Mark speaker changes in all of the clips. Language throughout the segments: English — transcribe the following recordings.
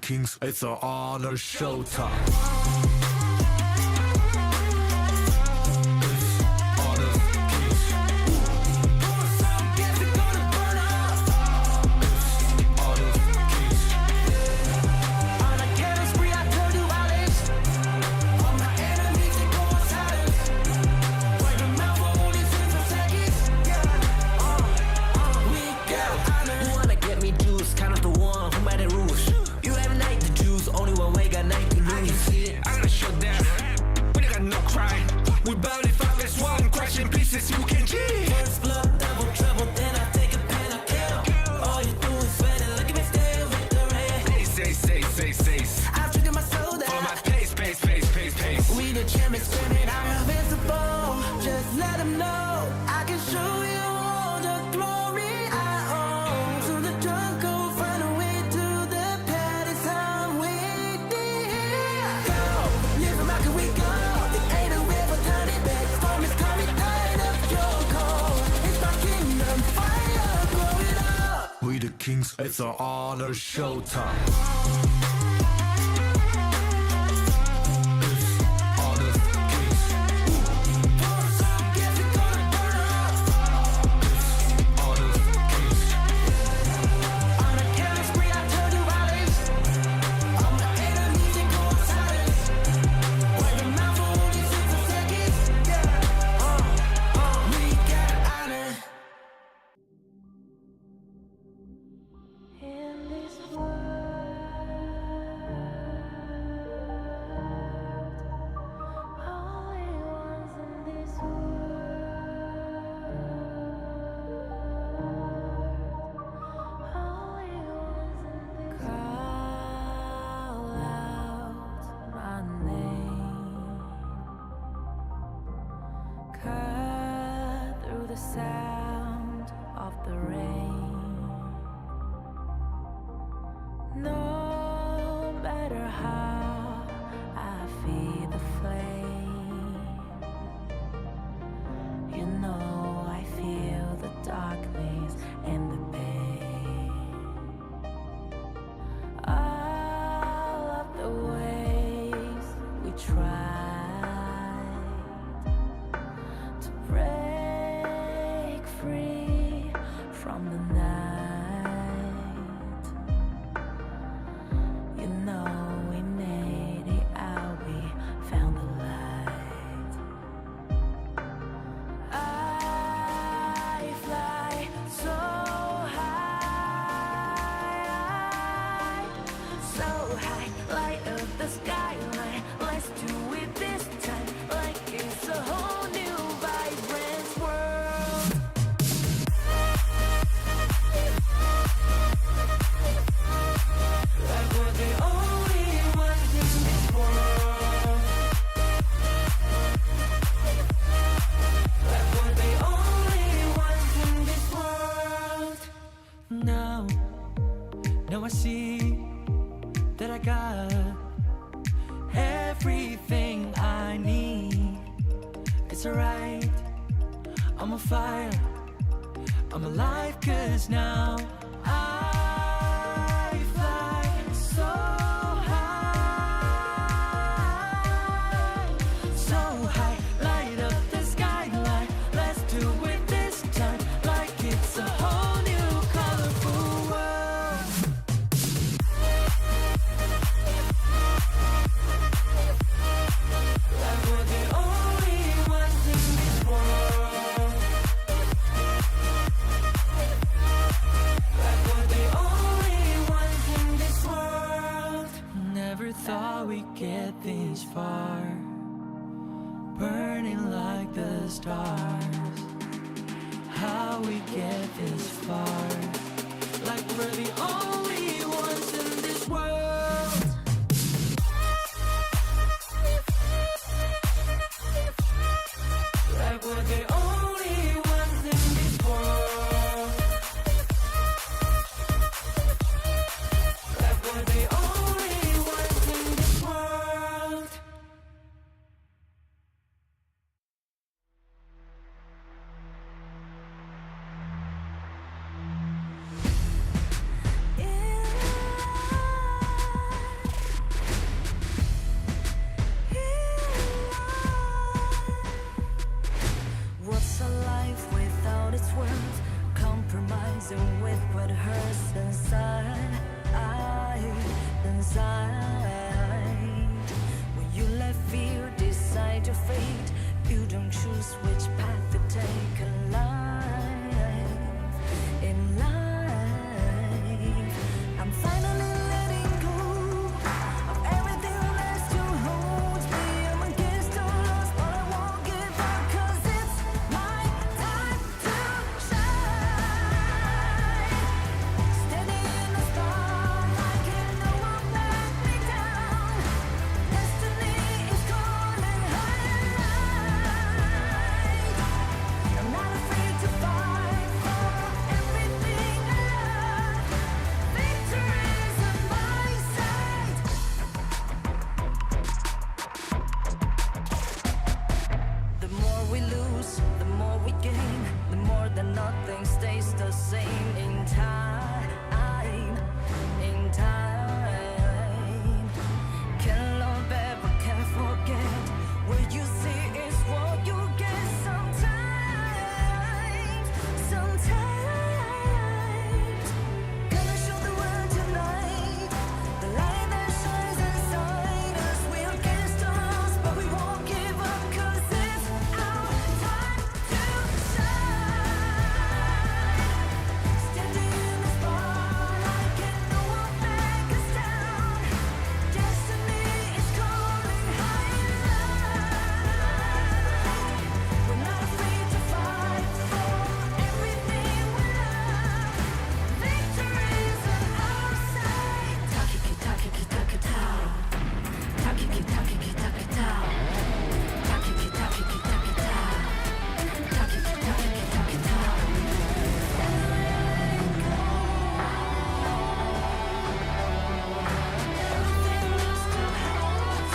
Speaker 1: kings, it's an honor showtime. Kings, it's an honor showtime.
Speaker 2: Sound of the rain. No matter how I feed the flame, you know I feel the darkness and the pain. All of the ways we tried to break free from the night, you know we made it out, we found the light. I fly so high, light up the skyline. Let's do it this time, like it's a whole new vibrant world. Like we're the only ones in this world. Like we're the only ones in this world. Now I see that I got everything I need. It's alright, I'm on fire, I'm alive, 'cause now I fly so high, light up the skyline. Let's do it this time, like it's a whole new colorful world. Like we're the only ones in this world. Like we're the only ones in this world. Never thought we'd get this far, burning like the stars. How we get this far, like we're the only ones in this world. Like we're the only ones in this world. Like we're the only ones in this world. choose which path to take alive. In life, I'm finally letting go of everything that still holds me. I'm against all odds, but I won't give up, 'cause it's my time to shine. Standing in the spotlight, and no one let me down. Destiny is calling highlight. I'm not afraid to fight for everything I love. Victory's on my side. The more we lose, the more we gain. The more that nothing stays the same. In time, can't love ever, can't forget. What you see is what you get. Sometimes gonna show the world tonight the light that shines inside us. We're against all odds, but we won't give up, 'cause it's our time to shine. Standing in the spotlight, can no one back us down. Destiny is calling highlight. We're not afraid to fight for everything we love. Victory's on our side. Takiki takiki takitao. Takiki takiki takitao. Takiki takiki takitao. Takiki takiki takitao. Everything lost to hold us.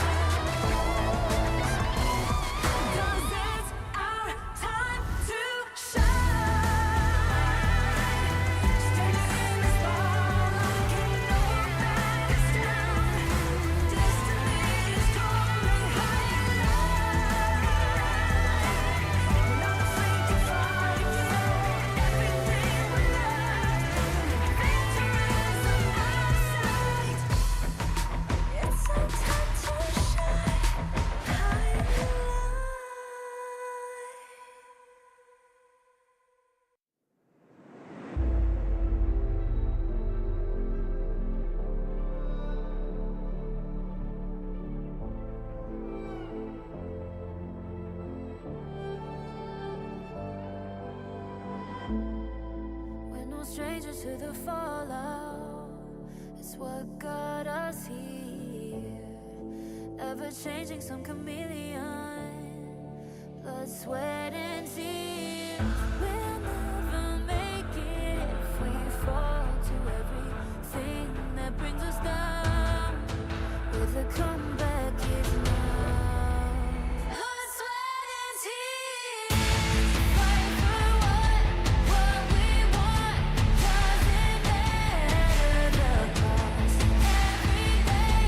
Speaker 2: 'Cause it's our time to shine. Standing in the spotlight, can no one back us down. Destiny is calling highlight. We're not afraid to fight for everything we love. Victory's on our side. It's our time to shine. Highlight. We're no strangers to the fallout. It's what got us here. Ever changing, some chameleon. Blood, sweat, and tears. We'll never make it if we fall to everything that brings us down. With a comeback is now. Blood, sweat, and tears. Fight for what we want. Doesn't matter the cost. Every day,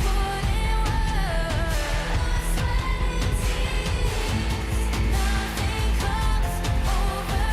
Speaker 2: put in work. Blood, sweat, and tears. Nothing comes over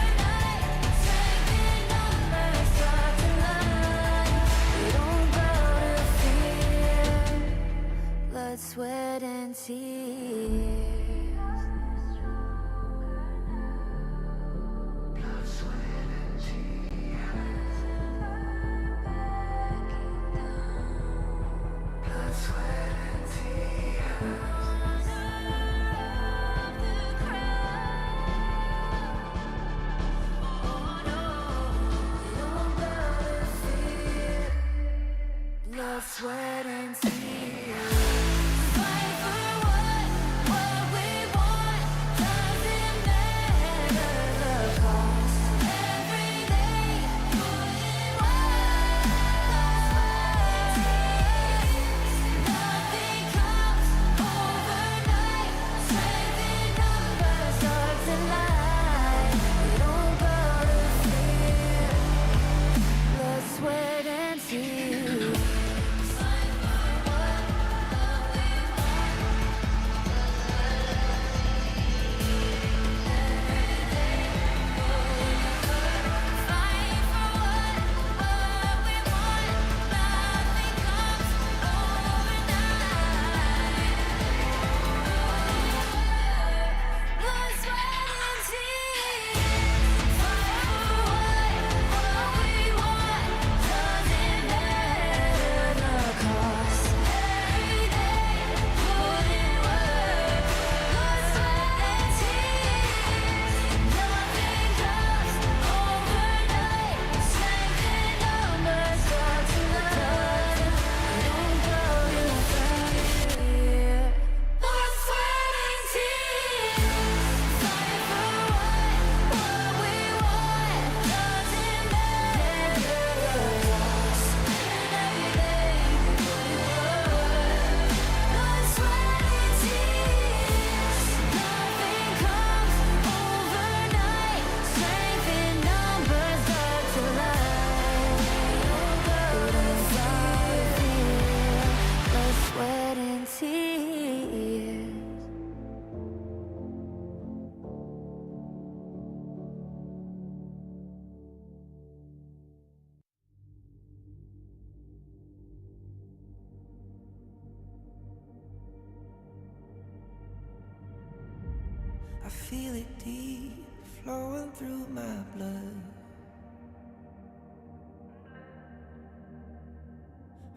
Speaker 2: I feel it deep flowing through my blood.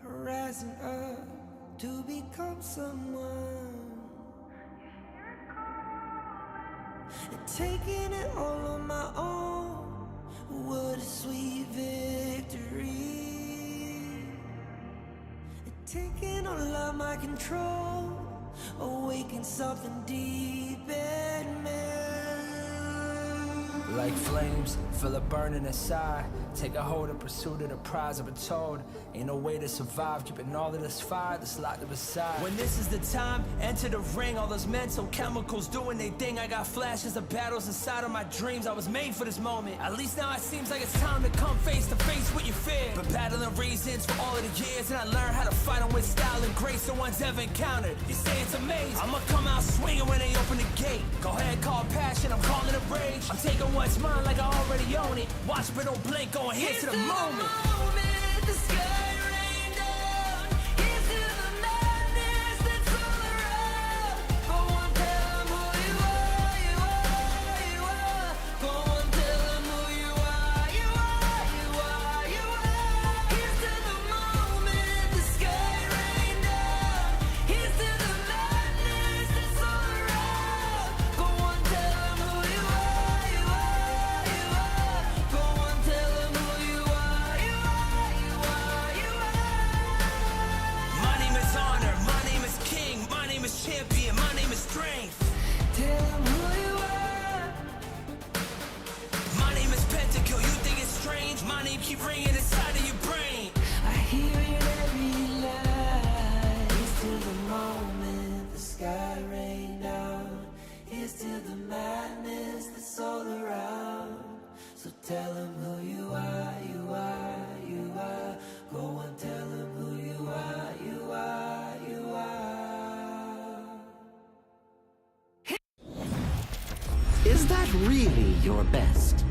Speaker 2: Rising up to become someone, and taking it all on my own. What a sweet victory. And taking all of my control, awaken something deep in me.
Speaker 3: Like flames, feel it burning inside. Take a hold in pursuit of the prize. I've been told ain't no way to survive, keeping all of this fire that's locked up inside. When this is the time, enter the ring. All those mental chemicals doing their thing. I got flashes of battles inside of my dreams. I was made for this moment. At least now it seems like it's time to come face to face with your fear. Been battling reasons for all of the years, and I learned how to fight them with style and grace no one's ever encountered. You say it's amazing, I'ma come out swinging when they open the gate. Go ahead, call passion, I'm calling it rage. I'm taking what's mine like I already own it. Watch but don't blink, going here to the moment.
Speaker 2: The sky rain down. Here's to the madness that's all around. Go on, tell 'em who you are, you are, you are. Go on, tell 'em who you are, you are, you are, you are. Here's to the moment, the sky rain down. Here's to the madness that's all around. Go on, tell 'em who you are, you are, you are. Go on, tell 'em who you are, you are, you are, you are.
Speaker 3: My name is honor, my name is king, my name is champion, my name is strength.
Speaker 2: Tell 'em who you are.
Speaker 3: My name is Pentakill, you think it's strange? My name keep ringing inside of your brain.
Speaker 2: I hear it every night. Here's to the moment the sky rain down. Here's to the madness that's all around. So tell 'em who you are, you are, you are. Go on, tell 'em who you are, you are, you are.
Speaker 4: Is that really your best?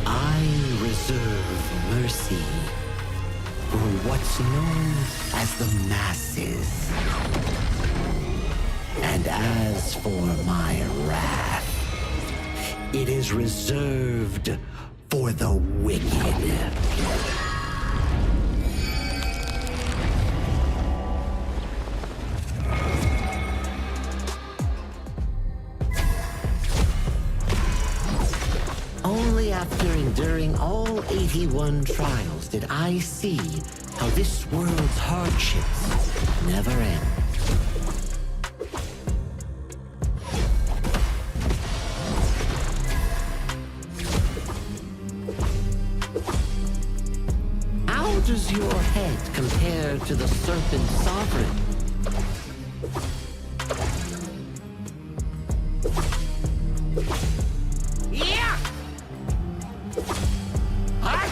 Speaker 4: I reserve mercy for what's known as the masses. And as for my wrath, it is reserved for the wicked. Only after enduring all 81 trials did I see how this world's hardships never end. How does your head compare to the serpent sovereign? Yeah! Huh?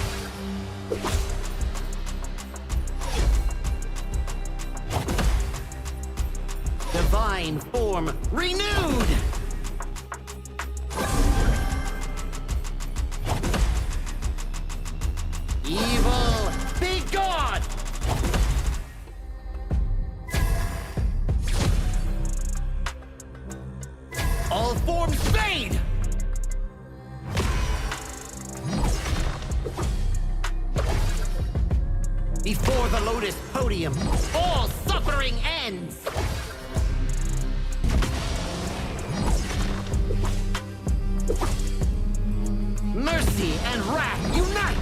Speaker 4: Divine form renewed! Evil, be gone! All forms fade! Before the Lotus Podium, all suffering ends! Mercy and wrath unite!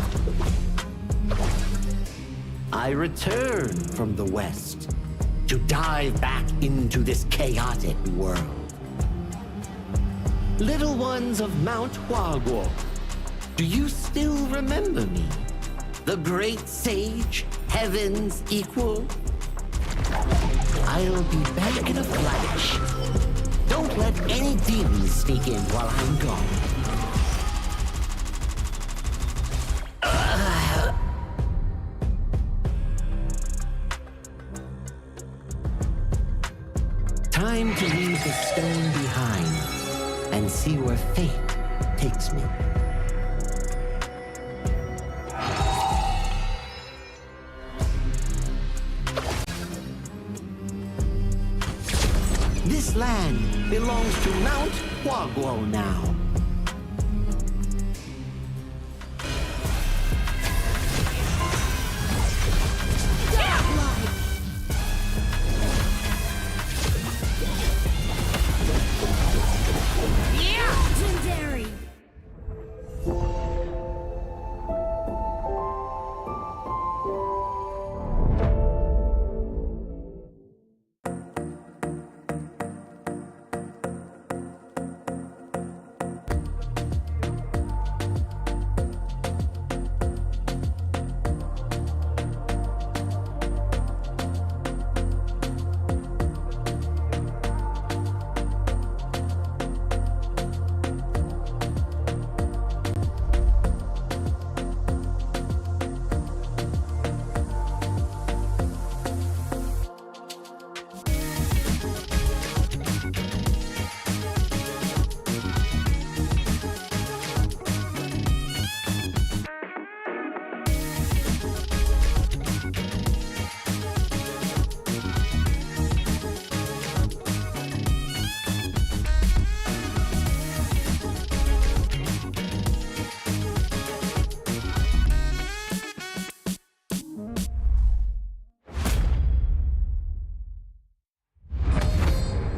Speaker 4: I return from the West to dive back into this chaotic world. Little ones of Mount Huaguo, do you still remember me? The great sage, heaven's equal? I'll be back in a flash. Don't let any demons sneak in while I'm gone. Time to leave the stone behind and see where fate takes me. This land belongs to Mount Wagwo now.
Speaker 2: Legendary!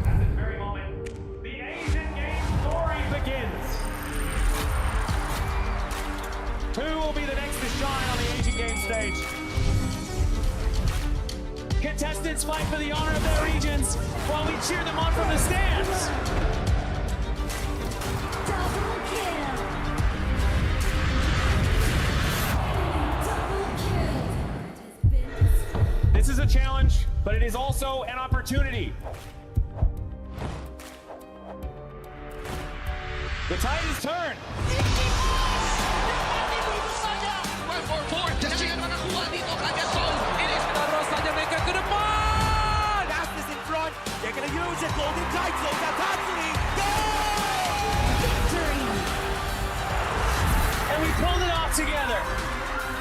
Speaker 5: At this very moment, the Asian Games story begins. Who will be the next to shine on the Asian Games stage? Contestants fight for the honor of their regions while we cheer them on from the stands.
Speaker 2: Double kill! Double kill!
Speaker 5: This is a challenge, but it is also an opportunity. The tide is turned.
Speaker 6: 1-4-4. Desigan na nakuha dito kagad Sol. It is Rosa Jamaica to the ball.
Speaker 7: Aspas in front. They're going to use it. Golden tight. Slow down Tatsumi. Go!
Speaker 2: Victory!
Speaker 5: And we pulled it off together.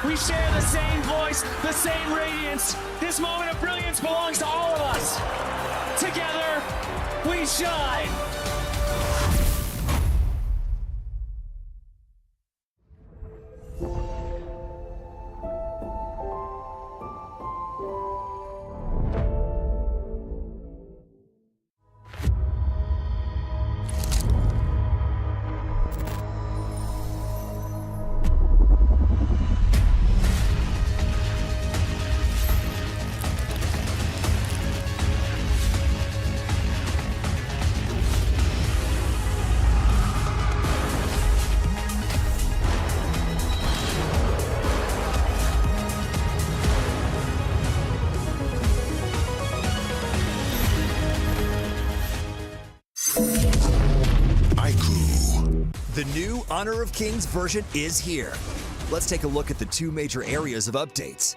Speaker 5: We share the same voice, the same radiance. This moment of brilliance belongs to all of us. Together, we shine.
Speaker 8: The new Honor of Kings version is here. Let's take a look at the two major areas of updates: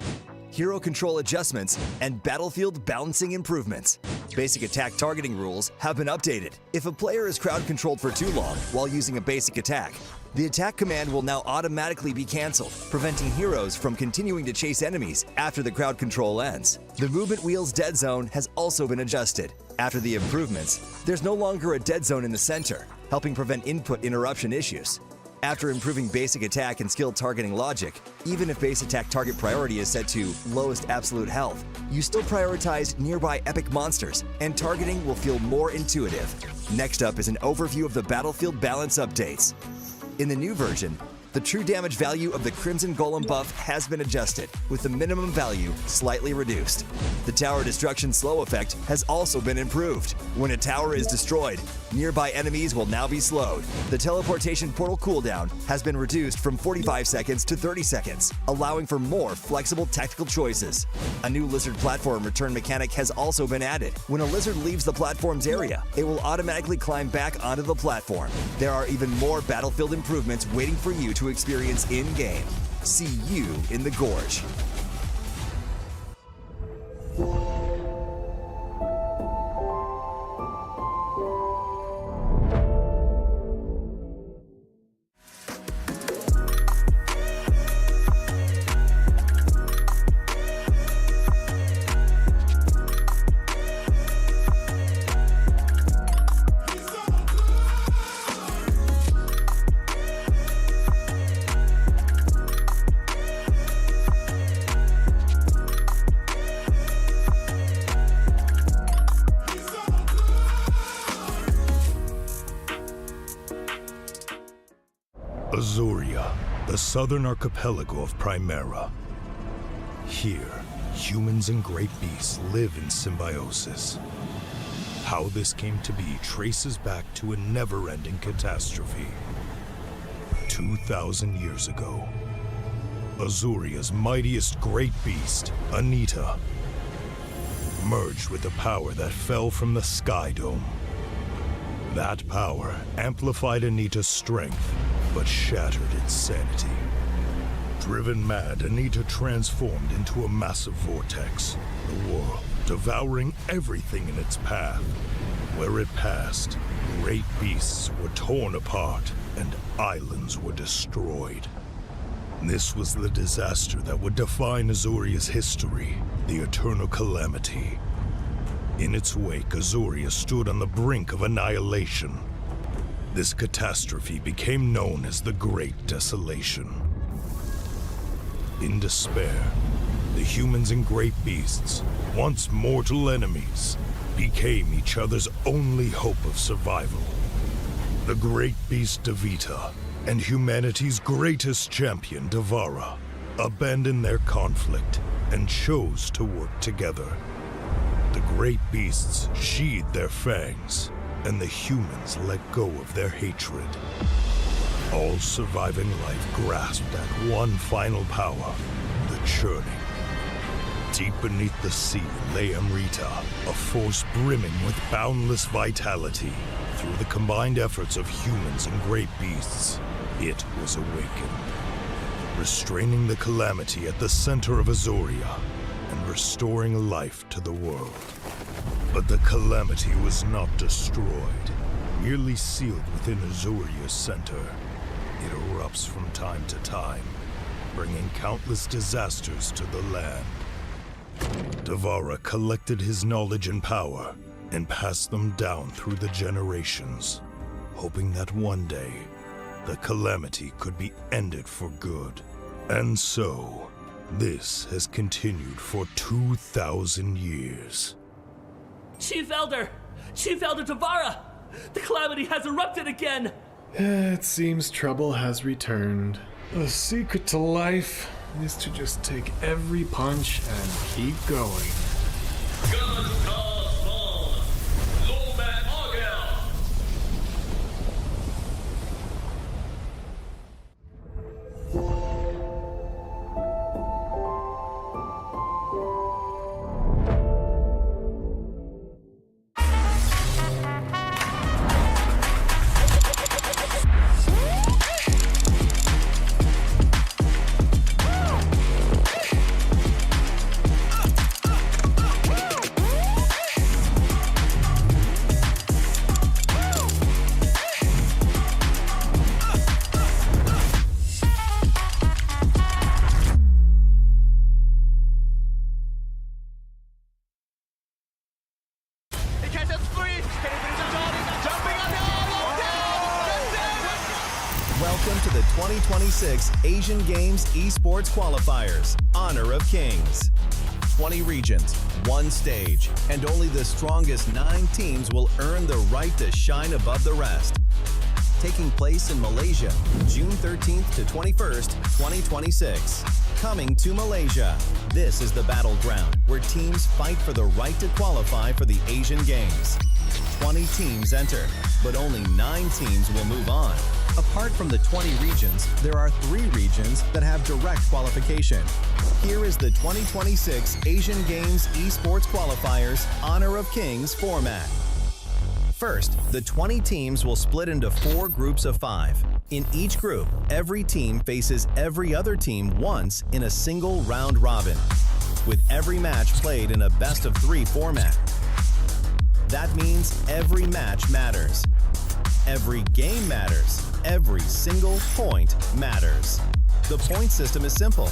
Speaker 8: hero control adjustments and battlefield balancing improvements. Basic attack targeting rules have been updated. If a player is crowd controlled for too long while using a basic attack, the attack command will now automatically be cancelled, preventing heroes from continuing to chase enemies after the crowd control ends. The movement wheel's dead zone has also been adjusted. After the improvements, there's no longer a dead zone in the center, helping prevent input interruption issues. After improving basic attack and skill targeting logic, even if base attack target priority is set to lowest absolute health, you still prioritize nearby epic monsters, and targeting will feel more intuitive. Next up is an overview of the battlefield balance updates. In the new version, the true damage value of the Crimson Golem buff has been adjusted, with the minimum value slightly reduced. The tower destruction slow effect has also been improved. When a tower is destroyed, nearby enemies will now be slowed. The teleportation portal cooldown has been reduced from 45 seconds to 30 seconds, allowing for more flexible tactical choices. A new lizard platform return mechanic has also been added. When a lizard leaves the platform's area, it will automatically climb back onto the platform. There are even more battlefield improvements waiting for you to experience in-game. See you in the Gorge.
Speaker 9: the southern archipelago of Primera. Here, humans and great beasts live in symbiosis. How this came to be traces back to a never-ending catastrophe. 2,000 years ago, Azuria's mightiest great beast, Anita, merged with a power that fell from the Sky Dome. That power amplified Anita's strength, but shattered its sanity. Driven mad, Anita transformed into a massive vortex, the world devouring everything in its path. Where it passed, great beasts were torn apart and islands were destroyed. This was the disaster that would define Azuria's history, the Eternal Calamity. In its wake, Azuria stood on the brink of annihilation. This catastrophe became known as the Great Desolation. In despair, the humans and great beasts, once mortal enemies, became each other's only hope of survival. The great beast Devita and humanity's greatest champion, Devara, abandoned their conflict and chose to work together. The great beasts sheathed their fangs, and the humans let go of their hatred. All surviving life grasped at one final power, the churning. Deep beneath the sea lay Amrita, a force brimming with boundless vitality. Through the combined efforts of humans and great beasts, it was awakened, restraining the calamity at the center of Azuria and restoring life to the world. But the calamity was not destroyed, merely sealed within Azuria's center. It erupts from time to time, bringing countless disasters to the land. Devara collected his knowledge and power and passed them down through the generations, hoping that one day the calamity could be ended for good. And so, this has continued for 2,000 years.
Speaker 10: Chief Elder Devara! The calamity has erupted again!
Speaker 11: It seems trouble has returned. The secret to life is to just take every punch and keep going.
Speaker 12: Welcome to the 2026 Asian Games Esports Qualifiers, Honor of Kings. 20 regions, one stage, and only the strongest 9 teams will earn the right to shine above the rest. Taking place in Malaysia, June 13th to 21st, 2026. Coming to Malaysia, this is the battleground where teams fight for the right to qualify for the Asian Games. 20 teams enter, but only 9 teams will move on. Apart from the 20 regions, there are 3 regions that have direct qualification. Here is the 2026 Asian Games Esports Qualifiers Honor of Kings format. First, the 20 teams will split into 4 groups of 5. In each group, every team faces every other team once in a single round robin, with every match played in a best-of-3 format. That means every match matters. Every game matters. Every single point matters. The point system is simple.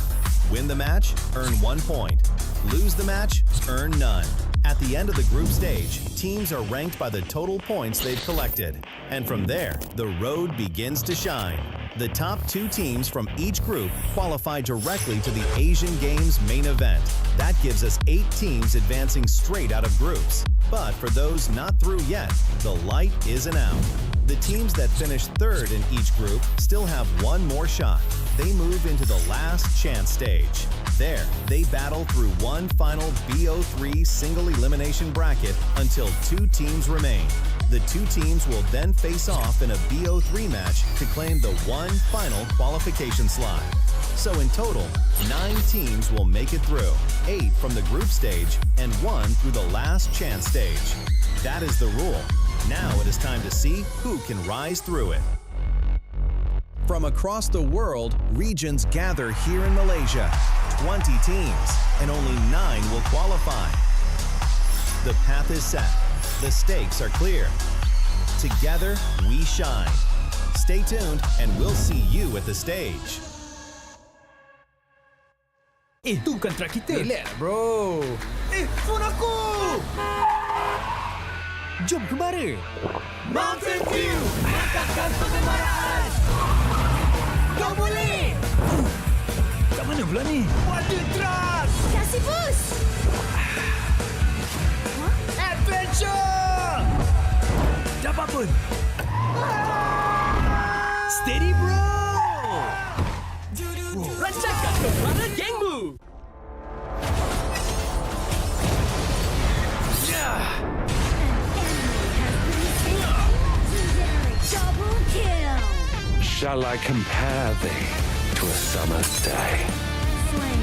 Speaker 12: Win the match, earn 1 point. Lose the match, earn none. At the end of the group stage, teams are ranked by the total points they've collected. And from there, the road begins to shine. The top 2 teams from each group qualify directly to the Asian Games main event. That gives us 8 teams advancing straight out of groups. But for those not through yet, the light isn't out. The teams that finish 3rd in each group still have 1 more shot. they move into the last chance stage. There, they battle through one final BO3 single elimination bracket until 2 teams remain. The 2 teams will then face off in a BO3 match to claim the one final qualification slot. So in total, 9 teams will make it through, 8 from the group stage and 1 through the last chance stage. That is the rule. Now it is time to see who can rise through it. From across the world, regions gather here in Malaysia. 20 teams, and only 9 will qualify. The path is set. The stakes are clear. Together, we shine. Stay tuned, and we'll see you at the stage.
Speaker 7: Itu kan track kita.
Speaker 3: Relax, bro.
Speaker 7: Phone aku!
Speaker 3: Jom kemari.
Speaker 7: Mountain View! Angkatkan pengemaraan! Kau boleh!
Speaker 3: Kat mana pula ni?
Speaker 7: Water truck!
Speaker 2: Kasih boost!
Speaker 7: Adventure!
Speaker 3: Dapat pun. Steady, bro.
Speaker 10: Rancangkan kemana gengmu?
Speaker 2: Double kill!
Speaker 13: Shall I compare thee to a summer's day?
Speaker 2: Slain.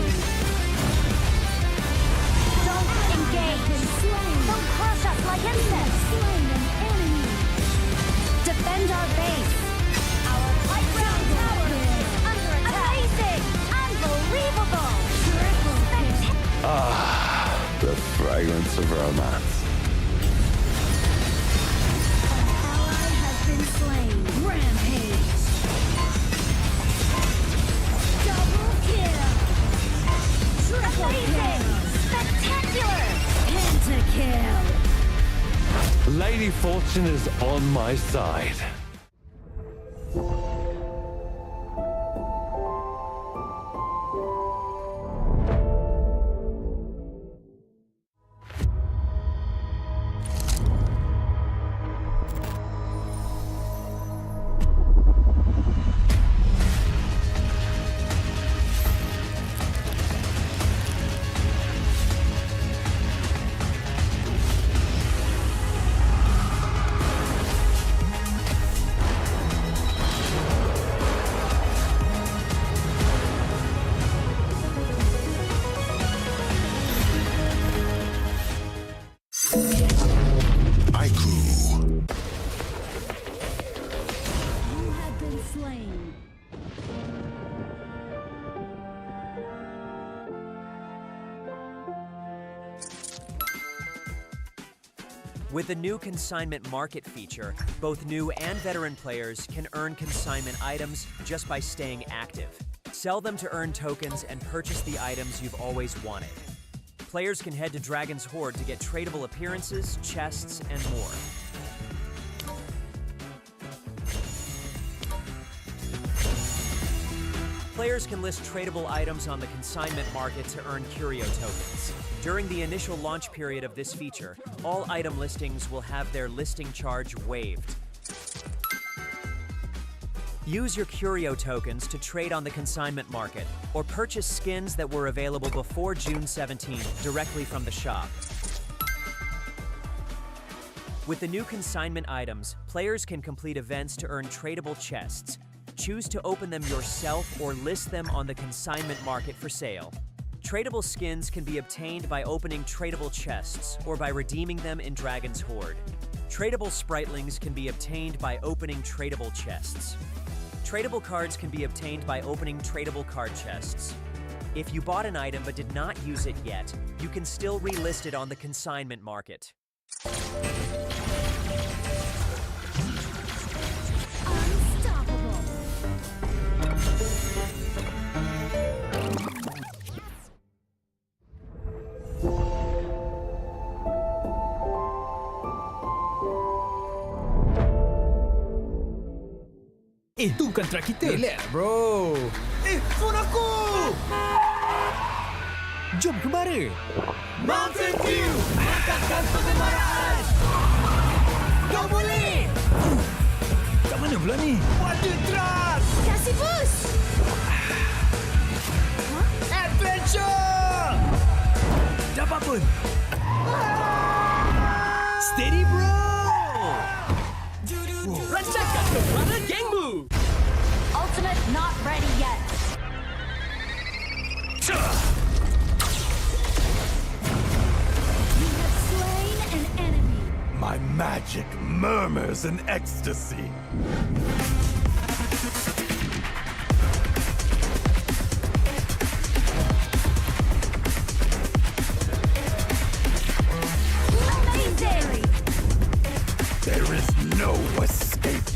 Speaker 2: Don't engage! Slain. Don't crush us like insects! Slain an enemy! Defend our base! Our high ground tower is under attack! Amazing! Unbelievable!
Speaker 13: Ah, the fragrance of romance.
Speaker 2: Ally has been slain! Rampage! Double kill! Triple kill! Spectacular! Pentakill!
Speaker 13: Lady Fortune is on my side.
Speaker 2: You have been slain!
Speaker 14: With the new consignment market feature, both new and veteran players can earn consignment items just by staying active. Sell them to earn tokens and purchase the items you've always wanted. Players can head to Dragon's Hoard to get tradable appearances, chests, and more. Players can list tradable items on the consignment market to earn curio tokens. During the initial launch period of this feature, all item listings will have their listing charge waived. Use your curio tokens to trade on the consignment market, or purchase skins that were available before June 17th directly from the shop. With the new consignment items, players can complete events to earn tradable chests. Choose to open them yourself or list them on the consignment market for sale. Tradable skins can be obtained by opening tradable chests or by redeeming them in Dragon's Hoard. Tradable spritlings can be obtained by opening tradable chests. Tradable cards can be obtained by opening tradable card chests. If you bought an item but did not use it yet, you can still relist it on the consignment market.
Speaker 2: Unstoppable!
Speaker 3: Itu kan track kita.
Speaker 7: Relax, bro. Phone aku!
Speaker 3: Jom kemari.
Speaker 7: Mountain View! Angkatkan pengemaraan! Kau boleh!
Speaker 3: Kat mana pula ni?
Speaker 7: Water truck!
Speaker 2: Kasih boost!
Speaker 9: My magic murmurs in ecstasy.
Speaker 2: Amazing!
Speaker 9: There is no escape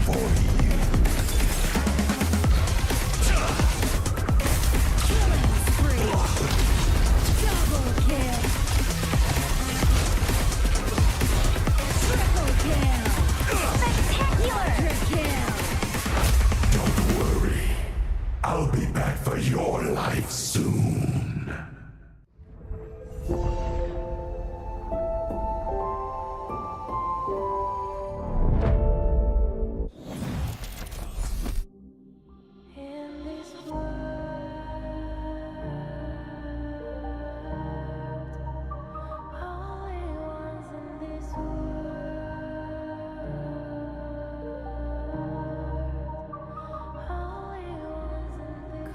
Speaker 9: for you.
Speaker 2: Killing spree! Double kill! Triple kill! Spectacular! Kill!
Speaker 9: Don't worry. I'll be back for your life soon.
Speaker 2: In this world, only ones in this world,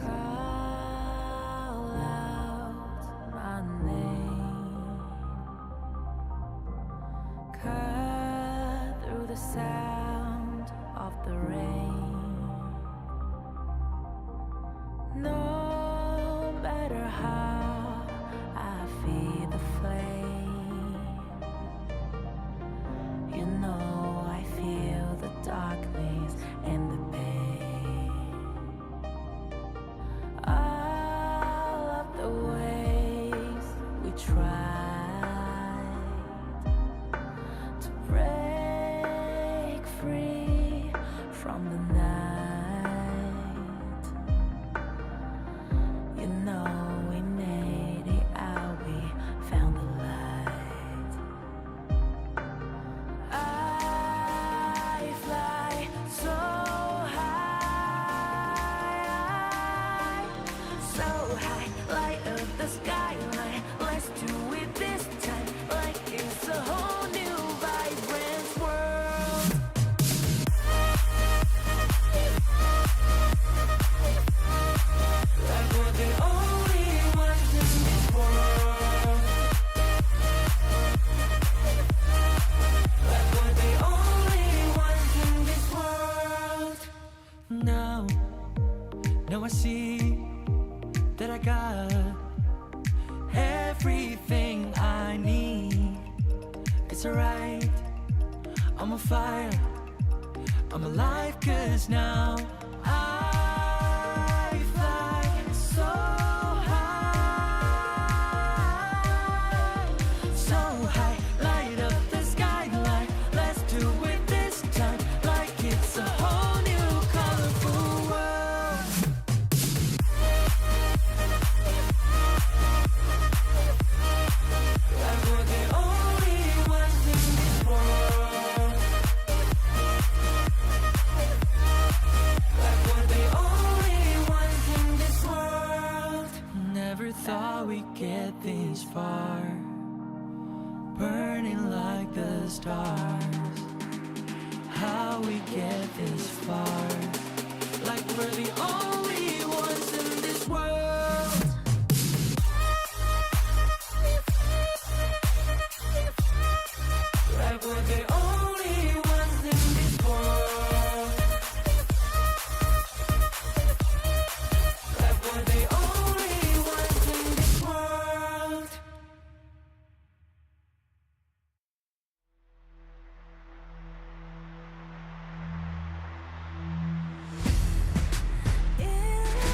Speaker 2: call out my name, cut through the sound of the rain. No matter how I feed the flame, you know I feel the darkness and the pain. All of the ways we tried to break free from the night. You know we made it out, we found the light. I fly so high, light up the skyline. Let's do it this time, like it's a whole new vibrant world. Like we're the only ones in this world. Like we're the only ones in this world. Now I see that I got everything I need. It's alright, I'm on fire, I'm alive, 'cause now I fly so high, light up the skyline. Let's do it this time, like it's a whole new colorful world. Like we're the only ones in this world. Like we're the only ones in this world. Never thought we'd get this far, burning like the stars. How we get this far, like we're the only ones in this world. Like we're the only ones in this world. Like we're the only ones in this world. In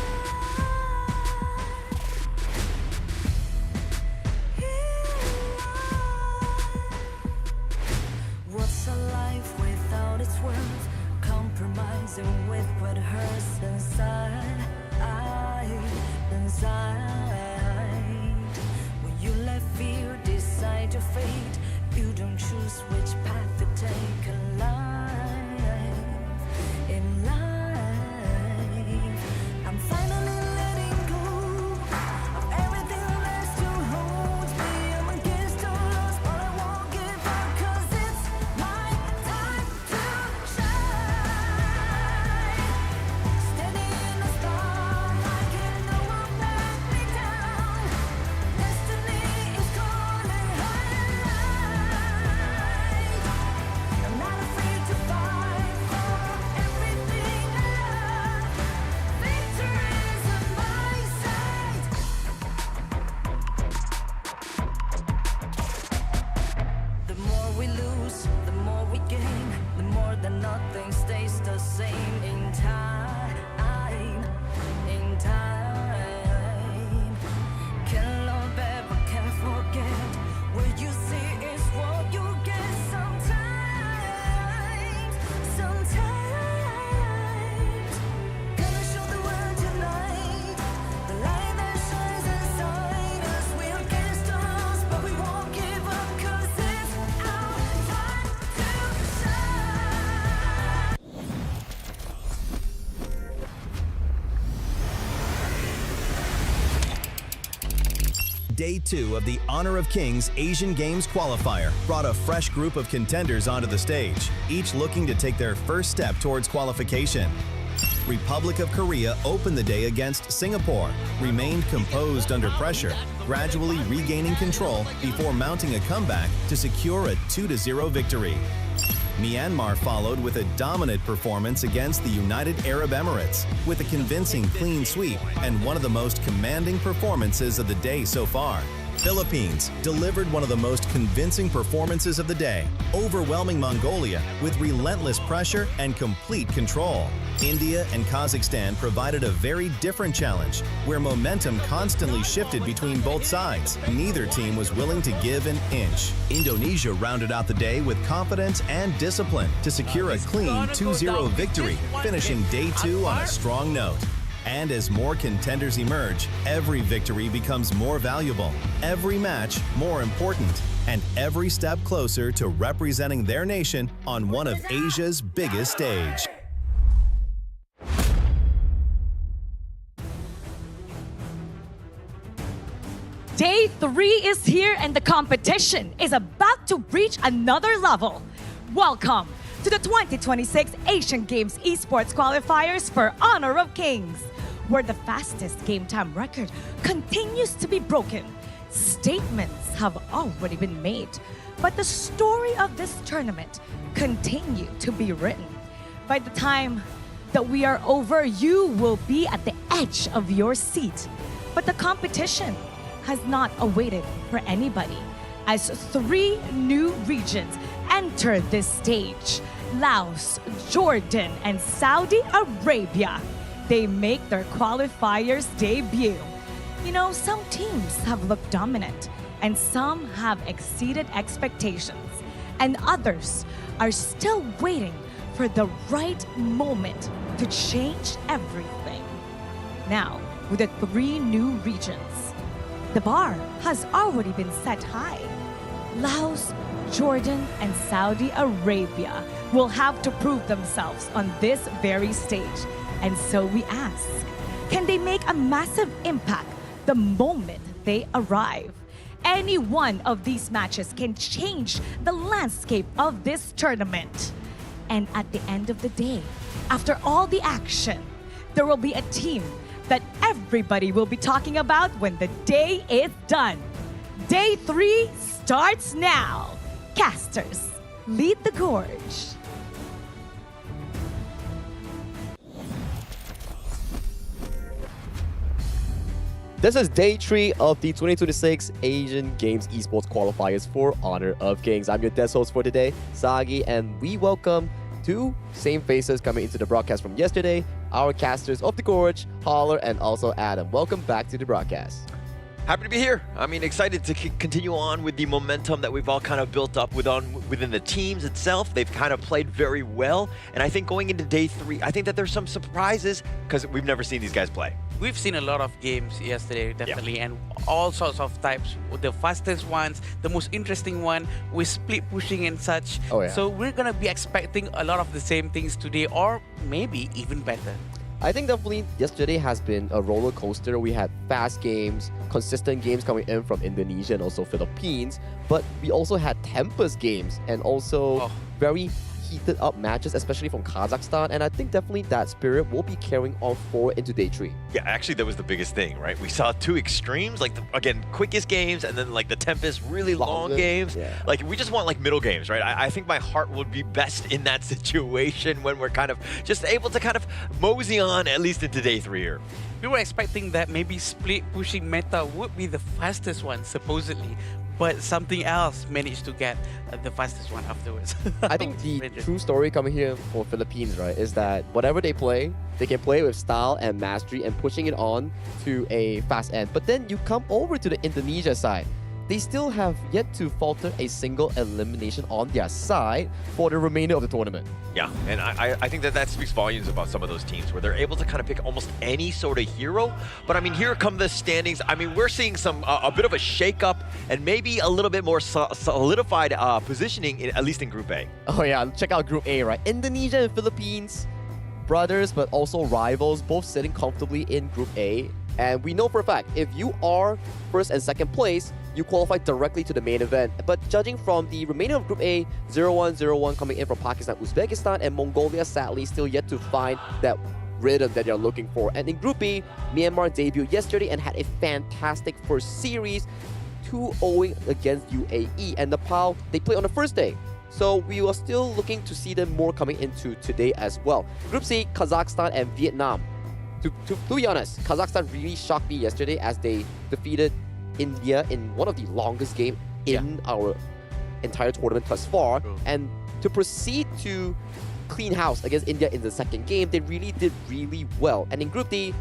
Speaker 12: Day 2 of the Honor of Kings Asian Games Qualifier brought a fresh group of contenders onto the stage, each looking to take their first step towards qualification. Republic of Korea opened the day against Singapore, remained composed under pressure, gradually regaining control before mounting a comeback to secure a 2-0 victory. Myanmar followed with a dominant performance against the United Arab Emirates, with a convincing clean sweep and one of the most commanding performances of the day so far. Philippines delivered one of the most convincing performances of the day, overwhelming Mongolia with relentless pressure and complete control. India and Kazakhstan provided a very different challenge, where momentum constantly shifted between both sides. Neither team was willing to give an inch. Indonesia rounded out the day with confidence and discipline to secure a clean 2-0 victory, finishing Day 2 on a strong note. And as more contenders emerge, every victory becomes more valuable, every match more important, and every step closer to representing their nation on one of Asia's biggest stage.
Speaker 15: Day 3 is here and the competition is about to reach another level. Welcome to the 2026 Asian Games Esports Qualifiers for Honor of Kings, where the fastest game time record continues to be broken. Statements have already been made, but the story of this tournament continue to be written. By the time that we are over, you will be at the edge of your seat. But the competition has not awaited for anybody, as 3 new regions enter this stage: Laos, Jordan, and Saudi Arabia. They make their qualifiers debut. You know, some teams have looked dominant, and some have exceeded expectations, and others are still waiting for the right moment to change everything. Now, with the 3 new regions, the bar has already been set high. Laos, Jordan, and Saudi Arabia will have to prove themselves on this very stage. And so we ask, can they make a massive impact the moment they arrive? Any one of these matches can change the landscape of this tournament. And at the end of the day, after all the action, there will be a team that everybody will be talking about when the day is done. Day 3 starts now. Casters, lead the gorge.
Speaker 16: This is Day 3 of the 2026 Asian Games Esports Qualifiers for Honor of Kings. I'm your guest host for today, Sagi, and we welcome 2 same faces coming into the broadcast from yesterday, our casters of the Gorge, Holler, and also Adam. Welcome back to the broadcast.
Speaker 17: Happy to be here. I mean, excited to continue on with the momentum that we've all kind of built up within the teams itself. They've kind of played very well. And I think going into Day 3, I think that there's some surprises because we've never seen these guys play.
Speaker 18: We've seen a lot of games yesterday, definitely, and all sorts of types. The fastest ones, the most interesting one, with split pushing and such.
Speaker 16: Oh, yeah.
Speaker 18: So we're going to be expecting a lot of the same things today, or maybe even better.
Speaker 16: I think definitely yesterday has been a roller coaster. We had fast games, consistent games coming in from Indonesia and also Philippines, but we also had tempest games and also very heated up matches, especially from Kazakhstan, and I think definitely that spirit will be carrying on forward into Day 3.
Speaker 17: Yeah, actually that was the biggest thing, right? We saw 2 extremes, like again, quickest games, and then like the tempest, really long games.
Speaker 16: Yeah.
Speaker 17: Like we just want like middle games, right? I think my heart would be best in that situation when we're kind of just able to kind of mosey on at least into Day 3 here.
Speaker 18: We were expecting that maybe split pushing meta would be the fastest one, supposedly, but something else managed to get the fastest one afterwards.
Speaker 16: I think the true story coming here for Philippines, right, is that whatever they play, they can play with style and mastery and pushing it on to a fast end. But then you come over to the Indonesia side. They still have yet to falter a single elimination on their side for the remainder of the tournament.
Speaker 17: Yeah, and I think that speaks volumes about some of those teams where they're able to kind of pick almost any sort of hero. But I mean, here come the standings. I mean, we're seeing some a bit of a shake-up and maybe a little bit more solidified positioning, at least in Group A.
Speaker 16: Oh yeah, check out Group A, right? Indonesia and Philippines, brothers but also rivals, both sitting comfortably in Group A. And we know for a fact, if you are first and second place, you qualify directly to the main event. But judging from the remainder of Group A, 0-1-0-1 coming in from Pakistan, Uzbekistan, and Mongolia sadly still yet to find that rhythm that you're looking for. And in Group B, Myanmar debuted yesterday and had a fantastic first series, 2-0 against UAE. And Nepal, they played on the first day. So we are still looking to see them more coming into today as well. Group C, Kazakhstan and Vietnam. To be honest, Kazakhstan really shocked me yesterday as they defeated India in one of the longest games in our entire tournament thus far. And to proceed to clean house against India in the second game, they really did really well. And in Group D,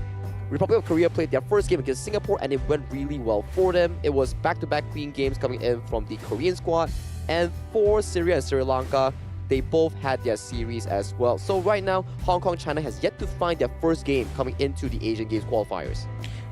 Speaker 16: Republic of Korea played their first game against Singapore and it went really well for them. It was back-to-back clean games coming in from the Korean squad. And for Syria and Sri Lanka, they both had their series as well. So right now, Hong Kong, China has yet to find their first game coming into the Asian Games qualifiers.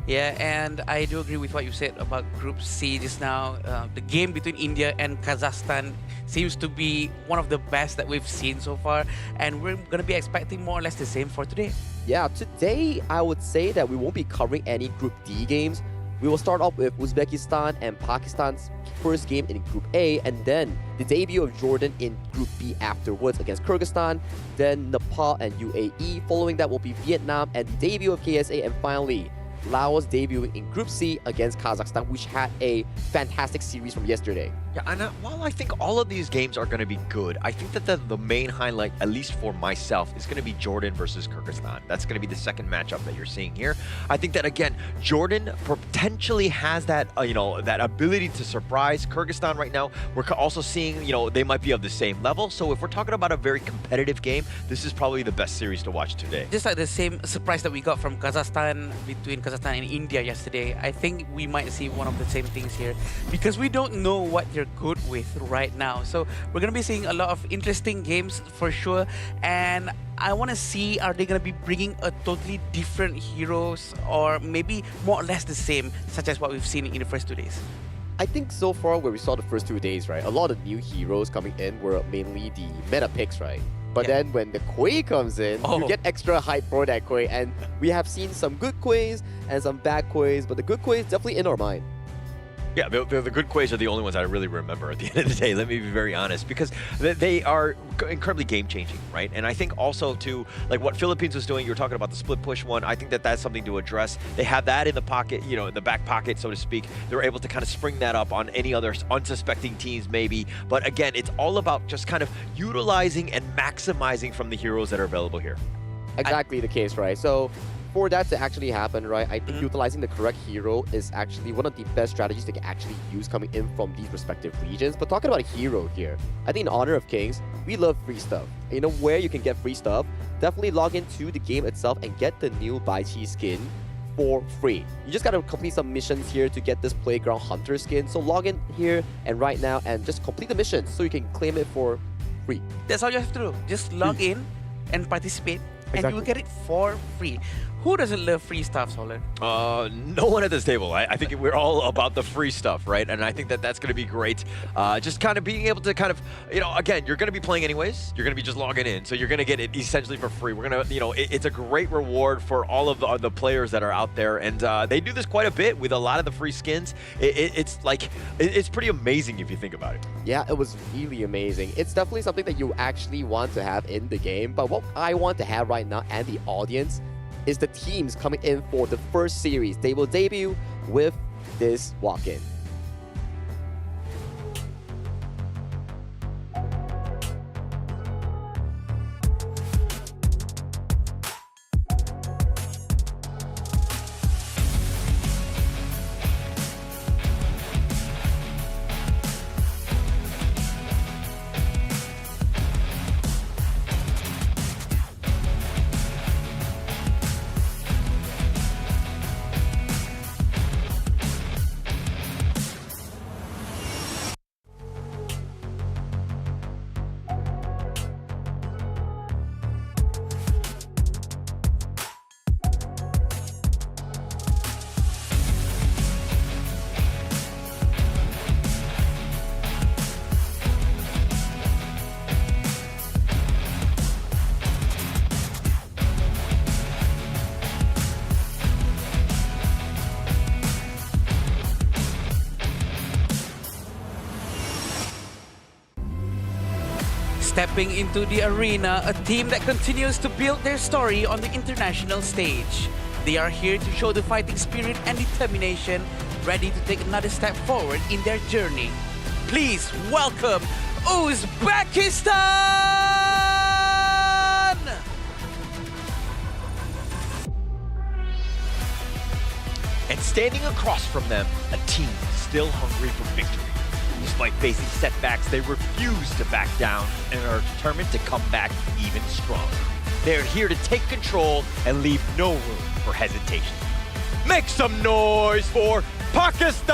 Speaker 18: Yeah, and I do agree with what you said about Group C just now. The game between India and Kazakhstan seems to be one of the best that we've seen so far, and we're going to be expecting more or less the same for today.
Speaker 16: Yeah, today I would say that we won't be covering any Group D games. We will start off with Uzbekistan and Pakistan's first game in Group A, and then the debut of Jordan in Group B afterwards against Kyrgyzstan, then Nepal and UAE. Following that will be Vietnam and the debut of KSA, and finally Laos debuting in Group C against Kazakhstan, which had a fantastic series from yesterday.
Speaker 17: Yeah, and while I think all of these games are going to be good, I think that the main highlight, at least for myself, is going to be Jordan versus Kyrgyzstan. That's going to be the second matchup that you're seeing here. I think that, again, Jordan potentially has that, that ability to surprise Kyrgyzstan right now. We're also seeing, they might be of the same level. So if we're talking about a very competitive game, this is probably the best series to watch today.
Speaker 18: Just like the same surprise that we got from Kazakhstan, between Kazakhstan and India yesterday, I think we might see one of the same things here because we don't know what they're good with right now. So we're going to be seeing a lot of interesting games for sure, and I want to see, are they going to be bringing a totally different heroes or maybe more or less the same, such as what we've seen in the first 2 days?
Speaker 16: I think so far where we saw the first 2 days, right, a lot of new heroes coming in were mainly the meta picks, right? But then when the Quay comes in, you get extra hype for that Quay, and we have seen some good Quays and some bad Quays, but the good Quays definitely in our mind.
Speaker 17: Yeah, the good Quays are the only ones I really remember at the end of the day, let me be very honest, because they are incredibly game-changing, right? And I think also, too, like what Philippines was doing, you were talking about the split push one, I think that that's something to address. They have that in the pocket, in the back pocket, so to speak. They're able to kind of spring that up on any other unsuspecting teams, maybe. But again, it's all about just kind of utilizing and maximizing from the heroes that are available here.
Speaker 16: Exactly the case, right? So for that to actually happen, right, I think utilizing the correct hero is actually one of the best strategies they can actually use coming in from these respective regions. But talking about a hero here, I think in Honor of Kings, we love free stuff. You know where you can get free stuff? Definitely log into the game itself and get the new Bai Chi skin for free. You just gotta complete some missions here to get this Playground Hunter skin. So log in here and right now and just complete the missions so you can claim it for free.
Speaker 18: That's all you have to do. Just log in and participate, and you will get it for free. Who doesn't love free stuff, Solar?
Speaker 17: No one at this table. I think we're all about the free stuff, right? And I think that that's going to be great. Just kind of being able to kind of, again, you're going to be playing anyways. You're going to be just logging in. So you're going to get it essentially for free. We're going to, it's a great reward for all of the players that are out there. And they do this quite a bit with a lot of the free skins. It's pretty amazing if you think about it.
Speaker 16: Yeah, it was really amazing. It's definitely something that you actually want to have in the game. But what I want to have right now and the audience is the teams coming in for the first series. They will debut with this walk-in.
Speaker 18: Stepping into the arena, a team that continues to build their story on the international stage. They are here to show the fighting spirit and determination, ready to take another step forward in their journey. Please welcome Uzbekistan!
Speaker 17: And standing across from them, a team still hungry for victory. Despite facing setbacks, they refuse to back down and are determined to come back even stronger. They're here to take control and leave no room for hesitation. Make some noise for Pakistan!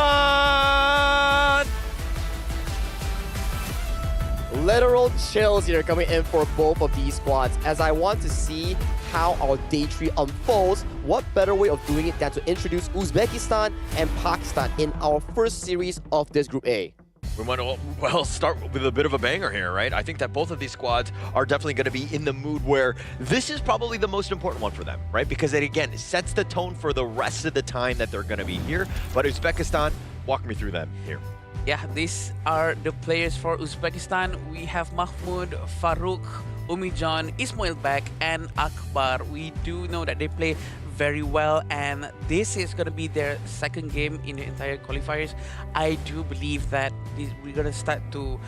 Speaker 16: Literal chills here coming in for both of these squads as I want to see how our day 3 unfolds. What better way of doing it than to introduce Uzbekistan and Pakistan in our first series of this Group A.
Speaker 17: We want to, well, start with a bit of a banger here, right? I think that both of these squads are definitely going to be in the mood where this is probably the most important one for them, right? Because it, again, sets the tone for the rest of the time that they're going to be here. But Uzbekistan, walk me through them here.
Speaker 18: Yeah, these are the players for Uzbekistan. We have Mahmoud, Farouk, Umijan, Ismail Bek, and Akbar. We do know that they play very well, and this is going to be their second game in the entire qualifiers. I do believe that we're going to start to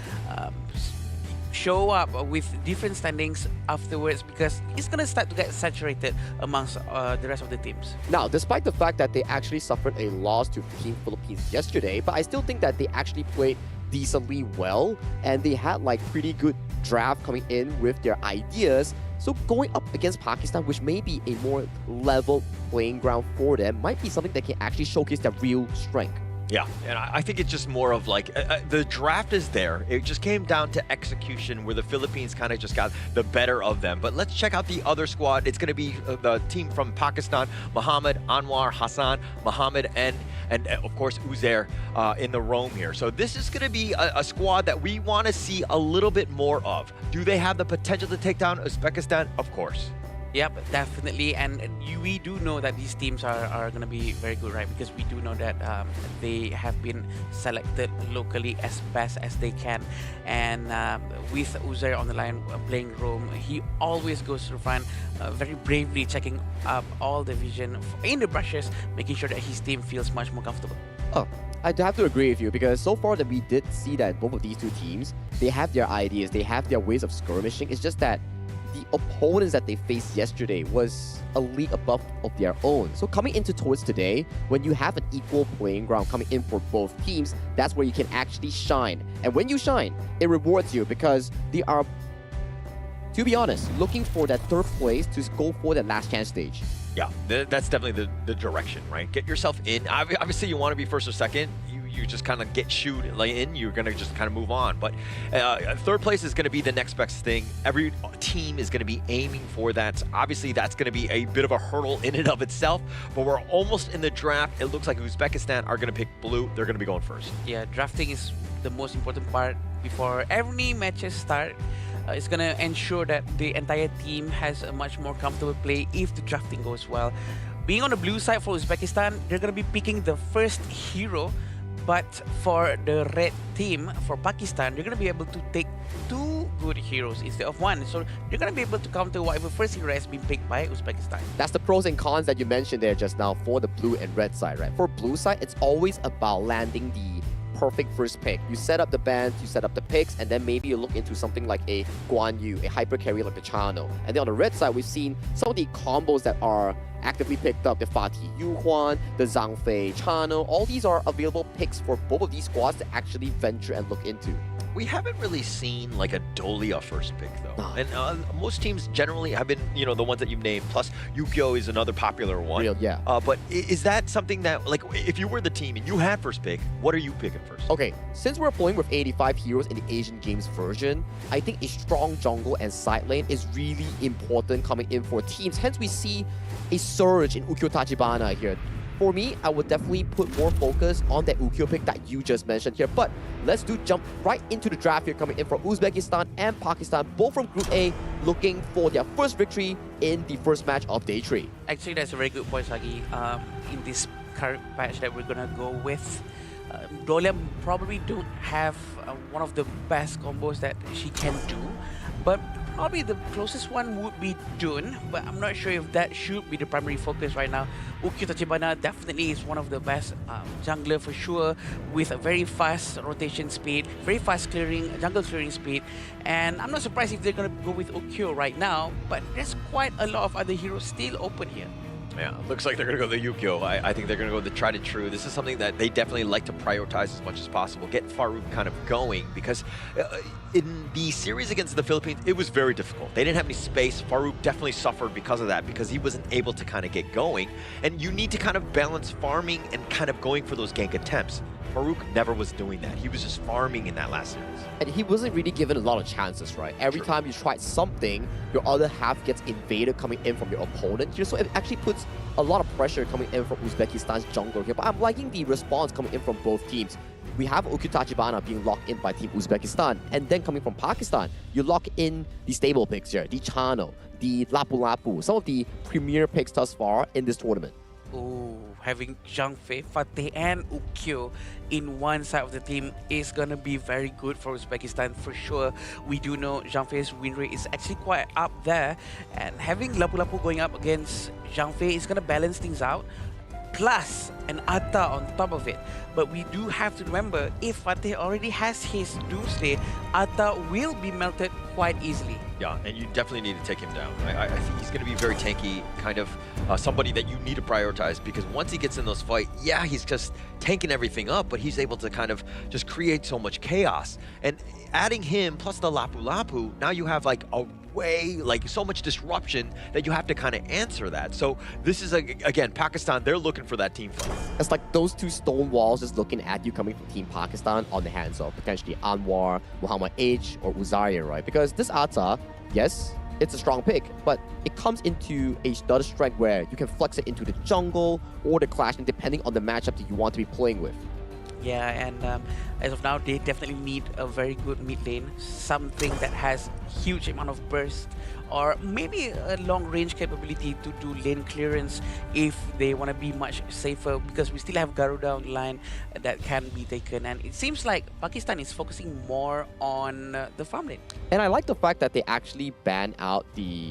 Speaker 18: show up with different standings afterwards because it's going to start to get saturated amongst the rest of the teams.
Speaker 16: Now, despite the fact that they actually suffered a loss to Team Philippines yesterday, but I still think that they actually played decently well, and they had like pretty good draft coming in with their ideas. So going up against Pakistan, which may be a more level playing ground for them, might be something that can actually showcase their real strength.
Speaker 17: Yeah, and I think it's just more of like, the draft is there. It just came down to execution where the Philippines kind of just got the better of them. But let's check out the other squad. It's going to be the team from Pakistan, Muhammad, Anwar, Hassan, Muhammad, and of course Uzair in the roam here. So this is going to be a squad that we want to see a little bit more of. Do they have the potential to take down Uzbekistan? Of course.
Speaker 18: Yep, definitely, and we do know that these teams are going to be very good, right? Because we do know that they have been selected locally as best as they can, and with Uzair on the line playing Rome, he always goes through front, very bravely checking up all the vision in the brushes, making sure that his team feels much more comfortable.
Speaker 16: Oh, I have to agree with you because so far that we did see that both of these two teams, they have their ideas, they have their ways of skirmishing. It's just that the opponents that they faced yesterday was a league above of their own. So coming into towards today, when you have an equal playing ground coming in for both teams, that's where you can actually shine. And when you shine, it rewards you because they are, to be honest, looking for that third place to go for that last chance stage.
Speaker 17: Yeah, that's definitely the direction, right? Get yourself in. Obviously, you want to be first or second. You just kind of get shooed in, you're going to just kind of move on. But third place is going to be the next best thing. Every team is going to be aiming for that. Obviously, that's going to be a bit of a hurdle in and of itself, but we're almost in the draft. It looks like Uzbekistan are going to pick blue. They're going to be going first.
Speaker 18: Yeah, drafting is the most important part before every matches start. It's going to ensure that the entire team has a much more comfortable play if the drafting goes well. Being on the blue side for Uzbekistan, they're going to be picking the first hero. But for the red team, for Pakistan, they're going to be able to take 2 good heroes instead of 1. So they're going to be able to counter whatever first hero has been picked by Uzbekistan.
Speaker 16: That's the pros and cons that you mentioned there just now for the blue and red side, right? For blue side, it's always about landing the perfect first pick. You set up the bands, you set up the picks, and then maybe you look into something like a Guan Yu, a hyper carry like the Chano. And then on the red side, we've seen some of the combos that are actively picked up, the Fatih Yuhuan, the Zhang Fei Chano. All these are available picks for both of these squads to actually venture and look into.
Speaker 17: We haven't really seen like a Dolia first pick though. And most teams generally have been, you know, the ones that you've named, plus Yukio is another popular one.
Speaker 16: Real, yeah.
Speaker 17: But is that something that, like, if you were the team and you had first pick, what are you picking first?
Speaker 16: Okay, since we're playing with 85 heroes in the Asian Games version, I think a strong jungle and side lane is really important coming in for teams. Hence, we see a surge in Ukyo Tachibana here. For me, I would definitely put more focus on that Ukyo pick that you just mentioned here. But let's jump right into the draft here coming in for Uzbekistan and Pakistan, both from Group A, looking for their first victory in the first match of Day 3.
Speaker 18: Actually, that's a very good point, Sagi. In this current patch that we're going to go with, Dolia probably don't have one of the best combos that she can do. but probably the closest one would be Jun, but I'm not sure if that should be the primary focus right now. Ukyo Tachibana definitely is one of the best jungler for sure, with a very fast rotation speed, very fast jungle clearing speed, and I'm not surprised if they're going to go with Ukyo right now, but there's quite a lot of other heroes still open here.
Speaker 17: Yeah, looks like they're going to go the Yukio. I think they're going to go the tried and true. This is something that they definitely like to prioritize as much as possible. Get Farouk kind of going, because in the series against the Philippines, it was very difficult. They didn't have any space. Farouk definitely suffered because of that, because he wasn't able to kind of get going. And you need to kind of balance farming and kind of going for those gank attempts. Farouk never was doing that. He was just farming in that last series.
Speaker 16: And he wasn't really given a lot of chances, right? Every time you tried something, your other half gets invaded coming in from your opponent here. So it actually puts a lot of pressure coming in from Uzbekistan's jungler here. But I'm liking the response coming in from both teams. We have Ukyo Tachibana being locked in by Team Uzbekistan. And then coming from Pakistan, you lock in the stable picks here. The Chano, the Lapu Lapu, some of the premier picks thus far in this tournament.
Speaker 18: Oh, having Zhang Fei, Fateh and Ukyo in one side of the team is going to be very good for Uzbekistan for sure. We do know Zhang Fei's win rate is actually quite up there, and having Lapu Lapu going up against Zhang Fei is going to balance things out, plus an Atta on top of it. But we do have to remember, if Fateh already has his Doomsday, Atta will be melted quite easily.
Speaker 17: Yeah, and you definitely need to take him down. I think he's going to be very tanky, kind of somebody that you need to prioritize, because once he gets in those fights, yeah, he's just tanking everything up, but he's able to kind of just create so much chaos. And adding him plus the Lapu Lapu, now you have like a way, like so much disruption that you have to kind of answer that. So this is, again, Pakistan, they're looking for that team fight.
Speaker 16: It's like those two stone walls just looking at you coming from Team Pakistan on the hands of potentially Anwar, Muhammad H, or Uzair, right? Because this Atta, yes, it's a strong pick, but it comes into a stutter strength where you can flex it into the jungle or the clash, and depending on the matchup that you want to be playing with.
Speaker 18: Yeah, and as of now, they definitely need a very good mid lane, something that has huge amount of burst, or maybe a long-range capability to do lane clearance if they want to be much safer, because we still have Garuda on the line that can be taken, and it seems like Pakistan is focusing more on the farm lane.
Speaker 16: And I like the fact that they actually banned out the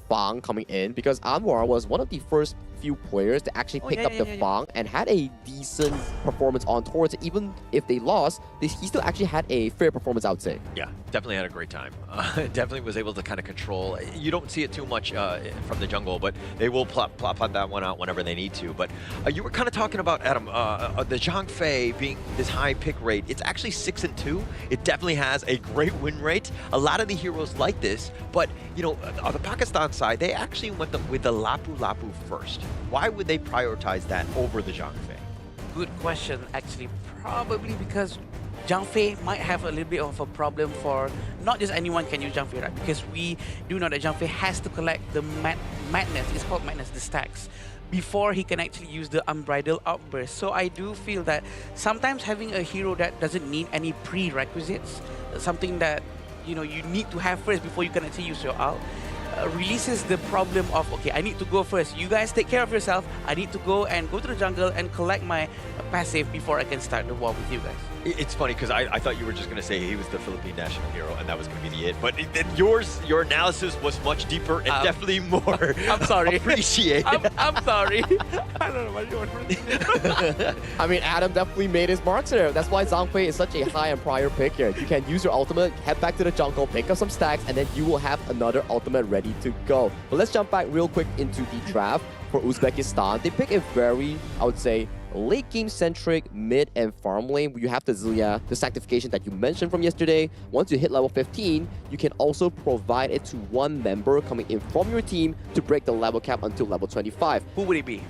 Speaker 16: Fang coming in, because Anwar was one of the first few players to actually pick up the Fang and had a decent performance on towards it. Even if they lost, he still actually had a fair performance, I would say.
Speaker 17: Yeah, definitely had a great time. Definitely was able to kind of control. You don't see it too much from the jungle, but they will plot that one out whenever they need to. But you were kind of talking about, Adam, the Zhang Fei being this high pick rate. It's actually 6-2. It definitely has a great win rate. A lot of the heroes like this, but you know, on the Pakistan side, they actually went with the Lapu Lapu first. Why would they prioritize that over the Zhang Fei?
Speaker 18: Good question, actually. Probably because Zhang Fei might have a little bit of a problem for not just anyone can use Zhang Fei, right? Because we do know that Zhang Fei has to collect the madness, it's called madness, the stacks, before he can actually use the unbridled outburst. So I do feel that sometimes having a hero that doesn't need any prerequisites, something that you need to have first before you can actually use your ult, releases the problem of, okay, I need to go first. You guys take care of yourself. I need to go to the jungle and collect my passive before I can start the war with you guys.
Speaker 17: It's funny because I thought you were just going to say he was the Philippine national hero and that was going to be the it. But your analysis was much deeper and definitely more
Speaker 18: I'm sorry.
Speaker 17: appreciated.
Speaker 18: I'm sorry. I don't know what you want from me.
Speaker 16: I mean, Adam definitely made his marks there. That's why Zhang Fei is such a high and prior pick here. You can use your ultimate, head back to the jungle, pick up some stacks, and then you will have another ultimate ready to go. But let's jump back real quick into the draft for Uzbekistan. They pick a very, I would say, late game centric mid and farm lane where you have the Zillia, the sanctification that you mentioned from yesterday. Once you hit level 15, you can also provide it to one member coming in from your team to break the level cap until level 25.
Speaker 18: Who would it be?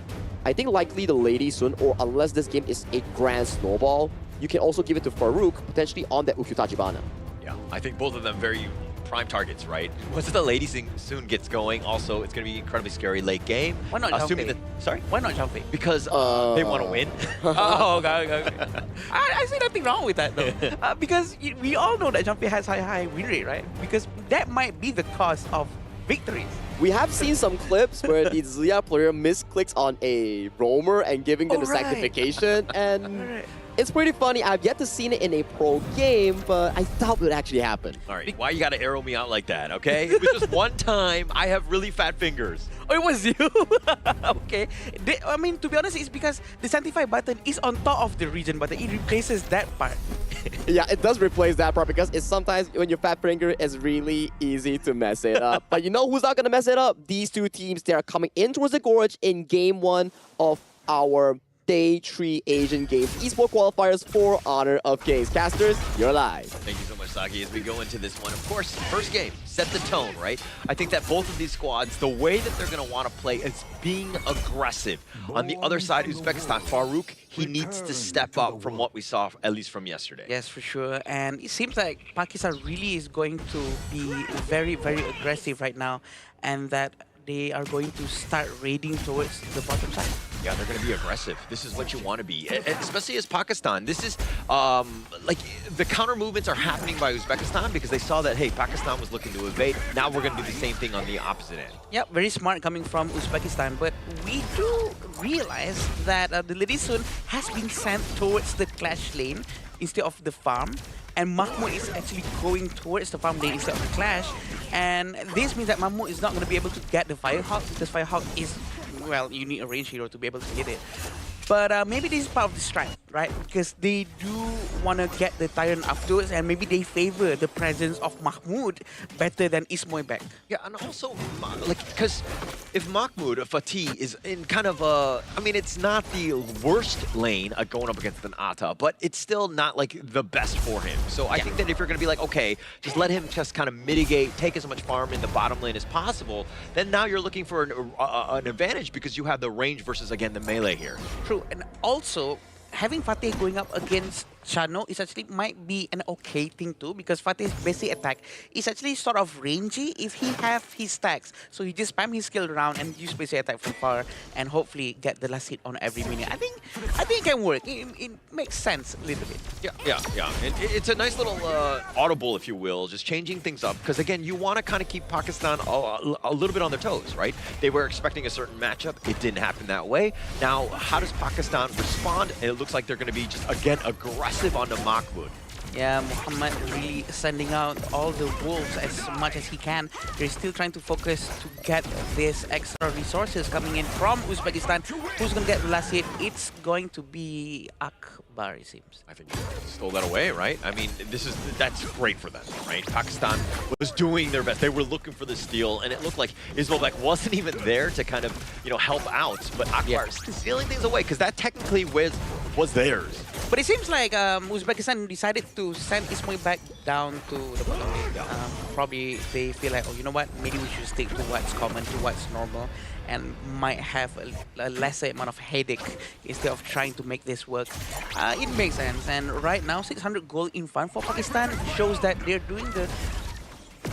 Speaker 16: I think likely the Lady Sun, or unless this game is a grand snowball, you can also give it to Farouk, potentially on that Ukyo Tachibana.
Speaker 17: Yeah, I think both of them very prime targets, right? Once the Lady soon gets going, also it's going to be incredibly scary late game.
Speaker 18: Why not Zhang Fei?
Speaker 17: Sorry?
Speaker 18: Why not Zhang Fei?
Speaker 17: Because they want to win.
Speaker 18: Oh, okay. I see nothing wrong with that though. Because we all know that Zhang Fei has high win rate, right? Because that might be the cause of victories.
Speaker 16: We have seen some clips where the Zillia player misclicks on a roamer and giving them the sanctification, and It's pretty funny. I've yet to seen it in a pro game, but I doubt it would actually happen.
Speaker 17: All right, why you gotta arrow me out like that, okay? It was just one time. I have really fat fingers.
Speaker 18: Oh, it was you? Okay. I mean, to be honest, it's because the Sanctify button is on top of the region button. It replaces that part.
Speaker 16: Yeah, it does replace that part because it's sometimes when your fat finger, it's really easy to mess it up. But you know who's not going to mess it up? These two teams, they are coming in towards the gorge in game 1 of our Day 3 Asian Games Esports Qualifiers for Honor of Kings. Casters, you're live.
Speaker 17: Thank you so much, Saki. As we go into this one, of course, first game, set the tone, right? I think that both of these squads, the way that they're going to want to play is being aggressive. On the other side, Uzbekistan, Farouk, he needs to step up from what we saw, at least from yesterday.
Speaker 18: Yes, for sure. And it seems like Pakistan really is going to be very, very aggressive right now, and that they are going to start raiding towards the bottom side.
Speaker 17: Yeah, they're going to be aggressive. This is what you want to be, and especially as Pakistan. This is like the counter movements are happening by Uzbekistan because they saw that, hey, Pakistan was looking to evade. Now we're going to do the same thing on the opposite end.
Speaker 18: Yep, very smart coming from Uzbekistan, but we do realize that the Lady Sun has been sent towards the clash lane instead of the farm, and Mahmoud is actually going towards the farm lane instead of the clash, and this means that Mahmoud is not going to be able to get the Firehawk because Firehawk is, well, you need a range hero to be able to hit it. But maybe this is part of the strat, right? Because they do want to get the Tyrant afterwards, and maybe they favor the presence of Mahmoud better than Ismoy back.
Speaker 17: Yeah, and also, like, because if Mahmoud, Fatih, is in kind of a, I mean, it's not the worst lane going up against an Ata, but it's still not, like, the best for him. So I think that if you're going to be like, okay, just let him just kind of mitigate, take as much farm in the bottom lane as possible, then now you're looking for an advantage because you have the range versus, again, the melee here.
Speaker 18: True, and also, having Fatih going up against Chano is actually might be an okay thing too, because Fatih's basic attack is actually sort of rangy if he have his stacks. So he just spam his skill around and use basic attack from far and hopefully get the last hit on every minute. I think it can work. It makes sense a little bit.
Speaker 17: Yeah. It's a nice little audible, if you will, just changing things up. Because again, you want to kind of keep Pakistan a little bit on their toes, right? They were expecting a certain matchup. It didn't happen that way. Now, how does Pakistan respond? And it looks like they're going to be just, again, aggressive on the Mahmoud.
Speaker 18: Yeah, Muhammad really sending out all the wolves as much as he can. They're still trying to focus to get this extra resources coming in from Uzbekistan. Who's going to get the last hit? It's going to be Akbar, it seems.
Speaker 17: I think you stole that away, right? I mean, that's great for them, right? Pakistan was doing their best. They were looking for the steal, and it looked like Ismailbek wasn't even there to kind of, help out. But Akbar is stealing things away because that technically was theirs.
Speaker 18: But it seems like Uzbekistan decided to send Ismoy back down to the bottom lane. Probably they feel like, oh, you know what? Maybe we should stick to what's common, to what's normal, and might have a lesser amount of headache instead of trying to make this work. It makes sense. And right now, 600 gold in fund for Pakistan shows that they're doing the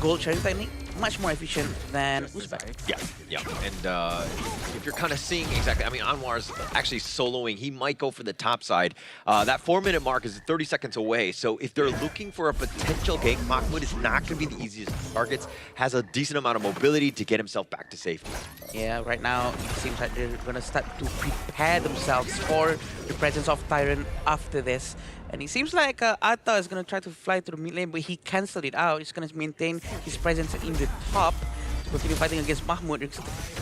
Speaker 18: gold sharing technique much more efficient than Uzbek.
Speaker 17: Yeah. And if you're kind of seeing exactly, I mean, Anwar's actually soloing. He might go for the top side. That 4-minute mark is 30 seconds away. So if they're looking for a potential gank, Mahmoud is not going to be the easiest targets. Has a decent amount of mobility to get himself back to safety.
Speaker 18: Yeah, right now it seems like they're going to start to prepare themselves for the presence of Tyrant after this. And it seems like Atta is going to try to fly to the mid lane, but he cancelled it out. He's going to maintain his presence in the top to continue fighting against Mahmoud.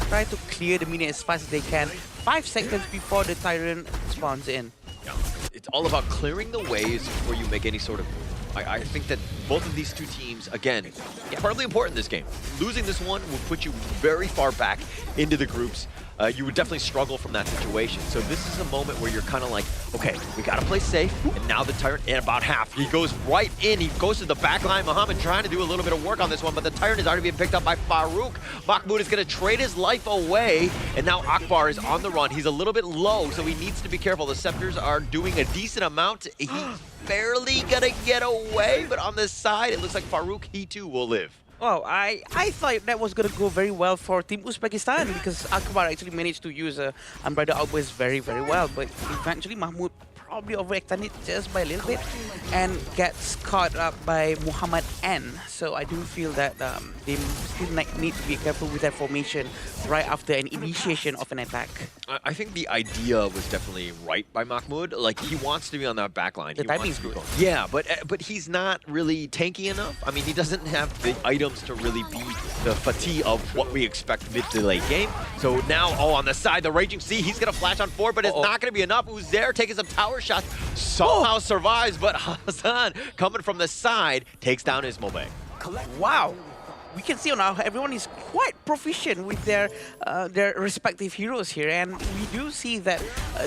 Speaker 18: Try to clear the minion as fast as they can. 5 seconds before the Tyrant spawns in.
Speaker 17: Yeah. It's all about clearing the ways before you make any sort of move. I think that both of these two teams, again, incredibly important in this game. Losing this one will put you very far back into the groups. You would definitely struggle from that situation. So this is a moment where you're kind of like, okay, we got to play safe. And now the Tyrant, in about half, he goes right in. He goes to the back line. Muhammad trying to do a little bit of work on this one, but the Tyrant is already being picked up by Farouk. Mahmoud is going to trade his life away. And now Akbar is on the run. He's a little bit low, so he needs to be careful. The Scepters are doing a decent amount. He's barely going to get away, but on this side, it looks like Farouk, he too will live.
Speaker 18: Wow, I thought that was going to go very well for Team Uzbekistan because Akbar actually managed to use Unbridled Outburst very, very well. But eventually Mahmoud probably overextended just by a little bit and gets caught up by Muhammad N. So I do feel that they still need to be careful with that formation right after an initiation of an attack.
Speaker 17: I think the idea was definitely right by Mahmoud. Like, he wants to be on that back line.
Speaker 18: The timing's good.
Speaker 17: Yeah, but he's not really tanky enough. I mean, he doesn't have the items to really be the fatigue of what we expect mid to late game. So now, on the side, the Raging Sea, he's going to flash on forward, but it's not going to be enough. Who's there taking some tower shots, somehow survives, but Hassan, coming from the side, takes down his Mobile.
Speaker 18: Wow. We can see now everyone is quite proficient with their respective heroes here, and we do see that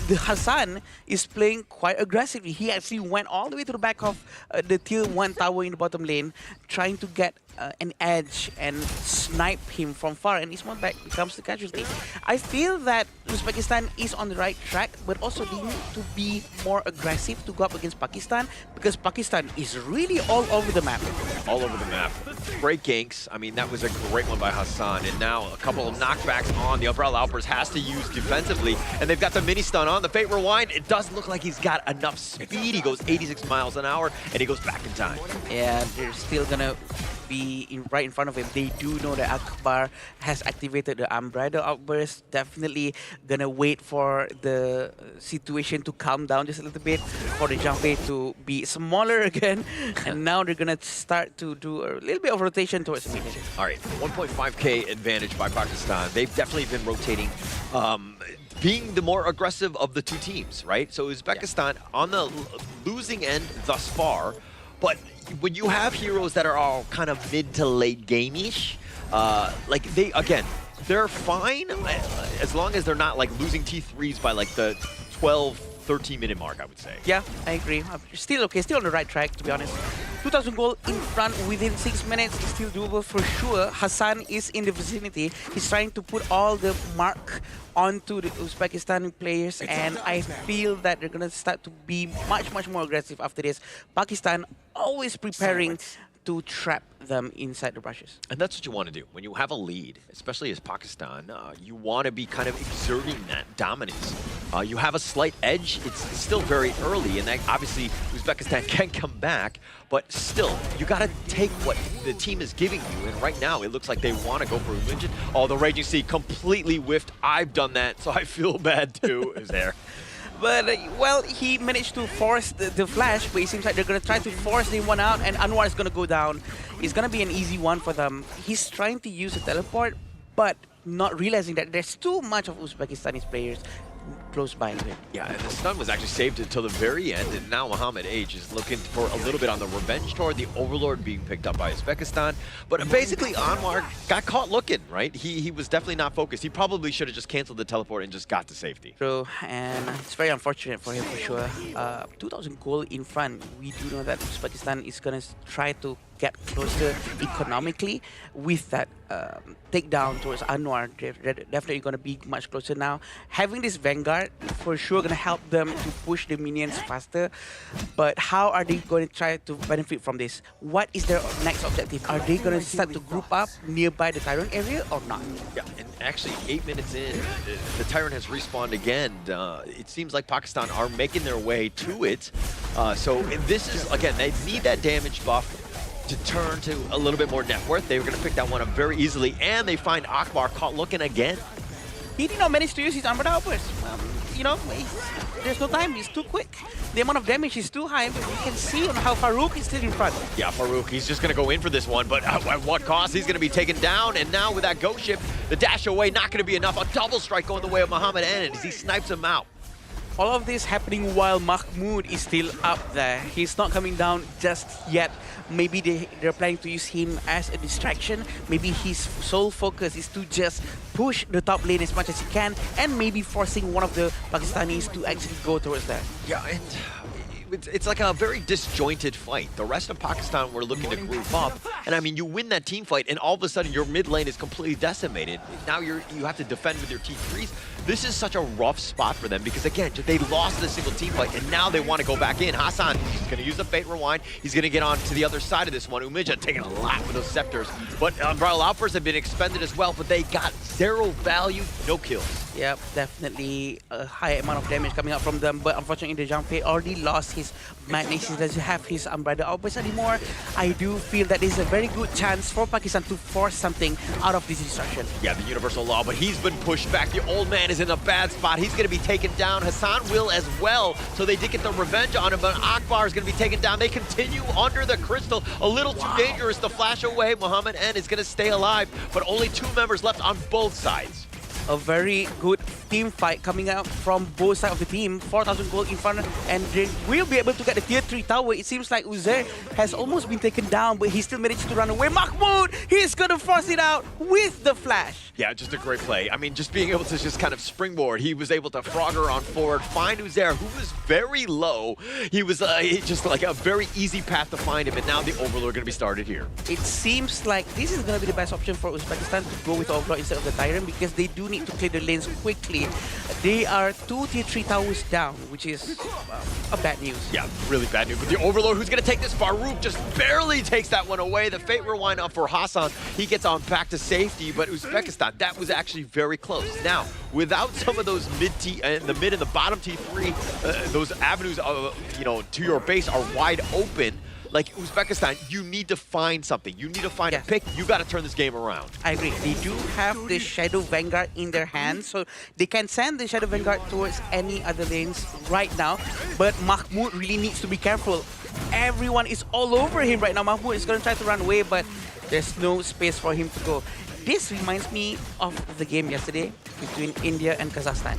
Speaker 18: the Hassan is playing quite aggressively. He actually went all the way to the back of the tier 1 tower in the bottom lane, trying to get an edge and snipe him from far, and Ismailbek becomes the casualty. I feel that Uzbekistan is on the right track, but also they need to be more aggressive to go up against Pakistan, because Pakistan is really all over the map.
Speaker 17: All over the map. Great ganks. I mean, that was a great one by Hassan, and now a couple of knockbacks on the Umbrella Outburst has to use defensively, and they've got the mini stun on the Fate Rewind. It does look like he's got enough speed. He goes 86 miles an hour, and he goes back in time.
Speaker 18: Yeah, they're still gonna be right in front of him. They do know that Akbar has activated the Umbrella Outburst. Definitely gonna wait for the situation to calm down just a little bit, for the Junpei to be smaller again, and now they're gonna start to do a little bit of rotation towards the mid.
Speaker 17: All right, 1.5k advantage by Pakistan. They've definitely been rotating, being the more aggressive of the two teams, right? So Uzbekistan on the losing end thus far, but when you have heroes that are all kind of mid to late game-ish, like they're fine as long as they're not like losing T3s by like the 12-13-minute mark, I would say.
Speaker 18: Yeah, I agree. Still okay, still on the right track, to be honest. 2,000 gold in front within 6 minutes is still doable for sure. Hassan is in the vicinity. He's trying to put all the mark onto the Uzbekistan players, and I feel that they're going to start to be much more aggressive after this. Pakistan always preparing to trap them inside the brushes.
Speaker 17: And that's what you want to do. When you have a lead, especially as Pakistan, you want to be kind of exerting that dominance. You have a slight edge. It's still very early, and that obviously Uzbekistan can come back, but still, you got to take what the team is giving you, and right now it looks like they want to go for religion. Oh, the Raging Sea completely whiffed. I've done that, so I feel bad too. Is there?
Speaker 18: But, well, he managed to force the flash, but it seems like they're going to try to force the one out, and Anwar is going to go down. It's going to be an easy one for them. He's trying to use a teleport, but not realizing that there's too much of Uzbekistan's players close by him.
Speaker 17: Yeah, and the stun was actually saved until the very end, and now Muhammad H is looking for a little bit on the revenge tour, the Overlord being picked up by Uzbekistan. But basically, Anwar got caught looking, right? He was definitely not focused. He probably should have just canceled the teleport and just got to safety.
Speaker 18: True, and it's very unfortunate for him for sure. 2,000 gold in front. We do know that Uzbekistan is going to try to get closer economically with that takedown towards Anwar. They're definitely going to be much closer now. Having this Vanguard for sure going to help them to push the minions faster. But how are they going to try to benefit from this? What is their next objective? Are they going to start to group up nearby the Tyrant area or not?
Speaker 17: Yeah, and actually 8 minutes in, the Tyrant has respawned again. It seems like Pakistan are making their way to it. So this is, again, they need that damage buff to turn to a little bit more net worth. They were going to pick that one up very easily, and they find Akbar caught looking again.
Speaker 18: He did not manage to use his Umbrella Outburst. You know, there's no time. He's too quick. The amount of damage is too high, but you can see on how Farouk is still in front.
Speaker 17: Yeah, Farouk, he's just going to go in for this one, but at what cost? He's going to be taken down, and now with that ghost ship, the dash away not going to be enough. A double strike going the way of Muhammad N as he snipes him out.
Speaker 18: All of this happening while Mahmoud is still up there. He's not coming down just yet. Maybe they're planning to use him as a distraction. Maybe his sole focus is to just push the top lane as much as he can, and maybe forcing one of the Pakistanis to actually go towards that.
Speaker 17: Yeah, and it's like a very disjointed fight. The rest of Pakistan were looking to group up, and I mean, you win that team fight, and all of a sudden your mid lane is completely decimated. Now you have to defend with your T3s. this is such a rough spot for them because, again, they lost the single team fight, and now they want to go back in. Hassan, he's going to use the Fate Rewind. He's going to get on to the other side of this one. Umija taking a lot with those scepters. But Umbrella Outbursts have been expended as well, but they got 0 value, no kills.
Speaker 18: Yep, definitely a high amount of damage coming out from them, but unfortunately the Jump Fate already lost his madness. He doesn't have his Umbrella Outburst anymore. I do feel that there's a very good chance for Pakistan to force something out of this destruction.
Speaker 17: Yeah, the Universal Law, but he's been pushed back. The old man is in a bad spot. He's going to be taken down. Hassan will as well, so they did get the revenge on him, but Akbar is going to be taken down. They continue under the crystal. A little too dangerous to flash away. Muhammad N is going to stay alive, but only 2 members left on both sides.
Speaker 18: A very good team fight coming out from both sides of the team. 4,000 gold in front, and they will be able to get the tier 3 tower. It seems like Uzair has almost been taken down, but he still managed to run away. Mahmoud, he's going to force it out with the flash.
Speaker 17: Yeah, just a great play. I mean, just being able to just kind of springboard. He was able to Frogger on forward, find Uzair, who was very low. He was just like a very easy path to find him, and now the Overlord going to be started here.
Speaker 18: It seems like this is going to be the best option for Uzbekistan to go with Overlord instead of the Tyrant, because they do need to clear the lanes quickly. They are 2 tier 3 towers down, which is a bad news.
Speaker 17: Yeah, really bad news. But the Overlord, who's going to take this? Farouk just barely takes that one away. The Fate Rewind up for Hassan. He gets on back to safety, but Uzbekistan, that was actually very close. Now, without some of those the mid and the bottom T3, those avenues, to your base are wide open. Like Uzbekistan, you need to find something. You need to find a pick. You got to turn this game around.
Speaker 18: I agree. They do have the Shadow Vanguard in their hands, so they can send the Shadow Vanguard towards any other lanes right now. But Mahmoud really needs to be careful. Everyone is all over him right now. Mahmoud is going to try to run away, but there's no space for him to go. This reminds me of the game yesterday between India and Kazakhstan.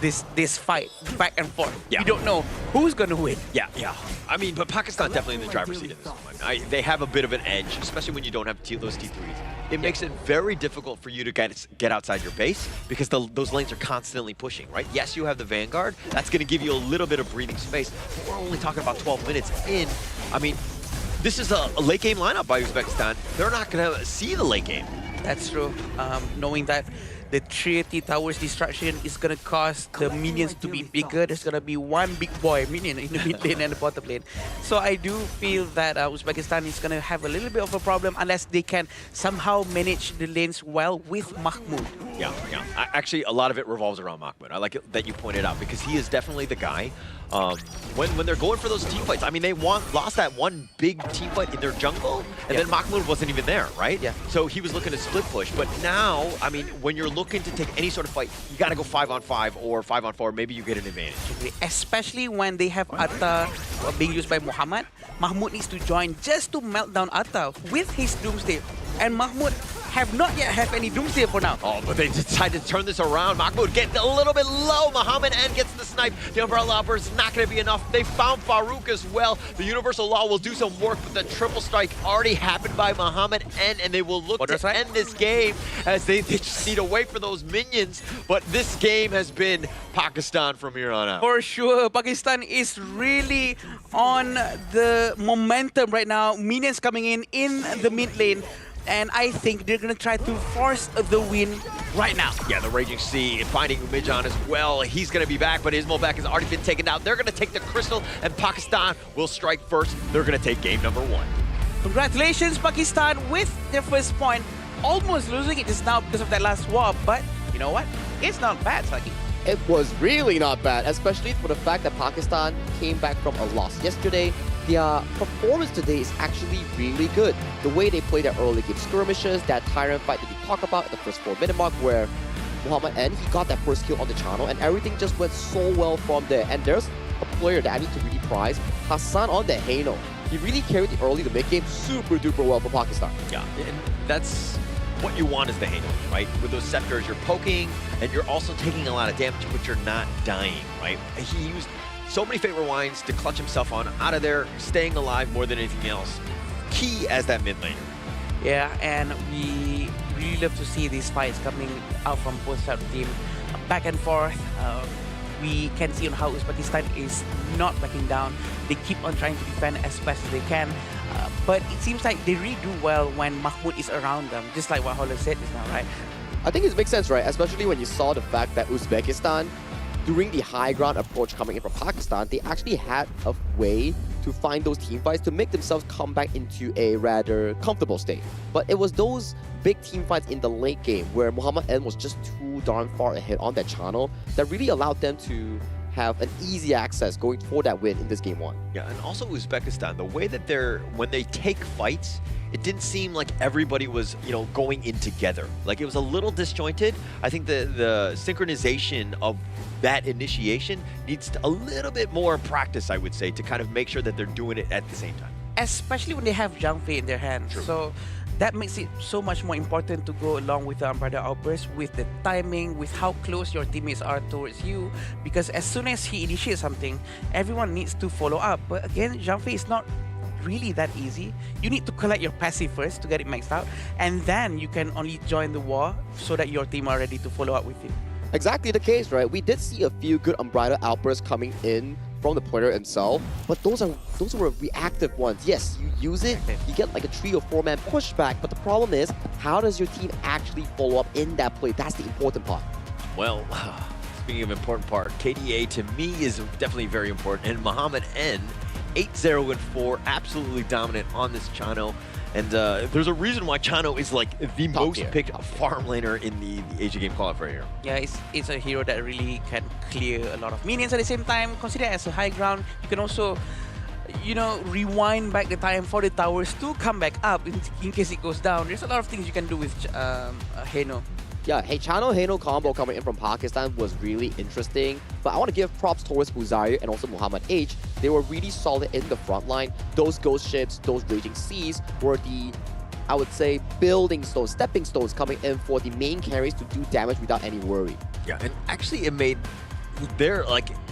Speaker 18: This fight, back and forth.
Speaker 17: Yeah.
Speaker 18: You don't know who's going to win.
Speaker 17: Yeah. I mean, but Pakistan definitely in the driver's seat in this one. They have a bit of an edge, especially when you don't have those T3s. It makes it very difficult for you to get outside your base because those lanes are constantly pushing, right? Yes, you have the Vanguard. That's going to give you a little bit of breathing space. But we're only talking about 12 minutes in. I mean, this is a late game lineup by Uzbekistan. They're not going to see the late game.
Speaker 18: That's true. Knowing that the 380 towers destruction is going to cause the minions to be bigger. There's going to be one big boy minion in the mid lane and the bottom lane. So I do feel that Uzbekistan is going to have a little bit of a problem unless they can somehow manage the lanes well with Mahmoud.
Speaker 17: Yeah. Actually, a lot of it revolves around Mahmoud. I like it that you pointed out because he is definitely the guy. When they're going for those team fights, I mean, they lost that one big team fight in their jungle, and then Mahmoud wasn't even there, right?
Speaker 18: Yeah.
Speaker 17: So he was looking to split push. But now, I mean, when you're looking to take any sort of fight, you got to go 5-on-5 or 5-on-4. Maybe you get an advantage.
Speaker 18: Especially when they have Atta being used by Muhammad. Mahmoud needs to join just to melt down Atta with his Doomsday. And Mahmoud have not yet have any Doomsday for now.
Speaker 17: Oh, but they decided to turn this around. Mahmoud gets a little bit low. Muhammad N gets the snipe. The Umbrella Outburst is not going to be enough. They found Farouk as well. The Universal Law will do some work, but the triple strike already happened by Muhammad N, and they will look to end this game as they just need to wait for those minions. But this game has been Pakistan from here on out.
Speaker 18: For sure, Pakistan is really on the momentum right now. Minions coming in the mid lane. And I think they're going to try to force the win right now.
Speaker 17: Yeah, the Raging Sea finding Umijan as well. He's going to be back, but Ismobek has already been taken out. They're going to take the Crystal, and Pakistan will strike first. They're going to take game number 1.
Speaker 18: Congratulations, Pakistan, with their first point. Almost losing it just now because of that last swap, but you know what? It's not bad, Saki.
Speaker 16: It was really not bad, especially for the fact that Pakistan came back from a loss yesterday. Their performance today is actually really good. The way they play their early game skirmishes, that Tyrant fight that you talk about at the first 4-minute mark where Muhammad N, he got that first kill on the channel and everything just went so well from there. And there's a player that I need to really prize, Hassan on the Hano. He really carried the early to mid game super duper well for Pakistan.
Speaker 17: Yeah, and that's what you want is the Hano, right? With those scepters, you're poking and you're also taking a lot of damage, but you're not dying, right? He used so many Fate Rewinds to clutch himself on out of there, staying alive more than anything else. Key as that mid laner.
Speaker 18: Yeah, and we really love to see these fights coming out from both sides of the team. Back and forth. We can see on how Uzbekistan is not backing down. They keep on trying to defend as best as they can. But it seems like they really do well when Mahmoud is around them, just like what Holland said just now, right?
Speaker 16: I think it makes sense, right? Especially when you saw the fact that Uzbekistan, during the high ground approach coming in from Pakistan, they actually had a way to find those team fights to make themselves come back into a rather comfortable state. But it was those big team fights in the late game where Muhammad N was just too darn far ahead on that channel that really allowed them to have an easy access going for that win in this game 1.
Speaker 17: Yeah, and also Uzbekistan, the way that when they take fights, it didn't seem like everybody was, going in together. Like it was a little disjointed. I think the synchronization of that initiation needs a little bit more practice, I would say, to kind of make sure that they're doing it at the same time.
Speaker 18: Especially when they have Zhang Fei in their hands.
Speaker 17: True.
Speaker 18: So that makes it so much more important to go along with the Umbrella Outburst, with the timing, with how close your teammates are towards you. Because as soon as he initiates something, everyone needs to follow up. But again, Zhang Fei is not really that easy. You need to collect your passive first to get it maxed out, and then you can only join the war so that your team are ready to follow up with you.
Speaker 16: Exactly the case, right? We did see a few good Umbrella outbursts coming in from the player himself, but those were reactive ones. Yes, you use it, you get like a 3 or 4 man pushback, but the problem is, how does your team actually follow up in that play? That's the important part.
Speaker 17: Well, speaking of important part, KDA to me is definitely very important, and Muhammad N, 8-0-4, absolutely dominant on this Chano. And there's a reason why Chano is like the most picked farm laner in the Asia Game Qualifier here.
Speaker 18: Yeah, it's a hero that really can clear a lot of minions at the same time. Consider it as a high ground. You can also, rewind back the time for the towers to come back up in case it goes down. There's a lot of things you can do with Heno.
Speaker 16: Yeah, hey, Chano-Heno combo coming in from Pakistan was really interesting, but I want to give props towards Uzair and also Muhammad H. They were really solid in the front line. Those ghost ships, those raging seas were the, I would say, building stones, stepping stones coming in for the main carries to do damage without any worry.
Speaker 17: Yeah, and actually it made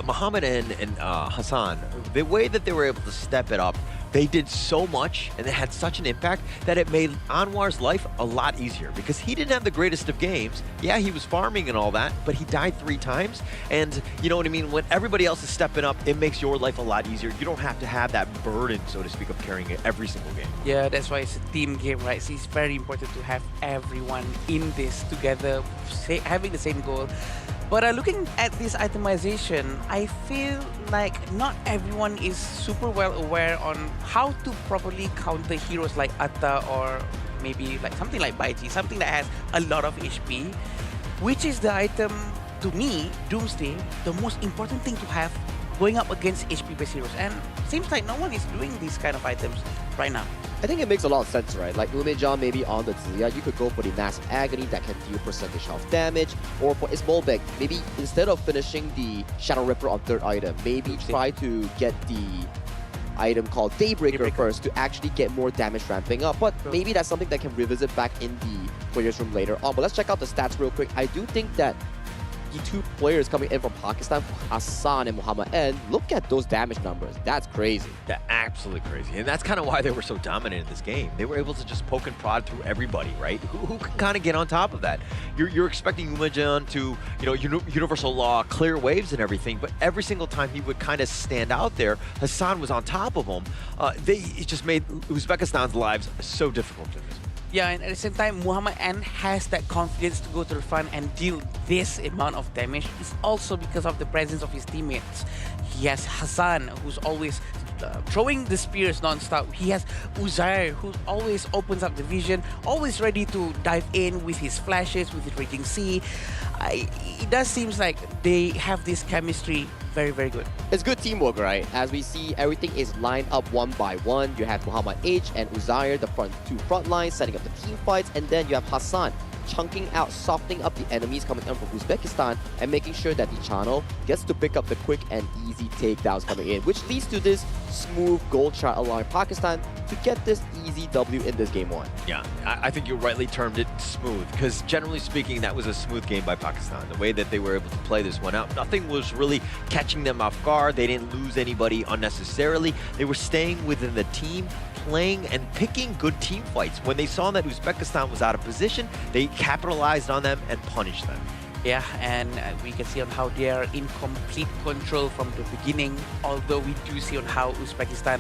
Speaker 17: Muhammad and Hassan, the way that they were able to step it up, they did so much and it had such an impact that it made Anwar's life a lot easier because he didn't have the greatest of games. Yeah, he was farming and all that, but he died 3 times. And you know what I mean? When everybody else is stepping up, it makes your life a lot easier. You don't have to have that burden, so to speak, of carrying it every single game.
Speaker 18: Yeah, that's why it's a team game, right? So it's very important to have everyone in this together, having the same goal. But looking at this itemization, I feel like not everyone is super well aware on how to properly counter heroes like Atta or maybe like something like Baiji, something that has a lot of HP, which is the item, to me, Doomsday, the most important thing to have going up against HP-based heroes. And seems like no one is doing these kind of items right now.
Speaker 16: I think it makes a lot of sense, right? Like Umejan maybe on the Ziya, you could go for the Massive Agony that can deal percentage of damage, or for Ismolbek, maybe instead of finishing the Shadow Ripper on 3rd item, maybe try to get the item called Daybreaker first to actually get more damage ramping up. But maybe that's something that can revisit back in the players room later on. But let's check out the stats real quick. I do think that the 2 players coming in from Pakistan, Hassan and Muhammad N, look at those damage numbers. That's crazy.
Speaker 17: That's absolutely crazy. And that's kind of why they were so dominant in this game. They were able to just poke and prod through everybody, right? Who can kind of get on top of that? You're expecting Umejan to, Universal Law, clear waves and everything, but every single time he would kind of stand out there, Hassan was on top of him. It just made Uzbekistan's lives so difficult in this.
Speaker 18: Yeah, and at the same time, Muhammad N has that confidence to go to the front and deal this amount of damage. It's also because of the presence of his teammates. He has Hassan, who's always throwing the spears non-stop. He has Uzair, who always opens up the vision, always ready to dive in with his flashes, with his Raging Sea. It does seem like they have this chemistry very, very good.
Speaker 16: It's good teamwork, right? As we see, everything is lined up one by one. You have Muhammad H and Uzair, the two front lines, setting up the team fights, and then you have Hassan chunking out, softening up the enemies coming in from Uzbekistan and making sure that the channel gets to pick up the quick and easy takedowns coming in, which leads to this smooth gold chart allowing Pakistan to get this easy W in this game 1.
Speaker 17: Yeah, I think you rightly termed it smooth, because generally speaking, that was a smooth game by Pakistan. The way that they were able to play this one out, nothing was really catching them off guard. They didn't lose anybody unnecessarily. They were staying within the team, playing and picking good team fights. When they saw that Uzbekistan was out of position, they capitalized on them and punished them.
Speaker 18: Yeah, and we can see on how they are in complete control from the beginning, although we do see on how Uzbekistan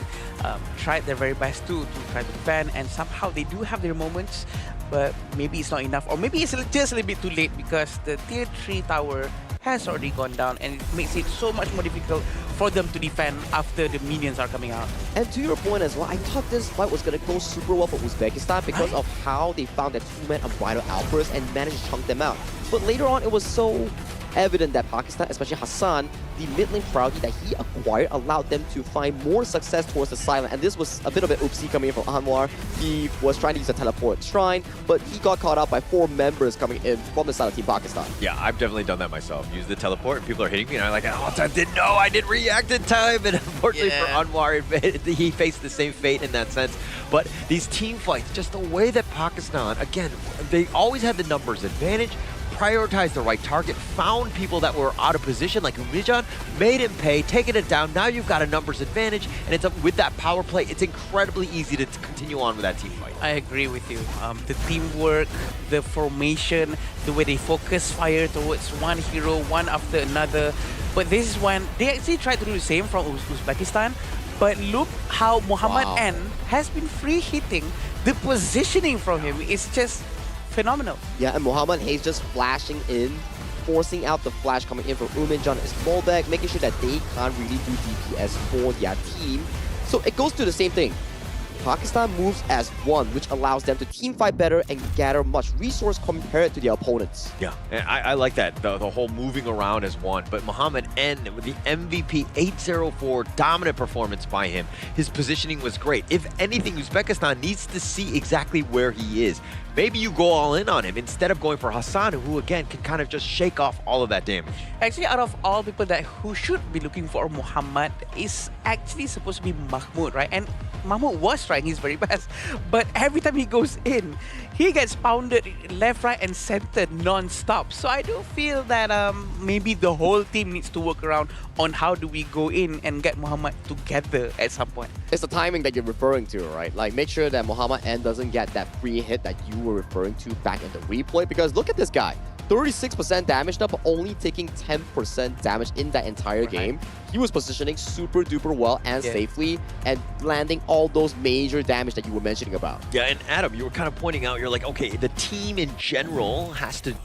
Speaker 18: tried their very best to try to defend, and somehow they do have their moments, but maybe it's not enough, or maybe it's just a little bit too late because the tier 3 tower has already gone down, and it makes it so much more difficult for them to defend after the minions are coming out.
Speaker 16: And to your point as well, I thought this fight was going to go super well for Uzbekistan because of how they found that two-man Unbridled outburst and managed to chunk them out. But later on, it was so evident that Pakistan, especially Hassan, the mid-lane priority that he acquired allowed them to find more success towards the silent. And this was a bit of an oopsie coming in from Anwar. He was trying to use a teleport shrine, but he got caught out by 4 members coming in from the side of Team Pakistan.
Speaker 17: Yeah, I've definitely done that myself. Use the teleport and people are hitting me and I'm like, oh, I didn't know, I didn't react in time. And unfortunately for Anwar, he faced the same fate in that sense. But these team fights, just the way that Pakistan, again, they always had the numbers advantage, prioritized the right target, found people that were out of position like Umijan, made him pay, taking it down. Now you've got a numbers advantage, and it's with that power play, it's incredibly easy to continue on with that team fight.
Speaker 18: I agree with you. The teamwork, the formation, the way they focus fire towards one hero, one after another. But this is when they actually tried to do the same from Uzbekistan. But look how Muhammad N has been free hitting. The positioning from him is just phenomenal.
Speaker 16: Yeah, and Muhammad Hayes just flashing in, forcing out the flash coming in from Uminjan and Smallback, making sure that they can't really do DPS for their team. So it goes to the same thing. Pakistan moves as one, which allows them to team fight better and gather much resource compared to their opponents.
Speaker 17: Yeah, and I like that, the whole moving around as one. But Muhammad N with the MVP 804 dominant performance by him. His positioning was great. If anything, Uzbekistan needs to see exactly where he is. Maybe you go all in on him instead of going for Hassan, who again can kind of just shake off all of that damage.
Speaker 18: Actually, out of all people who should be looking for Muhammad is actually supposed to be Mahmoud, right? And Mahmoud was trying his very best, but every time he goes in, he gets pounded left, right, and center non-stop. So I do feel that maybe the whole team needs to work around on how do we go in and get Muhammad together at some point.
Speaker 16: It's the timing that you're referring to, right? Like, make sure that Muhammad N doesn't get that free hit that you were referring to back in the replay, because look at this guy. 36% damage now, but only taking 10% damage in that entire game. He was positioning super duper well and safely and landing all those major damage that you were mentioning about.
Speaker 17: Yeah, and Adam, you were kind of pointing out, you're like, okay, the team in general has to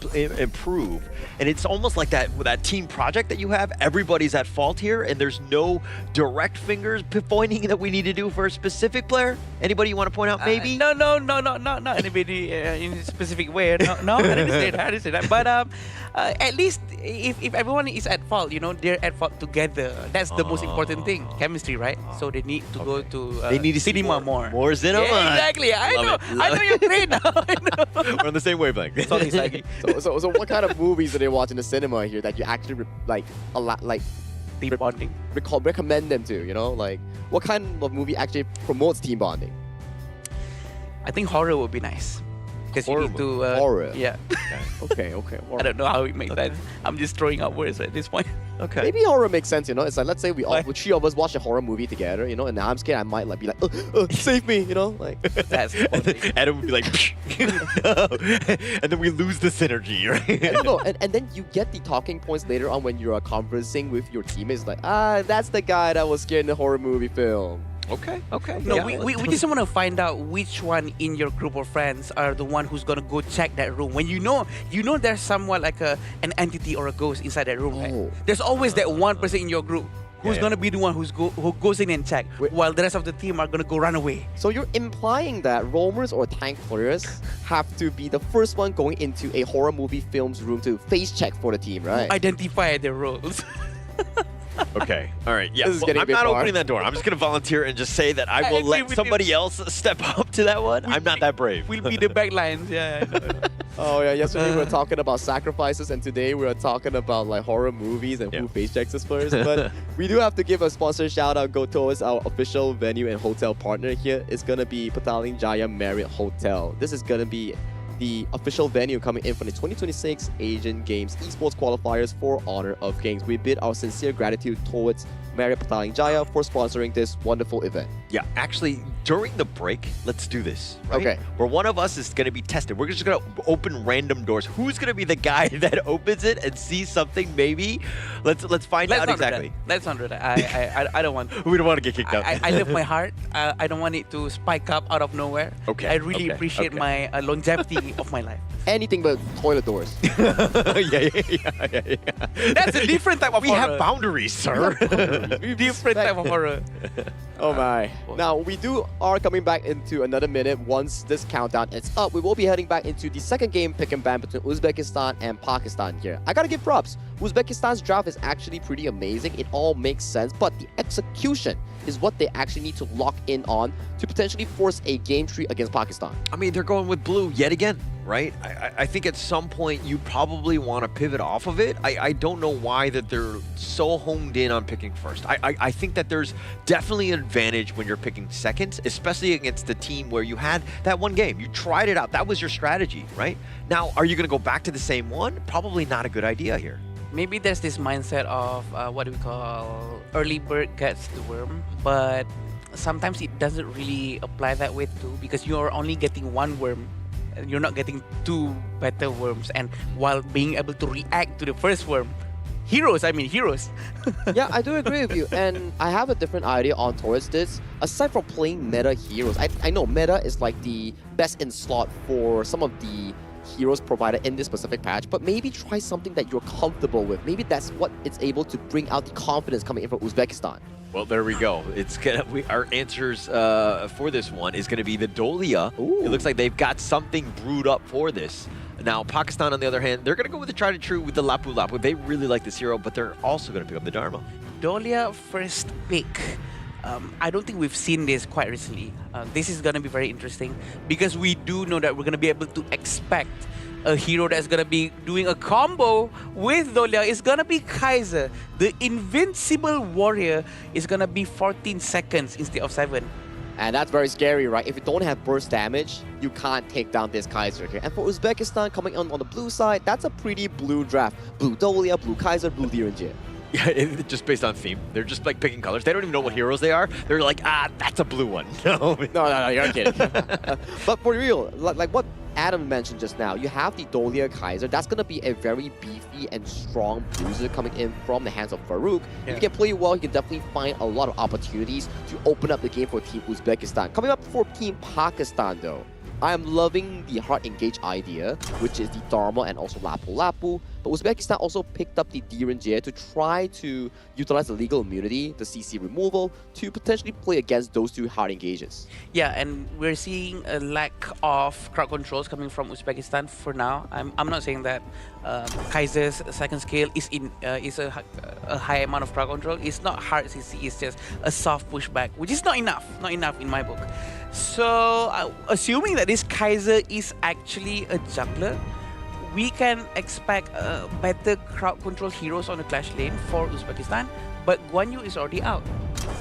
Speaker 17: improve. And it's almost like that with that team project that you have, everybody's at fault here and there's no direct fingers pointing that we need to do for a specific player. Anybody you want to point out maybe?
Speaker 18: No, not anybody in a specific way. No, I didn't say that. But at least if everyone is at fault, you know, they're at fault together. That's the most important thing. Chemistry, right? So they need to go to
Speaker 17: they need to see
Speaker 18: cinema more.
Speaker 17: More cinema.
Speaker 18: Yeah, exactly. I know you're great now.
Speaker 17: We're on the same wavelength.
Speaker 18: Sorry, Sagi.
Speaker 16: So what kind of movies do they watch in the cinema here that you actually
Speaker 18: team bonding?
Speaker 16: Recommend them to, you know? Like, what kind of movie actually promotes team bonding?
Speaker 18: I think horror would be nice. Because you need to...
Speaker 16: horror?
Speaker 18: Yeah.
Speaker 16: Okay.
Speaker 18: I don't know how it makes sense. I'm just throwing out words at this point.
Speaker 17: Okay.
Speaker 16: Maybe horror makes sense, you know? It's like, let's say we all, 3 of us watch a horror movie together, you know? And now I'm scared I might like be like, save me, you know? Like,
Speaker 18: that's
Speaker 17: Adam would be like, no. And then we lose the synergy, right?
Speaker 16: No. And then you get the talking points later on when you're conversing with your teammates, like, that's the guy that was scared in the horror movie film.
Speaker 17: Okay.
Speaker 18: No,
Speaker 17: yeah.
Speaker 18: we just want to find out which one in your group of friends are the one who's gonna go check that room. When you know there's somewhat like an entity or a ghost inside that room. Right? There's always that one person in your group who's gonna be the one who goes in and check, while the rest of the team are gonna go run away.
Speaker 16: So you're implying that roamers or tank players have to be the first one going into a horror movie film's room to face check for the team, right?
Speaker 18: Identify their roles.
Speaker 17: Okay. All right. Yeah.
Speaker 16: This is
Speaker 17: Well,
Speaker 16: getting
Speaker 17: I'm
Speaker 16: a bit
Speaker 17: not
Speaker 16: far.
Speaker 17: opening that door. I'm just going to volunteer and just say that I will let somebody else step up to that one. I'm not that brave.
Speaker 18: We'll be the backlines. Yeah.
Speaker 16: Oh yeah. Yesterday we were talking about sacrifices, and today we are talking about like horror movies and who face checks us first. But we do have to give a sponsor shout out. Go towards our official venue and hotel partner here. It's gonna be Petaling Jaya Marriott Hotel. This is gonna be the official venue coming in for the 2026 Asian Games Esports Qualifiers for Honor of Kings. We bid our sincere gratitude towards Marriott Petaling Jaya for sponsoring this wonderful event.
Speaker 17: Yeah, actually, during the break, let's do this. Right?
Speaker 16: Okay.
Speaker 17: Where one of us is going to be tested. We're just going to open random doors. Who's going to be the guy that opens it and sees something? Maybe. Let's find out exactly.
Speaker 18: Let's not do that. I don't want.
Speaker 17: We don't want to get kicked out.
Speaker 18: I live my heart. I don't want it to spike up out of nowhere.
Speaker 17: Okay.
Speaker 18: I really appreciate my longevity of my life.
Speaker 16: Anything but toilet doors.
Speaker 17: yeah.
Speaker 18: That's a different type of
Speaker 17: We
Speaker 18: horror.
Speaker 17: have boundaries, sir.
Speaker 18: Different type of horror.
Speaker 16: Oh my. Now, we are coming back into another minute. Once this countdown is up, we will be heading back into the second game pick and ban between Uzbekistan and Pakistan here. I gotta give props. Uzbekistan's draft is actually pretty amazing. It all makes sense, but the execution is what they actually need to lock in on to potentially force a game tree against Pakistan.
Speaker 17: I mean, they're going with blue yet again, right? I think at some point you probably want to pivot off of it. I don't know why that they're so honed in on picking first. I think that there's definitely an advantage when you're picking second, especially against the team where you had that one game. You tried it out. That was your strategy, right? Now, are you going to go back to the same one? Probably not a good idea here.
Speaker 18: Maybe there's this mindset of what do we call early bird gets the worm, but sometimes it doesn't really apply that way too, because you're only getting one worm. You're not getting two better worms, and while being able to react to the first worm, heroes.
Speaker 16: Yeah, I do agree with you, and I have a different idea on towards this. Aside from playing meta heroes, I know meta is like the best in slot for some of the heroes provided in this specific patch, but maybe try something that you're comfortable with. Maybe that's what it's able to bring out the confidence coming in from Uzbekistan.
Speaker 17: Well, there we go. It's our answers for this one is going to be the Dolia.
Speaker 16: Ooh.
Speaker 17: It looks like they've got something brewed up for this. Now, Pakistan, on the other hand, they're going to go with the tried and true with the Lapu Lapu. They really like this hero, but they're also going to pick up the Dharma.
Speaker 18: Dolia first pick. I don't think we've seen this quite recently. This is going to be very interesting because we do know that we're going to be able to expect a hero that's going to be doing a combo with Dolia. It's going to be Kaiser. The invincible warrior is going to be 14 seconds instead of 7.
Speaker 16: And that's very scary, right? If you don't have burst damage, you can't take down this Kaiser here. And for Uzbekistan coming on the blue side, that's a pretty blue draft. Blue Dolia, blue Kaiser, blue Direnjir.
Speaker 17: Yeah, just based on theme. They're just like picking colors. They don't even know what heroes they are. They're like, that's a blue one. No,
Speaker 16: you're kidding. But for real, like what Adam mentioned just now, you have the Dolia Kaiser. That's going to be a very beefy and strong bruiser coming in from the hands of Farouk.
Speaker 18: Yeah.
Speaker 16: If you can play well, you can definitely find a lot of opportunities to open up the game for Team Uzbekistan. Coming up for Team Pakistan though, I am loving the hard engage idea, which is the Dharma and also Lapu Lapu. But Uzbekistan also picked up the Direnjir to try to utilize the legal immunity, the CC removal, to potentially play against those two hard engages.
Speaker 18: Yeah, and we're seeing a lack of crowd controls coming from Uzbekistan for now. I'm not saying that Kaiser's second scale is a high amount of crowd control. It's not hard CC, it's just a soft pushback, which is not enough in my book. So, assuming that this Kaiser is actually a juggler, we can expect better crowd control heroes on the clash lane for Uzbekistan, but Guan Yu is already out.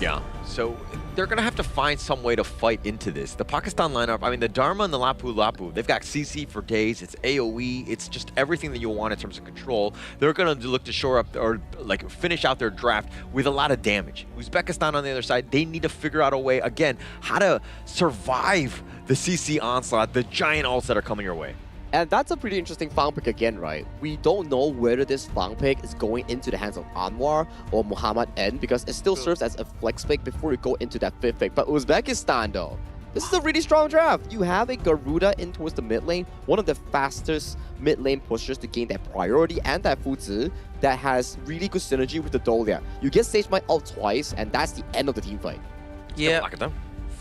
Speaker 17: Yeah, so they're going to have to find some way to fight into this. The Pakistan lineup, I mean, the Dharma and the Lapu Lapu, they've got CC for days, it's AoE, it's just everything that you want in terms of control. They're going to look to shore up or like finish out their draft with a lot of damage. Uzbekistan on the other side, they need to figure out a way, again, how to survive the CC onslaught, the giant ults that are coming your way.
Speaker 16: And that's a pretty interesting farm pick again, right? We don't know whether this farm pick is going into the hands of Anwar or Muhammad N because it still serves as a flex pick before we go into that fifth pick. But Uzbekistan though, this is a really strong draft. You have a Garuda in towards the mid lane, one of the fastest mid lane pushers to gain that priority and that Fuzi that has really good synergy with the Dolia. You get Sage Might ult twice and that's the end of the team fight.
Speaker 18: Yeah.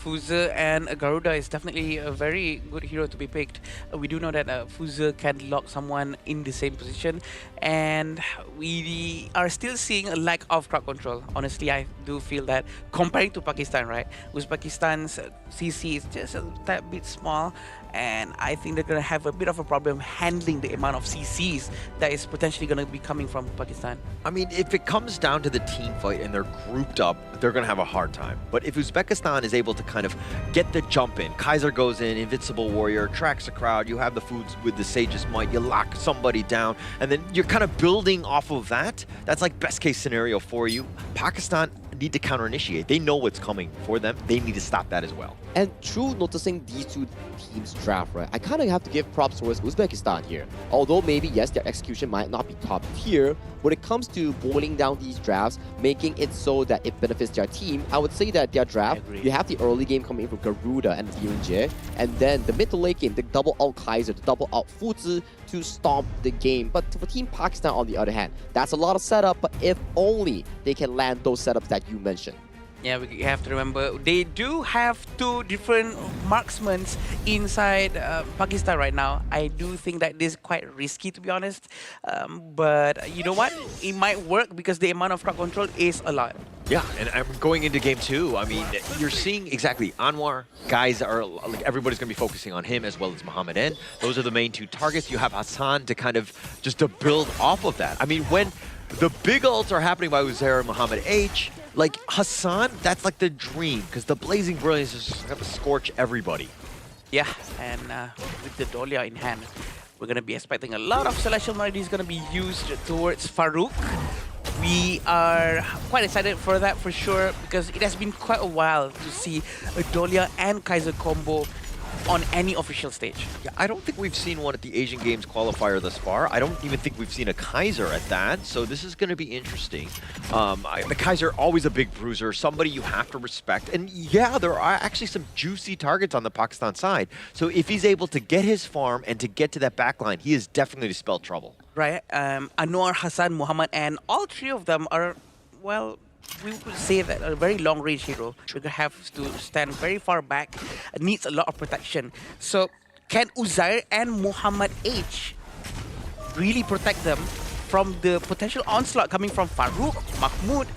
Speaker 18: Fuzi and Garuda is definitely a very good hero to be picked. We do know that Fuzi can lock someone in the same position, and we are still seeing a lack of crowd control. Honestly, I do feel that comparing to Pakistan, right? Uzbekistan's CC is just a tad bit small, and I think they're going to have a bit of a problem handling the amount of CCs that is potentially going to be coming from Pakistan.
Speaker 17: I mean, if it comes down to the team fight and they're grouped up, they're going to have a hard time. But if Uzbekistan is able to kind of get the jump in, Kaiser goes in, Invincible Warrior, tracks a crowd, you have the foods with the Sage's Might, you lock somebody down, and then you're kind of building off of that. That's like best case scenario for you. Pakistan, need to counter-initiate. They know what's coming for them. They need to stop that as well.
Speaker 16: And through noticing these two teams draft, right, I kind of have to give props towards Uzbekistan here. Although maybe, yes, their execution might not be top tier, when it comes to boiling down these drafts, making it so that it benefits their team, I would say that their draft, you have the early game coming in from Garuda and Yunjie, and then the mid to late game, the double out Kaiser, the double out Fuzi to stomp the game. But for Team Pakistan, on the other hand, that's a lot of setup, but if only they can land those setups that you mentioned.
Speaker 18: Yeah, we have to remember they do have two different marksmen inside Pakistan right now. I do think that this is quite risky, to be honest. But you know what? It might work because the amount of crowd control is a lot.
Speaker 17: Yeah, and I'm going into game 2. I mean, you're seeing exactly Anwar. Guys are like everybody's going to be focusing on him as well as Muhammad N. Those are the main two targets. You have Hassan to kind of just to build off of that. I mean, when the big ults are happening by Uzair and Muhammad H, like Hassan, that's like the dream because the Blazing Brilliance is just going to scorch everybody.
Speaker 18: Yeah, and with the Dolia in hand, we're going to be expecting a lot of Celestial Melodies going to be used towards Farouk. We are quite excited for that for sure because it has been quite a while to see a Dolia and Kaiser combo on any official stage.
Speaker 17: Yeah, I don't think we've seen one at the Asian Games qualifier thus far. I don't even think we've seen a Kaiser at that, so this is going to be interesting. The Kaiser, always a big bruiser, somebody you have to respect. And yeah, there are actually some juicy targets on the Pakistan side. So if he's able to get his farm and to get to that backline, he is definitely to spell trouble.
Speaker 18: Right, Anwar, Hassan, Muhammad, and all three of them are, well, we would say that a very long-range hero. Trigger have to stand very far back, needs a lot of protection. So can Uzair and Muhammad H really protect them from the potential onslaught coming from Farouk, Mahmoud,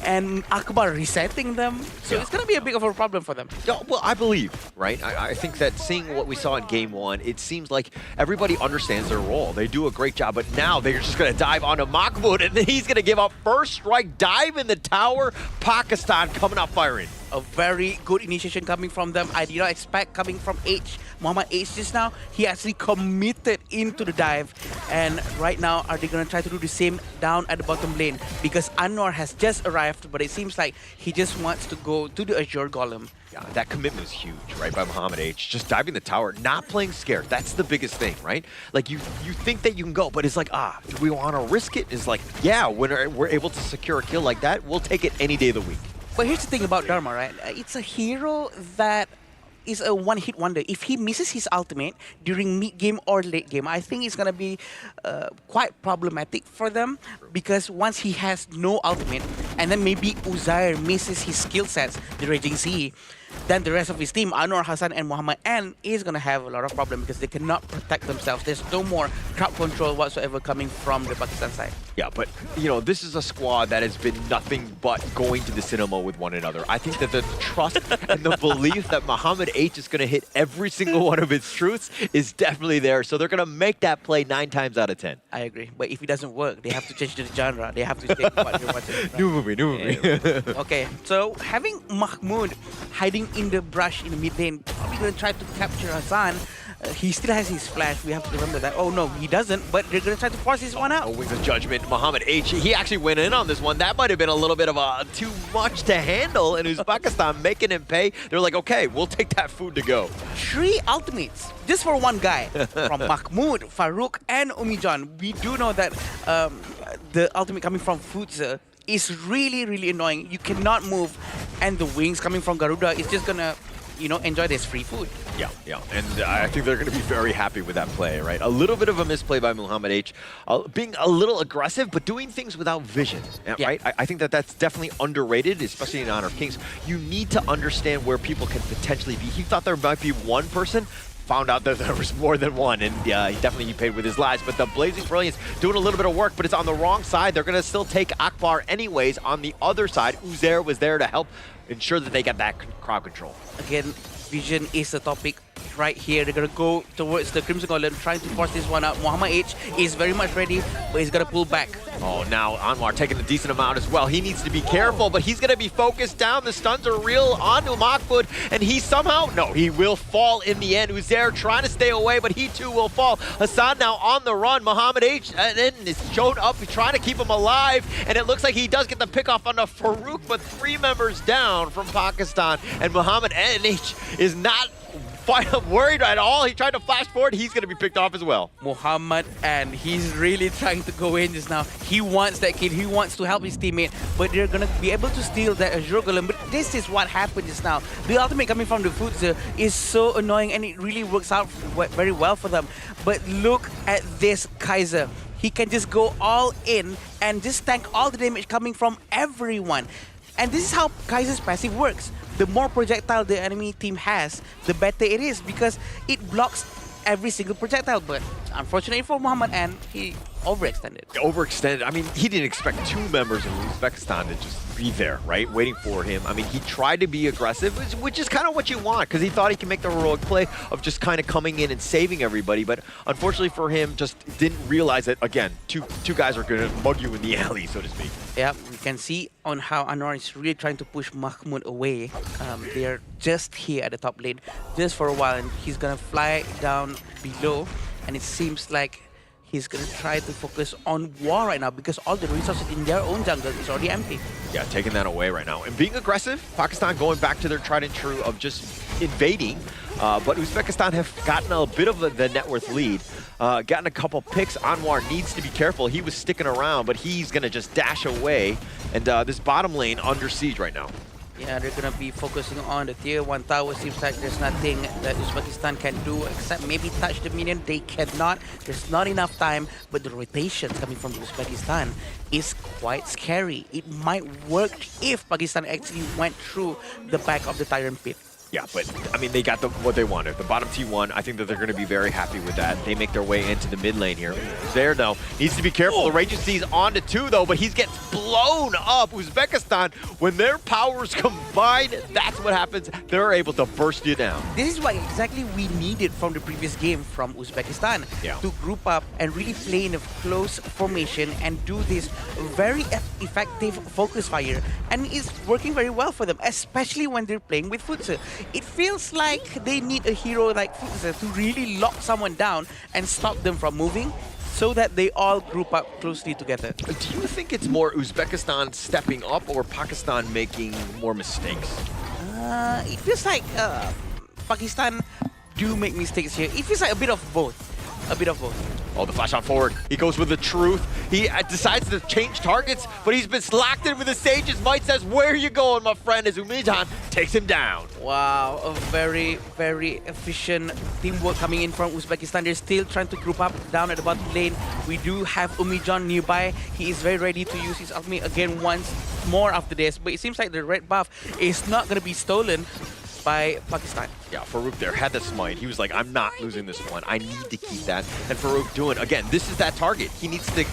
Speaker 18: and Akbar resetting them? So it's going to be a bit of a problem for them.
Speaker 17: Yeah, well, I believe, right? I think that seeing what we saw in Game 1, it seems like everybody understands their role. They do a great job, but now they're just going to dive onto Mahmoud, and then he's going to give up first strike, dive in the tower. Pakistan coming out firing.
Speaker 18: A very good initiation coming from them. I did not expect coming from H. Muhammad H just now. He actually committed into the dive. And right now, are they going to try to do the same down at the bottom lane? Because Anwar has just arrived, but it seems like he just wants to go to the Azure Golem.
Speaker 17: Yeah, that commitment was huge, right, by Muhammad H. Just diving the tower, not playing scared. That's the biggest thing, right? Like, you think that you can go, but it's like, do we want to risk it? It's like, yeah, when we're able to secure a kill like that, we'll take it any day of the week.
Speaker 18: But here's the thing about Dharma, right? It's a hero that is a one-hit wonder. If he misses his ultimate during mid-game or late game, I think it's going to be quite problematic for them because once he has no ultimate and then maybe Uzair misses his skill sets, the Raging Sea, then the rest of his team, Anwar, Hassan, and Muhammad N, is going to have a lot of problems because they cannot protect themselves. There's no more crowd control whatsoever coming from the Pakistan side.
Speaker 17: Yeah, but, you know, this is a squad that has been nothing but going to the cinema with one another. I think that the trust and the belief that Muhammad H is going to hit every single one of its truths is definitely there. So they're going to make that play 9 times out of 10.
Speaker 18: I agree. But if it doesn't work, they have to change the genre. They have to take what they're watching. Right?
Speaker 17: New movie.
Speaker 18: Okay, so having Mahmoud hiding in the brush in the mid lane, probably going to try to capture Hassan. He still has his flash. We have to remember that. Oh no, he doesn't, but they're going to try to force this one out.
Speaker 17: Oh, Wings of Judgment, Muhammad H. He actually went in on this one. That might have been a little bit of too much to handle, and Uzbekistan making him pay. They're like, okay, we'll take that food to go.
Speaker 18: 3 ultimates, just for one guy, from Mahmoud, Farouk, and Umijan. We do know that the ultimate coming from Fuzi is really, really annoying. You cannot move, and the wings coming from Garuda is just going to, you know, enjoy this free food.
Speaker 17: Yeah, and I think they're going to be very happy with that play, right? A little bit of a misplay by Muhammad H, being a little aggressive, but doing things without vision, right? I think that that's definitely underrated, especially in Honor of Kings. You need to understand where people can potentially be. He thought there might be one person, found out that there was more than one, and he paid with his lives. But the Blazing Brilliance doing a little bit of work, but it's on the wrong side. They're going to still take Akbar anyways. On the other side, Uzair was there to help ensure that they get that crowd control.
Speaker 18: Again, vision is the topic right here. They're going to go towards the Crimson Golem, trying to force this one out. Muhammad H is very much ready, but he's going to pull back.
Speaker 17: Oh, now Anwar taking a decent amount as well. He needs to be careful, but he's going to be focused down. The stuns are real onto Mahmoud, and he somehow, no, he will fall in the end. Uzair trying to stay away, but he too will fall. Hassan now on the run. Muhammad H is shown up, trying to keep him alive, and it looks like he does get the pick off on the Farouk, but 3 members down from Pakistan, and Muhammad H is not worried at all. He tried to flash forward. He's going to be picked off as well.
Speaker 18: Muhammad, and he's really trying to go in just now. He wants that kill. He wants to help his teammate, but they're going to be able to steal that Azure Golem. But this is what happened just now. The ultimate coming from the Futsu is so annoying, and it really works out very well for them. But look at this Kaiser. He can just go all in and just tank all the damage coming from everyone. And this is how Kaiser's passive works. The more projectile the enemy team has, the better it is, because it blocks every single projectile. But unfortunately for Muhammad, and he overextended.
Speaker 17: Overextended. I mean, he didn't expect 2 members of Uzbekistan to just be there, right? Waiting for him. I mean, he tried to be aggressive, which is kind of what you want, because he thought he could make the heroic play of just kind of coming in and saving everybody. But unfortunately for him, just didn't realize that, again, two guys are going to mug you in the alley, so to speak.
Speaker 18: Yeah, we can see on how Anwar is really trying to push Mahmoud away. They're just here at the top lane, just for a while, and he's going to fly down below, and it seems like he's going to try to focus on war right now, because all the resources in their own jungle is already empty.
Speaker 17: Yeah, taking that away right now. And being aggressive, Pakistan going back to their tried and true of just invading. But Uzbekistan have gotten a bit of the net worth lead. Gotten a couple picks. Anwar needs to be careful. He was sticking around, but he's going to just dash away. And this bottom lane under siege right now.
Speaker 18: Yeah, they're going to be focusing on the tier 1 tower. Seems like there's nothing that Uzbekistan can do except maybe touch the minion. They cannot. There's not enough time. But the rotations coming from Uzbekistan is quite scary. It might work if Pakistan actually went through the back of the Tyrant Pit.
Speaker 17: Yeah, but I mean, they got what they wanted. The bottom T1, I think that they're going to be very happy with that. They make their way into the mid lane here. There, though, needs to be careful. The Regency's on to 2, though, but he gets blown up. Uzbekistan, when their powers combine, that's what happens. They're able to burst you down.
Speaker 18: This is what exactly we needed from the previous game from Uzbekistan.
Speaker 17: Yeah.
Speaker 18: To group up and really play in a close formation and do this very effective focus fire. And it's working very well for them, especially when they're playing with Futsu. It feels like they need a hero like Futsu to really lock someone down and stop them from moving, so that they all group up closely together.
Speaker 17: Do you think it's more Uzbekistan stepping up or Pakistan making more mistakes?
Speaker 18: It feels like Pakistan do make mistakes here. It feels like a bit of both. A bit of both.
Speaker 17: Oh, the flash on forward. He goes with the truth. He decides to change targets, but he's been slacked in with the Sage's Might. Says, where are you going, my friend? As Umijan takes him down.
Speaker 18: Wow, a very, very efficient teamwork coming in from Uzbekistan. They're still trying to group up down at the bottom lane. We do have Umijan nearby. He is very ready to use his ultimate again once more after this. But it seems like the red buff is not going to be stolen by Pakistan.
Speaker 17: Yeah, Farouk there had the smite. He was like, I'm not losing this one. I need to keep that. And Farouk doing, again, this is that target. He needs to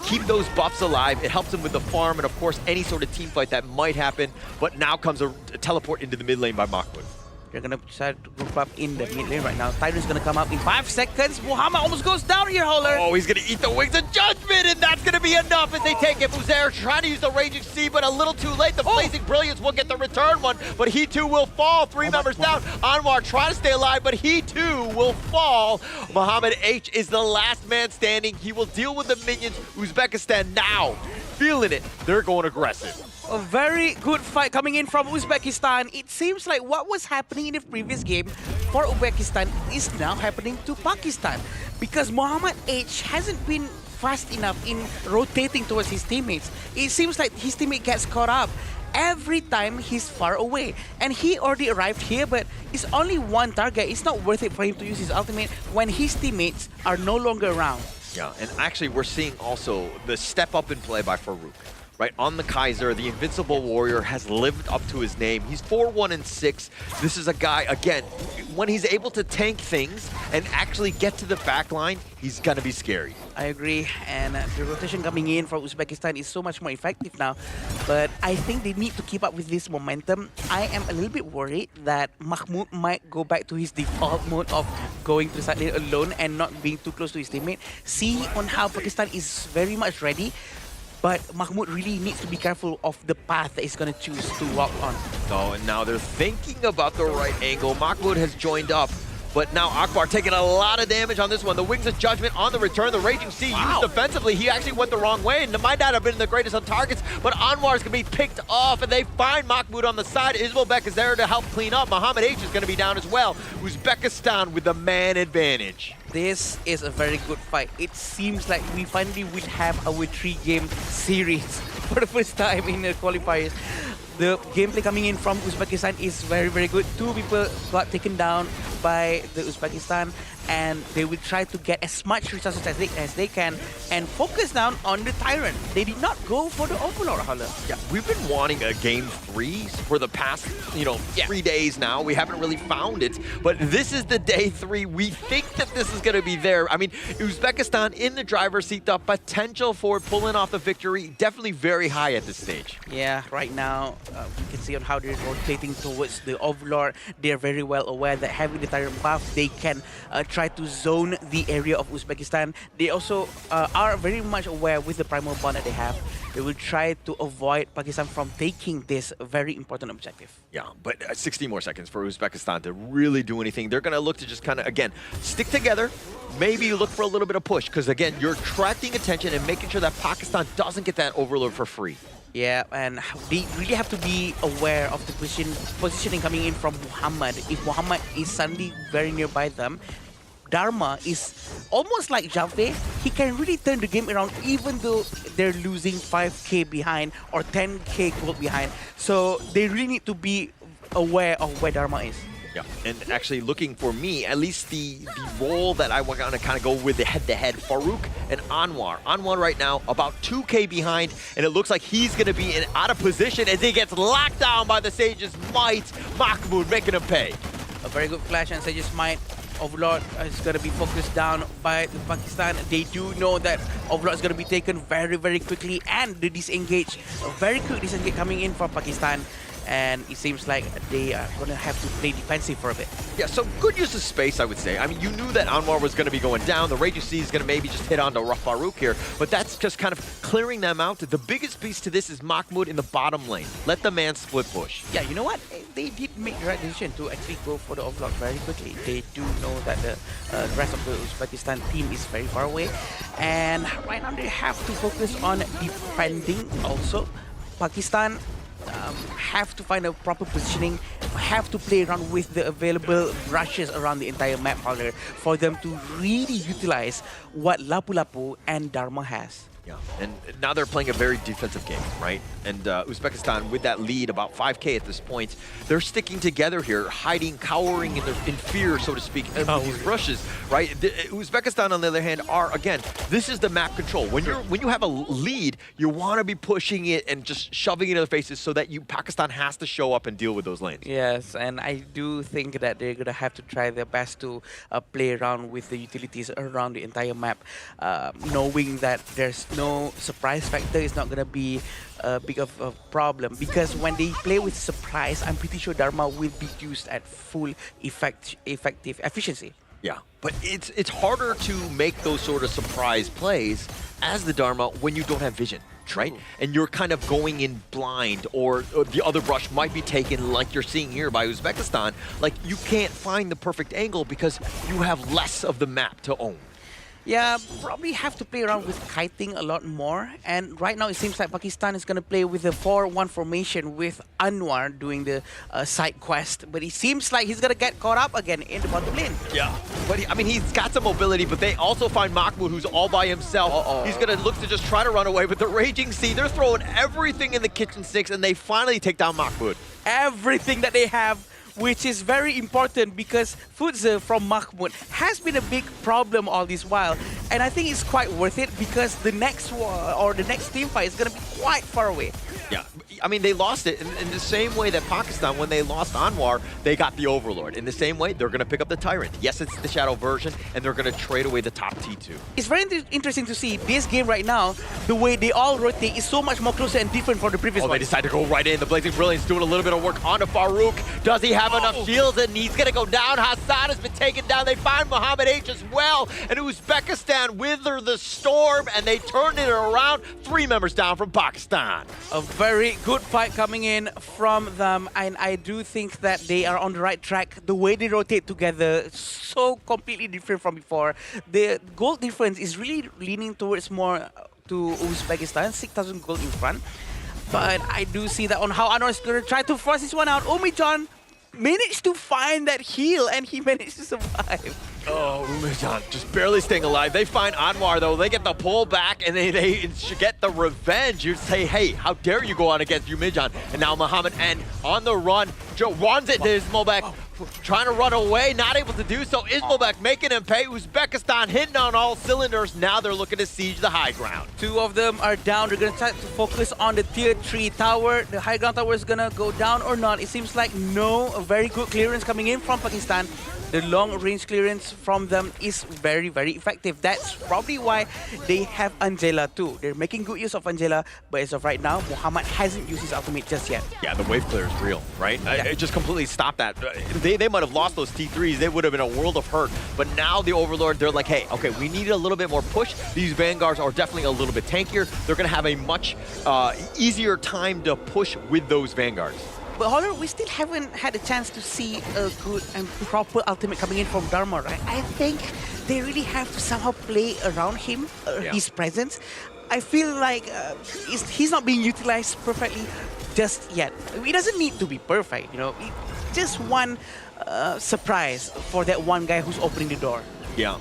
Speaker 17: keep those buffs alive. It helps him with the farm and, of course, any sort of team fight that might happen. But now comes a teleport into the mid lane by Mahmoud.
Speaker 18: They're going to decide to group up in the mid lane right now. Tyrant's going to come up in 5 seconds. Muhammad almost goes down here, Holler.
Speaker 17: Oh, he's going to eat the Wings of Judgment, and that's going to be enough as they take it. Uzair trying to use the Raging Sea, but a little too late. The Blazing Brilliance will get the return one, but he too will fall. 3 members down. Anwar trying to stay alive, but he too will fall. Muhammad H is the last man standing. He will deal with the minions. Uzbekistan now feeling it. They're going aggressive.
Speaker 18: A very good fight coming in from Uzbekistan. It seems like what was happening in the previous game for Uzbekistan is now happening to Pakistan, because Muhammad H hasn't been fast enough in rotating towards his teammates. It seems like his teammate gets caught up every time he's far away. And he already arrived here, but it's only one target. It's not worth it for him to use his ultimate when his teammates are no longer around.
Speaker 17: Yeah, and actually we're seeing also the step up in play by Farouk. right? On the Kaiser, the Invincible Warrior has lived up to his name. He's 4-1-6. This is a guy, again, when he's able to tank things and actually get to the back line, he's gonna be scary.
Speaker 18: I agree, and the rotation coming in from Uzbekistan is so much more effective now. But I think they need to keep up with this momentum. I am a little bit worried that Mahmoud might go back to his default mode of going to the side lane alone and not being too close to his teammate. See on how Pakistan is very much ready, but Mahmoud really needs to be careful of the path that he's going to choose to walk on.
Speaker 17: Oh, and now they're thinking about the right angle. Mahmoud has joined up. But now Akbar taking a lot of damage on this one. The Wings of Judgment on the return. The Raging Sea used defensively. He actually went the wrong way and might not have been the greatest on targets, but Anwar is going to be picked off, and they find Mahmoud on the side. Ismailbek is there to help clean up. Muhammad H is going to be down as well. Uzbekistan with the man advantage.
Speaker 18: This is a very good fight. It seems like we finally will have our 3-game series for the first time in the qualifiers. The gameplay coming in from Uzbekistan is very, very good. 2 people got taken down by the Uzbekistan, and they will try to get as much resources as they can and focus down on the Tyrant. They did not go for the Overlord, Hala.
Speaker 17: Yeah, we've been wanting a game 3 for the past, 3 days now. We haven't really found it, but this is the day 3. We think that this is going to be there. I mean, Uzbekistan in the driver's seat. The potential for pulling off the victory definitely very high at this stage.
Speaker 18: Yeah, right now, you can see on how they're rotating towards the Overlord. They're very well aware that having the Tyrant buff, they can try to zone the area of Uzbekistan. They also are very much aware with the primal bond that they have. They will try to avoid Pakistan from taking this very important objective.
Speaker 17: Yeah, but 60 more seconds for Uzbekistan to really do anything. They're going to look to just kind of, again, stick together. Maybe look for a little bit of push, because, again, you're attracting attention and making sure that Pakistan doesn't get that Overlord for free.
Speaker 18: Yeah, and they really have to be aware of the positioning coming in from Muhammad. If Muhammad is suddenly very nearby them, Dharma is almost like Javed. He can really turn the game around even though they're losing 5k behind or 10k gold behind. So they really need to be aware of where Dharma is.
Speaker 17: Yeah, and actually looking for me, at least the role that I want to kind of go with the head-to-head, Farouk and Anwar. Anwar right now about 2k behind, and it looks like he's going to be out of position as he gets locked down by the Sage's Might. Mahmoud making him pay.
Speaker 18: A very good flash, and Sage's Might. Overlord is going to be focused down by the Pakistan. They do know that Overlord is going to be taken very, very quickly, and the disengage, a very quick disengage coming in from Pakistan. And it seems like they are going to have to play defensive for a bit.
Speaker 17: Yeah, so good use of space, I would say. I mean, you knew that Anwar was going to be going down. The Raging Sea is going to maybe just hit onto Farouk here, but that's just kind of clearing them out. The biggest piece to this is Mahmoud in the bottom lane. Let the man split push.
Speaker 18: Yeah, you know what? They did make the right decision to actually go for the Overlord very quickly. They do know that the rest of the Uzbekistan team is very far away. And right now they have to focus on defending also. Pakistan have to find a proper positioning, have to play around with the available brushes around the entire map for them to really utilize what Lapu Lapu and Dharma has.
Speaker 17: Yeah, and now they're playing a very defensive game, right? And Uzbekistan, with that lead, about 5k at this point, they're sticking together here, hiding, cowering in fear, so to speak, with these rushes, right? Uzbekistan, on the other hand, are, again, this is the map control. When you have a lead, you want to be pushing it and just shoving it in their faces so that Pakistan has to show up and deal with those lanes.
Speaker 18: Yes, and I do think that they're going to have to try their best to play around with the utilities around the entire map, knowing that there's no surprise factor is not going to be big of a problem, because when they play with surprise, I'm pretty sure Dharma will be used at full effective efficiency.
Speaker 17: Yeah, but it's harder to make those sort of surprise plays as the Dharma when you don't have vision, right? And you're kind of going in blind, or the other brush might be taken like you're seeing here by Uzbekistan. Like, you can't find the perfect angle because you have less of the map to own.
Speaker 18: Yeah, probably have to play around with kiting a lot more. And right now it seems like Pakistan is going to play with a 4-1 formation with Anwar doing the side quest. But it seems like he's going to get caught up again in the bottom lane.
Speaker 17: Yeah, but he's got some mobility, but they also find Mahmoud, who's all by himself. He's going to look to just try to run away, but the Raging Sea, they're throwing everything in the kitchen sinks, and they finally take down Mahmoud.
Speaker 18: Everything that they have which is very important because Futze from Mahmoud has been a big problem all this while. And I think it's quite worth it because the next war or the next team fight is going to be quite far away.
Speaker 17: Yeah, I mean, they lost it in the same way that Pakistan, when they lost Anwar, they got the Overlord. In the same way, they're going to pick up the Tyrant. Yes, it's the Shadow version, and they're going to trade away the top T2.
Speaker 18: It's very interesting to see this game right now, the way they all rotate is so much more closer and different from the previous one.
Speaker 17: They decide to go right in. The Blazing Brilliance doing a little bit of work onto Farouk. Does he have enough shields? And he's going to go down. Hassan has been taken down. They find Muhammad H as well. And Uzbekistan wither the storm, and they turned it around. 3 members down from Pakistan.
Speaker 18: A very good fight coming in from them, and I do think that they are on the right track. The way they rotate together, so completely different from before. The goal difference is really leaning towards more to Uzbekistan, 6,000 gold in front. But I do see that on how Anwar is going to try to force this one out. Umijan managed to find that heal, and he managed to survive.
Speaker 17: Oh, Umijan just barely staying alive. They find Anwar, though. They get the pull back, and they get the revenge. You say, hey, how dare you go on against Umijan? And now Muhammad, and on the run, Joe runs it to Ismobek, trying to run away, not able to do so. Ismobek making him pay. Uzbekistan hitting on all cylinders. Now they're looking to siege the high ground.
Speaker 18: 2 of them are down. They're going to try to focus on the tier 3 tower. The high ground tower is going to go down or not. It seems like no. A very good clearance coming in from Pakistan. The long range clearance from them is very, very effective. That's probably why they have Angela too. They're making good use of Angela, but as of right now, Muhammad hasn't used his ultimate just yet.
Speaker 17: Yeah, the wave clear is real, right? Yeah. It just completely stopped that. They might have lost those T3s. They would have been a world of hurt. But now the Overlord, they're like, hey, okay, we need a little bit more push. These Vanguards are definitely a little bit tankier. They're going to have a much easier time to push with those Vanguards.
Speaker 18: But however, we still haven't had a chance to see a good and proper ultimate coming in from Dharma, right? I think they really have to somehow play around him, his presence. I feel like he's not being utilized perfectly just yet. It doesn't need to be perfect, you know. Just one surprise for that one guy who's opening the door.
Speaker 17: Yeah.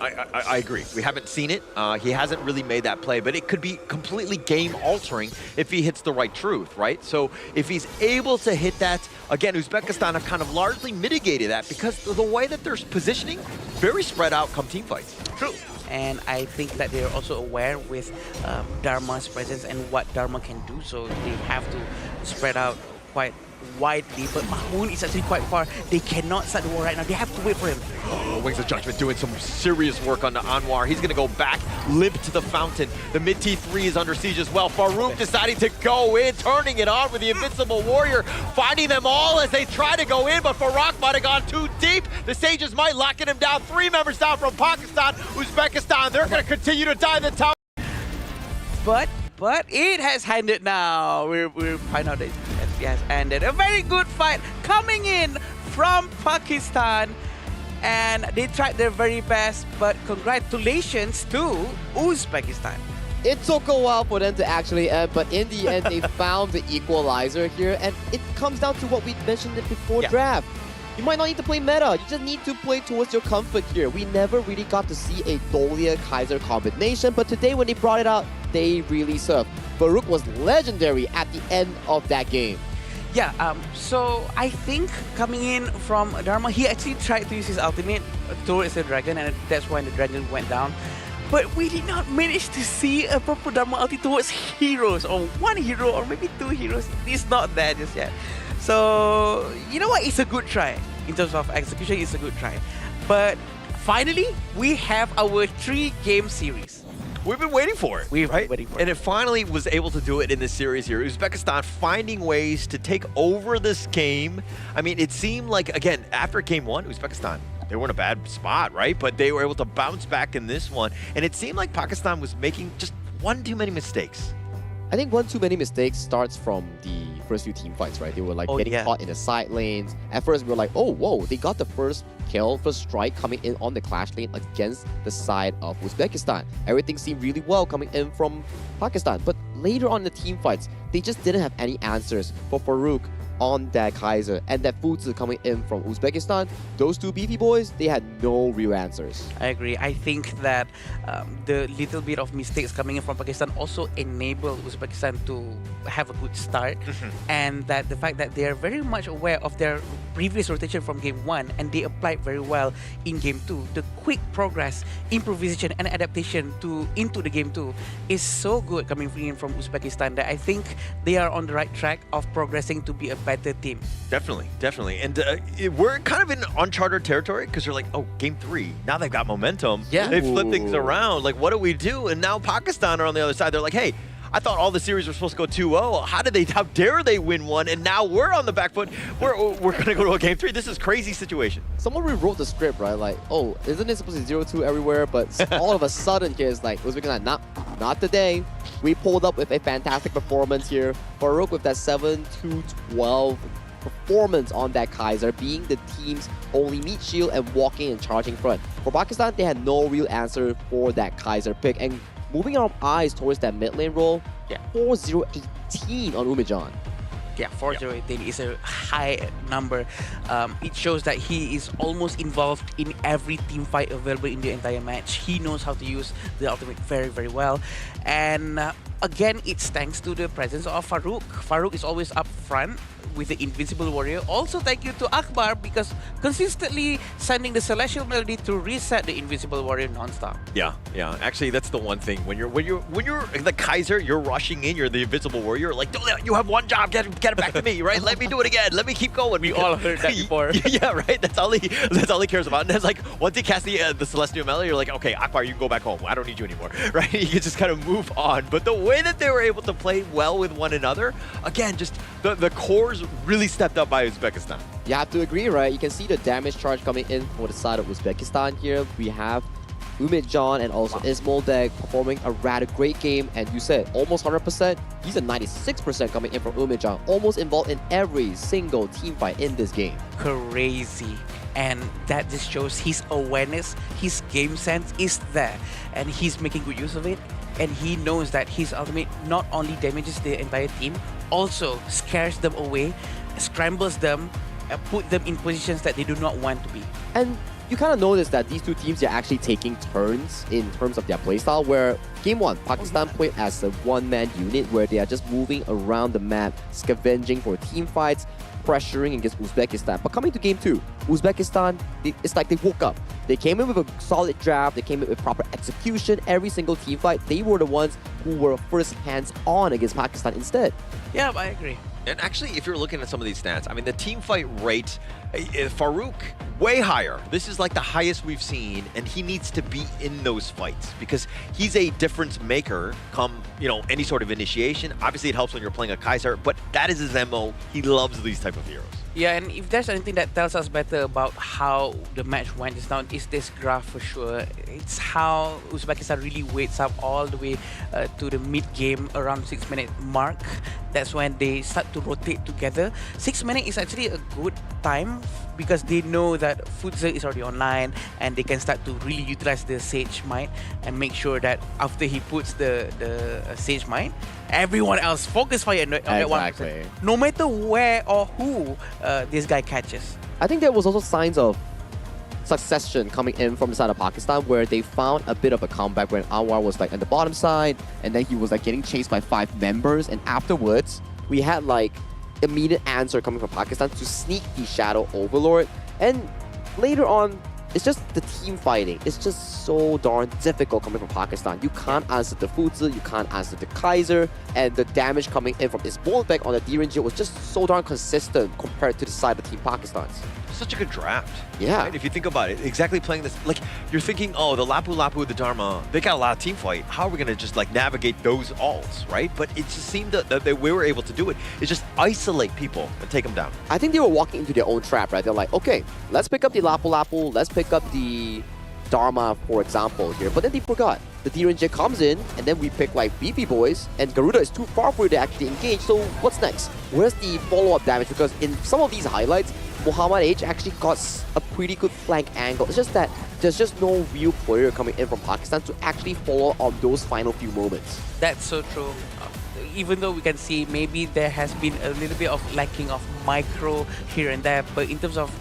Speaker 17: I agree. We haven't seen it. He hasn't really made that play, but it could be completely game-altering if he hits the right truth, right? So if he's able to hit that, again, Uzbekistan have kind of largely mitigated that because of the way that they're positioning, very spread out come team fights.
Speaker 18: True. And I think that they're also aware with Dharma's presence and what Dharma can do, so they have to spread out quite widely, but Mahmoud is actually quite far. They cannot start the war right now. They have to wait for him.
Speaker 17: Oh, Wings of Judgment doing some serious work on the Anwar. He's going to go back, limp to the fountain. The mid T3 is under siege as well. Farouk deciding to go in, turning it on with the Invincible Warrior, finding them all as they try to go in, but Farouk might have gone too deep. The Sages might locking him down. 3 members down from Pakistan. Uzbekistan, they're going to continue to die in the tower.
Speaker 18: But it has ended now. We'll find out that it has ended. A very good fight coming in from Pakistan. And they tried their very best, but congratulations to Uzbekistan.
Speaker 16: It took a while for them to actually end, but in the end, they found the equalizer here. And it comes down to what we mentioned before draft. You might not need to play meta, you just need to play towards your comfort here. We never really got to see a Dolia-Kaiser combination, but today when they brought it out, they really served. Farouk was legendary at the end of that game.
Speaker 18: Yeah, so I think coming in from Dharma, he actually tried to use his ultimate towards the dragon, and that's when the dragon went down. But we did not manage to see a proper Dharma ulti towards heroes, or one hero, or maybe 2 heroes. It's not there just yet. So, you know what? It's a good try. In terms of execution, it's a good try. But finally, we have our 3-game series.
Speaker 17: We've been waiting for it.
Speaker 18: We've been waiting for it.
Speaker 17: And it finally was able to do it in this series here. Uzbekistan finding ways to take over this game. I mean, it seemed like, again, after game 1, Uzbekistan, they were in a bad spot, right? But they were able to bounce back in this one. And it seemed like Pakistan was making just one too many mistakes.
Speaker 16: I think one too many mistakes starts from the first few team fights, right? They were like getting caught in the side lanes. At first, we were like, oh, whoa, they got the first kill, first strike coming in on the clash lane against the side of Uzbekistan. Everything seemed really well coming in from Pakistan. But later on in the team fights, they just didn't have any answers for Farouk. on that Kaiser and that Fuzi coming in from Uzbekistan, those two beefy boys, they had no real answers.
Speaker 18: I agree. I think that the little bit of mistakes coming in from Pakistan also enabled Uzbekistan to have a good start, and that the fact that they are very much aware of their previous rotation from game 1 and they applied very well in game 2. The quick progress, improvisation and adaptation into the game 2 is so good coming in from Uzbekistan that I think they are on the right track of progressing to be a better team.
Speaker 17: Definitely, definitely. And we're kind of in uncharted territory because you're like, oh, game 3, now they've got momentum.
Speaker 16: Yeah.
Speaker 17: They flip things around. Like, what do we do? And now Pakistan are on the other side. They're like, hey, I thought all the series were supposed to go 2-0. How dare they win one? And now we're on the back foot. We're going to go to a game 3. This is crazy situation.
Speaker 16: Someone rewrote the script, right? Like, oh, isn't it supposed to be 0-2 everywhere? But all of a sudden here, it's like, Uzbekistan, not today. We pulled up with a fantastic performance here. Farouk with that 7-2-12 performance on that Kaiser, being the team's only meat shield and walking and charging front. For Pakistan, they had no real answer for that Kaiser pick. And moving our eyes towards that mid lane role, 4-0-18 on Umejan.
Speaker 18: Yeah, 4-0-18 is a high number. It shows that he is almost involved in every team fight available in the entire match. He knows how to use the ultimate very, very well. And again, it's thanks to the presence of Farouk. Farouk is always up front with the Invincible Warrior. Also thank you to Akbar because consistently sending the Celestial Melody to reset the Invincible Warrior non-stop.
Speaker 17: Yeah, yeah. Actually, that's the one thing. When you're the Kaiser, you're rushing in. You're the Invincible Warrior. Like, you have one job. Get it back to me, right? Let me do it again. Let me keep going.
Speaker 18: We all heard that before.
Speaker 17: Yeah, right. That's all he cares about. And it's like once he casts the Celestial Melody, you're like, okay, Akbar, you can go back home. I don't need you anymore, right? You can just kind of move on. But the way that they were able to play well with one another, again, just the cores really stepped up by Uzbekistan.
Speaker 16: You have to agree, right? You can see the damage charge coming in for the side of Uzbekistan here. We have Umejan and also Ismoldeg performing a rather great game. And you said almost 100%. He's a 96% coming in from Umejan. Almost involved in every single team fight in this game.
Speaker 18: Crazy. And that just shows his awareness, his game sense is there. And he's making good use of it. And he knows that his ultimate not only damages the entire team, also scares them away, scrambles them, put them in positions that they do not want to be.
Speaker 16: And you kind of notice that these two teams are actually taking turns in terms of their playstyle, where Game 1, Pakistan played as a one-man unit where they are just moving around the map, scavenging for team fights, pressuring against Uzbekistan. But coming to Game 2, Uzbekistan, it's like they woke up. They came in with a solid draft, they came in with proper execution, every single team fight. They were the ones who were first hands-on against Pakistan instead.
Speaker 18: Yeah, I agree.
Speaker 17: And actually, if you're looking at some of these stats, I mean, the team fight rate, Farouk, way higher. This is like the highest we've seen, and he needs to be in those fights because he's a difference maker come, any sort of initiation. Obviously, it helps when you're playing a Kaiser, but that is his MO. He loves these type of heroes.
Speaker 18: Yeah, and if there's anything that tells us better about how the match went just now, is this graph for sure. It's how Uzbekistan really waits up all the way to the mid-game around 6-minute mark. That's when they start to rotate together. 6 minutes is actually a good time because they know that Fuzi is already online and they can start to really utilize the Sage Might and make sure that after he puts the Sage Might, everyone else focus fire on that one person. No matter where or who this guy catches.
Speaker 16: I think there was also signs of succession coming in from the side of Pakistan where they found a bit of a comeback when Anwar was like on the bottom side and then he was like getting chased by 5 members, and afterwards we had like immediate answer coming from Pakistan to sneak the Shadow Overlord. And later on, it's just the team fighting. It's just so darn difficult coming from Pakistan. You can't answer the Fuzi, you can't answer the Kaiser, and the damage coming in from Ismoldeg on the D-Ranger was just so darn consistent compared to the side of Team Pakistan's.
Speaker 17: Such a good draft.
Speaker 16: Yeah.
Speaker 17: Right? If you think about it, exactly playing this, like you're thinking, oh, the Lapu Lapu, the Dharma, they got a lot of team fight. How are we going to just like navigate those alts, right? But it just seemed that we were able to do it. It's just isolate people and take them down.
Speaker 16: I think they were walking into their own trap, right? They're like, okay, let's pick up the Lapu Lapu, let's pick up the Dharma, for example, here. But then they forgot. The D-Ranger comes in, and then we pick like Beefy Boys, and Garuda is too far for you to actually engage, so what's next? Where's the follow-up damage? Because in some of these highlights, Muhammad H actually got a pretty good flank angle. It's just that there's just no real player coming in from Pakistan to actually follow on those final few moments.
Speaker 18: That's so true. Even though we can see maybe there has been a little bit of lacking of micro here and there, but in terms of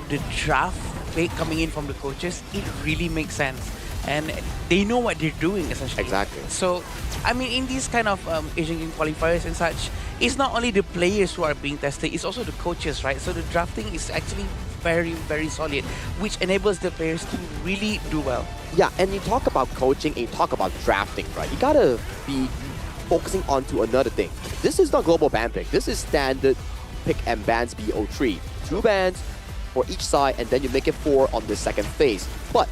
Speaker 18: the draft pick coming in from the coaches, it really makes sense. And they know what they're doing, essentially.
Speaker 16: Exactly.
Speaker 18: So, I mean, in these kind of Asian Game qualifiers and such, it's not only the players who are being tested, it's also the coaches, right? So the drafting is actually very, very solid, which enables the players to really do well.
Speaker 16: Yeah, and you talk about coaching and you talk about drafting, right? You gotta be focusing on to another thing. This is not global ban pick. This is standard pick and bans BO3. 2 bans for each side, and then you make it 4 on the second phase. But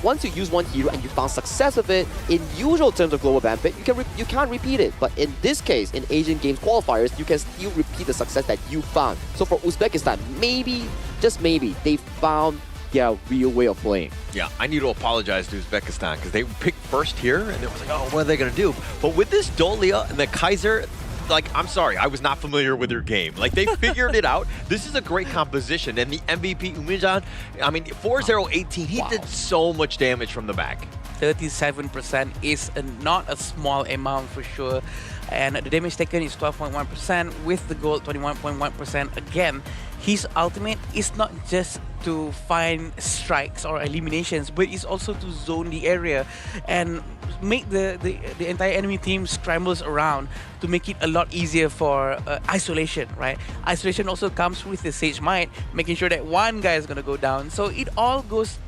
Speaker 16: once you use one hero and you found success of it, in usual terms of global ban pick, you can't repeat it. But in this case, in Asian Games qualifiers, you can still repeat the success that you found. So for Uzbekistan, maybe, just maybe, they found their real way of playing.
Speaker 17: Yeah, I need to apologize to Uzbekistan because they picked first here and it was like, oh, what are they going to do? But with this Dolia and the Kaiser, like, I'm sorry, I was not familiar with their game. Like, they figured it out. This is a great composition. And the MVP, Umijan, I mean, 4-0-18, he did so much damage from the back.
Speaker 18: 37% is not a small amount for sure. And the damage taken is 12.1%, with the gold 21.1%. Again, his ultimate is not just to find strikes or eliminations, but it's also to zone the area and make the entire enemy team scrambles around to make it a lot easier for isolation, right? Isolation also comes with the Sage Might, making sure that one guy is going to go down. So it all goes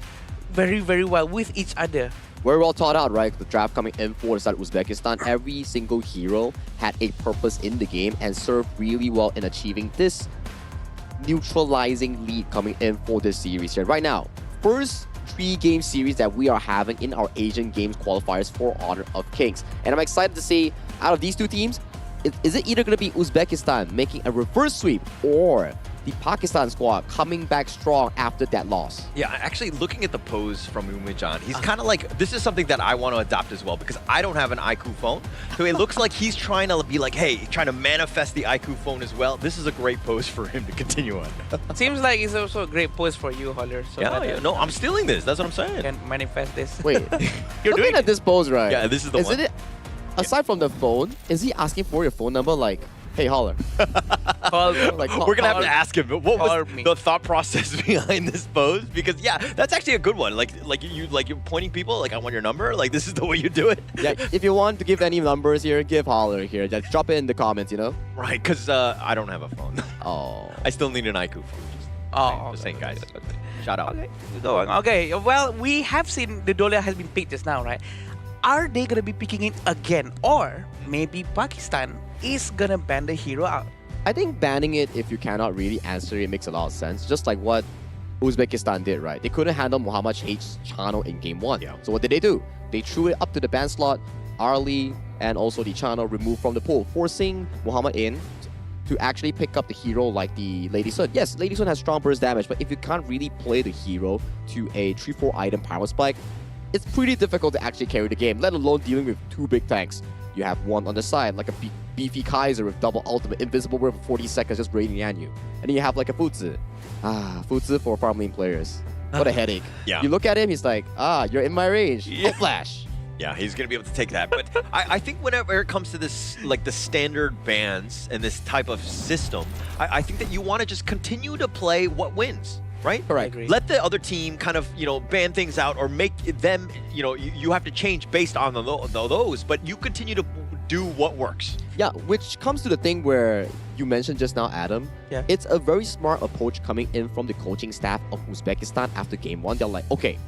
Speaker 18: very, very well with each other.
Speaker 16: Very well thought out, right? The draft coming in for the side of Uzbekistan, every single hero had a purpose in the game and served really well in achieving this neutralizing lead coming in for this series here. Right now, first 3-game series that we are having in our Asian Games qualifiers for Honor of Kings. And I'm excited to see, out of these 2 teams, is it either going to be Uzbekistan making a reverse sweep or the Pakistan squad coming back strong after that loss?
Speaker 17: Yeah, actually looking at the pose from Umijan, he's kind of like, this is something that I want to adopt as well because I don't have an IQ phone. So it looks like he's trying to be like, hey, trying to manifest the IQ phone as well. This is a great pose for him to continue on.
Speaker 18: Seems like it's also a great pose for you, Holler. So
Speaker 17: yeah, no, I'm stealing this. That's what I'm saying.
Speaker 18: Can manifest this.
Speaker 16: Wait, you're looking at this pose, right?
Speaker 17: Yeah, this is the one.
Speaker 16: Isn't it, aside from the phone, is he asking for your phone number like, hey, Holler?
Speaker 17: We're gonna have to ask him. What was the thought process behind this pose? Because yeah, that's actually a good one. Like you're pointing people. Like, I want your number. Like, this is the way you do it.
Speaker 16: Yeah. If you want to give any numbers here, give Holler here. Just drop it in the comments. You know.
Speaker 17: Right. Because I don't have a phone.
Speaker 16: Oh.
Speaker 17: I still need an IQ phone. Just saying, guys. Shout out.
Speaker 18: Okay. Well, we have seen the Dolia has been picked just now, right? Are they gonna be picking it again, or maybe Pakistan is gonna ban the hero out?
Speaker 16: I think banning it, if you cannot really answer it, makes a lot of sense. Just like what Uzbekistan did, right? They couldn't handle Muhammad Shahid's channel in game 1. Yeah. So what did they do? They threw it up to the ban slot. Arlie and also the channel removed from the pool, forcing Muhammad in to actually pick up the hero like the Lady Sun. Yes, Lady Sun has strong burst damage, but if you can't really play the hero to a 3-4 item power spike, it's pretty difficult to actually carry the game, let alone dealing with 2 big tanks. You have one on the side, like a beefy Kaiser with double ultimate, invisible for 40 seconds just raining at you. And then you have like a Futsu. Futsu for farm lane players. What a headache.
Speaker 17: Yeah.
Speaker 16: You look at him, he's like, you're in my range. Yeah. Flash.
Speaker 17: Yeah, he's going to be able to take that. But I think whenever it comes to this, like the standard bans and this type of system, I think that you want to just continue to play what wins. Right?
Speaker 16: Correct.
Speaker 17: Let the other team kind of, ban things out or make them, you have to change based on those, but you continue to do what works.
Speaker 16: Yeah, which comes to the thing where you mentioned just now, Adam.
Speaker 18: Yeah.
Speaker 16: It's a very smart approach coming in from the coaching staff of Uzbekistan after game 1. They're like, okay,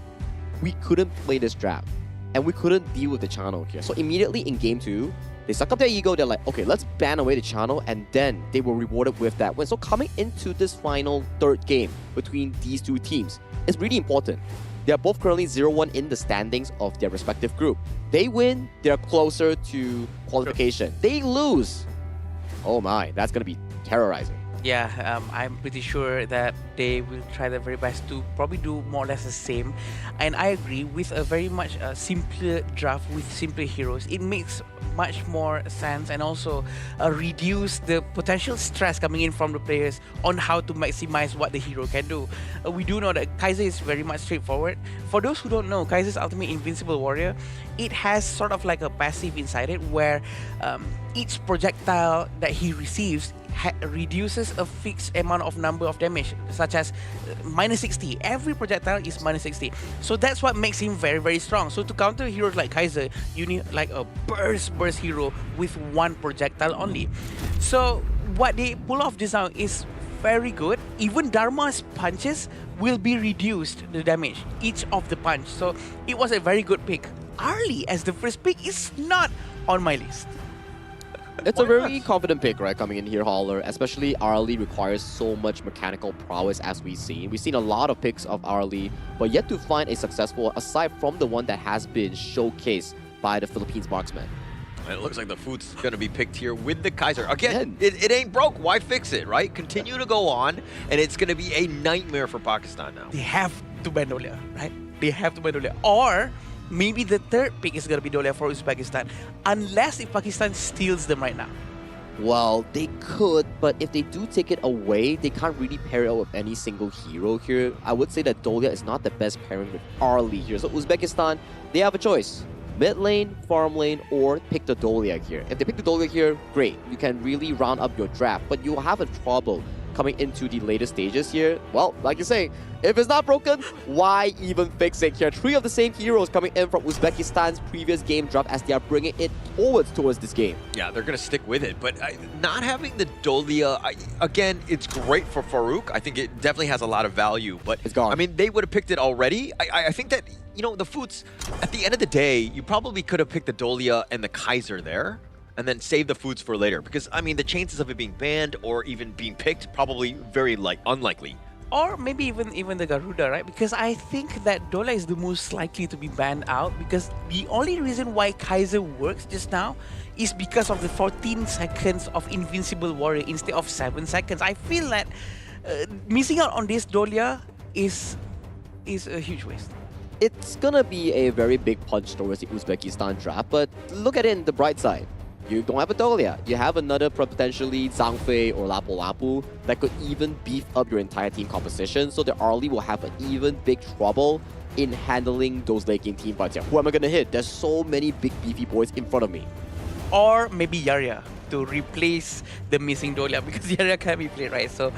Speaker 16: we couldn't play this draft and we couldn't deal with the channel here. So immediately in game 2, they suck up their ego. They're like, okay, let's ban away the channel, and then they were rewarded with that win. So coming into this final 3rd game between these 2 teams is really important. They're both currently 0-1 in the standings of their respective group. They win, they're closer to qualification. They lose. Oh my, that's going to be terrorizing.
Speaker 18: Yeah, I'm pretty sure that they will try their very best to probably do more or less the same. And I agree, with a very much simpler draft with simpler heroes, it makes much more sense and also reduce the potential stress coming in from the players on how to maximize what the hero can do. We do know that Kaiser is very much straightforward. For those who don't know, Kaiser's ultimate Invincible Warrior, it has sort of like a passive inside it where each projectile that he receives reduces a fixed amount of number of damage, such as minus 60. Every projectile is minus 60. So that's what makes him very, very strong. So to counter heroes like Kaiser, you need like a burst hero with one projectile only. So what they pull off just now is very good. Even Dharma's punches will be reduced, the damage, each of the punch. So it was a very good pick. Arlie as the first pick is not on my list.
Speaker 16: It's a very confident pick, right, coming in here, Holler. Especially Arlie requires so much mechanical prowess as we've seen. We've seen a lot of picks of Arlie, but yet to find a successful, aside from the one that has been showcased by the Philippines marksman.
Speaker 17: It looks like the food's going to be picked here with the Kaiser. Again, it ain't broke. Why fix it, right? Continue to go on, and it's going to be a nightmare for Pakistan now.
Speaker 18: They have to ban Dolia, right? They have to ban Dolia. Or maybe the third pick is going to be Dolia for Uzbekistan, unless if Pakistan steals them right now.
Speaker 16: Well, they could, but if they do take it away, they can't really pair it up with any single hero here. I would say that Dolia is not the best pairing with Arlie here. So Uzbekistan, they have a choice. Mid lane, farm lane, or pick the Dolia here. If they pick the Dolia here, great. You can really round up your draft, but you'll have a trouble coming into the later stages here. Well, like you say, if it's not broken, why even fix it here? 3 of the same heroes coming in from Uzbekistan's previous game drop as they are bringing it towards this game.
Speaker 17: Yeah, they're going to stick with it, but not having the Dolia, again, it's great for Farouk. I think it definitely has a lot of value, but
Speaker 16: it's gone.
Speaker 17: I mean, they would have picked it already. I think that, you know, the Foods, at the end of the day, you probably could have picked the Dolia and the Kaiser there, and then save the Foods for later. Because, I mean, the chances of it being banned or even being picked, probably very unlikely.
Speaker 18: Or maybe even the Garuda, right? Because I think that Dolia is the most likely to be banned out, because the only reason why Kaiser works just now is because of the 14 seconds of Invincible Warrior instead of 7 seconds. I feel that missing out on this Dolia is a huge waste.
Speaker 16: It's gonna be a very big punch towards the Uzbekistan draft, but look at it in the bright side. You don't have a Dolia. You have another potentially Zhang Fei or Lapu Lapu that could even beef up your entire team composition, so the Arlie will have an even big trouble in handling those late game team fights here. Who am I gonna hit? There's so many big beefy boys in front of me.
Speaker 18: Or maybe Yarya to replace the missing Dolia, because Yarya can be played, right? So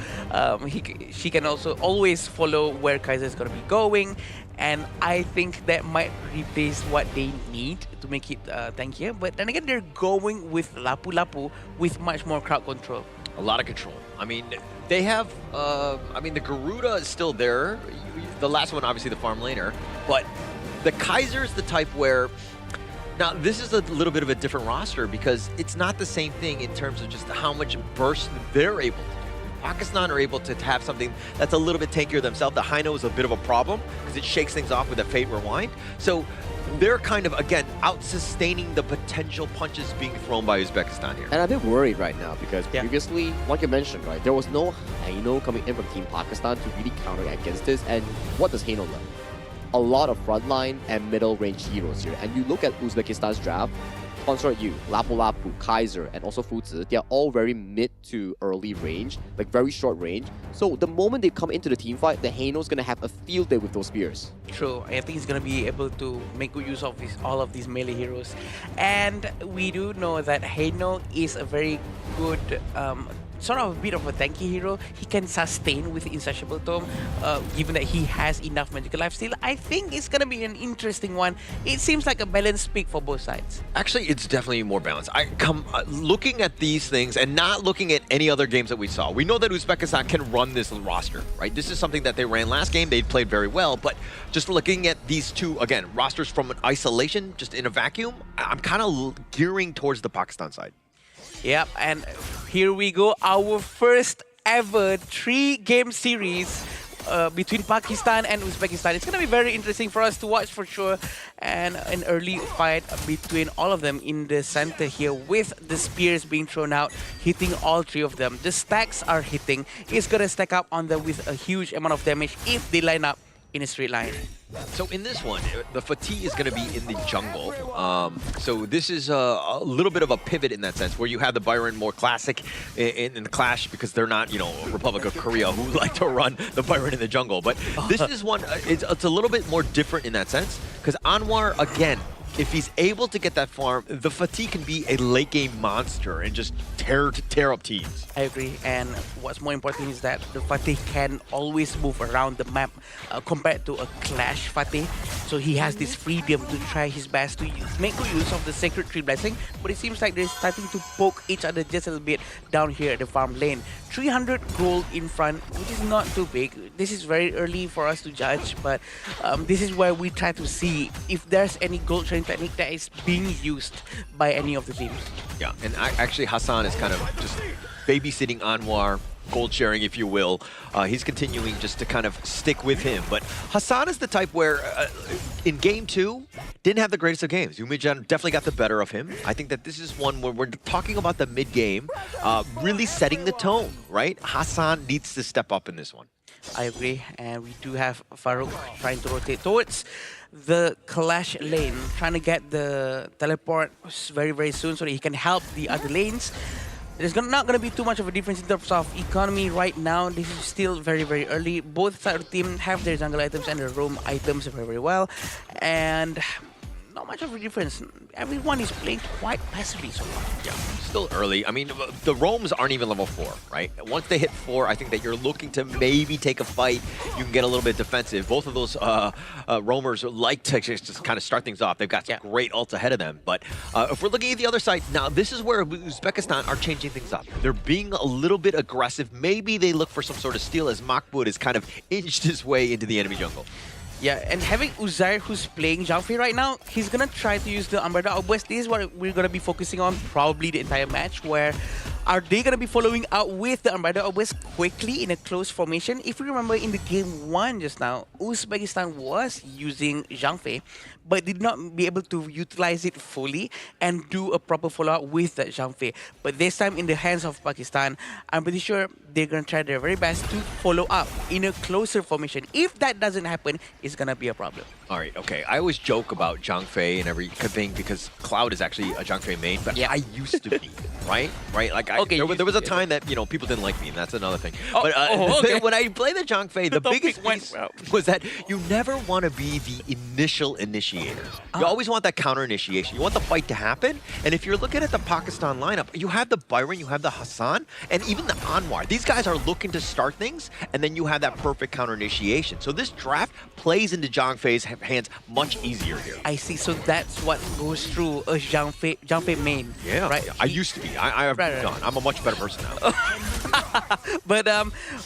Speaker 18: she can also always follow where Kaiser is going to be going, and I think that might replace what they need to make it tankier. But then again, they're going with Lapu Lapu with much more crowd control.
Speaker 17: A lot of control. I mean, they have, I mean, the Garuda is still there. The last one, obviously, the farm laner. But the Kaiser is the type where, now, this is a little bit of a different roster because it's not the same thing in terms of just how much burst they're able to do. Pakistan are able to have something that's a little bit tankier themselves. The Hino is a bit of a problem because it shakes things off with a Fate Rewind. So they're kind of, again, out-sustaining the potential punches being thrown by Uzbekistan here.
Speaker 16: And I'm a bit worried right now because previously, like you mentioned, right, there was no Hino coming in from Team Pakistan to really counter against this. And what does Hino learn? A lot of frontline and middle range heroes here. And you look at Uzbekistan's draft, Consort Yu, Lapu Lapu, Kaiser, and also Fuzi, they're all very mid to early range, like very short range. So the moment they come into the team fight, the Hano's gonna have a field day with those spears.
Speaker 18: True, I think he's gonna be able to make good use of all of these melee heroes. And we do know that Hano is a very good sort of a bit of a tanky hero. He can sustain with Insatiable Tome, given that he has enough magical life steal. I think it's gonna be an interesting one. It seems like a balanced pick for both sides.
Speaker 17: Actually, it's definitely more balanced. Looking at these things and not looking at any other games that we saw, we know that Uzbekistan can run this roster, right? This is something that they ran last game. They played very well, but just looking at these two, again, rosters from an isolation, just in a vacuum, I'm kind of gearing towards the Pakistan side.
Speaker 18: Yep, and here we go, our first ever 3-game series between Pakistan and Uzbekistan. It's going to be very interesting for us to watch for sure, and an early fight between all of them in the center here with the spears being thrown out, hitting all 3 of them. The stacks are hitting. It's going to stack up on them with a huge amount of damage if they line up in a straight line.
Speaker 17: So in this one, the Fatih is going to be in the jungle. So this is a little bit of a pivot in that sense, where you have the Byron more classic in the Clash, because they're not, you know, Republic of Korea who like to run the Byron in the jungle. But this is one, it's a little bit more different in that sense, because Anwar, again, if he's able to get that farm, the Fatih can be a late game monster and just tear up teams.
Speaker 18: I agree, and what's more important is that the Fatih can always move around the map compared to a Clash Fatih. So he has this freedom to try his best to make good use of the Sacred Tree Blessing, but it seems like they're starting to poke each other just a little bit down here at the farm lane. 300 gold in front, which is not too big. This is very early for us to judge, but this is where we try to see if there's any gold trading technique that is being used by any of the teams.
Speaker 17: Yeah, and actually Hassan is kind of just babysitting Anwar, gold sharing, if you will. He's continuing just to kind of stick with him. But Hassan is the type where in game 2, didn't have the greatest of games. Umijan definitely got the better of him. I think that this is one where we're talking about the mid-game, really setting the tone, right? Hassan needs to step up in this one.
Speaker 18: I agree, and we do have Farouk trying to rotate towards the Clash lane, trying to get the teleport very, very soon so that he can help the other lanes. There's not going to be too much of a difference in terms of economy right now. This is still very, very early. Both sides of the team have their jungle items and their roam items very, very well. And not much of a difference. Everyone is playing quite passively so far.
Speaker 17: Yeah, still early. I mean, the roams aren't even level 4, right? Once they hit 4, I think that you're looking to maybe take a fight. You can get a little bit defensive. Both of those roamers like to just kind of start things off. They've got some great ults ahead of them. But if we're looking at the other side, now this is where Uzbekistan are changing things up. They're being a little bit aggressive. Maybe they look for some sort of steal as Mahmoud has kind of inched his way into the enemy jungle.
Speaker 18: Yeah, and having Uzair who's playing Zhang Fei right now, he's gonna try to use the Umbrella of West. This is what we're gonna be focusing on probably the entire match, where are they gonna be following out with the Umbrella of West quickly in a close formation? If you remember in the game 1 just now, Uzbekistan was using Zhang Fei, but did not be able to utilize it fully and do a proper follow-up with that Zhang Fei. But this time in the hands of Pakistan, I'm pretty sure they're gonna try their very best to follow up in a closer formation. If that doesn't happen, it's gonna be a problem.
Speaker 17: All right, okay. I always joke about Zhang Fei and everything because Cloud is actually a Zhang Fei main, but I used to be, right? Like there was a time that people didn't like me, and that's another thing.
Speaker 18: Okay.
Speaker 17: When I play the Zhang Fei, the biggest piece was that you never want to be the initial initiator. You always want that counter initiation. You want the fight to happen, and if you're looking at the Pakistan lineup, you have the Byron, you have the Hassan, and even the Anwar. These guys are looking to start things, and then you have that perfect counter initiation. So this draft plays into Zhang Fei's hands much easier here.
Speaker 18: I see. So that's what goes through a Zhang Fei main.
Speaker 17: Yeah,
Speaker 18: right.
Speaker 17: I used to be. I have moved on. I'm a much better person now.
Speaker 18: But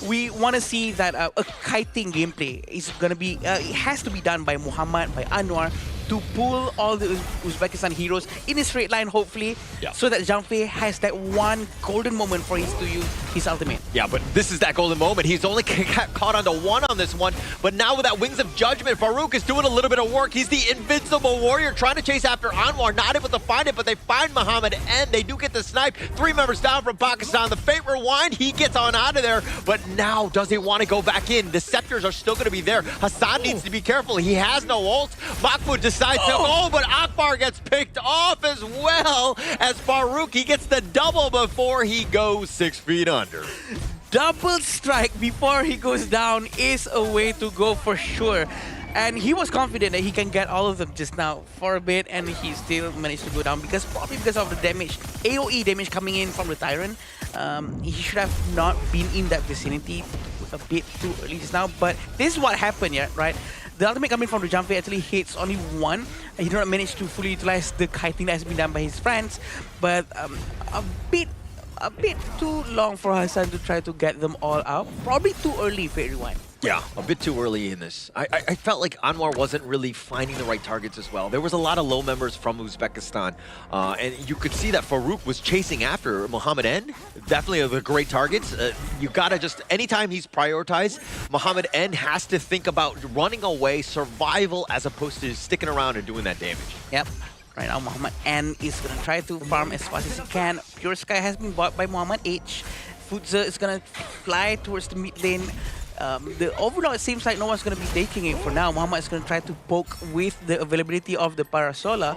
Speaker 18: we want to see that a kiting gameplay is gonna be. It has to be done by Muhammad, by Anwar, to pull all the Uzbekistan heroes in a straight line, hopefully, so that Zhang Fei has that one golden moment for him to use his ultimate.
Speaker 17: Yeah, but this is that golden moment. He's only caught onto one on this one, but now with that Wings of Judgment, Farouk is doing a little bit of work. He's the invincible warrior trying to chase after Anwar, not able to find it, but they find Muhammad, and they do get the snipe. 3 members down from Pakistan. The Fate Rewind, he gets on out of there, but now does he want to go back in? The scepters are still going to be there. Hassan needs to be careful. He has no ult. Mahmoud decides to go, but Akbar gets picked off as well as Farouk. He gets the double before he goes 6 feet under.
Speaker 18: Double strike before he goes down is a way to go for sure. And he was confident that he can get all of them just now for a bit, and he still managed to go down probably because of the damage, AoE damage coming in from the Tyrant. He should have not been in that vicinity a bit too early just now, but this is what happened, right? The ultimate coming from the Zhang Fei actually hits only one. He did not manage to fully utilize the kiting that has been done by his friends, but a bit too long for Hassan to try to get them all out. Probably too early for everyone.
Speaker 17: Yeah, a bit too early in this. I felt like Anwar wasn't really finding the right targets as well. There was a lot of low members from Uzbekistan, and you could see that Farouk was chasing after Muhammad N. Definitely the great targets. You gotta just, anytime he's prioritized, Muhammad N has to think about running away, survival, as opposed to sticking around and doing that damage.
Speaker 18: Yep. Right now, Muhammad N is going to try to farm as fast as he can. Pure Sky has been bought by Muhammad H. Futza is going to fly towards the mid lane. The overall, it seems like no one's going to be taking it for now. Muhammad is going to try to poke with the availability of the Parasola.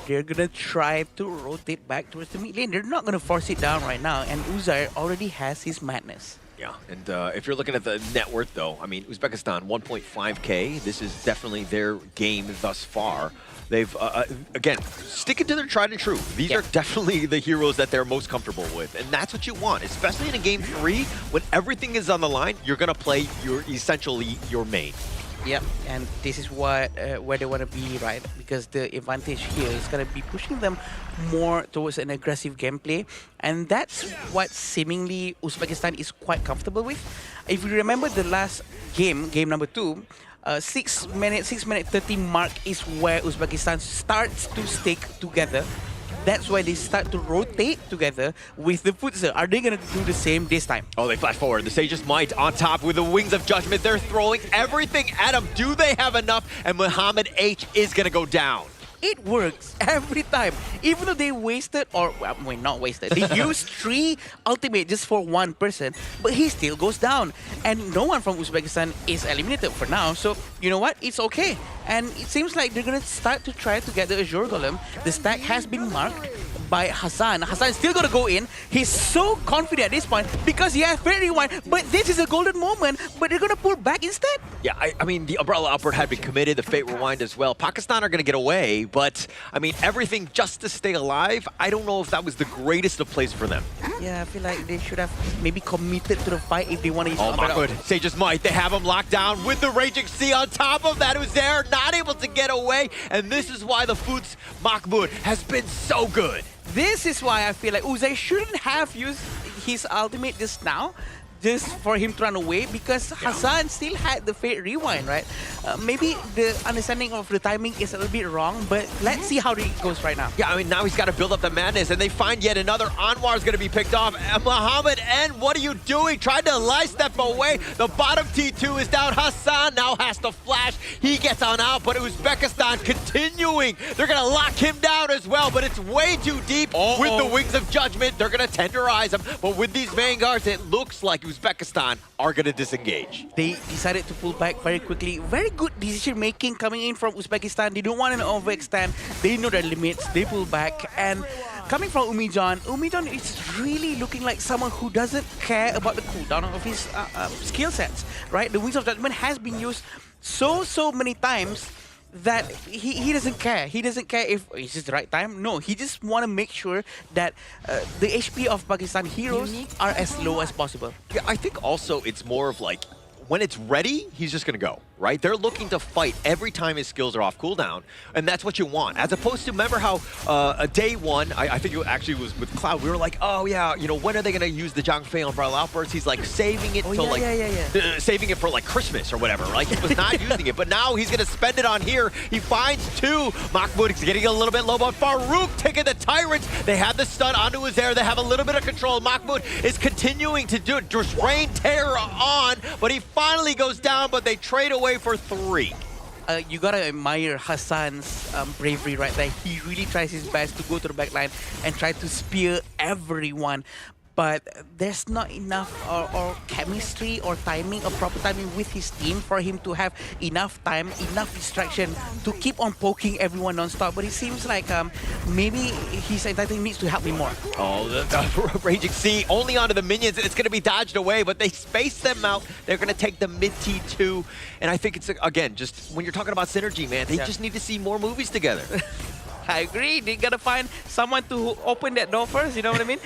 Speaker 18: they're gonna try to rotate back towards the mid lane. They're not gonna force it down right now, and Uzair already has his madness.
Speaker 17: Yeah, and if you're looking at the net worth, though, I mean, Uzbekistan, 1.5K. This is definitely their game thus far. They've, again, sticking to their tried and true. These are definitely the heroes that they're most comfortable with, and that's what you want, especially in a game 3, when everything is on the line, you're going to play essentially your main.
Speaker 18: Yep, and this is what where they want to be, right? Because the advantage here is going to be pushing them more towards an aggressive gameplay, and that's what seemingly Uzbekistan is quite comfortable with. If you remember the last game, game number 2, 6 minute 30 mark is where Uzbekistan starts to stick together. That's why they start to rotate together with the Futsal. Are they going to do the same this time?
Speaker 17: Oh, they flash forward. The Sage's Might on top with the Wings of Judgment. They're throwing everything at him. Do they have enough? And Muhammad H is going to go down.
Speaker 18: It works every time. Even though they wasted, or well, not wasted, they used 3 ultimate just for one person, but he still goes down. And no one from Uzbekistan is eliminated for now, so you know what? It's okay. And it seems like they're going to start to try to get the Azure Golem. The stack has been marked by Hassan. Hassan is still going to go in. He's so confident at this point because he has Fate Rewind, but this is a golden moment, but they're going to pull back instead.
Speaker 17: Yeah, I mean, the Umbrella Upward had been committed, the Fate Rewind as well. Pakistan are going to get away, but, I mean, everything just to stay alive, I don't know if that was the greatest of plays for them.
Speaker 18: Yeah, I feel like they should have maybe committed to the fight if they want to use
Speaker 17: Umbrella. Sage's Might, they have him locked down with the Raging Sea on top of that, who's there, not able to get away, and this is why the Futs Mahmoud has been so good.
Speaker 18: This is why I feel like Uzair shouldn't have used his ultimate just now, just for him to run away, because Hassan still had the Fate Rewind, right? Maybe the understanding of the timing is a little bit wrong, but let's see how it goes right now.
Speaker 17: Yeah, I mean, now he's got to build up the madness, and they find yet another. Anwar is going to be picked off. And Muhammad N, what are you doing? Tried to light step away. The bottom T2 is down. Hassan now has to flash. He gets on out, but Uzbekistan continuing. They're going to lock him down as well, but it's way too deep with the Wings of Judgment. They're going to tenderize him, but with these Vanguards, it looks like Uzbekistan are going to disengage.
Speaker 18: They decided to pull back very quickly. Very good decision making coming in from Uzbekistan. They don't want to overextend. They know their limits. They pull back. And coming from Umijan is really looking like someone who doesn't care about the cooldown of his skill sets, right? The Wings of Judgment has been used so many times that he doesn't care. He doesn't care if it's just the right time. No, he just want to make sure that the HP of Pakistan heroes are as low as possible.
Speaker 17: Yeah, I think also it's more of like, when it's ready, he's just going to go, right? They're looking to fight every time his skills are off cooldown, and that's what you want. As opposed to, remember how day 1, I think it actually was with Cloud, we were like, oh yeah, you know, when are they going to use the Zhang Fei Umbrella Outburst? He's like saving it saving it for like Christmas or whatever. Like he was not using it, but now he's going to spend it on here. He finds 2. Mahmoud is getting a little bit low, but Farouk taking the Tyrants. They have the stun onto his air. They have a little bit of control. Mahmoud is continuing to do it. Just rain terror on, but he finally goes down, but they trade away for 3.
Speaker 18: You gotta admire Hassan's bravery right there. He really tries his best to go to the back line and try to spear everyone. But there's not enough or chemistry or timing or proper timing with his team for him to have enough time, enough distraction to keep on poking everyone non-stop. But it seems like maybe his entire needs to help me more.
Speaker 17: Oh, the Raging Sea only onto the minions. It's going to be dodged away, but they space them out. They're going to take the mid T2. And I think it's, again, just when you're talking about synergy, man, they just need to see more movies together.
Speaker 18: I agree. They gotta find someone to open that door first, you know what I mean?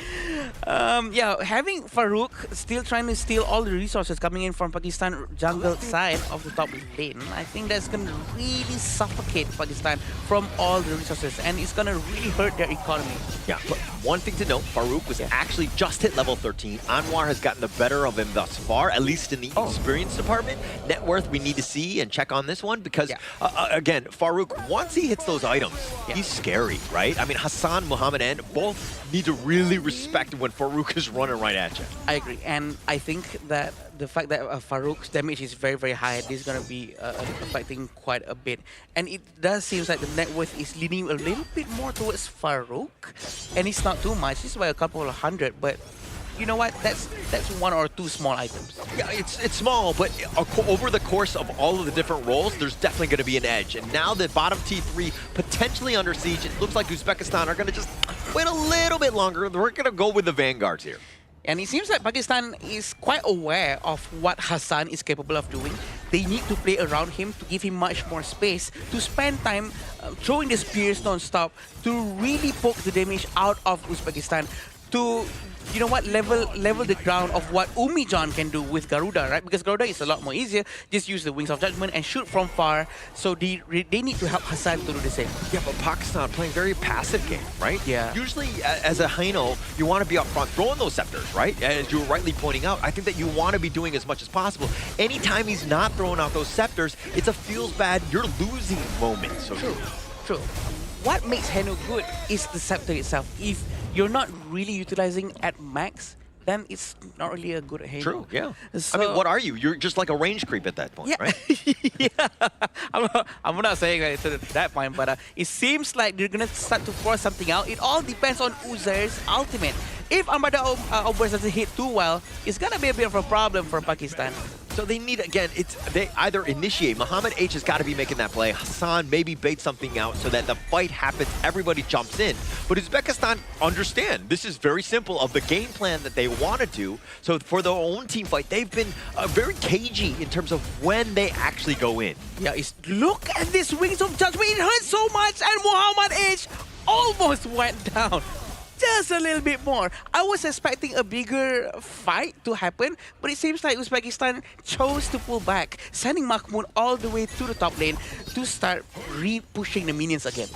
Speaker 18: Yeah, having Farouk still trying to steal all the resources coming in from Pakistan jungle side of the top lane, I think that's gonna really suffocate Pakistan from all the resources, and it's gonna really hurt their economy.
Speaker 17: Yeah, but one thing to note, Farouk was actually just hit level 13. Anwar has gotten the better of him thus far, at least in the experience department. Net worth we need to see and check on this one because, again, Farouk, once he hits those items, he's scary, right? I mean, Hassan, Muhammad, and both need to really respect when Farouk is running right at you.
Speaker 18: I agree, and I think that the fact that Farouk's damage is very high, this is going to be affecting quite a bit. And it does seem like the net worth is leaning a little bit more towards Farouk, and it's not too much. It's by a couple of hundred, but you know what? That's one or two small items.
Speaker 17: Yeah, it's small, but over the course of all of the different roles, there's definitely going to be an edge. And now that bottom T3 potentially under siege, it looks like Uzbekistan are going to just wait a little bit longer. We're going to go with the vanguards here.
Speaker 18: And it seems like Pakistan is quite aware of what Hassan is capable of doing. They need to play around him to give him much more space, to spend time throwing the spears non-stop, to really poke the damage out of Uzbekistan, to, you know what, level the ground of what Umijan can do with Garuda, right? Because Garuda is a lot more easier. Just use the Wings of Judgment and shoot from far. So they need to help Hassan to do the same.
Speaker 17: Yeah, but Pakistan playing very passive game, right?
Speaker 18: Yeah.
Speaker 17: Usually, as a Hino, you want to be up front throwing those scepters, right? As you were rightly pointing out, I think that you want to be doing as much as possible. Anytime he's not throwing out those scepters, it's a feels bad, you're losing moment. So
Speaker 18: True. What makes Heno good is the scepter itself. If you're not really utilizing at max, then it's not really a good Heno.
Speaker 17: True, yeah.
Speaker 18: So,
Speaker 17: I mean, what are you? You're just like a range creep at that point,
Speaker 18: yeah.
Speaker 17: right?
Speaker 18: Yeah. I'm not saying that to that point, but it seems like they're going to start to force something out. It all depends on Uzer's ultimate. If Armada Obers doesn't hit too well, it's going to be a bit of a problem for Pakistan.
Speaker 17: So they need, again, they either initiate. Muhammad H has got to be making that play. Hassan maybe bait something out so that the fight happens, everybody jumps in. But Uzbekistan understand, this is very simple of the game plan that they want to do. So for their own team fight, they've been very cagey in terms of when they actually go in.
Speaker 18: Yeah, look at this Wings of Judgment. It hurts so much, and Muhammad H almost went down. Just a little bit more. I was expecting a bigger fight to happen, but it seems like Uzbekistan chose to pull back, sending Mahmoud all the way to the top lane to start re-pushing the minions again.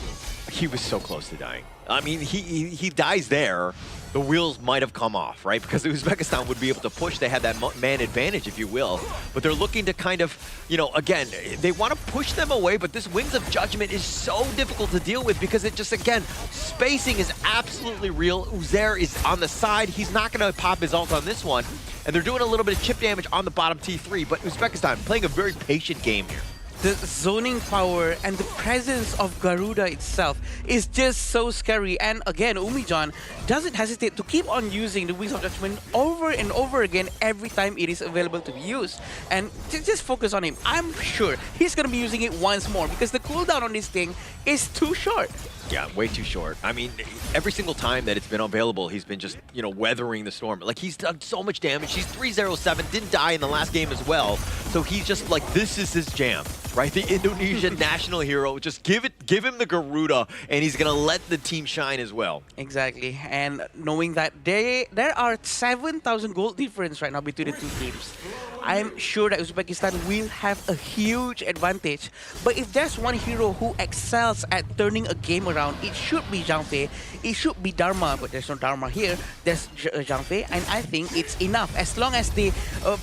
Speaker 17: He was so close to dying. I mean, he dies there. The wheels might have come off, right? Because Uzbekistan would be able to push. They had that man advantage, if you will. But they're looking to kind of, you know, again, they want to push them away, but this Wings of Judgment is so difficult to deal with because it just, again, spacing is absolutely real. Uzer is on the side. He's not going to pop his ult on this one. And they're doing a little bit of chip damage on the bottom T3, but Uzbekistan playing a very patient game here.
Speaker 18: The zoning power and the presence of Garuda itself is just so scary. And again, Umijan doesn't hesitate to keep on using the Wings of Judgment over and over again every time it is available to be used. And just focus on him. I'm sure he's going to be using it once more because the cooldown on this thing is too short.
Speaker 17: Yeah, way too short. I mean, every single time that it's been available, he's been just, you know, weathering the storm. Like, he's done so much damage. He's 307, didn't die in the last game as well. So he's just like, this is his jam, right? The Indonesian national hero. Just give him the Garuda, and he's going to let the team shine as well.
Speaker 18: Exactly. And knowing that there are 7,000 gold difference right now between the two teams, I'm sure that Uzbekistan will have a huge advantage. But if there's one hero who excels at turning a game around, it should be Zhang Fei. It should be Dharma, but there's no Dharma here. There's Zhang Fei, and I think it's enough. As long as they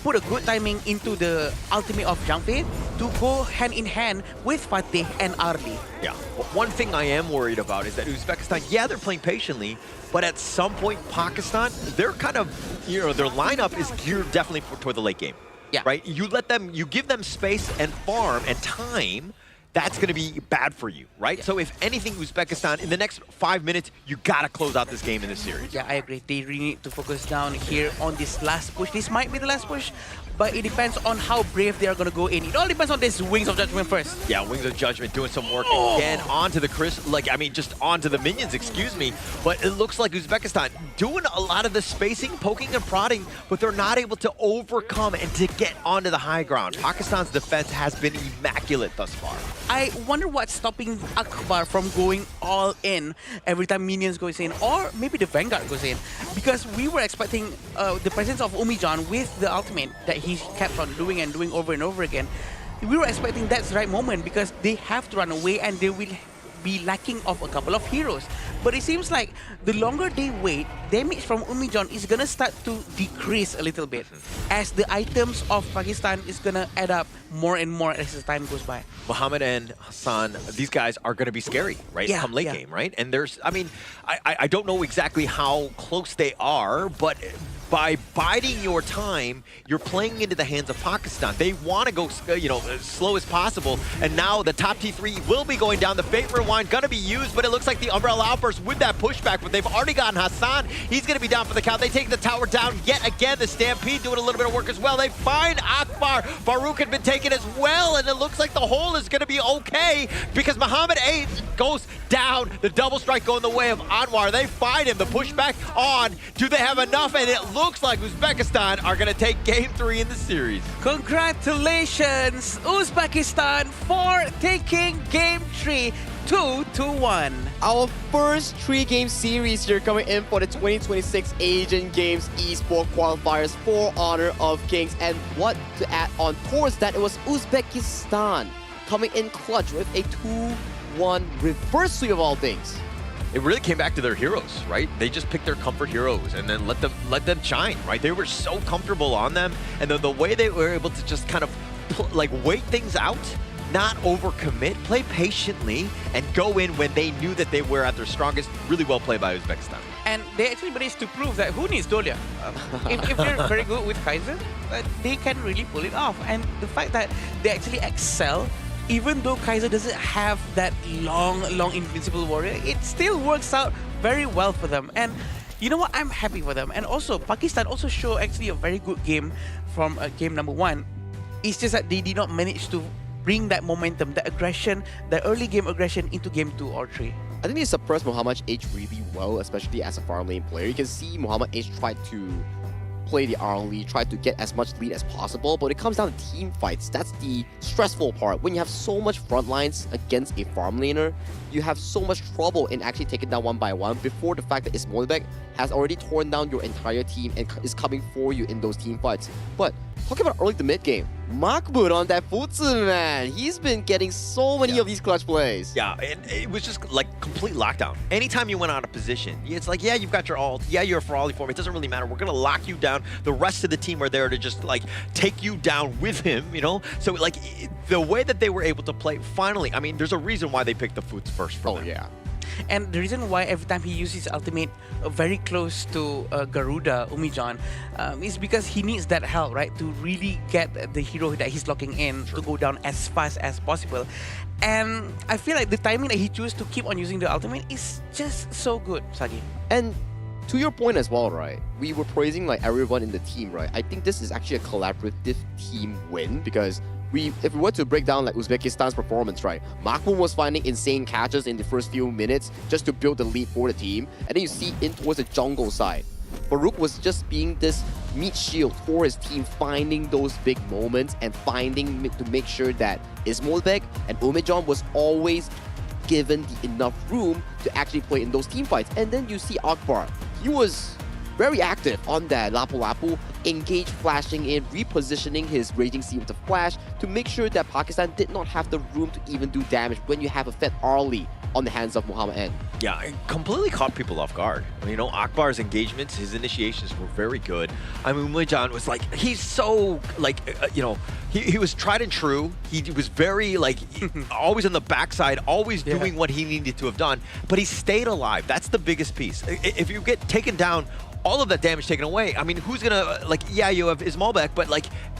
Speaker 18: put a good timing into the ultimate of Zhang Fei to go hand in hand with Fatih and Arli.
Speaker 17: Yeah. One thing I am worried about is that Uzbekistan, yeah, they're playing patiently, but at some point, Pakistan, they're kind of, you know, their lineup is geared definitely toward the late game.
Speaker 18: Yeah.
Speaker 17: Right? You give them space and farm and time, that's going to be bad for you, right? Yeah. So if anything, Uzbekistan, in the next 5 minutes, you got to close out this game in this series.
Speaker 18: Yeah, I agree. They really need to focus down here on this last push. This might be the last push, but it depends on how brave they are going to go in. It all depends on this Wings of Judgment first.
Speaker 17: Yeah, Wings of Judgment doing some work again onto the just onto the minions, excuse me. But it looks like Uzbekistan doing a lot of the spacing, poking and prodding, but they're not able to overcome and to get onto the high ground. Pakistan's defense has been immaculate thus far.
Speaker 18: I wonder what's stopping Akbar from going all in every time minions goes in, or maybe the Vanguard goes in, because we were expecting the presence of Umijan with the ultimate that he kept on doing and doing over and over again. We were expecting that's the right moment because they have to run away and they will be lacking of a couple of heroes. But it seems like the longer they wait, damage from Umijan is gonna start to decrease a little bit as the items of Pakistan is gonna add up more and more as the time goes by.
Speaker 17: Muhammad and Hassan, these guys are going to be scary, right?
Speaker 18: Yeah,
Speaker 17: come late game, right? And there's, I mean, I don't know exactly how close they are, but by biding your time, you're playing into the hands of Pakistan. They want to go, as slow as possible, and now the top T3 will be going down. The Fate Rewind gonna be used, but it looks like the Umbrella Outburst with that pushback, but they've already gotten Hassan. He's gonna be down for the count. They take the tower down yet again. The Stampede doing a little bit of work as well. They find Akbar. Farouk had been taken as well, and it looks like the hole is gonna be okay because Muhammad A goes down. The double strike going the way of Anwar. They find him. The pushback on. Do they have enough? And it looks like Uzbekistan are gonna take game 3 in the series.
Speaker 18: Congratulations, Uzbekistan, for taking game 3. 2-1.
Speaker 16: Our first 3-game series here coming in for the 2026 Asian Games Esports Qualifiers for Honor of Kings. And what to add on towards that, it was Uzbekistan coming in clutch with a 2-1 reverse sweep of all things.
Speaker 17: It really came back to their heroes, right? They just picked their comfort heroes and then let them shine, right? They were so comfortable on them, and the way they were able to just kind of wait things out, not overcommit, play patiently, and go in when they knew that they were at their strongest. Really well played by Uzbekistan.
Speaker 18: And they actually managed to prove that who needs Dolia? If they're very good with Kaiser, they can really pull it off. And the fact that they actually excel, even though Kaiser doesn't have that long invincible warrior, it still works out very well for them. And you know what? I'm happy for them. And also, Pakistan also show actually a very good game from game number 1. It's just that they did not manage to bring that momentum, that aggression, the early game aggression into game 2 or 3.
Speaker 16: I think they suppressed Muhammad H really well, especially as a farm lane player. You can see Muhammad H tried to play the early, try to get as much lead as possible, but it comes down to team fights. That's the stressful part. When you have so much front lines against a farm laner, you have so much trouble in actually taking down one by one before the fact that Ismoilbek has already torn down your entire team and is coming for you in those team fights. But talking about early to mid game, Mahmoud on that Futsu, man. He's been getting so many of these clutch plays.
Speaker 17: Yeah, it was just like complete lockdown. Anytime you went out of position, it's like, yeah, you've got your ult, yeah, you're a Ferali form, it doesn't really matter. We're gonna lock you down. The rest of the team are there to just like take you down with him, So like the way that they were able to play, finally, I mean, there's a reason why they picked the Futs first for them.
Speaker 16: Yeah.
Speaker 18: And the reason why every time he uses his ultimate very close to Garuda, Umijan, is because he needs that help, right? To really get the hero that he's locking in to go down as fast as possible. And I feel like the timing that he chose to keep on using the ultimate is just so good, Sagi.
Speaker 16: And to your point as well, right? We were praising like everyone in the team, right? I think this is actually a collaborative team win because if we were to break down like Uzbekistan's performance, right? Mahmoud was finding insane catches in the first few minutes just to build the lead for the team. And then you see in towards the jungle side, Farouk was just being this meat shield for his team, finding those big moments and finding to make sure that Ismoilbek and Umijan was always given the enough room to actually play in those team fights. And then you see Akbar. He was very active on that Lapu Lapu, engage flashing in, repositioning his Raging Sea with the flash to make sure that Pakistan did not have the room to even do damage when you have a Fed early on the hands of Muhammad N.
Speaker 17: Yeah, it completely caught people off guard. Akbar's engagements, his initiations were very good. I mean, Umijan was like, he's so, like, he was tried and true. He was very, like, always on the backside, always doing what he needed to have done, but he stayed alive. That's the biggest piece. If you get taken down, all of that damage taken away, I mean, who's gonna, yeah, you have Ismailbek, but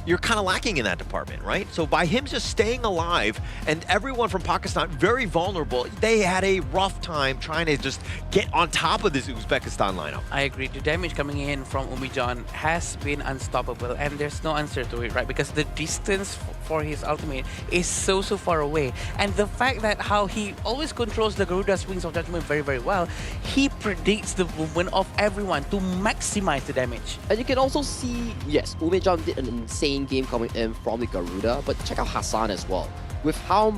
Speaker 17: you're kind of lacking in that department, right? So by him just staying alive and everyone from Pakistan very vulnerable, they had a rough time trying to just get on top of this Uzbekistan lineup.
Speaker 18: I agree. The damage coming in from Umijan has been unstoppable, and there's no answer to it, right? Because the distance for his ultimate is so far away, and the fact that how he always controls the Garuda's Wings of Judgment very well, he predicts the movement of everyone to maximize the damage.
Speaker 16: And you can also see, yes, Umijan did an insane game coming in from the Garuda, but check out Hassan as well. With how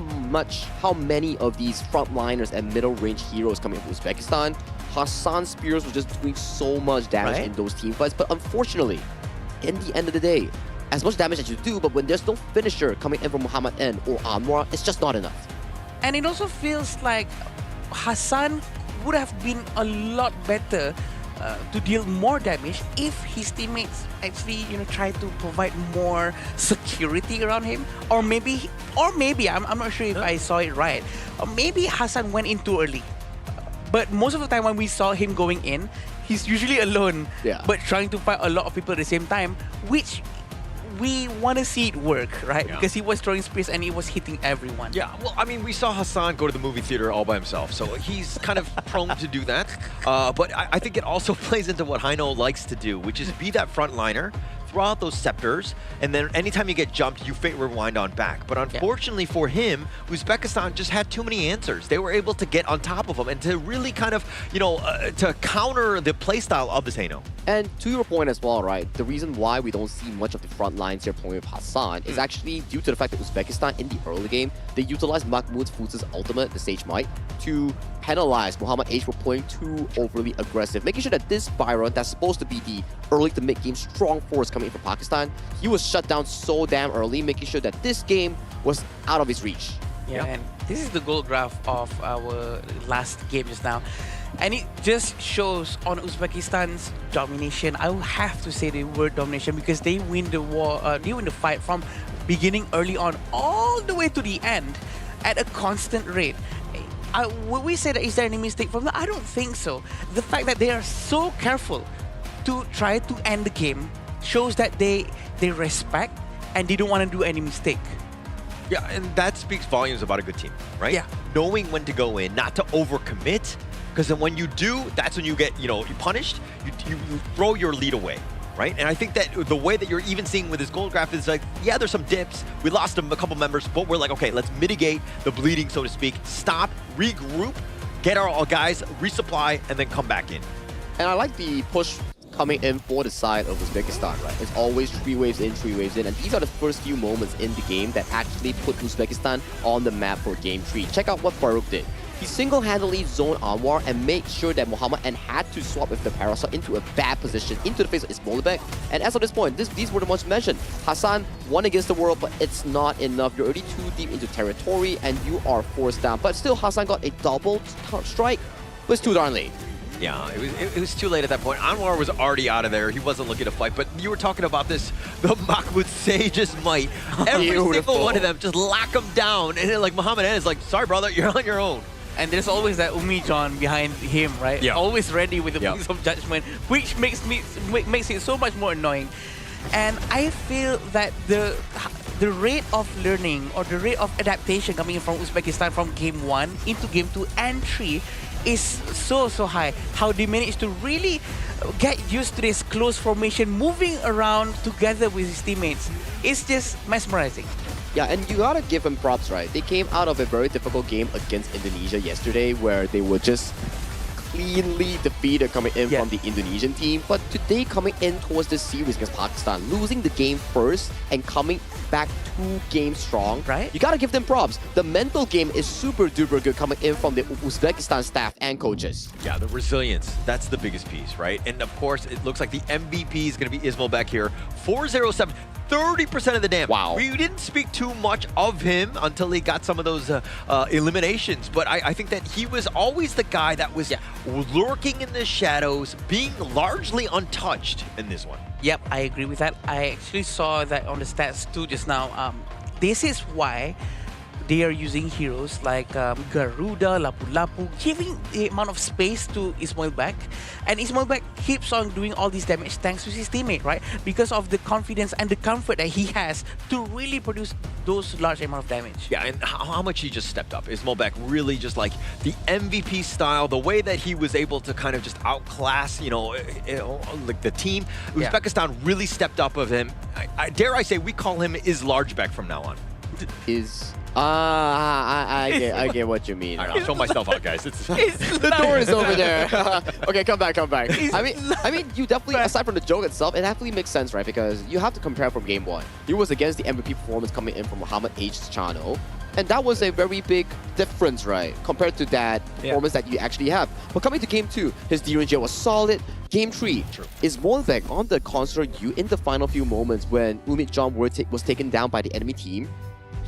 Speaker 16: many of these frontliners and middle range heroes coming from Uzbekistan, Hassan's spears were just doing so much damage in those team fights. But unfortunately, in the end of the day, as much damage as you do, but when there's no finisher coming in from Muhammad N or Anwar, it's just not enough.
Speaker 18: And it also feels like Hassan would have been a lot better to deal more damage if his teammates actually try to provide more security around him, or maybe I'm not sure if I saw it right, or maybe Hassan went in too early. But most of the time when we saw him going in, he's usually alone,
Speaker 16: Yeah.
Speaker 18: but trying to fight a lot of people at the same time, which we want to see it work, right?
Speaker 17: Yeah.
Speaker 18: Because he was throwing space and he was hitting everyone.
Speaker 17: Yeah, well, I mean, we saw Hassan go to the movie theater all by himself, so he's kind of prone to do that. But I think it also plays into what Heino likes to do, which is be that frontliner, throw out those scepters, and then anytime you get jumped, you fake rewind on back. But unfortunately for him, Uzbekistan just had too many answers. They were able to get on top of him and to really kind of, to counter the playstyle of this Heino.
Speaker 16: And to your point as well, right, the reason why we don't see much of the front lines here playing with Hassan is actually due to the fact that Uzbekistan in the early game, they utilized Mahmoud Fuz's ultimate, the Sage Might, to penalize Muhammad H for playing too overly aggressive, making sure that this Byron, that's supposed to be the early to mid-game strong force coming in from Pakistan, he was shut down so damn early, making sure that this game was out of his reach.
Speaker 18: Yeah, and this is the goal graph of our last game just now. And it just shows on Uzbekistan's domination. I will have to say the word domination because they win the war, they win the fight from beginning early on all the way to the end at a constant rate. Would we say that is there any mistake from that? I don't think so. The fact that they are so careful to try to end the game shows that they respect and they don't want to do any mistake.
Speaker 17: Yeah, and that speaks volumes about a good team, right?
Speaker 18: Yeah.
Speaker 17: Knowing when to go in, not to overcommit, because then when you do, that's when you get, you punished, you throw your lead away, right? And I think that the way that you're even seeing with this gold graph is like, yeah, there's some dips. We lost a couple members, but we're like, okay, let's mitigate the bleeding, so to speak. Stop, regroup, get our guys, resupply, and then come back in.
Speaker 16: And I like the push coming in for the side of Uzbekistan, right? It's always 3 waves in, 3 waves in, and these are the first few moments in the game that actually put Uzbekistan on the map for Game 3. Check out what Farouk did. He single-handedly zoned Anwar and made sure that Muhammad N had to swap with the Parasol into a bad position, into the face of Ismolibek. And as of this point, these were the ones mentioned. Hassan won against the world, but it's not enough. You're already too deep into territory and you are forced down. But still, Hassan got a double strike, but it's too darn late.
Speaker 17: Yeah, it was too late at that point. Anwar was already out of there. He wasn't looking to fight. But you were talking about this, the Mahmoud Sage's might. Every single one of them just lock him down. And then, like, Muhammad N is like, sorry, brother, you're on your own.
Speaker 18: And there's always that Umi John behind him, right?
Speaker 17: Yeah.
Speaker 18: Always ready with the wings of judgment, which makes it so much more annoying. And I feel that the rate of learning or the rate of adaptation coming in from Uzbekistan from Game 1 into Game 2 and 3 is so high. How they managed to really get used to this close formation, moving around together with his teammates. It's just mesmerizing.
Speaker 16: Yeah, and you gotta give them props, right? They came out of a very difficult game against Indonesia yesterday where they were just cleanly defeated coming in from the Indonesian team. But today, coming in towards this series against Pakistan, losing the game first and coming back 2 games strong,
Speaker 18: right?
Speaker 16: You gotta give them props. The mental game is super duper good coming in from the Uzbekistan staff and coaches.
Speaker 17: Yeah, the resilience, that's the biggest piece, right? And of course, it looks like the MVP is going to be Ismail here. 407. 30% of the damage.
Speaker 16: Wow.
Speaker 17: We didn't speak too much of him until he got some of those eliminations, but I think that he was always the guy that was lurking in the shadows, being largely untouched in this one.
Speaker 18: Yep, I agree with that. I actually saw that on the stats too just now. This is why they are using heroes like Garuda, Lapu-Lapu, giving the amount of space to Ismail Bek. And Ismail Bek keeps on doing all this damage thanks to his teammate, right? Because of the confidence and the comfort that he has to really produce those large amount of damage.
Speaker 17: Yeah, and how much he just stepped up. Ismail Bek really just like the MVP style, the way that he was able to kind of just outclass, like the team. Uzbekistan really stepped up of him. Dare I say, we call him Islargebek from now on.
Speaker 16: I get what you mean.
Speaker 17: All right, I'll show myself out, guys.
Speaker 16: The door is over there. Okay, come back. I mean, you definitely, aside from the joke itself, it definitely makes sense, right? Because you have to compare from Game 1. He was against the MVP performance coming in from Muhammad H's channel. And that was a very big difference, right? Compared to that performance that you actually have. But coming to Game 2, his DRNG was solid. Game 3 is Molbek on the console U in the final few moments when Umit John was taken down by the enemy team.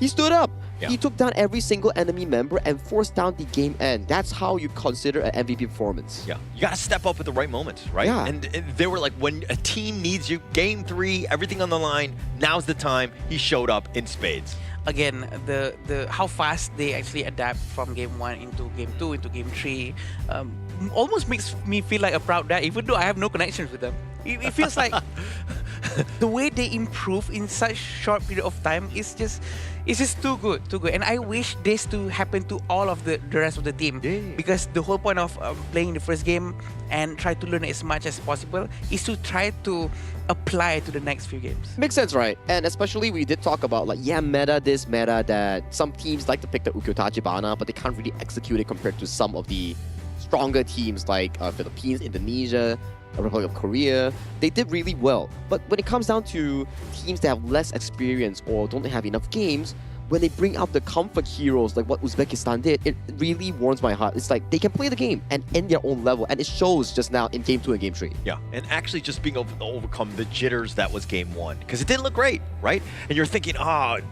Speaker 16: He stood up.
Speaker 17: Yeah.
Speaker 16: He took down every single enemy member and forced down the game end. That's how you consider an MVP performance.
Speaker 17: Yeah, you got to step up at the right moments, right?
Speaker 16: Yeah.
Speaker 17: And they were like, when a team needs you, Game 3, everything on the line, now's the time. He showed up in spades.
Speaker 18: Again, the how fast they actually adapt from Game 1 into Game 2 into Game 3. almost makes me feel like a proud dad, even though I have no connections with them. It feels like the way they improve in such short period of time is just too good, and I wish this to happen to all of the rest of the team, because the whole point of playing the first game and try to learn as much as possible is to try to apply to the next few games.
Speaker 16: Makes sense, right? And especially we did talk about like, meta this, meta that. Some teams like to pick the Ukyotachibana, but they can't really execute it compared to some of the stronger teams like Philippines, Indonesia, Republic of Korea. They did really well. But when it comes down to teams that have less experience or don't have enough games, when they bring out the comfort heroes like what Uzbekistan did, it really warms my heart. It's like they can play the game and end their own level, and it shows just now in Game 2 and Game 3.
Speaker 17: Yeah, and actually just being able to overcome the jitters that was Game 1, because it didn't look great, right? And you're thinking,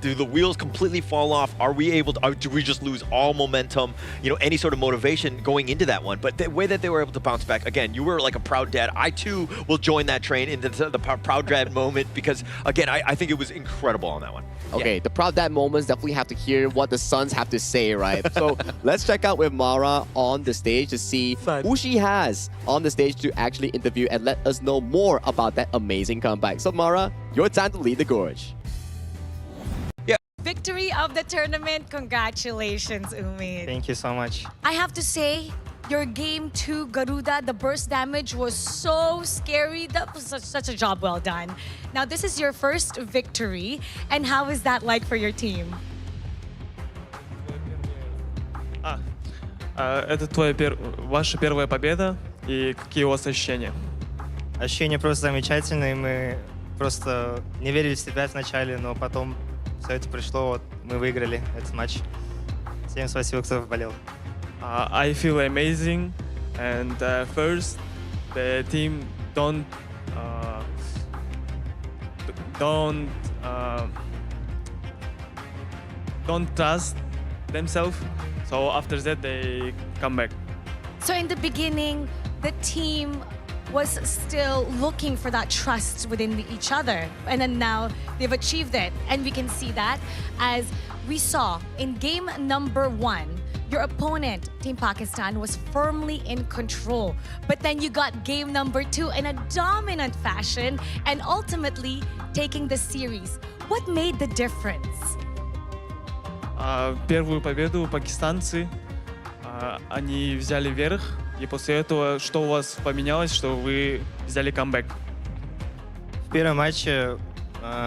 Speaker 17: do the wheels completely fall off? Are we able to, do we just lose all momentum, any sort of motivation going into that one? But the way that they were able to bounce back, again, you were like a proud dad. I too will join that train into the proud dad moment, because again, I think it was incredible on that one.
Speaker 16: Okay, the proud dad moments definitely have to hear what the sons have to say, right? So let's check out with Mara on the stage to see who she has on the stage to actually interview and let us know more about that amazing comeback. So Mara, your time to lead the gorge.
Speaker 15: Victory of the tournament. Congratulations, Umid.
Speaker 19: Thank you so much.
Speaker 15: I have to say, your Game 2 Garuda, the burst damage was so scary. That was such a job well done. Now, this is your first victory. And how is that like for your team?
Speaker 19: Это ваша первая победа, и какие у вас ощущения? Ощущения просто замечательные. Мы просто не верили в себя вначале, но потом все это пришло, вот мы выиграли этот матч. Всем спасибо, кто болел. I feel amazing, and first the team don't trust themselves. So after that, they come back.
Speaker 15: So in the beginning, the team was still looking for that trust within each other. And then now they've achieved it. And we can see that as we saw in game number 1, your opponent, Team Pakistan, was firmly in control. But then you got game number 2 in a dominant fashion and ultimately taking the series. What made the difference?
Speaker 19: Первую победу пакистанцы, они взяли верх, и после этого что у вас поменялось, что вы взяли камбэк? В первом матче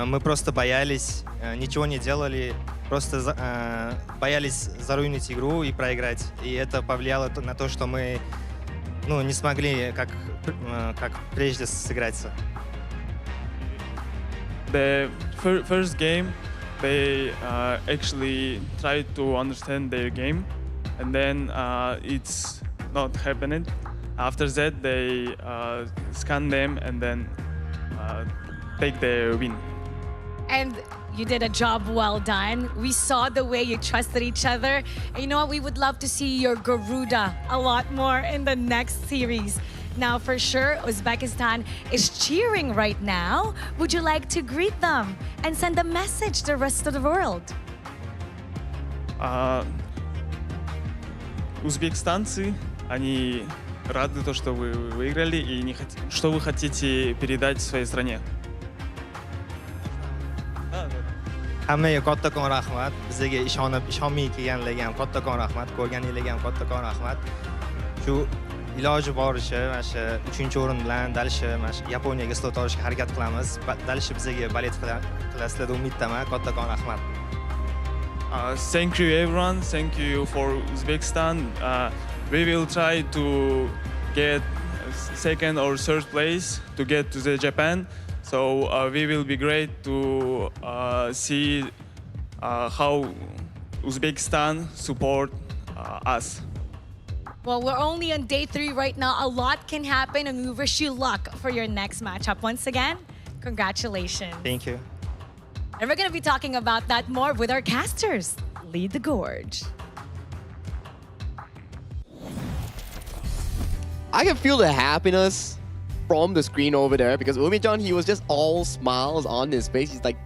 Speaker 19: мы просто боялись, ничего не делали, просто боялись заруинить игру и проиграть. И это повлияло на то, что мы не смогли как прежде сыграться. The first game, they actually tried to understand their game, and then it's not happening. After that, they scan them and then take the win.
Speaker 15: And you did a job well done. We saw the way you trusted each other. And you know what? We would love to see your Garuda a lot more in the next series. Now, for sure, Uzbekistan is cheering right now. Would you like to greet them and send a message to the rest of the world?
Speaker 19: Узбекистанцы, они рады то, что вы выиграли, и что вы хотите передать своей стране? Hammaga kattakon rahmat. Bizga ishonmay kelganlarga ham kattakon rahmat. Ko'rganinglarga ham kattakon rahmat. Shu iloji boricha mana shu 3-o'rin bilan dalshi mana shu Yaponiyaga slot olishga harakat qilamiz. Dalshi bizga balet qilasizlar deb umiddaman. Kattakon rahmat. Thank you everyone. Thank you for Uzbekistan. We will try to get second or third place to get to the Japan. So we will be great to see how Uzbekistan support us.
Speaker 15: Well, we're only on day 3 right now. A lot can happen, and we wish you luck for your next matchup. Once again, congratulations.
Speaker 19: Thank you.
Speaker 15: And we're going to be talking about that more with our casters. Lead the gorge.
Speaker 16: I can feel the happiness from the screen over there, because Umijan, he was just all smiles on his face. He's like,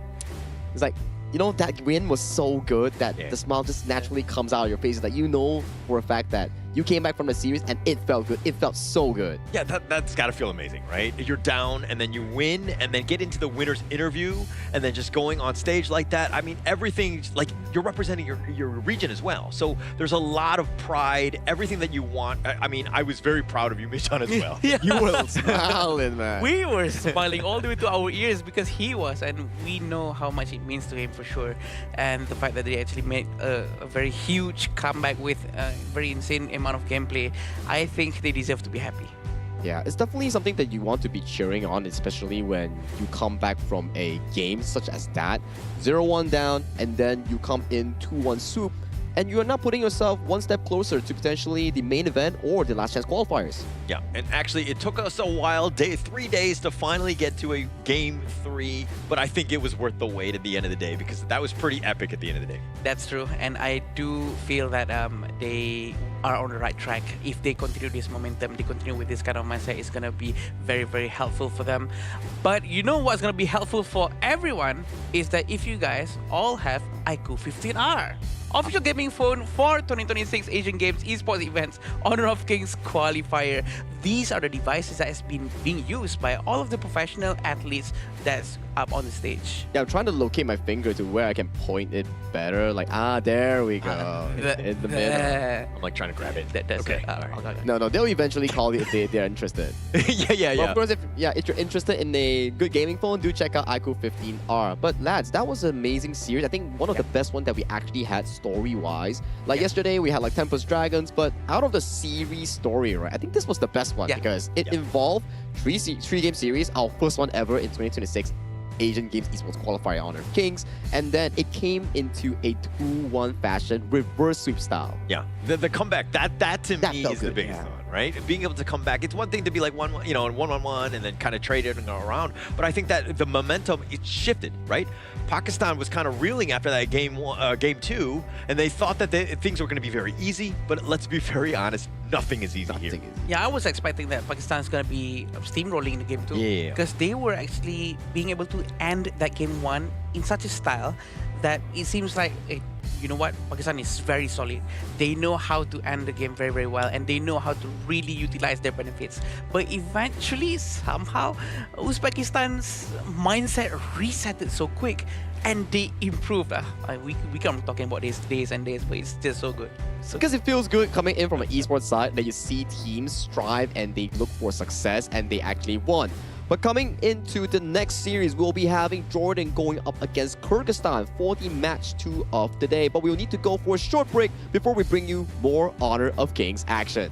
Speaker 16: you know, that win was so good that the smile just naturally comes out of your face. It's like, you know for a fact that you came back from the series and it felt good. It felt so good.
Speaker 17: Yeah, that's got to feel amazing, right? You're down and then you win and then get into the winner's interview and then just going on stage like that. I mean, everything, like you're representing your region as well. So there's a lot of pride, everything that you want. I mean, I was very proud of you, Michan, as well.
Speaker 18: Yeah.
Speaker 16: You were smiling, man.
Speaker 18: We were smiling all the way to our ears because he was, and we know how much it means to him for sure. And the fact that they actually made a very huge comeback with a very insane amount of gameplay, I think they deserve to be happy.
Speaker 16: Yeah, it's definitely something that you want to be cheering on, especially when you come back from a game such as that. 0-1 down, and then you come in 2-1 soup, and you are now putting yourself one step closer to potentially the main event or the last chance qualifiers.
Speaker 17: Yeah, and actually it took us a while, 3 days to finally get to a game 3, but I think it was worth the wait at the end of the day because that was pretty epic at the end of the day.
Speaker 18: That's true, and I do feel that they are on the right track. If they continue this momentum, they continue with this kind of mindset, it's gonna be very, very helpful for them. But you know what's gonna be helpful for everyone is that if you guys all have iQOO 15R. Official gaming phone for 2026 Asian Games Esports Events Honor of Kings Qualifier. These are the devices that has been being used by all of the professional athletes that's up on the stage.
Speaker 16: Yeah, I'm trying to locate my finger to where I can point it better. Like, there we go. In the middle.
Speaker 17: I'm like trying to grab it.
Speaker 18: That's
Speaker 17: okay.
Speaker 16: No, they'll eventually call it if they're interested.
Speaker 17: yeah.
Speaker 16: Well, of course, if you're interested in a good gaming phone, do check out iQOO 15R. But lads, that was an amazing series. I think one of the best ones that we actually had story-wise. Like yesterday, we had like Tempest Dragons, but out of the series story, right? I think this was the best one because it involved three game series, our first one ever in 2026. Asian Games Esports Qualifier Honor of Kings, and then it came into a 2-1 fashion, reverse sweep style.
Speaker 17: Yeah, the comeback, that to me is the biggest one, right? Being able to come back, it's one thing to be like 1-1-1 and then kind of trade it and go around, but I think that the momentum, it shifted, right? Pakistan was kind of reeling after that game 2, and they thought that things were going to be very easy, but let's be very honest, nothing is easy here.
Speaker 18: Yeah, I was expecting that Pakistan is going to be steamrolling in the game 2.
Speaker 17: Yeah.
Speaker 18: Because they were actually being able to end that game 1 in such a style that it seems like, you know what, Pakistan is very solid. They know how to end the game very, very well, and they know how to really utilize their benefits. But eventually, somehow, Uzbekistan's mindset resetted so quick, and they improved. We come talking about this days and days, but it's just so good.
Speaker 16: Because it feels good coming in from an esports side that you see teams strive and they look for success and they actually won. But coming into the next series, we'll be having Jordan going up against Kyrgyzstan for the match 2 of the day. But we'll need to go for a short break before we bring you more Honor of Kings action.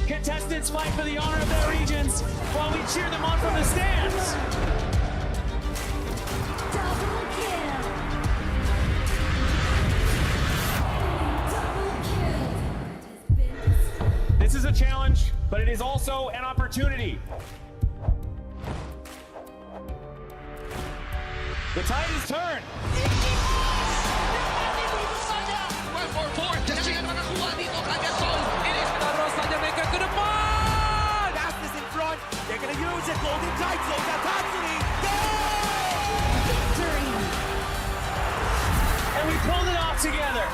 Speaker 5: Contestants fight for the honor of their regions while we cheer them on from the stands. This is a challenge, but it is also an opportunity. The tide is turned.
Speaker 7: Astis in front. They're going to use it. Golden title. Tatsumi. Go!
Speaker 2: Victory!
Speaker 5: and we pulled it off together.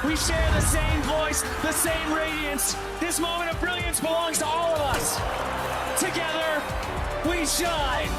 Speaker 5: We share the same voice, the same radiance. This moment of brilliance belongs to all of us. Together, we shine.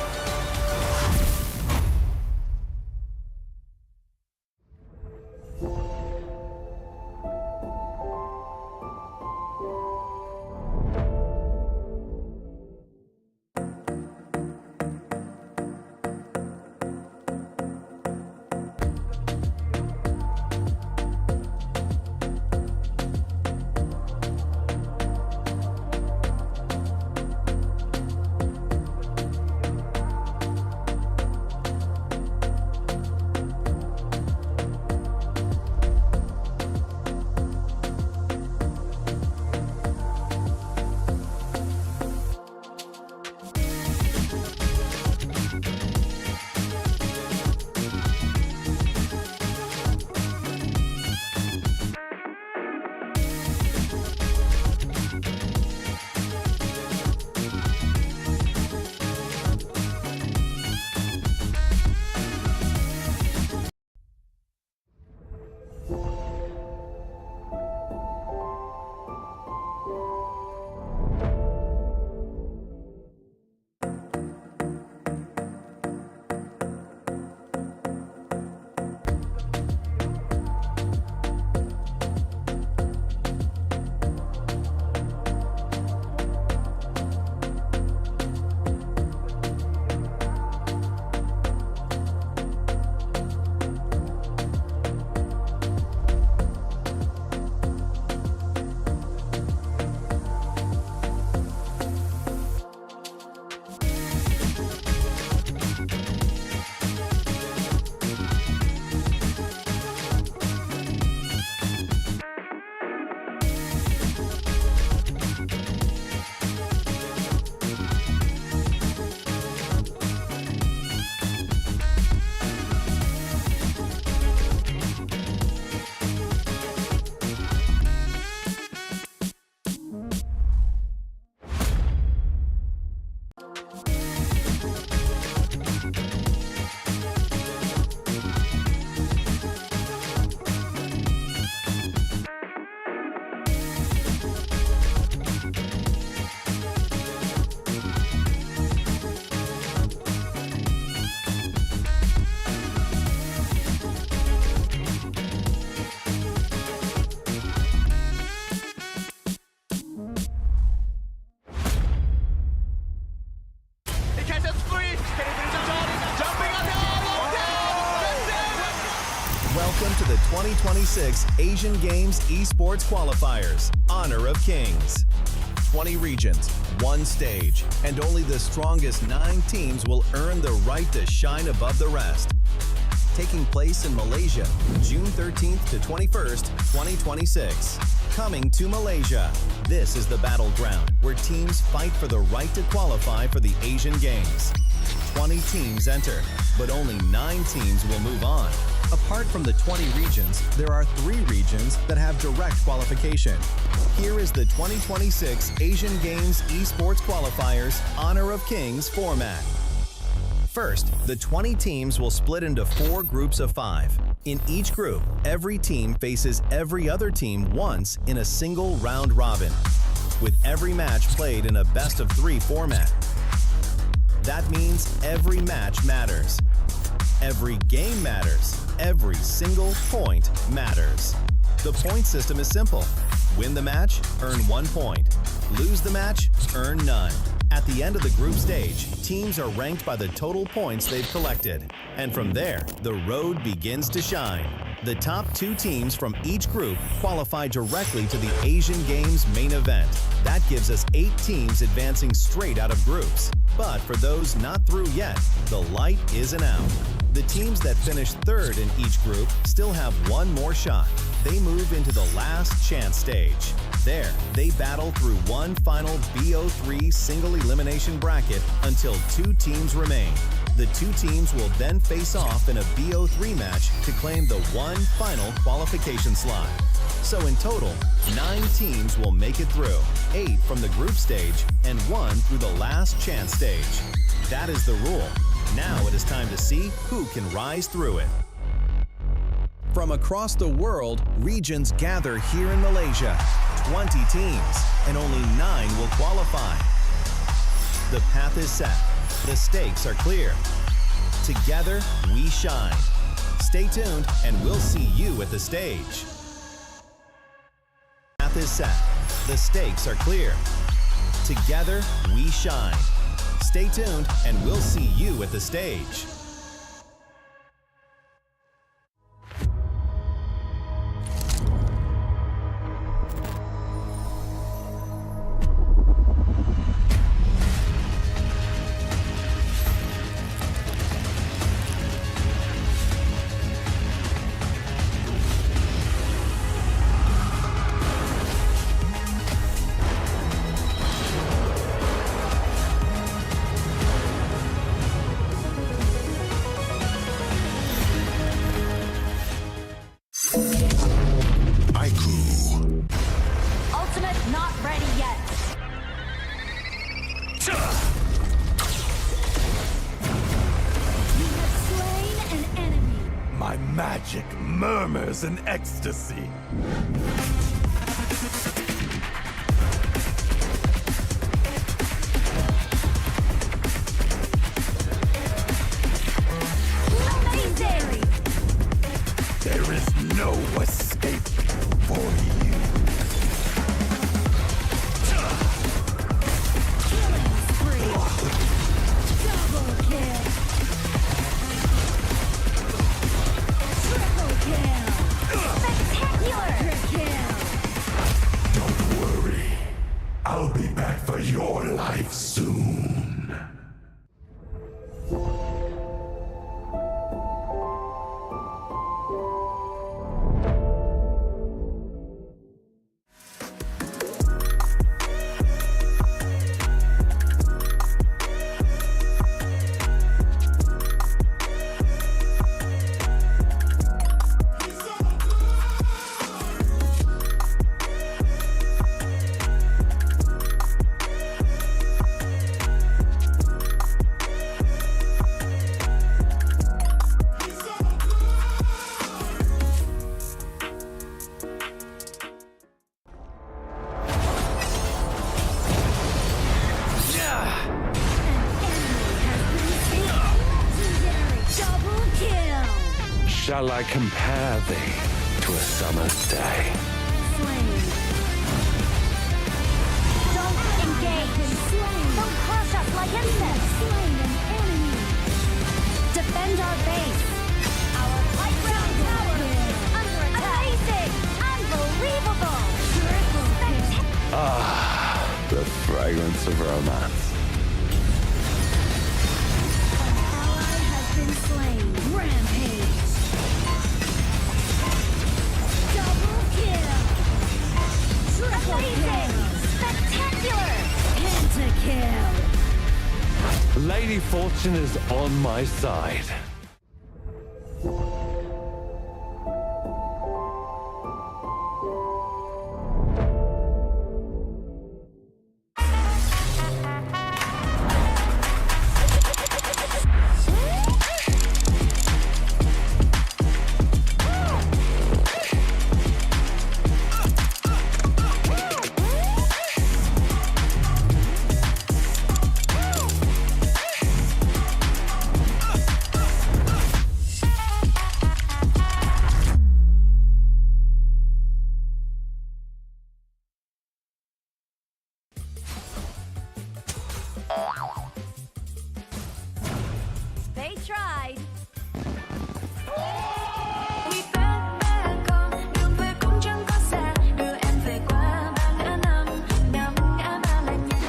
Speaker 12: Welcome to the 2026 Asian Games Esports Qualifiers, Honor of Kings. 20 regions, one stage, and only the strongest 9 teams will earn the right to shine above the rest. Taking place in Malaysia, June 13th to 21st, 2026. Coming to Malaysia, this is the battleground where teams fight for the right to qualify for the Asian Games. 20 teams enter, but only 9 teams will move on. Apart from the 20 regions, there are 3 regions that have direct qualification. Here is the 2026 Asian Games Esports Qualifiers Honor of Kings format. First, the 20 teams will split into 4 groups of 5. In each group, every team faces every other team once in a single round robin, with every match played in a best-of-3 format. That means every match matters. Every game matters. Every single point matters. The point system is simple. Win the match, earn 1 point. Lose the match, earn none. At the end of the group stage, teams are ranked by the total points they've collected. And from there, the road begins to shine. The top 2 teams from each group qualify directly to the Asian Games main event. That gives us 8 teams advancing straight out of groups. But for those not through yet, the light isn't out. The teams that finish 3rd in each group still have 1 more shot. They move into the last chance stage. There, they battle through one final BO3 single elimination bracket until 2 teams remain. The 2 teams will then face off in a BO3 match to claim the one final qualification slot. So in total, 9 teams will make it through, 8 from the group stage and 1 through the last chance stage. That is the rule. Now it is time to see who can rise through it. From across the world, regions gather here in Malaysia. 20 teams, and only 9 will qualify. The path is set. The stakes are clear. Together, we shine. Stay tuned, and we'll see you at the stage. The path is set. The stakes are clear. Together, we shine. Stay tuned, and we'll see you at the stage.
Speaker 2: Ultimate not ready yet. You have slain an enemy.
Speaker 7: My magic murmurs in ecstasy.
Speaker 2: Amazing!
Speaker 7: There is no escape for you.
Speaker 2: Killing spree. Double kill. Triple kill. Spectacular kill.
Speaker 7: Don't worry. I'll be back for your life soon.
Speaker 13: Shall I compare thee to a summer's day?
Speaker 2: Don't engage. Don't crush us like insects. Slain an enemy. Defend our base. Our high ground tower is under attack. Amazing. Unbelievable.
Speaker 13: Ah, the fragrance of romance.
Speaker 2: Ally has been slain. Rampage. Double kill. Triple kill. Spectacular. Pentakill.
Speaker 13: Lady Fortune is on my side.
Speaker 2: They tried.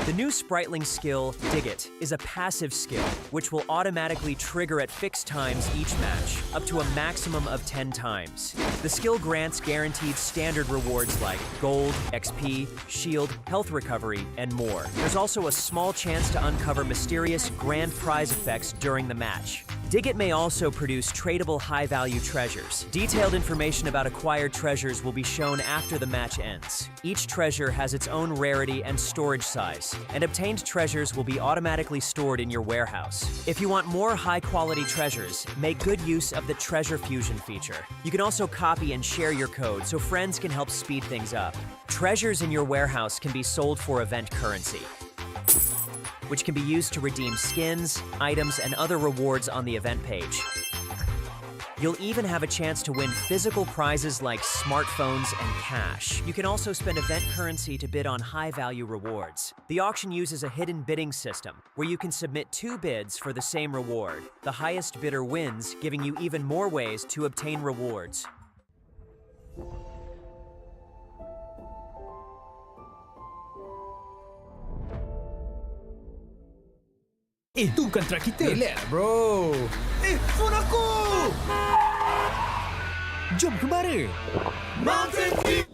Speaker 14: The new Spritling skill, Dig It, is a passive skill, which will automatically trigger at fixed times each match, up to a maximum of 10 times. The skill grants guaranteed standard rewards like gold, XP, shield, health recovery, and more. There's also a small chance to uncover mysterious grand prize effects during the match. Dig It may also produce tradable high-value treasures. Detailed information about acquired treasures will be shown after the match ends. Each treasure has its own rarity and storage size, and obtained treasures will be automatically stored in your warehouse. If you want more high-quality treasures, make good use of the Treasure Fusion feature. You can also copy and share your code so friends can help speed things up. Treasures in your warehouse can be sold for event currency, which can be used to redeem skins, items, and other rewards on the event page. You'll even have a chance to win physical prizes like smartphones and cash. You can also spend event currency to bid on high-value rewards. The auction uses a hidden bidding system, where you can submit 2 bids for the same reward. The highest bidder wins, giving you even more ways to obtain rewards.
Speaker 10: Itu bukan track kita.
Speaker 3: Relax, bro.
Speaker 10: Phone aku! Jom kembara. Mountain Dew!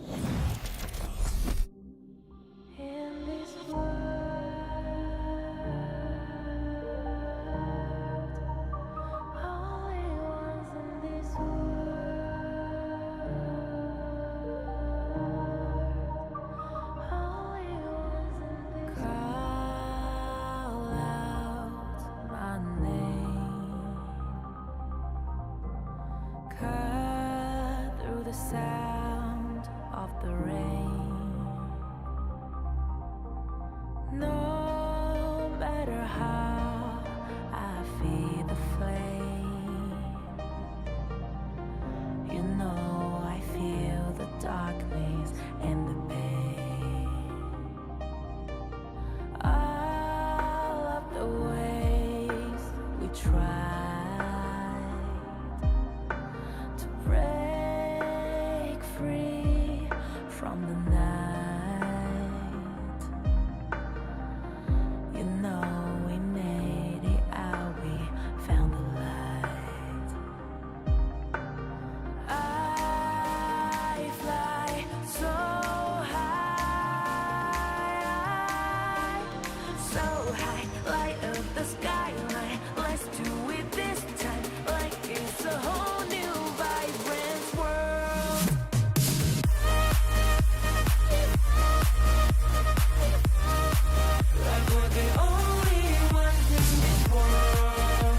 Speaker 2: Sound of the rain. No matter how I feed the flame, you know I feel the darkness and the pain. All of the ways we tried to break free from the night, you know we made it out, we found the light. I fly so high, light up the skyline. Let's do it this time, like it's a whole new vibrant world. Like we're the only ones in this world.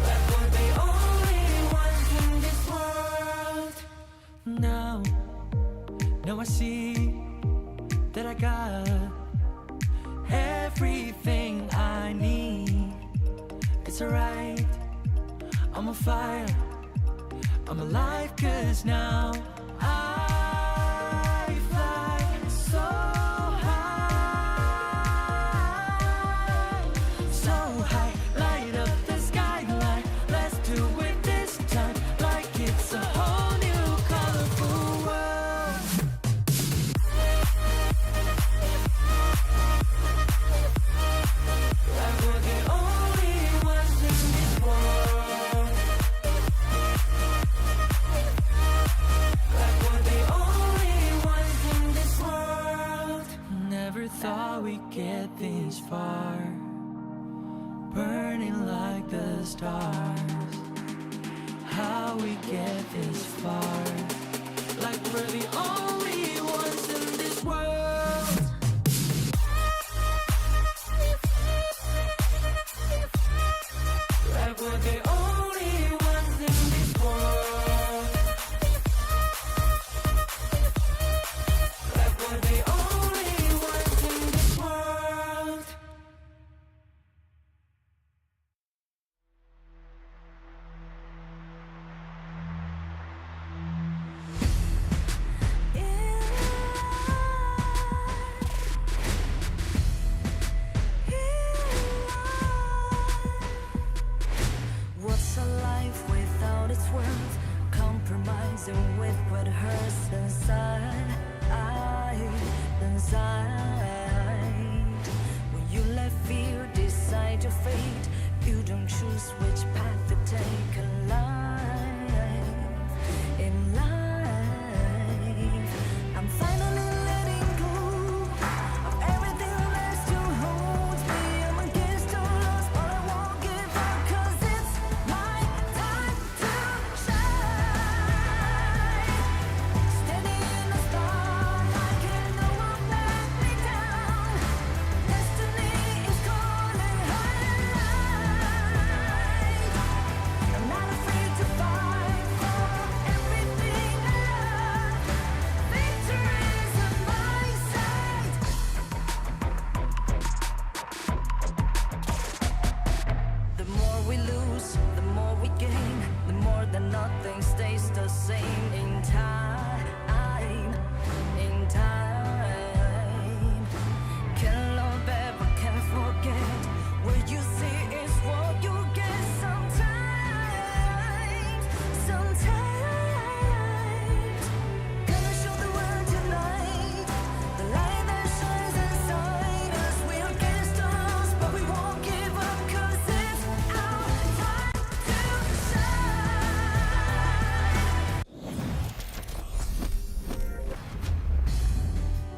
Speaker 2: Like we're the only ones in this world.
Speaker 3: Now I see that I got everything I need. It's alright, I'm on fire, I'm alive, 'cause now I fly so high, light up the skyline. Let's do it this time, like it's a whole new colorful world. Like we're the only ones in this world. Like we're the only ones in this world. Never thought we'd get this far, burning like the stars. How we get this far, like we're the only ones in this world. Like we're the only ones in this world. Like we're the only ones in this world.
Speaker 2: In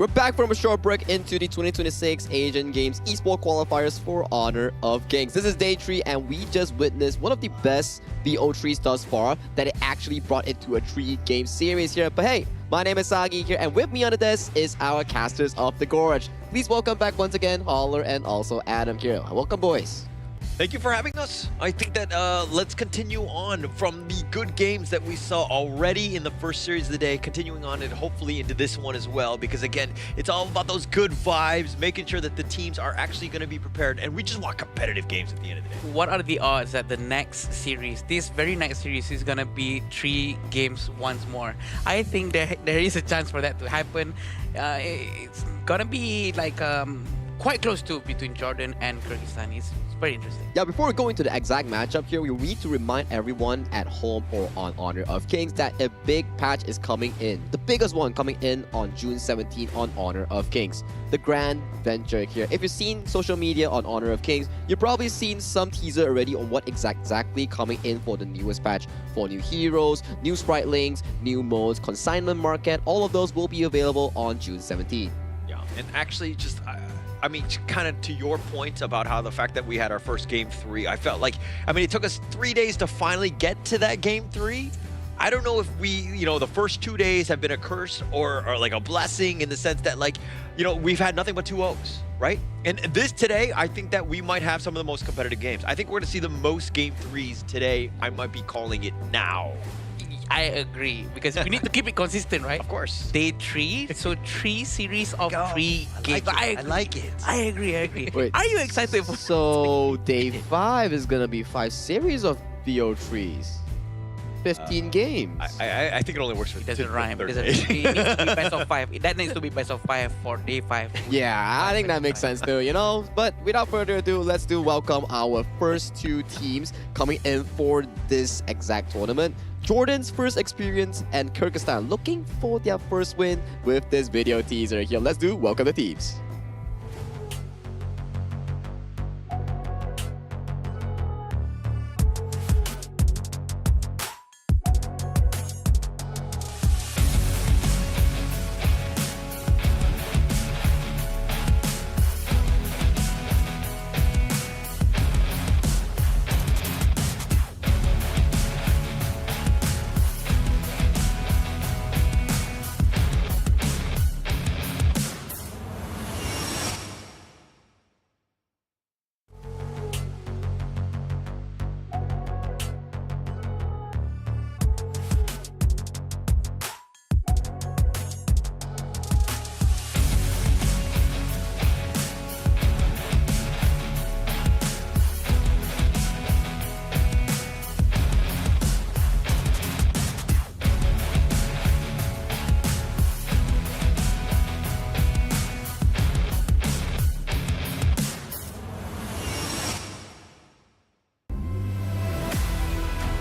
Speaker 16: We're back from a short break into the 2026 Asian Games Esports Qualifiers for Honor of Kings. This is day 3 and we just witnessed one of the best BO3s thus far that it actually brought into a 3-game series here. But hey, my name is Sagi here and with me on the desk is our casters of the Gorge. Please welcome back once again Holler and also Adam here. Welcome, boys.
Speaker 17: Thank you for having us. I think that let's continue on from the good games that we saw already in the first series of the day, continuing on and hopefully into this one as well, because again, it's all about those good vibes, making sure that the teams are actually going to be prepared, and we just want competitive games at the end of the day.
Speaker 18: What are the odds that the next series, this very next series, is gonna be 3 games once more? I think there is a chance for that to happen. It's gonna be like quite close to between Jordan and Kyrgyzstan. It's very interesting.
Speaker 16: Yeah, before we go into the exact matchup here, we need to remind everyone at home or on Honor of Kings that a big patch is coming in. The biggest one coming in on June 17th on Honor of Kings. The grand venture here. If you've seen social media on Honor of Kings, you've probably seen some teaser already on what exactly coming in for the newest patch. For new heroes, new sprite links, new modes, consignment market, all of those will be available on June 17th.
Speaker 17: Yeah, and actually just... I mean, kind of to your point about how the fact that we had our first game 3, I felt like, I mean, it took us 3 days to finally get to that game 3. I don't know if we, you know, the first 2 days have been a curse or like a blessing in the sense that, like, you know, we've had nothing but 2-0s, right? And this today, I think that we might have some of the most competitive games. I think we're going to see the most game 3s today. I might be calling it now.
Speaker 18: I agree, because we need to keep it consistent, right?
Speaker 17: Of course.
Speaker 18: Day 3, so 3 series of 3 games.
Speaker 17: I like it.
Speaker 18: I agree.
Speaker 16: Wait,
Speaker 18: are you excited for
Speaker 16: So day 5 is gonna be 5 series of BO3s. 15 games.
Speaker 17: I think it only works for
Speaker 18: it doesn't rhyme. It needs to be best of 5. That needs to be best of 5 for day 5.
Speaker 16: Yeah, I think that makes sense too, you know? But without further ado, let's welcome our first 2 teams coming in for this exact tournament. Jordan's first experience and Kyrgyzstan looking for their first win with this video teaser here. Let's welcome the teams.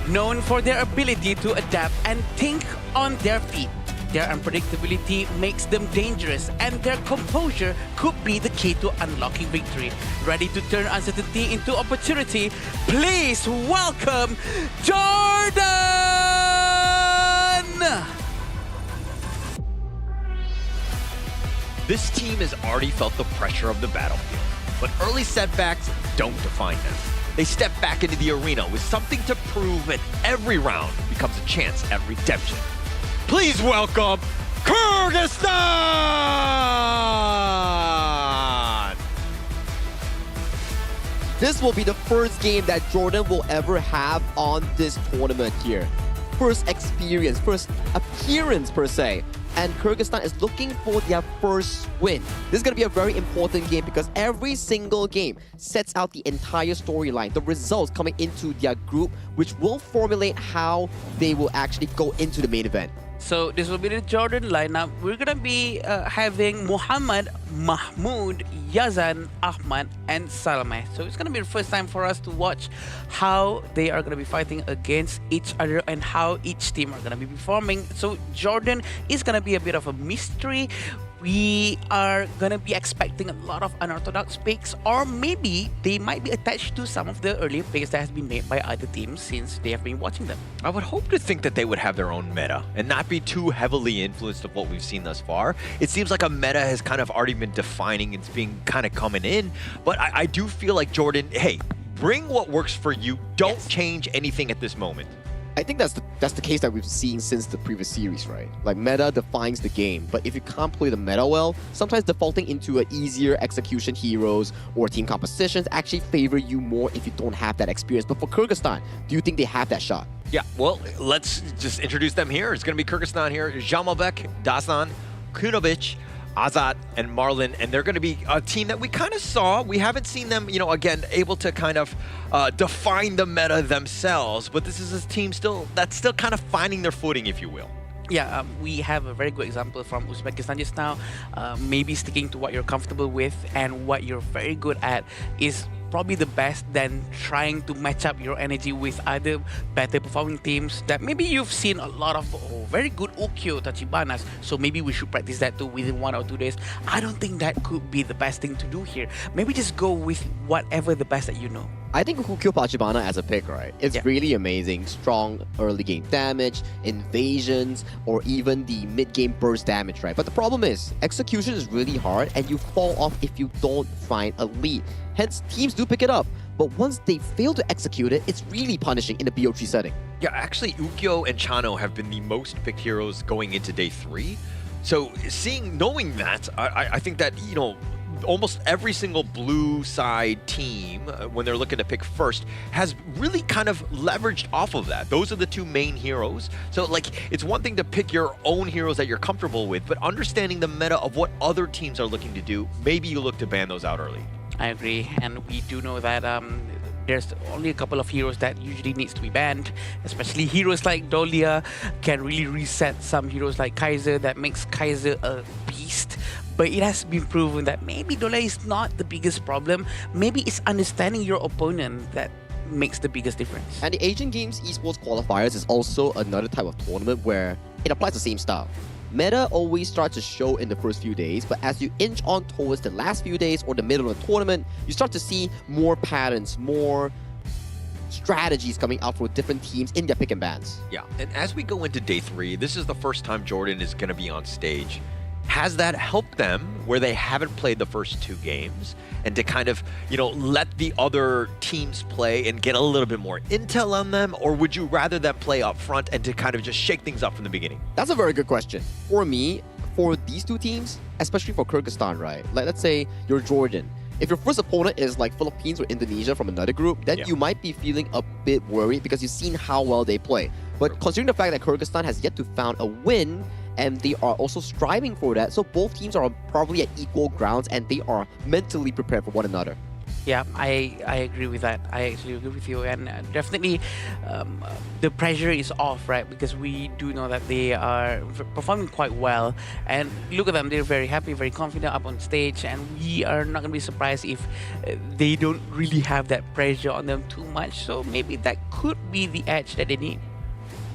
Speaker 18: Known for their ability to adapt and think on their feet, their unpredictability makes them dangerous, and their composure could be the key to unlocking victory. Ready to turn uncertainty into opportunity, please welcome Jordan!
Speaker 17: This team has already felt the pressure of the battlefield, but early setbacks don't define them. They step back into the arena with something to prove, and every round becomes a chance at redemption. Please welcome Kyrgyzstan!
Speaker 16: This will be the first game that Jordan will ever have on this tournament here. First experience, first appearance per se. And Kyrgyzstan is looking for their first win. This is going to be a very important game because every single game sets out the entire storyline, the results coming into their group, which will formulate how they will actually go into the main event.
Speaker 18: So this will be the Jordan lineup. We're gonna be having Muhammad, Mahmoud, Yazan, Ahmad, and Salmeh. So it's gonna be the first time for us to watch how they are gonna be fighting against each other and how each team are gonna be performing. So Jordan is gonna be a bit of a mystery. we are gonna be expecting a lot of unorthodox picks, or maybe they might be attached to some of the earlier picks that has been made by other teams since they have been watching them.
Speaker 17: I would hope to think that they would have their own meta and not be too heavily influenced of what we've seen thus far. It seems like a meta has kind of already been defining, it's being kind of coming in, but I do feel like Jordan, hey, bring what works for you. Don't change anything at this moment.
Speaker 16: I think that's the case that we've seen since the previous series, right? Like, meta defines the game, but if you can't play the meta well, sometimes defaulting into an easier execution heroes or team compositions actually favor you more if you don't have that experience. But for Kyrgyzstan, do you think they have that shot?
Speaker 17: Yeah, well, let's just introduce them here. It's going to be Kyrgyzstan here. Jamalbek, Dastan, Kunovic, Azat, and Marlin, and they're going to be a team that we kind of saw. We haven't seen them, you know, again, able to kind of define the meta themselves, but this is a team that's still kind of finding their footing, if you will.
Speaker 18: Yeah, we have a very good example from Uzbekistan just now. Maybe sticking to what you're comfortable with and what you're very good at is probably the best than trying to match up your energy with other better performing teams that maybe you've seen a lot of very good Ukyo Tachibanas, so maybe we should practice that too within 1 or 2 days. I don't think that could be the best thing to do here. Maybe just go with whatever the best that you know.
Speaker 16: I think Ukyo Tachibana as a pick, right? It's really amazing. Strong early game damage, invasions, or even the mid-game burst damage, right? But the problem is, execution is really hard and you fall off if you don't find a lead. Hence, teams do pick it up, but once they fail to execute it, it's really punishing in a BO3 setting.
Speaker 17: Yeah, actually, Ukyo and Chano have been the most picked heroes going into day 3. So knowing that, I think that, you know, almost every single blue side team, when they're looking to pick first, has really kind of leveraged off of that. Those are the two main heroes. So, like, it's one thing to pick your own heroes that you're comfortable with, but understanding the meta of what other teams are looking to do, maybe you look to ban those out early.
Speaker 18: I agree, and we do know that there's only a couple of heroes that usually needs to be banned, especially heroes like Dolia can really reset some heroes like Kaiser that makes Kaiser a beast. But it has been proven that maybe Dolia is not the biggest problem. Maybe it's understanding your opponent that makes the biggest difference.
Speaker 16: And the Asian Games Esports Qualifiers is also another type of tournament where it applies the same style. Meta always starts to show in the first few days, but as you inch on towards the last few days or the middle of the tournament, you start to see more patterns, more strategies coming out for different teams in their pick and bans.
Speaker 17: Yeah, and as we go into day 3, this is the first time Jordan is going to be on stage. Has that helped them where they haven't played the first 2 games and to kind of, you know, let the other teams play and get a little bit more intel on them? Or would you rather them play up front and to kind of just shake things up from the beginning?
Speaker 16: That's a very good question. For me, for these 2 teams, especially for Kyrgyzstan, right? Like, let's say you're Jordan. If your first opponent is like Philippines or Indonesia from another group, then you might be feeling a bit worried because you've seen how well they play. But considering the fact that Kyrgyzstan has yet to found a win, and they are also striving for that, so both teams are probably at equal grounds and they are mentally prepared for one another.
Speaker 18: Yeah, I agree with that. I actually agree with you, and definitely the pressure is off, right? Because we do know that they are performing quite well, and look at them, they're very happy, very confident up on stage, and we are not going to be surprised if they don't really have that pressure on them too much, so maybe that could be the edge that they need.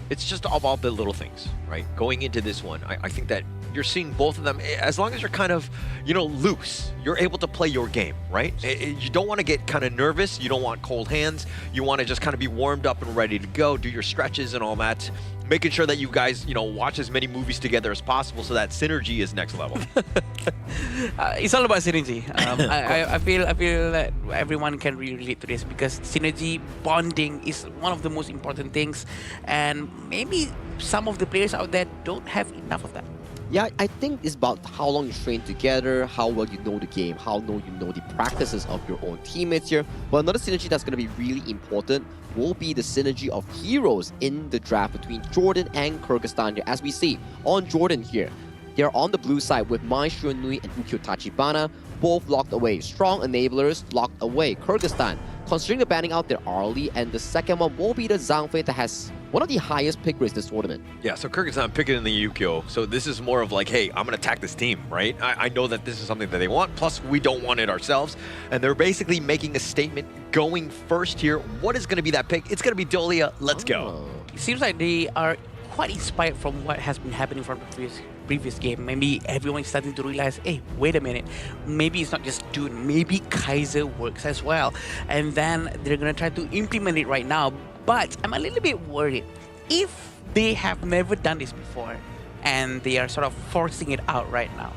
Speaker 17: It's just about the little things, right? Going into this one, I think that you're seeing both of them, as long as you're kind of, you know, loose, you're able to play your game, right? You don't want to get kind of nervous. You don't want cold hands. You want to just kind of be warmed up and ready to go, do your stretches and all that, making sure that you guys, you know, watch as many movies together as possible so that synergy is next level.
Speaker 18: It's all about synergy. I feel that everyone can really relate to this because synergy, bonding is one of the most important things, and maybe some of the players out there don't have enough of that.
Speaker 16: Yeah, I think it's about how long you train together, how well you know the game, how well you know the practices of your own teammates here. But another synergy that's going to be really important will be the synergy of heroes in the draft between Jordan and Kyrgyzstan here. As we see on Jordan here, they're on the blue side with Mai Shunui and Ukyo Tachibana, both locked away. Strong enablers locked away. Kyrgyzstan, considering the banning out there early, and the second one will be the Zhangfei that has one of the highest pick rates this tournament.
Speaker 17: Yeah, so Kyrgyzstan picking in the Ukyo. So this is more of like, hey, I'm going to attack this team, right? I know that this is something that they want, plus we don't want it ourselves. And they're basically making a statement going first here. What is going to be that pick? It's going to be Dolia. Let's go.
Speaker 18: It seems like they are quite inspired from what has been happening from the previous game. Maybe everyone's starting to realize, hey, wait a minute, maybe it's not just Dune, maybe Kaiser works as well. And then they're gonna try to implement it right now. But I'm a little bit worried. If they have never done this before and they are sort of forcing it out right now,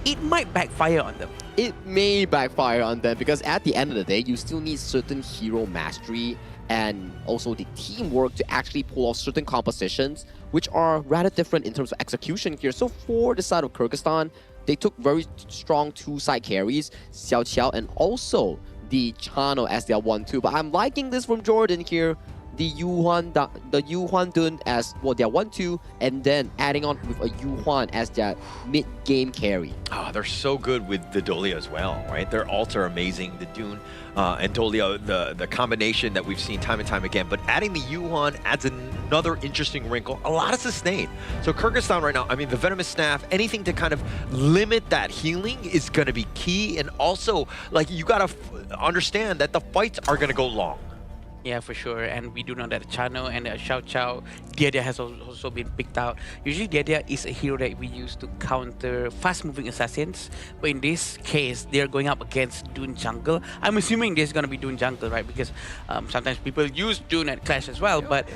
Speaker 18: it might backfire on them.
Speaker 16: It may backfire on them because at the end of the day, you still need certain hero mastery and also the teamwork to actually pull off certain compositions, which are rather different in terms of execution here. So for the side of Kyrgyzstan, they took very strong two-side carries, Xiao Qiao and also the Chano as their 1-2. But I'm liking this from Jordan here. The Yuhuan Dun as well, their 1-2, and then adding on with a Yuhuan as their mid-game carry.
Speaker 17: Oh, they're so good with the Dolia as well, right? Their ults are amazing. The Dune and Dolia, the combination that we've seen time and time again. But adding the Yuhuan adds another interesting wrinkle. A lot of sustain. So Kyrgyzstan right now, I mean, the Venomous Staff, anything to kind of limit that healing is going to be key. And also, like, you got to understand that the fights are going to go long.
Speaker 18: Yeah, for sure. And we do know that Chano and Xiao Qiao, Diadia has also been picked out. Usually Diadia is a hero that we use to counter fast-moving assassins. But in this case, they're going up against Dune Jungle. I'm assuming there's going to be Dune Jungle, right? Because sometimes people use Dune at Clash as well. But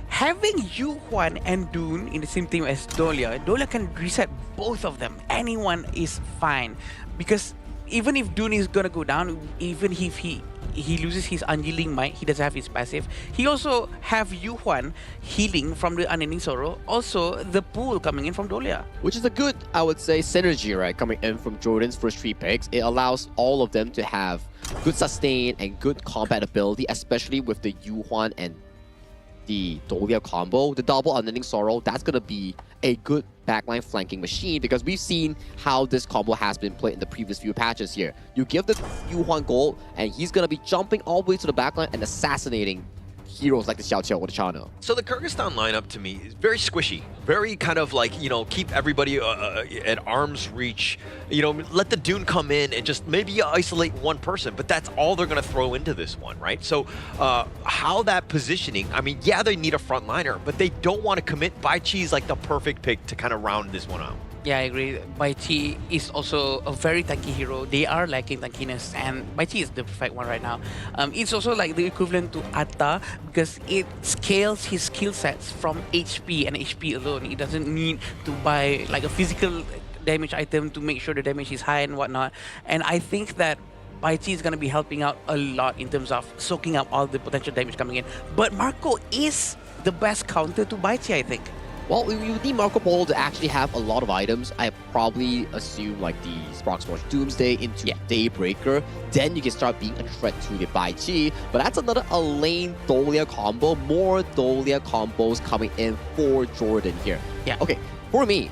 Speaker 18: having Yuhuan and Dune in the same team as Dolia, Dolia can reset both of them. Anyone is fine. Because even if Dune is going to go down, even if he loses his unyielding might, he doesn't have his passive. He also have Yuhuan healing from the Unending Sorrow. Also, the pool coming in from Dolia.
Speaker 16: Which is a good, I would say, synergy, right? Coming in from Jordan's first 3 picks. It allows all of them to have good sustain and good combat ability, especially with the Yuhuan and the Dolia combo. The double Unending Sorrow, that's going to be a good backline flanking machine because we've seen how this combo has been played in the previous few patches here. You give the Yuhuan gold and he's going to be jumping all the way to the backline and assassinating heroes like the Xiao Qiao or the Chano.
Speaker 17: So the Kyrgyzstan lineup to me is very squishy, very kind of like, you know, keep everybody at arm's reach. You know, let the Dune come in and just maybe isolate one person, but that's all they're going to throw into this one, right? So how that positioning, I mean, yeah, they need a frontliner, but they don't want to commit. Bai Chi is like the perfect pick to kind of round this one out.
Speaker 18: Yeah, I agree. Bai Chi is also a very tanky hero. They are lacking tankiness, and Bai Chi is the perfect one right now. It's also like the equivalent to Atta because it scales his skill sets from HP and HP alone. He doesn't need to buy like a physical damage item to make sure the damage is high and whatnot. And I think that Bai Chi is going to be helping out a lot in terms of soaking up all the potential damage coming in. But Marco is the best counter to Bai Chi, I think.
Speaker 16: Well, you need Marco Polo to actually have a lot of items. I probably assume like the Sproxmarch Doomsday into Daybreaker. Then you can start being a threat to the Bai Chi. But that's another Elaine Dolia combo. More Dolia combos coming in for Jordan here.
Speaker 18: Yeah.
Speaker 16: Okay, for me,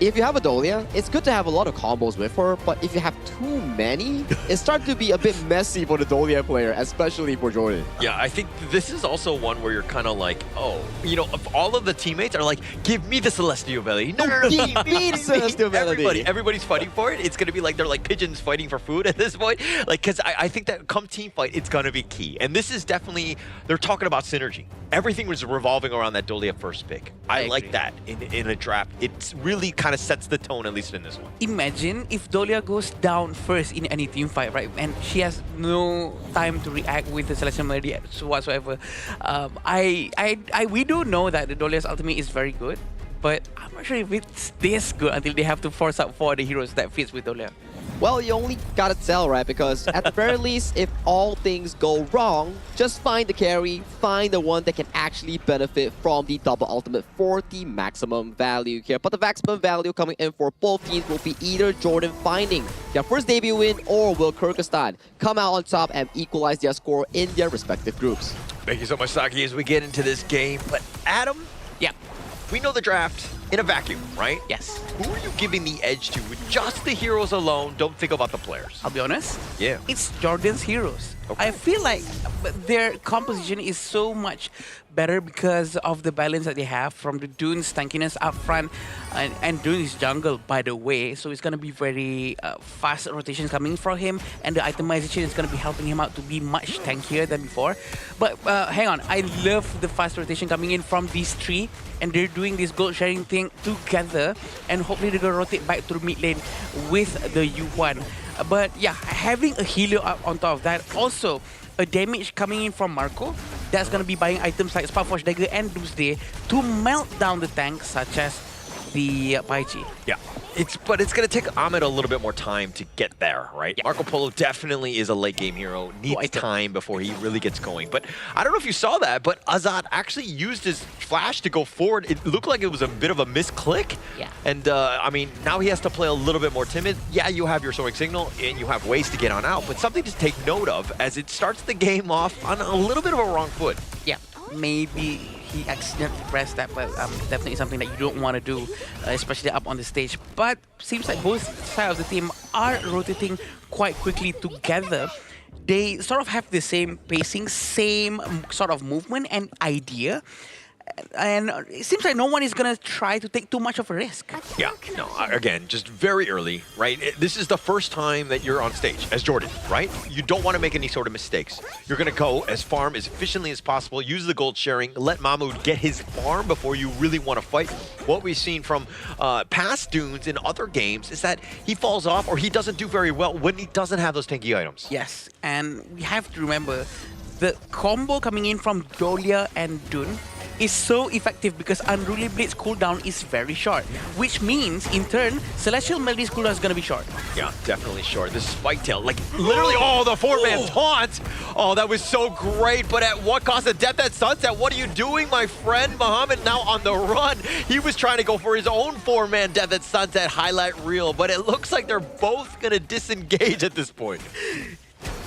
Speaker 16: if you have a Dolia, it's good to have a lot of combos with her, but if you have too many, it starts to be a bit messy for the Dolia player, especially for Jordan.
Speaker 17: Yeah, I think this is also one where you're kind of like, oh, you know, if all of the teammates are like, give me the Celestial Melody. No,
Speaker 16: give me the Celestial Melody.
Speaker 17: Everybody's fighting for it. It's going to be like, they're like pigeons fighting for food at this point. Like, because I think that come team fight, it's going to be key. And this is definitely, they're talking about synergy. Everything was revolving around that Dolia first pick. I like that in a draft. It's really kind of sets the tone, at least in this one.
Speaker 18: Imagine if Dolia goes down first in any team fight, right? And she has no time to react with the Celestial Melody whatsoever. We do know that the Dolia's ultimate is very good, but I'm not sure if it's this good until they have to force out for the heroes that fits with Dolia.
Speaker 16: Well, you only gotta tell, right? Because at the very least, if all things go wrong, just find the carry, find the one that can actually benefit from the double ultimate for the maximum value here. But the maximum value coming in for both teams will be either Jordan finding their first debut win or will Kyrgyzstan come out on top and equalize their score in their respective groups.
Speaker 17: Thank you so much, Saki, as we get into this game. But Adam, we know the draft in a vacuum, right?
Speaker 18: Yes.
Speaker 17: Who are you giving the edge to with just the heroes alone? Don't think about the players.
Speaker 18: I'll be honest.
Speaker 17: Yeah.
Speaker 18: It's Jordan's heroes. Okay. I feel like their composition is so much better because of the balance that they have from the Dune's tankiness up front and Dune's jungle, by the way. So it's going to be very fast rotations coming from him, and the itemization is going to be helping him out to be much tankier than before. But hang on, I love the fast rotation coming in from these three, and they're doing this gold sharing thing rotating together, and hopefully they're going to rotate back to the mid lane with the U1. But yeah, having a healer up on top of that, also a damage coming in from Marco, that's going to be buying items like Sparkforge Dagger and Doomsday to melt down the tanks such as the Paichi.
Speaker 17: Yeah, but it's going to take Ahmed a little bit more time to get there, right? Yeah. Marco Polo definitely is a late game hero, needs time before he really gets going. But I don't know if you saw that, but Azad actually used his flash to go forward. It looked like it was a bit of a misclick.
Speaker 18: Yeah.
Speaker 17: And I mean, now he has to play a little bit more timid. Yeah, you have your soaring signal and you have ways to get on out, but something to take note of as it starts the game off on a little bit of a wrong foot.
Speaker 18: Yeah, maybe he accidentally pressed that, but definitely something that you don't want to do, especially up on the stage. But seems like both sides of the team are rotating quite quickly together. They sort of have the same pacing, same sort of movement and idea. And it seems like no one is going to try to take too much of a risk.
Speaker 17: Yeah, no, again, just very early, right? This is the first time that you're on stage as Jordan, right? You don't want to make any sort of mistakes. You're going to go as farm as efficiently as possible, use the gold sharing, let Mahmoud get his farm before you really want to fight. What we've seen from past Dunes in other games is that he falls off or he doesn't do very well when he doesn't have those tanky items.
Speaker 18: Yes, and we have to remember the combo coming in from Dolia and Dune is so effective because Unruly Blade's cooldown is very short, which means, in turn, Celestial Melody's cooldown is going to be short.
Speaker 17: Yeah, definitely short. This Spike Tail, like, literally, oh, the four-man taunt! Oh, that was so great, but at what cost? The Death at Sunset, what are you doing, my friend? Muhammad now on the run. He was trying to go for his own four-man Death at Sunset highlight reel, but it looks like they're both going to disengage at this point.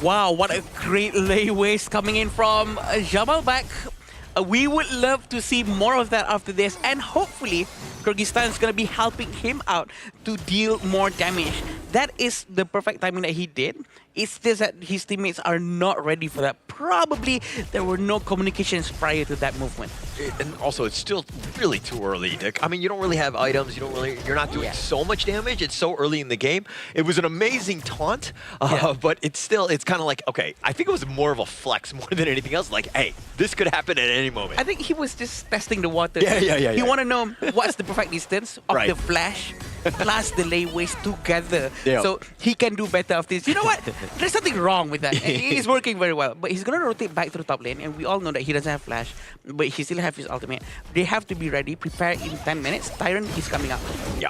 Speaker 18: Wow, what a great layways coming in from Jamal back. We would love to see more of that after this, and hopefully Kyrgyzstan is going to be helping him out to deal more damage. That is the perfect timing that he did. It's just that his teammates are not ready for that. Probably there were no communications prior to that movement.
Speaker 17: And also, it's still really too early, Nick. I mean, you don't really have items. You're not doing so much damage. It's so early in the game. It was an amazing taunt, but it's kind of like, okay, I think it was more of a flex more than anything else. Like, hey, this could happen at any moment.
Speaker 18: I think he was just testing the water.
Speaker 17: Yeah.
Speaker 18: He want to know what's the perfect distance of the flash plus the layways together.
Speaker 17: Yeah.
Speaker 18: So he can do better of this. You know what? There's something wrong with that. It's working very well. But he's going to rotate back to the top lane, and we all know that he doesn't have flash, but he still has his ultimate. They have to be ready, prepare in 10 minutes. Tyrant is coming up.
Speaker 17: Yeah.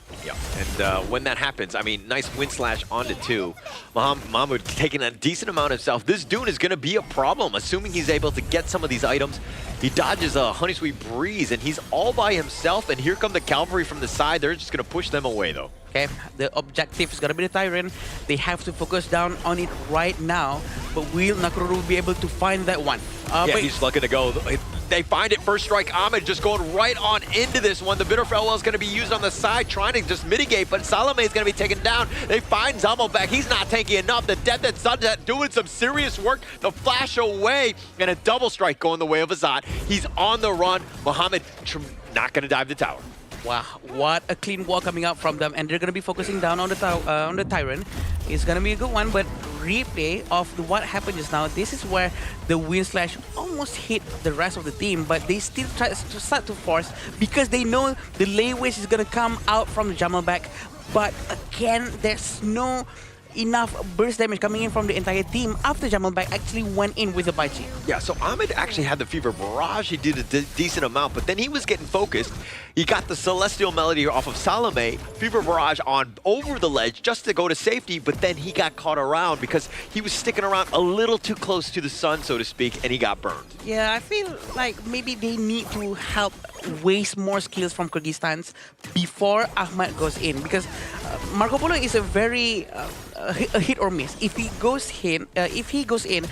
Speaker 17: And when that happens, I mean, nice wind slash onto 2. Mahmoud taking a decent amount of self. This Dune is going to be a problem, assuming he's able to get some of these items. He dodges a Honey Sweet Breeze, and he's all by himself, and here come the cavalry from the side. They're just going to push them away, though.
Speaker 18: Okay, the objective is going to be the Tyrant. They have to focus down on it right now, but will Nakoruru be able to find that one?
Speaker 17: He's looking to go. They find it. First strike. Ahmed just going right on into this one. The Bitter Farewell is going to be used on the side, trying to just mitigate, but Salome is going to be taken down. They find Zamo back. He's not tanky enough. The Death at Sunset doing some serious work. The flash away, and a double strike going the way of Azad. He's on the run. Muhammad not going to dive the tower.
Speaker 18: Wow, what a clean wall coming out from them, and they're going to be focusing down on the Tyrant. It's going to be a good one, but replay of what happened just now, this is where the wind slash almost hit the rest of the team, but they still try to start to force because they know the layways is going to come out from the Jamal back. But again, there's no enough burst damage coming in from the entire team after Jamalback actually went in with the Baichi.
Speaker 17: Yeah, so Ahmed actually had the Fever Barrage. He did a decent amount, but then he was getting focused. He got the Celestial Melody off of Salome, Fever Barrage on over the ledge just to go to safety, but then he got caught around because he was sticking around a little too close to the sun, so to speak, and he got burned.
Speaker 18: Yeah, I feel like maybe they need to help waste more skills from Kyrgyzstan's before Ahmad goes in, because Marco Polo is a very a hit or miss. If he goes in,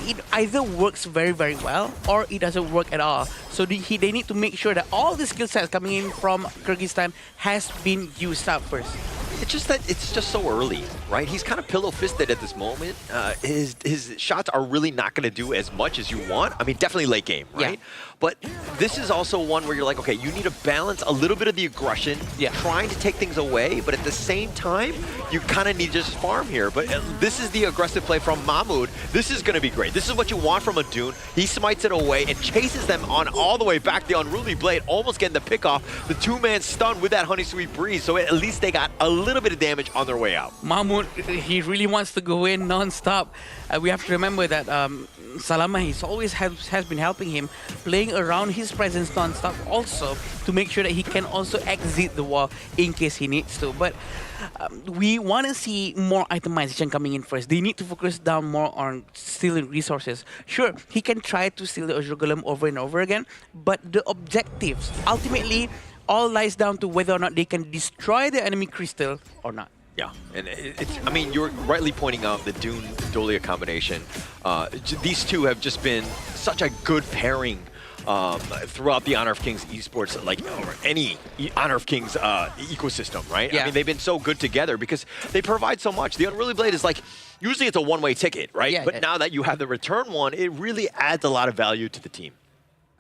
Speaker 18: it either works very, very well or it doesn't work at all. So they need to make sure that all the skill sets coming in from Kyrgyzstan has been used up first.
Speaker 17: It's just that it's just so early, right? He's kind of pillow-fisted at this moment. His shots are really not going to do as much as you want. I mean, definitely late game, right? Yeah. but this is also one where you're like, okay, you need to balance a little bit of the aggression, trying to take things away, but at the same time, you kind of need to just farm here. But this is the aggressive play from Mahmoud. This is going to be great. This is what you want from a Dune. He smites it away and chases them on all the way back. The Unruly Blade almost getting the pick off. The two-man stun with that Honey Sweet Breeze, so at least they got a little bit of damage on their way out.
Speaker 18: Mahmoud, he really wants to go in non-stop. We have to remember that Salama has been helping him, playing around his presence non-stop also to make sure that he can also exit the wall in case he needs to. But we want to see more itemization coming in first. They need to focus down more on stealing resources. Sure, he can try to steal the Azure Golem over and over again, but the objectives ultimately all lies down to whether or not they can destroy the enemy crystal or not.
Speaker 17: Yeah, and I mean, you're rightly pointing out the Dune Dolia combination. These two have just been such a good pairing throughout the Honor of Kings esports, like, or any Honor of Kings ecosystem, right?
Speaker 18: Yeah.
Speaker 17: I mean, they've been so good together because they provide so much. The Unruly Blade is like, usually it's a one-way ticket, right?
Speaker 18: Yeah,
Speaker 17: but
Speaker 18: yeah.
Speaker 17: now that you have the return one, it really adds a lot of value to the team.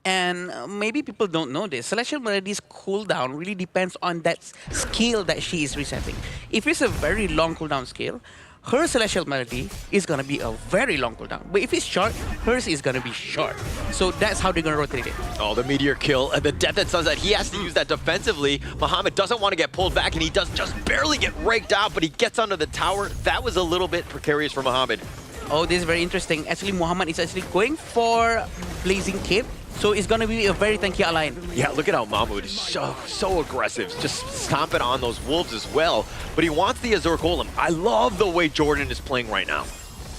Speaker 18: And maybe people don't know this. Celestial Melody's cooldown really depends on that skill that she is resetting. If it's a very long cooldown skill, her Celestial Melody is going to be a very long cooldown. But if it's short, hers is going to be short. So that's how they're going to rotate it.
Speaker 17: Oh, the Meteor kill, and the Death that Sunset, he has to use that defensively. Muhammad doesn't want to get pulled back, and he does just barely get raked out, but he gets under the tower. That was a little bit precarious for Muhammad.
Speaker 18: Oh, this is very interesting. Actually, Muhammad is actually going for Blazing Cape. So it's going to be a very tanky line.
Speaker 17: Yeah, look at how Mahmoud is so aggressive, just stomping on those wolves as well. But he wants the Azure Golem. I love the way Jordan is playing right now.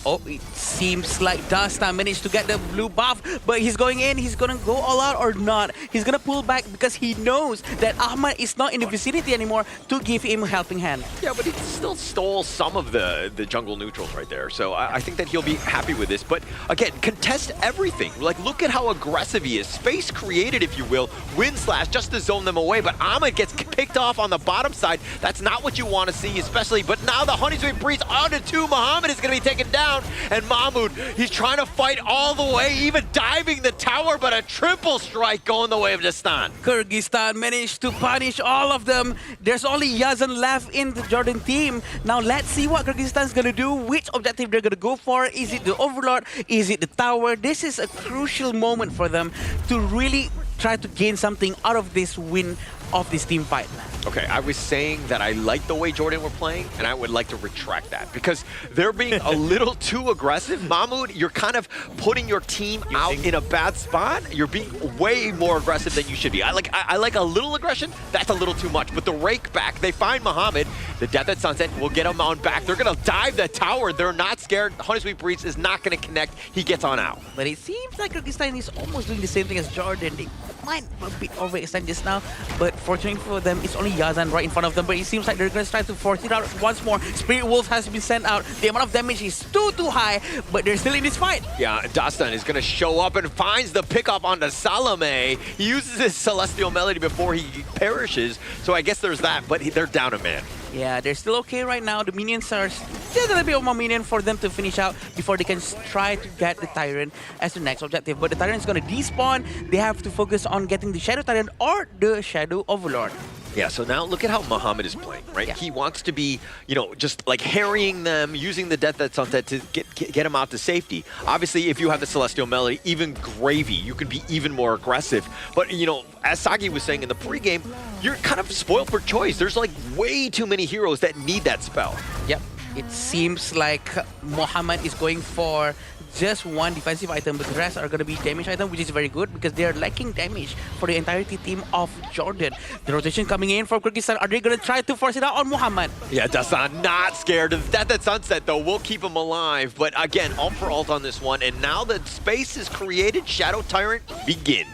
Speaker 18: Oh, it seems like Dasta managed to get the blue buff, but he's going in. He's going to go all out or not. He's going to pull back because he knows that Ahmad is not in the vicinity anymore to give him a helping hand.
Speaker 17: Yeah, but he still stole some of the jungle neutrals right there. So I think that he'll be happy with this. But again, contest everything. Like, look at how aggressive he is. Space created, if you will. Wind slash just to zone them away. But Ahmad gets picked off on the bottom side. That's not what you want to see, especially. But now the Honey Sweet Breeze onto two. Muhammad is going to be taken down. And Mahmoud, he's trying to fight all the way, even diving the tower, but a triple strike going the way of Dastan.
Speaker 18: Kyrgyzstan managed to punish all of them. There's only Yazan left in the Jordan team. Now let's see what Kyrgyzstan's going to do, which objective they're going to go for. Is it the Overlord? Is it the tower? This is a crucial moment for them to really try to gain something out of this win of this team fight.
Speaker 17: Okay, I was saying that I like the way Jordan were playing, and I would like to retract that because they're being a little too aggressive. Mahmoud, you're kind of putting your team out in a bad spot. You're being way more aggressive than you should be. I like a little aggression. That's a little too much. But the rake back, they find Muhammad. The Death at Sunset will get him on back. They're going to dive the tower. They're not scared. Honey Sweet Breeze is not going to connect. He gets on out.
Speaker 18: But it seems like Kyrgyzstan is almost doing the same thing as Jordan. They might a bit overextend just now, but fortunately for them, it's only Yazan right in front of them. But it seems like they're going to try to force it out once more. Spirit Wolf has been sent out. The amount of damage is too high, but they're still in this fight.
Speaker 17: Yeah, Dastan is going to show up and finds the pickup onto Salome. He uses his Celestial Melody before he perishes, so I guess there's that, but they're down a man.
Speaker 18: Yeah, they're still okay right now. The minions are still a little bit more minion for them to finish out before they can try to get the Tyrant as the next objective. But the Tyrant is going to despawn. They have to focus on getting the Shadow Tyrant or the Shadow Overlord.
Speaker 17: Yeah, so now look at how Muhammad is playing, right? Yeah. He wants to be, you know, just like harrying them, using the Death at Sunset to get him out to safety. Obviously, if you have the Celestial Melody, even gravy, you can be even more aggressive. But, you know, as Sagi was saying in the pregame, you're kind of spoiled for choice. There's like way too many heroes that need that spell.
Speaker 18: Yep. It seems like Muhammad is going for just one defensive item, but the rest are going to be damage item, which is very good because they are lacking damage for the entirety team of Jordan. The rotation coming in from Kyrgyzstan. Are they going to try to force it out on Muhammad?
Speaker 17: Yeah, Dastan not scared. The Death at Sunset, though, will keep him alive. But again, ult for ult on this one. And now that space is created, Shadow Tyrant begins.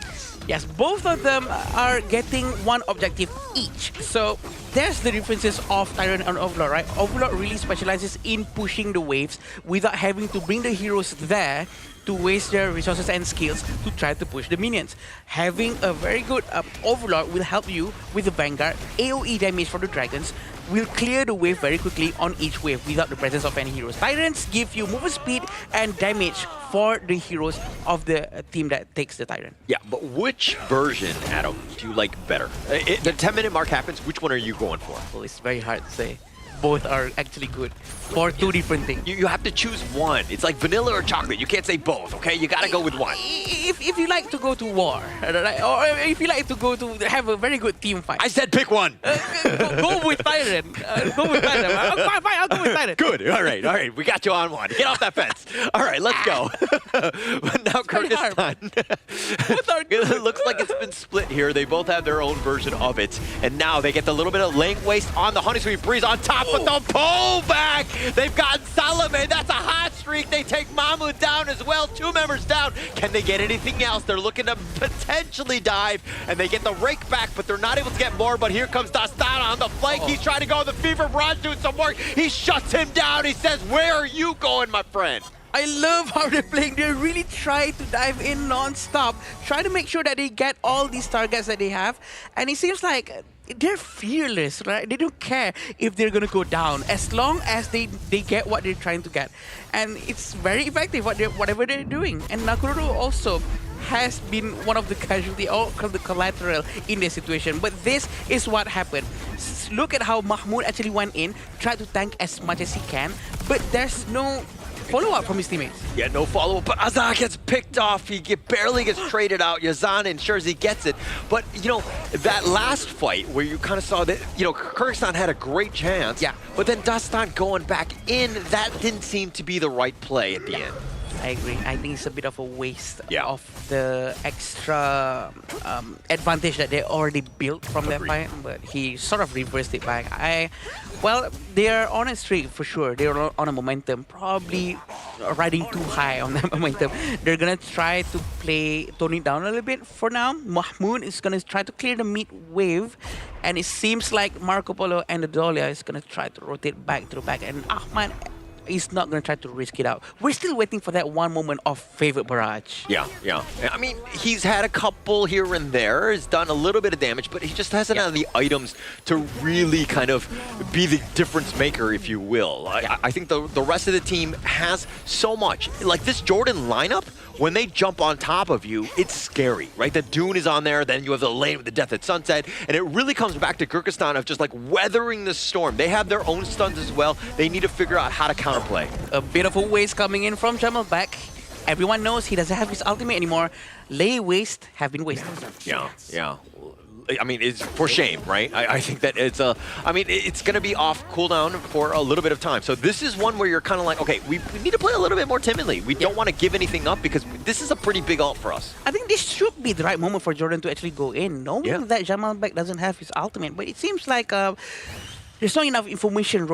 Speaker 18: Yes, both of them are getting one objective each. So there's the differences of Tyrant and Overlord, right? Overlord really specializes in pushing the waves without having to bring the heroes there to waste their resources and skills to try to push the minions. Having a very good Overlord will help you with the Vanguard. AoE damage for the dragons will clear the wave very quickly on each wave without the presence of any heroes. Tyrants give you movement speed and damage for the heroes of the team that takes the Tyrant.
Speaker 17: Yeah, but which version, Adam, do you like better? The 10-minute mark happens, which one are you going for?
Speaker 18: Well, it's very hard to say. Both are actually good for two different things.
Speaker 17: You have to choose one. It's like vanilla or chocolate. You can't say both, okay? You gotta go with one.
Speaker 18: If you like to go to war, or if you like to go to have a very good team fight.
Speaker 17: I said pick one.
Speaker 18: Go with Tyrant. Go with Tyrant. Fine, I'll go with Tyrant.
Speaker 17: Good. All right. We got you on one. Get off that fence. All right, let's go. But now Kyrgyzstan. It looks like it's been split here. They both have their own version of it. And now they get the little bit of lane waste on the Honey Sweet Breeze on top, but the pullback. They've got Salome. That's a hot streak. They take Mahmoud down as well. 2 members down. Can they get anything else? They're looking to potentially dive, and they get the rake back, but they're not able to get more. But here comes Dastan on the flank. He's trying to go on the Fever Barrage, doing some work. He shuts him down. He says, where are you going, my friend?
Speaker 18: I love how they're playing. They really try to dive in non-stop, try to make sure that they get all these targets that they have. And it seems like they're fearless, right? They don't care if they're gonna go down as long as they get what they're trying to get. And it's very effective whatever they're doing. And Nakururu also has been one of the casualty or the collateral in this situation. But this is what happened. Look at how Mahmoud actually went in, tried to tank as much as he can, but there's no follow-up from his teammates.
Speaker 17: Yeah, no follow-up, but Azan gets picked off. He barely gets traded out. Yazan ensures he gets it. But, you know, that last fight where you kind of saw that, you know, Kyrgyzstan had a great chance.
Speaker 18: Yeah.
Speaker 17: But then Dastan going back in, that didn't seem to be the right play at the end.
Speaker 18: I agree. I think it's a bit of a waste of the extra advantage that they already built from that fight, but he sort of reversed it back. Well, they're on a streak for sure. They're on a momentum, probably riding too high on that momentum. They're gonna try to tone it down a little bit for now. Mahmoud is gonna try to clear the mid wave, and it seems like Marco Polo and the Dolia is gonna try to rotate back to the back, and Ahmad is not going to try to risk it out. We're still waiting for that one moment of favorite barrage.
Speaker 17: Yeah. I mean, he's had a couple here and there. He's done a little bit of damage, but he just hasn't had the items to really kind of be the difference maker, if you will. I think the rest of the team has so much. Like this Jordan lineup, when they jump on top of you, it's scary, right? The Dune is on there, then you have the lane with the Death at Sunset, and it really comes back to Kyrgyzstan of just like weathering the storm. They have their own stuns as well. They need to figure out how to counterplay.
Speaker 18: A bit of a waste coming in from Jamalback. Everyone knows he doesn't have his ultimate anymore. Lay waste have been wasted.
Speaker 17: Yeah. I mean, it's for shame, right? I think that it's it's going to be off cooldown for a little bit of time. So this is one where you're kind of like, okay, we need to play a little bit more timidly. We don't want to give anything up because this is a pretty big ult for us.
Speaker 18: I think this should be the right moment for Jordan to actually go in, knowing that Jamalback doesn't have his ultimate. But it seems like there's not enough information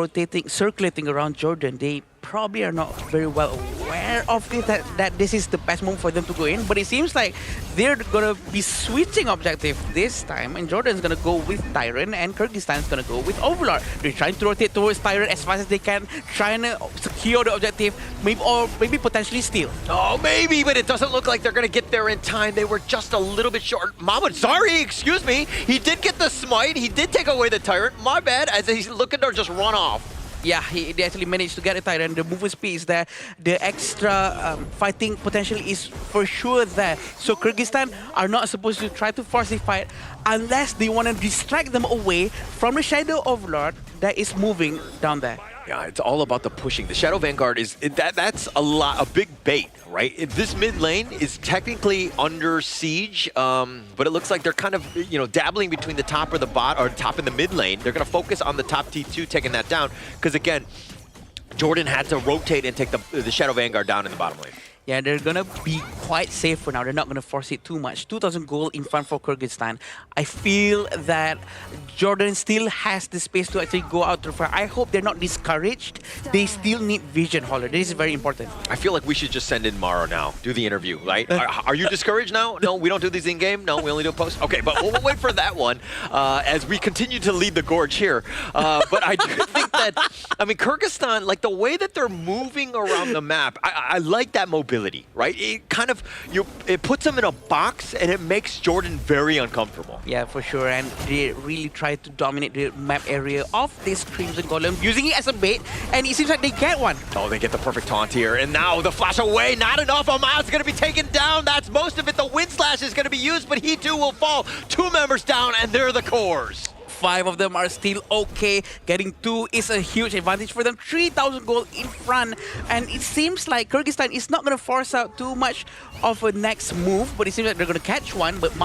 Speaker 18: circulating around Jordan. They probably are not very well aware of this, that this is the best moment for them to go in. But it seems like they're going to be switching objective this time, and Jordan's going to go with Tyrant, and Kyrgyzstan's going to go with Overlord. They're trying to rotate towards Tyrant as fast as they can, trying to secure the objective, maybe potentially steal.
Speaker 17: Oh, maybe, but it doesn't look like they're going to get there in time. They were just a little bit short. Mahmoud, sorry, excuse me. He did get the smite. He did take away the Tyrant. My bad, as he's looking to just run off.
Speaker 18: Yeah, they actually managed to get a Tyrant. The movement speed is there. The extra fighting potential is for sure there. So Kyrgyzstan are not supposed to try to force the fight unless they want to distract them away from the Shadow Overlord that is moving down there.
Speaker 17: Yeah, it's all about the pushing. The Shadow Vanguard that's a big bait, right? This mid lane is technically under siege, but it looks like they're kind of dabbling between the top or the bot or top and the mid lane. They're going to focus on the top T2, taking that down because again, Jordan had to rotate and take the Shadow Vanguard down in the bottom lane.
Speaker 18: Yeah, they're going to be quite safe for now. They're not going to force it too much. 2,000 gold in front for Kyrgyzstan. I feel that Jordan still has the space to actually go out to the fire. I hope they're not discouraged. They still need Vision Hauler. This is very important.
Speaker 17: I feel like we should just send in Maro now. Do the interview, right? Are you discouraged now? No, we don't do these in-game? No, we only do post? Okay, but we'll wait for that one as we continue to lead the Gorge here. But I do think that, Kyrgyzstan, like the way that they're moving around the map, I like that mobility. ability, right? It kind of, it puts him in a box and it makes Jordan very uncomfortable.
Speaker 18: Yeah, for sure. And they really try to dominate the map area of this Crimson Golem, using it as a bait, and it seems like they get one.
Speaker 17: Oh, they get the perfect taunt here, and now the flash away, not enough. Ahmad's gonna be taken down. That's most of it. The wind slash is gonna be used, but he too will fall. 2 members down, and they're the cores.
Speaker 18: 5 of them are still okay. Getting 2 is a huge advantage for them. 3,000 gold in front. And it seems like Kyrgyzstan is not going to force out too much of a next move, but it seems like they're going to catch one. But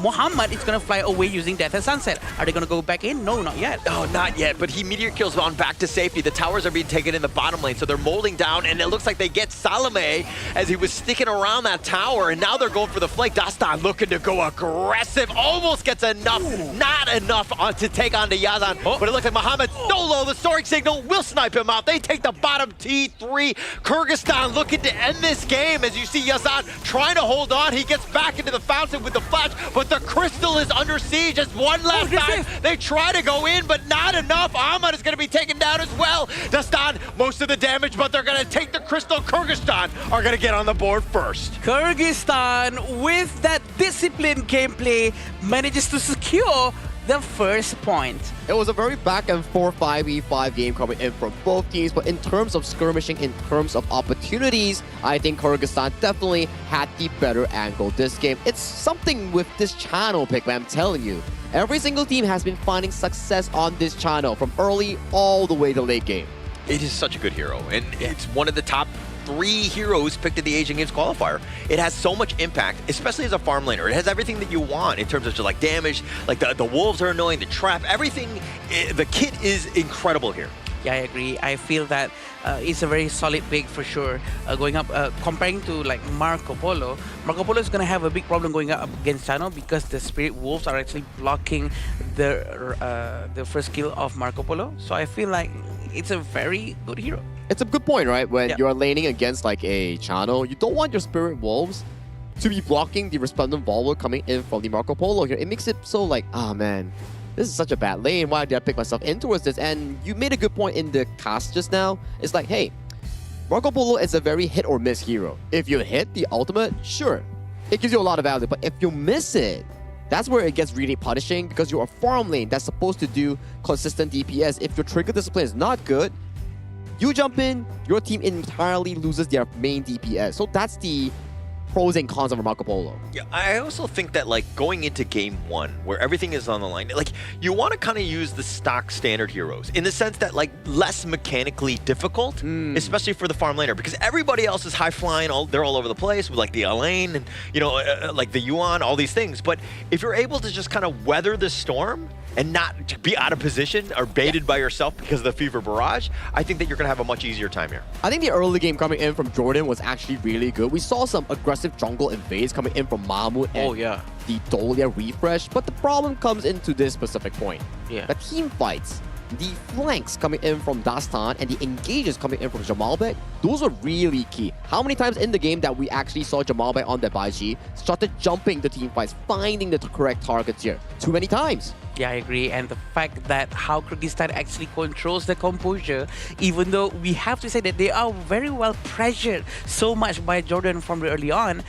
Speaker 18: Muhammad is going to fly away using Death and Sunset. Are they going to go back in? No, not yet.
Speaker 17: Oh, not yet, but he meteor kills on back to safety. The towers are being taken in the bottom lane, so they're molding down, and it looks like they get Salome as he was sticking around that tower, and now they're going for the flank. Dastan looking to go aggressive, almost gets enough, not enough to take on the Yazan, but it looks like Muhammad solo, the soaring signal will snipe him out. They take the bottom T3. Kyrgyzstan looking to end this game as you see Yazan trying to hold on. He gets back into the fountain with the flash, but the crystal is under siege. Just one last time. They try to go in, but not enough. Ahmad is going to be taken down as well. Dastan, most of the damage, but they're going to take the crystal. Kyrgyzstan are going to get on the board first.
Speaker 18: Kyrgyzstan, with that disciplined gameplay, manages to secure the first point.
Speaker 16: It was a very back and forth 5v5 game coming in from both teams, but in terms of skirmishing, in terms of opportunities, I think Kyrgyzstan definitely had the better angle this game. It's something with this channel pick, man, I'm telling you. Every single team has been finding success on this channel from early all the way to late game.
Speaker 17: It is such a good hero, and it's one of the top 3 heroes picked at the Asian Games qualifier. It has so much impact, especially as a farm laner. It has everything that you want in terms of just like damage, like the wolves are annoying, the trap, everything. The kit is incredible here.
Speaker 18: Yeah, I agree. I feel that it's a very solid pick for sure. Going up, comparing to like Marco Polo is going to have a big problem going up against Channel because the Spirit Wolves are actually blocking the first kill of Marco Polo. So I feel like it's a very good hero.
Speaker 16: It's a good point, right? When you're laning against like a channel, you don't want your Spirit Wolves to be blocking the Resplendent Volvo coming in from the Marco Polo here. It makes it so like, ah man, this is such a bad lane. Why did I pick myself in towards this? And you made a good point in the cast just now. It's like, hey, Marco Polo is a very hit or miss hero. If you hit the ultimate, sure, it gives you a lot of value. But if you miss it, that's where it gets really punishing because you're a farm lane that's supposed to do consistent DPS. If your trigger discipline is not good, you jump in, your team entirely loses their main DPS. So that's the pros and cons of Marco Polo.
Speaker 17: Yeah, I also think that like going into game 1 where everything is on the line, like you want to kind of use the stock standard heroes in the sense that like less mechanically difficult, especially for the farm laner, because everybody else is high flying, they're all over the place with like the Elaine and like the Yuan, all these things. But if you're able to just kind of weather the storm and not be out of position or baited by yourself because of the Fever Barrage, I think that you're going to have a much easier time here.
Speaker 16: I think the early game coming in from Jordan was actually really good. We saw some aggressive jungle invades coming in from Mahmoud and the Dolia refresh, but the problem comes into this specific point. The team fights, the flanks coming in from Dastan and the engages coming in from Jamalbek, those are really key. How many times in the game that we actually saw Jamalbek on that Baiji started jumping the team fights, finding the correct targets here? Too many times.
Speaker 18: Yeah, I agree. And the fact that how Kyrgyzstan actually controls the composure, even though we have to say that they are very well pressured so much by Jordan from the early on,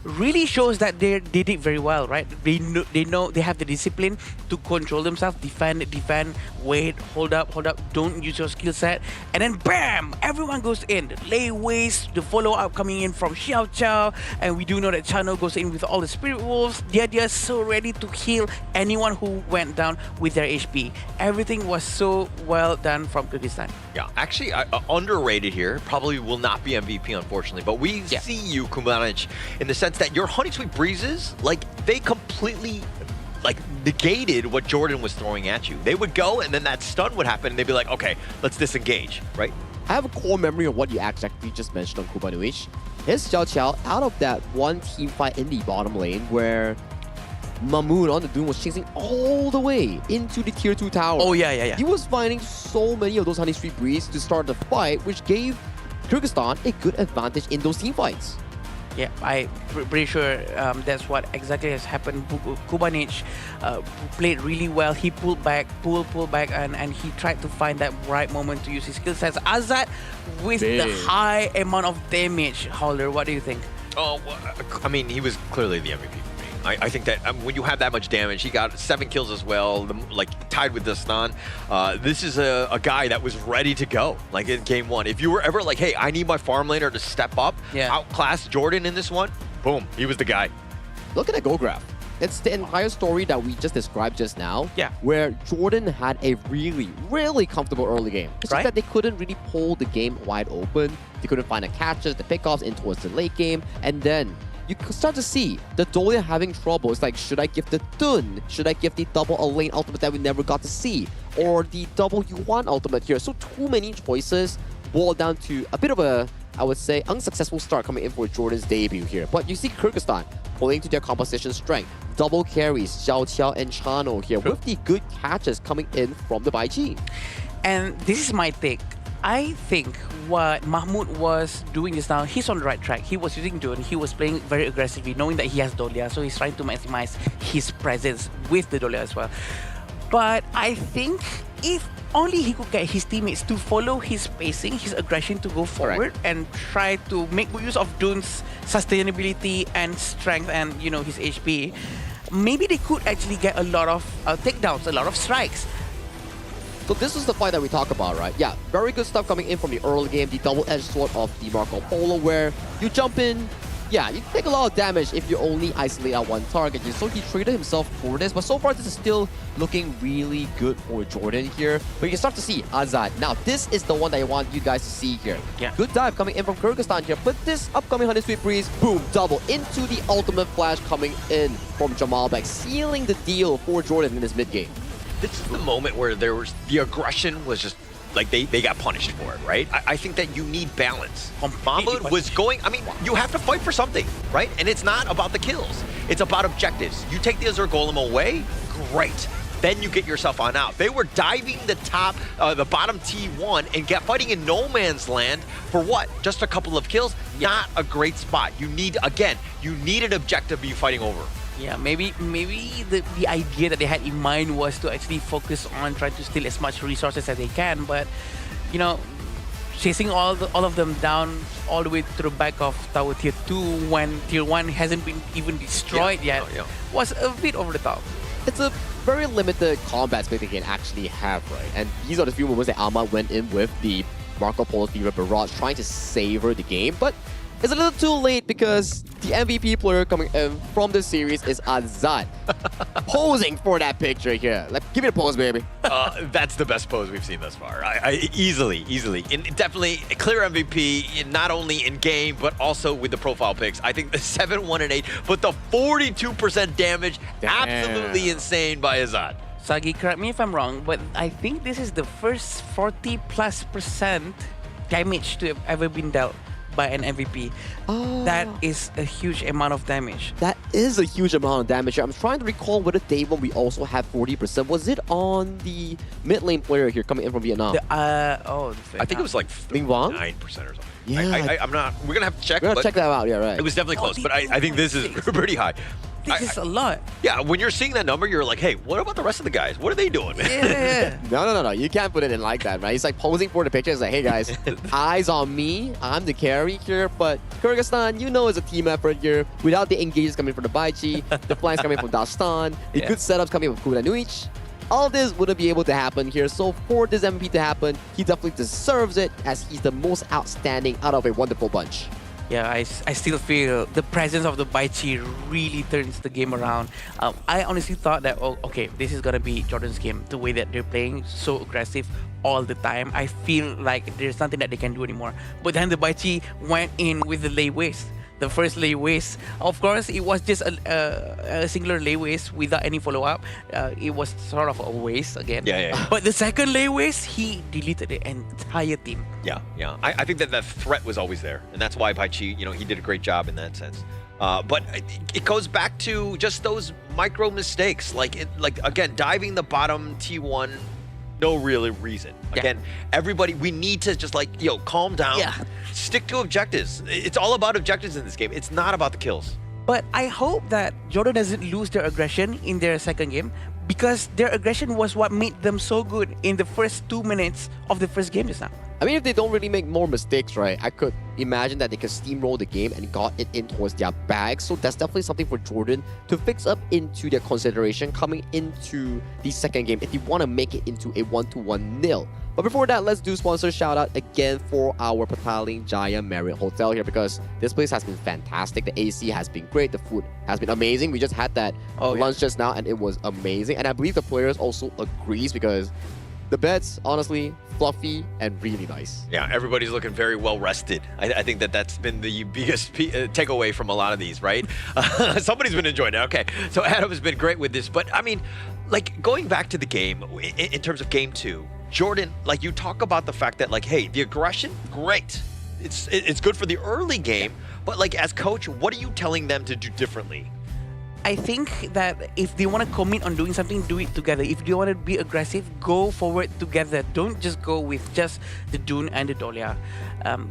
Speaker 18: really shows that they did it very well, right? They know they have the discipline to control themselves, defend, wait, hold up, don't use your skill set, and then bam, everyone goes in. The layways, the follow-up coming in from Xiao Chao, and we do know that Chano goes in with all the Spirit Wolves. They're just so ready to heal anyone who went down with their HP. Everything was so well done from Kyrgyzstan.
Speaker 17: Yeah, actually, underrated here. Probably will not be MVP, unfortunately, but we see you, Kumanich, in the sense that your Honey Sweet Breezes, like, they completely like negated what Jordan was throwing at you. They would go and then that stun would happen and they'd be like, okay, let's disengage, right?
Speaker 16: I have a core memory of what you exactly just mentioned on Kubanuich. His Xiao Chao out of that one team fight in the bottom lane where Mamoon on the Doom was chasing all the way into the tier 2 tower.
Speaker 18: Oh yeah.
Speaker 16: He was finding so many of those Honey Street Breeze to start the fight, which gave Kyrgyzstan a good advantage in those team fights.
Speaker 18: Yeah, I'm pretty sure that's what exactly has happened. Kubanic played really well. He pulled back, and he tried to find that right moment to use his skill sets. Azad with the high amount of damage. Holder, what do you think?
Speaker 17: Oh, I mean, he was clearly the MVP. I think that when you have that much damage, he got 7 kills as well, like tied with Dastan. This is a guy that was ready to go, like in game 1. If you were ever like, hey, I need my farm laner to step up, outclass Jordan in this one, boom, he was the guy.
Speaker 16: Look at that goal graph. It's the entire story that we just described just now, where Jordan had a really, really comfortable early game. It's just that they couldn't really pull the game wide open. They couldn't find the catches, the pickoffs in towards the late game, and then you start to see the Dolia having trouble. It's like, should I give the Dun? Should I give the double a lane ultimate that we never got to see? Or the double Yuan ultimate here? So too many choices boiled down to a bit of a, I would say, unsuccessful start coming in for Jordan's debut here. But you see Kyrgyzstan pulling to their composition strength. Double carries, Xiao Qiao and Chano here with the good catches coming in from the Bai Chi.
Speaker 18: And this is my take. I think what Mahmoud was doing just now, he's on the right track. He was using Dun, he was playing very aggressively, knowing that he has Dolia, so he's trying to maximize his presence with the Dolia as well. But I think if only he could get his teammates to follow his pacing, his aggression to go forward and try to make good use of Dun's sustainability and strength and, you know, his HP, maybe they could actually get a lot of takedowns, a lot of strikes.
Speaker 16: So this is the fight that we talk about, right? Yeah, very good stuff coming in from the early game, the double-edged sword of the Marco Polo, where you jump in, yeah, you take a lot of damage if you only isolate out one target. So he traded himself for this, but so far this is still looking really good for Jordan here. But you can start to see Azad. Now, this is the one that I want you guys to see here.
Speaker 18: Yeah.
Speaker 16: Good dive coming in from Kyrgyzstan here, but this upcoming 100 Sweet Breeze, boom, double into the ultimate flash coming in from Jamalbek, sealing the deal for Jordan in this mid-game.
Speaker 17: This is the moment where there was the aggression was just like they got punished for it, right? I think that you need balance. Mahmoud was going, I mean, you have to fight for something, right? And it's not about the kills. It's about objectives. You take the Azure Golem away, great. Then you get yourself on out. They were diving the bottom T1 and fighting in no man's land for what? Just a couple of kills? Not a great spot. You need, again, you need an objective to be fighting over.
Speaker 18: Yeah, maybe the idea that they had in mind was to actually focus on trying to steal as much resources as they can, but you know, chasing all of them down all the way to the back of Tower Tier 2 when Tier 1 hasn't been even destroyed yet was a bit over the top.
Speaker 16: It's a very limited combat space they can actually have, right? And these are the few moments that Ahmad went in with the Marco Polo Fever Barrage trying to savor the game, but it's a little too late because the MVP player coming in from this series is Azad. Posing for that picture here. Like, give me a pose, baby.
Speaker 17: That's the best pose we've seen thus far. Easily. And definitely a clear MVP, not only in game, but also with the profile picks. I think the 7, 1, and 8, but the 42% damage, absolutely insane by Azad.
Speaker 18: Sagi, correct me if I'm wrong, but I think this is the first 40+% damage to have ever been dealt by an MVP. That is a huge amount of damage.
Speaker 16: That is a huge amount of damage. I'm trying to recall whether day one we also had 40%. Was it on the mid lane player here coming in from Vietnam?
Speaker 17: I think it was like 9% or something.
Speaker 16: Yeah.
Speaker 17: I'm not. We're gonna have to check.
Speaker 16: We're gonna check that out. Yeah, right.
Speaker 17: It was definitely close, but I think this is pretty high.
Speaker 18: This is a lot.
Speaker 17: Yeah, when you're seeing that number, you're like, hey, what about the rest of the guys? What are they doing, man?
Speaker 18: Yeah.
Speaker 16: No. You can't put it in like that, man. He's like posing for the picture. It's like, hey, guys, eyes on me. I'm the carry here. But Kyrgyzstan, you know, it's a team effort here. Without the engages coming from the Baichi, the flanks coming from Dastan, the good setups coming from Kudanuich, all this wouldn't be able to happen here. So for this MVP to happen, he definitely deserves it as he's the most outstanding out of a wonderful bunch.
Speaker 18: Yeah, I still feel the presence of the Baichi really turns the game around. I honestly thought that, oh, okay, this is going to be Jordan's game. The way that they're playing, so aggressive all the time. I feel like there's nothing that they can do anymore. But then the Baichi went in with the lay waste. The first lay waste, of course, it was just a singular lay waste without any follow-up. It was sort of a waste again.
Speaker 17: Yeah.
Speaker 18: But the second lay waste, he deleted the entire team.
Speaker 17: Yeah. I think that threat was always there, and that's why Paichi, he did a great job in that sense. But it goes back to just those micro mistakes, like again, diving the bottom T1. no real reason. Again, everybody, we need to just like, calm down. Stick to objectives. It's all about objectives in this game. It's not about the kills.
Speaker 18: But I hope that Jordan doesn't lose their aggression in their second game, because their aggression was what made them so good in the first 2 minutes of the first game just now.
Speaker 16: I mean, if they don't really make more mistakes, right, I could imagine that they could steamroll the game and got it in towards their bag. So that's definitely something for Jordan to fix up into their consideration coming into the second game if you want to make it into a 1-1 nil. But before that, let's do sponsor shout out again for our Petaling Jaya Marriott Hotel here, because this place has been fantastic. The AC has been great. The food has been amazing. We just had that lunch just now and it was amazing. And I believe the players also agrees, because the beds, honestly, fluffy and really nice.
Speaker 17: Yeah, everybody's looking very well rested. I think that's been the biggest takeaway from a lot of these, right? Somebody's been enjoying it. Okay, so Adam has been great with this. But I mean, like going back to the game, in terms of game 2, Jordan, like you talk about the fact that like, hey, the aggression, great. It's good for the early game, but like as coach, what are you telling them to do differently?
Speaker 18: I think that if they want to commit on doing something, do it together. If they want to be aggressive, go forward together. Don't just go with just the Dune and the Dolia.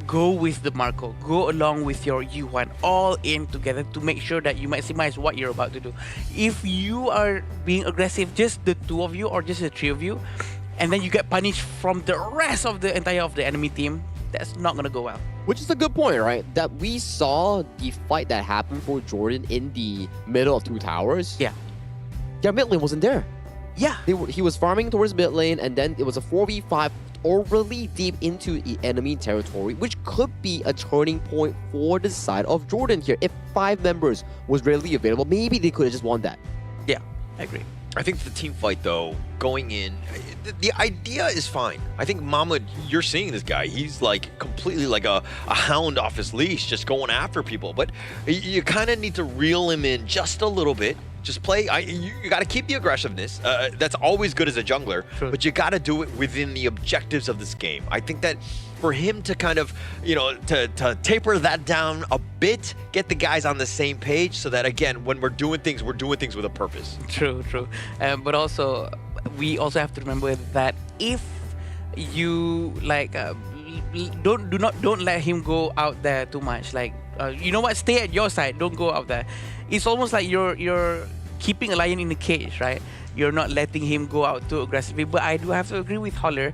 Speaker 18: Go with the Marco. Go along with your Yuan, all in together to make sure that you maximize what you're about to do. If you are being aggressive, just the two of you or just the three of you, and then you get punished from the rest of the entire of the enemy team, that's not going to go well.
Speaker 16: Which is a good point, right? That we saw the fight that happened for Jordan in the middle of two towers.
Speaker 18: Yeah.
Speaker 16: Their mid lane wasn't there.
Speaker 18: Yeah.
Speaker 16: He was farming towards mid lane, and then it was a 4v5 overly deep into the enemy territory, which could be a turning point for the side of Jordan here. If 5 members was readily available, maybe they could have just won that.
Speaker 18: Yeah, I agree.
Speaker 17: I think the team fight, though, going in, the idea is fine. I think Mahmoud, you're seeing this guy. He's like completely like a hound off his leash, just going after people. But you kind of need to reel him in just a little bit. Just play. You got to keep the aggressiveness. That's always good as a jungler.
Speaker 18: True.
Speaker 17: But you got to do it within the objectives of this game. I think that for him to kind of, to taper that down a bit, get the guys on the same page, so that again, when we're doing things with a purpose.
Speaker 18: True. But also, we also have to remember that if you don't let him go out there too much. Like, you know what? Stay at your side. Don't go out there. It's almost like you're keeping a lion in a cage, right? You're not letting him go out too aggressively. But I do have to agree with Holler.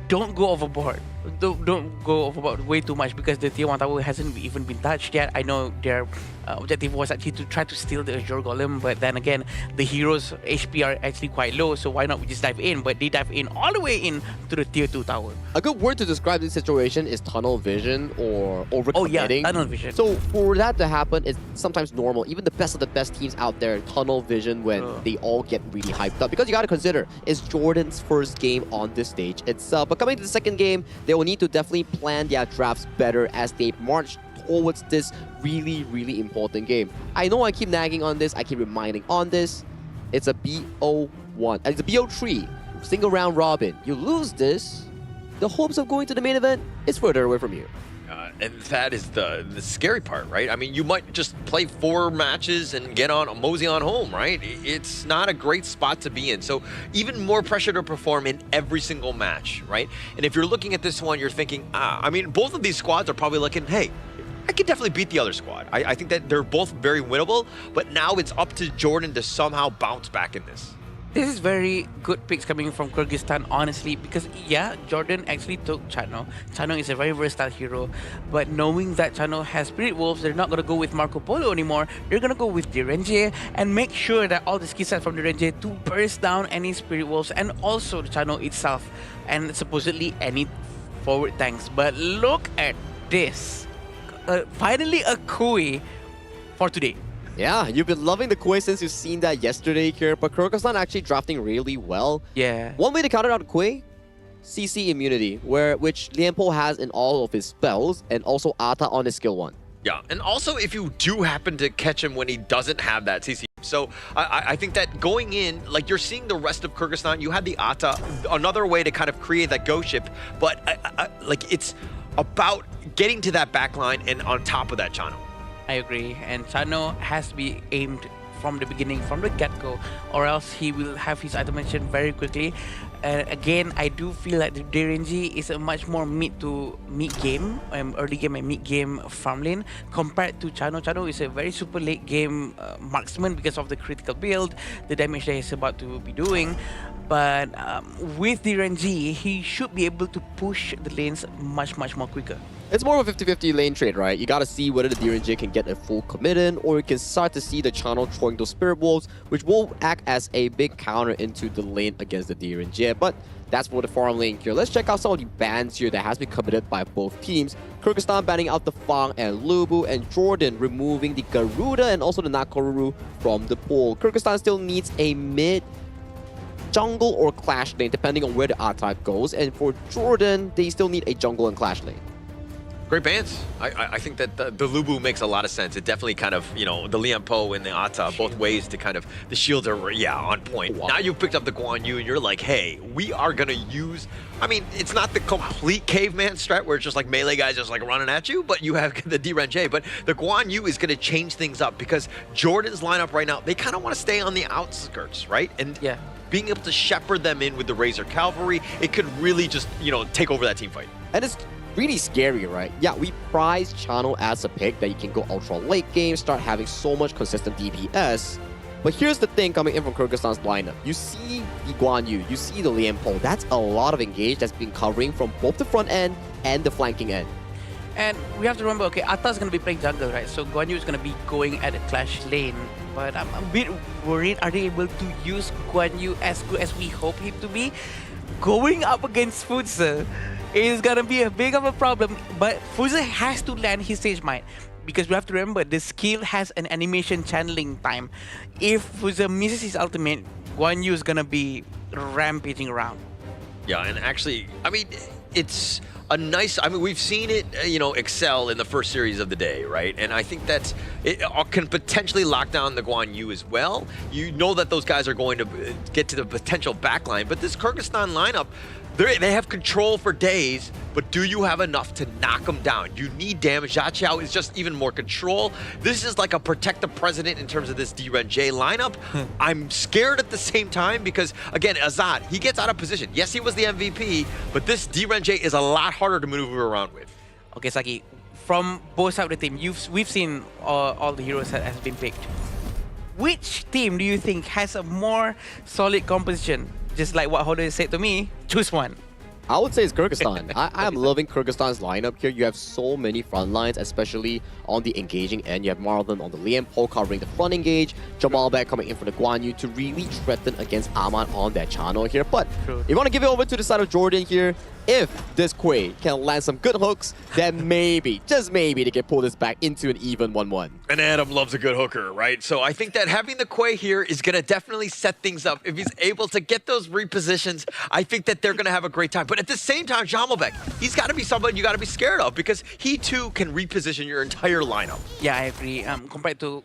Speaker 18: Don't go overboard. Don't go overboard way too much, because the tier 1 tower hasn't even been touched yet. I know their objective was actually to try to steal the Azure Golem, but then again, the heroes' HP are actually quite low, so why not we just dive in? But they dive in all the way in to the tier 2 tower.
Speaker 16: A good word to describe this situation is tunnel vision or overcommitting.
Speaker 18: Oh yeah, tunnel vision.
Speaker 16: So for that to happen, it's sometimes normal. Even the best of the best teams out there tunnel vision when they all get really hyped up. Because you got to consider, it's Jordan's first game on this stage itself. But coming to the second game, they will need to definitely plan their drafts better as they march towards this really, really important game. I know I keep nagging on this, I keep reminding on this. It's a BO1, it's a BO3, single round robin. You lose this, the hopes of going to the main event is further away from you.
Speaker 17: And that is the scary part, right? I mean, you might just play 4 matches and get on mosey on home, right? It's not a great spot to be in. So even more pressure to perform in every single match, right? And if you're looking at this one, you're thinking, I mean, both of these squads are probably looking, hey, I could definitely beat the other squad. I think that they're both very winnable, but now it's up to Jordan to somehow bounce back in this.
Speaker 18: This is very good picks coming from Kyrgyzstan, honestly, because yeah, Jordan actually took Chano. Chano is a very versatile hero, but knowing that Chano has Spirit Wolves, they're not going to go with Marco Polo anymore. They're going to go with Direnje and make sure that all the skill sets from Direnje to burst down any Spirit Wolves and also the Chano itself and supposedly any forward tanks. But look at this. Finally a Kui for today.
Speaker 16: Yeah, you've been loving the Kui since you've seen that yesterday here, but Kyrgyzstan actually drafting really well.
Speaker 18: Yeah.
Speaker 16: One way to counter out Kui, CC immunity, which Lianpo has in all of his spells, and also Ata on his skill 1.
Speaker 17: Yeah, and also if you do happen to catch him when he doesn't have that CC. So I think that going in, like you're seeing the rest of Kyrgyzstan, you had the Ata, another way to kind of create that ghost ship, but like it's about getting to that backline and on top of that Chano.
Speaker 18: I agree, and Chano has to be aimed from the beginning, from the get-go, or else he will have his automation very quickly. Again, I do feel like the DRNG is a much more mid to mid game, early game and mid game farm lane compared to Chano. Chano is a very super late game marksman because of the critical build, the damage that he's about to be doing. But with DRNG, he should be able to push the lanes much more quicker.
Speaker 16: It's more of a 50-50 lane trade, right? You gotta see whether the DRNG can get a full commit in, or you can start to see the Channel throwing those Spirit Wolves, which will act as a big counter into the lane against the DRNG. But that's for the farm lane here. Let's check out some of the bans here that has been committed by both teams. Kyrgyzstan banning out the Fang and Lubu, and Jordan removing the Garuda and also the Nakoruru from the pool. Kyrgyzstan still needs a mid jungle or clash lane, depending on where the R-type goes. And for Jordan, they still need a jungle and clash lane.
Speaker 17: Great bans. I think that the Lubu makes a lot of sense. It definitely kind of, you know, the Lian Po and the Ata, both ways to kind of, the shields are, yeah, on point. Wow. Now you've picked up the Guan Yu and you're like, hey, we are going to use, I mean, it's not the complete caveman strat where it's just like melee guys just like running at you, but you have the DRNG. But the Guan Yu is going to change things up because Jordan's lineup right now, they kind of want to stay on the outskirts, right? And yeah, being able to shepherd them in with the Razor Cavalry, it could really just, you know, take over that team fight.
Speaker 16: And it's really scary, right? Yeah, we prize Channel as a pick that you can go ultra late game, start having so much consistent DPS. But here's the thing coming in from Kyrgyzstan's lineup. You see the Guan Yu, you see the Lian Po. That's a lot of engage that's been covering from both the front end and the flanking end.
Speaker 18: And we have to remember, okay, Atta's going to be playing jungle, right? So Guan Yu is going to be going at a clash lane. But I'm a bit worried, are they able to use Guan Yu as good as we hope him to be? Going up against Fuzi is gonna be a big of a problem, but Fuzi has to land his Sage Might because we have to remember the skill has an animation channeling time. If Fuzi misses his ultimate, Guan Yu is gonna be rampaging around.
Speaker 17: Yeah, and actually, I mean, it's a nice, I mean, we've seen it, you know, excel in the first series of the day, right? And I think that it can potentially lock down the Guan Yu as well. You know that those guys are going to get to the potential backline, but this Kyrgyzstan lineup, they have control for days, but do you have enough to knock them down? You need damage. Xiao is just even more control. This is like a protect the president in terms of this DRNG lineup. I'm scared at the same time because, again, Azad, he gets out of position. Yes, he was the MVP, but this DRNG is a lot harder to maneuver around with.
Speaker 18: Okay, Saki, from both sides of the team, we've seen all the heroes that has been picked. Which team do you think has a more solid composition? Just like what Hodor said to me, choose one.
Speaker 16: I would say it's Kyrgyzstan. I am loving Kyrgyzstan's lineup here. You have so many front lines, especially on the engaging end. You have Marlon on the Lian Po covering the front engage, Jamal back coming in for the Guan Yu to really threaten against Aman on that channel here. But if you want to give it over to the side of Jordan here, if this Quay can land some good hooks, then maybe, just maybe, they can pull this back into an even 1-1.
Speaker 17: And Adam loves a good hooker, right? So I think that having the Quay here is going to definitely set things up. If he's able to get those repositions, I think that they're going to have a great time. But at the same time, Jamalbek, he's got to be someone you got to be scared of because he too can reposition your entire lineup.
Speaker 18: Yeah, I agree. Compared to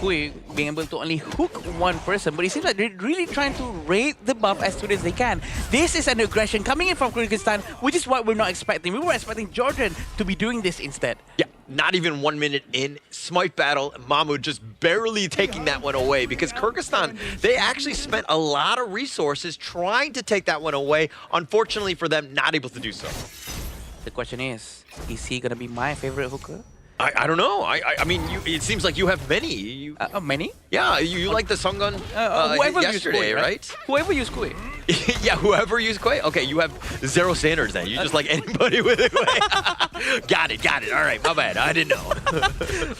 Speaker 18: Quay being able to only hook one person, but it seems like they're really trying to raid the buff as soon as they can. This is an aggression coming in from Kyrgyzstan, which is what we're not expecting. We were expecting Jordan to be doing this instead.
Speaker 17: Yeah, not even 1 minute in. Smite battle, Mahmoud just barely taking that one away because Kyrgyzstan, they actually spent a lot of resources trying to take that one away. Unfortunately for them, not able to do so.
Speaker 18: The question is he going to be my favorite hooker?
Speaker 17: I don't know. I mean, it seems like you have many.
Speaker 18: Many?
Speaker 17: Yeah, you like the Sungun yesterday, right?
Speaker 18: Whoever used Quay.
Speaker 17: Yeah, whoever used Quay. Okay, you have zero standards then. You just like anybody with a Quay. Got it. All right, my bad. I didn't know.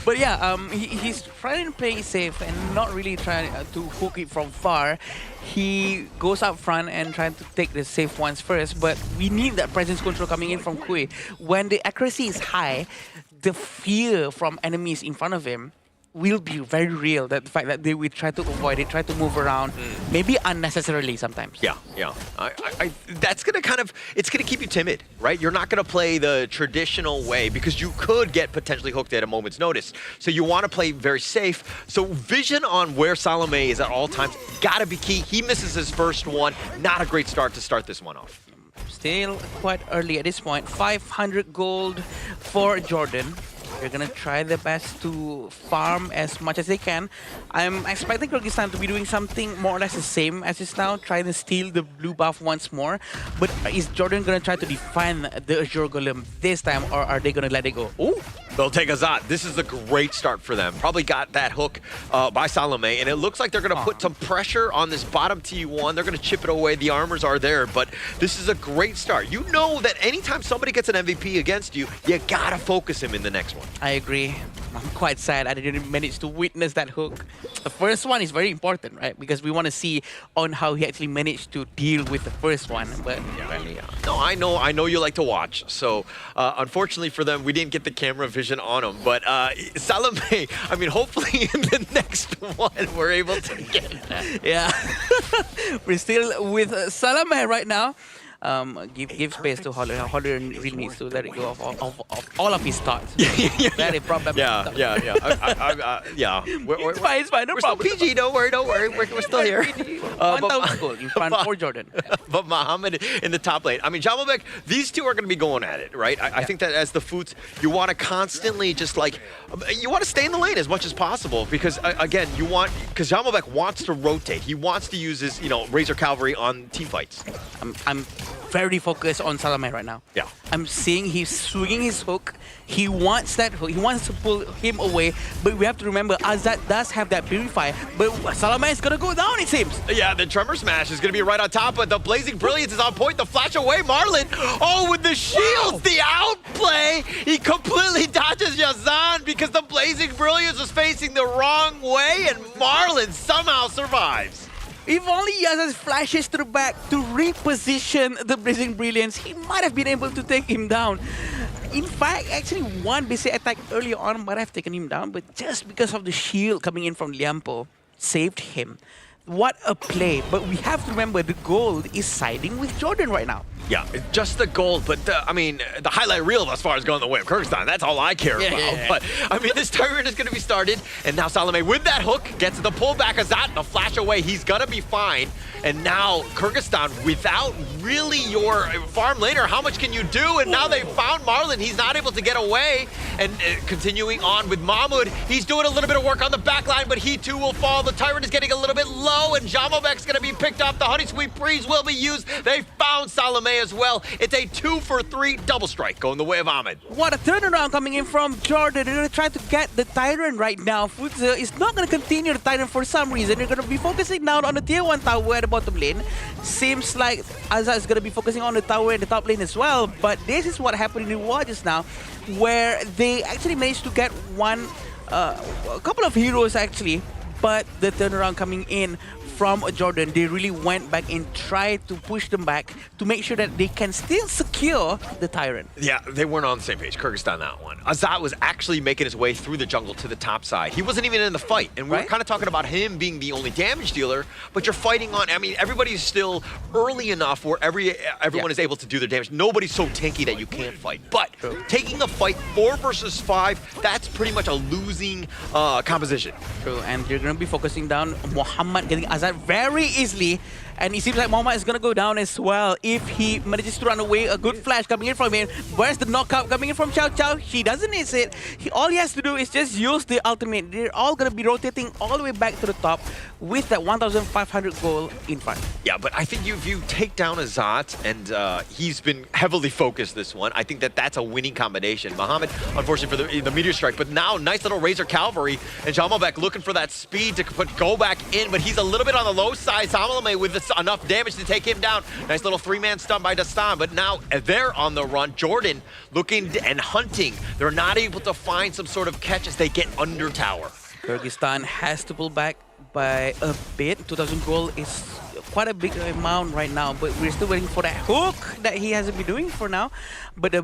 Speaker 18: But yeah, he's trying to play it safe and not really trying to hook it from far. He goes up front and trying to take the safe ones first, but we need that presence control coming in from Quay. When the accuracy is high, the fear from enemies in front of him will be very real. That the fact that they will try to avoid it, try to move around, maybe unnecessarily sometimes.
Speaker 17: Yeah. That's gonna it's gonna keep you timid, right? You're not gonna play the traditional way because you could get potentially hooked at a moment's notice. So you want to play very safe. So vision on where Salome is at all times gotta be key. He misses his first one. Not a great start to start this one off.
Speaker 18: Still quite early at this point. 500 gold for Jordan. They're gonna try their best to farm as much as they can. I'm expecting Kyrgyzstan to be doing something more or less the same as is now, trying to steal the blue buff once more. But is Jordan gonna try to defend the Azure Golem this time, or are they gonna let it go?
Speaker 17: Ooh, they'll take Azat. This is a great start for them. Probably got that hook by Salome, and it looks like they're going to put some pressure on this bottom T1. They're going to chip it away. The armors are there, but this is a great start. You know that anytime somebody gets an MVP against you, you got to focus him in the next one.
Speaker 18: I agree. I'm quite sad I didn't manage to witness that hook. The first one is very important, right? Because we want to see on how he actually managed to deal with the first one. But
Speaker 17: no, I know you like to watch. So unfortunately for them, we didn't get the camera vision on him. But Salome, I mean, hopefully in the next one we're able to get that.
Speaker 18: Yeah, we're still with Salome right now. Give space to Holler. Holler really needs to let it go of all of his thoughts. Very problem.
Speaker 17: Yeah.
Speaker 18: It's fine. No
Speaker 17: we're
Speaker 18: problem.
Speaker 17: Still PG. Don't worry. We're still here.
Speaker 18: 1,000 gold in front for Jordan.
Speaker 17: But Mohamed in the top lane. I mean, Jamalbek, these two are going to be going at it, right? I think that as the Foots, you want to constantly just like, you want to stay in the lane as much as possible because, again, because Jamalbek wants to rotate. He wants to use his, Razor Cavalry on team fights.
Speaker 18: I'm very focused on Salome right now.
Speaker 17: Yeah.
Speaker 18: I'm seeing he's swinging his hook. He wants that hook. He wants to pull him away. But we have to remember, Azat does have that Purify. But Salome is going to go down, it seems.
Speaker 17: Yeah, the Tremor Smash is going to be right on top. But the Blazing Brilliance is on point. The flash away, Marlon. Oh, with the shields, the outplay. He completely dodges Yazan because the Blazing Brilliance was facing the wrong way. And Marlon somehow survives.
Speaker 18: If only Yazan flashes to the back to reposition the Blazing Brilliance, he might have been able to take him down. In fact, actually one basic attack earlier on might have taken him down, but just because of the shield coming in from Liampo, saved him. What a play. But we have to remember the gold is siding with Jordan right now.
Speaker 17: Yeah, just the gold, but the highlight reel as far as going the way of Kyrgyzstan, that's all I care about.
Speaker 18: Yeah.
Speaker 17: But, I mean, this Tyrant is going to be started, and now Salome with that hook gets the pullback of that, the flash away, he's going to be fine. And now Kyrgyzstan, without really your farm laner, how much can you do? And now they found Marlon, he's not able to get away. And continuing on with Mahmoud, he's doing a little bit of work on the back line, but he too will fall. The Tyrant is getting a little bit low, and Jamalbek's going to be picked up. The Honey Sweet Freeze will be used. They found Salome as well. It's a 2-for-3 double strike going the way of Ahmed.
Speaker 18: What a turnaround coming in from Jordan. They're going to try to get the Tyrant right now. Futsa is not going to continue the Tyrant for some reason. They're going to be focusing now on the tier 1 tower at the bottom lane. Seems like Azza is going to be focusing on the tower in the top lane as well. But this is what happened in the war just now, where they actually managed to get a couple of heroes actually, but the turnaround coming in from Jordan, they really went back and tried to push them back to make sure that they can still secure the Tyrant.
Speaker 17: Yeah, they weren't on the same page. Kyrgyzstan, that one. Azat was actually making his way through the jungle to the top side. He wasn't even in the fight. And we're kind of talking about him being the only damage dealer, but you're fighting on, I mean, everybody's still early enough where everyone is able to do their damage. Nobody's so tanky that you can't fight. But taking the fight 4 versus 5, that's pretty much a losing composition.
Speaker 18: True, and you're going to be focusing down Muhammad getting Azat very easily, and it seems like Muhammad is going to go down as well if he manages to run away. A good flash coming in from him. Where's the knockout coming in from Chow Chow? He doesn't miss it. All he has to do is just use the ultimate. They're all going to be rotating all the way back to the top with that 1,500 gold in front.
Speaker 17: Yeah, but I think if you take down Azat, and he's been heavily focused this one, I think that's a winning combination. Muhammad, unfortunately for the Meteor Strike, but now nice little Razor Cavalry, and Jamalbek looking for that speed to go back in, but he's a little bit on the low side. Salome with enough damage to take him down. Nice little 3-man stun by Dastan, but now they're on the run. Jordan looking and hunting. They're not able to find some sort of catch as they get under tower.
Speaker 18: Kyrgyzstan has to pull back by a bit. 2,000 gold is quite a big amount right now, but we're still waiting for that hook that he hasn't been doing for now. But the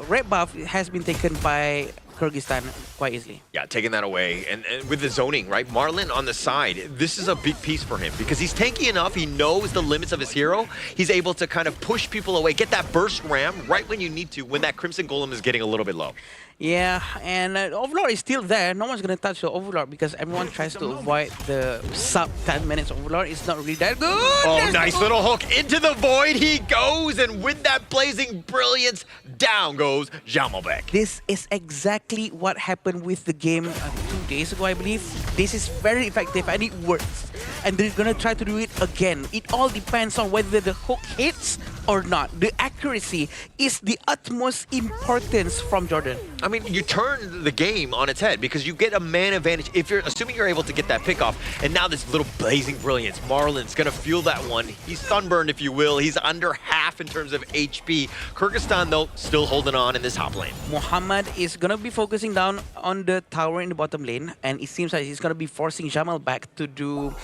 Speaker 18: red buff has been taken by Kyrgyzstan quite easily.
Speaker 17: Yeah, taking that away. And with the zoning, right? Marlon on the side, this is a big piece for him because he's tanky enough. He knows the limits of his hero. He's able to kind of push people away, get that burst ram right when you need to, when that Crimson Golem is getting a little bit low.
Speaker 18: Yeah, and Overlord is still there. No one's going to touch the Overlord because everyone tries to avoid the sub 10 minutes Overlord. It's not really that good.
Speaker 17: Oh, nice little hook into the void. He goes, and with that blazing brilliance, down goes Jamalbek.
Speaker 18: This is exactly what happened with the game 2 days ago, I believe. This is very effective and it works. And they're going to try to do it again. It all depends on whether the hook hits or not. The accuracy is the utmost importance from Jordan.
Speaker 17: I mean, you turn the game on its head because you get a man advantage if you're assuming you're able to get that pick off. And now this little blazing brilliance. Marlon's going to feel that one. He's sunburned, if you will. He's under half in terms of HP. Kyrgyzstan, though, still holding on in this top lane.
Speaker 18: Mohamed is going to be focusing down on the tower in the bottom lane. And it seems like he's going to be forcing Jamal back to do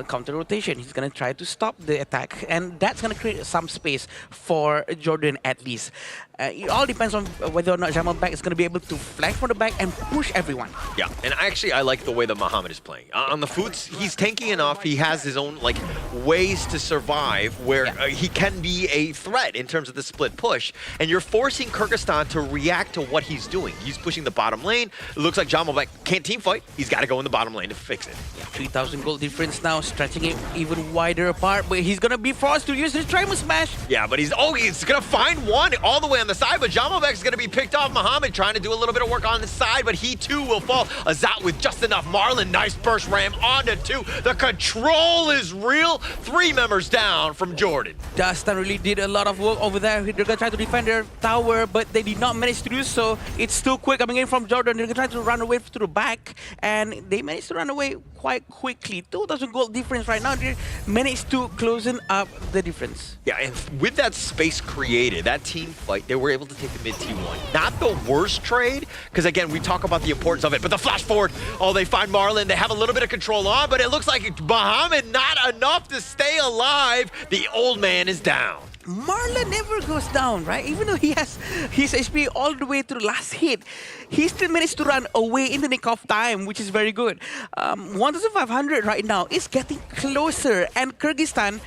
Speaker 18: counter rotation. He's going to try to stop the attack, and that's going to create some space for Jordan at least. It all depends on whether or not Jamal Back is going to be able to flank from the back and push everyone.
Speaker 17: Yeah, and I like the way that Mohamed is playing. On the foods, he's tanky enough. He has his own like ways to survive where he can be a threat in terms of the split push, and you're forcing Kyrgyzstan to react to what he's doing. He's pushing the bottom lane. It looks like Jamal Back can't team fight. He's got to go in the bottom lane to fix it.
Speaker 18: Yeah, 3,000 gold difference now, stretching it even wider apart, but he's going to be forced to use his Triumph Smash.
Speaker 17: Yeah, but he's going to find one all the way on the side, but Jamalbek is going to be picked off. Mohamed trying to do a little bit of work on the side, but he too will fall. Azat with just enough. Marlon, nice burst ram onto 2. The control is real. 3 members down from Jordan.
Speaker 18: Dustin really did a lot of work over there. They're going to try to defend their tower, but they did not manage to do so. It's still quick coming in from Jordan. They're going to try to run away to the back, and they managed to run away quite quickly. 2,000 gold difference right now. They managed to closing up the difference.
Speaker 17: Yeah, and with that space created, that team fight, they were able to take the mid T1. Not the worst trade, because again, we talk about the importance of it, but the flash forward, oh, they find Marlon, they have a little bit of control on, but it looks like Mohamed not enough to stay alive. The old man is down.
Speaker 18: Marlon never goes down, right? Even though he has his HP all the way to the last hit, he still managed to run away in the nick of time, which is very good. 1,500 right now is getting closer, and Kyrgyzstan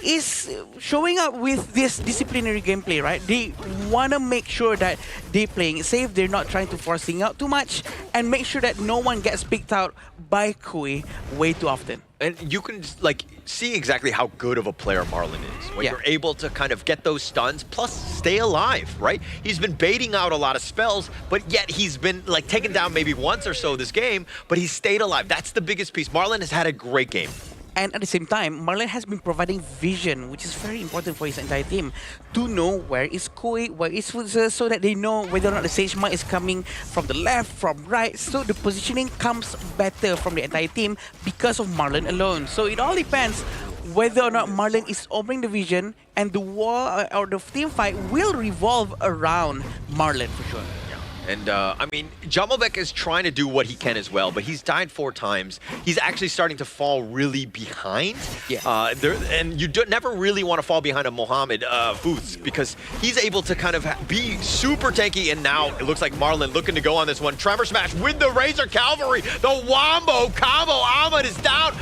Speaker 18: is showing up with this disciplinary gameplay, right? They want to make sure that they're playing it safe, they're not trying to forcing out too much, and make sure that no one gets picked out by Kui way too often.
Speaker 17: And you can like see exactly how good of a player Marlon is when you're able to kind of get those stuns plus stay alive, right? He's been baiting out a lot of spells, but yet he's been like taken down maybe once or so this game, but he's stayed alive. That's the biggest piece. Marlon has had a great game.
Speaker 18: And at the same time, Marlon has been providing vision, which is very important for his entire team, to know where is Koi, where is Fuza, so that they know whether or not the Sage Mark is coming from the left, from right. So the positioning comes better from the entire team because of Marlon alone. So it all depends whether or not Marlon is opening the vision, and the war or the team fight will revolve around Marlon for sure.
Speaker 17: And I mean, Jamalbek is trying to do what he can as well, but he's died 4 times. He's actually starting to fall really behind.
Speaker 18: Yeah.
Speaker 17: And you never really want to fall behind a Mohamed Foods because he's able to kind of be super tanky. And now it looks like Marlon looking to go on this one. Tremor Smash with the Razor Cavalry. The Wombo combo. Ahmed is down.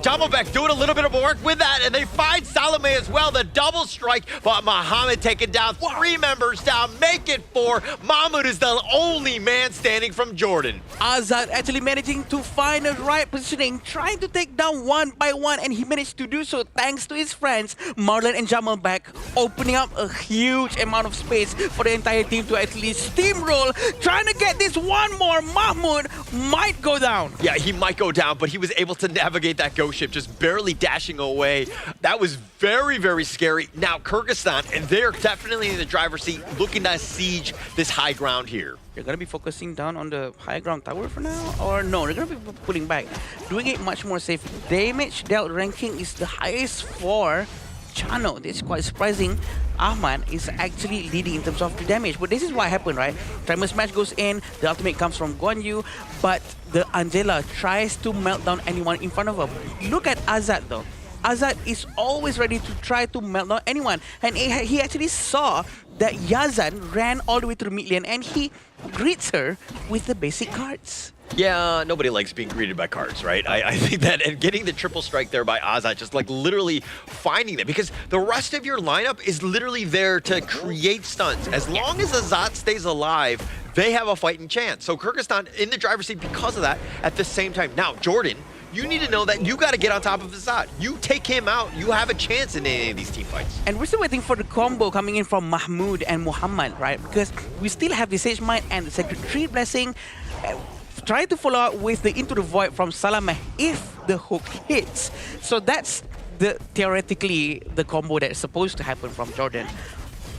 Speaker 17: Jamalbek doing a little bit of work with that. And they find Salome as well. The double strike. But Mohamed taken down. 3 members down. Make it 4. Mahmoud is the only man standing from Jordan.
Speaker 18: Azad actually managing to find the right positioning, trying to take down one by one, and he managed to do so thanks to his friends, Marlon and Jamalbek, opening up a huge amount of space for the entire team to at least steamroll, trying to get this one more. Mahmoud might go down.
Speaker 17: Yeah, he might go down, but he was able to navigate that ghost ship, just barely dashing away. That was very, very scary. Now, Kyrgyzstan, and they're definitely in the driver's seat, looking to siege this high ground here.
Speaker 18: They're going to be focusing down on the high ground tower for now? Or no, they're going to be pulling back. Doing it much more safe. Damage dealt ranking is the highest for Chano. This is quite surprising. Ahmad is actually leading in terms of the damage. But this is what happened, right? Tremor Smash goes in, the ultimate comes from Guan Yu, but the Angela tries to melt down anyone in front of her. Look at Azad though. Azad is always ready to try to melt down anyone. And he actually saw that Yazan ran all the way to the mid lane and he greets her with the basic cards.
Speaker 17: Yeah, nobody likes being greeted by cards, right? I think that, and getting the triple strike there by Azad, just like literally finding them, because the rest of your lineup is literally there to create stuns. As long as Azad stays alive, they have a fighting chance. So Kyrgyzstan in the driver's seat because of that at the same time. Now, Jordan, you need to know that you got to get on top of Azad. You take him out, you have a chance in any of these team fights.
Speaker 18: And we're still waiting for the combo coming in from Mahmoud and Muhammad, right? Because we still have the Sage Might and the Sacred Tree Blessing. Try to follow up with the Into the Void from Salameh if the hook hits. So that's theoretically the combo that's supposed to happen from Jordan.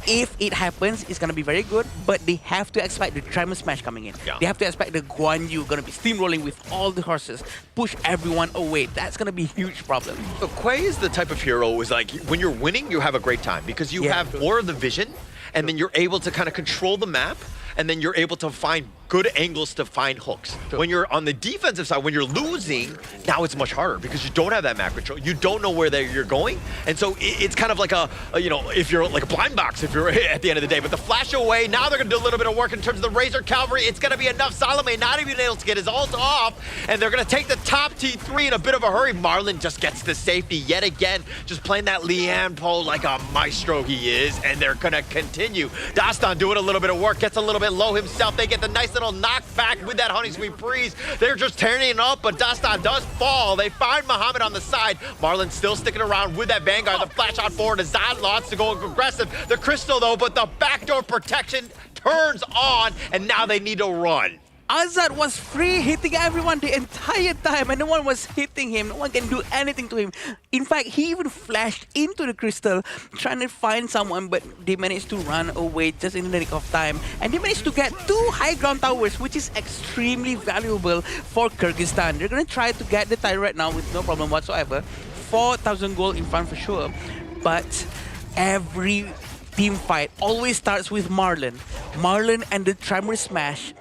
Speaker 18: If it happens, it's going to be very good, but they have to expect the Tremor Smash coming in.
Speaker 17: Yeah.
Speaker 18: They have to expect the Guan Yu going to be steamrolling with all the horses, push everyone away. That's going to be a huge problem.
Speaker 17: So Quay is the type of hero who's like, when you're winning, you have a great time because you have more of the vision, and then you're able to kind of control the map, and then you're able to find good angles to find hooks. When you're on the defensive side, when you're losing, now it's much harder because you don't have that map control. You don't know where you're going. And so it's kind of like if you're like a blind box, if you're at the end of the day. But the flash away, now they're going to do a little bit of work in terms of the Razor Cavalry. It's going to be enough. Salameh not even able to get his ult off. And they're going to take the top T3 in a bit of a hurry. Marlon just gets the safety yet again, just playing that Lian pole like a maestro he is. And they're going to continue. Dastan doing a little bit of work, gets a little bit low himself. They get the nice little knockback with that Honey Sweet Breeze. They're just tearing it up, but Dastan does fall. They find Muhammad on the side. Marlon still sticking around with that Vanguard. The flash out forward. Azad wants to go aggressive. The Crystal though, but the backdoor protection turns on, and now they need to run.
Speaker 18: Azad was free hitting everyone the entire time and no one was hitting him. No one can do anything to him. In fact, he even flashed into the crystal trying to find someone, but they managed to run away just in the nick of time. And they managed to get 2 high ground towers, which is extremely valuable for Kyrgyzstan. They're going to try to get the tile right now with no problem whatsoever. 4,000 gold in front for sure. But every team fight always starts with Marlon. Marlon and the Tremor Smash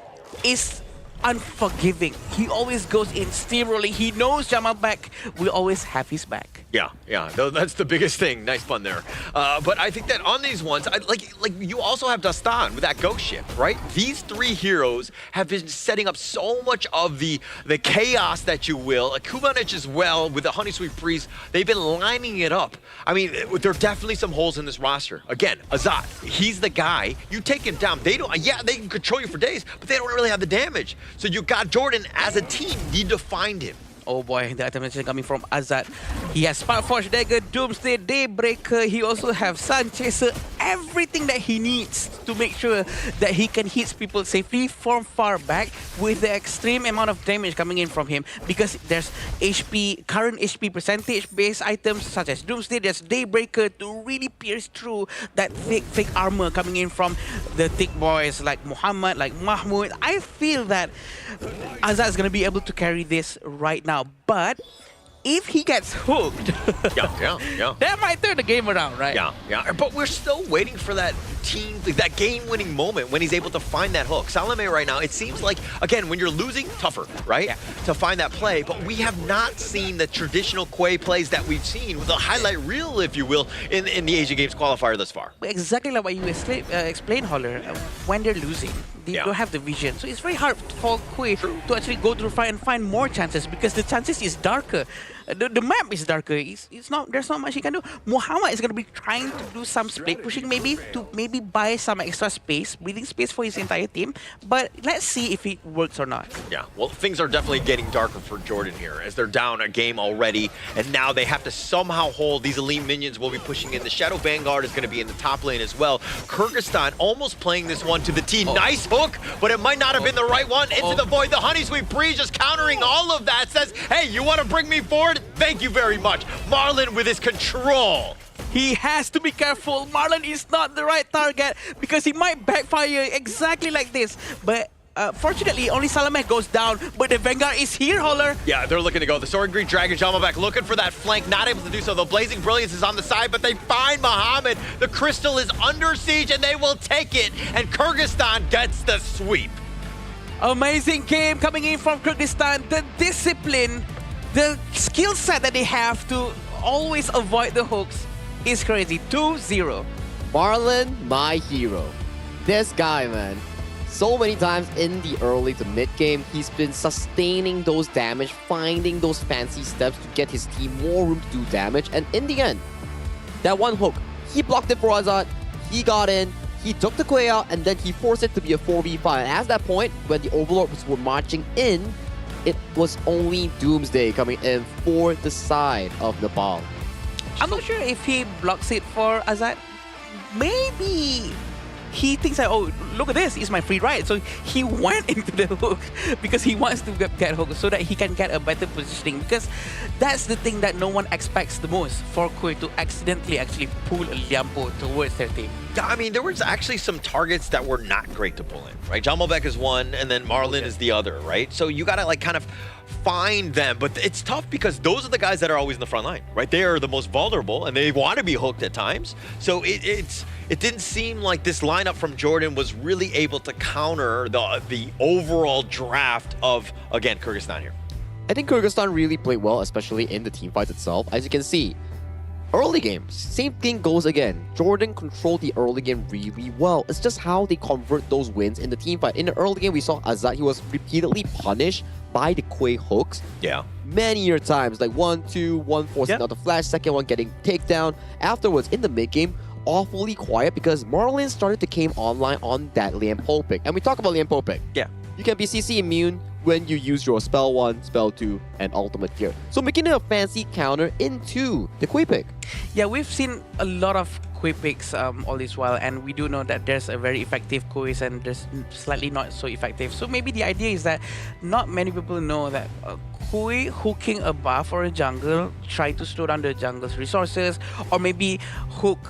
Speaker 18: is unforgiving. He always goes in steamrolling. He knows Jamal back will always have his back.
Speaker 17: Yeah, that's the biggest thing. Nice pun there. But I think that on these ones, like you also have Dastan with that ghost ship, right? These 3 heroes have been setting up so much of the chaos that you will. Kubanich as well with the Honey Sweet Breeze. They've been lining it up. I mean, there are definitely some holes in this roster. Again, Azad, he's the guy. You take him down. They can control you for days, but they don't really have the damage. So you got Jordan as a team need to find him.
Speaker 18: Oh boy, the item coming from Azad. He has Spark Forge Dagger, Doomsday, Daybreaker. He also have Sun Chaser. Everything that he needs to make sure that he can hit people safely from far back with the extreme amount of damage coming in from him, because there's current HP percentage based items such as Doomsday, there's Daybreaker to really pierce through that thick armor coming in from the thick boys like Muhammad, like Mahmoud. I feel that Azad is going to be able to carry this right now, but if he gets hooked, that might turn the game around, right?
Speaker 17: Yeah. But we're still waiting for that that game-winning moment when he's able to find that hook. Salameh right now, it seems like, again, when you're losing, tougher, right? To find that play, but we have not seen the traditional Quay plays that we've seen with a highlight reel, if you will, in the Asian Games qualifier thus far.
Speaker 18: Exactly like what you explained, Holler. When they're losing, they don't have the vision. So it's very hard for Quay to actually go through fight and find more chances, because the chances is darker. The map is darker. It's not. There's not much he can do. Muhammad is going to be trying to do some split pushing, maybe to buy some extra space, breathing space for his entire team. But let's see if it works or not.
Speaker 17: Yeah, well, things are definitely getting darker for Jordan here, as they're down a game already, and now they have to somehow hold. These elite minions will be pushing in. The Shadow Vanguard is going to be in the top lane as well. Kyrgyzstan almost playing this one to the T. Nice hook, but it might not have been the right one. Into the void. The Honey Sweet Breeze just countering all of that. Says, hey, you want to bring me forward? Thank you very much. Marlon with his control.
Speaker 18: He has to be careful. Marlon is not the right target because he might backfire exactly like this. But fortunately, only Salameh goes down, but the Vanguard is here, Holler.
Speaker 17: Yeah, they're looking to go. The Sword Green Dragon Jamalback looking for that flank, not able to do so. The Blazing Brilliance is on the side, but they find Muhammad. The Crystal is under siege, and they will take it. And Kyrgyzstan gets the sweep.
Speaker 18: Amazing game coming in from Kyrgyzstan. The discipline, the skill set that they have to always avoid the hooks is crazy. 2-0.
Speaker 16: Marlon, my hero. This guy, man. So many times in the early to mid game, he's been sustaining those damage, finding those fancy steps to get his team more room to do damage. And in the end, that one hook, he blocked it for Azad. He got in. He took the Quay out and then he forced it to be a 4v5. And at that point, when the Overlords were marching in, it was only Doomsday coming in for the side of Nepal.
Speaker 18: I'm not sure if he blocks it for Azad. Maybe he thinks that, oh, look at this, it's my free ride. So he went into the hook because he wants to get hooked so that he can get a better positioning. Because that's the thing that no one expects the most, for Koi to accidentally actually pull a Liampo towards their team.
Speaker 17: Yeah, I mean, there was actually some targets that were not great to pull in, right? Jamalbek is one, and then Marlin is the other, right? So you gotta like kind of find them, but it's tough because those are the guys that are always in the front line, right? They are the most vulnerable, and they want to be hooked at times. So it didn't seem like this lineup from Jordan was really able to counter the overall draft of, again, Kyrgyzstan here.
Speaker 16: I think Kyrgyzstan really played well, especially in the team fight itself. As you can see, early game, same thing goes again. Jordan controlled the early game really well. It's just how they convert those wins in the team fight. In the early game, we saw Azad, he was repeatedly punished by the Quay hooks.
Speaker 17: Yeah.
Speaker 16: Many times, like 1-2, one forcing out the flash, second one getting takedown. Afterwards, in the mid game, awfully quiet because Marlin started to came online on that Liampo pick. And we talk about Liampo pick.
Speaker 17: Yeah.
Speaker 16: You can be CC immune when you use your spell 1, spell 2, and ultimate gear. So making it a fancy counter into the Quay pick.
Speaker 18: Yeah, we've seen a lot of Quay picks all this while, and we do know that there's a very effective Quays and there's slightly not so effective. So maybe the idea is that not many people know that Quay hooking a buff or a jungle, try to slow down the jungle's resources, or maybe hook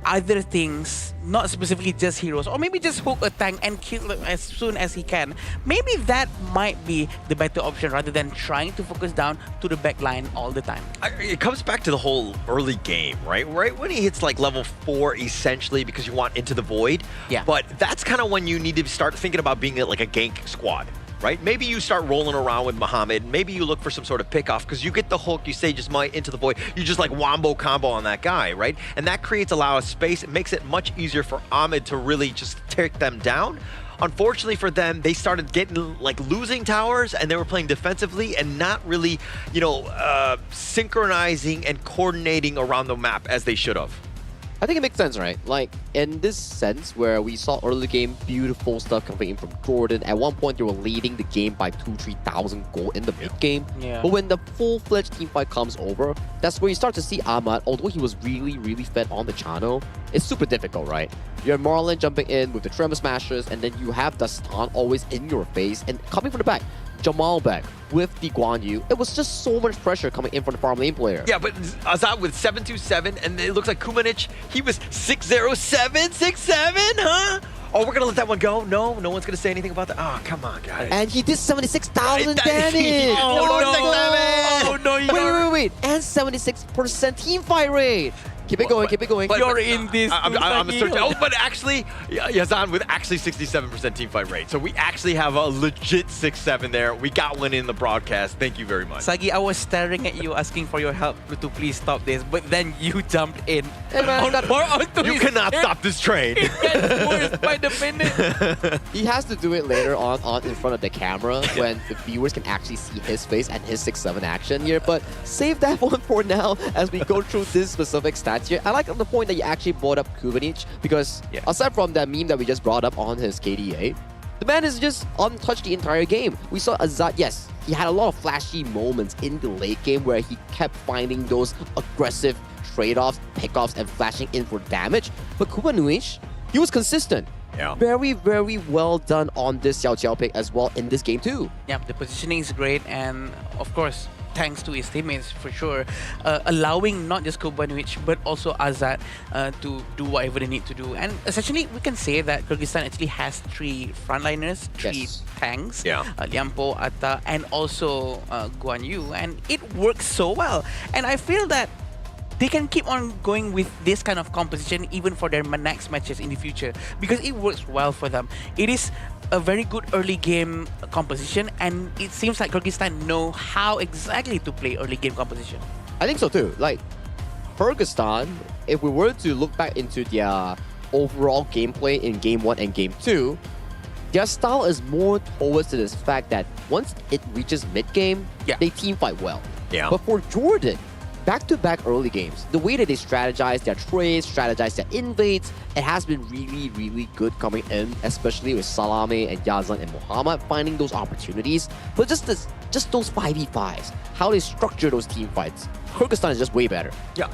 Speaker 18: other things, not specifically just heroes, or maybe just hook a tank and kill them as soon as he can. Maybe that might be the better option rather than trying to focus down to the back line all the time.
Speaker 17: It comes back to the whole early game, right? Right when he hits like level 4, essentially, because you want Into the Void.
Speaker 18: Yeah.
Speaker 17: But that's kind of when you need to start thinking about being like a gank squad. Right? Maybe you start rolling around with Muhammad. Maybe you look for some sort of pickoff because you get the hook, you say just might Into the Void, you just like wombo combo on that guy, right? And that creates a lot of space. It makes it much easier for Ahmed to really just take them down. Unfortunately for them, they started getting like losing towers and they were playing defensively and not really, you know, synchronizing and coordinating around the map as they should have.
Speaker 16: I think it makes sense, right? Like, in this sense where we saw early game, beautiful stuff coming in from Jordan. At one point, they were leading the game by 2,000-3,000 gold in the mid game.
Speaker 18: Yeah.
Speaker 16: But when the full-fledged team fight comes over, that's where you start to see Ahmad, although he was really fed on the channel, it's super difficult, right? You have Marlin jumping in with the Tremor Smashers, and then you have Dastan always in your face, and coming from the back, Jamalbek with the Guan Yu. It was just so much pressure coming in from the farm lane player.
Speaker 17: Yeah, but Azad with 727, and it looks like Kumanich, he was 607, 67, huh? Oh, we're gonna let that one go? No one's gonna say anything about that? Oh, come on, guys.
Speaker 16: And he did 76,000 damage!
Speaker 18: Oh, no,
Speaker 16: Wait. And 76% team fight rate! Keep it going.
Speaker 17: But
Speaker 18: you're in this.
Speaker 17: I'm searching. Oh, but actually, Yazan with actually 67% team fight rate. So we actually have a legit 6-7 there. We got one in the broadcast. Thank you very much.
Speaker 18: Sagi, I was staring at you asking for your help to please stop this, but then you jumped in.
Speaker 16: Hey man,
Speaker 17: you cannot stop this train.
Speaker 18: It gets worse by the minute.
Speaker 16: He has to do it later on in front of the camera when the viewers can actually see his face and his 6-7 action here. But save that one for now as we go through this specific stats here. I like the point that you actually brought up Kubanich because aside from that meme that we just brought up on his KDA, the man is just untouched the entire game. We saw Azad, yes, he had a lot of flashy moments in the late game where he kept finding those aggressive trade-offs, pickoffs, and flashing in for damage. But Kubanich, he was consistent.
Speaker 17: Yeah.
Speaker 16: Very well done on this Xiao Qiao pick as well in this game too.
Speaker 18: Yeah, the positioning is great, and of course, thanks to his teammates for sure, allowing not just Kubanich but also Azad to do whatever they need to do. And essentially, we can say that Kyrgyzstan actually has 3 frontliners, 3 tanks, Liampo, Atta, and also Guan Yu, and it works so well. And I feel that they can keep on going with this kind of composition even for their next matches in the future because it works well for them. It is a very good early game composition, and it seems like Kyrgyzstan know how exactly to play early game composition.
Speaker 16: I think so too. Like, Kyrgyzstan, if we were to look back into their overall gameplay in Game 1 and Game 2, their style is more towards to this fact that once it reaches mid-game, they team fight well.
Speaker 17: Yeah.
Speaker 16: But for Jordan, back-to-back early games, the way that they strategize their trades, strategize their invades, it has been really, really good coming in, especially with Salame and Yazan and Muhammad finding those opportunities. But just those 5v5s, how they structure those team fights, Kyrgyzstan is just way better.
Speaker 17: Yeah,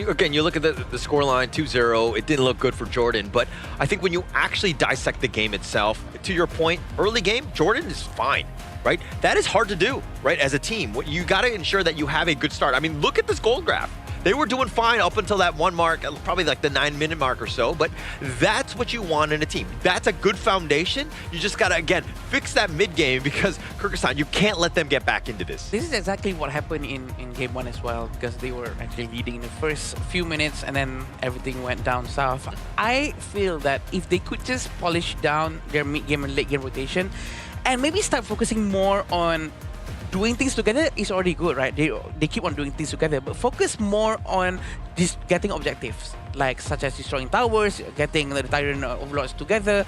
Speaker 17: again, you look at the scoreline, 2-0, it didn't look good for Jordan, but I think when you actually dissect the game itself, to your point, early game, Jordan is fine, right? That is hard to do, right, as a team. You got to ensure that you have a good start. I mean, look at this goal graph. They were doing fine up until that one mark, probably like the 9-minute mark or so, but that's what you want in a team. That's a good foundation. You just got to, again, fix that mid-game because Kyrgyzstan, you can't let them get back into this.
Speaker 18: This is exactly what happened in game 1 as well, because they were actually leading in the first few minutes and then everything went down south. I feel that if they could just polish down their mid-game and late-game rotation and maybe start focusing more on doing things together is already good, right? They keep on doing things together, but focus more on just getting objectives, like such as destroying towers, getting the Tyrant Overlords together.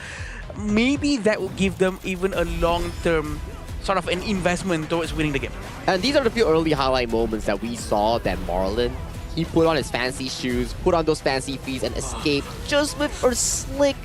Speaker 18: Maybe that will give them even a long-term sort of an investment towards winning the game.
Speaker 16: And these are the few early highlight moments that we saw that Marlon, he put on his fancy shoes, put on those fancy feet and escaped just with a slick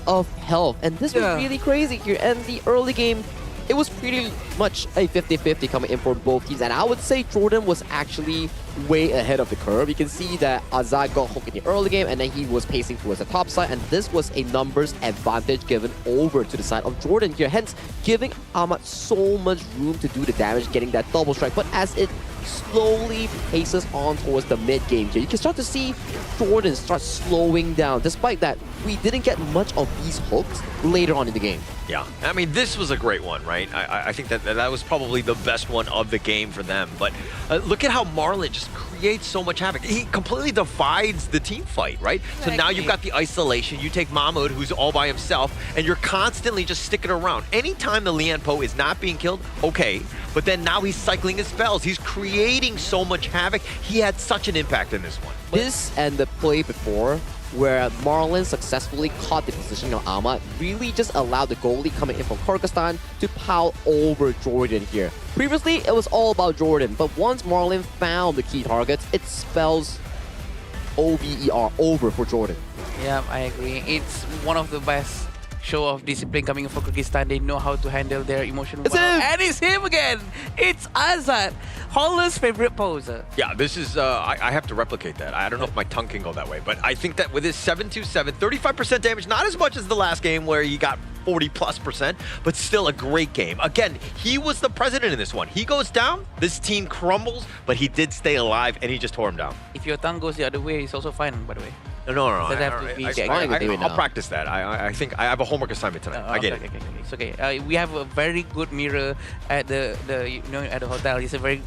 Speaker 16: of health. And this was really crazy here. And the early game, it was pretty much a 50-50 coming in for both teams. And I would say Jordan was actually way ahead of the curve. You can see that Azad got hooked in the early game and then he was pacing towards the top side. And this was a numbers advantage given over to the side of Jordan here. Hence, giving Ahmad so much room to do the damage, getting that double strike. But as it slowly paces on towards the mid-game here, you can start to see Jordan start slowing down. Despite that, we didn't get much of these hooks later on in the game.
Speaker 17: Yeah, I mean, this was a great one, right? I think that was probably the best one of the game for them. But look at how Marlon just creates so much havoc. He completely divides the team fight, right? So now you've got the isolation. You take Mahmoud, who's all by himself, and you're constantly just sticking around. Anytime the Lian Po is not being killed, okay. But then now he's cycling his spells. He's creating so much havoc. He had such an impact in this one.
Speaker 16: This and the play before, where Marlon successfully caught the position of Ahmad, really just allowed the goalie coming in from Kyrgyzstan to pile over Jordan here. Previously, it was all about Jordan, but once Marlon found the key targets, it spells OVER, over for Jordan.
Speaker 18: Yeah, I agree. It's one of the best show of discipline coming in for Kyrgyzstan. They know how to handle their emotion well. And it's him again! It's Azad, Holler's favorite poser.
Speaker 17: Yeah, this is, I have to replicate that. I don't know if my tongue can go that way, but I think that with his 727, 35% damage, not as much as the last game where he got 40+%, but still a great game. Again, he was the president in this one. He goes down, this team crumbles, but he did stay alive and he just tore him down.
Speaker 18: If your tongue goes the other way, it's also fine, by the way.
Speaker 17: No.
Speaker 18: I'll
Speaker 17: practice that. I think I have a homework assignment tonight. I get it.
Speaker 18: Okay. It's okay. We have a very good mirror at the at the hotel. It's a very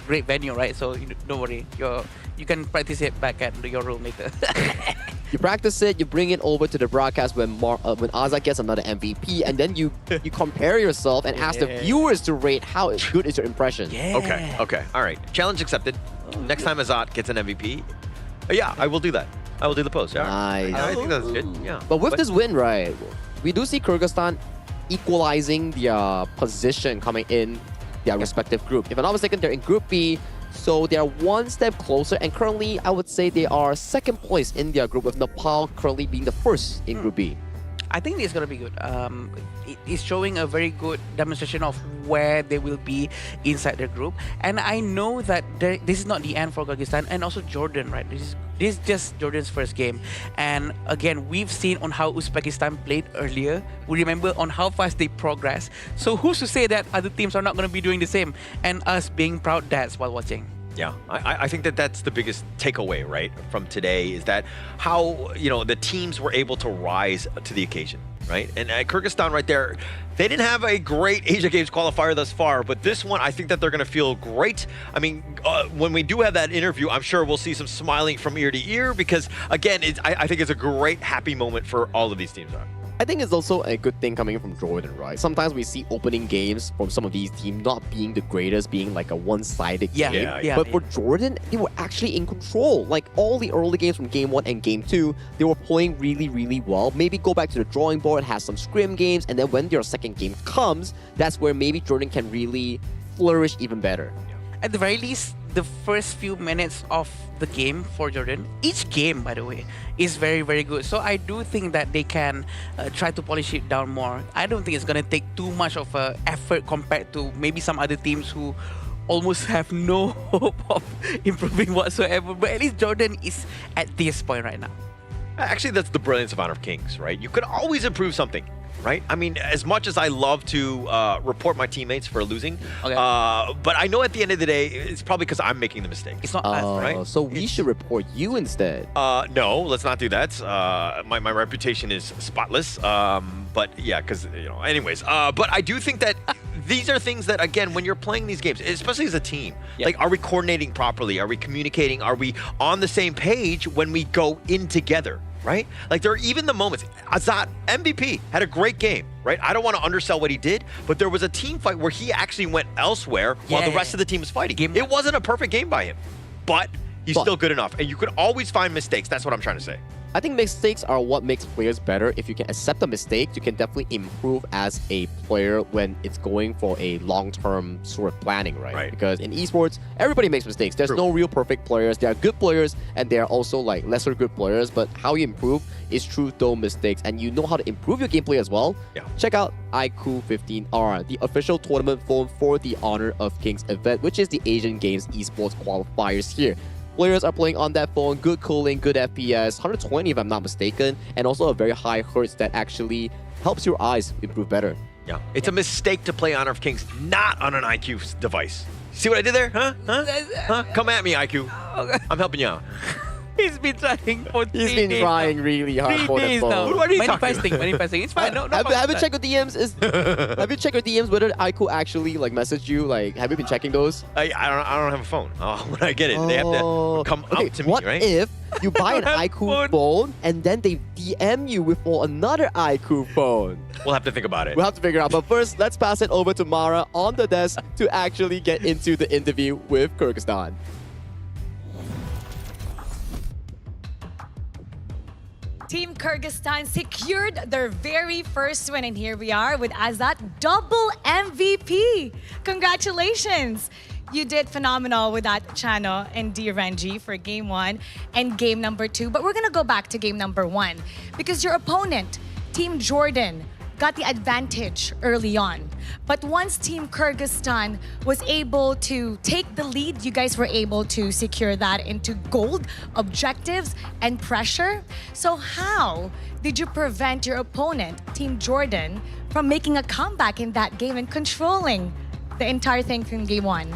Speaker 18: great venue, right? So don't worry. You can practice it back at your room later.
Speaker 16: You practice it, you bring it over to the broadcast when Azad gets another MVP, and then you compare yourself and ask the viewers to rate how good is your impression.
Speaker 17: Okay. All right. Challenge accepted. Next time Azad gets an MVP, yeah, I will do that. I will do the post. Yeah.
Speaker 16: Nice.
Speaker 17: I think that's good. Yeah.
Speaker 16: But with this win, right, we do see Kyrgyzstan equalizing their position coming in their respective group. If I'm not mistaken, they're in Group B, so they're one step closer. And currently, I would say they are second place in their group, with Nepal currently being the first in Group B.
Speaker 18: I think it's going to be good. It's showing a very good demonstration of where they will be inside their group. And I know that this is not the end for Kyrgyzstan and also Jordan, right? This is just Jordan's first game. And again, we've seen on how Uzbekistan played earlier. We remember on how fast they progress. So who's to say that other teams are not going to be doing the same and us being proud dads while watching?
Speaker 17: Yeah, I think that's the biggest takeaway, right, from today, is that how, the teams were able to rise to the occasion, right? And Kyrgyzstan right there, they didn't have a great Asia Games qualifier thus far, but this one, I think that they're going to feel great. I mean, when we do have that interview, I'm sure we'll see some smiling from ear to ear because, again, I think it's a great, happy moment for all of these teams.
Speaker 16: I think it's also a good thing coming from Jordan, right? Sometimes we see opening games from some of these teams not being the greatest, being like a one-sided game. But for Jordan, they were actually in control. Like all the early games from Game 1 and Game 2, they were playing really, really well. Maybe go back to the drawing board, have some scrim games, and then when your second game comes, that's where maybe Jordan can really flourish even better.
Speaker 18: At the very least, the first few minutes of the game for Jordan, each game, by the way, is very, very good. So I do think that they can try to polish it down more. I don't think it's going to take too much of effort compared to maybe some other teams who almost have no hope of improving whatsoever. But at least Jordan is at this point right now.
Speaker 17: Actually, that's the brilliance of Honor of Kings, right? You could always improve something, right? I mean, as much as I love to report my teammates for losing, but I know at the end of the day, it's probably because I'm making the mistake.
Speaker 18: It's not us,
Speaker 17: right?
Speaker 16: So we should report you instead.
Speaker 17: No, let's not do that. My reputation is spotless. But yeah, because, anyways. But I do think that these are things that, again, when you're playing these games, especially as a team, like, are we coordinating properly? Are we communicating? Are we on the same page when we go in together? Right? Like, there are even the moments. Azat, MVP, had a great game, right? I don't want to undersell what he did, but there was a team fight where he actually went elsewhere while the rest of the team was fighting. It wasn't a perfect game by him, but he's still good enough. And you could always find mistakes. That's what I'm trying to say.
Speaker 16: I think mistakes are what makes players better. If you can accept a mistake, you can definitely improve as a player when it's going for a long-term sort of planning, right? Because in esports, everybody makes mistakes. There's no real perfect players. There are good players, and there are also like lesser good players. But how you improve is through those mistakes, and you know how to improve your gameplay as well. Check out IQ15R, the official tournament phone for the Honor of Kings event, which is the Asian Games Esports Qualifiers here. Players are playing on that phone, good cooling, good FPS, 120 if I'm not mistaken, and also a very high hertz that actually helps your eyes improve better.
Speaker 17: Yeah, it's a mistake to play Honor of Kings not on an IQ device. See what I did there? Huh? Come at me, IQ. I'm helping you out.
Speaker 18: He's been trying for 3 days.
Speaker 16: He's been trying really hard for the phone.
Speaker 17: What are you talking about?
Speaker 18: Manifesting. It's fine. No,
Speaker 16: have you checked your DMs? Have you checked your DMs whether IQ actually like messaged you? Like, have you been checking those?
Speaker 17: I don't have a phone. When I get it, they have to come up to me,
Speaker 16: what
Speaker 17: right?
Speaker 16: If you buy an IQ phone and then they DM you with another IQ phone?
Speaker 17: We'll have to think about it.
Speaker 16: We'll have to figure out. But first, let's pass it over to Mara on the desk to actually get into the interview with Kyrgyzstan.
Speaker 15: Team Kyrgyzstan secured their very first win, and here we are with Azat, double MVP. Congratulations. You did phenomenal with that Chano and DRNG for game 1 and game number 2. But we're going to go back to game number 1 because your opponent, Team Jordan, got the advantage early on. But once Team Kyrgyzstan was able to take the lead, you guys were able to secure that into gold, objectives, and pressure. So how did you prevent your opponent, Team Jordan, from making a comeback in that game and controlling the entire thing from game 1?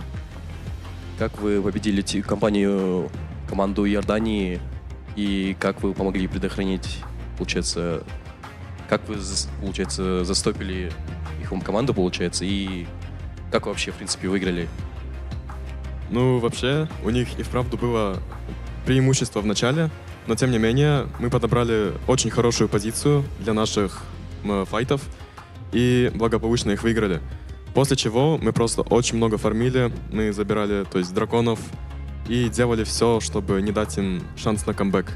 Speaker 20: Как вы победили команду Иордании, и как вы помогли предохранить, получается, как вы, получается, застопили их команду, получается, и как вы вообще, в принципе, выиграли?
Speaker 21: Ну, вообще, у них и вправду было преимущество в начале, но тем не менее мы подобрали очень хорошую позицию для наших файтов и благополучно их выиграли. После чего мы просто очень много фармили, мы забирали, то есть, драконов и делали все, чтобы не дать им шанс на камбэк.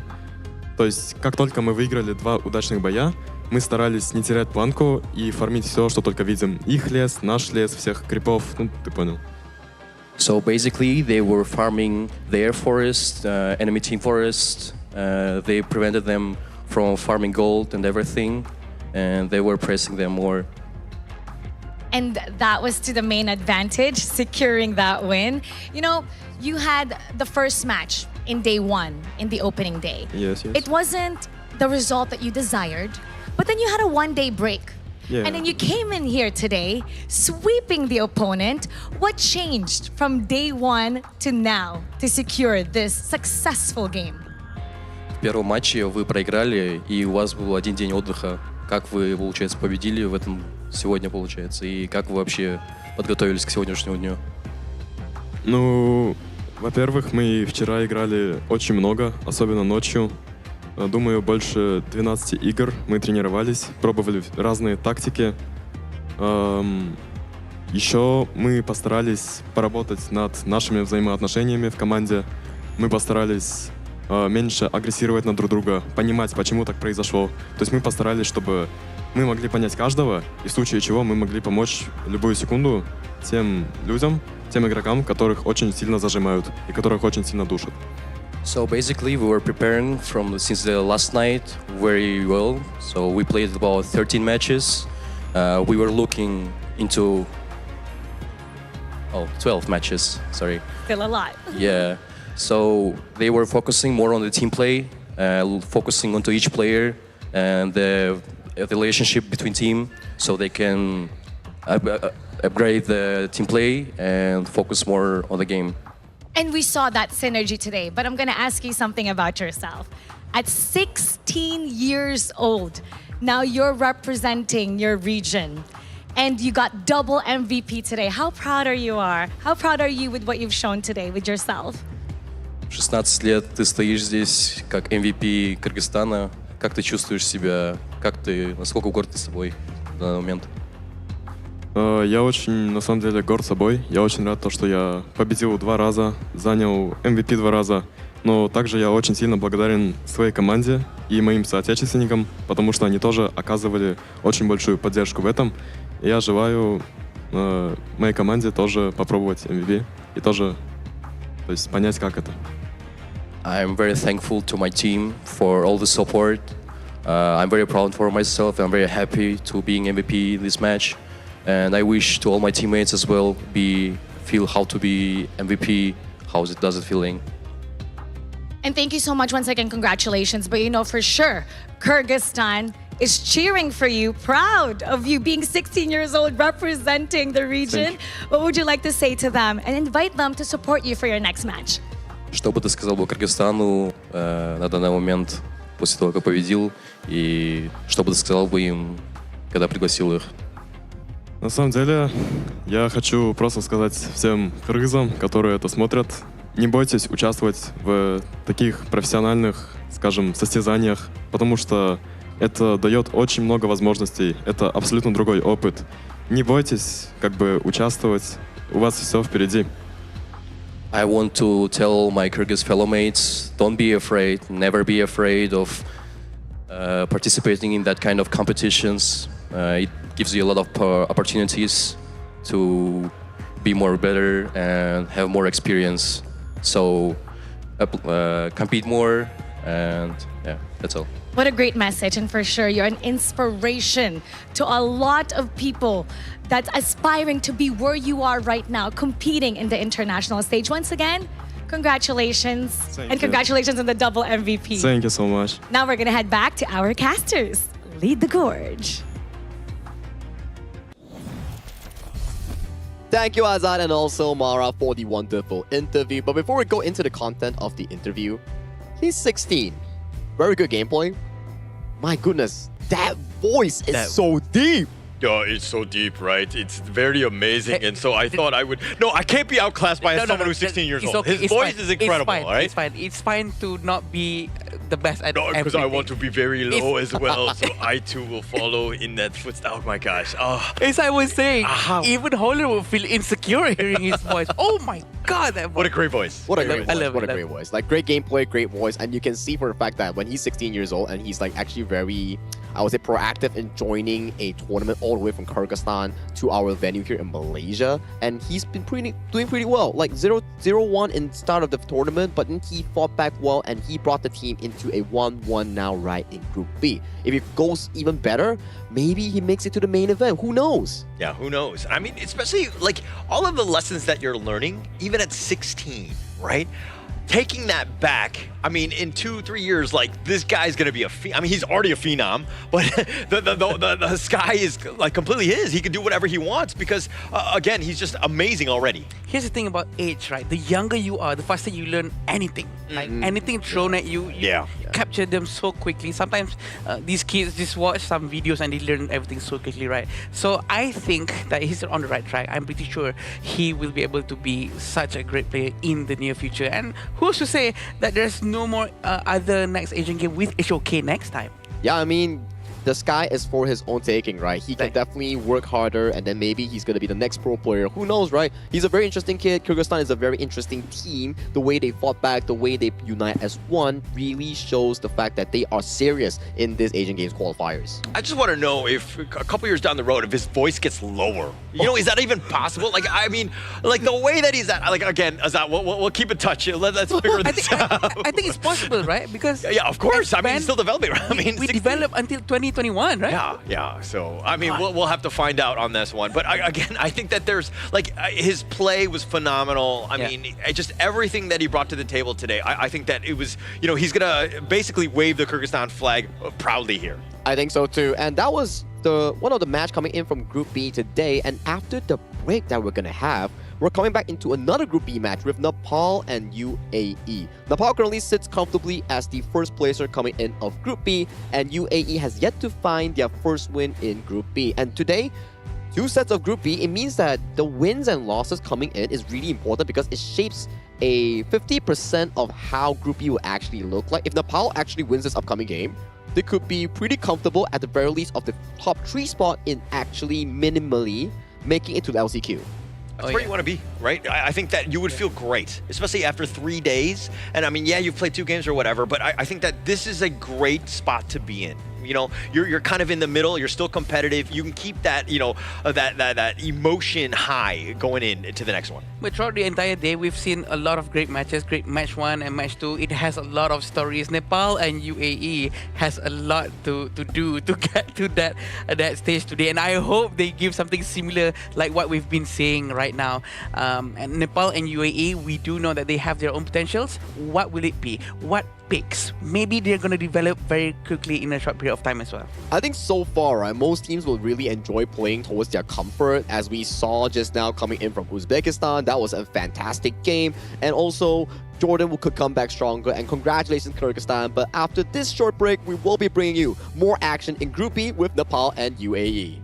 Speaker 21: То есть, как только мы выиграли 2 удачных боя, мы старались не терять планку и фармить все, что только видим. Их лес, наш лес, всех крипов, ну, ты понял.
Speaker 20: So basically, they were farming their forest, enemy team forest. They prevented them from farming gold and everything, and they were pressing them more.
Speaker 15: And that was to the main advantage, securing that win. You know, you had the first match in day 1, in the opening day.
Speaker 21: Yes.
Speaker 15: It wasn't the result that you desired, but then you had a 1-day break.
Speaker 21: Yeah.
Speaker 15: And then you came in here today, sweeping the opponent. What changed from day 1 to now to secure this successful game?
Speaker 20: В первом матче вы проиграли, и у вас был 1 день отдыха. Как вы, получается, победили в этом сегодня, получается, и как вы вообще подготовились к сегодняшнему дню?
Speaker 21: Ну, во-первых, мы вчера играли очень много, особенно ночью. Думаю, больше 12 игр мы тренировались, пробовали разные тактики. Еще мы постарались поработать над нашими взаимоотношениями в команде. Мы постарались меньше агрессировать на друг друга, понимать, почему так произошло. То есть мы постарались, чтобы мы могли понять каждого, и в случае чего мы могли помочь любую секунду тем людям, тем игрокам, которых очень сильно зажимают и которых очень сильно душат.
Speaker 20: So basically, we were preparing since the last night very well. So we played about 13 matches. We were looking into 12 matches. Sorry.
Speaker 15: Still a lot.
Speaker 20: Yeah. So they were focusing more on the team play, focusing onto each player and the relationship between team, so they can upgrade the team play and focus more on the game.
Speaker 15: And we saw that synergy today, but I'm gonna ask you something about yourself. At 16 years old, now you're representing your region and you got double MVP today. How proud are you? How proud are you with what you've shown today with yourself?
Speaker 20: 16 лет ты стоишь здесь как MVP Кыргызстана. Как ты чувствуешь себя? Насколько горд ты собой в данный момент?
Speaker 21: Я очень, на самом деле, горд собой. Я очень рад, что я победил 2 раза, занял MVP 2 раза. Но также я очень сильно благодарен своей команде и моим соотечественникам, потому что они тоже оказывали очень большую поддержку в этом. И я желаю моей команде тоже попробовать MVP и тоже, то есть, понять, как это.
Speaker 20: I'm very thankful to my team for all the support. I'm very proud for myself. I'm very happy to being MVP this match. And I wish to all my teammates as well feel how to be MVP, does it feeling.
Speaker 15: And thank you so much once again, congratulations. But you know for sure, Kyrgyzstan is cheering for you, proud of you being 16 years old, representing the region. What would you like to say to them and invite them to support you for your next match?
Speaker 20: Что бы ты сказал бы Кыргызстану на данный момент после того, как победил, и что бы ты сказал бы им, когда пригласил их?
Speaker 21: На самом деле, я хочу просто сказать всем кыргызам, которые это смотрят, не бойтесь участвовать в таких профессиональных, скажем, состязаниях, потому что это дает очень много возможностей, это абсолютно другой опыт. Не бойтесь участвовать, у вас все впереди.
Speaker 20: I want to tell my Kyrgyz fellow mates, don't be afraid, never be afraid of participating in that kind of competitions. It gives you a lot of opportunities to be more better and have more experience. So compete more, and yeah, that's all.
Speaker 15: What a great message, and for sure you're an inspiration to a lot of people that's aspiring to be where you are right now, competing in the international stage. Once again, congratulations.
Speaker 21: Thank
Speaker 15: and
Speaker 21: you.
Speaker 15: Congratulations on the double MVP.
Speaker 21: Thank you so much.
Speaker 15: Now we're gonna head back to our casters. Lead the gorge.
Speaker 16: Thank you, Azad, and also Mara for the wonderful interview. But before we go into the content of the interview, he's 16. Very good gameplay. My goodness, that voice is so deep.
Speaker 17: Yeah, it's so deep, right? It's very amazing, and so I thought I would... No, I can't be outclassed by someone who's 16 years old.
Speaker 18: Okay,
Speaker 17: His voice is incredible,
Speaker 18: it's fine,
Speaker 17: right?
Speaker 18: It's fine. It's fine to not be the best at
Speaker 17: No, because I want to be very low as well, so I too will follow in that footstep. Oh my gosh.
Speaker 18: As I was saying, even Holland will feel insecure hearing his voice. Oh my god, that voice.
Speaker 17: What a great voice.
Speaker 16: What a great voice. What a great voice. Like, great gameplay, great voice, and you can see for the fact that when he's 16 years old and he's like actually very, I would say, proactive in joining a tournament all the way from Kyrgyzstan to our venue here in Malaysia, and he's been doing pretty well. Like 0-1 in start of the tournament, but then he fought back well and he brought the team into a 1-1 now right in Group B. If it goes even better, maybe he makes it to the main event. Who knows?
Speaker 17: Yeah, who knows? I mean, especially like all of the lessons that you're learning, even at 16, right? Taking that back, I mean, in 2-3 years, like, this guy's gonna be I mean, he's already a phenom, but the sky is like completely his. He can do whatever he wants because, again, he's just amazing already.
Speaker 18: Here's the thing about age, right? The younger you are, the faster you learn anything. Like anything thrown at you, capture them so quickly. Sometimes these kids just watch some videos and they learn everything so quickly, right? So I think that he's on the right track. I'm pretty sure he will be able to be such a great player in the near future. And who's to say that there's no more other next Asian game with HOK next time?
Speaker 16: Yeah, I mean, the sky is for his own taking, right? He can definitely work harder, and then maybe he's going to be the next pro player. Who knows, right? He's a very interesting kid. Kyrgyzstan is a very interesting team. The way they fought back, the way they unite as one really shows the fact that they are serious in this Asian Games qualifiers.
Speaker 17: I just want to know if a couple years down the road, if his voice gets lower. You know, is that even possible? Like, I mean, like the way that he's at, like, again, Azat, we'll keep in touch. Let's figure this out.
Speaker 18: I think it's possible, right? Because
Speaker 17: yeah, of course. I mean, he's still developing. Right? I mean,
Speaker 18: we develop until 2021, right?
Speaker 17: Yeah. So, I mean, we'll have to find out on this one. But again, I think that there's, like, his play was phenomenal. I mean, just everything that he brought to the table today, I think that it was, you know, he's going to basically wave the Kyrgyzstan flag proudly here.
Speaker 16: I think so too. And that was one of the match coming in from Group B today. And after the break that we're going to have, we're coming back into another Group B match with Nepal and UAE. Nepal currently sits comfortably as the first placer coming in of Group B, and UAE has yet to find their first win in Group B. And today, 2 sets of Group B, it means that the wins and losses coming in is really important because it shapes a 50% of how Group B will actually look like. If Nepal actually wins this upcoming game, they could be pretty comfortable at the very least of the top 3 spot in actually minimally making it to the LCQ.
Speaker 17: That's where you want to be, right? I think that you would feel great, especially after 3 days. And I mean, yeah, you've played 2 games or whatever, but I think that this is a great spot to be in. You know, you're kind of in the middle. You're still competitive. You can keep that, you know, that emotion high going into the next one.
Speaker 18: But throughout the entire day, we've seen a lot of great matches. Great match 1 and match 2. It has a lot of stories. Nepal and UAE has a lot to do to get to that stage today. And I hope they give something similar like what we've been seeing right now. And Nepal and UAE, we do know that they have their own potentials. What will it be? What picks? Maybe they're going to develop very quickly in a short period of time as well.
Speaker 16: I think so far, right, most teams will really enjoy playing towards their comfort, as we saw just now coming in from Uzbekistan. That was a fantastic game. And also, Jordan could come back stronger, and congratulations Kyrgyzstan. But after this short break, we will be bringing you more action in Group B with Nepal and UAE.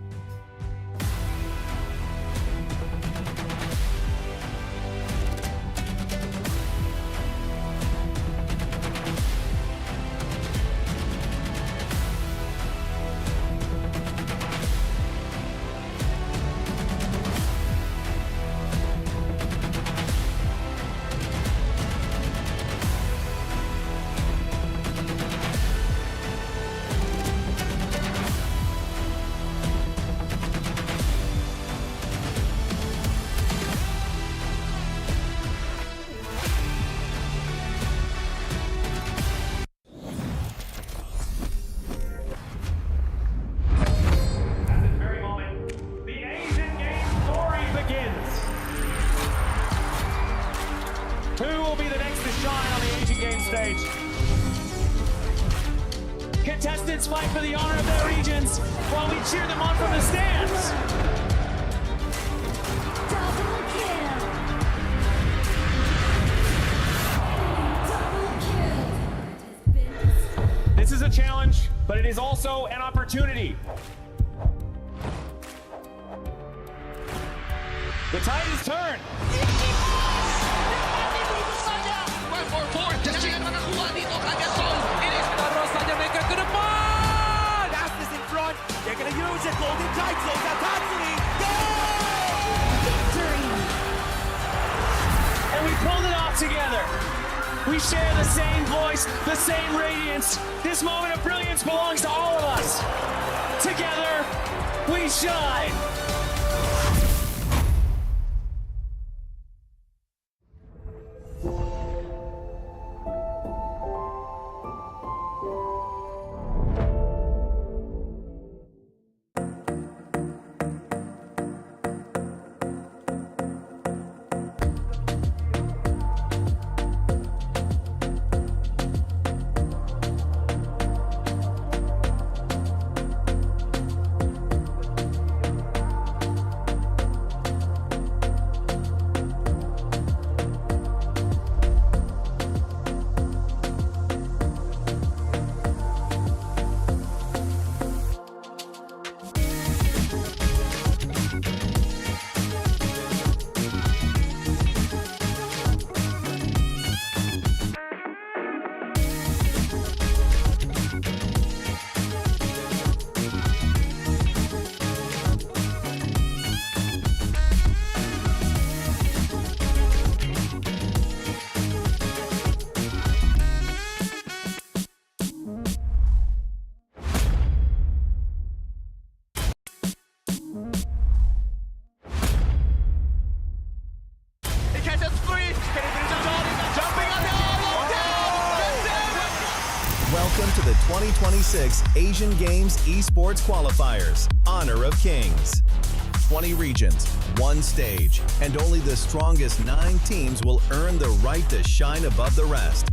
Speaker 5: Contestants fight for the honor of their regions while we cheer them on from the stands. This is a challenge, but it is also an opportunity. The tide is turned.
Speaker 2: They're gonna use it, golden title, Tatsuri, victory!
Speaker 5: And we pulled it off together. We share the same voice, the same radiance. This moment of brilliance belongs to all of us. Together, we shine.
Speaker 12: Welcome to the 2026 Asian Games Esports Qualifiers, Honor of Kings. 20 regions, one stage, and only the strongest 9 teams will earn the right to shine above the rest.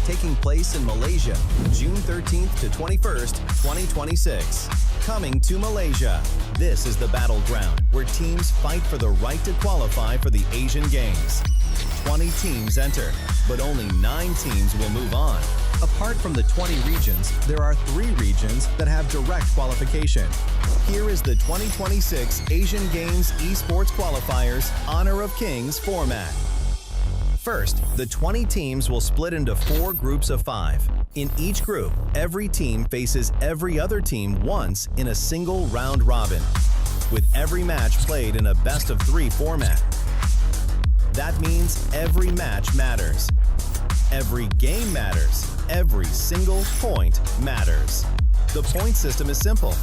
Speaker 12: Taking place in Malaysia, June 13th to 21st, 2026. Coming to Malaysia, this is the battleground where teams fight for the right to qualify for the Asian Games. 20 teams enter, but only 9 teams will move on. Apart from the 20 regions, there are 3 regions that have direct qualification. Here is the 2026 Asian Games Esports Qualifiers Honor of Kings format. First, the 20 teams will split into 4 groups of 5. In each group, every team faces every other team once in a single round robin, with every match played in a best-of-3 format. That means every match matters. Every game matters. Every single point matters. The point system is simple.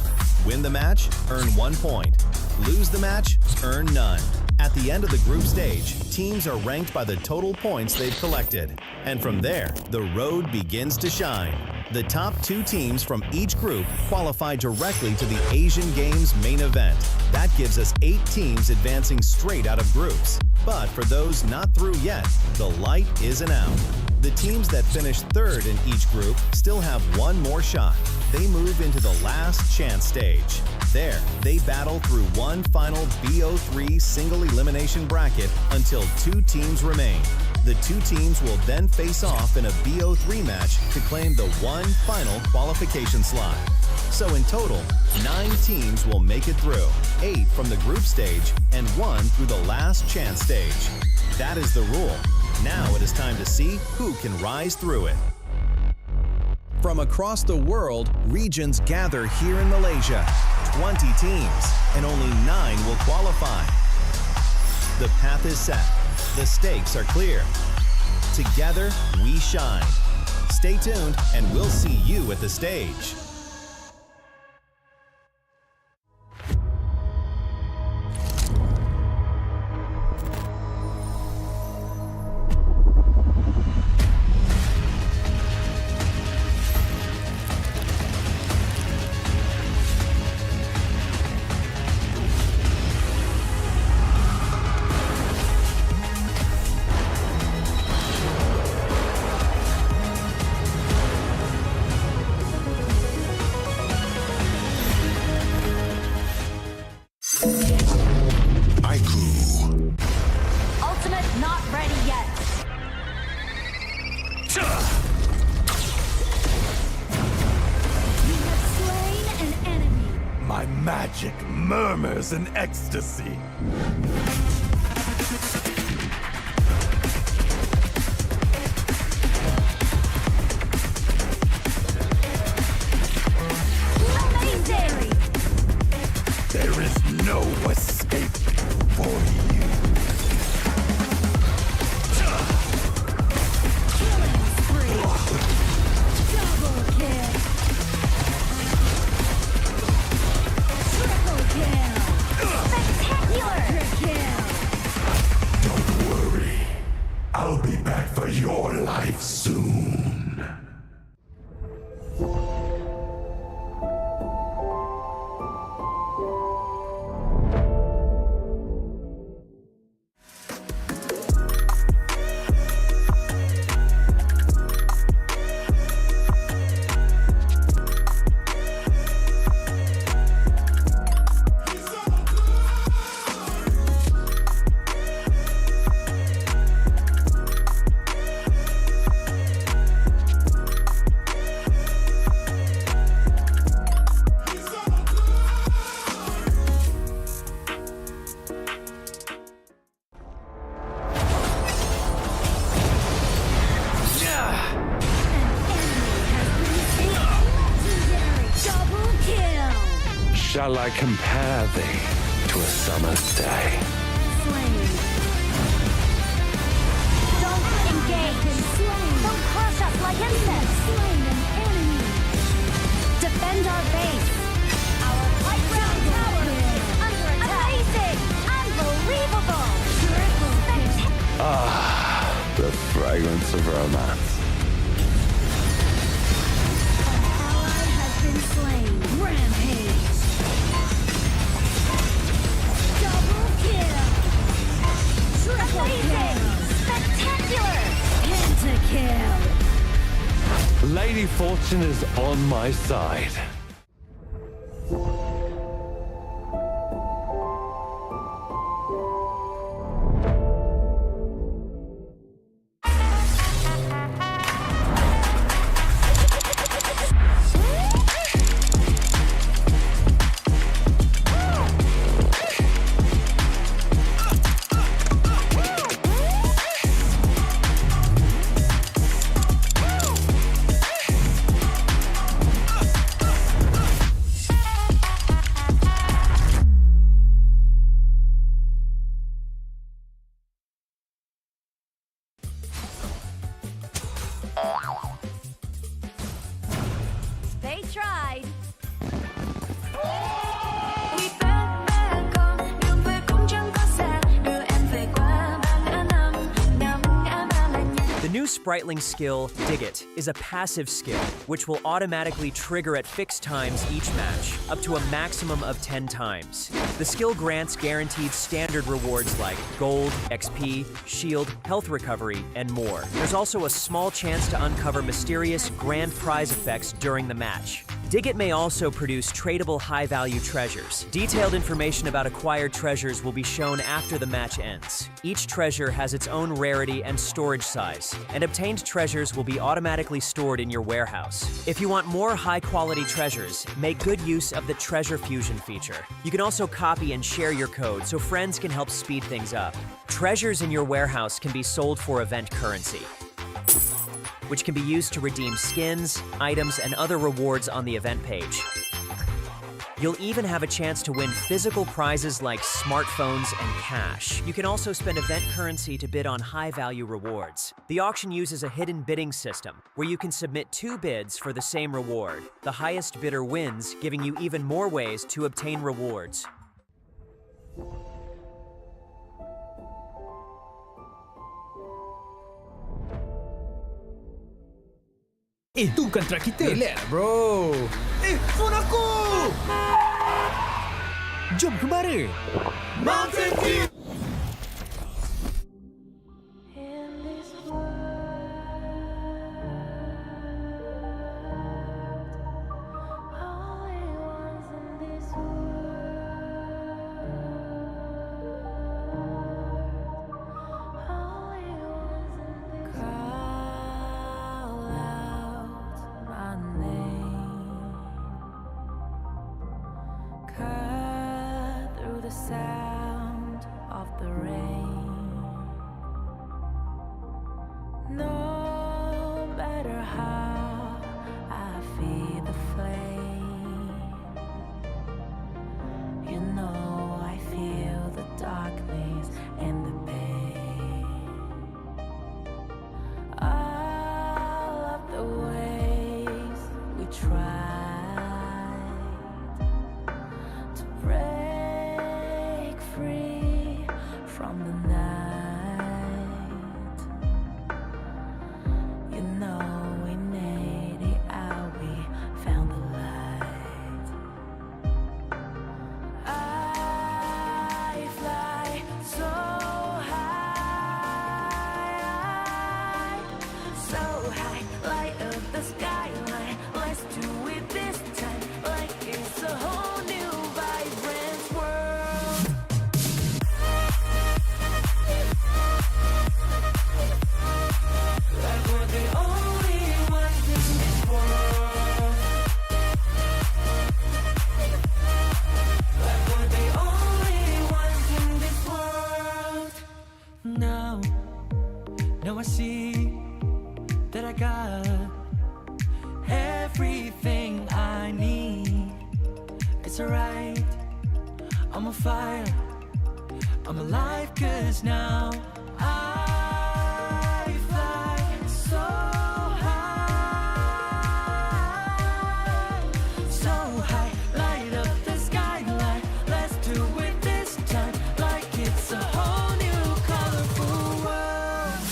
Speaker 12: Win the match, earn 1 point. Lose the match, earn none. At the end of the group stage, teams are ranked by the total points they've collected. And from there, the road begins to shine. The top 2 teams from each group qualify directly to the Asian Games main event. That gives us 8 teams advancing straight out of groups. But for those not through yet, the light isn't out. The teams that finish 3rd in each group still have 1 more shot. They move into the last chance stage. There, they battle through one final BO3 single elimination bracket until 2 teams remain. The 2 teams will then face off in a BO3 match to claim the one final qualification slot. So in total, 9 teams will make it through, 8 from the group stage and 1 through the last chance stage. That is the rule. Now it is time to see who can rise through it. From across the world, regions gather here in Malaysia. 20 teams, and only 9 will qualify. The path is set. The stakes are clear. Together, we shine. Stay tuned, and we'll see you at the stage.
Speaker 2: Ultimate not ready yet. You have slain an enemy.
Speaker 7: My magic murmurs in ecstasy.
Speaker 2: Amazing!
Speaker 7: There is no escape for you.
Speaker 2: Killing spree. Double kill. Triple kill. Spectacular kill.
Speaker 7: Don't worry. I'll be back for your life soon.
Speaker 13: Shall I compare thee to a summer's day?
Speaker 2: Don't engage. Don't crush us like insects. Defend our base. Our high ground tower is under attack. Amazing! Unbelievable!
Speaker 13: Ah, the fragrance of romance. Lady Fortune is on my side.
Speaker 2: They tried.
Speaker 14: The new Spritling skill, Dig It, is a passive skill, which will automatically trigger at fixed times each match, up to a maximum of 10 times. The skill grants guaranteed standard rewards like gold, XP, shield, health recovery, and more. There's also a small chance to uncover mysterious grand prize effects during the match. Dig It may also produce tradable high-value treasures. Detailed information about acquired treasures will be shown after the match ends. Each treasure has its own rarity and storage size, and obtained treasures will be automatically stored in your warehouse. If you want more high-quality treasures, make good use of the Treasure Fusion feature. You can also copy and share your code so friends can help speed things up. Treasures in your warehouse can be sold for event currency, which can be used to redeem skins, items, and other rewards on the event page. You'll even have a chance to win physical prizes like smartphones and cash. You can also spend event currency to bid on high-value rewards. The auction uses a hidden bidding system, where you can submit 2 bids for the same reward. The highest bidder wins, giving you even more ways to obtain rewards.
Speaker 10: Itu kan track kita.
Speaker 3: Relax, bro.
Speaker 10: Phone aku! Jom kembara. Mountain Dew!
Speaker 2: Sound of the rain. No matter how I feed the flame, you know I feel the darkness and the pain. All of the ways we tried to break free from the night. You know we made it out, we found the light. I fly so high, light up the skyline. Let's do it this time, like it's a whole new vibrant world. Like we're the only ones in this world. Like we're the only ones in this world.
Speaker 3: Now I see that I got everything I need. It's alright, I'm on fire, I'm alive, 'cause now I fly so high, light up the skyline. Let's do it this time, like it's a whole new colorful world.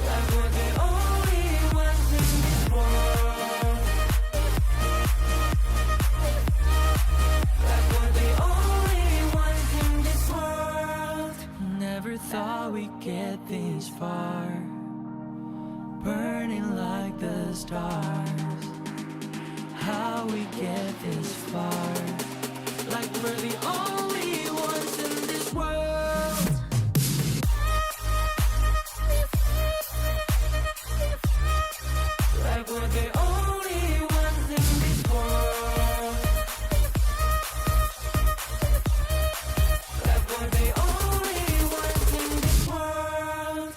Speaker 3: Like we're the only ones in this world. Like we're the we're the only ones in this world. Like we're the only ones in this world. Like we're the only ones in this world.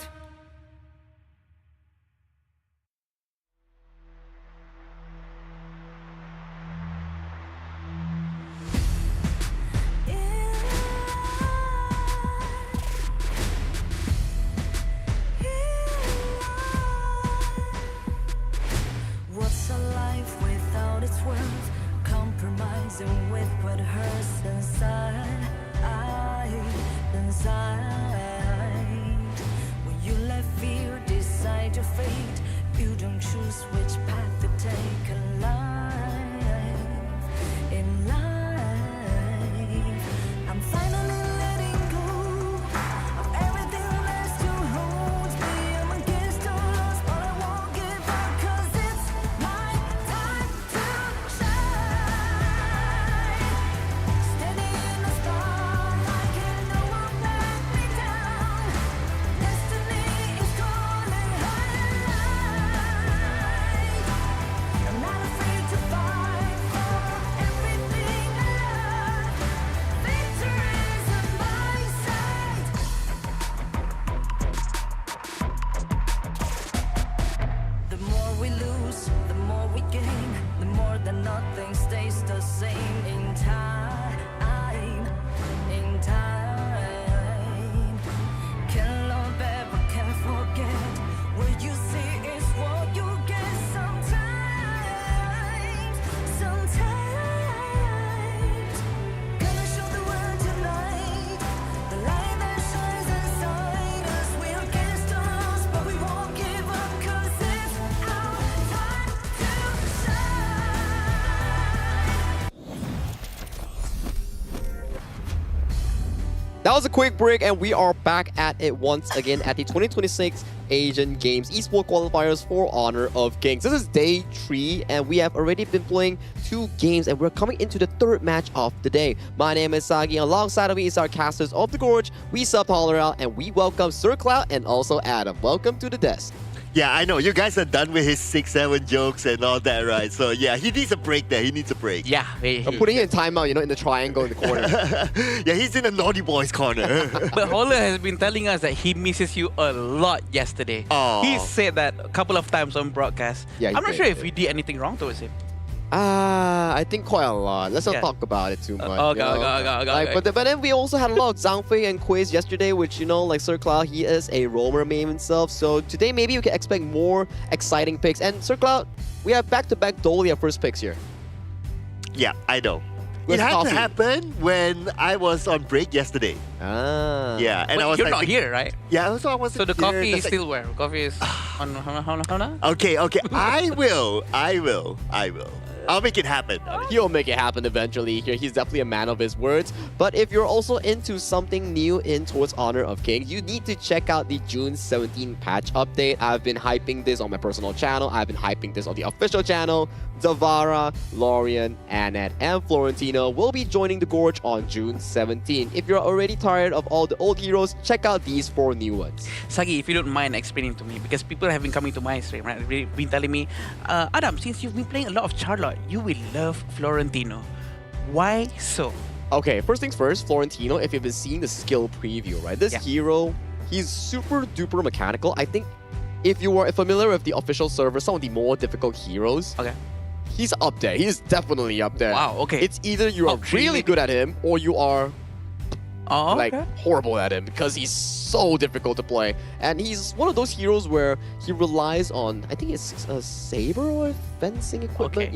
Speaker 2: What's a life without its worth? Compromising with what hurts inside. When you let fear decide your fate, you don't choose which path to take in life. In life, I'm finally letting go of everything that still holds me. I'm against all odds, but I won't give up, 'cause it's my time to shine. Standing in the spotlight, and no one let me down. Destiny is calling high. I'm not afraid to fight for everything I love. Victory's on my side. The more we lose, the more we gain. The more that nothing stays the same in time. In time. Can't love ever, can't forget. What you see is what you get sometimes. Sometimes. Gonna show the world tonight. The light that shines inside us. We're against the odds, but we won't give up, 'cause it's our time to
Speaker 16: That was a quick break, and we are back at it once again at the 2026 Asian Games Esports Qualifiers for Honor of Kings. This is day 3, and we have already been playing 2 games, and we're coming into the 3rd match of the day. My name is Sagi, and alongside of me is our casters of the Gorge. We sub Holler and we welcome Sir Cloud and also Adam. Welcome to the desk.
Speaker 1: Yeah, I know. You guys are done with his 6-7 jokes and all that, right? So yeah, he needs a break there. He needs a break.
Speaker 18: Yeah.
Speaker 16: I'm putting it in timeout, in the triangle in the corner.
Speaker 1: Yeah, he's in the naughty boys corner.
Speaker 18: But Holler has been telling us that he misses you a lot yesterday.
Speaker 1: Aw.
Speaker 18: He said that a couple of times on broadcast.
Speaker 16: Yeah, he
Speaker 18: I'm not
Speaker 16: did,
Speaker 18: sure if we did anything wrong towards him.
Speaker 16: I think quite a lot. Let's not talk about it too much.
Speaker 18: Okay,
Speaker 16: you know?
Speaker 18: okay.
Speaker 16: But then we also had a lot of Zhangfei and Quiz yesterday, which, like Sir Cloud, he is a roamer main himself. So today maybe you can expect more exciting picks. And Sir Cloud, we have back-to-back Dolia first picks here.
Speaker 1: Yeah, I know.
Speaker 16: Where's
Speaker 1: It had
Speaker 16: coffee?
Speaker 1: to happen when I was on break yesterday.
Speaker 16: Ah.
Speaker 1: Yeah, and
Speaker 18: But
Speaker 1: I was
Speaker 18: you're
Speaker 1: like,
Speaker 18: not here, right?
Speaker 1: Yeah, so I was.
Speaker 18: So the coffee is still where? Coffee is on Hana?
Speaker 1: Okay. I will. I'll make it happen.
Speaker 16: He'll make it happen eventually here. He's definitely a man of his words. But if you're also into something new in towards Honor of Kings, you need to check out the June 17 patch update. I've been hyping this on my personal channel. I've been hyping this on the official channel. Zavara, Lorian, Annette, and Florentino will be joining the Gorge on June 17. If you're already tired of all the old heroes, check out these 4 new ones.
Speaker 18: Sagi, if you don't mind explaining to me, because people have been coming to my stream, right? They've been telling me, Adam, since you've been playing a lot of Charlotte, you will love Florentino. Why so?
Speaker 16: Okay, first things first, Florentino, if you've been seeing the skill preview, right? This hero, he's super duper mechanical. I think if you are familiar with the official server, some of the more difficult heroes, he's up there. He's definitely up there.
Speaker 18: Wow, okay.
Speaker 16: It's either you are really good at him or you are horrible at him, because he's so difficult to play. And he's one of those heroes where he relies on, I think it's a saber or fencing equipment,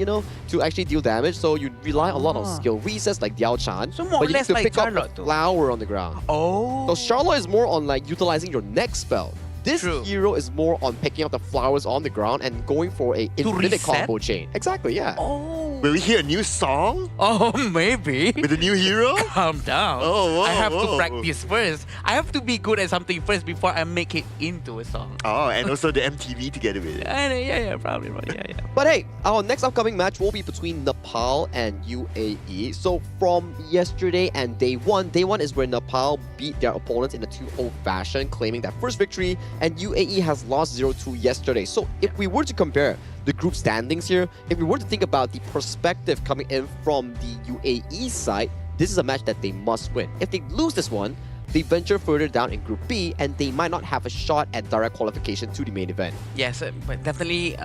Speaker 16: to actually deal damage. So you rely a lot on skill resets like Diao Chan,
Speaker 18: So more or
Speaker 16: but you
Speaker 18: less
Speaker 16: need to
Speaker 18: like
Speaker 16: pick up
Speaker 18: Charlotte
Speaker 16: the flower on the ground.
Speaker 18: Oh.
Speaker 16: So Charlotte is more on utilizing your next spell. This hero is more on picking up the flowers on the ground and going for a infinite
Speaker 18: reset?
Speaker 16: combo chain. Exactly, yeah.
Speaker 18: Oh.
Speaker 1: Will we hear a new song?
Speaker 18: Oh, maybe.
Speaker 1: With a new hero?
Speaker 18: Calm down.
Speaker 1: Oh, whoa,
Speaker 18: I have
Speaker 1: whoa.
Speaker 18: to practice first. I have to be good at something first before I make it into a song.
Speaker 1: Oh, and also the MTV together with it.
Speaker 18: Yeah, probably right. Yeah.
Speaker 16: But hey, our next upcoming match will be between Nepal and UAE. So from yesterday and day one is where Nepal beat their opponents in a 2-0 fashion, claiming that first victory, and UAE has lost 0-2 yesterday. So if we were to compare the group standings here, if we were to think about the perspective coming in from the UAE side, this is a match that they must win. If they lose this one, they venture further down in Group B, and they might not have a shot at direct qualification to the main event.
Speaker 18: Yes, but definitely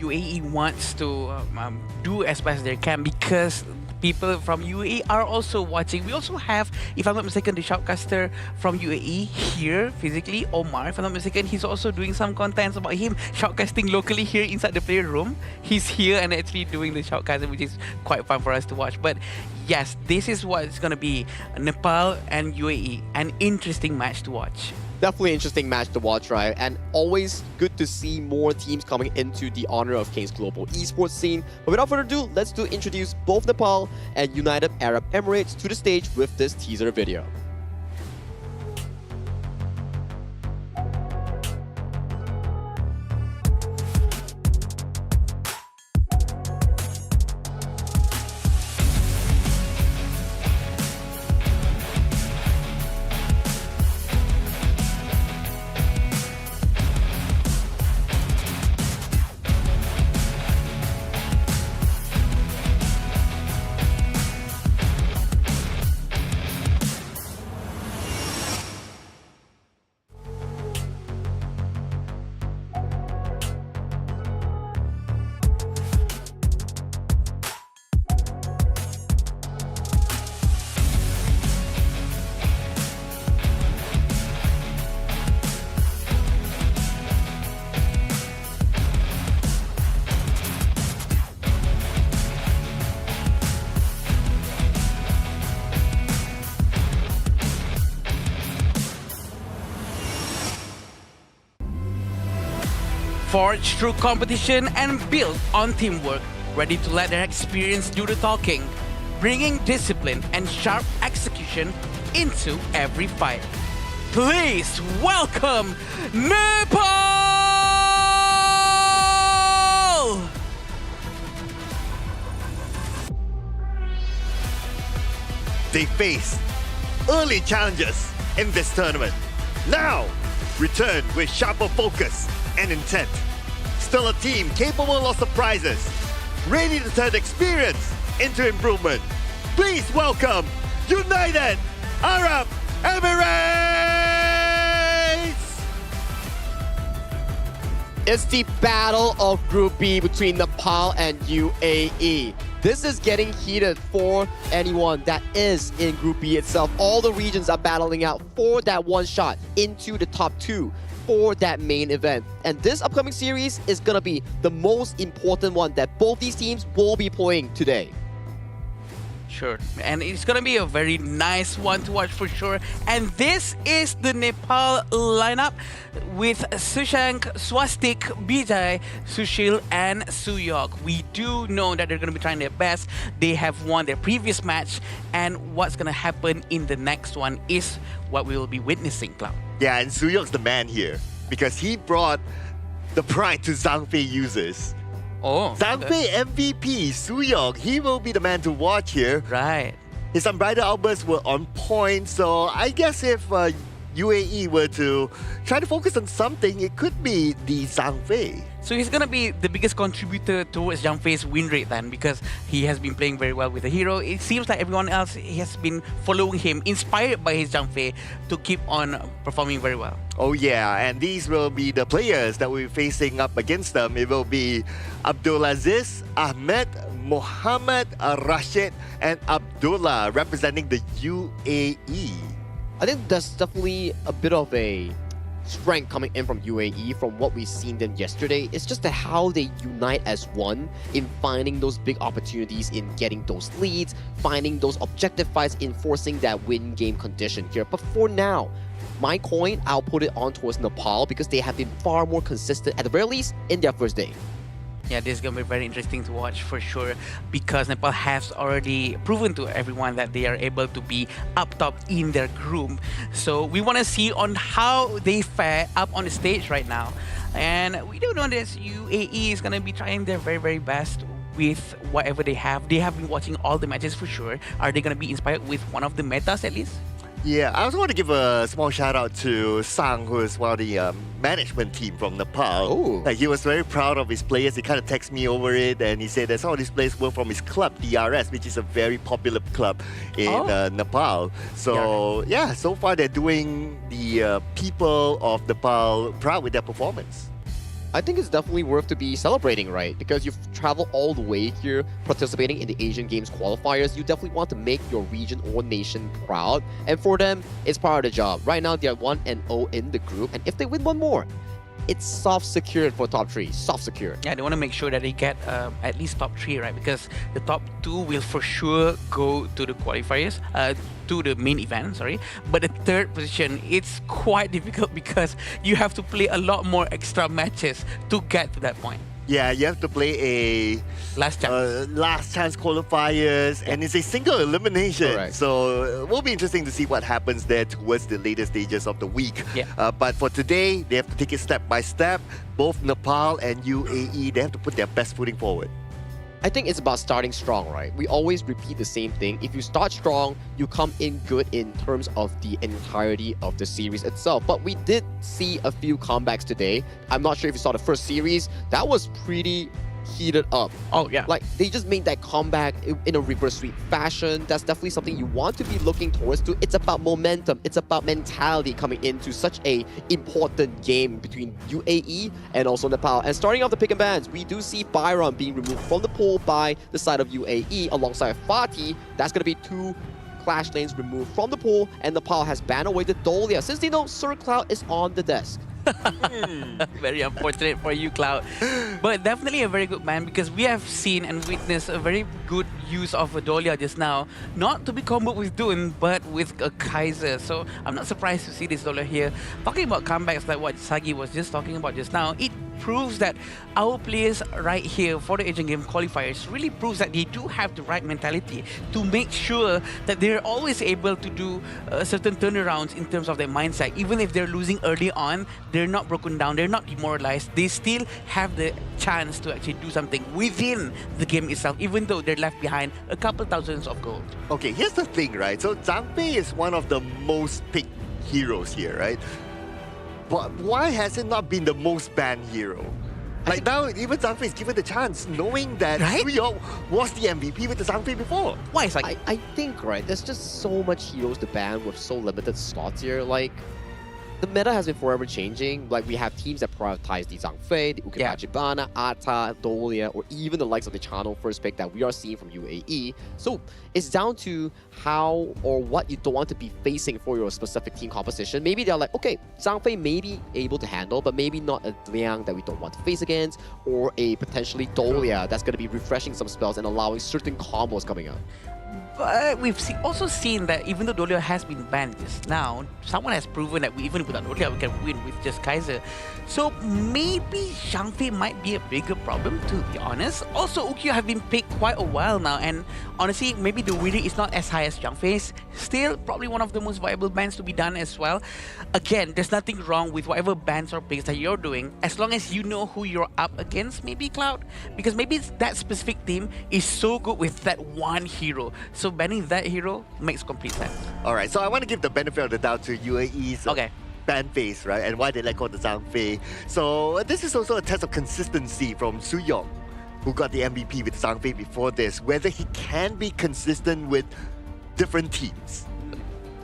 Speaker 18: UAE wants to do as best they can because people from UAE are also watching. We also have, if I'm not mistaken, the shoutcaster from UAE here physically, Omar, if I'm not mistaken. He's also doing some contents about him shoutcasting locally here inside the player room. He's here and actually doing the shoutcasting, which is quite fun for us to watch. But yes, this is what it's going to be. Nepal and UAE, an interesting match to watch.
Speaker 16: Definitely interesting match to watch, right? And always good to see more teams coming into the Honor of Kings global esports scene. But without further ado, let's introduce both Nepal and United Arab Emirates to the stage with this teaser video.
Speaker 18: Forged through competition and built on teamwork, ready to let their experience do the talking, bringing discipline and sharp execution into every fight. Please welcome Nepal!
Speaker 1: They face early challenges in this tournament. Now, return with sharper focus and intent. Still a team capable of surprises, ready to turn experience into improvement. Please welcome United Arab Emirates!
Speaker 16: It's the battle of Group B between Nepal and UAE. This is getting heated for anyone that is in Group B itself. All the regions are battling out for that one shot into the top two for that main event. And this upcoming series is going to be the most important one that both these teams will be playing today.
Speaker 18: Sure, and it's gonna be a very nice one to watch for sure. And this is the Nepal lineup with Sushank, Swastik, Bijay, Sushil, and Suyok. We do know that they're gonna be trying their best. They have won their previous match, and what's gonna happen in the next one is what we will be witnessing, Cloud.
Speaker 1: Yeah, and Suyok's the man here because he brought the pride to Zhangfei users.
Speaker 18: Oh,
Speaker 1: Zhangfei MVP, Suyok, he will be the man to watch here.
Speaker 18: Right.
Speaker 1: His unbridled outbursts were on point, so I guess if UAE were to try to focus on something, it could be the Zhangfei.
Speaker 18: So he's gonna be the biggest contributor towards Zhangfei's win rate then, because he has been playing very well with the hero. It seems like everyone else has been following him, inspired by his Zhangfei to keep on performing very well.
Speaker 1: Oh yeah, and these will be the players that we're facing up against them. It will be Abdulaziz, Ahmed, Mohammed, Rashid, and Abdullah representing the UAE.
Speaker 16: I think there's definitely a bit of a strength coming in from UAE from what we've seen them yesterday. It's just that how they unite as one in finding those big opportunities in getting those leads, finding those objective fights, enforcing that win game condition here. But for now, my coin, I'll put it on towards Nepal because they have been far more consistent, at the very least, in their first day.
Speaker 18: Yeah, this is going to be very interesting to watch for sure, because Nepal has already proven to everyone that they are able to be up top in their group. So we want to see on how they fare up on the stage right now. And we do know that UAE is going to be trying their very, very best with whatever they have. They have been watching all the matches for sure. Are they going to be inspired with one of the metas at least?
Speaker 1: Yeah, I also want to give a small shout out to Sang, who is one of the management team from Nepal.
Speaker 16: Ooh.
Speaker 1: Like, he was very proud of his players. He kind of texted me over it, and he said that some of these players were from his club, DRS, which is a very popular club in Nepal. So yeah, so far they're doing the people of Nepal proud with their performance.
Speaker 16: I think it's definitely worth to be celebrating, right? Because you've traveled all the way here participating in the Asian Games qualifiers. You definitely want to make your region or nation proud. And for them, it's part of the job. Right now, they're 1-0 in the group. And if they win one more, it's soft secured for top 3. Soft secured.
Speaker 18: Yeah, they want to make sure that they get at least top 3, right? Because the top 2 will for sure go to the qualifiers, to the main event, sorry. But the third position, it's quite difficult because you have to play a lot more extra matches to get to that point.
Speaker 1: Yeah, you have to play a
Speaker 18: last
Speaker 1: chance qualifiers, and it's a single elimination.
Speaker 16: Correct.
Speaker 1: So it will be interesting to see what happens there towards the later stages of the week.
Speaker 18: Yeah.
Speaker 1: But for today, they have to take it step by step. Both Nepal and UAE, they have to put their best footing forward.
Speaker 16: I think it's about starting strong, right? We always repeat the same thing. If you start strong, you come in good in terms of the entirety of the series itself. But we did see a few comebacks today. I'm not sure if you saw the first series. That was pretty heated up.
Speaker 18: Oh, yeah.
Speaker 16: Like, they just made that comeback in a reverse sweep fashion. That's definitely something you want to be looking towards to. It's about momentum. It's about mentality coming into such a important game between UAE and also Nepal. And starting off the pick and bans, we do see Byron being removed from the pool by the side of UAE alongside Fatih. That's going to be 2 clash lanes removed from the pool, and Nepal has banned away the Dolia since they know Sir Cloud is on the desk.
Speaker 18: Very unfortunate for you, Cloud. But definitely a very good man, because we have seen and witnessed a very good use of Adolia just now. Not to be comboed with Dune, but with a Kaiser. So I'm not surprised to see this Dolia here. Talking about comebacks like what Sagi was just talking about just now, it proves that our players right here for the Asian Game qualifiers really proves that they do have the right mentality to make sure that they're always able to do certain turnarounds in terms of their mindset. Even if they're losing early on, they're not broken down, they're not demoralized. They still have the chance to actually do something within the game itself, even though they're left behind a couple thousands of gold.
Speaker 1: Okay, here's the thing, right? So Zhang Fei is one of the most picked heroes here, right? But why has it not been the most banned hero? Like now, even Zhang Fei is given the chance, knowing that Suyok was the MVP with the Zhang Fei before.
Speaker 18: Why is
Speaker 16: I think, right, there's just so much heroes to ban with so limited slots here. Like, the meta has been forever changing. Like, we have teams that prioritize the Zhang Fei, the Ukibachibana, Ata, Dolia, or even the likes of the Channel first pick that we are seeing from UAE. So it's down to how or what you don't want to be facing for your specific team composition. Maybe they're like, okay, Zhang Fei may be able to handle, but maybe not a Liang that we don't want to face against, or a potentially Dolia that's going to be refreshing some spells and allowing certain combos coming out.
Speaker 18: But we've also seen that even though Dolia has been banned just now, someone has proven that even without Dolia, we can win with just Kaiser. So maybe Zhang Fei might be a bigger problem, to be honest. Also, Ukyo have been picked quite a while now, and honestly, maybe the winning is not as high as Zhang Fei's. Still, probably one of the most viable bans to be done as well. Again, there's nothing wrong with whatever bans or picks that you're doing, as long as you know who you're up against, maybe Cloud. Because maybe that specific team is so good with that one hero. So banning that hero makes complete sense.
Speaker 1: Alright, so I want to give the benefit of the doubt to UAE's ban phase, right? And why they let go of the Zhang Fei. So this is also a test of consistency from Suyok, who got the MVP with Zhang Fei before this, whether he can be consistent with different teams.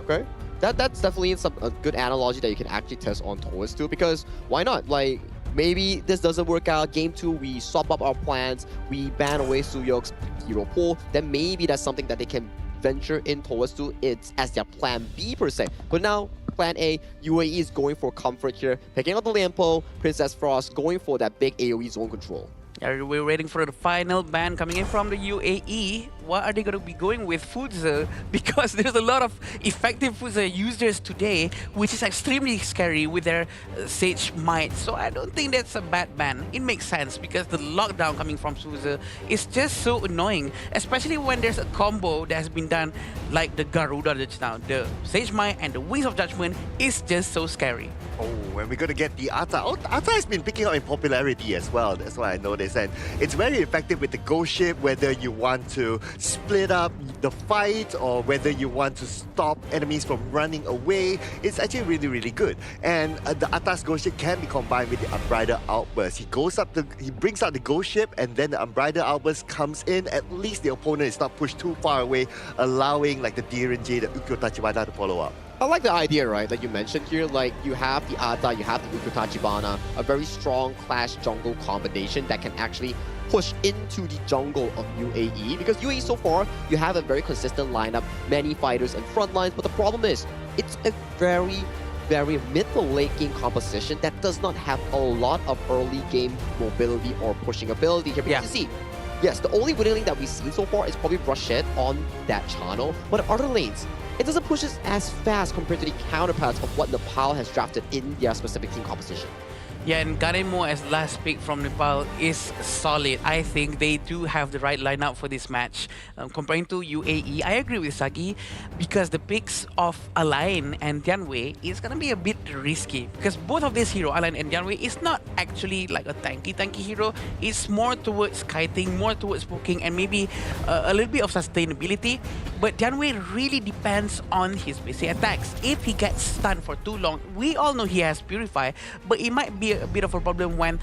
Speaker 16: Okay. That's definitely a good analogy that you can actually test on towards too, because why not? Like, maybe this doesn't work out. Game 2, we swap up our plans, we ban away Suyok's hero pool, then maybe that's something that they can venture in towards to it as their plan B per se. But now, plan A, UAE is going for comfort here, picking out the Lampo, Princess Frost, going for that big AoE zone control.
Speaker 18: Yeah, we're waiting for the final ban coming in from the UAE. what are they going to be going with Fuzi? Because there's a lot of effective Fuzi users today, which is extremely scary with their Sage Might. So I don't think that's a bad ban. It makes sense because the lockdown coming from Fuzi is just so annoying, especially when there's a combo that has been done like the Garuda just now. The Sage Might and the Wings of Judgment is just so scary.
Speaker 1: Oh, and we're going to get the Ata. Oh, Ata has been picking up in popularity as well. That's why I noticed. And it's very effective with the ghost ship, whether you want to split up the fight or whether you want to stop enemies from running away. It's actually really, really good. And the Ata's ghost ship can be combined with the Unbridled Outburst. He brings out the ghost ship, and then the Unbridled Outburst comes in. At least the opponent is not pushed too far away, allowing like the Direnji, the Ukyo Tachibana to follow up.
Speaker 16: I like the idea, right, that you mentioned here. Like, you have the Ata, you have the Ukyo Tachibana, a very strong Clash jungle combination that can actually push into the jungle of UAE. Because UAE so far, you have a very consistent lineup, many fighters and front lines, but the problem is, it's a very mid to late game composition that does not have a lot of early game mobility or pushing ability here. Because you see, yes, the only winning lane that we've seen so far is probably Brushet on that channel, but in other lanes, it doesn't push us as fast compared to the counterparts of what Nepal has drafted in their specific team composition.
Speaker 18: Yeah, and Garemo as last pick from Nepal is solid. I think they do have the right lineup for this match. Comparing to UAE, I agree with Sagi because the picks of Alain and Dianwei is going to be a bit risky because both of these heroes, Alain and Dianwei, is not actually like a tanky hero. It's more towards kiting, more towards poking, and maybe a little bit of sustainability. But Dianwei really depends on his basic attacks. If he gets stunned for too long, we all know he has Purify, but it might be a bit of a problem when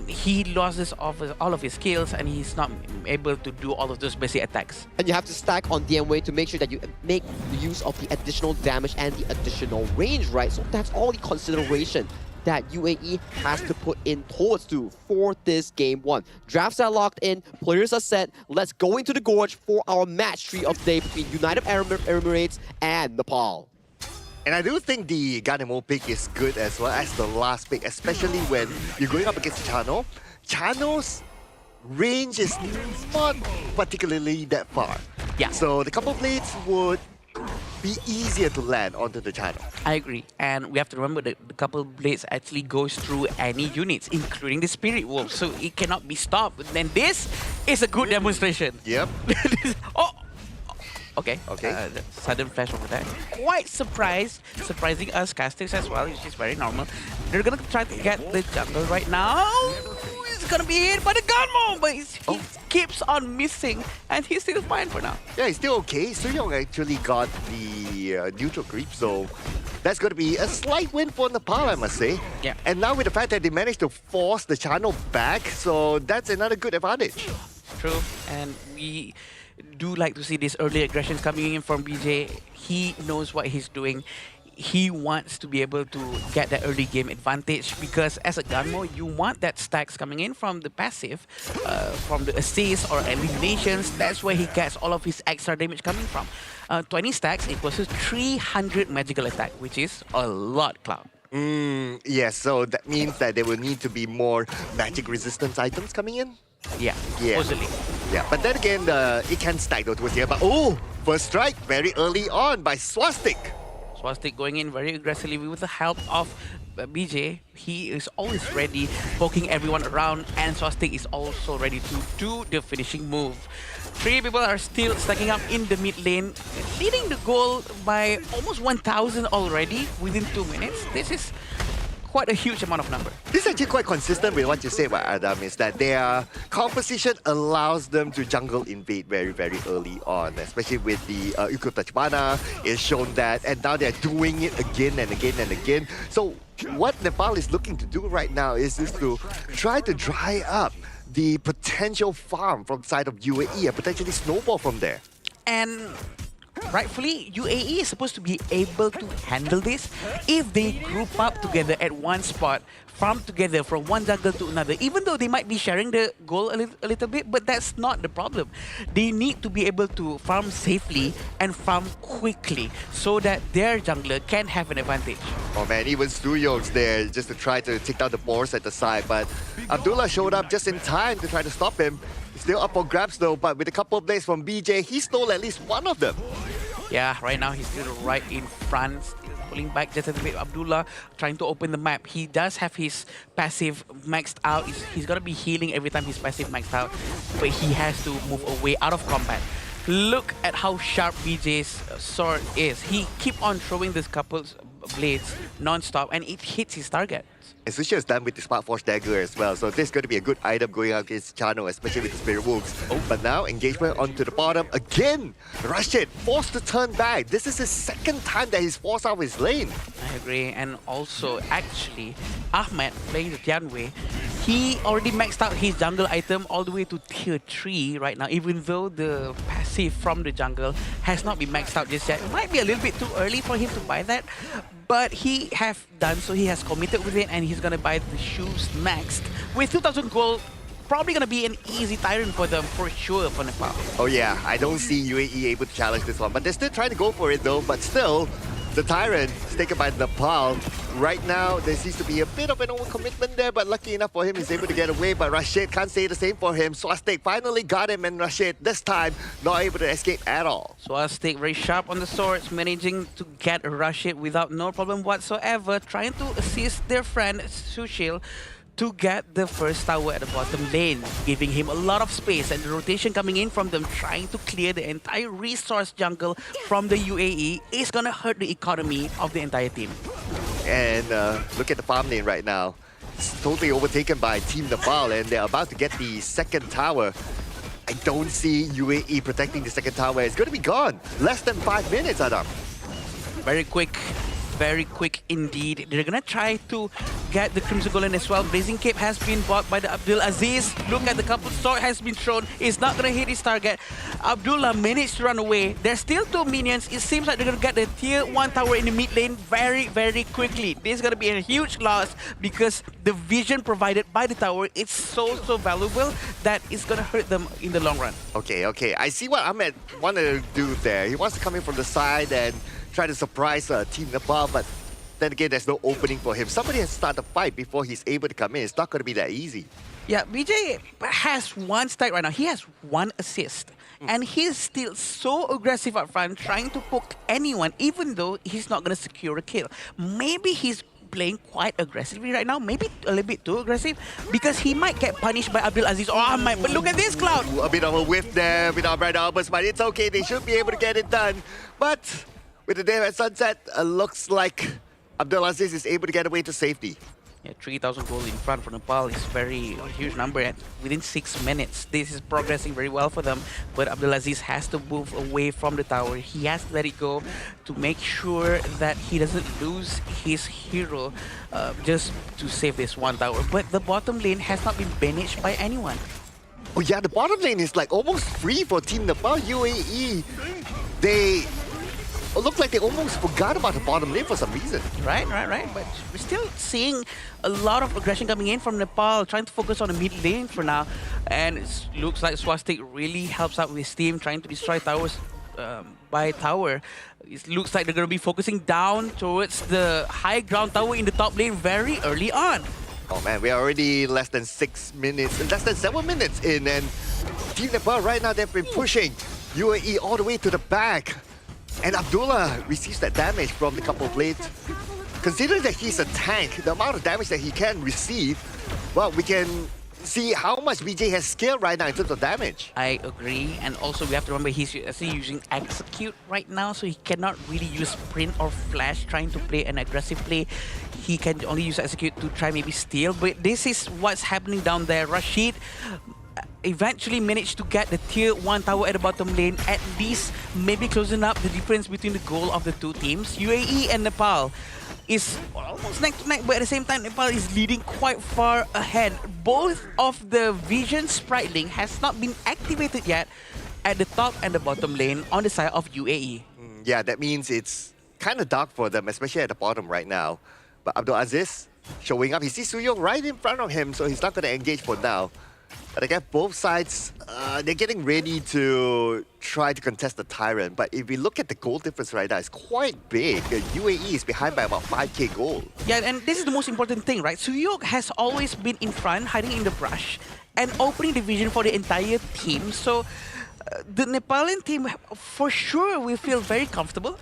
Speaker 18: he loses all of his skills and he's not able to do all of those basic attacks.
Speaker 16: And you have to stack on DMWay to make sure that you make use of the additional damage and the additional range, right? So that's all the consideration that UAE has to put in towards for this game one. Drafts are locked in, players are set. Let's go into the Gorge for our match 3 of the day between United Arab Emirates and Nepal.
Speaker 1: And I do think the Garnemo pick is good as well as the last pick, especially when you're going up against Chano. Chano's range is not particularly that far.
Speaker 18: Yeah.
Speaker 1: So the couple blades would be easier to land onto the channel.
Speaker 18: I agree. And we have to remember that the couple blades actually goes through any units, including the Spirit Wolf. So it cannot be stopped. And this is a good demonstration.
Speaker 1: Yep.
Speaker 18: Okay. Sudden flash over there. Quite surprising us casters as well, which is very normal. They're gonna try to get the jungle right now. It's gonna be hit by the Gunmo, but he keeps on missing, and he's still fine for now.
Speaker 1: Yeah, he's still okay. Suyong actually got the neutral creep, so that's going to be a slight win for Nepal, I must say.
Speaker 18: Yeah.
Speaker 1: And now with the fact that they managed to force the channel back, so that's another good advantage.
Speaker 18: True, and we do like to see these early aggressions coming in from BJ. He knows what he's doing. He wants to be able to get that early game advantage because as a Gunmo, you want that stacks coming in from the passive, from the assists or eliminations. That's where he gets all of his extra damage coming from. 20 stacks equals to 300 magical attack, which is a lot, Cloud.
Speaker 1: Yes, so that means that there will need to be more magic resistance items coming in?
Speaker 18: Yeah, supposedly.
Speaker 1: Yeah, but then again, it can stack though towards here. But first strike very early on by Swastik.
Speaker 18: Swastik going in very aggressively with the help of BJ. He is always ready, poking everyone around, and Swastik is also ready to do the finishing move. 3 people are still stacking up in the mid lane, leading the goal by almost 1,000 already within 2 minutes. This is quite a huge amount of number.
Speaker 1: This is actually quite consistent with what you say about Adam, is that their composition allows them to jungle invade very, very early on, especially with the Ukyo Tachibana. It's shown that, and now they're doing it again and again and again. So what Nepal is looking to do right now is to try to dry up the potential farm from the side of UAE and potentially snowball from there.
Speaker 18: And rightfully, UAE is supposed to be able to handle this if they group up together at one spot, farm together from one jungle to another, even though they might be sharing the goal a little bit, but that's not the problem. They need to be able to farm safely and farm quickly so that their jungler can have an advantage.
Speaker 1: Oh man, even Suyong's there just to try to take down the boars at the side, but Abdullah showed up just in time to try to stop him. Still up for grabs though, but with a couple of plays from BJ, he stole at least one of them.
Speaker 18: Yeah, right now he's still right in front, still pulling back just a little bit. Abdullah trying to open the map. He does have his passive maxed out. He's gonna be healing every time his passive maxed out, but he has to move away out of combat. Look at how sharp BJ's sword is. He keep on throwing these couple blades non-stop and it hits his target.
Speaker 1: And Susha is done with the Spark Force Dagger as well, so this is going to be a good item going out against Chano, especially with the Spirit Wolves. But now, engagement onto the bottom again. Rashid forced to turn back. This is his second time that he's forced out of his lane.
Speaker 18: I agree, and also actually, Ahmed playing the Tianwei, he already maxed out his jungle item all the way to tier 3 right now, even though the passive from the jungle has not been maxed out just yet. It might be a little bit too early for him to buy that, but he have done so. He has committed with it, and he's gonna buy the shoes next. With 2,000 gold, probably gonna be an easy tyrant for them for sure for Nepal.
Speaker 1: Oh yeah, I don't see UAE able to challenge this one, but they're still trying to go for it though. But still, the tyrant is taken by Nepal. Right now, there seems to be a bit of an overcommitment there, but lucky enough for him, he's able to get away. But Rashid can't say the same for him. Swastik finally got him, and Rashid, this time, not able to escape at all.
Speaker 18: Swastik very sharp on the swords, managing to get Rashid without no problem whatsoever, trying to assist their friend Sushil to get the first tower at the bottom lane, giving him a lot of space, and the rotation coming in from them trying to clear the entire resource jungle from the UAE is gonna hurt the economy of the entire team.
Speaker 1: And look at the farm lane right now. It's totally overtaken by Team Nepal, and they're about to get the second tower. I don't see UAE protecting the second tower. It's going to be gone. Less than 5 minutes, Adam.
Speaker 18: Very quick indeed. They're gonna try to get the Crimson Golem as well. Blazing Cape has been bought by the Abdul Aziz. Look at the couple sword has been thrown. It's not gonna hit his target. Abdullah managed to run away. There's still 2 minions. It seems like they're gonna get the tier 1 tower in the mid lane very quickly. This is gonna be a huge loss because the vision provided by the tower is so valuable that it's gonna hurt them in the long run.
Speaker 1: Okay. I see what Ahmed wanted to do there. He wants to come in from the side and try to surprise Team Nepal, but then again, there's no opening for him. Somebody has to start the fight before he's able to come in. It's not going to be that easy.
Speaker 18: Yeah, BJ has 1 stack right now. He has 1 assist. And he's still so aggressive up front, trying to poke anyone, even though he's not going to secure a kill. Maybe he's playing quite aggressively right now, maybe a little bit too aggressive, because he might get punished by Abdul Aziz or Ahmad. But look at this, Cloud!
Speaker 1: A bit of a whiff there with our Bright Albers, but it's okay. They should be able to get it done. But with the day at sunset, looks like Abdulaziz is able to get away to safety.
Speaker 18: Yeah, 3,000 gold in front for Nepal is a huge number. And within 6 minutes, this is progressing very well for them. But Abdulaziz has to move away from the tower. He has to let it go to make sure that he doesn't lose his hero just to save this 1 tower. But the bottom lane has not been managed by anyone.
Speaker 1: Oh yeah, the bottom lane is like almost free for Team Nepal. UAE, they look like they almost forgot about the bottom lane for some reason.
Speaker 18: Right. But we're still seeing a lot of aggression coming in from Nepal, trying to focus on the mid lane for now. And it looks like Swastik really helps out with his team, trying to destroy towers by tower. It looks like they're going to be focusing down towards the high ground tower in the top lane very early on.
Speaker 1: Oh man, we are already less than 7 minutes in, and Team Nepal right now, they've been pushing UAE all the way to the back. And Abdullah receives that damage from the couple blades. Considering that he's a tank, the amount of damage that he can receive, well, we can see how much BJ has scaled right now in terms of damage.
Speaker 18: I agree, and also we have to remember he's actually using Execute right now, so he cannot really use Sprint or Flash trying to play an aggressive play. He can only use Execute to try maybe steal, but this is what's happening down there. Rashid eventually managed to get the tier 1 tower at the bottom lane, at least maybe closing up the difference between the goal of the 2 teams. UAE and Nepal is almost neck to neck, but at the same time Nepal is leading quite far ahead. Both of the Vision Sprite Link has not been activated yet at the top and the bottom lane on the side of UAE.
Speaker 1: Yeah, that means it's kind of dark for them, especially at the bottom right now. But Abdul Aziz showing up. He sees Suyong right in front of him, so he's not going to engage for now. But again, both sides, they're getting ready to try to contest the Tyrant. But if we look at the gold difference right now, it's quite big. The UAE is behind by about 5k gold.
Speaker 18: Yeah, and this is the most important thing, right? Suyong has always been in front, hiding in the brush. an opening division for the entire team. So the Nepalian team, for sure, will feel very comfortable.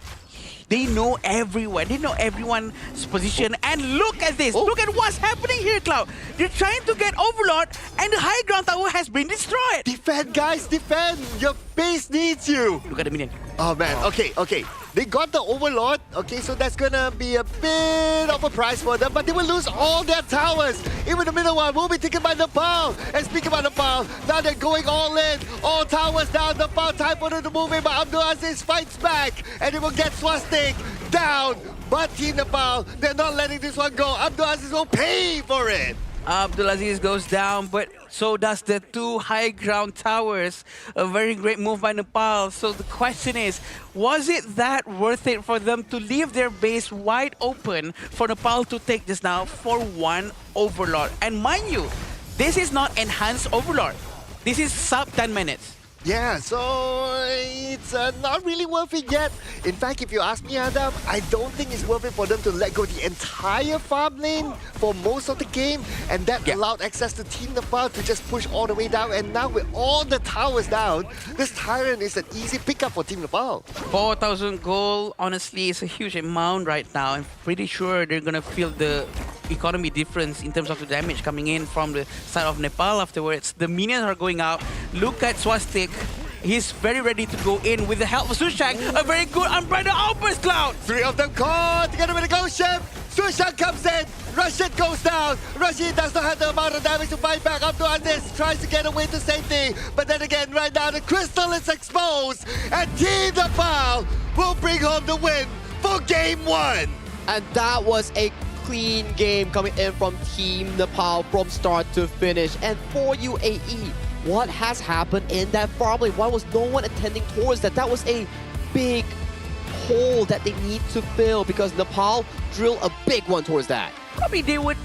Speaker 18: They know everyone. They know everyone's position. And look at this. Look at what's happening here, Cloud. They're trying to get Overlord, and the high ground tower has been destroyed.
Speaker 1: Defend, guys, defend. Your base needs you.
Speaker 18: Look at the minion.
Speaker 1: Oh, man. Okay. They got the Overlord. Okay, so that's gonna be a bit of a prize for them, but they will lose all their towers. Even the middle one will be taken by Nepal. And speaking about Nepal, now they're going all in. All towers down. Nepal, time for them to move in, but Abdulaziz fights back. And they will get Swastik down. But Team Nepal, they're not letting this one go. Abdulaziz will pay for it.
Speaker 18: Abdulaziz goes down, but so does the two high ground towers. A very great move by Nepal. So the question is, was it that worth it for them to leave their base wide open for Nepal to take just now for one Overlord? And mind you, this is not enhanced Overlord. This is sub 10 minutes.
Speaker 1: Yeah, so it's not really worth it yet. In fact, if you ask me, Adam, I don't think it's worth it for them to let go the entire farm lane for most of the game, and that allowed access to Team Nepal to just push all the way down. And now with all the towers down, this Tyrant is an easy pickup for Team Nepal.
Speaker 18: 4,000 gold, honestly, is a huge amount right now. I'm pretty sure they're gonna feel the economy difference in terms of the damage coming in from the side of Nepal afterwards. The minions are going out. Look at Swastik. He's very ready to go in with the help of Sushang. A very good unbridled outburst, Cloud.
Speaker 1: Three of them caught together with the ghost ship. Sushang comes in. Rashid goes down. Rashid does not have the amount of damage to fight back. Abdulaziz tries to get away to safety. But then again, right now, the crystal is exposed. And Team Nepal will bring home the win for Game 1.
Speaker 16: And that was a clean game coming in from Team Nepal from start to finish. And for UAE, what has happened in that farm lane? Why was no one attending towards that? That was a big hole that they need to fill because Nepal drilled a big one towards that.
Speaker 18: I mean, they were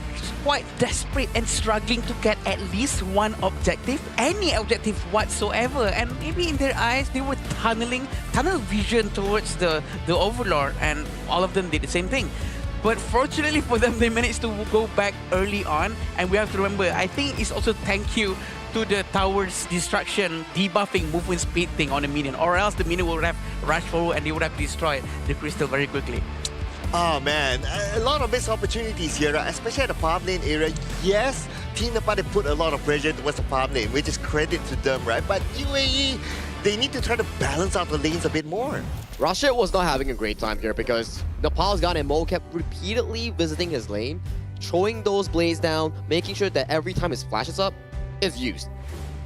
Speaker 18: quite desperate and struggling to get at least one objective, any objective whatsoever. And maybe in their eyes, they were tunnel vision towards the Overlord, and all of them did the same thing. But fortunately for them, they managed to go back early on. And we have to remember, I think it's also thank you to the tower's destruction, debuffing movement speed thing on the minion, or else the minion would have rushed forward and they would have destroyed the crystal very quickly.
Speaker 1: Oh man, a lot of missed opportunities here, especially at the farm lane area. Yes, Team Nepal, they put a lot of pressure towards the farm lane, which is credit to them, right? But UAE, they need to try to balance out the lanes a bit more.
Speaker 16: Rashid was not having a great time here because Nepal's Mo kept repeatedly visiting his lane, throwing those blades down, making sure that every time his flashes up, is used.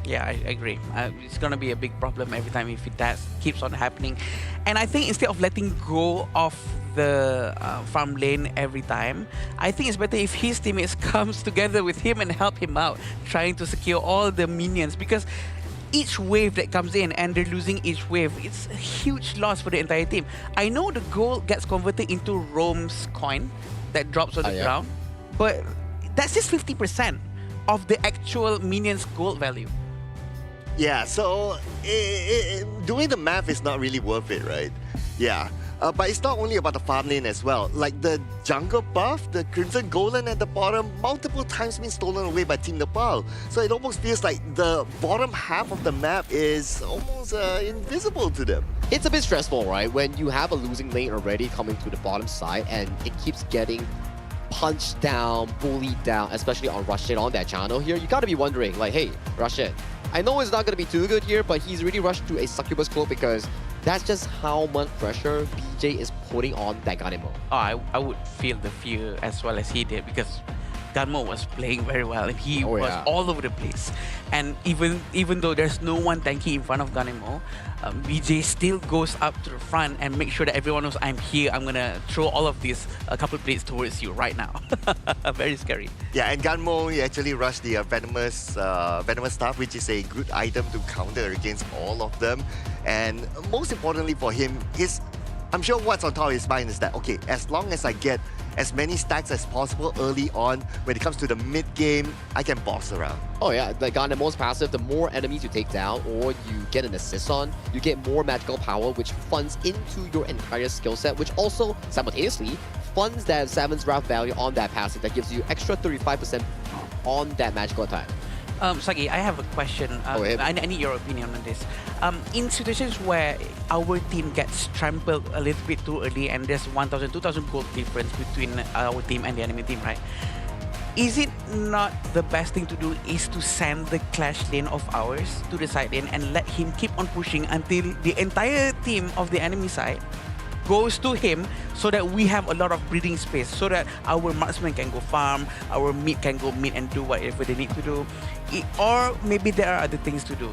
Speaker 18: Yeah, I agree. It's gonna be a big problem every time if that keeps on happening. And I think instead of letting go of the farm lane every time, I think it's better if his teammates comes together with him and help him out, trying to secure all the minions, because each wave that comes in and they're losing each wave, it's a huge loss for the entire team. I know the gold gets converted into Rome's coin that drops on the ground, but that's just 50% of the actual minions gold value.
Speaker 1: Yeah, so doing the math is not really worth it, right? Yeah. But it's not only about the farm lane as well. Like the jungle buff, the Crimson Golem at the bottom, multiple times been stolen away by Team Nepal. So it almost feels like the bottom half of the map is almost invisible to them.
Speaker 16: It's a bit stressful, right? When you have a losing lane already coming to the bottom side and it keeps getting punched down, bullied down, especially on Rashid on that channel here, you gotta be wondering, like, hey, Rashid, I know it's not gonna be too good here, but he's really rushed to a Succubus Cloak because that's just how much pressure BJ is putting on that Ganemo.
Speaker 18: Oh, I would feel the fear as well as he did, because Ganmo was playing very well and he was all over the place. And even though there's no one tanky in front of Ganemo, BJ still goes up to the front and make sure that everyone knows, I'm here, I'm gonna throw all of these couple plates towards you right now. Very scary.
Speaker 1: Yeah, and Ganmo, he actually rushed the venomous staff, which is a good item to counter against all of them. And most importantly for him, I'm sure what's on top of his mind is that, okay, as long as I get as many stacks as possible early on, when it comes to the mid-game, I can boss around.
Speaker 16: Oh yeah, like Ganemo's passive, the more enemies you take down or you get an assist on, you get more magical power, which funds into your entire skill set, which also simultaneously funds that 7's Wrath value on that passive that gives you extra 35% on that magical attack.
Speaker 18: Sagi, I have a question. I need your opinion on this. In situations where our team gets trampled a little bit too early and there's 1,000, 2,000 gold difference between our team and the enemy team, right? Is it not the best thing to do is to send the clash lane of ours to the side lane and let him keep on pushing until the entire team of the enemy side goes to him, so that we have a lot of breathing space, so that our marksman can go farm, our mid can go mid and do whatever they need to do. Or maybe there are other things to do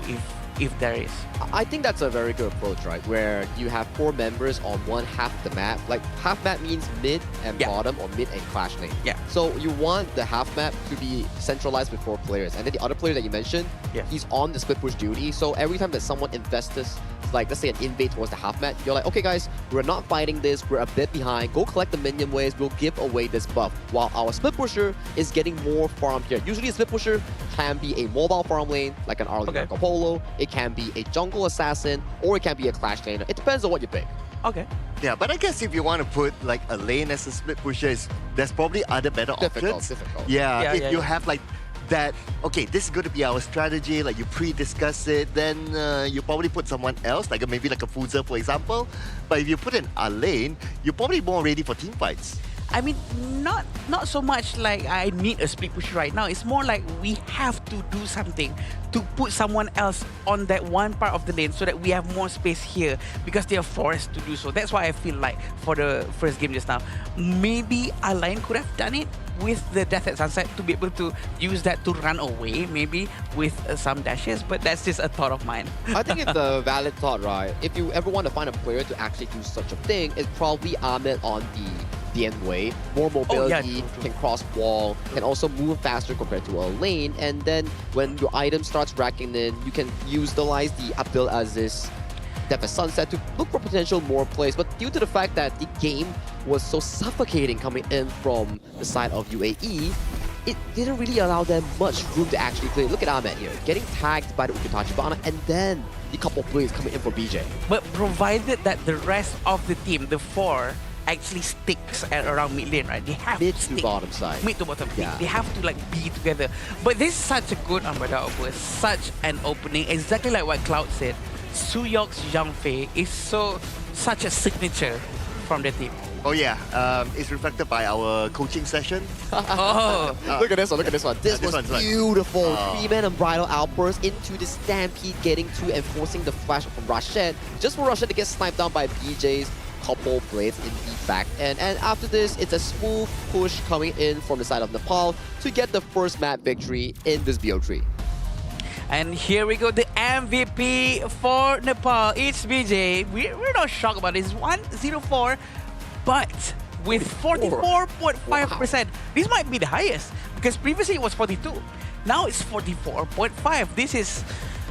Speaker 18: if there is.
Speaker 16: I think that's a very good approach, right? Where you have 4 members on one half of the map. Like half map means mid and bottom, or mid and clash lane.
Speaker 18: Yeah.
Speaker 16: So you want the half map to be centralized with 4 players, and then the other player that you mentioned, he's on the split push duty. So every time that someone invests this, like let's say an invade towards the half map, you're like, okay guys, we're not fighting this, we're a bit behind, go collect the minion waves, we'll give away this buff, while our split pusher is getting more farm here. Usually a split pusher can be a mobile farm lane, like an Arlene Marco Polo, it can be a jungle assassin, or it can be a clash laner. It depends on what you pick.
Speaker 18: Okay.
Speaker 1: Yeah, but I guess if you want to put like a lane as a split pusher, there's probably other better options.
Speaker 16: Difficult.
Speaker 1: Yeah, if you have like that, okay, this is going to be our strategy, like you pre-discuss it, then you probably put someone else, like maybe like a Fuzer, for example. But if you put in a lane, you're probably more ready for team fights.
Speaker 18: I mean, not so much like I need a split push right now. It's more like we have to do something to put someone else on that one part of the lane so that we have more space here, because they are forced to do so. That's why I feel like for the first game just now, maybe Align could have done it with the Death at Sunset to be able to use that to run away, maybe with some dashes, but that's just a thought of mine.
Speaker 16: I think it's a valid thought, right? If you ever want to find a player to actually do such a thing, it's probably Ahmed on the end way. More mobility, can cross wall, can also move faster compared to a lane, and then when your item starts racking in, you can utilize the Abdul Aziz Death at Sunset to look for potential more plays. But due to the fact that the game was so suffocating coming in from the side of UAE, it didn't really allow them much room to actually play. Look at Ahmed here, getting tagged by the Ukitachi Bana, and then the couple plays coming in from BJ.
Speaker 18: But provided that the rest of the team, the 4, actually sticks at around mid lane, right? They have
Speaker 16: mid
Speaker 18: to stick.
Speaker 16: to bottom side.
Speaker 18: Mid to bottom. Yeah. They have to like be together. But this is such a good umbrella over, such an opening. Exactly like what Cloud said. Suyok's Zhangfei is such a signature from the team.
Speaker 1: Oh yeah, it's reflected by our coaching session.
Speaker 16: Look at this one, look at this one. This was beautiful. 3-man unbridled outburst into the Stampede, getting to enforcing the flash from Rashid. Just for Rashid to get sniped down by BJ's couple blades in the back end. And after this, it's a smooth push coming in from the side of Nepal to get the first map victory in this BO3.
Speaker 18: And here we go, the MVP for Nepal. It's BJ. We're not shocked about this. 104, but with 44.5%. This might be the highest, because previously it was 42. Now it's 44.5.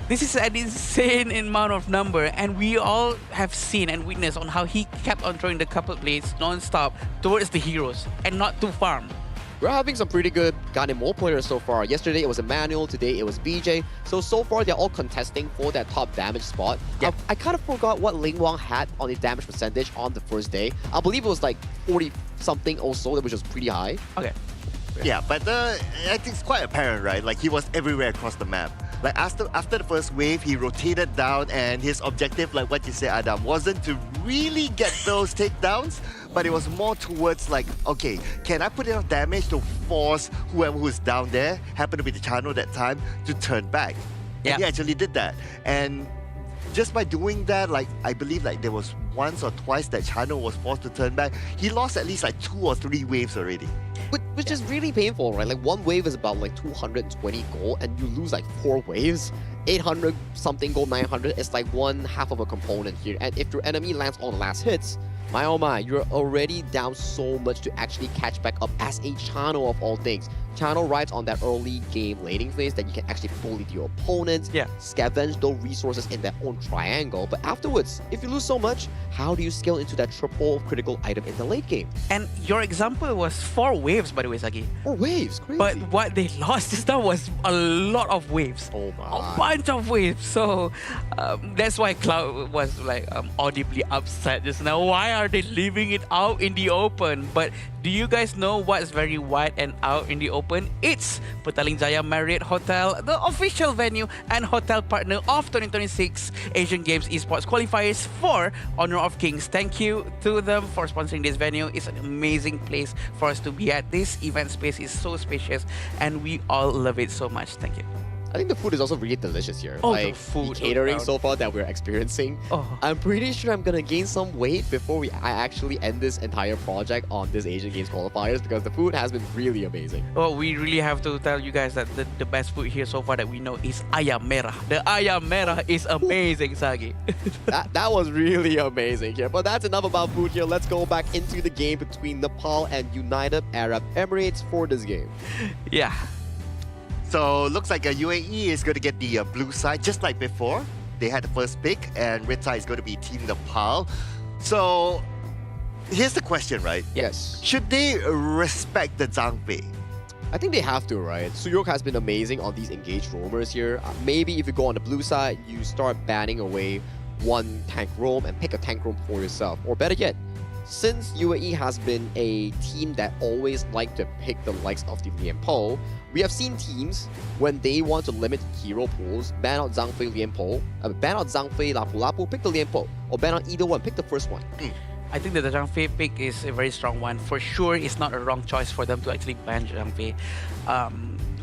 Speaker 18: This is an insane amount of number, and we all have seen and witnessed on how he kept on throwing the couple blades non-stop towards the heroes and not to farm.
Speaker 16: We're having some pretty good Ganemo players so far. Yesterday it was Emmanuel, today it was BJ. So far they're all contesting for that top damage spot. Yeah. I kind of forgot what Ling Wang had on his damage percentage on the first day. I believe it was like 40 something also, which was pretty high.
Speaker 18: Okay.
Speaker 1: Yeah, but I think it's quite apparent, right? Like he was everywhere across the map. Like after the first wave, he rotated down, and his objective, like what you said, Adam, wasn't to really get those takedowns, but it was more towards like, okay, can I put enough damage to force whoever who's down there, happened to be the Chano that time, to turn back? And he actually did that. And just by doing that, like I believe like there was once or twice that Chano was forced to turn back. He lost at least like 2 or 3 waves already.
Speaker 16: Which is really painful, right? Like one wave is about like 220 gold, and you lose like 4 waves. 800 something gold, 900 is like one half of a component here. And if your enemy lands all the last hits, my oh my, you're already down so much to actually catch back up as a Chano of all things. Chano rides on that early game laning phase that you can actually bully your opponents, scavenge those resources in their own triangle. But afterwards, if you lose so much, how do you scale into that triple critical item in the late game?
Speaker 18: And your example was 4 waves, by the way, Sagi.
Speaker 16: 4 waves, crazy.
Speaker 18: But what they lost just now was a lot of waves.
Speaker 16: Oh my.
Speaker 18: A bunch of waves. So that's why Cloud was like audibly upset just now. Why are they leaving it out in the open? But Do you guys know what's very wide and out in the open? It's Petaling Jaya Marriott Hotel, the official venue and hotel partner of 2026 Asian Games Esports Qualifiers for Honor of Kings. Thank you to them for sponsoring this venue. It's an amazing place for us to be at. This event space is so spacious and we all love it so much. Thank you.
Speaker 16: I think the food is also really delicious here.
Speaker 18: Oh,
Speaker 16: like
Speaker 18: the food,
Speaker 16: the catering
Speaker 18: no doubt.
Speaker 16: so far that we're experiencing. I'm pretty sure I'm gonna gain some weight before I actually end this entire project on this Asian Games qualifiers because the food has been really amazing.
Speaker 18: Oh, we really have to tell you guys that the best food here so far that we know is ayam merah. The ayam merah is amazing, Sagi.
Speaker 16: that was really amazing here. But that's enough about food here. Let's go back into the game between Nepal and United Arab Emirates for this game.
Speaker 18: Yeah.
Speaker 1: So looks like UAE is going to get the blue side just like before. They had the first pick and red side is going to be Team Nepal. So here's the question, right?
Speaker 16: Yes.
Speaker 1: Should they respect the Zhang Fei?
Speaker 16: I think they have to, right? Suyok has been amazing on these engaged roamers here. Maybe if you go on the blue side, you start banning away one tank roam and pick a tank roam for yourself. Or better yet, since UAE has been a team that always like to pick the likes of the Lian Po, we have seen teams, when they want to limit hero pools, ban out Zhang Fei Lian Po, ban out Zhang Fei Lapu Lapu, pick the Lian Po, or ban out either one, pick the first one.
Speaker 18: I think that the Zhang Fei pick is a very strong one. For sure, it's not a wrong choice for them to actually ban Zhang Fei.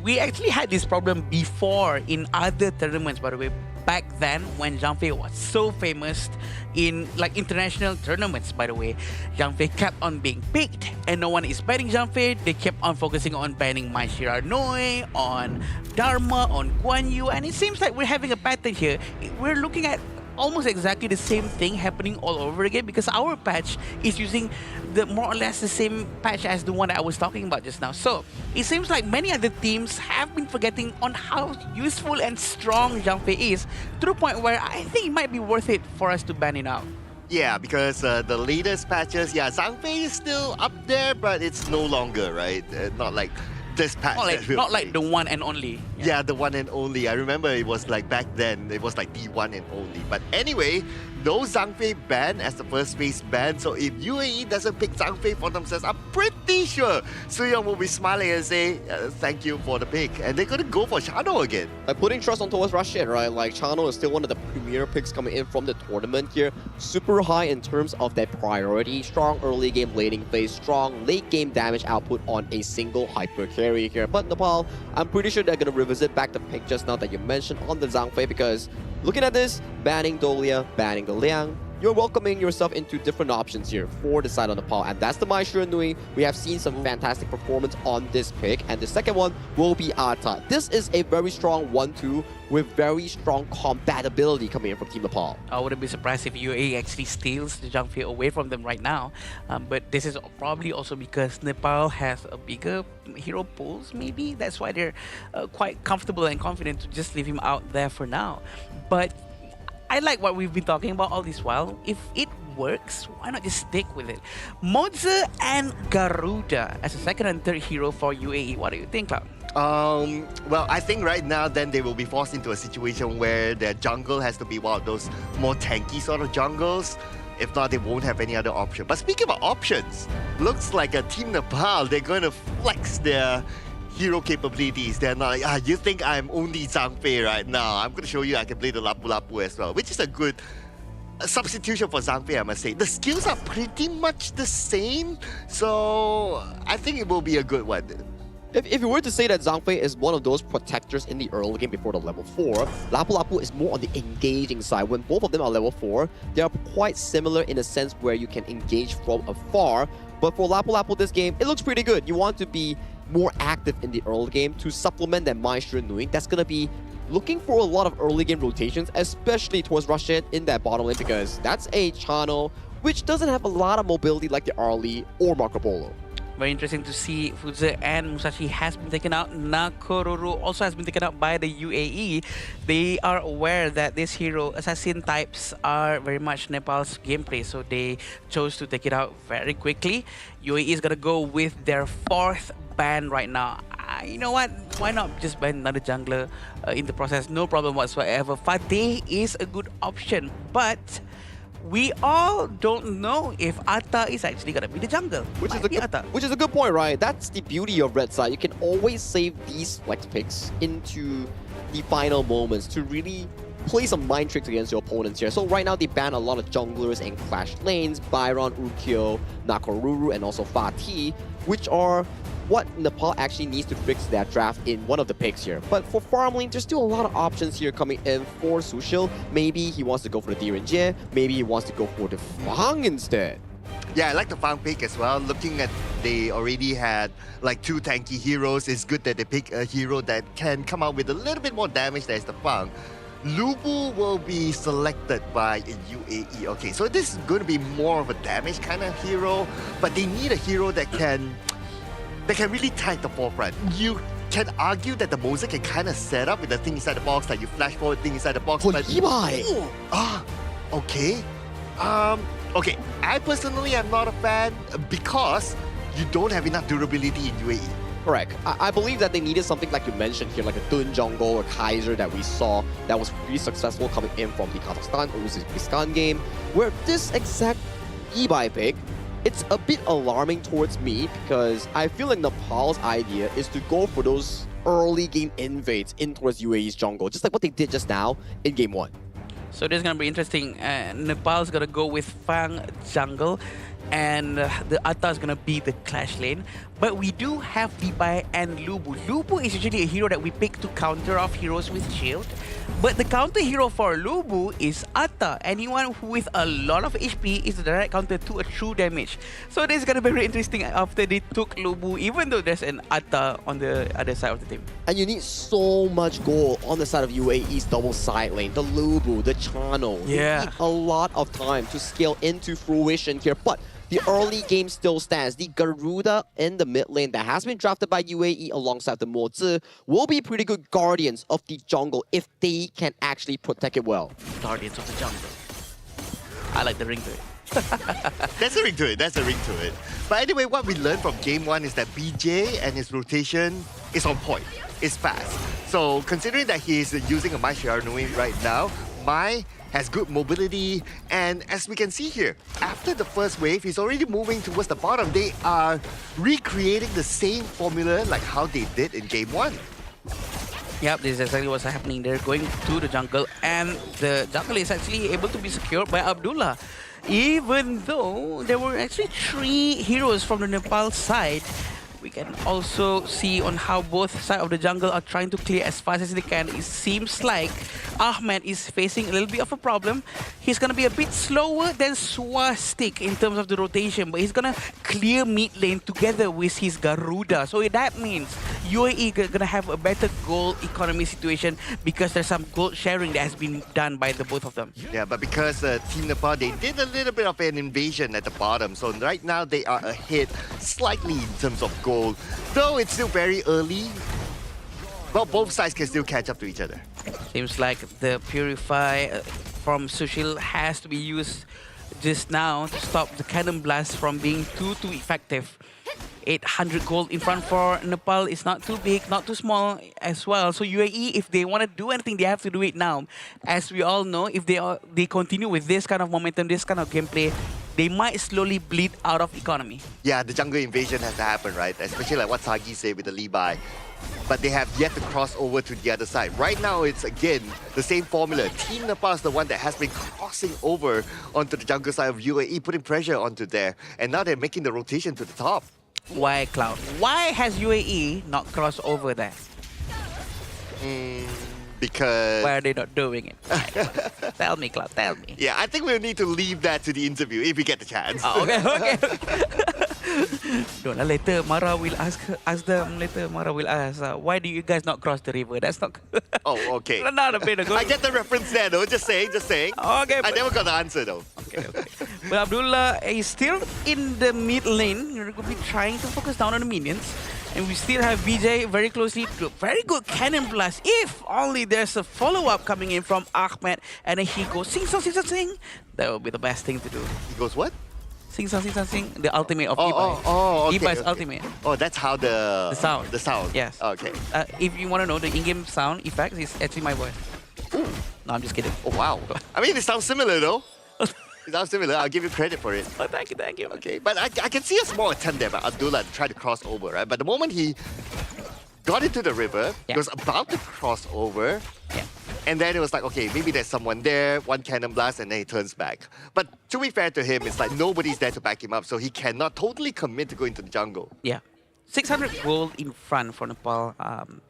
Speaker 18: We actually had this problem before in other tournaments, by the way. Back then, when Zhang Fei was so famous in like international tournaments, by the way, Zhang Fei kept on being picked and no one is banning Zhang Fei. They kept on focusing on banning Mai Shiranui, on Dharma, on Guan Yu, and it seems like we're having a pattern here. We're looking at almost exactly the same thing happening all over again because our patch is using the more or less the same patch as the one that I was talking about just now. So it seems like many other teams have been forgetting on how useful and strong Zhang Fei is to the point where I think it might be worth it for us to ban it out.
Speaker 1: Yeah, because the latest patches, Zhang Fei is still up there, but it's no longer, right? Not like this patch.
Speaker 18: Not like the one and only.
Speaker 1: Yeah, the one and only. I remember it was like back then, it was like the one and only. But anyway, no Zhang Fei ban as the first phase ban. So if UAE doesn't pick Zhang Fei for themselves, I'm pretty sure Suyong will be smiling and say, thank you for the pick. And they're going to go for Chano again.
Speaker 16: Like putting trust on towards Rashid, right? Like Chano is still one of the premier picks coming in from the tournament here. Super high in terms of their priority. Strong early game laning phase, strong late game damage output on a single hyper carry here. But Nepal, I'm pretty sure they're going to revisit back the pick just now that you mentioned on the Zhang Fei because looking at this, banning Dolia, banning the Liang, you're welcoming yourself into different options here for the side of Nepal. And that's the Mai Shiranui. We have seen some fantastic performance on this pick. And the second one will be Ata. This is a very strong 1-2 with very strong compatibility coming in from Team Nepal.
Speaker 18: I wouldn't be surprised if UAE actually steals the Zhang Fei away from them right now. But this is probably also because Nepal has a bigger hero pools, maybe. That's why they're quite comfortable and confident to just leave him out there for now. But I like what we've been talking about all this while. If it works, why not just stick with it? Moza and Garuda as a second and third hero for UAE. What do you think, Cloud?
Speaker 1: Well, I think right now then they will be forced into a situation where their jungle has to be one of those more tanky sort of jungles. If not, they won't have any other option. But speaking about options, looks like a Team Nepal, they're going to flex their hero capabilities. They're not like, you think I'm only Zhang Fei right now. I'm going to show you I can play the Lapu Lapu as well, which is a good substitution for Zhang Fei, I must say. The skills are pretty much the same, so I think it will be a good one.
Speaker 16: If you were to say that Zhang Fei is one of those protectors in the early game before the level 4, Lapu Lapu is more on the engaging side. When both of them are level 4, they are quite similar in a sense where you can engage from afar. But for Lapu Lapu this game, it looks pretty good. You want to be more active in the early game to supplement that Mai Shiranui. That's going to be looking for a lot of early game rotations, especially towards Rashid in that bottom lane because that's a channel which doesn't have a lot of mobility like the Arlie or Marco Polo.
Speaker 18: Very interesting to see Fuze and Musashi has been taken out. Nakoruru also has been taken out by the UAE. They are aware that this hero assassin types are very much Nepal's gameplay, so they chose to take it out very quickly. UAE is gonna go with their 4th ban right now. You know what? Why not just ban another jungler in the process? No problem whatsoever. Fateh is a good option, but we all don't know if Atta is actually gonna be the jungle.
Speaker 16: Which is a good point, right? That's the beauty of Red Side. You can always save these flex picks into the final moments to really play some mind tricks against your opponents here. So right now they ban a lot of junglers and clash lanes, Byron, Ukyo, Nakoruru, and also Fatih, which are what Nepal actually needs to fix their draft in one of the picks here. But for farm lane, there's still a lot of options here coming in for Sushil. Maybe he wants to go for the Direnjie, maybe he wants to go for the Fang instead.
Speaker 1: Yeah, I like the Fang pick as well. Looking at they already had like 2 tanky heroes, it's good that they pick a hero that can come out with a little bit more damage. There's the Fang. Lubu will be selected by UAE. Okay, so this is going to be more of a damage kind of hero, but they need a hero that can really tank the forefront. You can argue that the Moses can kind of set up with the thing inside the box, like you flash forward thing inside the box.
Speaker 16: For
Speaker 1: but
Speaker 16: Levi!
Speaker 1: Okay. Okay, I personally am not a fan because you don't have enough durability in UAE.
Speaker 16: Correct. I believe that they needed something like you mentioned here, like a Dun Jungle or Kaiser that we saw that was really successful coming in from the Kazakhstan Uzbekistan game, where this exact Ibai pick, it's a bit alarming towards me because I feel like Nepal's idea is to go for those early game invades in towards UAE's jungle, just like what they did just now in game 1.
Speaker 18: So this is gonna be interesting. Nepal's gonna go with Fang jungle, and the Atta is gonna be the clash lane. But we do have Levi and Lubu. Lubu is usually a hero that we pick to counter off heroes with shield. But the counter hero for Lubu is Atta. Anyone who with a lot of HP is the direct counter to a true damage. So this is gonna be very interesting after they took Lubu, even though there's an Atta on the other side of the team.
Speaker 16: And you need so much gold on the side of UAE's double side lane. The Lubu, the Chano.
Speaker 18: Yeah.
Speaker 16: You need a lot of time to scale into fruition here. But the early game still stands. The Garuda in the mid lane that has been drafted by UAE alongside the Mozi will be pretty good guardians of the jungle if they can actually protect it well.
Speaker 18: Guardians of the jungle. I like the ring to it.
Speaker 1: That's a ring to it. That's a ring to it. But anyway, what we learned from game 1 is that BJ and his rotation is on point. It's fast. So considering that he is using a Mai Shiranui right now, Mai has good mobility, and as we can see here, after the first wave, he's already moving towards the bottom. They are recreating the same formula like how they did in game 1.
Speaker 18: Yep, this is exactly what's happening. They're going to the jungle, and the jungle is actually able to be secured by Abdullah. Even though there were actually 3 heroes from the Nepal side, we can also see on how both sides of the jungle are trying to clear as fast as they can. It seems like Ahmed is facing a little bit of a problem. He's going to be a bit slower than Swastik in terms of the rotation, but he's going to clear mid lane together with his Garuda. So that means UAE going to have a better gold economy situation because there's some gold sharing that has been done by the both of them.
Speaker 1: Yeah, but because Team Nepal, they did a little bit of an invasion at the bottom. So right now they are ahead slightly in terms of gold. Though it's still very early, well, both sides can still catch up to each other.
Speaker 18: Seems like the Purify from Sushil has to be used just now to stop the Cannon Blast from being too effective. 800 gold in front for Nepal is not too big, not too small as well. So UAE, if they want to do anything, they have to do it now. As we all know, if they continue with this kind of momentum, this kind of gameplay, they might slowly bleed out of economy.
Speaker 1: Yeah, the jungle invasion has to happen, right? Especially like what Sagi said with the Levi. But they have yet to cross over to the other side. Right now, it's again the same formula. Team Nepal is the one that has been crossing over onto the jungle side of UAE, putting pressure onto there. And now they're making the rotation to the top.
Speaker 18: Why, Cloud? Why has UAE not crossed over there?
Speaker 1: Because...
Speaker 18: Why are they not doing it? Tell me, Cloud, tell me.
Speaker 1: Yeah, I think we'll need to leave that to the interview if we get the chance.
Speaker 18: Oh, okay. Don't later Mara will ask them later. Mara will ask, why do you guys not cross the river? That's not
Speaker 1: Oh, okay.
Speaker 18: Not a bit ago.
Speaker 1: I get the reference there though, just saying.
Speaker 18: Okay.
Speaker 1: I never got the answer though.
Speaker 18: Okay. But Abdullah is still in the mid lane. You're going to be trying to focus down on the minions. And we still have BJ very closely to very good cannon blast. If only there's a follow-up coming in from Ahmed and then he goes sing song, sing song, sing. That would be the best thing to do.
Speaker 1: He goes what?
Speaker 18: Sing song, sing song, sing. The ultimate of Ibai.
Speaker 1: Okay,
Speaker 18: Ibai's
Speaker 1: okay.
Speaker 18: ultimate.
Speaker 1: Oh, that's how the
Speaker 18: sound.
Speaker 1: The sound.
Speaker 18: Yes.
Speaker 1: Okay.
Speaker 18: If you want to know the in-game sound effects, it's actually my voice.
Speaker 1: Ooh.
Speaker 18: No, I'm just kidding.
Speaker 1: Oh wow. I mean, it sounds similar though. Sounds similar. I'll give you credit for it.
Speaker 18: Oh, thank you, thank you.
Speaker 1: Okay, but I can see a small attempt there by Abdullah to try to cross over, right? But the moment he got into the river, he was about to cross over, and then it was like, okay, maybe there's someone there, one cannon blast, and then he turns back. But to be fair to him, it's like nobody's there to back him up, so he cannot totally commit to go into the jungle.
Speaker 18: Yeah. 600 gold in front for Nepal.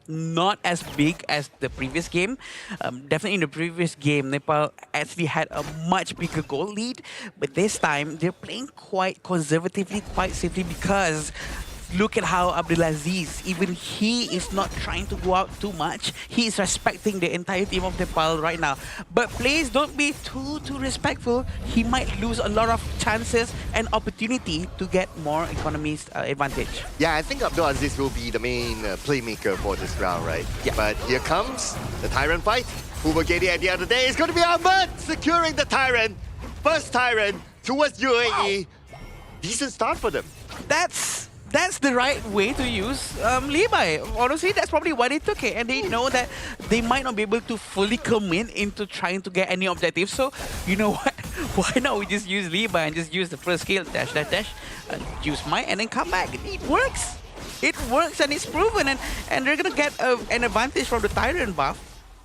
Speaker 18: Not as big as the previous game. Definitely in the previous game, Nepal actually had a much bigger goal lead. But this time, they're playing quite conservatively, quite safely because look at how Abdulaziz, even he is not trying to go out too much. He is respecting the entire team of Nepal right now. But please don't be too respectful. He might lose a lot of chances and opportunity to get more economies advantage.
Speaker 1: Yeah, I think Abdulaziz will be the main playmaker for this round, right?
Speaker 18: Yeah.
Speaker 1: But here comes the Tyrant fight. Who will get it at the end of the day? It's going to be Ahmed securing the Tyrant. First Tyrant towards UAE. Decent start for them.
Speaker 18: That's the right way to use Levi. Honestly, that's probably why they took it. And they know that they might not be able to fully commit into trying to get any objectives. So, you know what? Why not we just use Levi and just use the first skill, dash, use might, and then come back. It works. It works and it's proven. And they're going to get an advantage from the Tyrant buff.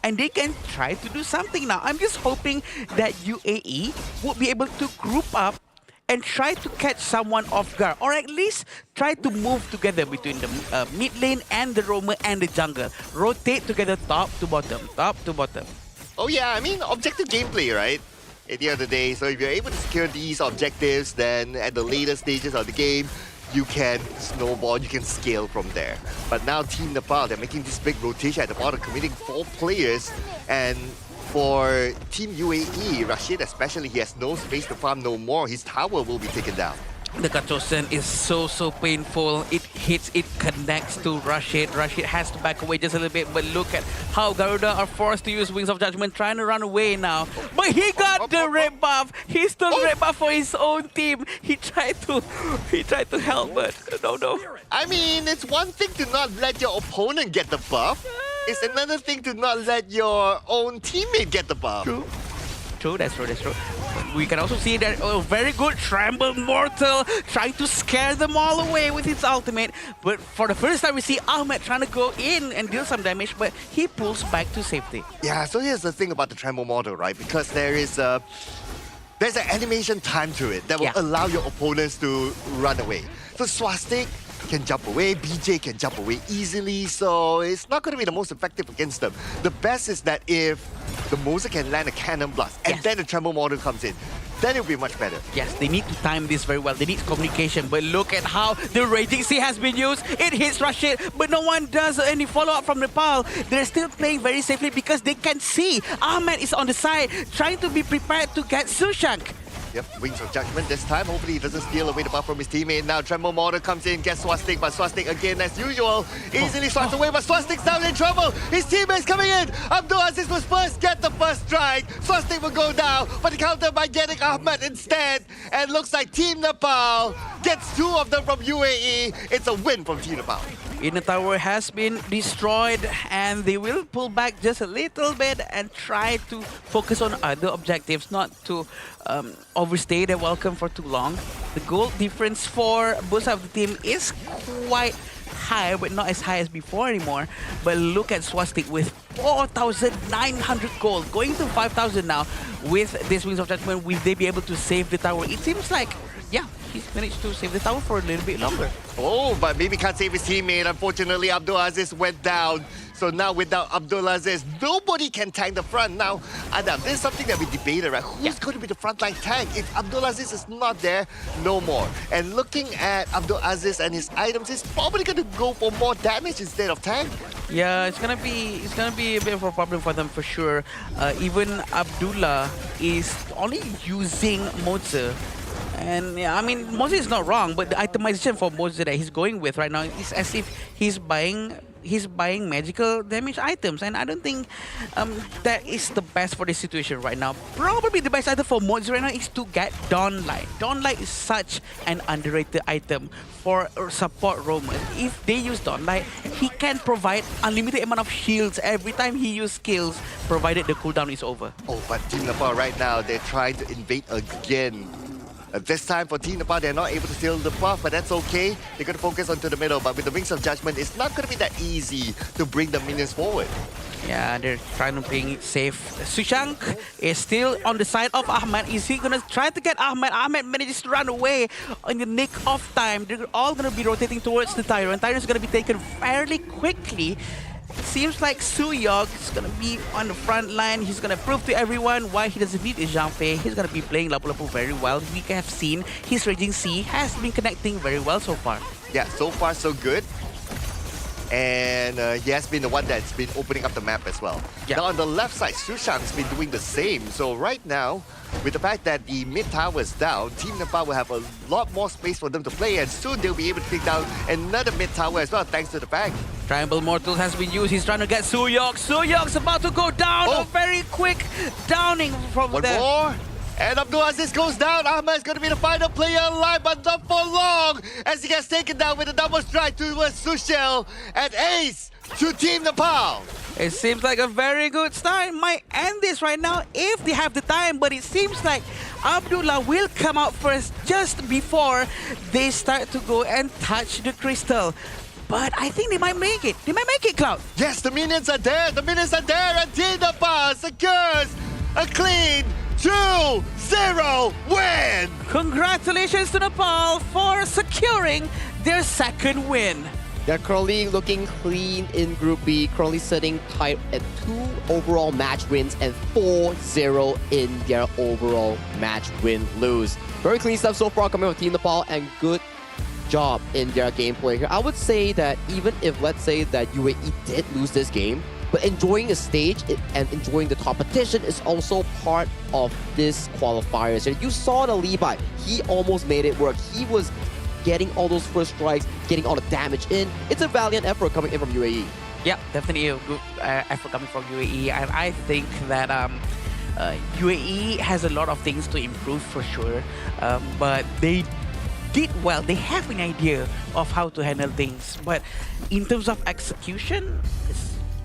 Speaker 18: And they can try to do something now. I'm just hoping that UAE would be able to group up and try to catch someone off guard, or at least try to move together between the mid lane and the roamer and the jungle. Rotate together top to bottom.
Speaker 1: Oh yeah, I mean, objective gameplay, right? At the end of the day, so if you're able to secure these objectives, then at the later stages of the game, you can snowball, you can scale from there. But now Team Nepal, they're making this big rotation at the bottom, committing 4 players, and for Team UAE, Rashid especially, he has no space to farm no more. His tower will be taken down.
Speaker 18: The Katosen is so painful. It hits, it connects to Rashid. Rashid has to back away just a little bit, but look at how Garuda are forced to use Wings of Judgment, trying to run away now. But he got the red buff. He stole red buff for his own team. He tried to help, but no.
Speaker 1: I mean, it's one thing to not let your opponent get the buff. It's another thing to not let your own teammate get the buff.
Speaker 18: True, that's true. We can also see that very good Tremble Mortal trying to scare them all away with his ultimate. But for the first time, we see Ahmed trying to go in and deal some damage, but he pulls back to safety.
Speaker 1: Yeah, so here's the thing about the Tremble Mortal, right? Because there's an animation time to it that will allow your opponents to run away. So Swastik can jump away, BJ can jump away easily, so it's not going to be the most effective against them. The best is that if the Moser can land a cannon blast and then the Tremble Mortar comes in, then it'll be much better.
Speaker 18: Yes, they need to time this very well. They need communication, but look at how the Raging Sea has been used. It hits Rashid, but no one does any follow-up from Nepal. They're still playing very safely because they can see Ahmed is on the side, trying to be prepared to get Sushank.
Speaker 1: Yep, Wings of Judgment this time. Hopefully he doesn't steal away the buff from his teammate. Now Tremble Mortar comes in, gets Swastik, but Swastik again as usual easily swats away, but Swastik's down in trouble. His teammate's coming in. Abdulaziz was first, get the first strike. Swastik will go down, but countered by getting Ahmed instead. And looks like Team Nepal gets 2 of them from UAE. It's a win from Team Nepal.
Speaker 18: Inner tower has been destroyed and they will pull back just a little bit and try to focus on other objectives, not to overstay their welcome for too long. The goal difference for both of the team is quite high, but not as high as before anymore. But look at Swastik with 4,900 gold, going to 5,000 now. With this Wings of Judgment, will they be able to save the tower? It seems like, yeah, he's managed to save the tower for a little bit longer.
Speaker 1: Oh, but maybe can't save his teammate. Unfortunately, Abdulaziz went down. So now without Abdulaziz, nobody can tank the front. Now, Adam, this is something that we debated, right? Who's going to be the frontline tank? If Abdulaziz is not there, no more. And looking at Abdulaziz and his items, he's probably going to go for more damage instead of tank.
Speaker 18: Yeah, it's gonna be a bit of a problem for them for sure. Even Abdullah is only using Mozer. And yeah, I mean, Mozer is not wrong, but the itemization for Mozer that he's going with right now is as if he's buying he's buying magical damage items, and I don't think that is the best for this situation right now. Probably the best item for Mods right now is to get Dawnlight. Dawnlight is such an underrated item for support roamers. If they use Dawnlight, he can provide unlimited amount of shields every time he uses skills, provided the cooldown is over.
Speaker 1: Oh, but Team Nepal right now, they're trying to invade again. This time for Team Nepal, they're not able to steal the buff, but that's okay. They're going to focus onto the middle, but with the Wings of Judgment, it's not going to be that easy to bring the minions forward.
Speaker 18: Yeah, they're trying to play it safe. Sushank is still on the side of Ahmed. Is he gonna try to get Ahmed? Ahmed manages to run away in the nick of time. They're all gonna be rotating towards the Tyrant. Tyrant's gonna be taken fairly quickly. It seems like Suyog is gonna be on the front line. He's gonna prove to everyone why he doesn't need Janfei. He's gonna be playing Lapu Lapu very well. We have seen his Raging Sea has been connecting very well so far.
Speaker 1: Yeah, so far so good. And he has been the one that's been opening up the map as well.
Speaker 18: Yeah.
Speaker 1: Now on the left side, Sushank's been doing the same. So right now, with the fact that the mid tower is down, Team Nepal will have a lot more space for them to play, and soon they'll be able to take down another mid tower as well, thanks to the fact.
Speaker 18: Triangle Mortal has been used. He's trying to get Suyog. Suyog's about to go down.
Speaker 1: Oh.
Speaker 18: A very quick downing from
Speaker 1: One
Speaker 18: there.
Speaker 1: more. And Abdul Aziz goes down. Ahmed is going to be the final player alive, but not for long, as he gets taken down with a double strike towards Sushel and Ace to Team Nepal.
Speaker 18: It seems like a very good start. Might end this right now if they have the time, but it seems like Abdullah will come out first just before they start to go and touch the crystal. But I think they might make it. They might make it, Cloud.
Speaker 1: Yes, the minions are there. The minions are there, and Team Nepal secures a clean 2-0 win.
Speaker 18: Congratulations to Nepal for securing their second win.
Speaker 16: They're currently looking clean in Group B, currently sitting tight at 2 overall match wins and 4-0 in their overall match win-lose. Very clean stuff so far coming from Team Nepal, and good job in their gameplay here. I would say that even if, let's say, that UAE did lose this game, but enjoying the stage and enjoying the competition is also part of this qualifiers. You saw the Levi, he almost made it work. He was getting all those first strikes, getting all the damage in. It's a valiant effort coming in from UAE.
Speaker 18: Yeah, definitely a good effort coming from UAE, and I think that UAE has a lot of things to improve for sure, but they did well. They have an idea of how to handle things, but in terms of execution, it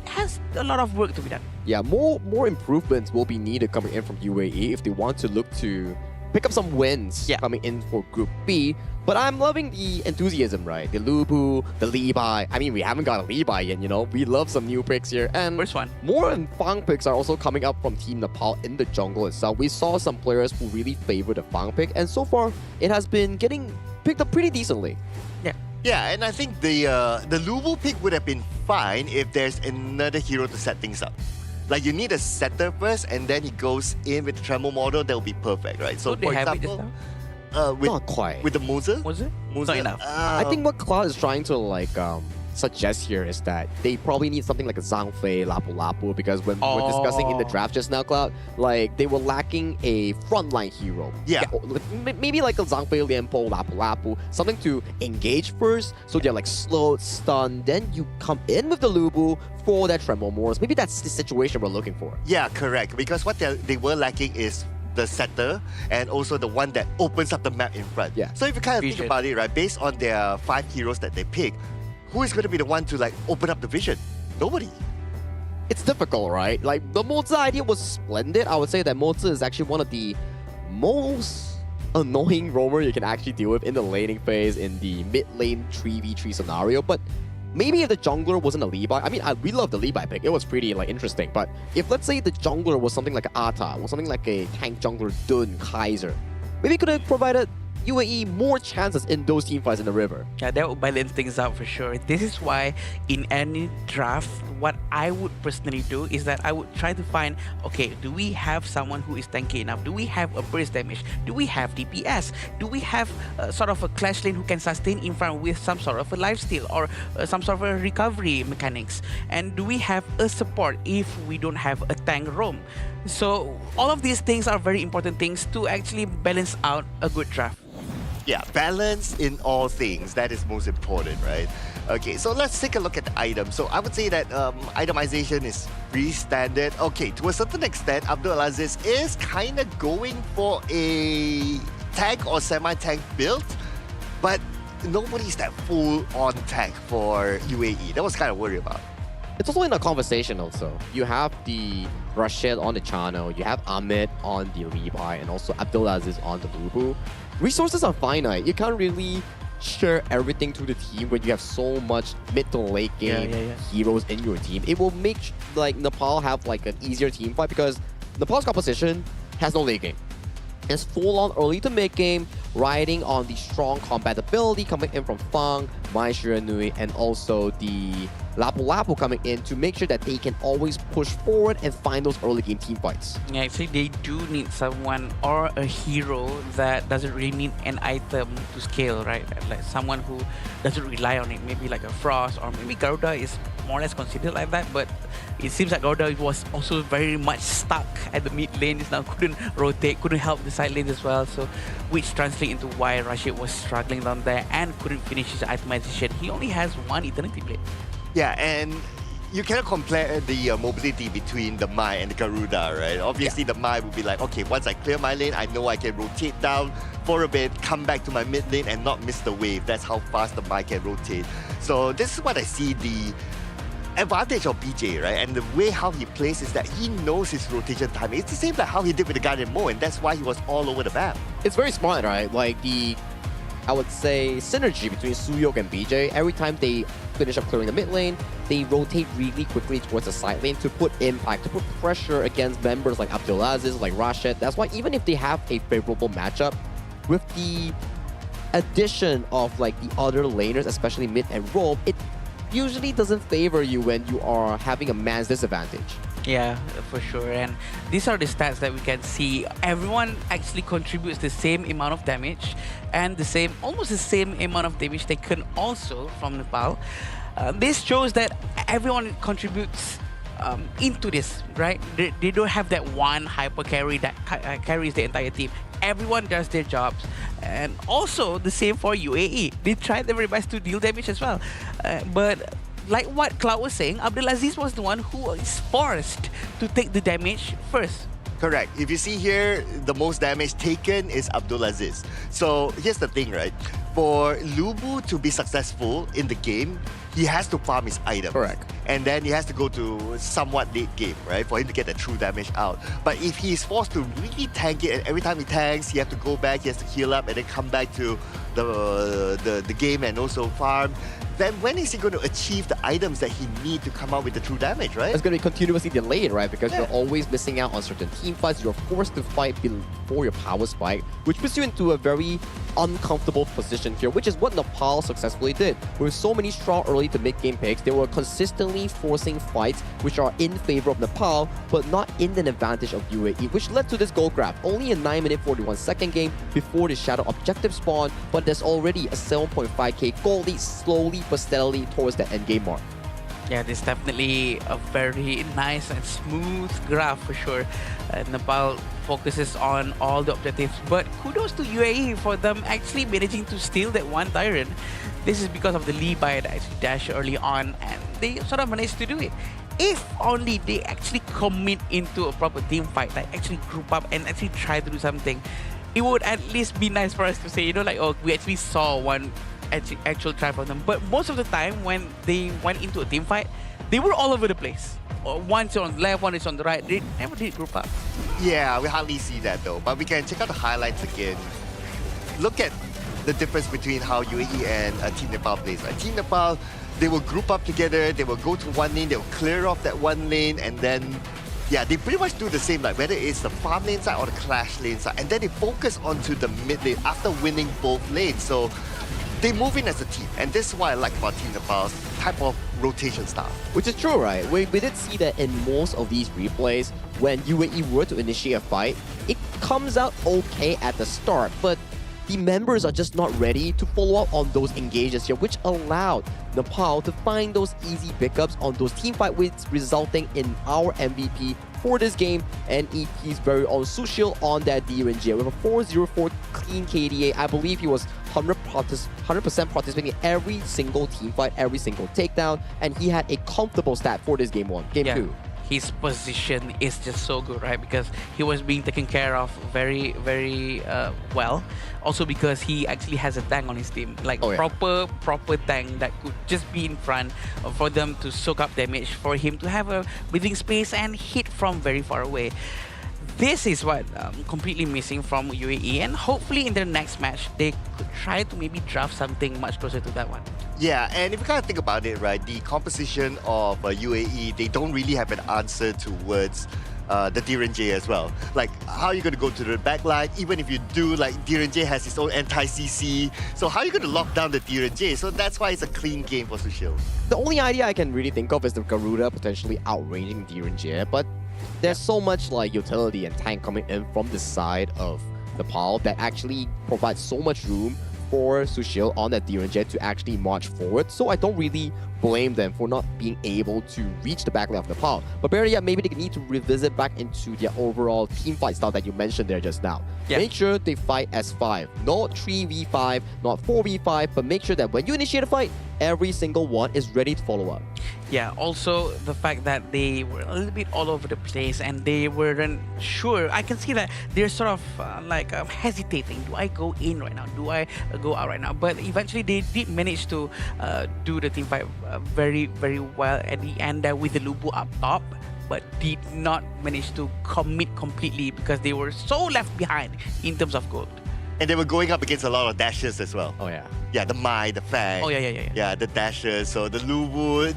Speaker 18: has a lot of work to be done.
Speaker 16: Yeah, more improvements will be needed coming in from UAE if they want to look to pick up some wins coming in for Group B. But I'm loving the enthusiasm, right? The Lubu, the Levi. I mean, we haven't got a Levi yet, you know? We love some new picks here. And
Speaker 18: first one.
Speaker 16: More and Fang picks are also coming up from Team Nepal in the jungle itself. We saw some players who really favor the Fang pick, and so far, it has been getting picked up pretty decently.
Speaker 1: Yeah, and I think the Lubu pick would have been fine if there's another hero to set things up. Like, you need a setter first, and then he goes in with the Tremor model, that would be perfect, right? So,
Speaker 18: they
Speaker 1: for
Speaker 18: have
Speaker 1: example,
Speaker 18: it just
Speaker 16: Not quite.
Speaker 1: with the Moser?
Speaker 18: Was it?
Speaker 1: Moser,
Speaker 18: Not enough.
Speaker 16: I think what Cloud is trying to suggest here is that they probably need something like a Zhangfei, Lapu Lapu, because when we were discussing in the draft just now, Cloud, like they were lacking a frontline hero.
Speaker 1: Yeah.
Speaker 16: Maybe like a Zhangfei, Lianpo, Lapu Lapu, something to engage first, so they're like slowed, stunned, then you come in with the Lubu for that Tremor Morse. Maybe that's the situation we're looking for.
Speaker 1: Yeah, correct. Because what they were lacking is the setter and also the one that opens up the map in front.
Speaker 16: Yeah.
Speaker 1: So if you kind of think about it, right, based on their 5 heroes that they pick, who is going to be the one to like open up the vision? Nobody.
Speaker 16: It's difficult, right? Like, the Mozi idea was splendid. I would say that Mozi is actually one of the most annoying roamer you can actually deal with in the laning phase, in the mid lane 3v3 scenario. But maybe if the jungler wasn't a Levi, I mean, we love the Levi pick. It was pretty interesting. But if, let's say, the jungler was something like an Ata, or something like a tank jungler Dun, Kaiser, maybe it could have provided UAE more chances in those teamfights in the river.
Speaker 18: Yeah, that would balance things out for sure. This is why in any draft, what I would personally do is that I would try to find, okay, do we have someone who is tanky enough? Do we have a burst damage? Do we have DPS? Do we have sort of a clash lane who can sustain in front with some sort of a lifesteal or some sort of a recovery mechanics? And do we have a support if we don't have a tank roam? So all of these things are very important things to actually balance out a good draft.
Speaker 1: Yeah, balance in all things. That is most important, right? Okay, so let's take a look at the items. So I would say that itemization is pretty standard. Okay, to a certain extent, Abdulaziz is kind of going for a tank or semi-tank build, but nobody's that full-on tank for UAE. That was kind of worried about.
Speaker 16: It's also in a conversation also. You have the Rashid on the Chano, you have Ahmed on the Levi, and also Abdulaziz on the Lubu. Resources are finite. You can't really share everything to the team when you have so much mid to late game heroes in your team. It will make like Nepal have like an easier team fight because Nepal's composition has no late game. It's full on early to mid game, riding on the strong compatibility coming in from Fang, Mai Shiranui, and also the Lapu Lapu coming in to make sure that they can always push forward and find those early game team fights.
Speaker 18: Yeah, actually they do need someone or a hero that doesn't really need an item to scale, right? Like someone who doesn't rely on it, maybe like a Frost, or maybe Garuda is more or less considered like that, but it seems like Garuda was also very much stuck at the mid lane, just now couldn't rotate, couldn't help the side lanes as well, so which translates into why Rashid was struggling down there and couldn't finish his itemization. He only has one Eternity Blade.
Speaker 1: Yeah, and you cannot compare the mobility between the Mai and the Garuda, right? Obviously, the Mai would be like, okay, once I clear my lane, I know I can rotate down for a bit, come back to my mid lane and not miss the wave. That's how fast the Mai can rotate. So this is what I see the advantage of BJ, right? And the way how he plays is that he knows his rotation time. It's the same like how he did with the Guardian Mo, and that's why he was all over the map.
Speaker 16: It's very smart, right? Like I would say, synergy between Suyok and BJ. Every time they finish up clearing the mid lane, they rotate really quickly towards the side lane to put impact, to put pressure against members like Abdulaziz, like Rashid. That's why even if they have a favorable matchup, with the addition of like the other laners, especially mid and roam, it usually doesn't favor you when you are having a man's disadvantage.
Speaker 18: Yeah, for sure. And these are the stats that we can see. Everyone actually contributes the same amount of damage and almost the same amount of damage taken also from Nepal. This shows that everyone contributes into this, right? They don't have that one hyper carry that carries the entire team. Everyone does their jobs. And also the same for UAE. They tried their very best to deal damage as well. But like what Cloud was saying, Abdulaziz was the one who is forced to take the damage first.
Speaker 1: Correct. If you see here, the most damage taken is Abdulaziz. So here's the thing, right? For Lubu to be successful in the game, he has to farm his items.
Speaker 16: Correct.
Speaker 1: And then he has to go to somewhat late game, right? For him to get the true damage out. But if he's forced to really tank it, and every time he tanks, he has to go back, he has to heal up, and then come back to the game and also farm, then when is he going to achieve the items that he needs to come out with the true damage, right?
Speaker 16: It's going to be continuously delayed, right? Because you're always missing out on certain team fights. You're forced to fight before your power spike, which puts you into a very uncomfortable position here, which is what Nepal successfully did. With so many strong early to mid-game picks, they were consistently forcing fights which are in favor of Nepal, but not in the advantage of UAE, which led to this gold grab. Only a 9-minute 41-second game before the Shadow objective spawn, but there's already a 7.5k gold lead slowly but steadily towards the endgame mark.
Speaker 18: Yeah, this is definitely a very nice and smooth graph for sure. Nepal focuses on all the objectives, but kudos to UAE for them actually managing to steal that one Tyrant. This is because of the Levi that actually dashed early on, and they sort of managed to do it. If only they actually commit into a proper team fight, like actually group up and actually try to do something, it would at least be nice for us to say, you know, like, oh, we actually saw one actual try from them. But most of the time when they went into a team fight, they were all over the place. One is on the left, one is on the right. They never did group up.
Speaker 1: Yeah, we hardly see that though. But we can check out the highlights again. Look at the difference between how UAE and Team Nepal plays. Right? Team Nepal, they will group up together, they will go to one lane, they will clear off that one lane, and then yeah, they pretty much do the same, like whether it's the farm lane side or the clash lane side, and then they focus onto the mid lane after winning both lanes. So they move in as a team, and this is what I like about Team Nepal's type of rotation style.
Speaker 16: Which is true, right? We did see that in most of these replays, when UAE were to initiate a fight, it comes out okay at the start, but the members are just not ready to follow up on those engages here, which allowed Nepal to find those easy pickups on those team fight wins, resulting in our MVP for this game and EP's very own Sushil on that DRNG with a 404 clean KDA. I believe he was 100% participating in every single team fight, every single takedown, and he had a comfortable stat for this game 2.
Speaker 18: His position is just so good, right? Because he was being taken care of very, very well. Also because he actually has a tank on his team, like proper tank that could just be in front for them to soak up damage, for him to have a breathing space and hit from very far away. This is what completely missing from UAE, and hopefully in their next match they could try to maybe draft something much closer to that one.
Speaker 1: Yeah, and if you kind of think about it, right, the composition of UAE, they don't really have an answer towards the DRNJ as well. Like, how are you going to go to the backline? Even if you do, like, DRNJ has its own anti-CC. So how are you going to lock down the DRNJ? So that's why it's a clean game for Sushil.
Speaker 16: The only idea I can really think of is the Garuda potentially outranging DRNJ, but there's so much like utility and tank coming in from the side of Nepal that actually provides so much room for Sushil on that DRNJ to actually march forward. So I don't really blame them for not being able to reach the backline of Nepal. But better yet, maybe they need to revisit back into their overall team fight style that you mentioned there just now.
Speaker 18: Yeah.
Speaker 16: Make sure they fight as 5, not 3v5, not 4v5, but make sure that when you initiate a fight, every single one is ready to follow up.
Speaker 18: Yeah, also the fact that they were a little bit all over the place and they weren't sure. I can see that they're sort of hesitating. Do I go in right now? Do I go out right now? But eventually they did manage to do the team fight very, very well at the end with the Lubu up top, but did not manage to commit completely because they were so left behind in terms of gold.
Speaker 1: And they were going up against a lot of dashers as well.
Speaker 16: Oh yeah.
Speaker 1: Yeah, the Mai, the Fang.
Speaker 18: Oh yeah.
Speaker 1: Yeah, the dashers. So the Lubu.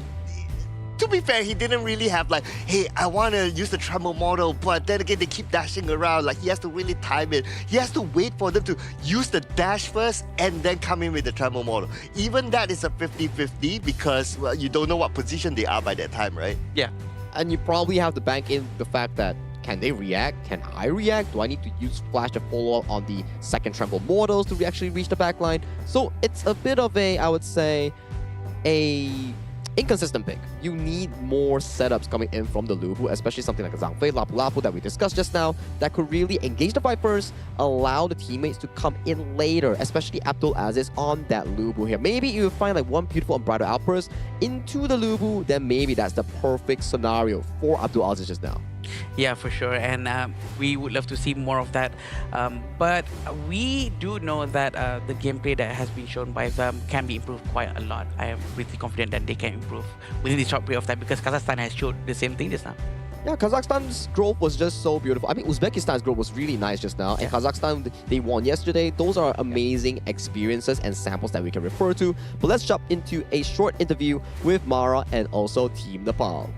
Speaker 1: To be fair, he didn't really have like, hey, I want to use the tremble model, but then again, they keep dashing around. Like, he has to really time it. He has to wait for them to use the dash first and then come in with the tremble model. Even that is a 50-50 because, well, you don't know what position they are by that time, right?
Speaker 18: Yeah.
Speaker 16: And you probably have to bank in the fact that, can they react? Can I react? Do I need to use Flash to follow up on the second tremble models to actually reach the backline? So it's a bit of a, I would say, inconsistent pick. You need more setups coming in from the Lubu, especially something like a Zhangfei, Lapu Lapu that we discussed just now, that could really engage the fight first, allow the teammates to come in later, especially Abdul Aziz on that Lubu here. Maybe you find like one beautiful Unbridled Outburst into the Lubu, then maybe that's the perfect scenario for Abdul Aziz just now.
Speaker 18: Yeah, for sure, and we would love to see more of that. But we do know that the gameplay that has been shown by them can be improved quite a lot. I am pretty confident that they can improve within this short period of time because Kazakhstan has showed the same thing just now.
Speaker 16: Yeah, Kazakhstan's growth was just so beautiful. I mean, Uzbekistan's growth was really nice just now. And Kazakhstan, they won yesterday. Those are amazing experiences and samples that we can refer to. But let's jump into a short interview with Mara and also Team Nepal.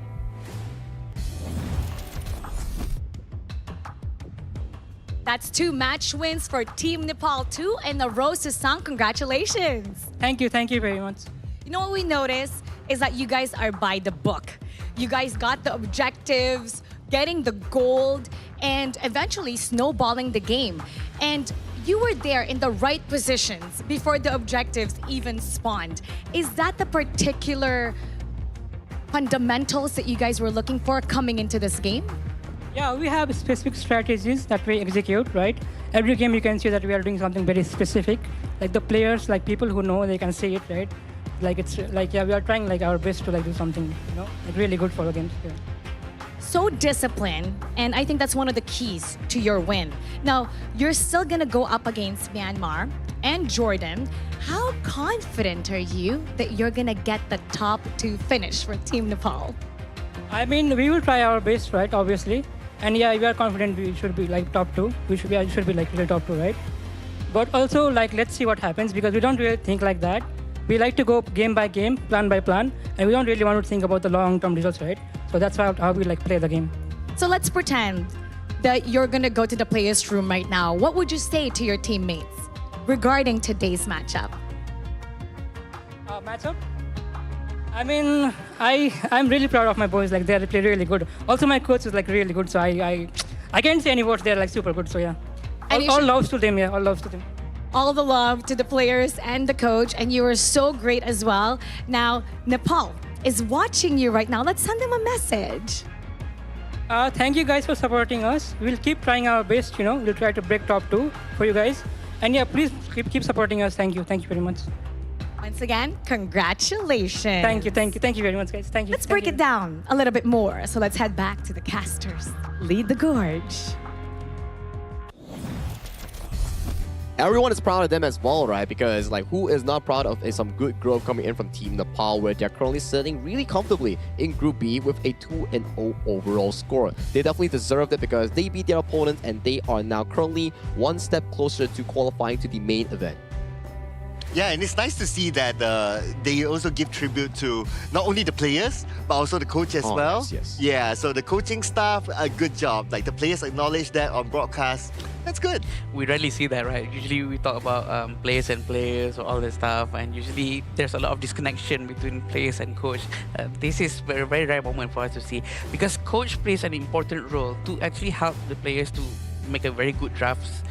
Speaker 15: That's 2 match wins for Team Nepal 2 in a row. Susang, congratulations.
Speaker 4: Thank you very much.
Speaker 15: You know what we noticed is that you guys are by the book. You guys got the objectives, getting the gold, and eventually snowballing the game. And you were there in the right positions before the objectives even spawned. Is that the particular fundamentals that you guys were looking for coming into this game?
Speaker 4: Yeah, we have specific strategies that we execute, right? Every game you can see that we are doing something very specific. Like the players, like people who know, they can see it, right? Like it's like, yeah, we are trying like our best to like do something, you know, like really good for the games. Yeah.
Speaker 15: So disciplined, and I think that's one of the keys to your win. Now, you're still gonna go up against Myanmar and Jordan. How confident are you that you're gonna get the top 2 finish for Team Nepal?
Speaker 4: I mean, we will try our best, right? Obviously. And yeah, we are confident we should be like top 2. We should be like the top 2, right? But also like, let's see what happens because we don't really think like that. We like to go game by game, plan by plan, and we don't really want to think about the long-term results, right? So that's how we like play the game.
Speaker 15: So let's pretend that you're gonna go to the players' room right now. What would you say to your teammates regarding today's matchup?
Speaker 4: Matchup? I mean, I'm really proud of my boys. Like they play really good. Also, my coach is like really good. So I can't say any words. They're like super good. So yeah, all loves to them. Yeah, all loves to them.
Speaker 15: all the love to the players and the coach, and you were so great as well. Now, Nepal is watching you right now. Let's send them a message.
Speaker 4: Thank you guys for supporting us. We'll keep trying our best, We'll try to break top 2 for you guys. And yeah, please keep supporting us. Thank you. Thank you very much.
Speaker 15: Once again, congratulations.
Speaker 4: Thank you very much, guys. Thank you.
Speaker 15: Let's break it down a little bit more. So let's head back to the casters. Lead the gorge.
Speaker 16: Everyone is proud of them as well, right? Because who is not proud of some good growth coming in from Team Nepal, where they're currently sitting really comfortably in Group B with a 2-0 overall score. They definitely deserved it because they beat their opponents and they are now currently one step closer to qualifying to the main event.
Speaker 1: Yeah, and it's nice to see that they also give tribute to not only the players, but also the coach as well.
Speaker 16: Yes.
Speaker 1: Yeah, so the coaching staff, a good job. The players acknowledge that on broadcast. That's good.
Speaker 18: We rarely see that, right? Usually we talk about players and players or all this stuff, and usually there's a lot of disconnection between players and coach. This is a very rare moment for us to see, because coach plays an important role to actually help the players to make a very good drafts,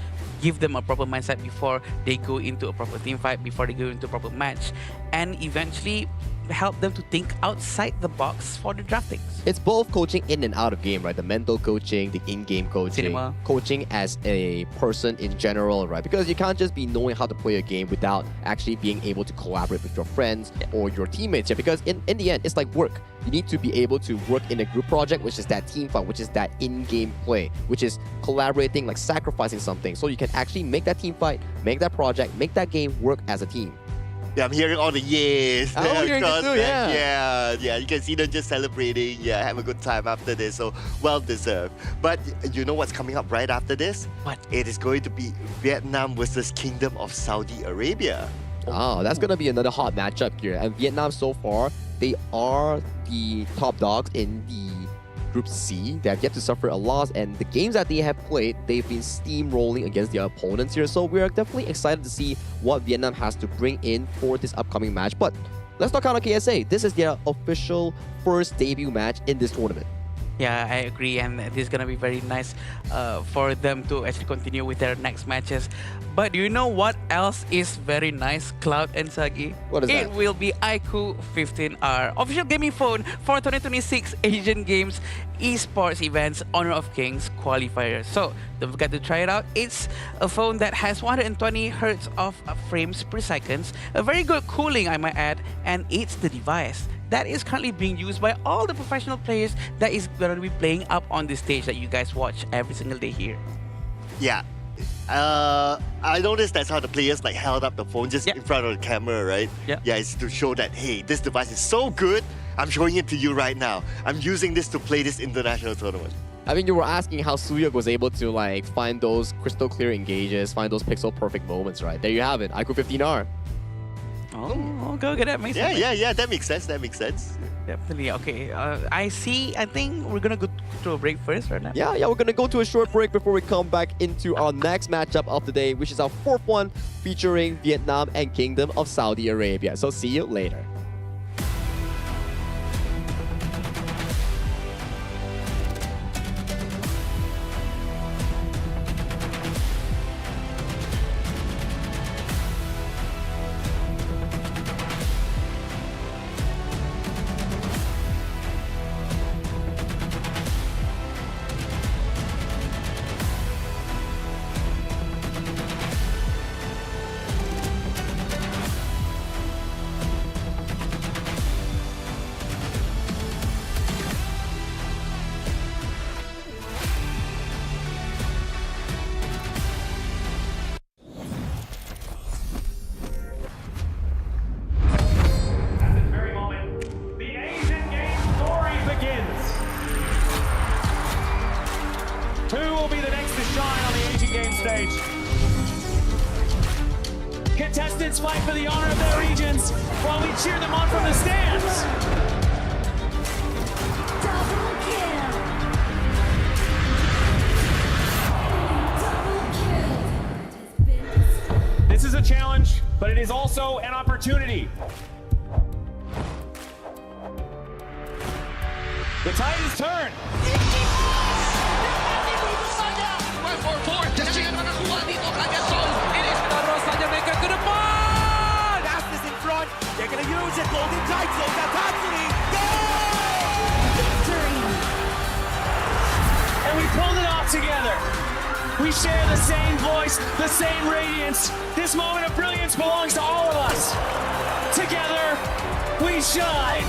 Speaker 18: give them a proper mindset before they go into a proper team fight, before they go into a proper match, and eventually help them to think outside the box for the draftings.
Speaker 16: It's both coaching in and out of game, right? The mental coaching, the in-game coaching,
Speaker 18: Cinema.
Speaker 16: coaching as a person in general, right? Because you can't just be knowing how to play a game without actually being able to collaborate with your friends or your teammates. Yeah, because in the end, it's like work. You need to be able to work in a group project, which is that team fight, which is that in-game play, which is collaborating, sacrificing something, so you can actually make that team fight, make that project, make that game work as a team.
Speaker 1: Yeah, I'm hearing all the yes.
Speaker 16: Oh, you're hearing it too,
Speaker 1: yeah. Yeah, you can see them just celebrating. Yeah, have a good time after this. So, well deserved. But you know what's coming up right after this?
Speaker 18: What?
Speaker 1: It is going to be Vietnam versus Kingdom of Saudi Arabia.
Speaker 16: Oh, that's going to be another hot matchup here. And Vietnam so far, they are the top dogs in the Group C. They have yet to suffer a loss, and the games that they have played, they've been steamrolling against their opponents here. So we are definitely excited to see what Vietnam has to bring in for this upcoming match. But let's not count on KSA. This is their official first debut match in this tournament.
Speaker 18: Yeah, I agree, and this is gonna be very nice for them to actually continue with their next matches. But do you know what else is very nice, Cloud and Sagi?
Speaker 16: What is that?
Speaker 18: It will be iQOO 15R, official gaming phone for 2026 Asian Games Esports Events Honor of Kings Qualifiers. So don't forget to try it out. It's a phone that has 120 Hz of frames per second, a very good cooling, I might add, and it's the device that is currently being used by all the professional players that is going to be playing up on the stage that you guys watch every single day here.
Speaker 1: Yeah. I noticed that's how the players held up the phone just in front of the camera, right? Yeah, it's to show that, hey, this device is so good, I'm showing it to you right now. I'm using this to play this international tournament.
Speaker 16: I mean, you were asking how Suyuk was able to find those crystal clear engages, find those pixel perfect moments, right? There you have it, iQOO 15R.
Speaker 18: Oh, go get that, makes sense.
Speaker 1: Yeah, that makes sense.
Speaker 18: Definitely. Okay, I think we're gonna go to a break first right now.
Speaker 16: Yeah, we're gonna go to a short break before we come back into our next matchup of the day, which is our fourth one featuring Vietnam and Kingdom of Saudi Arabia. So see you later.
Speaker 5: Contestants fight for the honor of their regions while we cheer them on from the stands. This is a challenge, but it is also an opportunity. The tide is turned.
Speaker 2: 4-4, just mga nakuha dito kagad Sol. It is
Speaker 5: We share the same voice, the same radiance. This moment of brilliance belongs to all of us. Together, we shine.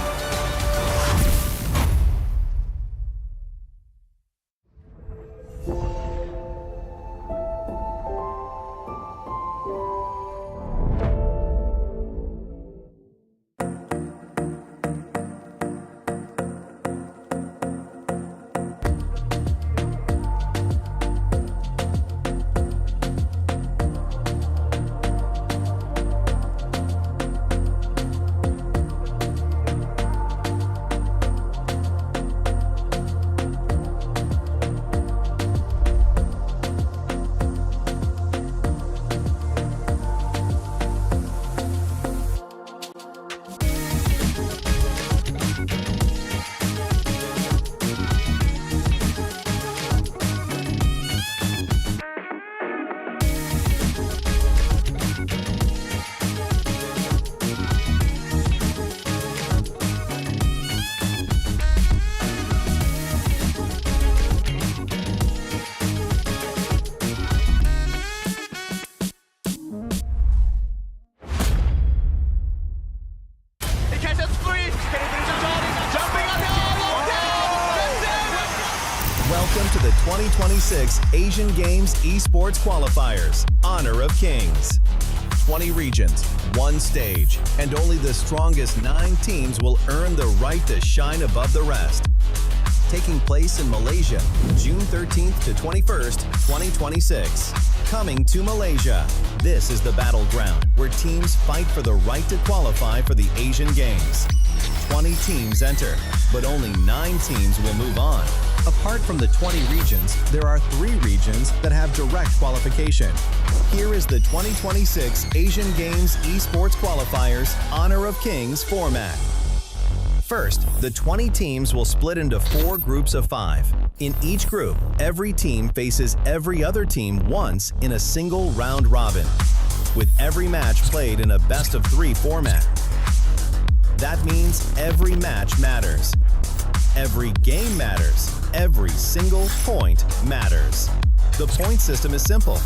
Speaker 12: Welcome to the 2026 Asian Games Esports Qualifiers, Honor of Kings. 20 regions, one stage, and only the strongest 9 teams will earn the right to shine above the rest. Taking place in Malaysia, June 13th to 21st, 2026. Coming to Malaysia, this is the battleground where teams fight for the right to qualify for the Asian Games. 20 teams enter, but only 9 teams will move on. Apart from the 20 regions, there are 3 regions that have direct qualification. Here is the 2026 Asian Games Esports Qualifiers Honor of Kings format. First, the 20 teams will split into 4 groups of 5. In each group, every team faces every other team once in a single round robin, with every match played in a best-of-3 format. That means every match matters. Every game matters. Every single point matters. The point system is simple.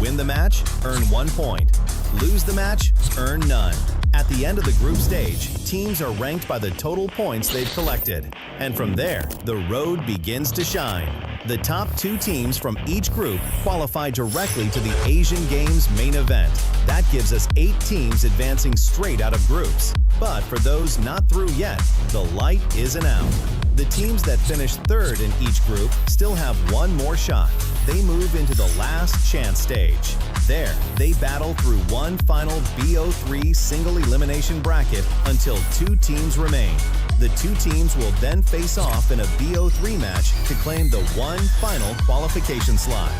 Speaker 12: Win the match, earn 1 point. Lose the match, earn none. At the end of the group stage, teams are ranked by the total points they've collected. And from there, the road begins to shine. The top 2 teams from each group qualify directly to the Asian Games main event. That gives us 8 teams advancing straight out of groups. But for those not through yet, the light isn't out. The teams that finish 3rd in each group still have 1 more shot. They move into the last chance stage. There, they battle through one final BO3 single elimination bracket until 2 teams remain. The 2 teams will then face off in a BO3 match to claim the one final qualification slot.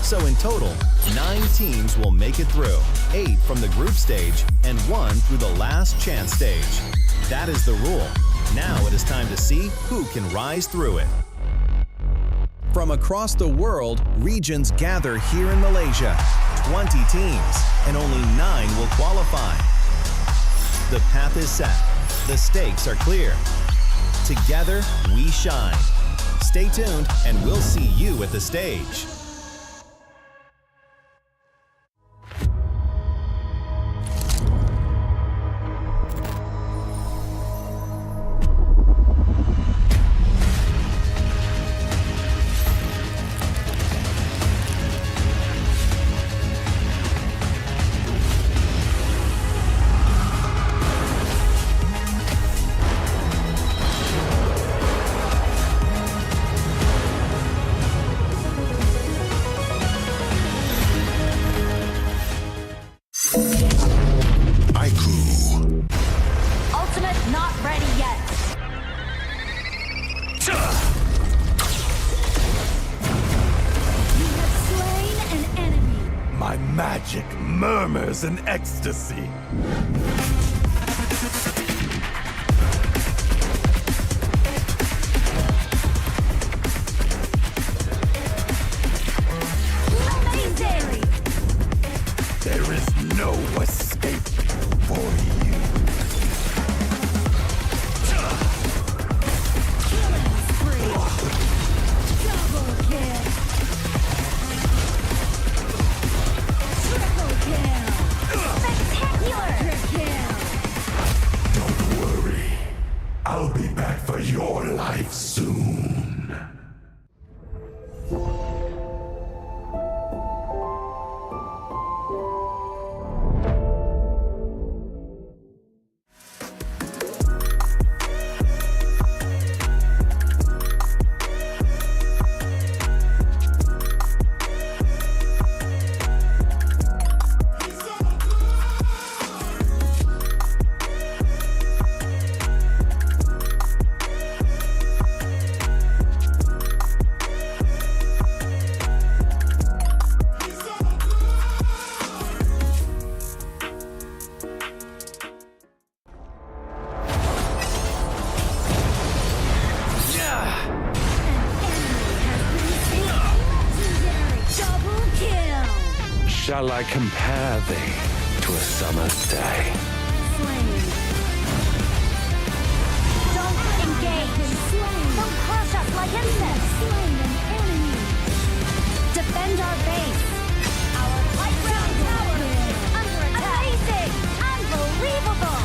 Speaker 12: So in total, 9 teams will make it through, 8 from the group stage and 1 through the last chance stage. That is the rule. Now it is time to see who can rise through it. From across the world, regions gather here in Malaysia. 20 teams, and only 9 will qualify. The path is set. The stakes are clear. Together, we shine. Stay tuned, and we'll see you at the stage.
Speaker 2: Ultimate not ready yet. You have slain an enemy.
Speaker 7: My magic murmurs in ecstasy.
Speaker 2: Amazing!
Speaker 7: There is no escape for you.
Speaker 2: Killing spree. Double kill.
Speaker 13: shall I compare thee to a summer's day?
Speaker 2: Don't engage. Don't crush us like insects. Defend our base. Our high ground tower is under attack. Amazing! Unbelievable!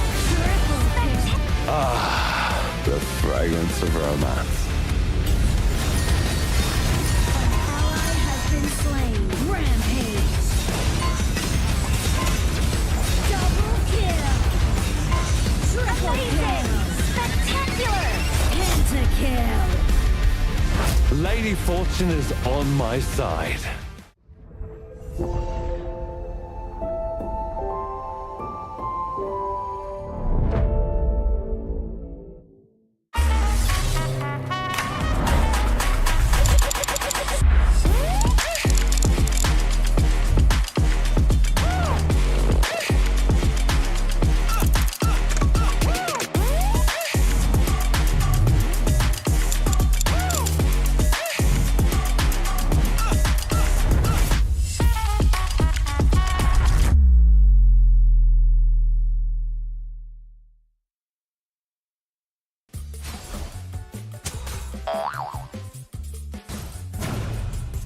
Speaker 13: Ah, the fragrance of romance.
Speaker 2: Ally has been slain. Rampage. Double kill. Triple kill. Spectacular. Pentakill.
Speaker 13: Lady Fortune is on my side.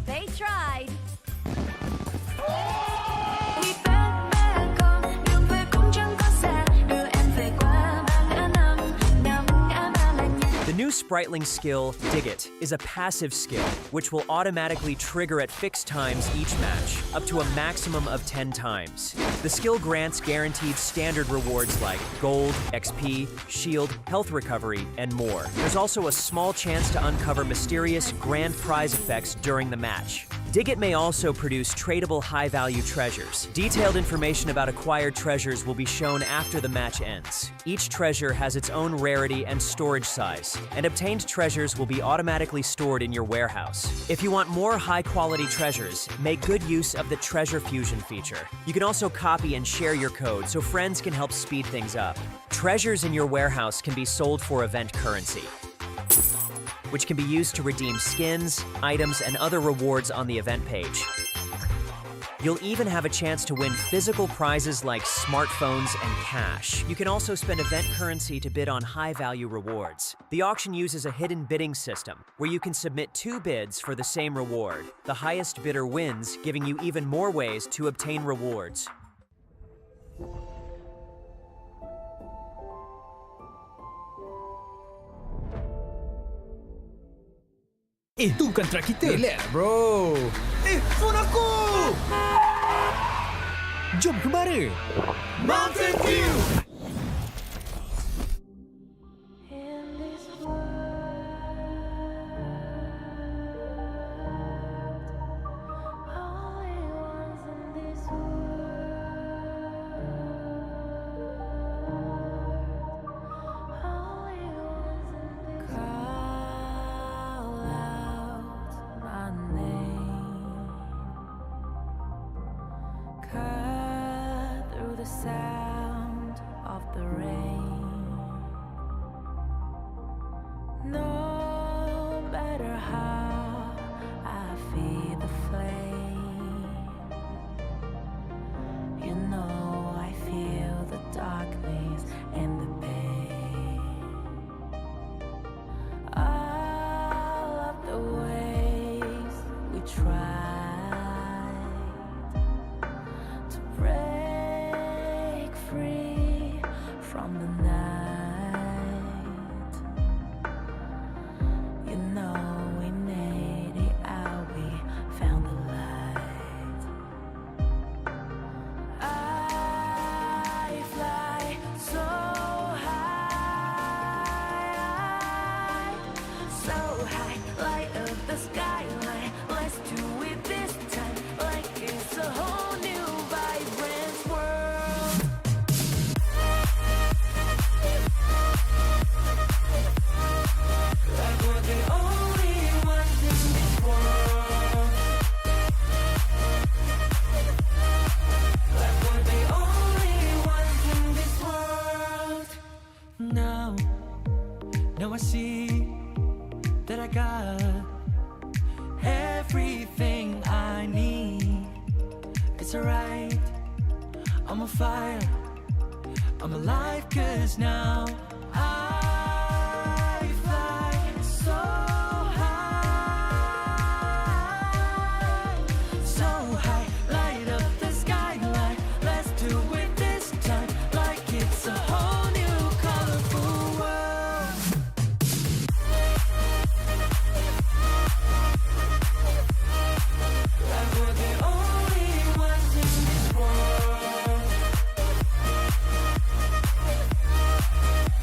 Speaker 2: They tried.
Speaker 14: The new Spritling skill, Dig It, is a passive skill, which will automatically trigger at fixed times each match, up to a maximum of 10 times. The skill grants guaranteed standard rewards like gold, XP, shield, health recovery, and more. There's also a small chance to uncover mysterious grand prize effects during the match. Dig It may also produce tradable high-value treasures. Detailed information about acquired treasures will be shown after the match ends. Each treasure has its own rarity and storage size, and obtained treasures will be automatically stored in your warehouse. If you want more high-quality treasures, make good use of the Treasure Fusion feature. You can also copy and share your code so friends can help speed things up. Treasures in your warehouse can be sold for event currency, which can be used to redeem skins, items, and other rewards on the event page. You'll even have a chance to win physical prizes like smartphones and cash. You can also spend event currency to bid on high-value rewards. The auction uses a hidden bidding system, where you can submit 2 bids for the same reward. The highest bidder wins, giving you even more ways to obtain rewards.
Speaker 10: Itu kontrak kita. Relax, bro. Phone aku! Jom kemana? Mountain View!
Speaker 2: Sound of the rain. No matter how I feed the flame, you know I feel the darkness and the pain. All of the ways we tried to break free from the night.
Speaker 3: I'm alive 'cause now I fly so high, so high. Light up the skyline, let's do it this time, like it's a whole new colorful world. Like we're the only ones in this world.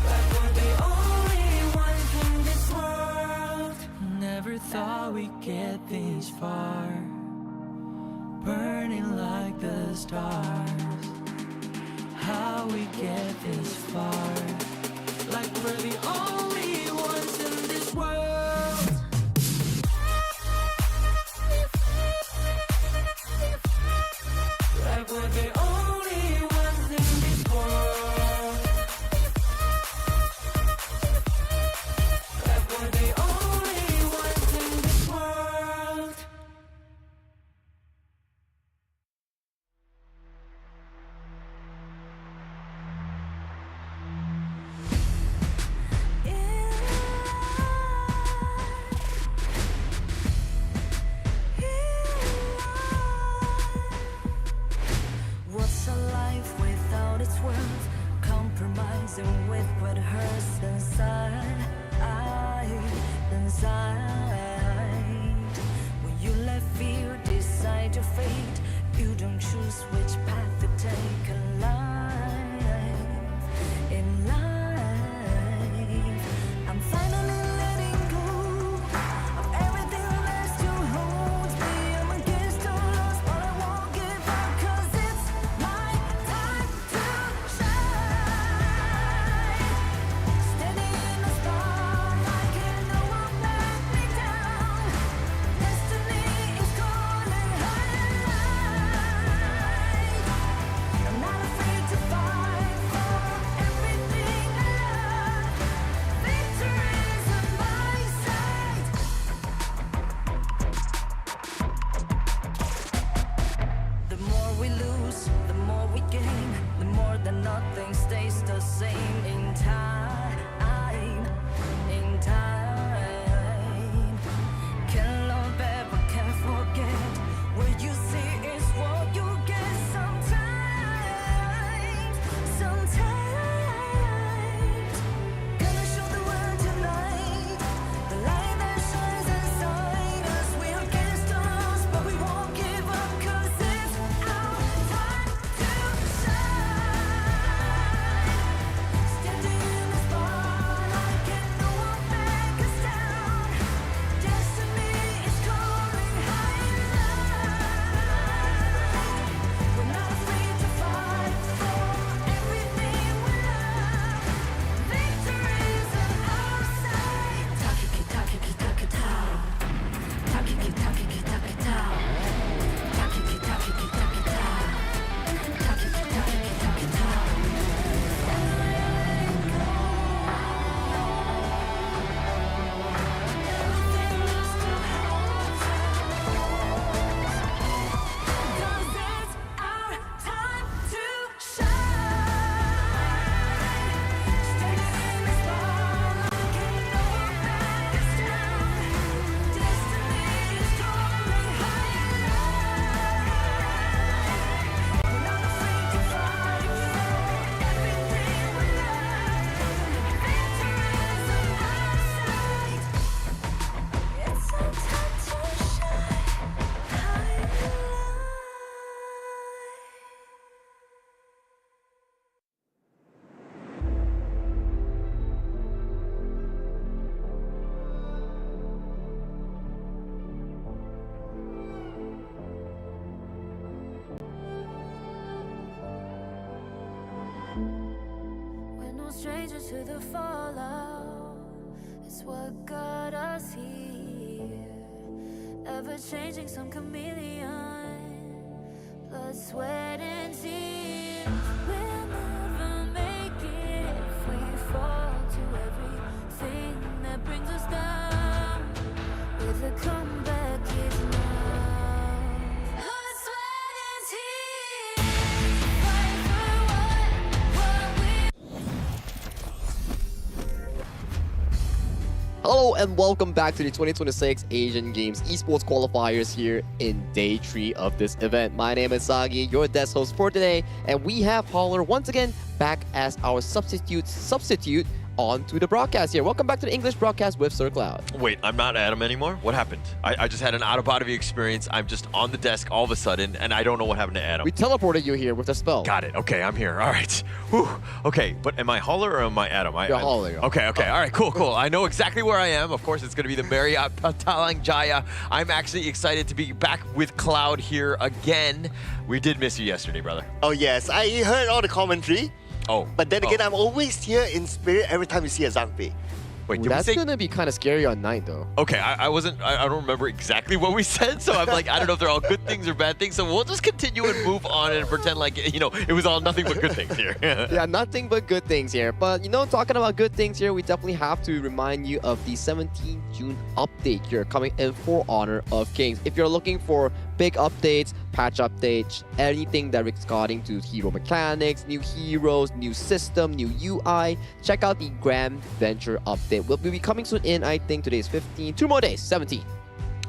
Speaker 3: Like we're the only ones in this world. Never thought we'd get this far, burning like the stars. How we get this far, like we're the only ones in this world. Like we're the only ones in this world. Like we're the only ones in this world. What's a life without its worth? Compromising with what hurts inside, inside. When you let fear decide your fate, you don't choose which path to take in life. In life, I'm finally letting go of everything that still holds me. I'm against all odds, but I won't give up 'cause it's my time to shine. Standing in the spotlight, and no one let me down. Destiny is calling high. I'm not afraid to fight for everything I love. Victory's on my side. The more we lose, the more we gain. The more that nothing stays the same in time. In time. Can't love ever, can't forget. What you see is what you get sometimes. Sometimes. Gonna show the world tonight. The light that shines inside us. We're against the odds, but we won't give up 'cause it's our time to shine. Standing in the spotlight, can no one back us down. Destiny is calling high in light. We're not afraid to fight for everything we love. Victory's on our side. Takiki takiki takitao. Takiki takiki takitao. Takiki takiki takitao. Takiki takiki takitao. Everything that still holds us. 'Cause it's our time to shine. Standing in the spotlight, can no one back us down. Destiny is calling high in light. We're not afraid to fight for everything we love. Victory's on our side. It's our time to shine high in light. We're no strangers to the fallout. It's what got us here. Ever changing, some chameleon. Blood, sweat, and tears. We'll never make it if we fall to everything that brings us down. With a comeback, it's now. Blood, sweat, and tears. Fight for what we
Speaker 16: Hello and welcome back to the 2026 Asian Games Esports Qualifiers here in day 3 of this event. My name is Sagi, your desk host for today, and we have Holler once again back as our substitute on to the broadcast here. Welcome back to the English broadcast with Sir Cloud.
Speaker 17: Wait, I'm not Adam anymore? What happened? I just had an out-of-body experience. I'm just on the desk all of a sudden, and I don't know what happened to Adam.
Speaker 16: We teleported you here with a spell.
Speaker 17: Got it. Okay, I'm here. All right. Whew. Okay, but am I Holler or am I Adam?
Speaker 16: You're Holler.
Speaker 17: Okay. All right, cool. I know exactly where I am. Of course, it's going to be the Marriott Petaling Jaya. I'm actually excited to be back with Cloud here again. We did miss you yesterday, brother.
Speaker 1: Oh, yes. I heard all the commentary.
Speaker 17: Oh.
Speaker 1: But then again, I'm always here in spirit every time you see a Zhangfei.
Speaker 17: Wait,
Speaker 16: that's gonna be kind of scary on night though.
Speaker 17: Okay, I don't remember exactly what we said, so I'm like, I don't know if they're all good things or bad things, so we'll just continue and move on and pretend like, it was all nothing but good things here.
Speaker 16: Yeah, nothing but good things here. But, talking about good things here, we definitely have to remind you of the 17th June update here coming in for Honor of Kings. If you're looking for big updates, patch updates, anything that regarding to hero mechanics, new heroes, new system, new UI, check out the Grand Venture update. Will be coming soon in, I think today is 15, 2 more days, 17.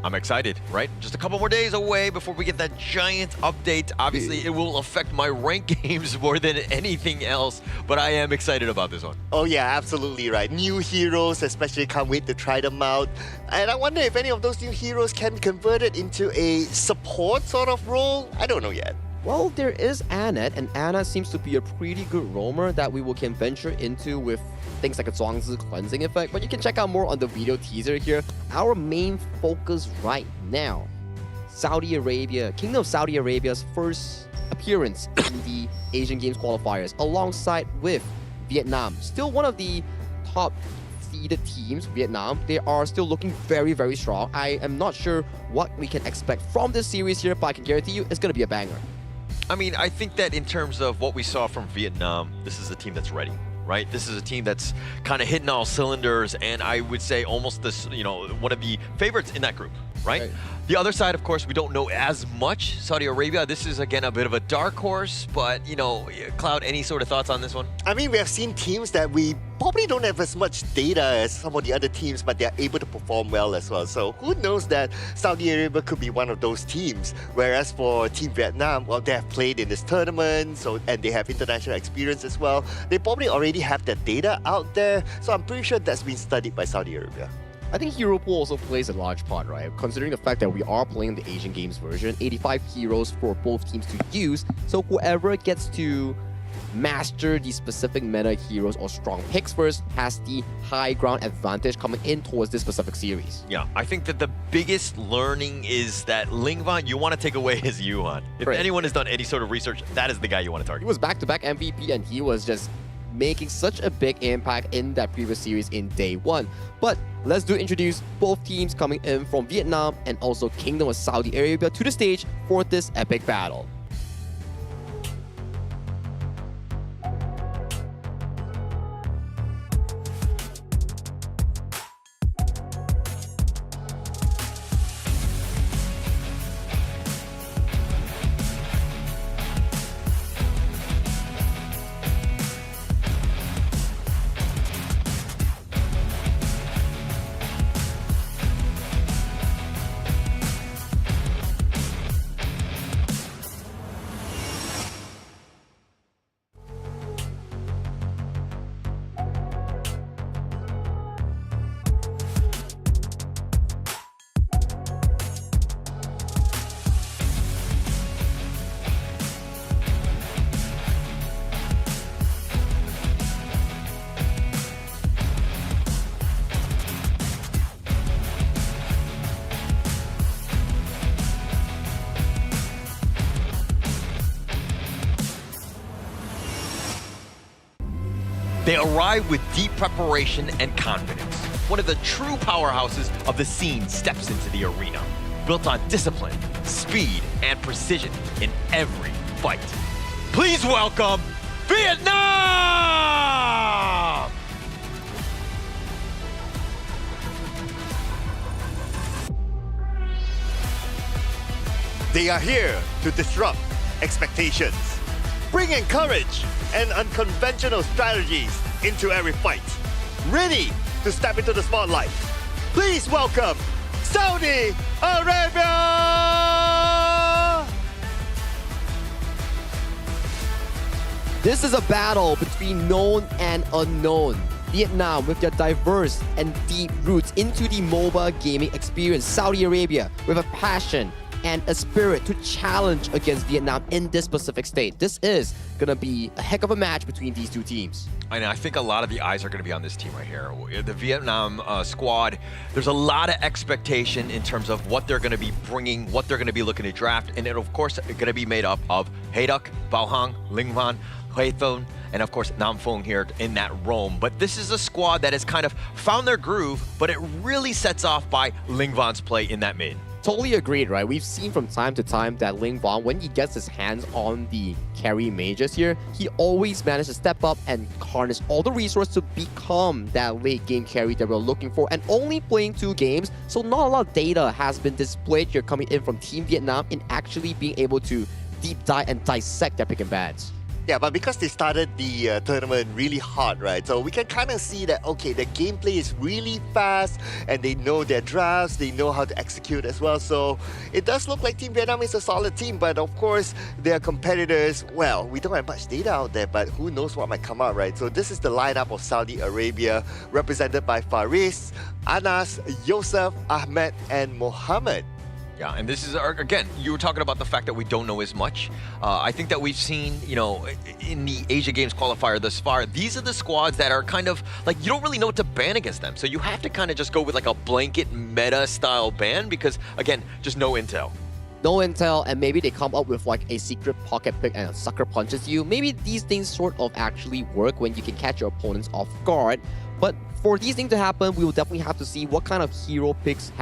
Speaker 17: I'm excited, right? Just a couple more days away before we get that giant update. Obviously, it will affect my rank games more than anything else, but I am excited about this one.
Speaker 1: Oh yeah, absolutely right. New heroes, especially can't wait to try them out. And I wonder if any of those new heroes can be converted into a support sort of role. I don't know yet.
Speaker 16: Well, there is Annette, and Annette seems to be a pretty good roamer that we can venture into with things like a Zhuangzi cleansing effect, but you can check out more on the video teaser here. Our main focus right now, Saudi Arabia, Kingdom of Saudi Arabia's first appearance in the Asian Games qualifiers, alongside with Vietnam. Still one of the top seeded teams, Vietnam. They are still looking very, very strong. I am not sure what we can expect from this series here, but I can guarantee you it's going to be a banger.
Speaker 17: I mean, I think that in terms of what we saw from Vietnam, this is a team that's ready, right? This is a team that's kind of hitting all cylinders, and I would say almost this, one of the favorites in that group, right? The other side, of course, we don't know as much. Saudi Arabia, this is again a bit of a dark horse, but Cloud, any sort of thoughts on this one?
Speaker 1: I mean, we have seen teams that we probably don't have as much data as some of the other teams, but they're able to perform well as well. So who knows that Saudi Arabia could be one of those teams. Whereas for Team Vietnam, well, they have played in this tournament, and they have international experience as well. They probably already have that data out there. So I'm pretty sure that's been studied by Saudi Arabia.
Speaker 16: I think hero pool also plays a large part, right? Considering the fact that we are playing the Asian Games version, 85 heroes for both teams to use. So whoever gets to master the specific meta heroes or strong picks first has the high ground advantage coming in towards this specific series.
Speaker 17: Yeah, I think that the biggest learning is that Lingvan, you want to take away his Yuan. If anyone has done any sort of research, that is the guy you want to target.
Speaker 16: He was back-to-back MVP, and he was just making such a big impact in that previous series in day 1. But let's introduce both teams coming in from Vietnam and also Kingdom of Saudi Arabia to the stage for this epic battle.
Speaker 17: They arrive with deep preparation and confidence. One of the true powerhouses of the scene steps into the arena, built on discipline, speed, and precision in every fight. Please welcome Vietnam!
Speaker 1: They are here to disrupt expectations, bringing courage and unconventional strategies into every fight. Ready to step into the spotlight. Please welcome Saudi Arabia!
Speaker 16: This is a battle between known and unknown. Vietnam, with their diverse and deep roots into the mobile gaming experience. Saudi Arabia, with a passion and a spirit to challenge against Vietnam in this Pacific state. This is gonna be a heck of a match between these two teams.
Speaker 17: I think a lot of the eyes are going to be on this team right here. The Vietnam squad, there's a lot of expectation in terms of what they're going to be bringing, what they're going to be looking to draft, and it, of course, going to be made up of Hayduk, Bao Hang, Linh Van, Huay Thon, and of course Nam Phuong here in that Rome. But this is a squad that has kind of found their groove, but it really sets off by Linh Van's play in that mid.
Speaker 16: Totally agreed, right? We've seen from time to time that Linh Van, when he gets his hands on the carry mages here, he always manages to step up and harness all the resources to become that late game carry that we're looking for. And only playing 2 games, so not a lot of data has been displayed here coming in from Team Vietnam in actually being able to deep dive and dissect their pick and bans.
Speaker 1: Yeah, but because they started the tournament really hard, right? So we can kind of see that, okay, the gameplay is really fast and they know their drafts, they know how to execute as well. So it does look like Team Vietnam is a solid team, but of course, their competitors, well, we don't have much data out there, but who knows what might come out, right? So this is the lineup of Saudi Arabia, represented by Faris, Anas, Yosef, Ahmed, and Mohammed.
Speaker 17: Yeah, and this is, again, you were talking about the fact that we don't know as much. I think that we've seen, you know, in the Asia Games qualifier thus far, these are the squads that are kind of, like, you don't really know what to ban against them. So you have to kind of just go with, like, a blanket meta-style ban because, again, just no intel.
Speaker 16: No intel, and maybe they come up with, like, a secret pocket pick and a sucker punches you. Maybe these things sort of actually work when you can catch your opponents off guard. But for these things to happen, we will definitely have to see what kind of hero picks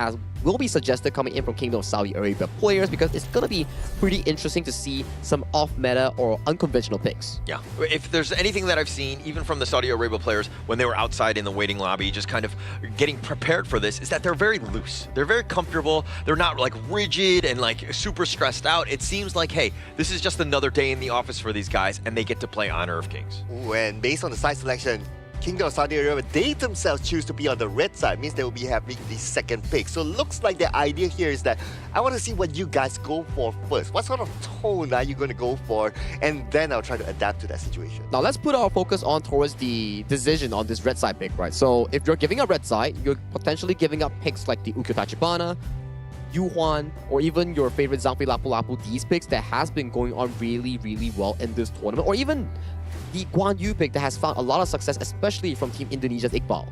Speaker 16: will be suggested coming in from Kingdom of Saudi Arabia players, because it's going to be pretty interesting to see some off-meta or unconventional picks.
Speaker 17: Yeah, if there's anything that I've seen, even from the Saudi Arabia players, when they were outside in the waiting lobby, just kind of getting prepared for this, is that they're very loose. They're very comfortable. They're not like rigid and like super stressed out. It seems like, hey, this is just another day in the office for these guys, and they get to play Honor of Kings.
Speaker 1: Ooh, and based on the side selection, Kingdom of Saudi Arabia, they themselves choose to be on the red side, means they will be having the second pick. So it looks like the idea here is that I want to see what you guys go for first. What sort of tone are you going to go for? And then I'll try to adapt to that situation.
Speaker 16: Now let's put our focus on towards the decision on this red side pick, right? So if you're giving up red side, you're potentially giving up picks like the Ukyo Tachibana, Yuhuan, or even your favorite Zhangfei Lapu Lapu, these picks that has been going on really, really well in this tournament, or even the Guan Yu pick that has found a lot of success, especially from Team Indonesia's Iqbal.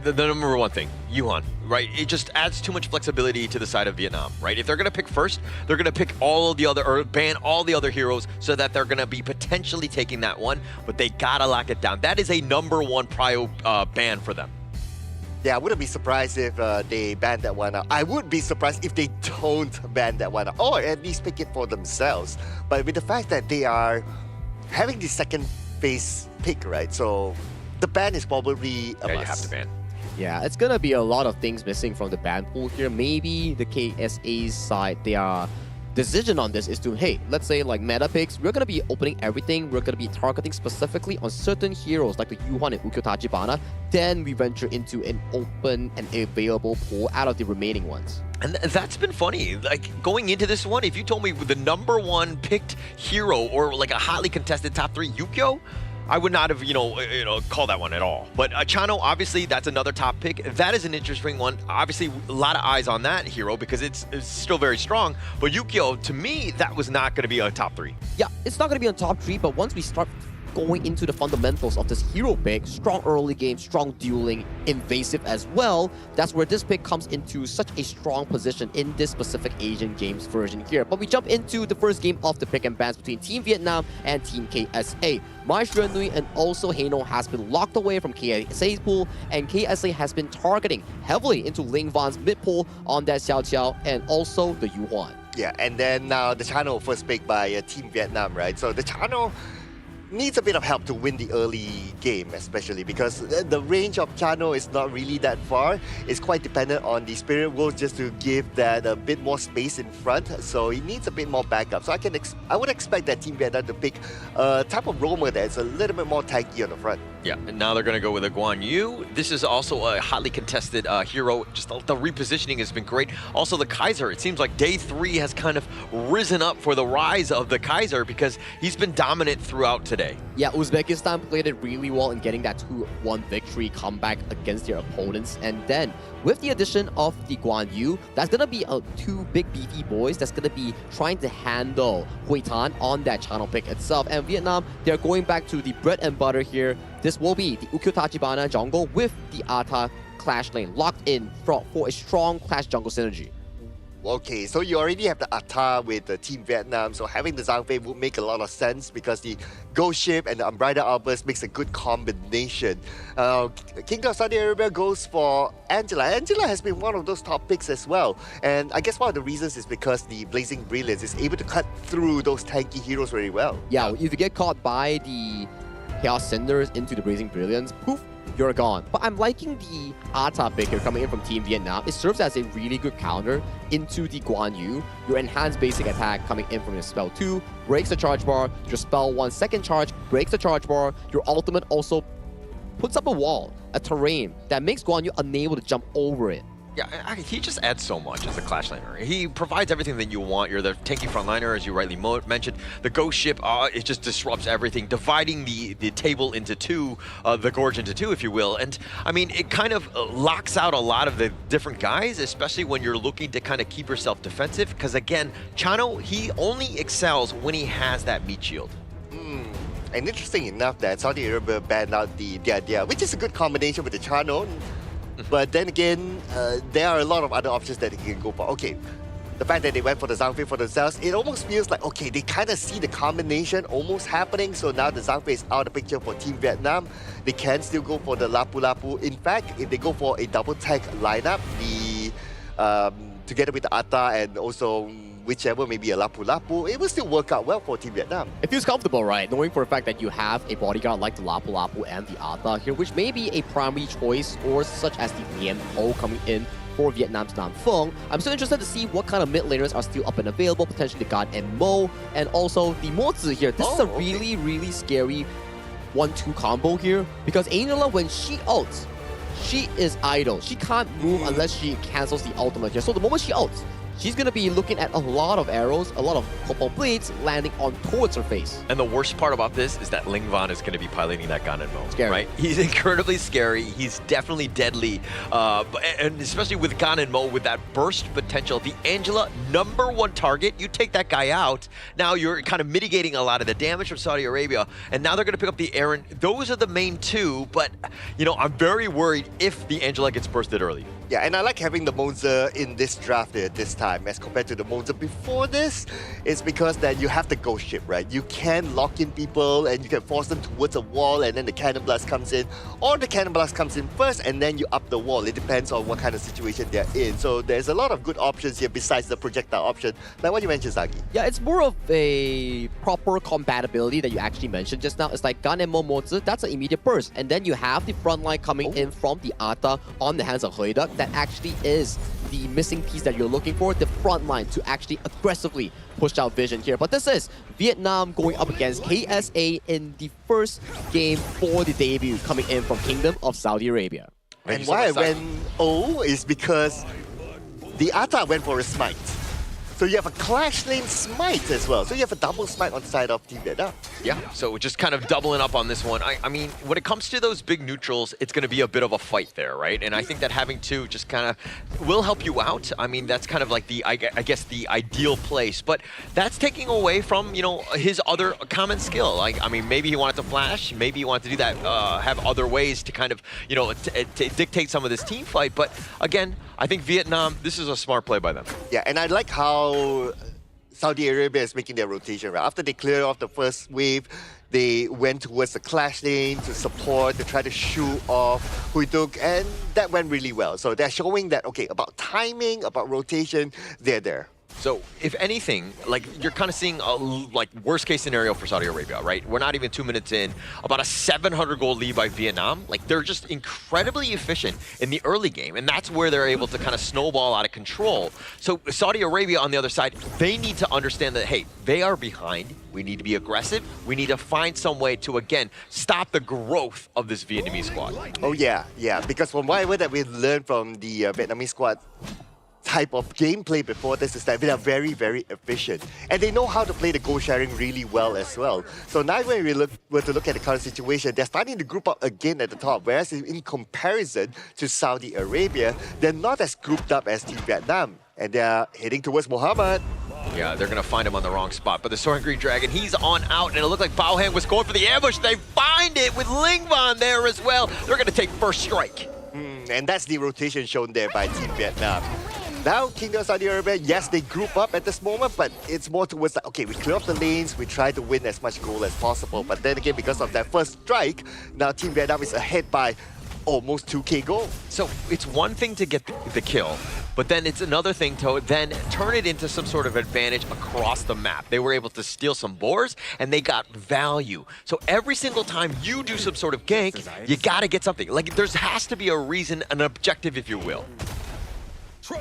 Speaker 17: The number one thing, Yuhuan, right? It just adds too much flexibility to the side of Vietnam, right? If they're going to pick first, they're going to pick all of the other, or ban all the other heroes so that they're going to be potentially taking that one, but they got to lock it down. That is a number one prio ban for them.
Speaker 1: Yeah, I wouldn't be surprised if they ban that one out. I would be surprised if they don't ban that one out, or at least pick it for themselves. But with the fact that they are having the second phase pick, right? So the ban is probably a must.
Speaker 17: You have to ban.
Speaker 16: Yeah, it's gonna be a lot of things missing from the ban pool here. Maybe the KSA's side, their decision on this is to, hey, let's say like meta picks, we're gonna be opening everything. We're gonna be targeting specifically on certain heroes like the Yuhuan and Ukyo Tachibana. Then we venture into an open and available pool out of the remaining ones.
Speaker 17: And that's been funny. Like, going into this one, if you told me the number one picked hero or like a hotly contested top 3 Ukyo, I would not have, called that one at all. But Chano, obviously, that's another top pick. That is an interesting one. Obviously, a lot of eyes on that hero because it's still very strong. But Ukyo, to me, that was not going to be a top 3.
Speaker 16: Yeah, it's not going to be on top 3, but once we start going into the fundamentals of this hero pick, strong early game, strong dueling, invasive as well, that's where this pick comes into such a strong position in this specific Asian Games version here. But we jump into the first game of the pick and bans between Team Vietnam and Team KSA. Mai Xuanui and also Haino has been locked away from KSA's pool, and KSA has been targeting heavily into Linh Van's mid pool on that Xiao Qiao and also the Yuhuan.
Speaker 1: Yeah, and then now the channel first picked by Team Vietnam, right? So the channel, needs a bit of help to win the early game, especially because the range of Chano is not really that far. It's quite dependent on the Spirit Wolves just to give that a bit more space in front. So he needs a bit more backup. So I would expect that Team Vietnam to pick a type of roamer that's a little bit more tanky on the front.
Speaker 17: Yeah, and now they're going to go with a Guan Yu. This is also a hotly contested hero. Just the repositioning has been great. Also, the Kaiser. It seems like day 3 has kind of risen up for the rise of the Kaiser because he's been dominant throughout today.
Speaker 16: Yeah, Uzbekistan played it really well in getting that 2-1 victory comeback against their opponents. And then, with the addition of the Guan Yu, that's going to be 2 big beefy boys that's going to be trying to handle Hui Tan on that channel pick itself. And Vietnam, they're going back to the bread and butter here. This will be the Ukyo Tachibana jungle with the Ata Clash lane locked in for a strong Clash jungle synergy.
Speaker 1: Okay, so you already have the Ata with the Team Vietnam, so having the Zhang Fei would make a lot of sense because the Ghost Ship and the Umbrella Outburst makes a good combination. Kingdom of Saudi Arabia goes for Angela. Angela has been one of those top picks as well, and I guess one of the reasons is because the Blazing Brilliance is able to cut through those tanky heroes very well.
Speaker 16: Yeah, if you get caught by the Chaos Cinders into the Blazing Brilliance, poof, you're gone. But I'm liking the Ata pick here coming in from Team Vietnam. It serves as a really good counter into the Guan Yu. Your enhanced basic attack coming in from your spell 2 breaks the charge bar. Your spell 1 second charge breaks the charge bar. Your ultimate also puts up a wall, a terrain that makes Guan Yu unable to jump over it.
Speaker 17: Yeah, he just adds so much as a Clash laner. He provides everything that you want. You're the tanky frontliner, as you rightly mentioned. The Ghost Ship, it just disrupts everything, dividing the table into 2, the Gorge into 2, if you will. And, I mean, it kind of locks out a lot of the different guys, especially when you're looking to kind of keep yourself defensive. Because, again, Chano, he only excels when he has that meat shield.
Speaker 1: And interesting enough that Saudi Arabia banned out the Dia, which is a good combination with the Chano. But then again, there are a lot of other options that they can go for. Okay, the fact that they went for the Zhang Fei for themselves, it almost feels like, okay, they kind of see the combination almost happening. So now the Zhang Fei is out of the picture for Team Vietnam. They can still go for the Lapu Lapu. In fact, if they go for a double tag lineup, together with the Ata and also whichever, maybe a Lapu Lapu, it will still work out well for Team Vietnam.
Speaker 16: It feels comfortable, right? Knowing for a fact that you have a bodyguard like the Lapu Lapu and the Ata here, which may be a primary choice, or such as the Lien Po coming in for Vietnam's Nam Feng. I'm still interested to see what kind of mid laners are still up and available, potentially the God and Mo, and also the Mo Zi here. This is a really, really scary 1-2 combo here, because Angela, when she ults, she is idle. She can't move unless she cancels the ultimate here. So the moment she ults, she's going to be looking at a lot of arrows, a lot of copper blades landing on towards her face.
Speaker 17: And the worst part about this is that Ling Van is going to be piloting that Gan and Mo.
Speaker 16: Scary.
Speaker 17: Right? He's incredibly scary. He's definitely deadly. And especially with Gan and Mo, with that burst potential. The Angela, #1 target. You take that guy out. Now you're kind of mitigating a lot of the damage from Saudi Arabia. And now they're going to pick up the Aaron. Those are the main 2. But, you know, I'm very worried if the Angela gets bursted early.
Speaker 1: Yeah, and I like having the Monza in this draft at this time as compared to the Monza before this. It's because that you have the Ghost Ship, right? You can lock in people and you can force them towards a wall, and then the Cannon Blast comes in, or the Cannon Blast comes in first and then you up the wall. It depends on what kind of situation they're in. So there's a lot of good options here besides the projectile option, like what you mentioned, Zaki.
Speaker 16: Yeah, it's more of a proper compatibility that you actually mentioned just now. It's like Gan and Mo Mozi, that's an immediate burst. And then you have the front line coming in from the Ata on the hands of Huida. That actually is the missing piece that you're looking for, the front line to actually aggressively push out Vision here. But this is Vietnam going up against KSA in the first game for the debut, coming in from Kingdom of Saudi Arabia.
Speaker 1: And why I went O is because the Ata went for a smite. So you have a Clash Lane smite as well. So you have a double smite on the side of Team Vietnam.
Speaker 17: Yeah, so just kind of doubling up on this one. I mean, when it comes to those big neutrals, it's going to be a bit of a fight there, right? And I think that having 2 just kind of will help you out. I mean, that's kind of like the, I guess, the ideal place. But that's taking away from, you know, his other common skill. Like, I mean, maybe he wanted to flash. Maybe he wanted to do that, have other ways to kind of, you know, dictate some of this team fight. But again, I think Vietnam, this is a smart play by them.
Speaker 1: Yeah, and I like how Saudi Arabia is making their rotation, right? After they cleared off the first wave, they went towards the Clash lane to support, to try to shoot off Huiduk, and that went really well. So they're showing that, okay, about timing, about rotation, they're there.
Speaker 17: So if anything, like you're kind of seeing a like worst case scenario for Saudi Arabia, right? We're not even 2 minutes in, about a 700 goal lead by Vietnam. Like they're just incredibly efficient in the early game, and that's where they're able to kind of snowball out of control. So Saudi Arabia on the other side, they need to understand that, hey, they are behind. We need to be aggressive. We need to find some way to, again, stop the growth of this Vietnamese squad.
Speaker 1: Oh yeah, because from whatever that we learned from the Vietnamese squad, type of gameplay before this is that they are very, very efficient. And they know how to play the goal sharing really well as well. So now when we were to look at the current situation, they're starting to group up again at the top, whereas in comparison to Saudi Arabia, they're not as grouped up as Team Vietnam. And they're heading towards Mohammed.
Speaker 17: Yeah, they're going to find him on the wrong spot. But the Soaring Green Dragon, he's on out, and it looked like Bao Han was going for the ambush. They find it with Lingvan there as well. They're going to take first strike.
Speaker 1: And that's the rotation shown there by Team Vietnam. Now, Kingdom of Saudi Arabia, yes, they group up at this moment, but it's more towards like, okay, we clear up the lanes, we try to win as much goal as possible. But then again, because of that first strike, now Team Vietnam is ahead by almost 2K goal.
Speaker 17: So it's one thing to get the kill, but then it's another thing to then turn it into some sort of advantage across the map. They were able to steal some boars, and they got value. So every single time you do some sort of gank, you gotta get something. Like there has to be a reason, an objective, if you will.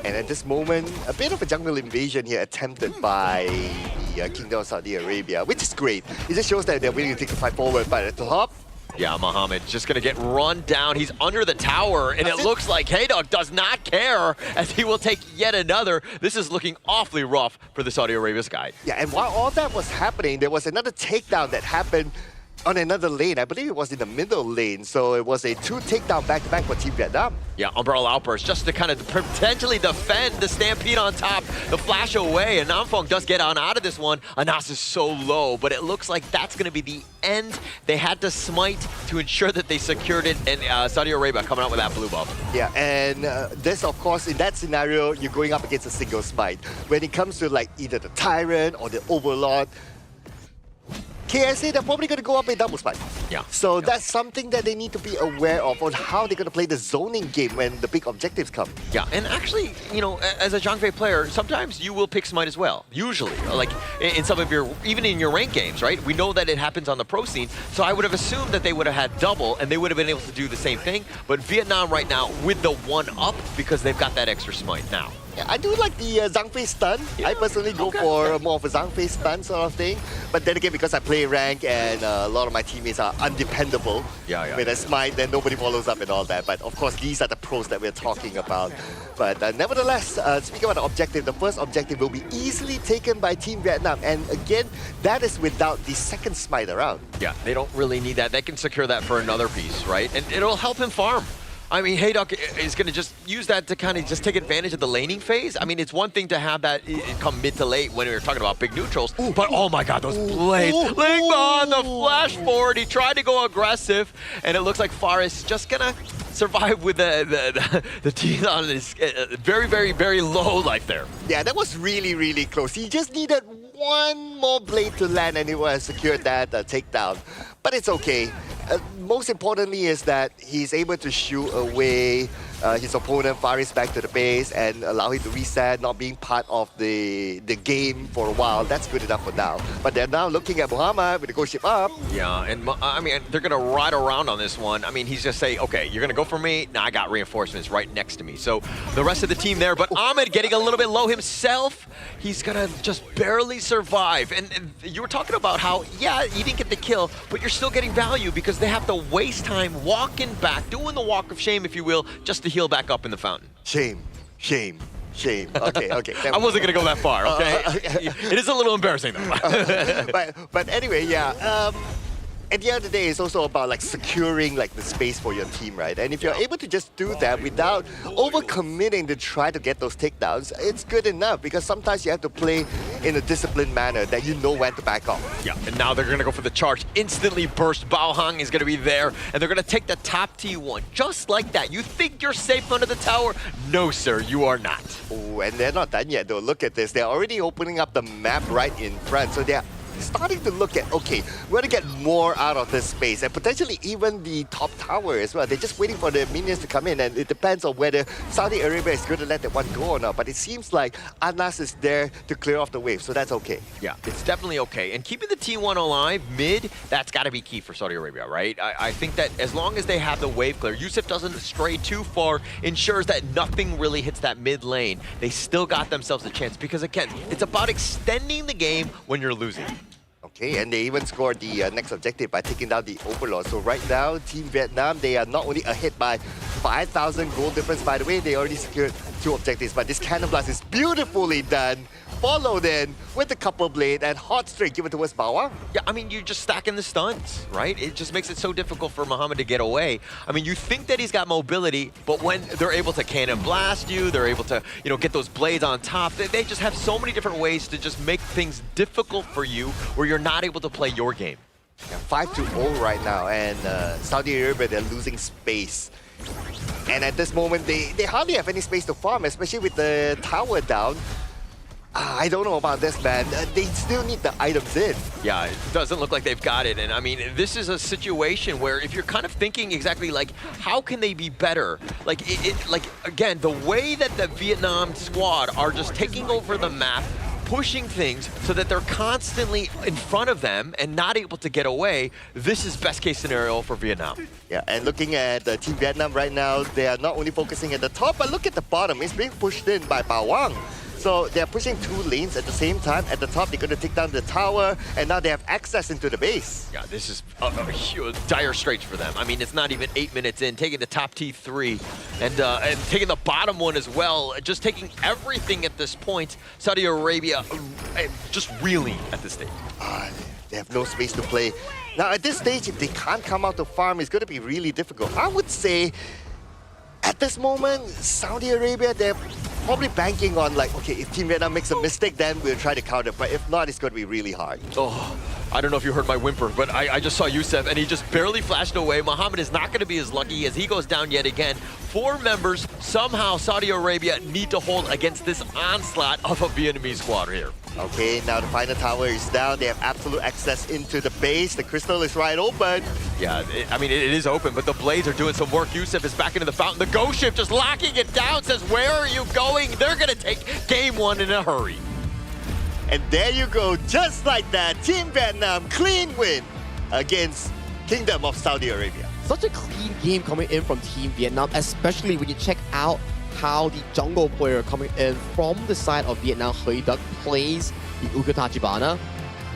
Speaker 1: And at this moment, a bit of a jungle invasion here attempted by the Kingdom of Saudi Arabia, which is great. It just shows that they're willing to take the fight forward. But at the top,
Speaker 17: yeah, Mohammed just going to get run down. He's under the tower, and it looks like Haydog does not care as he will take yet another. This is looking awfully rough for the Saudi Arabia side.
Speaker 1: Yeah, and while all that was happening, there was another takedown that happened on another lane. I believe it was in the middle lane. So it was a 2 takedown back-to-back for Team Vietnam.
Speaker 17: Yeah, Umbrella Outburst just to kind of potentially defend the Stampede on top, the flash away, and Nam Phong does get on out of this one. Anas is so low, but it looks like that's going to be the end. They had to smite to ensure that they secured it, and Saudi Arabia coming out with that blue buff.
Speaker 1: Yeah, and this, of course, in that scenario, you're going up against a single smite. When it comes to like either the Tyrant or the Overlord, KSA, they're probably going to go up a double spike.
Speaker 17: Yeah.
Speaker 1: So that's something that they need to be aware of on how they're going to play the zoning game when the big objectives come.
Speaker 17: Yeah, and actually, you know, as a Zhangfei player, sometimes you will pick Smite as well. Usually, like in some of your, even in your ranked games, right? We know that it happens on the pro scene, so I would have assumed that they would have had double and they would have been able to do the same thing. But Vietnam right now with the 1-up because they've got that extra Smite now.
Speaker 1: Yeah, I do like the Zhangfei stun. I personally go for more of a Zhangfei stun sort of thing. But then again, because I play rank and a lot of my teammates are undependable. With a smite, then nobody follows up and all that. But of course, these are the pros that we're talking about. But nevertheless, speaking about the objective, the first objective will be easily taken by Team Vietnam. And again, that is without the second smite around.
Speaker 17: Yeah, they don't really need that. They can secure that for another piece, right? And it'll help him farm. I mean, Haydog is going to just use that to kind of just take advantage of the laning phase. I mean, it's one thing to have that come mid to late when we were talking about big neutrals, but oh my god, those blades. Lingvan, the flash forward, he tried to go aggressive, and it looks like Faris just going to survive with the teeth on his very, very, very low life there.
Speaker 1: Yeah, that was really, really close. He just needed one more blade to land and he would have secured that takedown. But it's okay. Most importantly is that he's able to shoot away his opponent Faris back to the base and allow him to reset, not being part of the game for a while. That's good enough for now. But they're now looking at Muhammad with the ghost ship up.
Speaker 17: Yeah, and I mean, they're going to ride around on this one. I mean, he's just saying, okay, you're going to go for me? Now I got reinforcements right next to me. So the rest of the team there, but Ahmed getting a little bit low himself. He's going to just barely survive. And you were talking about how, yeah, you didn't get the kill, but you're still getting value because they have to waste time walking back, doing the walk of shame, if you will, just to heal back up in the fountain.
Speaker 1: Shame, shame, shame. Okay, okay.
Speaker 17: I wasn't going to go that far, okay? It is a little embarrassing, though.
Speaker 1: but anyway, yeah. At the end of the day, it's also about like securing like the space for your team, right? And if you're able to just do that without overcommitting to try to get those takedowns, it's good enough because sometimes you have to play in a disciplined manner that you know when to back off.
Speaker 17: Yeah, and now they're going to go for the charge. Instantly burst. Bao Han is going to be there, and they're going to take the top T1 just like that. You think you're safe under the tower? No, sir, you are not.
Speaker 1: Oh, and they're not done yet, though. Look at this. They're already opening up the map right in front, so they're starting to look at, okay, we're going to get more out of this space and potentially even the top tower as well. They're just waiting for the minions to come in, and it depends on whether Saudi Arabia is going to let that one go or not. But it seems like Anas is there to clear off the wave, so that's okay.
Speaker 17: Yeah, it's definitely okay. And keeping the T1 alive mid, that's got to be key for Saudi Arabia, right? I think that as long as they have the wave clear, Yusuf doesn't stray too far, ensures that nothing really hits that mid lane. They still got themselves a chance because, again, it's about extending the game when you're losing.
Speaker 1: Okay, and they even scored the next objective by taking down the Overlord. So right now, Team Vietnam, they are not only ahead by 5,000 gold difference, by the way, they already secured 2 objectives, but this Cannon Blast is beautifully done, followed in with the couple blade and hot straight given towards Bawang.
Speaker 17: Yeah, I mean, you're just stacking the stuns, right? It just makes it so difficult for Muhammad to get away. I mean, you think that he's got mobility, but when they're able to cannon blast you, they're able to, you know, get those blades on top, they just have so many different ways to just make things difficult for you where you're not able to play your game.
Speaker 1: Yeah, 5-0 right now, and Saudi Arabia, they're losing space. And at this moment, they hardly have any space to farm, especially with the tower down. I don't know about this, man. They still need the items in.
Speaker 17: Yeah, it doesn't look like they've got it. And I mean, this is a situation where if you're kind of thinking exactly like, how can they be better? Like, like again, the way that the Vietnam squad are just taking over the map, pushing things so that they're constantly in front of them and not able to get away, this is best case scenario for Vietnam.
Speaker 1: Yeah, and looking at Team Vietnam right now, they are not only focusing at the top, but look at the bottom. It's being pushed in by Bawang. So they're pushing 2 lanes at the same time. At the top, they're going to take down the tower, and now they have access into the base.
Speaker 17: Yeah, this is a huge, dire straits for them. I mean, it's not even 8 minutes in, taking the top T3 and taking the bottom one as well. Just taking everything at this point. Saudi Arabia just reeling at this stage.
Speaker 1: They have no space to play. Now, at this stage, if they can't come out to farm, it's going to be really difficult. I would say, at this moment, Saudi Arabia, they're probably banking on like, okay, if Team Vietnam makes a mistake, then we'll try to counter. But if not, it's going to be really hard.
Speaker 17: Oh, I don't know if you heard my whimper, but I just saw Yusuf and he just barely flashed away. Muhammad is not going to be as lucky as he goes down yet again. 4 members, somehow Saudi Arabia need to hold against this onslaught of a Vietnamese squad here.
Speaker 1: Okay, now the final tower is down. They have absolute access into the base. The crystal is wide open.
Speaker 17: Yeah, I mean, it is open, but the blades are doing some work. Yusuf is back into the fountain. The ghost ship just locking it down, says, where are you going? They're going to take game 1 in a hurry.
Speaker 1: And there you go, just like that, Team Vietnam, clean win against Kingdom of Saudi Arabia.
Speaker 16: Such a clean game coming in from Team Vietnam, especially when you check out how the jungle player coming in from the side of Vietnam, Hui Duck, plays the Ukatachibana.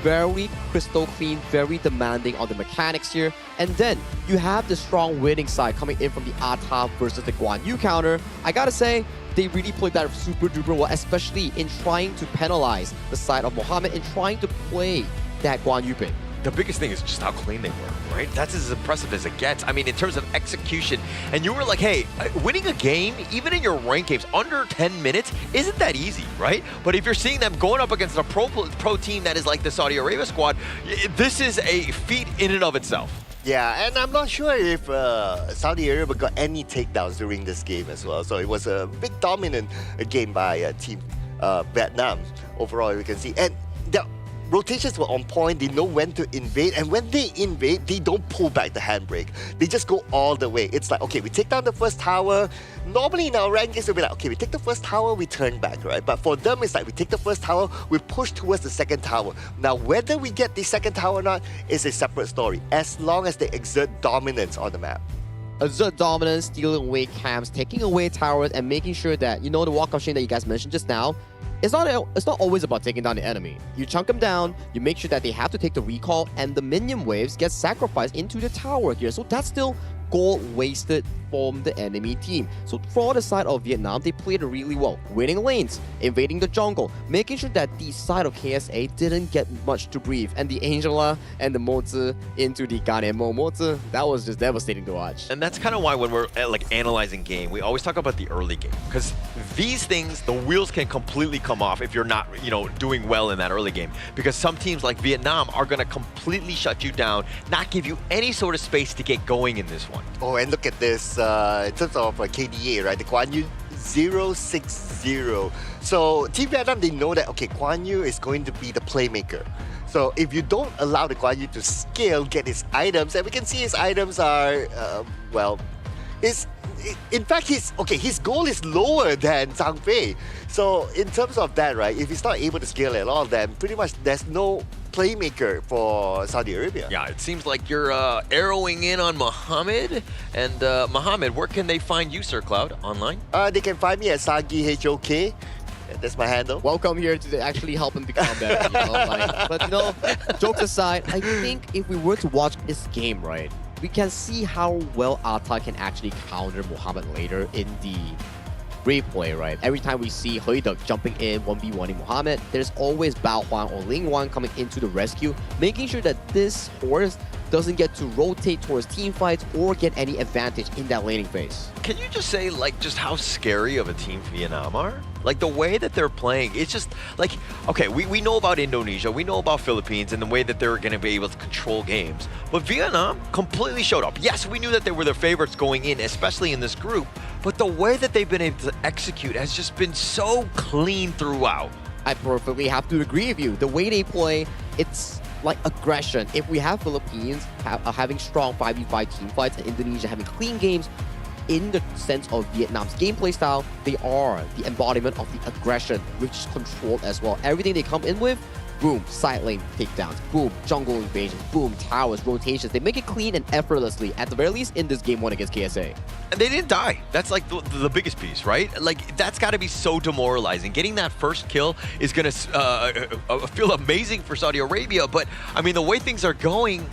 Speaker 16: Very crystal clean, very demanding on the mechanics here. And then you have the strong winning side coming in from the Ata versus the Guan Yu counter. I gotta say, they really played that super duper well, especially in trying to penalize the side of Mohammed and trying to play that Guan Yu pick.
Speaker 17: The biggest thing is just how clean they were, right? That's as impressive as it gets. I mean, in terms of execution, and you were like, hey, winning a game, even in your ranked games, under 10 minutes, isn't that easy, right? But if you're seeing them going up against a pro team that is like the Saudi Arabia squad, this is a feat in and of itself.
Speaker 1: Yeah, and I'm not sure if Saudi Arabia got any takedowns during this game as well. So it was a big dominant game by Team Vietnam. Overall, we can see. And the rotations were on point. They know when to invade. And when they invade, they don't pull back the handbrake. They just go all the way. It's like, okay, we take down the first tower. Normally in our rankings, we'll be like, okay, we take the first tower, we turn back, right? But for them, it's like we take the first tower, we push towards the second tower. Now, whether we get the second tower or not is a separate story, as long as they exert dominance on the map.
Speaker 16: Exert dominance, stealing away camps, taking away towers, and making sure that, you know, the walk-up chain that you guys mentioned just now, it's not always about taking down the enemy. You chunk them down, you make sure that they have to take the recall, and the minion waves get sacrificed into the tower here. So that's still gold wasted from the enemy team. So for the side of Vietnam, they played really well, winning lanes, invading the jungle, making sure that the side of KSA didn't get much to breathe. And the Angela and the Mozi into the Ganemo Mozi, that was just devastating to watch.
Speaker 17: And that's kind of why when we're like analyzing game, we always talk about the early game, because these things, the wheels can completely come off if you're not, you know, doing well in that early game. Because some teams like Vietnam are going to completely shut you down, not give you any sort of space to get going in this one.
Speaker 1: Oh, and look at this, in terms of KDA, right? The Guan Yu 0-6-0. So Team Vietnam, they know that, okay, Guan Yu is going to be the playmaker. So if you don't allow the Guan Yu to scale, get his items, and we can see his items are, well, in fact, his goal is lower than Zhang Fei. So in terms of that, right, if he's not able to scale at all, then pretty much there's no playmaker for Saudi Arabia.
Speaker 17: Yeah, it seems like you're arrowing in on Mohammed. And Mohammed, where can they find you, Sir Cloud, online?
Speaker 1: They can find me at Sagi HOK. That's my handle.
Speaker 16: Welcome here to actually help him become better. But jokes aside, I think if we were to watch this game, right, we can see how well Ata can actually counter Mohammed later in the replay, right? Every time we see Heiduk jumping in 1v1ing Mohammed, there's always Bao Huang or Ling Wan coming into the rescue, making sure that this horse doesn't get to rotate towards team fights or get any advantage in that laning phase.
Speaker 17: Can you just say, like, just how scary of a team Vietnam are? Like, the way that they're playing, it's just, like, okay, we know about Indonesia, we know about Philippines and the way that they're going to be able to control games. But Vietnam completely showed up. Yes, we knew that they were the favorites going in, especially in this group, but the way that they've been able to execute has just been so clean throughout.
Speaker 16: I perfectly have to agree with you. The way they play, it's like aggression. If we have Philippines having strong 5v5 team fights and Indonesia having clean games, in the sense of Vietnam's gameplay style, they are the embodiment of the aggression, which is controlled as well. Everything they come in with, boom, side lane takedowns, boom, jungle invasion, boom, towers, rotations. They make it clean and effortlessly, at the very least in this game 1 against KSA.
Speaker 17: And they didn't die. That's like the biggest piece, right? Like, that's got to be so demoralizing. Getting that first kill is going to feel amazing for Saudi Arabia, but I mean, the way things are going,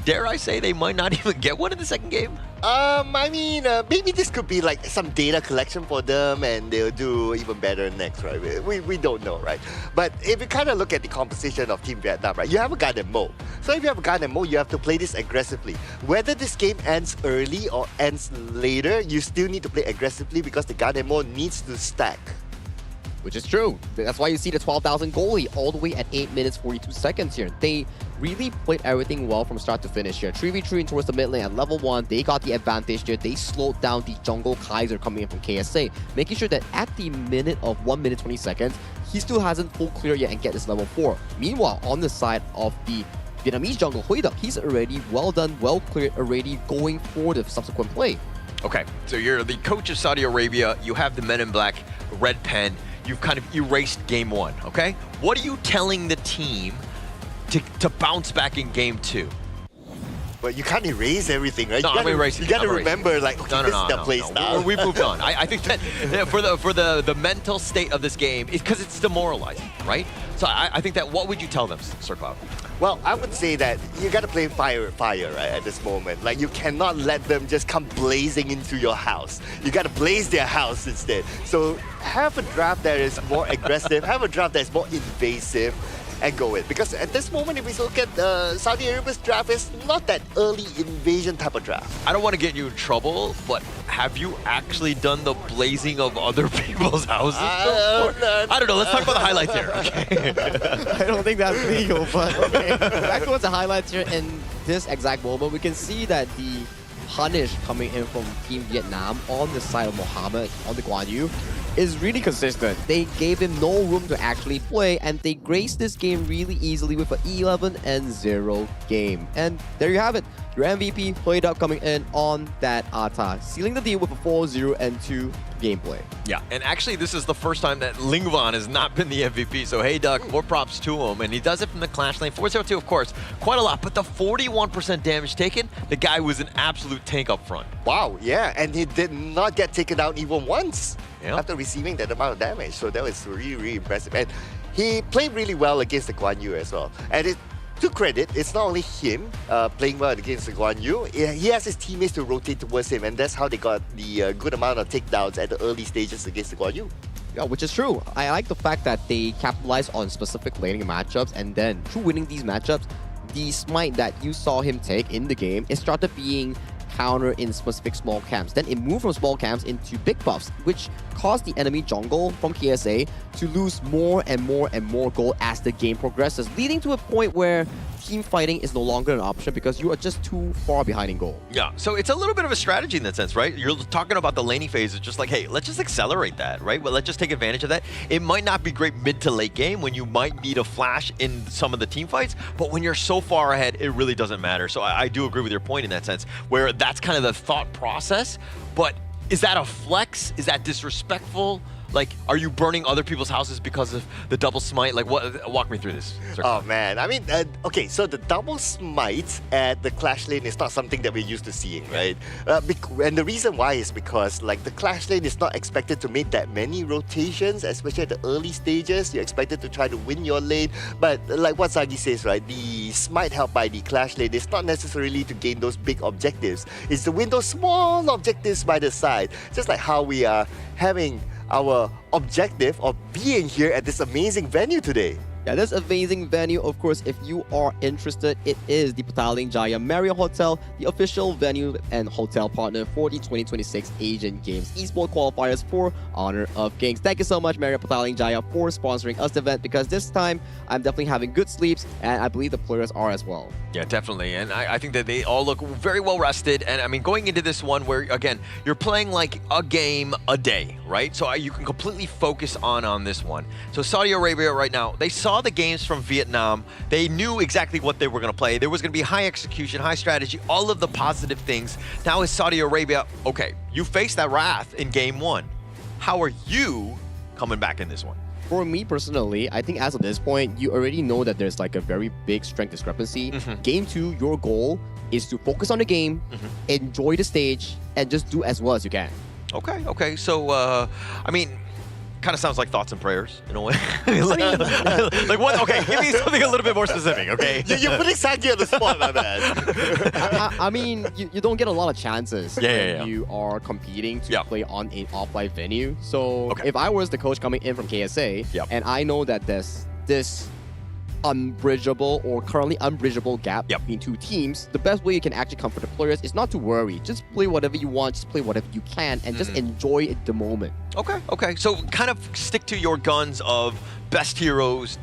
Speaker 17: dare I say, they might not even get one in the second game?
Speaker 1: I mean, maybe this could be like some data collection for them and they'll do even better next, right? We don't know, right? But if you kind of look at the composition of Team Vietnam, right, you have a Garden mode. So if you have a Garden mode, you have to play this aggressively. Whether this game ends early or ends later, you still need to play aggressively because the Garden mode needs to stack.
Speaker 16: Which is true. That's why you see the 12,000 goalie all the way at 8 minutes 42 seconds here. They really played everything well from start to finish here. 3v3 towards the mid lane at level 1. They got the advantage here. They slowed down the jungle Kaiser coming in from KSA, making sure that at the minute of 1 minute 20 seconds, he still hasn't full clear yet and get this level 4. Meanwhile, on the side of the Vietnamese jungle, Heiduk, he's already well done, well cleared, already going for the subsequent play.
Speaker 17: Okay, so you're the coach of Saudi Arabia. You have the Men in Black red pen. You've kind of erased game 1, okay? What are you telling the team to bounce back in game 2?
Speaker 1: But you can't erase everything, right?
Speaker 17: No, I'm erasing.
Speaker 1: You gotta remember, like, okay, this is the play style.
Speaker 17: We've moved on. I think that for the mental state of this game, it's because it's demoralizing, right? So I think that, what would you tell them, Sir Cloud?
Speaker 1: Well, I would say that you gotta play fire, right, at this moment. Like, you cannot let them just come blazing into your house. You gotta blaze their house instead. So have a draft that is more aggressive, have a draft that's more invasive, and go in. Because at this moment, if we look at Saudi Arabia's draft, it's not that early invasion type of draft.
Speaker 17: I don't want to get you in trouble, but have you actually done the blazing of other people's houses? I don't know. Let's talk about the highlights here. Okay.
Speaker 16: I don't think that's legal, but okay. Back towards the highlights here. In this exact moment, we can see that the punish coming in from Team Vietnam on the side of Mohammed on the Guan Yu is really consistent. They gave him no room to actually play, and they graced this game really easily with an 11-0 game. And there you have it. Your MVP played up coming in on that Ata, sealing the deal with a 4-0-2 gameplay.
Speaker 17: Yeah, and actually this is the first time that Lingvan has not been the MVP, so hey Duck, more props to him, and he does it from the Clash lane. 4-0-2, of course, quite a lot, but the 41% damage taken, the guy was an absolute tank up front.
Speaker 1: Wow, yeah, and he did not get taken down even once
Speaker 17: after
Speaker 1: receiving that amount of damage, so that was really, really impressive. And he played really well against the Guan Yu as well. And to credit, it's not only him playing well against the Guan Yu, he has his teammates to rotate towards him, and that's how they got the good amount of takedowns at the early stages against the Guan Yu.
Speaker 16: Yeah, which is true. I like the fact that they capitalize on specific laning matchups, and then through winning these matchups, the smite that you saw him take in the game, it started being counter in specific small camps. Then it moved from small camps into big buffs, which caused the enemy jungle from KSA to lose more and more and more gold as the game progresses, leading to a point where team fighting is no longer an option because you are just too far behind in goal.
Speaker 17: Yeah, so it's a little bit of a strategy in that sense, right? You're talking about the laning phase. It's just like, hey, let's just accelerate that, right? Well, let's just take advantage of that. It might not be great mid to late game when you might need a flash in some of the team fights, but when you're so far ahead, it really doesn't matter. So I do agree with your point in that sense, where that's kind of the thought process. But is that a flex? Is that disrespectful? Like, are you burning other people's houses because of the double smite? Like, what? Walk me through this.
Speaker 1: Oh man, I mean, okay, so the double smite at the Clash lane is not something that we're used to seeing, right? And the reason why is because, like, the Clash lane is not expected to make that many rotations, especially at the early stages. You're expected to try to win your lane, but like what Sagi says, right? The smite held by the Clash lane is not necessarily to gain those big objectives. It's to win those small objectives by the side. Just like how we are having our objective of being here at this amazing venue today.
Speaker 16: Yeah, this amazing venue, of course, if you are interested, it is the Petaling Jaya Marriott Hotel, the official venue and hotel partner for the 2026 Asian Games Esports Qualifiers for Honor of Kings. Thank you so much, Marriott Petaling Jaya, for sponsoring us the event, because this time I'm definitely having good sleeps, and I believe the players are as well.
Speaker 17: Yeah, definitely. And I think that they all look very well rested. And I mean, going into this one where, again, you're playing like a game a day, right? So you can completely focus on this one. So Saudi Arabia right now, they saw the games from Vietnam. They knew exactly what they were going to play. There was going to be high execution, high strategy, all of the positive things. Now is Saudi Arabia, okay, you faced that wrath in game one. How are you coming back in this one?
Speaker 16: For me personally, I think as of this point, you already know that there's like a very big strength discrepancy. Game 2, your goal is to focus on the game, enjoy the stage, and just do as well as you can.
Speaker 17: Okay. So, I mean, kind of sounds like thoughts and prayers in a way. Like what? Okay, give me something a little bit more specific, okay?
Speaker 1: You're putting Sagi on the spot like that.
Speaker 16: I mean, you don't get a lot of chances
Speaker 17: when
Speaker 16: you are competing to play on an offline venue. So if I was the coach coming in from KSA, and I know that there's this unbridgeable or currently unbridgeable gap between two teams, the best way you can actually comfort the players is not to worry. Just play whatever you want, just play whatever you can, and just enjoy the moment.
Speaker 17: Okay. So kind of stick to your guns of best heroes.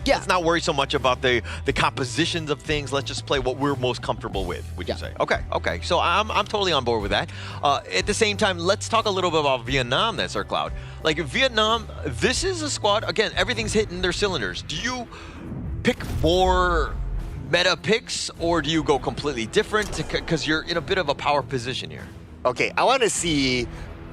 Speaker 17: Let's not worry so much about the compositions of things. Let's just play what we're most comfortable with, would you say? Okay. So I'm totally on board with that. At the same time, let's talk a little bit about Vietnam then, Sir Cloud. Like Vietnam, this is a squad, again, everything's hitting their cylinders. Do you pick more meta picks, or do you go completely different? Because you're in a bit of a power position here.
Speaker 1: Okay, I want to see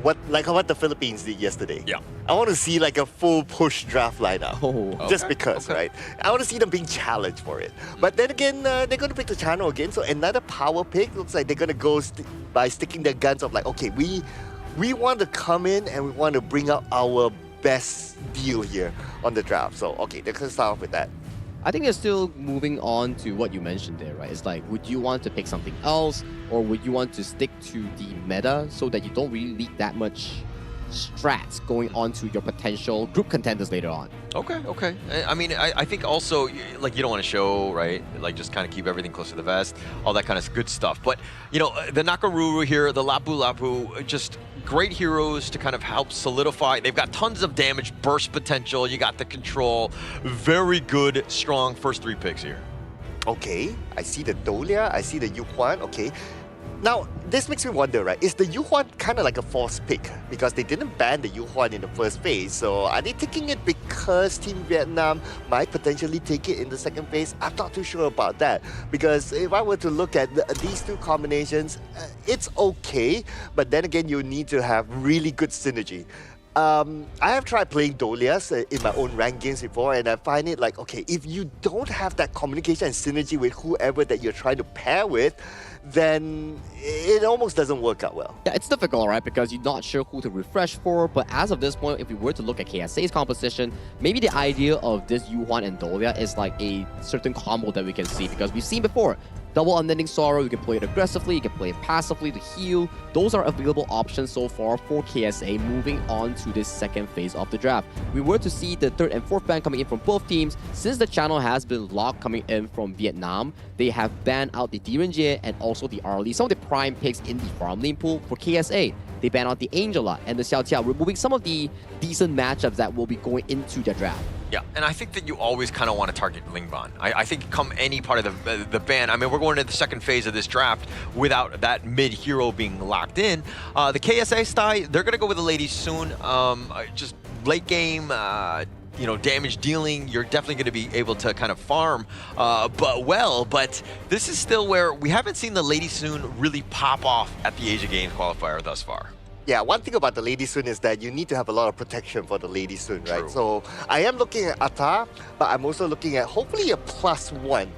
Speaker 1: what the Philippines did yesterday.
Speaker 17: Yeah.
Speaker 1: I want to see like a full push draft lineup. Just because, right? I want to see them being challenged for it. But then again, they're going to pick the channel again. So another power pick. Looks like they're going to go by sticking their guns of like, okay, we want to come in and we want to bring out our best deal here on the draft. So, okay, they're going to start off with that.
Speaker 16: I think they're still moving on to what you mentioned there, right? It's like, would you want to pick something else, or would you want to stick to the meta so that you don't really leak that much strats going on to your potential group contenders later on?
Speaker 17: Okay. I mean, I think also, like, you don't want to show, right? Like, just kind of keep everything close to the vest, all that kind of good stuff. But, you know, the Nakaruru here, the Lapu Lapu, just great heroes to kind of help solidify. They've got tons of damage, burst potential. You got the control. Very good, strong first three picks here.
Speaker 1: Okay, I see the Dolia, I see the Yuhuan. Okay. Now, this makes me wonder, right? Is the Yuhuan kind of like a false pick? Because they didn't ban the Yuhuan in the first phase. So are they taking it because Team Vietnam might potentially take it in the second phase? I'm not too sure about that. Because if I were to look at these two combinations, it's okay. But then again, you need to have really good synergy. I have tried playing Dolias in my own ranked games before, and I find it like, okay, if you don't have that communication and synergy with whoever that you're trying to pair with, then it almost doesn't work out well.
Speaker 16: Yeah, it's difficult, right? Because you're not sure who to refresh for. But as of this point, if we were to look at KSA's composition, maybe the idea of this Yuhuan and Dolia is like a certain combo that we can see. Because we've seen before, double Unending Sorrow, you can play it aggressively, you can play it passively to heal. Those are available options so far for KSA moving on to this second phase of the draft. We were to see the third and fourth ban coming in from both teams. Since the channel has been locked coming in from Vietnam, they have banned out the Direnjie and also the Arlie, some of the prime picks in the farm lane pool for KSA. they ban out the Angela and the Xiao Tia, removing some of the decent matchups that will be going into their draft.
Speaker 17: Yeah, and I think that you always kind of want to target Lingban. I think come any part of the ban, I mean, we're going into the second phase of this draft without that mid-hero being locked in. The KSA style, they're going to go with the ladies soon. Just late game, you know, damage dealing, you're definitely going to be able to kind of farm but this is still where we haven't seen the Lady Soon really pop off at the Asia Games qualifier thus far.
Speaker 1: Yeah, one thing about the Lady Soon is that you need to have a lot of protection for the Lady Soon, right?
Speaker 17: True.
Speaker 1: So I am looking at Ata, but I'm also looking at hopefully a +1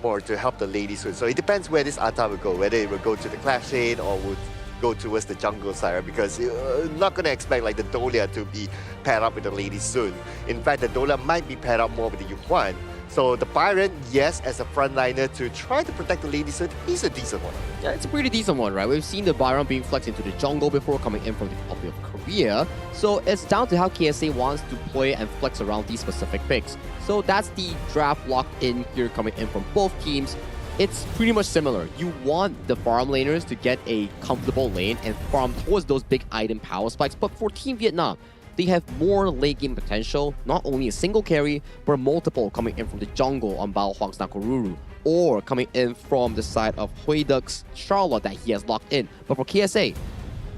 Speaker 1: more to help the Lady Soon. So it depends where this Ata will go, whether it will go to the Clash lane or would go towards the jungle side, right? Because you're not going to expect like the Dolia to be paired up with the Lady Soon. In fact, the Dolia might be paired up more with the Yuquan. So the Byron, yes, as a frontliner to try to protect the Lady Soon, he's a decent one.
Speaker 16: Yeah, it's a pretty decent one, right? We've seen the Byron being flexed into the jungle before coming in from the Republic of Korea. So it's down to how KSA wants to play and flex around these specific picks. So that's the draft locked in here coming in from both teams. It's pretty much similar. You want the farm laners to get a comfortable lane and farm towards those big item power spikes, but for Team Vietnam, they have more late game potential, not only a single carry, but multiple coming in from the jungle on Bao Huang's Nakoruru, or coming in from the side of Huiduk's Charlotte that he has locked in. But for KSA,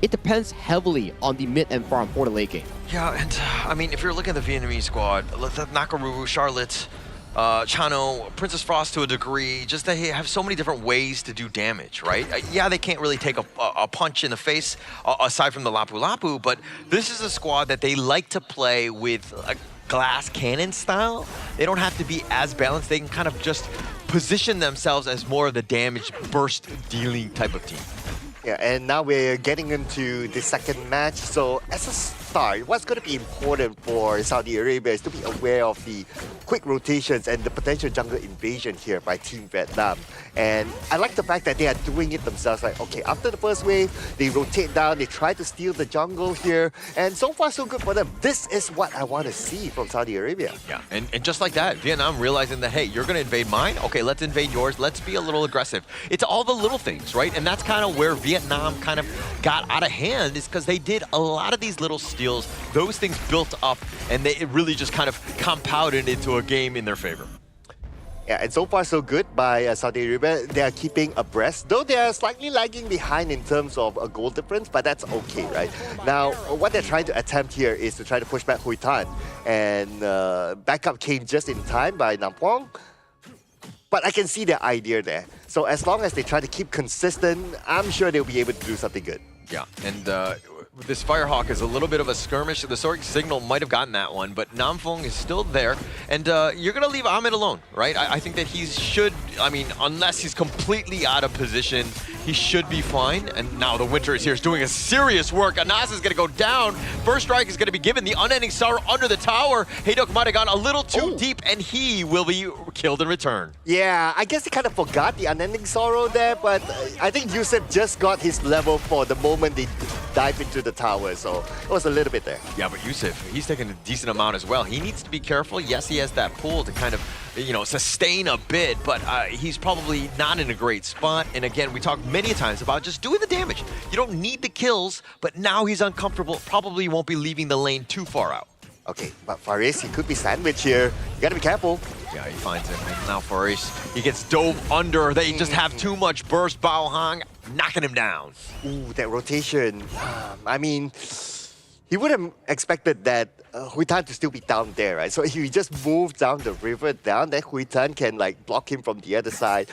Speaker 16: it depends heavily on the mid and farm for the late game.
Speaker 17: Yeah, and I mean, if you're looking at the Vietnamese squad, Nakoruru, Charlotte, Chano, Princess Frost to a degree, just they have so many different ways to do damage, right? Yeah, they can't really take a punch in the face aside from the Lapu Lapu, but this is a squad that they like to play with a glass cannon style. They don't have to be as balanced. They can kind of just position themselves as more of the damage burst dealing type of team.
Speaker 1: Yeah, and now we're getting into the second match. So as a start, what's going to be important for Saudi Arabia is to be aware of the quick rotations and the potential jungle invasion here by Team Vietnam. And I like the fact that they are doing it themselves. Like, okay, after the first wave, they rotate down, they try to steal the jungle here, and so far so good for them. This is what I want to see from Saudi Arabia.
Speaker 17: Yeah, and just like that, Vietnam realizing that, hey, you're going to invade mine? Okay, let's invade yours. Let's be a little aggressive. It's all the little things, right? And that's kind of where Vietnam kind of got out of hand, is because they did a lot of these little steals. Those things built up, and it really just kind of compounded into a game in their favor.
Speaker 1: Yeah, and so far so good by Saudi Arabia. They are keeping abreast, though they are slightly lagging behind in terms of a goal difference, but that's okay, right? Now, what they're trying to attempt here is to try to push back Hui Tan, and backup came just in time by Nam Quang. But I can see their idea there. So as long as they try to keep consistent, I'm sure they'll be able to do something good.
Speaker 17: Yeah, and this Firehawk is a little bit of a skirmish. The Sorg Signal might have gotten that one, but Namfong is still there. And you're going to leave Ahmed alone, right? I think that he should, I mean, unless he's completely out of position, he should be fine. And now the Winter is here, is doing a serious work. Anas is going to go down. First strike is going to be given. The Unending Sorrow under the tower. Hayduk might have gone a little too deep, and he will be killed in return.
Speaker 1: Yeah, I guess he kind of forgot the Unending Sorrow there, but I think Yusuf just got his level for the moment they dived into the tower, so it was a little bit there.
Speaker 17: Yeah, but Yusuf, he's taking a decent amount as well. He needs to be careful. Yes, he has that pull to kind of, you know, sustain a bit, but he's probably not in a great spot. And again, we talked many times about just doing the damage. You don't need the kills, but now he's uncomfortable. Probably won't be leaving the lane too far out.
Speaker 1: Okay, but Faris, he could be sandwiched here. You gotta be careful.
Speaker 17: Yeah, he finds him. And now Faris, he gets dove under. They just have too much burst. Bao Hang knocking him down.
Speaker 1: Ooh, that rotation. I mean, he would have expected that Hui Tan to still be down there, right? So if he just moved down the river down, then Hui Tan can like block him from the other side.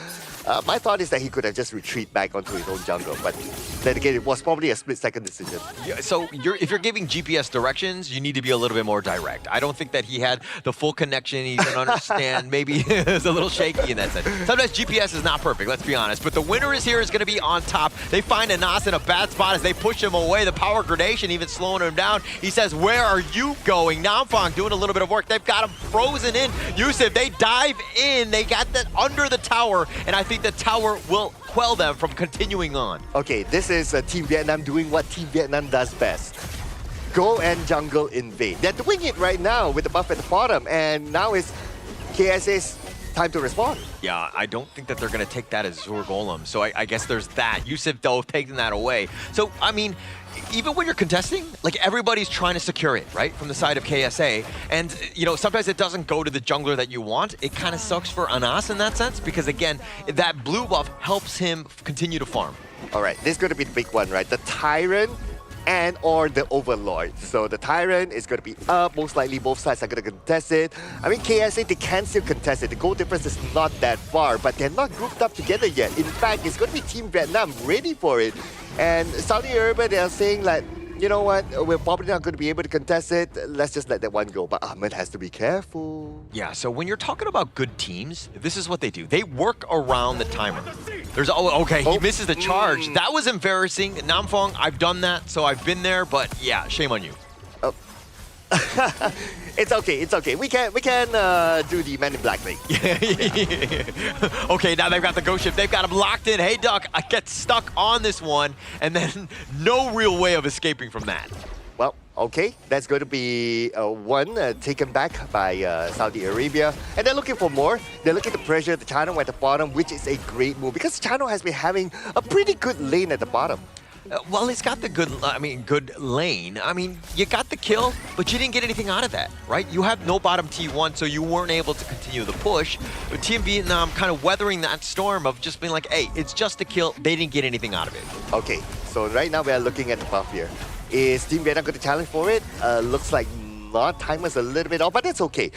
Speaker 1: My thought is that he could have just retreated back onto his own jungle, but then again, it was probably a split-second decision.
Speaker 17: Yeah, so if you're giving GPS directions, you need to be a little bit more direct. I don't think that he had the full connection. He didn't understand. Maybe it's a little shaky in that sense. Sometimes GPS is not perfect, let's be honest. But the winner is here, is going to be on top. They find Anas in a bad spot as they push him away. The power gradation even slowing him down. He says, where are you going? Namfang doing a little bit of work. They've got him frozen in. Yusuf, they dive in. They got that under the tower, and I think the tower will quell them from continuing on.
Speaker 1: Okay, this is Team Vietnam doing what Team Vietnam does best. Go and jungle invade. They're doing it right now with the buff at the bottom, and now it's KSA's time to respond.
Speaker 17: Yeah, I don't think that they're going to take that as Zur Golem, so I guess there's that. Yusuf, though, taking that away. So, I mean, even when you're contesting, like everybody's trying to secure it, right? From the side of KSA. And, you know, sometimes it doesn't go to the jungler that you want. It kind of sucks for Anas in that sense because, again, that blue buff helps him continue to farm.
Speaker 1: All right, this is going to be the big one, right? The Tyrant and or the Overlord. So the Tyrant is going to be up. Most likely both sides are going to contest it. I mean, KSA, they can still contest it. The goal difference is not that far, but they're not grouped up together yet. In fact, it's going to be Team Vietnam ready for it. And Saudi Arabia, they are saying like, you know what, we're probably not going to be able to contest it. Let's just let that one go. But Ahmed has to be careful.
Speaker 17: Yeah, so when you're talking about good teams, this is what they do. They work around the timer. There's, he misses the charge. That was embarrassing. Namfong, I've done that, so I've been there, but yeah, shame on you.
Speaker 1: It's okay. We can do the Men in Black thing.
Speaker 17: Okay, now they've got the ghost ship. They've got him locked in. Hey, Duck, I get stuck on this one, and then no real way of escaping from that.
Speaker 1: Well, okay, that's going to be one taken back by Saudi Arabia. And they're looking for more. They're looking to pressure the channel at the bottom, which is a great move because the channel has been having a pretty good lane at the bottom.
Speaker 17: Well, it's got the good lane. I mean, you got the kill, but you didn't get anything out of that, right? You have no bottom T1, so you weren't able to continue the push. But Team Vietnam kind of weathering that storm of just being like, hey, it's just a kill. They didn't get anything out of it.
Speaker 1: Okay, so right now we are looking at the buff here. Is Team Vietnam going to challenge for it? Looks like not. Timer's a little bit off, but that's okay.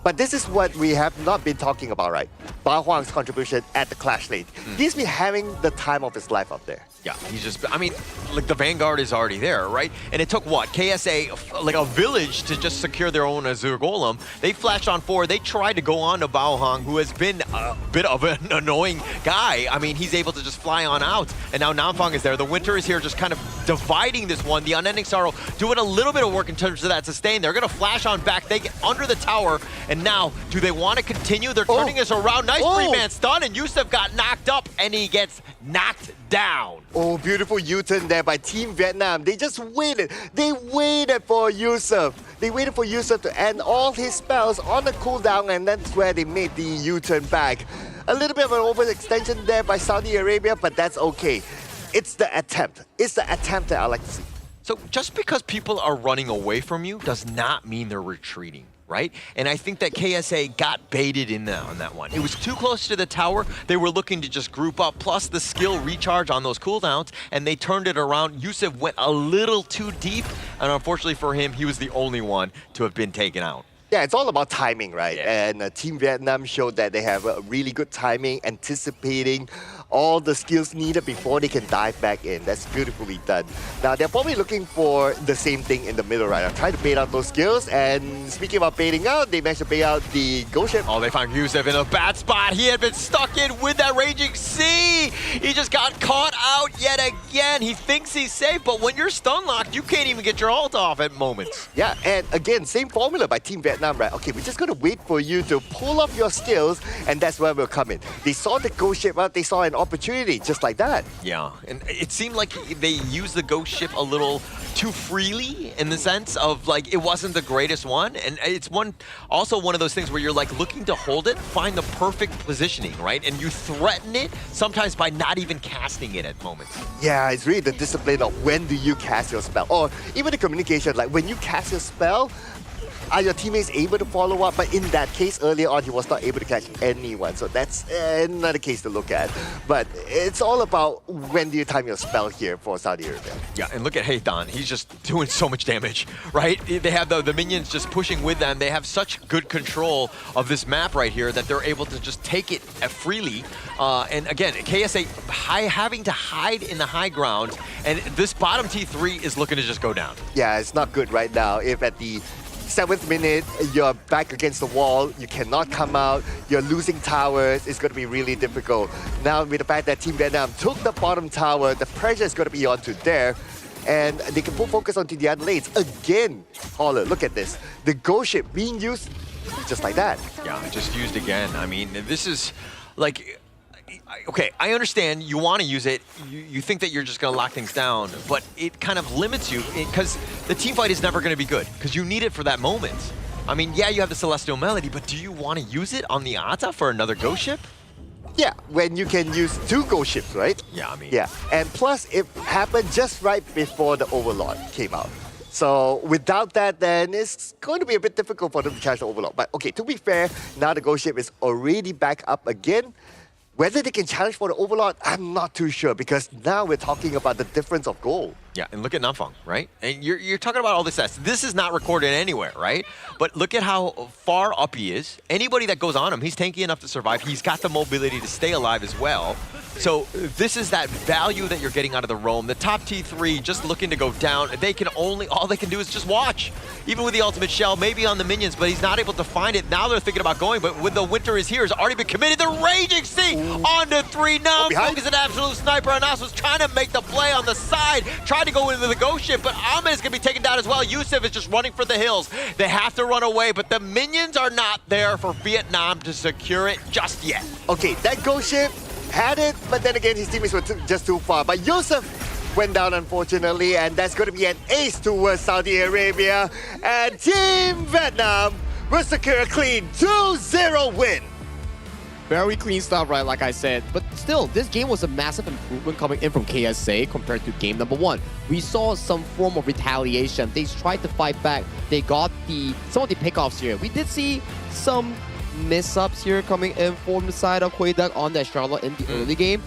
Speaker 1: But this is what we have not been talking about, right? Ba Huang's contribution at the Clash lane. He's been having the time of his life up there.
Speaker 17: Yeah, he's just, I mean, like the Vanguard is already there, right? And it took what? KSA, like a village to just secure their own Azure Golem. They flashed on 4. They tried to go on to Bao Hong, who has been a bit of an annoying guy. I mean, he's able to just fly on out. And now Namfong is there. The Winter is here just kind of dividing this one. The Unending Sorrow doing a little bit of work in terms of that sustain. They're going to flash on back. They get under the tower. And now, do they want to continue? They're turning us around. Nice three-man stun. And Yusuf got knocked up. And he gets knocked down.
Speaker 1: Oh, beautiful U-turn there by Team Vietnam. They just waited. They waited for Yusuf. They waited for Yusuf to end all his spells on the cooldown, and that's where they made the U-turn back. A little bit of an overextension there by Saudi Arabia, but that's okay. It's the attempt. It's the attempt that I like to see.
Speaker 17: So just because people are running away from you does not mean they're retreating, right? And I think that KSA got baited in on that one. It was too close to the tower. They were looking to just group up, plus the skill recharge on those cooldowns, and they turned it around. Yusuf went a little too deep, and unfortunately for him, he was the only one to have been taken out.
Speaker 1: Yeah, it's all about timing, right? Yeah. And Team Vietnam showed that they have a really good timing, anticipating all the skills needed before they can dive back in. That's beautifully done. Now, they're probably looking for the same thing in the middle, right? I'm trying to bait out those skills, and speaking about baiting out, they managed to bait out the ghost ship.
Speaker 17: Oh, they found Yusuf in a bad spot. He had been stuck in with that Raging Sea. He just got caught out yet again. He thinks he's safe, but when you're stun locked, you can't even get your ult off at moments.
Speaker 1: Yeah, and again, same formula by Team Vietnam, right? Okay, we're just going to wait for you to pull off your skills, and that's where we'll come in. They saw the ghost ship out, they saw an opportunity, just like that.
Speaker 17: Yeah, and it seemed like they used the ghost ship a little too freely in the sense of like it wasn't the greatest one, and it's also one of those things where you're like looking to hold it, find the perfect positioning, right? And you threaten it sometimes by not even casting it at moments.
Speaker 1: Yeah, it's really the discipline of when do you cast your spell, or even the communication, like when you cast your spell, are your teammates able to follow up? But in that case, earlier on, he was not able to catch anyone. So that's another case to look at. But it's all about when do you time your spell here for Saudi Arabia.
Speaker 17: Yeah, and look at Haydan. He's just doing so much damage, right? They have the minions just pushing with them. They have such good control of this map right here that they're able to just take it freely. And again, KSA having to hide in the high ground. And this bottom T3 is looking to just go down.
Speaker 1: Yeah, it's not good right now. If at the 7th minute, you're back against the wall, you cannot come out, you're losing towers, it's going to be really difficult. Now, with the fact that Team Vietnam took the bottom tower, the pressure is going to be onto there, and they can put focus onto the other lanes. Again, Holler, look at this. The ghost ship being used just like that.
Speaker 17: Yeah, just used again. I mean, this is like... Okay, I understand you want to use it, you think that you're just going to lock things down, but it kind of limits you because the team fight is never going to be good because you need it for that moment. I mean, yeah, you have the Celestial Melody, but do you want to use it on the Ata for another ghost ship?
Speaker 1: Yeah, when you can use 2 ghost ships, right?
Speaker 17: Yeah, I mean...
Speaker 1: Yeah, and plus it happened just right before the Overlord came out. So without that, then it's going to be a bit difficult for them to challenge the Overlord. But okay, to be fair, now the ghost ship is already back up again. Whether they can challenge for the Overlord, I'm not too sure, because now we're talking about the difference of goal.
Speaker 17: Yeah, and look at Namfeng, right? And you're talking about all this stats. This is not recorded anywhere, right? But look at how far up he is. Anybody that goes on him, he's tanky enough to survive. He's got the mobility to stay alive as well. So this is that value that you're getting out of the roam. The top T3 just looking to go down. All they can do is just watch. Even with the ultimate shell, maybe on the minions, but he's not able to find it. Now they're thinking about going, but when the winter is here, has already been committed. The Raging Sea on to 3 now. Focus an absolute sniper. Anas was trying to make the play on the side, tried to go into the ghost ship, but Ahmed is going to be taken down as well. Yusuf is just running for the hills. They have to run away, but the minions are not there for Vietnam to secure it just yet.
Speaker 1: Okay, that ghost ship had it, but then again, his teammates were just too far. But Yusuf went down, unfortunately, and that's going to be an ace towards Saudi Arabia. And Team Vietnam will secure a clean 2-0 win.
Speaker 16: Very clean stuff, right, like I said. But still, this game was a massive improvement coming in from KSA compared to game number 1. We saw some form of retaliation. They tried to fight back. They got some of the pickoffs here. We did see some miss-ups here coming in from the side of Huidak on that Charlotte in the early game.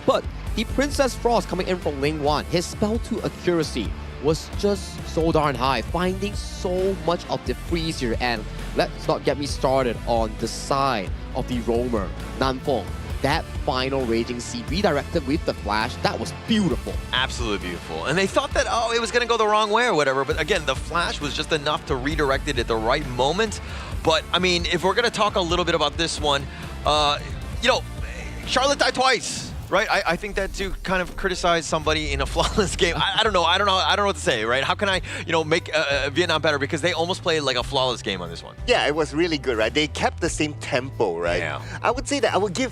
Speaker 16: But the Princess Frost coming in from lane 1, his spell to accuracy was just so darn high, finding so much of the freeze here. And let's not get me started on the side of the roamer, Nanfeng. That final Raging Sea redirected with the flash, that was beautiful.
Speaker 17: Absolutely beautiful. And they thought that, oh, it was going to go the wrong way or whatever. But again, the flash was just enough to redirect it at the right moment. But, I mean, if we're going to talk a little bit about this one, you know, Charlotte died twice. Right, I think that to kind of criticize somebody in a flawless game, I don't know what to say, right? How can I, make Vietnam better, because they almost played like a flawless game on this one.
Speaker 1: Yeah, it was really good, right? They kept the same tempo, right?
Speaker 17: Yeah.
Speaker 1: I would say that I would give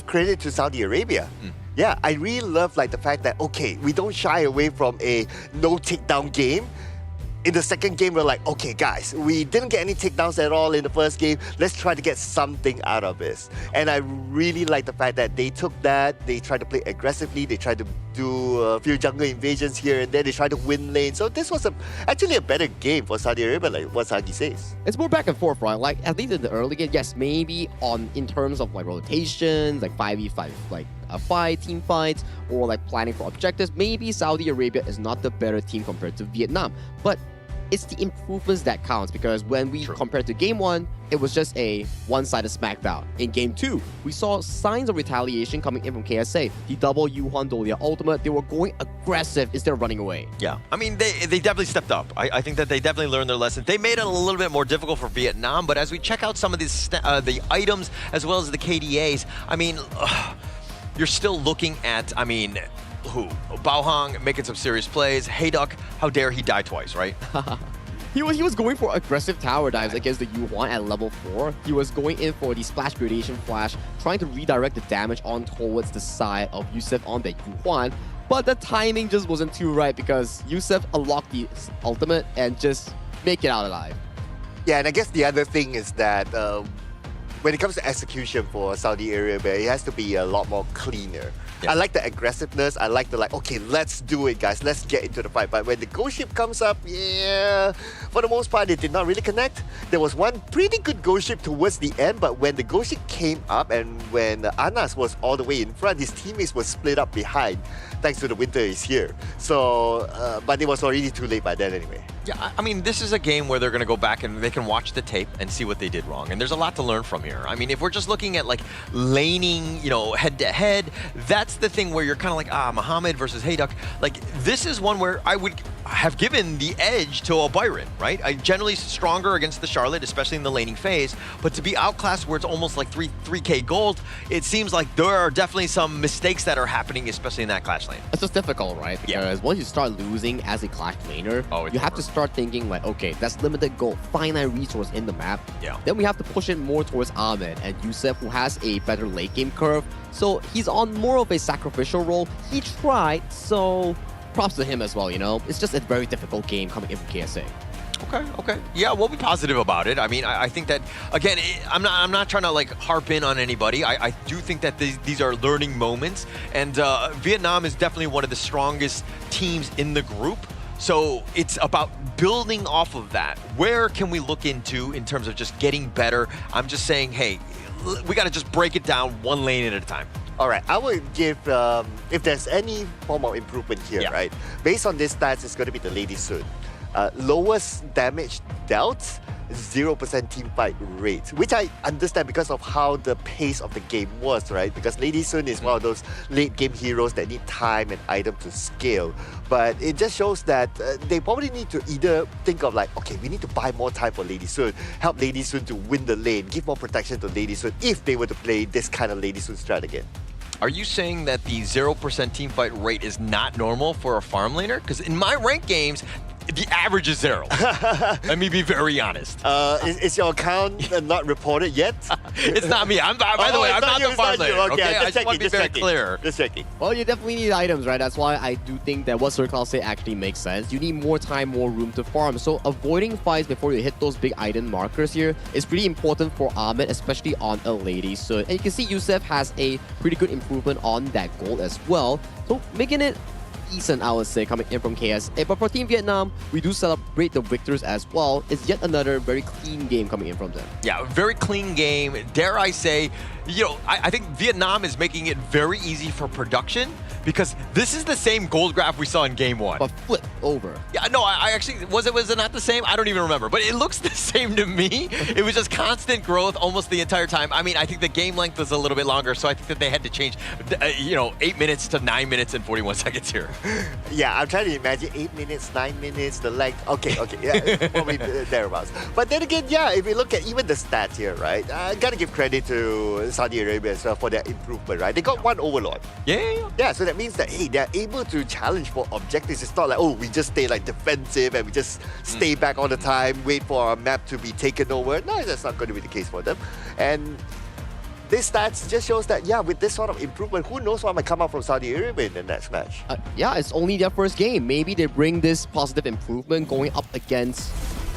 Speaker 1: credit to Saudi Arabia. Yeah, I really love like the fact that, okay, we don't shy away from a no takedown game. In the second game, we're like, okay, guys, we didn't get any takedowns at all in the first game. Let's try to get something out of this. And I really like the fact that they took that, they tried to play aggressively, they tried to do a few jungle invasions here and there, they tried to win lane. So this was actually a better game for Saudi Arabia, like what Sagi says.
Speaker 16: It's more back and forth, right? Like, at least in the early game, yes, maybe in terms of like rotations, like 5v5, like a fight, team fights, or like planning for objectives, maybe Saudi Arabia is not the better team compared to Vietnam. But it's the improvements that counts, because when we compared to game 1, it was just a one-sided smackdown. In game 2, we saw signs of retaliation coming in from KSA. The double Yuhan Dolia ultimate, they were going aggressive instead of running away.
Speaker 17: Yeah, I mean, they definitely stepped up. I think that they definitely learned their lesson. They made it a little bit more difficult for Vietnam, but as we check out some of these the items as well as the KDAs, I mean, you're still looking at, I mean, who? Bao Hong making some serious plays. Hayduck, how dare he die twice, right?
Speaker 16: He was going for aggressive tower dives against the Yuan at level 4. He was going in for the splash gradation flash, trying to redirect the damage on towards the side of Yusuf on the Yuan. But the timing just wasn't too right, because Yusuf unlocked the ultimate and just make it out alive.
Speaker 1: Yeah, and I guess the other thing is that when it comes to execution for Saudi Arabia, it has to be a lot more cleaner. Yeah. I like the aggressiveness. I like the okay, let's do it, guys. Let's get into the fight. But when the ghost ship comes up, yeah, for the most part, it did not really connect. There was one pretty good ghost ship towards the end, but when the ghost ship came up and when Anas was all the way in front, his teammates were split up behind, thanks to the winter is here. So, but it was already too late by then anyway.
Speaker 17: Yeah, I mean, this is a game where they're going to go back and they can watch the tape and see what they did wrong. And there's a lot to learn from here. I mean, if we're just looking at like laning, head-to-head, that's the thing where you're kind of like, Muhammad versus Hayduck. Like, this is one where I would have given the edge to a Byron, right? I generally stronger against the Charlotte, especially in the laning phase. But to be outclassed where it's almost like 3K gold, it seems like there are definitely some mistakes that are happening, especially in that clash lane.
Speaker 16: It's just difficult, right? Because once you start losing as a clash laner, you have to start thinking like, okay, that's limited gold, finite resource in the map.
Speaker 17: Yeah.
Speaker 16: Then we have to push it more towards Ahmed and Yusuf, who has a better late game curve. So he's on more of a sacrificial role. He tried, so props to him as well, It's just a very difficult game coming in from KSA.
Speaker 17: Okay. Yeah, we'll be positive about it. I mean, I think that again, I'm not trying to like harp in on anybody. I do think that these are learning moments, and Vietnam is definitely one of the strongest teams in the group. So it's about building off of that. Where can we look into in terms of just getting better? I'm just saying, hey, we got to just break it down one lane at a time.
Speaker 1: All right, I would give, if there's any form of improvement here, right? Based on this stats, it's going to be the Lady Sun. Lowest damage dealt, 0% team fight rate, which I understand because of how the pace of the game was, right? Because Lady Sun is one of those late game heroes that need time and item to scale. But it just shows that they probably need to either think of like, okay, we need to buy more time for Lady Sun, help Lady Sun to win the lane, give more protection to Lady Sun if they were to play this kind of Lady Sun strat again.
Speaker 17: Are you saying that the 0% team fight rate is not normal for a farm laner? Because in my ranked games, the average is 0. Let me be very honest.
Speaker 1: Is your account not reported yet?
Speaker 17: It's not me. By the way, I'm not the farm laner. Okay, I just want to be very clear.
Speaker 1: Just checking.
Speaker 16: Well, you definitely need items, right? That's why I do think that what Sir Cloud say actually makes sense. You need more time, more room to farm. So avoiding fights before you hit those big item markers here is pretty important for Ahmed, especially on a Lady Sun. And you can see Youssef has a pretty good improvement on that goal as well. So making it decent, I would say, coming in from KSA. But for Team Vietnam, we do celebrate the victors as well. It's yet another very clean game coming in from them.
Speaker 17: Yeah, very clean game. Dare I say, you know, I think Vietnam is making it very easy for production because this is the same gold graph we saw in game 1.
Speaker 16: But flip over.
Speaker 17: Yeah, no, I actually, was it not the same? I don't even remember, but it looks the same to me. It was just constant growth almost the entire time. I mean, I think the game length was a little bit longer, so I think that they had to change, 8 minutes to 9 minutes and 41 seconds here.
Speaker 1: Yeah, I'm trying to imagine 8 minutes, 9 minutes, the length. Okay, yeah, probably thereabouts. But then again, yeah, if you look at even the stats here, right, I gotta give credit to Saudi Arabia as well for their improvement, right? They got one overlord. Yeah, so that means that, hey, they're able to challenge for objectives. It's not like, oh, we just stay like defensive and we just stay back all the time, wait for our map to be taken over. No, that's not going to be the case for them. And this stats just shows that, yeah, with this sort of improvement, who knows what might come out from Saudi Arabia in the next match.
Speaker 16: Yeah, it's only their first game. Maybe they bring this positive improvement going up against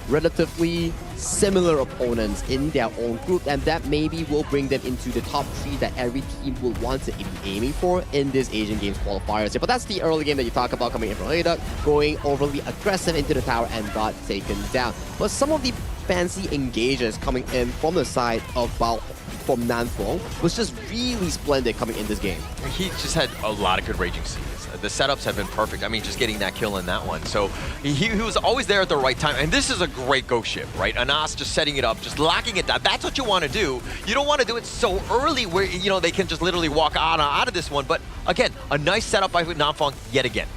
Speaker 16: relatively similar opponents in their own group, and that maybe will bring them into the top 3 that every team will want to be aiming for in this Asian Games qualifiers. But that's the early game that you talk about coming in from Ada, going overly aggressive into the tower and got taken down. But some of the fancy engages coming in from the side of Bao from Nanfong was just really splendid coming in this game.
Speaker 17: He just had a lot of good Raging Seas. The setups have been perfect. I mean, just getting that kill in that one. So he was always there at the right time. And this is a great ghost ship, right? Anas just setting it up, just locking it down. That's what you want to do. You don't want to do it so early where, they can just literally walk out of this one. But again, a nice setup by Nanfong yet again.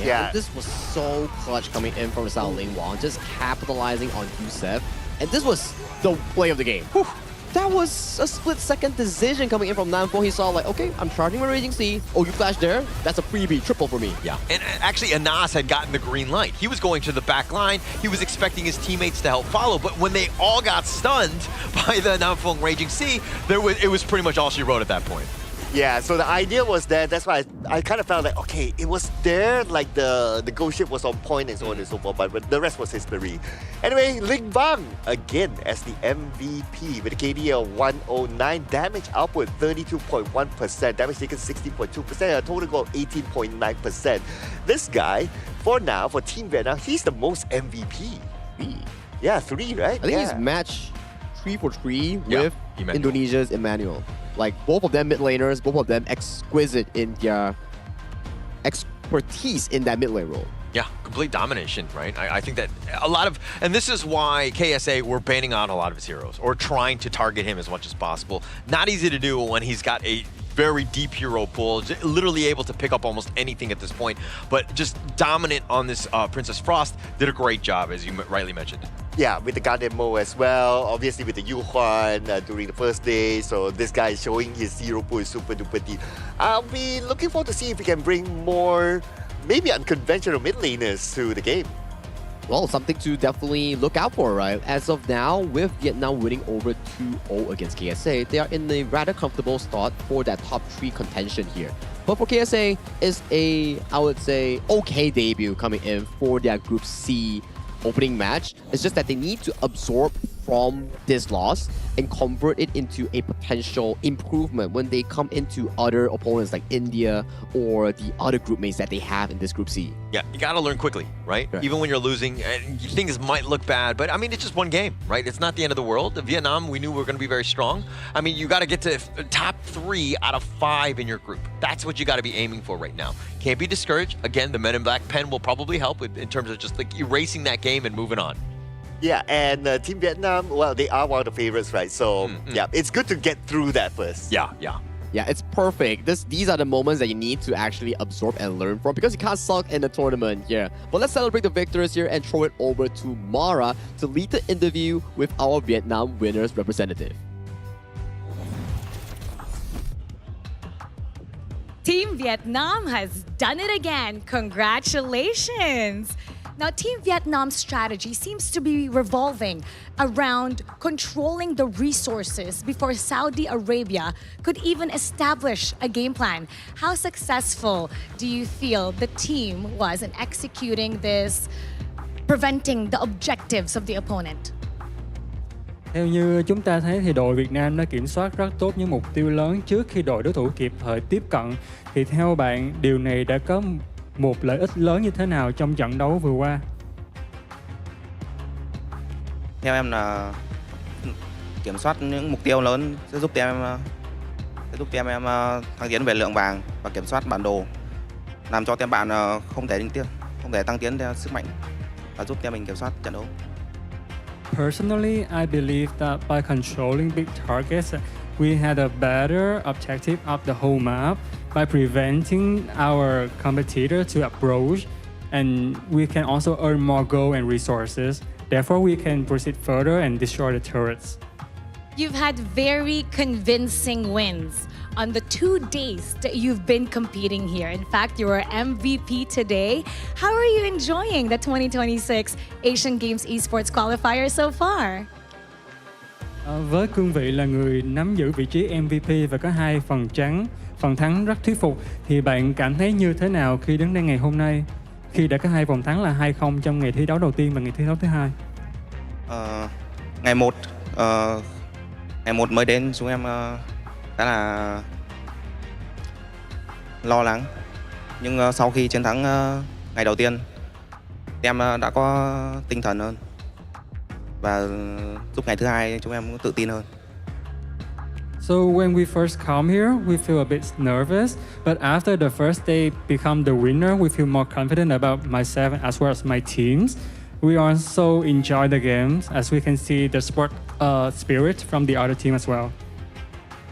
Speaker 16: Yeah, this was so clutch coming in from the South Lane Wall, just capitalizing on Youssef. And this was the play of the game. Whew. That was a split-second decision coming in from Nanfong. He saw like, okay, I'm charging my Raging Sea. Oh, you flash there? That's a freebie, triple for me.
Speaker 17: Yeah, and actually Anas had gotten the green light. He was going to the back line. He was expecting his teammates to help follow, but when they all got stunned by the Nanfong Raging Sea, it was pretty much all she wrote at that point.
Speaker 1: Yeah, so the idea was there. That's why I kind of felt like, okay, it was there, like the ghost ship was on point and so on and so forth, but the rest was history. Anyway, Ling Bang, again, as the MVP with a KD of 109, damage output 32.1%, damage taken 60.2%, a total goal of 18.9%. This guy, for now, for Team Vietnam, he's the most MVP. 3. Yeah, 3, right?
Speaker 16: I think he's match 3 for 3 with Indonesia's Emmanuel. Like, both of them mid laners, both of them exquisite in their expertise in that mid lane role.
Speaker 17: Yeah, complete domination, right? I think that a lot of, and this is why KSA were banning out a lot of his heroes or trying to target him as much as possible. Not easy to do when he's got a very deep hero pool, literally able to pick up almost anything at this point, but just dominant on this Princess Frost, did a great job, as you rightly mentioned.
Speaker 1: Yeah, with the Guardian Mo as well, obviously with the Yu Huan during the first day, so this guy is showing his hero pool is super duper deep. I'll be looking forward to see if he can bring more, maybe unconventional mid laners to the game.
Speaker 16: Well, something to definitely look out for, right? As of now, with Vietnam winning over 2-0 against KSA, they are in a rather comfortable start for that top 3 contention here. But for KSA, it's a, I would say, okay debut coming in for their Group C opening match. It's just that they need to absorb from this loss and convert it into a potential improvement when they come into other opponents like India or the other group mates that they have in this Group C.
Speaker 17: Yeah, you got to learn quickly, right? Even when you're losing, and things might look bad, but I mean, it's just one game, right? It's not the end of the world. Vietnam, we knew we were going to be very strong. I mean, you got to get to top 3 out of 5 in your group. That's what you got to be aiming for right now. Can't be discouraged. Again, the Men in Black pen will probably help in terms of just like erasing that game and moving on.
Speaker 1: Yeah, and Team Vietnam, well, they are one of the favorites, right? So, yeah, it's good to get through that first.
Speaker 17: Yeah.
Speaker 16: Yeah, it's perfect. These are the moments that you need to actually absorb and learn from because you can't suck in the tournament here. But let's celebrate the victors here and throw it over to Mara to lead the interview with our Vietnam winners representative.
Speaker 15: Team Vietnam has done it again. Congratulations! Now, Team Vietnam's strategy seems to be revolving around controlling the resources before Saudi Arabia could even establish a game plan. How successful do you feel the team was in executing this, preventing the objectives of the opponent?
Speaker 4: Theo như chúng ta thấy thì đội Việt Nam đã kiểm soát rất tốt những mục tiêu lớn trước khi đội đối thủ kịp thời tiếp cận. Thì theo bạn, điều này đã có một lợi ích lớn như thế nào trong trận đấu vừa qua?
Speaker 6: Theo em là kiểm soát những mục tiêu lớn sẽ giúp team em thăng tiến về lượng vàng và kiểm soát bản đồ, làm cho team bạn không thể tăng tiến theo sức mạnh và giúp team mình kiểm soát trận đấu.
Speaker 4: Personally, I believe that by controlling big targets, we had a better objective of the whole map by preventing our competitor to approach, and we can also earn more gold and resources. Therefore, we can proceed further and destroy the turrets.
Speaker 15: You've had very convincing wins on the 2 days that you've been competing here. In fact, you were MVP today. How are you enjoying the 2026 Asian Games Esports Qualifiers so far?
Speaker 4: Với cương vị là người nắm giữ vị trí MVP và có 2 phần thắng rất thuyết phục, thì bạn cảm thấy như thế nào khi đứng đây ngày hôm nay, khi đã có 2 vòng thắng là 2-0 trong ngày thi đấu đầu tiên và ngày thi đấu thứ 2?
Speaker 6: Ngày một mới đến chúng em khá là lo lắng, nhưng sau khi chiến thắng ngày đầu tiên, em đã có tinh thần hơn và giúp ngày thứ 2 chúng em tự tin hơn.
Speaker 4: So when we first come here, we feel a bit nervous, but after the first day become the winner, we feel more confident about myself as well as my teams. We also enjoy the games as we can see the sport spirit from the other team as well.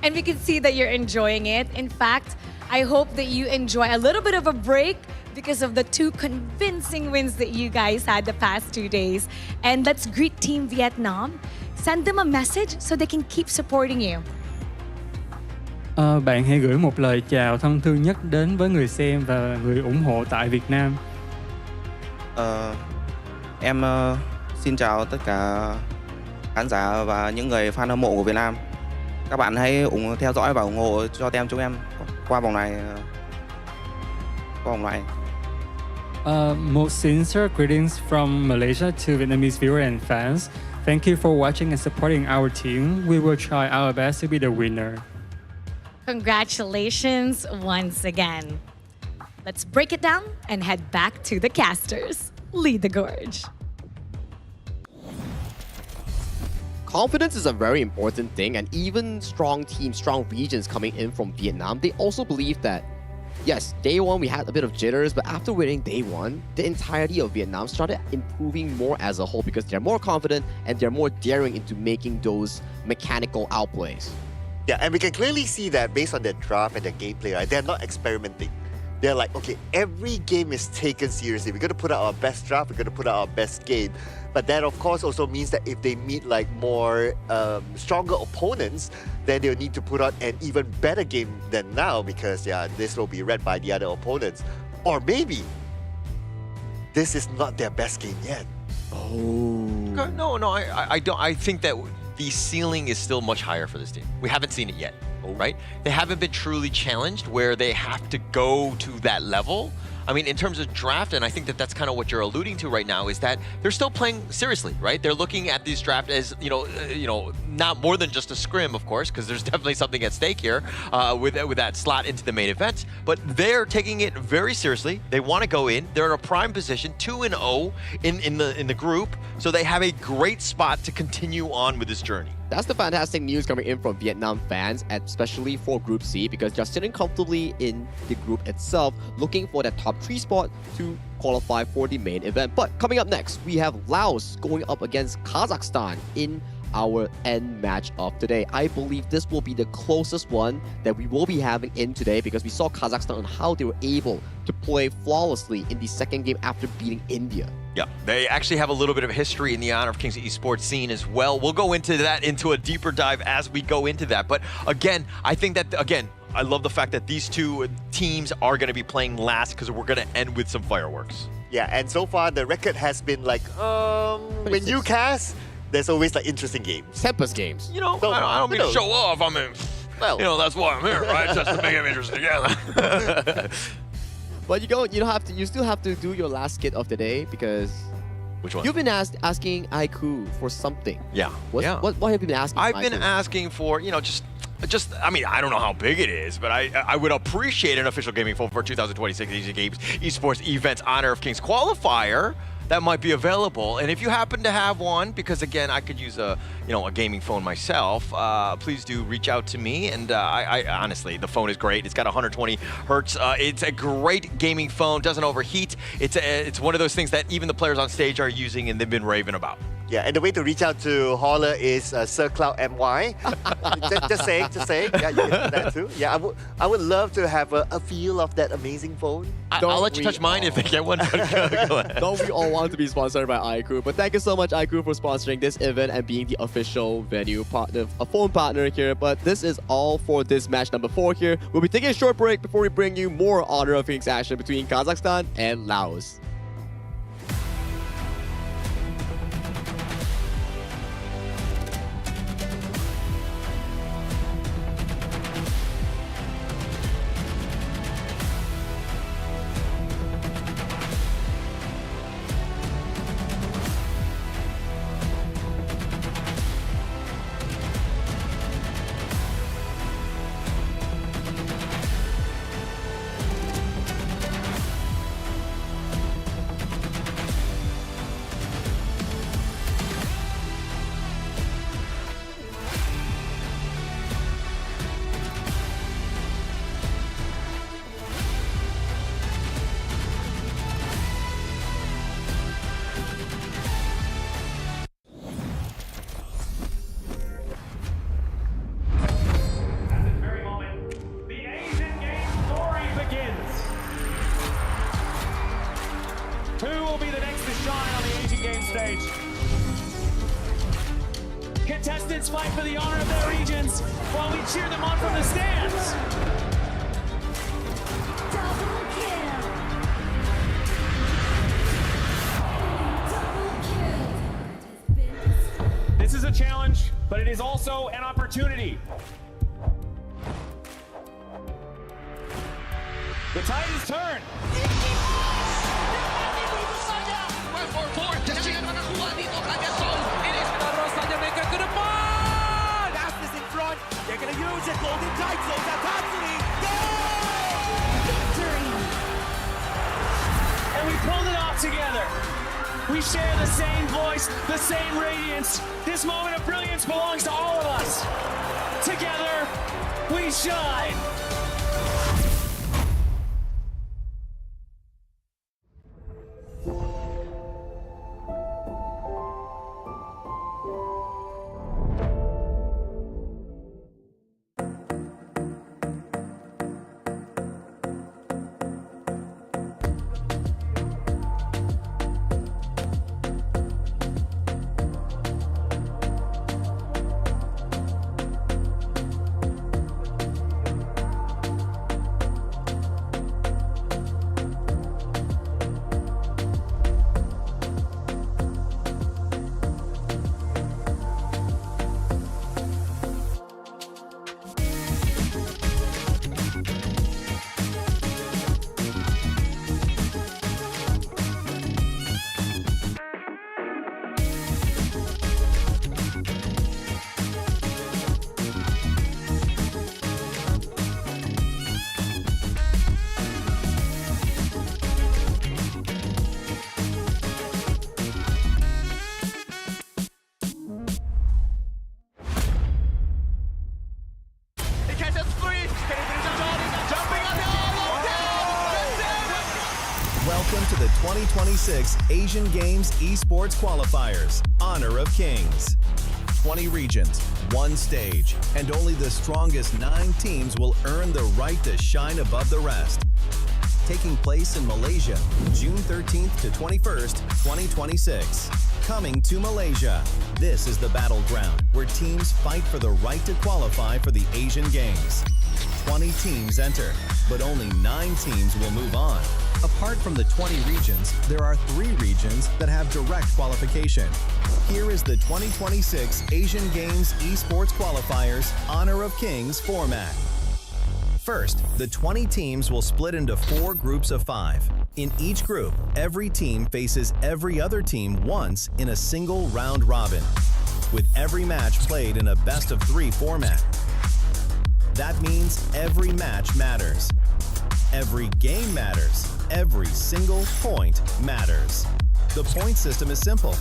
Speaker 15: And we can see that you're enjoying it. In fact, I hope that you enjoy a little bit of a break because of the 2 convincing wins that you guys had the past 2 days. And let's greet Team Vietnam. Send them a message so they can keep supporting you.
Speaker 4: Bạn hãy gửi một lời chào thân thương nhất đến với người xem và người ủng hộ tại Việt Nam.
Speaker 6: Em xin chào tất cả khán giả và những người fan hâm mộ của Việt Nam. Các bạn hãy theo dõi và ủng hộ cho team chúng em qua vòng này.
Speaker 4: Most sincere greetings from Malaysia to Vietnamese viewers and fans. Thank you for watching and supporting our team. We will try our best to be the winner.
Speaker 15: Congratulations once again. Let's break it down and head back to the casters. Lead the gorge.
Speaker 16: Confidence is a very important thing, and even strong teams, strong regions coming in from Vietnam, they also believe that, yes, day 1 we had a bit of jitters, but after winning day 1, the entirety of Vietnam started improving more as a whole because they're more confident and they're more daring into making those mechanical outplays.
Speaker 1: Yeah, and we can clearly see that based on their draft and their gameplay, right? They're not experimenting. They're like, okay, every game is taken seriously. We're going to put out our best draft. We're going to put out our best game. But that, of course, also means that if they meet like more stronger opponents, then they'll need to put out an even better game than now because, yeah, this will be read by the other opponents. Or maybe this is not their best game yet.
Speaker 17: No, I don't. I think that the ceiling is still much higher for this team. We haven't seen it yet. right? They haven't been truly challenged where they have to go to that level. I mean, in terms of draft, and I think that that's kind of what you're alluding to right now, is that they're still playing seriously, right? They're looking at these draft as, not more than just a scrim, of course, because there's definitely something at stake here with that slot into the main event. But they're taking it very seriously. They want to go in. They're in a prime position, 2-0 in the group, so they have a great spot to continue on with this journey.
Speaker 16: That's the fantastic news coming in from Vietnam fans, especially for Group C, because they're sitting comfortably in the group itself, looking for that top 3 spot to qualify for the main event. But coming up next, we have Laos going up against Kazakhstan in our end match of today. I believe this will be the closest one that we will be having in today, because we saw Kazakhstan and how they were able to play flawlessly in the second game after beating India.
Speaker 17: Yeah, they actually have a little bit of history in the Honor of Kings esports scene as well. We'll go into that, into a deeper dive as we go into that. But again, I think that, I love the fact that these two teams are going to be playing last, because we're going to end with some fireworks.
Speaker 1: Yeah, and so far the record has been like, when you cast, there's always like interesting games.
Speaker 16: Tempest games.
Speaker 17: I don't mean to show off. I mean, that's why I'm here, right? Just to make them interesting. Yeah.
Speaker 16: But you still have to do your last skit of the day, because
Speaker 17: which one?
Speaker 16: You've been asking Aiku for something.
Speaker 17: Yeah.
Speaker 16: What have you been asking?
Speaker 17: I've been asking for, just I mean, I don't know how big it is, but I would appreciate an official gaming phone for 2026 Asian Games Esports Events Honor of Kings qualifier that might be available. And if you happen to have one, because again, I could use a gaming phone myself, please do reach out to me. And I honestly, the phone is great. It's got 120 hertz. It's a great gaming phone, doesn't overheat. It's one of those things that even the players on stage are using and they've been raving about.
Speaker 1: Yeah, and the way to reach out to Holler is SirCloudMY. just saying. Yeah, you can do that too. Yeah, I would love to have a feel of that amazing phone.
Speaker 17: I'll let you touch mine if they get one. Go ahead.
Speaker 16: Don't we all want to be sponsored by Aiku? But thank you so much, Aiku, for sponsoring this event and being the official venue partner, a phone partner here. But this is all for this match number 4 here. We'll be taking a short break before we bring you more Honor of Kings action between Kazakhstan and Laos.
Speaker 5: Who will be the next to shine on the Asian Games stage? Contestants fight for the honor of their regions while we cheer them on from the stands. This is a challenge, but it is also an opportunity. The tide is turned.
Speaker 3: Aspas in front. They're going to use it. Golden Tide slows down Tatsumi.
Speaker 5: And we pulled it off together. We share the same voice, the same radiance. This moment of brilliance belongs to all of us. Together, we shine.
Speaker 12: Welcome to the 2026 Asian Games Esports Qualifiers, Honor of Kings. 20 regions, one stage, and only the strongest 9 teams will earn the right to shine above the rest. Taking place in Malaysia, June 13th to 21st, 2026. Coming to Malaysia. This is the battleground where teams fight for the right to qualify for the Asian Games. 20 teams enter, but only 9 teams will move on. Apart from the 20 regions, there are 3 regions that have direct qualification. Here is the 2026 Asian Games Esports Qualifiers Honor of Kings format. First, the 20 teams will split into 4 groups of 5. In each group, every team faces every other team once in a single round robin, with every match played in a best-of-3 format. That means every match matters. Every game matters. Every single point matters. The point system is simple.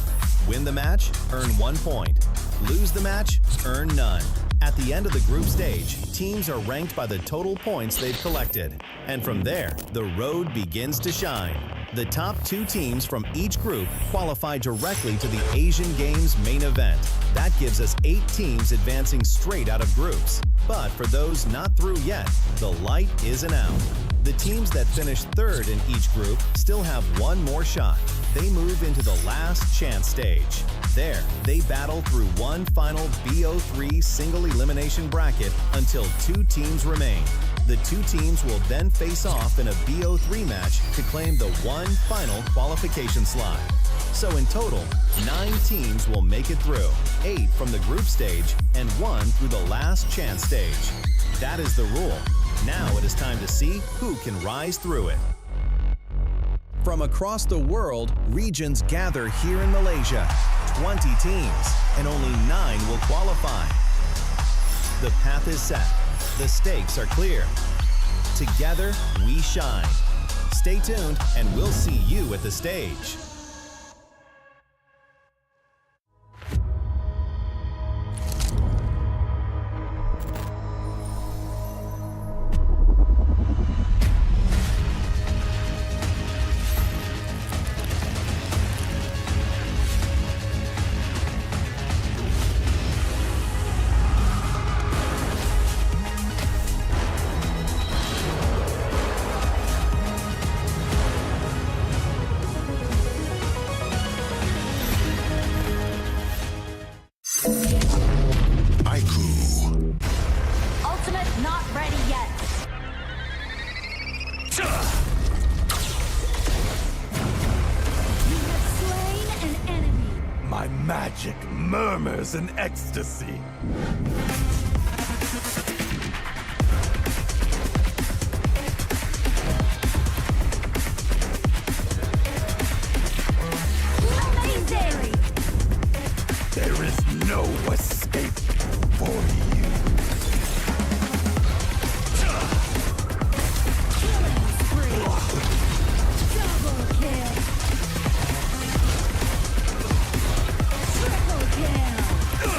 Speaker 12: Win the match, earn 1 point. Lose the match, earn none. At the end of the group stage, teams are ranked by the total points they've collected. And from there, the road begins to shine. The top 2 teams from each group qualify directly to the Asian Games main event. That gives us 8 teams advancing straight out of groups. But for those not through yet, the light isn't out. The teams that finish 3rd in each group still have 1 more shot. They move into the last chance stage. There, they battle through one final BO3 single elimination bracket until 2 teams remain. The 2 teams will then face off in a BO3 match to claim the one final qualification slot. So in total, 9 teams will make it through, 8 from the group stage and 1 through the last chance stage. That is the rule. Now it is time to see who can rise through it. From across the world, regions gather here in Malaysia. 20 teams, and only 9 will qualify. The path is set. The stakes are clear. Together, we shine. Stay tuned, and we'll see you at the stage.
Speaker 2: Ultimate not ready yet. You have slain an enemy.
Speaker 7: My magic murmurs in ecstasy.
Speaker 2: Amazing!
Speaker 7: There is no escape for you.
Speaker 2: Killing spree. Double kill. Triple kill.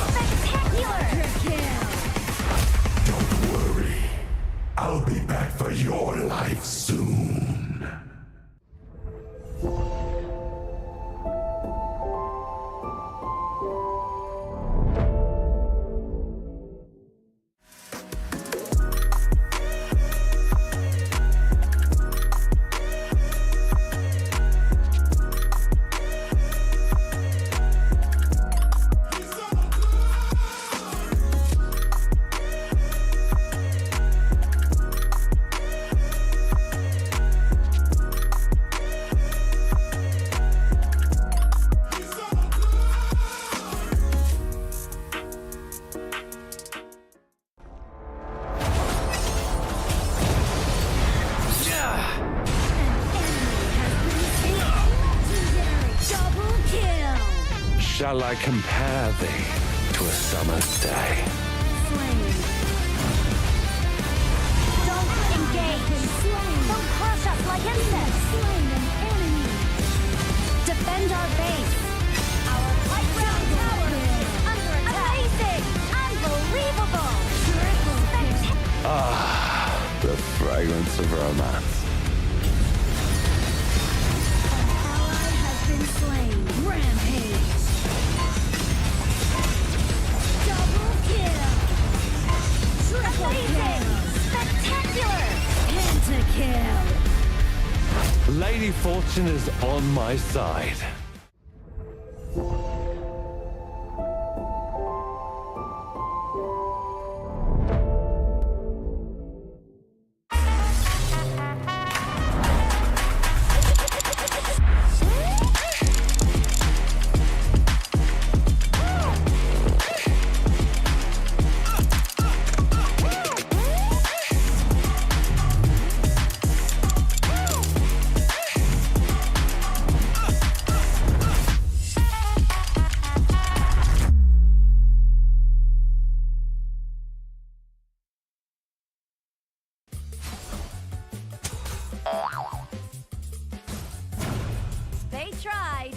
Speaker 2: Spectacular! Kill.
Speaker 7: Don't worry. I'll be back for your life soon.
Speaker 2: Double kill.
Speaker 13: Shall I compare thee to a summer's day?
Speaker 2: Slain. Don't engage. Don't crush us like insects. Slain an enemy. Defend our base. Our high ground tower is under attack. Amazing. Unbelievable. Triple kill.
Speaker 13: Ah, the fragrance of romance. Fortune is on my side.
Speaker 2: They tried.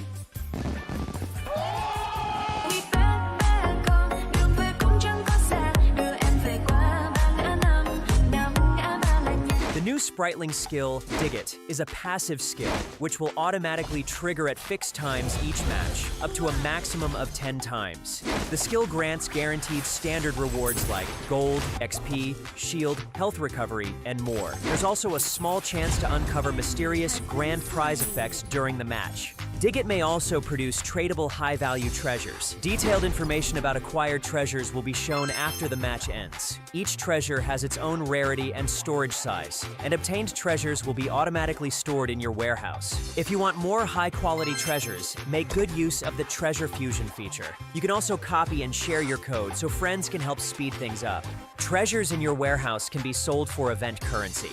Speaker 14: The new Spritling skill, Dig It, is a passive skill which will automatically trigger at fixed times each match, up to a maximum of 10 times. The skill grants guaranteed standard rewards like gold, XP, shield, health recovery, and more. There's also a small chance to uncover mysterious grand prize effects during the match. Dig It may also produce tradable high-value treasures. Detailed information about acquired treasures will be shown after the match ends. Each treasure has its own rarity and storage size, and obtained treasures will be automatically stored in your warehouse. If you want more high-quality treasures, make good use of the Treasure Fusion feature. You can also copy and share your code so friends can help speed things up. Treasures in your warehouse can be sold for event currency,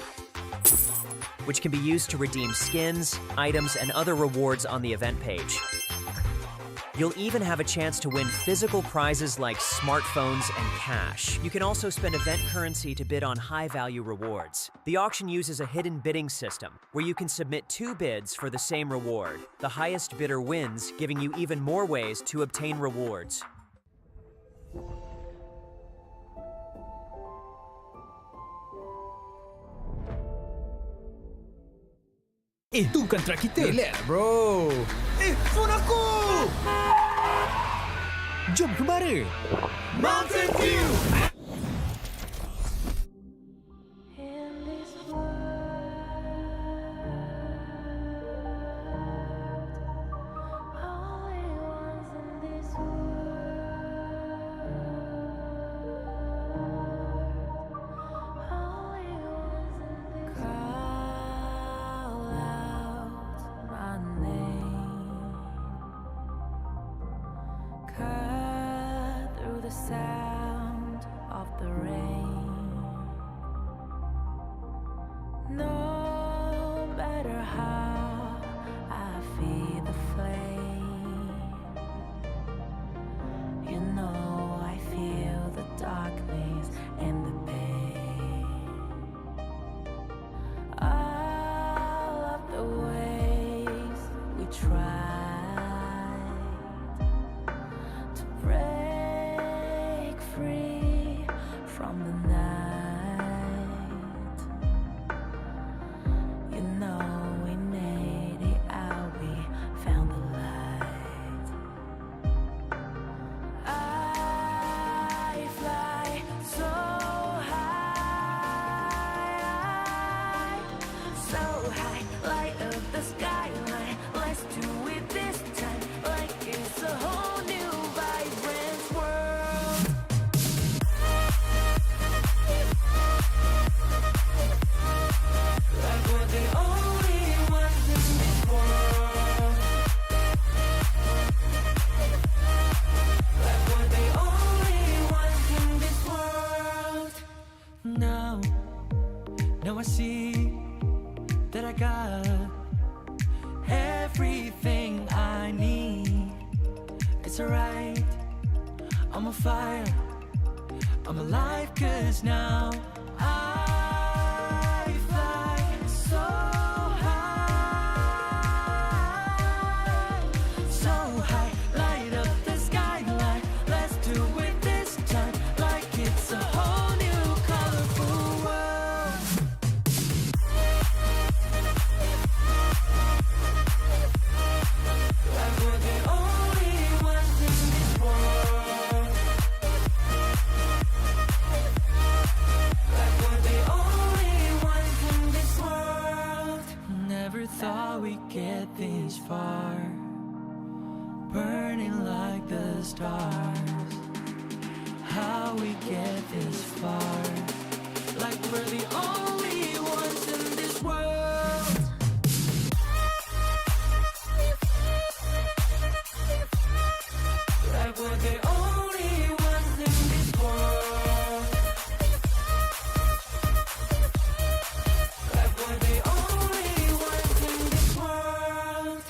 Speaker 14: which can be used to redeem skins, items, and other rewards on the event page. You'll even have a chance to win physical prizes like smartphones and cash. You can also spend event currency to bid on high-value rewards. The auction uses a hidden bidding system, where you can submit 2 bids for the same reward. The highest bidder wins, giving you even more ways to obtain rewards.
Speaker 10: Itu kan track kita. Relax bro. Phone aku! Jom ke bara. Mountain View!
Speaker 2: Sound of the rain. No matter how I feed the flame, you know I feel the darkness and the pain. All of the ways we tried to break free from the night. You know we made it out, we found the light. I fly so high, light up the skyline. Let's do it this time, like it's a whole new vibrant world. Like we're the only ones in this world. Like we're the only ones in this world.
Speaker 3: Now I see that I got everything I need. It's alright, I'm on fire, I'm alive, 'cause now I fly so high, light up the skyline. Let's do it this time, like it's a whole new colorful world. Like we're the only ones in this world. Like we're the get this far, burning like the stars. How we get this far, like we're the only ones in this world. Like we're the only ones in this world. Like we're the only ones in this world.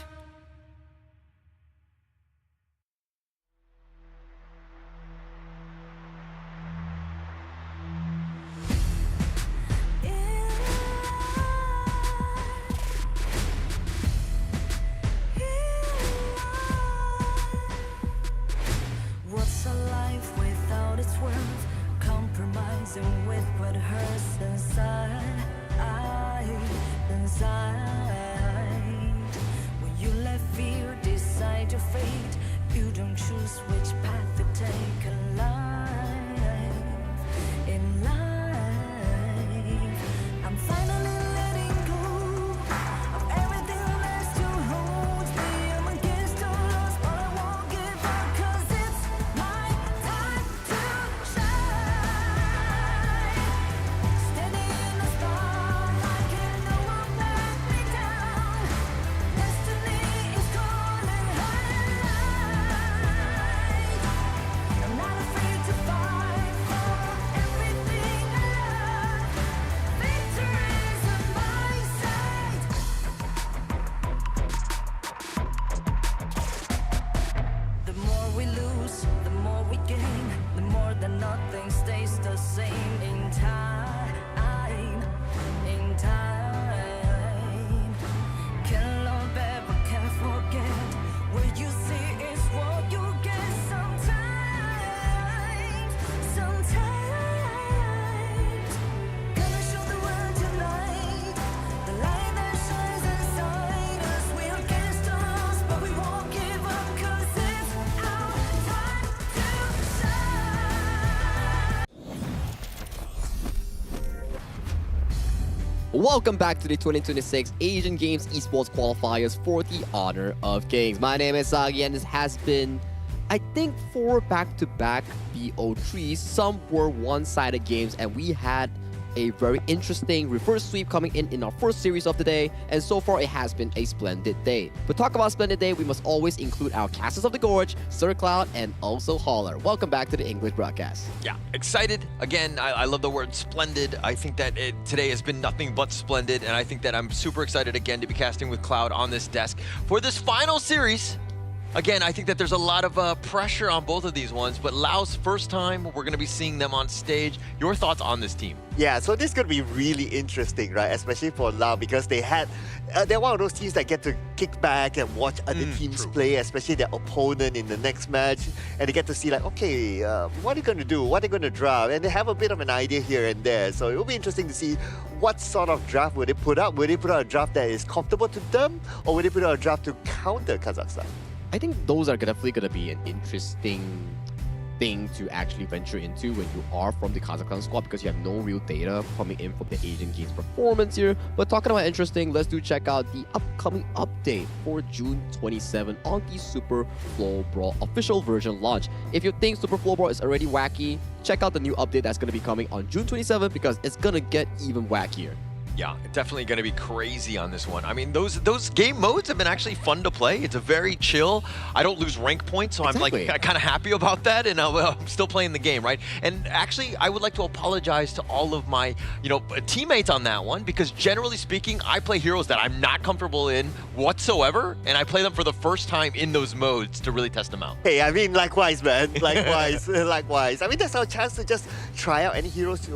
Speaker 2: What's a life without its worth? Compromising with what hurts inside. When you let fear decide your fate, you don't choose which path to take in life. In life, I'm finally letting go of everything that still holds me. I'm against all odds, but I won't give up, 'cause it's my time to shine. Standing in the spotlight, and no one let me down. Destiny is calling high. I'm not afraid to fight for everything I love. Victory's on my side. The more we lose, the more we gain. The more that nothing stays the same. In time, in time. Can't love ever, can't forget. What you see is what you get. Sometimes, sometimes. Gonna show the world tonight. The light that shines inside us. We're against the odds, but we won't give up, 'cause it's our time to shine.
Speaker 16: Welcome back to the 2026 Asian Games Esports Qualifiers for the Honor of Kings. My name is Sagi, and this has been, I think, 4 back-to-back BO3s. Some were one-sided games, and we had a very interesting reverse sweep coming in our first series of the day, and so far it has been a splendid day. But talk about splendid day, we must always include our casters of the Gorge, Sir Cloud, and also Holler. Welcome back to the English broadcast.
Speaker 17: Yeah, excited. Again, I love the word splendid. I think that today has been nothing but splendid, and I think that I'm super excited again to be casting with Cloud on this desk for this final series. Again, I think that there's a lot of pressure on both of these ones, but Lao's first time, we're going to be seeing them on stage. Your thoughts on this team?
Speaker 1: Yeah, so this is going to be really interesting, right? Especially for Lao, because they're one of those teams that get to kick back and watch other teams play, especially their opponent in the next match, and they get to see like, okay, what are they going to do? What are they going to draft? And they have a bit of an idea here and there. So it will be interesting to see what sort of draft will they put out. Will they put out a draft that is comfortable to them, or will they put out a draft to counter Kazakhstan?
Speaker 16: I think those are definitely going to be an interesting thing to actually venture into when you are from the Kazakhstan squad, because you have no real data coming in from the Asian Games performance here. But talking about interesting, let's check out the upcoming update for June 27 on the Super Flow Brawl official version launch. If you think Super Flow Brawl is already wacky, check out the new update that's going to be coming on June 27 because it's going to get even wackier.
Speaker 17: Yeah, definitely going to be crazy on this one. I mean, those game modes have been actually fun to play. It's a very chill. I don't lose rank points, so
Speaker 16: Exactly.
Speaker 17: I'm like kind of happy about that, and I'm still playing the game, right? And actually, I would like to apologize to all of my, teammates on that one, because generally speaking, I play heroes that I'm not comfortable in whatsoever, and I play them for the first time in those modes to really test them out.
Speaker 1: Hey, I mean, likewise, man. Likewise, likewise. I mean, that's our chance to just try out any heroes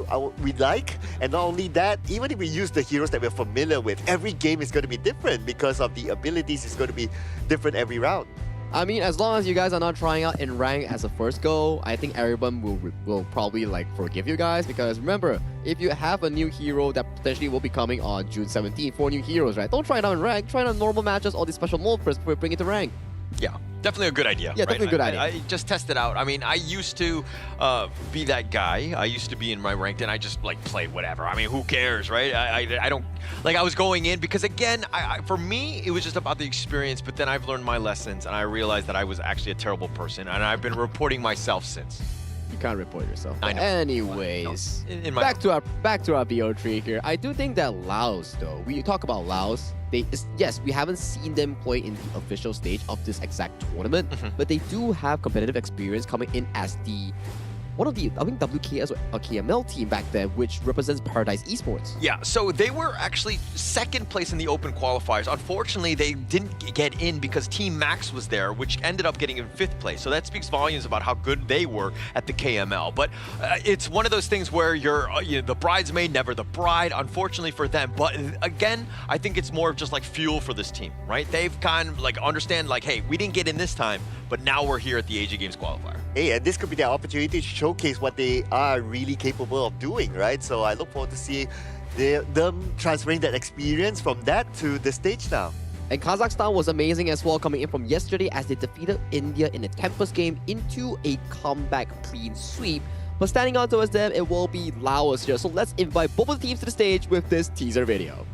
Speaker 1: we like, and not only that, even if we use the heroes that we're familiar with, every game is going to be different because of the abilities is going to be different every round.
Speaker 16: I mean, as long as you guys are not trying out in rank as a first go, I think everyone will probably forgive you guys, because remember, if you have a new hero that potentially will be coming on June 17th, 4 new heroes, right? Don't try it out in rank, try it on normal matches or the special mode first before you bring it to rank.
Speaker 17: Yeah, Definitely a good idea.
Speaker 16: Yeah,
Speaker 17: right?
Speaker 16: definitely a good idea.
Speaker 17: I just test it out. I mean, I used to be that guy. I used to be in my ranked, and I just like played whatever. I mean, who cares, right? I don't like. I was going in because again, for me, it was just about the experience. But then I've learned my lessons, and I realized that I was actually a terrible person, and I've been reporting myself since.
Speaker 16: You can't report yourself.
Speaker 17: I know.
Speaker 16: Anyways,
Speaker 17: In my
Speaker 16: back to our BO3 here. I do think that Laos, though, we talk about Laos. Yes, we haven't seen them play in the official stage of this exact tournament, but they do have competitive experience coming in as one of the, I think, WKS or KML team back then, which represents Paradise Esports.
Speaker 17: Yeah, so they were actually second place in the open qualifiers. Unfortunately, they didn't get in because Team Max was there, which ended up getting in 5th place. So that speaks volumes about how good they were at the KML. But it's one of those things where you're the bridesmaid, never the bride, unfortunately for them. But again, I think it's more of just like fuel for this team, right? They've kind of like understand like, hey, we didn't get in this time, but now we're here at the Asia Games qualifier.
Speaker 1: Hey, and this could be their opportunity to showcase what they are really capable of doing, right? So I look forward to see them transferring that experience from that to the stage now.
Speaker 16: And Kazakhstan was amazing as well, coming in from yesterday as they defeated India in a Tempest game into a comeback clean sweep. But standing out towards them, it will be Laos here. So let's invite both of the teams to the stage with this teaser video.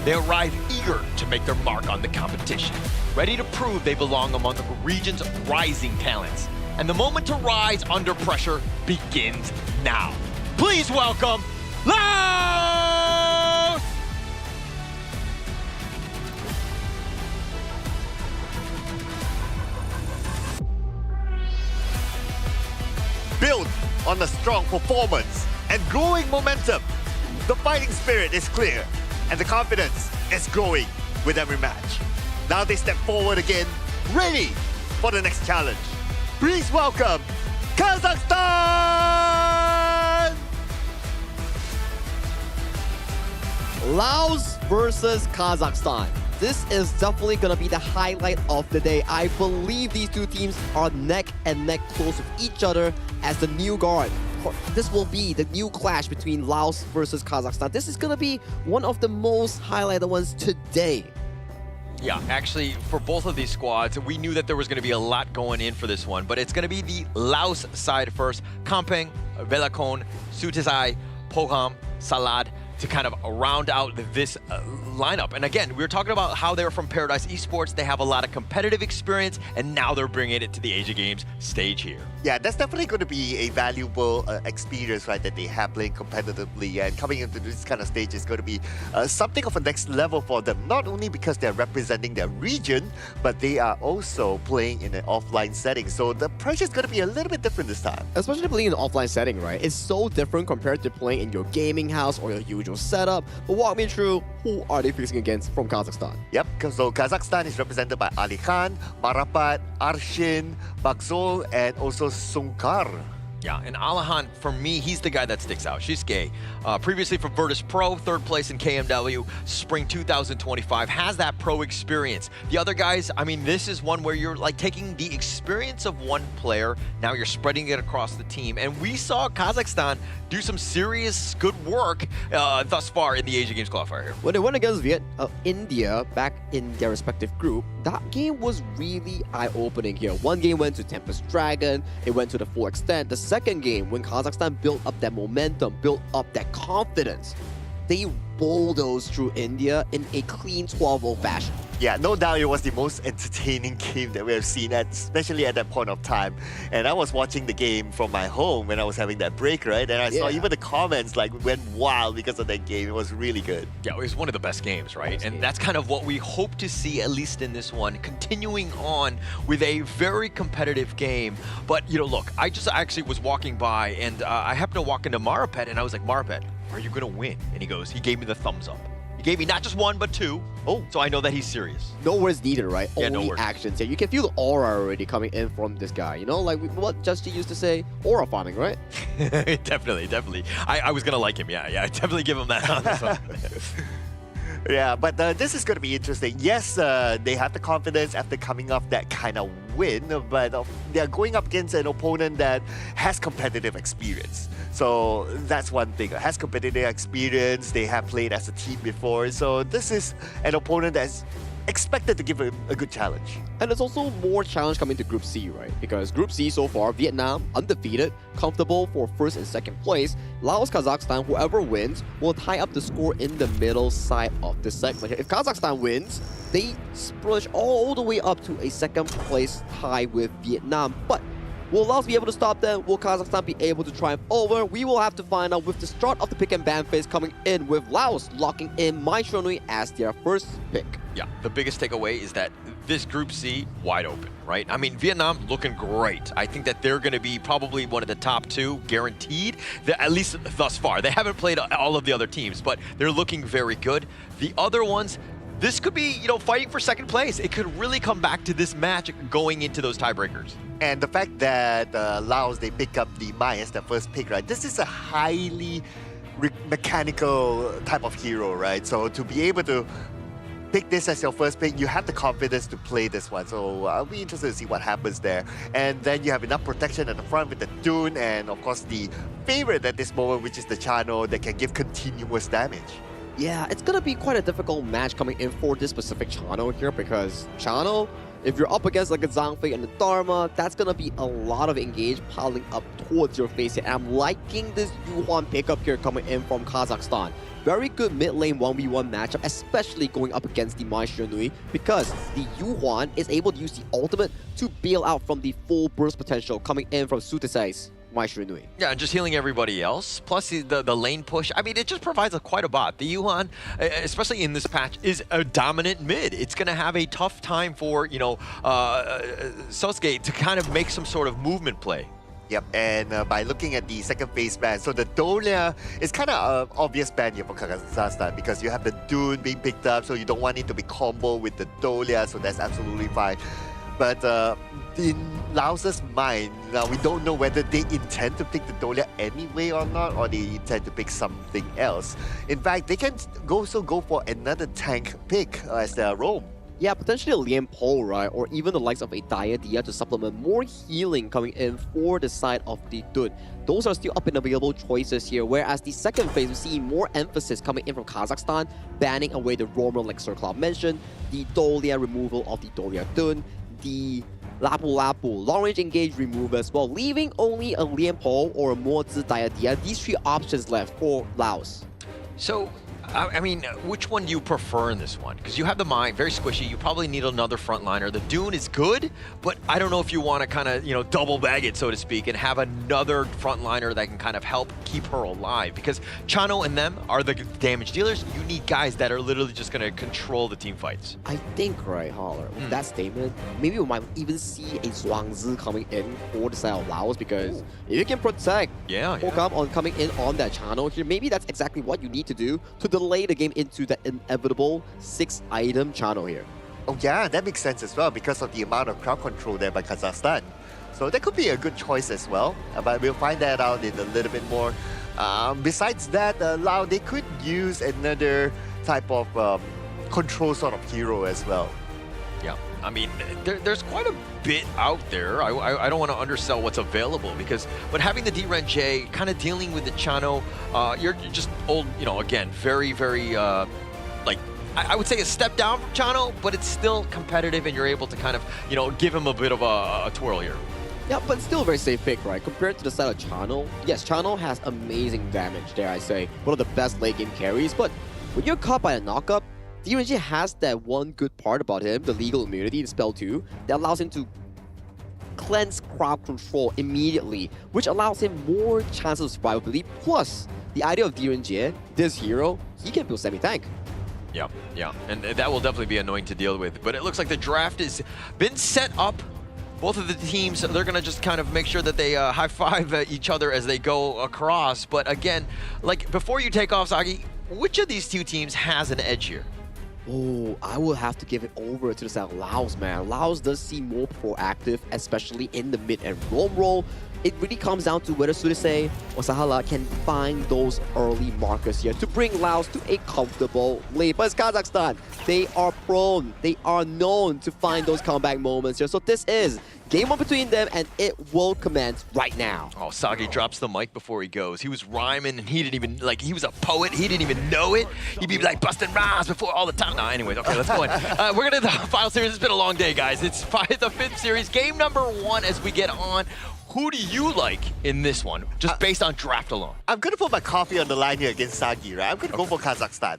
Speaker 17: They arrive eager to make their mark on the competition, ready to prove they belong among the region's rising talents. And the moment to rise under pressure begins now. Please welcome Laos!
Speaker 1: Built on a strong performance and growing momentum, the fighting spirit is clear and the confidence is growing with every match. Now they step forward again, ready for the next challenge. Please welcome Kazakhstan!
Speaker 16: Laos versus Kazakhstan. This is definitely going to be the highlight of the day. I believe these two teams are neck and neck close with each other as the new guard. This will be the new clash between Laos versus Kazakhstan. This is going to be one of the most highlighted ones today.
Speaker 17: Yeah, actually, for both of these squads, we knew that there was going to be a lot going in for this one, but it's going to be the Laos side first. Kampeng, Velakon, Sutesai, Poham, Salad, to kind of round out this lineup. And again, we were talking about how they're from Paradise Esports. They have a lot of competitive experience, and now they're bringing it to the Asia Games stage here.
Speaker 1: Yeah, that's definitely going to be a valuable experience, right, that they have playing competitively, and coming into this kind of stage is going to be something of a next level for them, not only because they're representing their region, but they are also playing in an offline setting. So the pressure is going to be a little bit different this time.
Speaker 16: Especially playing in an offline setting, right? It's so different compared to playing in your gaming house or your usual setup. But walk me through, who are they facing against from Kazakhstan?
Speaker 1: Yep, so Kazakhstan is represented by Ali Khan, Marapat, Arshin, Bagzol, and also Sunkar.
Speaker 17: Yeah, and Alahan, for me, he's the guy that sticks out. She's gay. Previously from Virtus Pro, 3rd place in KMW, Spring 2025, has that pro experience. The other guys, I mean, this is one where you're like taking the experience of one player, now you're spreading it across the team. And we saw Kazakhstan do some serious good work thus far in the Asia Games qualifier here.
Speaker 16: When they went against India back in their respective group, that game was really eye-opening here. One game went to Tempest Dragon, it went to the full extent. The second game, when Kazakhstan built up that momentum, built up that confidence, they bulldozed through India in a clean 12-0 fashion.
Speaker 1: Yeah, no doubt it was the most entertaining game that we have seen, especially at that point of time. And I was watching the game from my home when I was having that break, right? And I saw even the comments like went wild because of that game. It was really good.
Speaker 17: Yeah, it was one of the best games, right? And that's kind of what we hope to see, at least in this one, continuing on with a very competitive game. But, you know, look, I just actually was walking by and I happened to walk into Maripet and I was like, Maripet, are you going to win? And he gave me the thumbs up. He gave me not just one, but two. Oh, so I know that he's serious.
Speaker 16: No words needed, right?
Speaker 17: Yeah,
Speaker 16: Only
Speaker 17: no words.
Speaker 16: actions here. You can feel the aura already coming in from this guy. You know, like what Justy used to say, aura farming, right?
Speaker 17: Definitely. I was going to like him, yeah. I definitely give him that on this one.
Speaker 1: Yeah, but this is going to be interesting. Yes, they have the confidence after coming off that kind of win, but they're going up against an opponent that has competitive experience. So that's one thing. Has competitive experience. They have played as a team before. So this is an opponent that's expected to give a good challenge.
Speaker 16: And there's also more challenge coming to Group C, right? Because Group C so far, Vietnam, undefeated, comfortable for first and second place. Laos, Kazakhstan, whoever wins, will tie up the score in the middle side of the segment. If Kazakhstan wins, they splurge all the way up to a second place tie with Vietnam. But will Laos be able to stop them? Will Kazakhstan be able to triumph over? We will have to find out with the start of the pick and ban phase coming in, with Laos locking in Mai Shonui as their first pick.
Speaker 17: Yeah, the biggest takeaway is that this Group C, wide open, right? I mean, Vietnam looking great. I think that they're going to be probably one of the top two, guaranteed, at least thus far. They haven't played all of the other teams, but they're looking very good. The other ones, this could be, you know, fighting for second place. It could really come back to this match going into those tiebreakers.
Speaker 1: And the fact that Laos, they pick up the Mai as their first pick, right? This is a highly mechanical type of hero, right? So to be able to pick this as your first pick, you have the confidence to play this one. So I'll be interested to see what happens there. And then you have enough protection at the front with the Dune and of course the favorite at this moment, which is the Chano, that can give continuous damage.
Speaker 16: Yeah, it's gonna be quite a difficult match coming in for this specific Chano here, because Chano, if you're up against like a Zhangfei and the Dharma, that's gonna be a lot of engage piling up towards your face here. And I'm liking this Yuhuan pickup here coming in from Kazakhstan. Very good mid lane 1v1 matchup, especially going up against the Mai Shonui, because the Yuhuan is able to use the ultimate to bail out from the full burst potential coming in from Sutesai's Mai Shonui.
Speaker 17: Yeah, and just healing everybody else, plus the lane push. I mean, it just provides quite a bot. The Yuan, especially in this patch, is a dominant mid. It's going to have a tough time for, you know, Sosuke to kind of make some sort of movement play.
Speaker 1: Yep, and by looking at the second phase ban, so the Dolia is kind of obvious ban here for Kazakhstan because you have the Dune being picked up, so you don't want it to be combo with the Dolia, so that's absolutely fine. But in Laos's mind, now we don't know whether they intend to pick the Dolia anyway or not, or they intend to pick something else. In fact, they can also go for another tank pick as their roam.
Speaker 16: Yeah, potentially a Lian Po, right? Or even the likes of a Dia to supplement more healing coming in for the side of the Dun. Those are still up and available choices here, whereas the second phase, we see more emphasis coming in from Kazakhstan, banning away the Roamer like Sir Cloud mentioned, the Dolia removal of the Dolia Dun, the Lapu, long-range engage remove as well, leaving only a Lian Po or a Mo Zi Dia. These three options left for Laos.
Speaker 17: So, I mean, which one do you prefer in this one? Because you have the Mai, very squishy. You probably need another frontliner. The Dune is good, but I don't know if you want to kind of, you know, double bag it, so to speak, and have another frontliner that can kind of help keep her alive. Because Chano and them are the damage dealers. You need guys that are literally just going to control the team fights.
Speaker 16: I think, right, Holler, with that statement, maybe we might even see a Zhuangzi coming in for the side of Laos, because if you can protect Hokam on coming in on that channel here, maybe that's exactly what you need to do to delay the game into that inevitable 6-item channel here.
Speaker 1: Oh yeah, that makes sense as well because of the amount of crowd control there by Kazakhstan. So that could be a good choice as well, but we'll find that out in a little bit more. Besides that, Lao, they could use another type of control sort of hero as well.
Speaker 17: Yeah, I mean, there's quite a bit out there. I don't want to undersell what's available because, but having the D-Ren J, kind of dealing with the Chano, you're just old, you know, again, very, like, I would say a step down from Chano, but it's still competitive and you're able to kind of, you know, give him a bit of a twirl here.
Speaker 16: Yeah, but still a very safe pick, right? Compared to the side of Chano, yes, Chano has amazing damage, dare I say. One of the best late game carries, but when you're caught by a knockup, DRNG has that one good part about him, the legal immunity in Spell 2, that allows him to cleanse crowd control immediately, which allows him more chances of survivability. Plus, the idea of DRNG, this hero, he can build semi-tank.
Speaker 17: Yeah, yeah, and that will definitely be annoying to deal with. But it looks like the draft has been set up. Both of the teams, they're going to just kind of make sure that they high-five each other as they go across. But again, like, before you take off, Sagi, which of these two teams has an edge here?
Speaker 16: Oh, I will have to give it over to the side of Laos, man. Laos does seem more proactive, especially in the mid and roam role. It really comes down to whether Surisei or Sahala can find those early markers here to bring Laos to a comfortable lead. But it's Kazakhstan. They are prone. They are known to find those comeback moments here. So this is game one between them, and it will commence right now.
Speaker 17: Oh, Sagi drops the mic before he goes. He was rhyming, and he didn't even, like, he was a poet. He didn't even know it. He'd be like busting rhymes before all the time. No, anyways, okay, let's go in. We're going to the final series. It's been a long day, guys. It's the fifth series, game number 1 as we get on. Who do you like in this one, just based on draft alone?
Speaker 1: I'm going to put my coffee on the line here against Sagi, right? I'm going to go for Kazakhstan.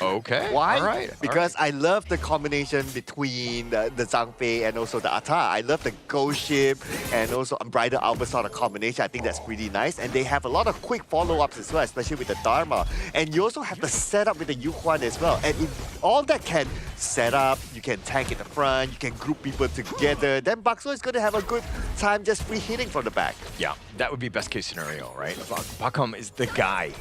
Speaker 17: Okay.
Speaker 1: Why?
Speaker 17: All right.
Speaker 1: Because I love the combination between the Zhang Fei and also the Ata. I love the Ghost Ship and also Unbridled Alpha sort of combination. I think that's pretty nice. And they have a lot of quick follow-ups as well, especially with the Dharma. And you also have the setup with the Yuhuan as well. And if all that can set up, you can tank in the front, you can group people together, then Bakso is going to have a good time just free hitting from the back.
Speaker 17: Yeah, that would be best case scenario, right? Bakum is the guy.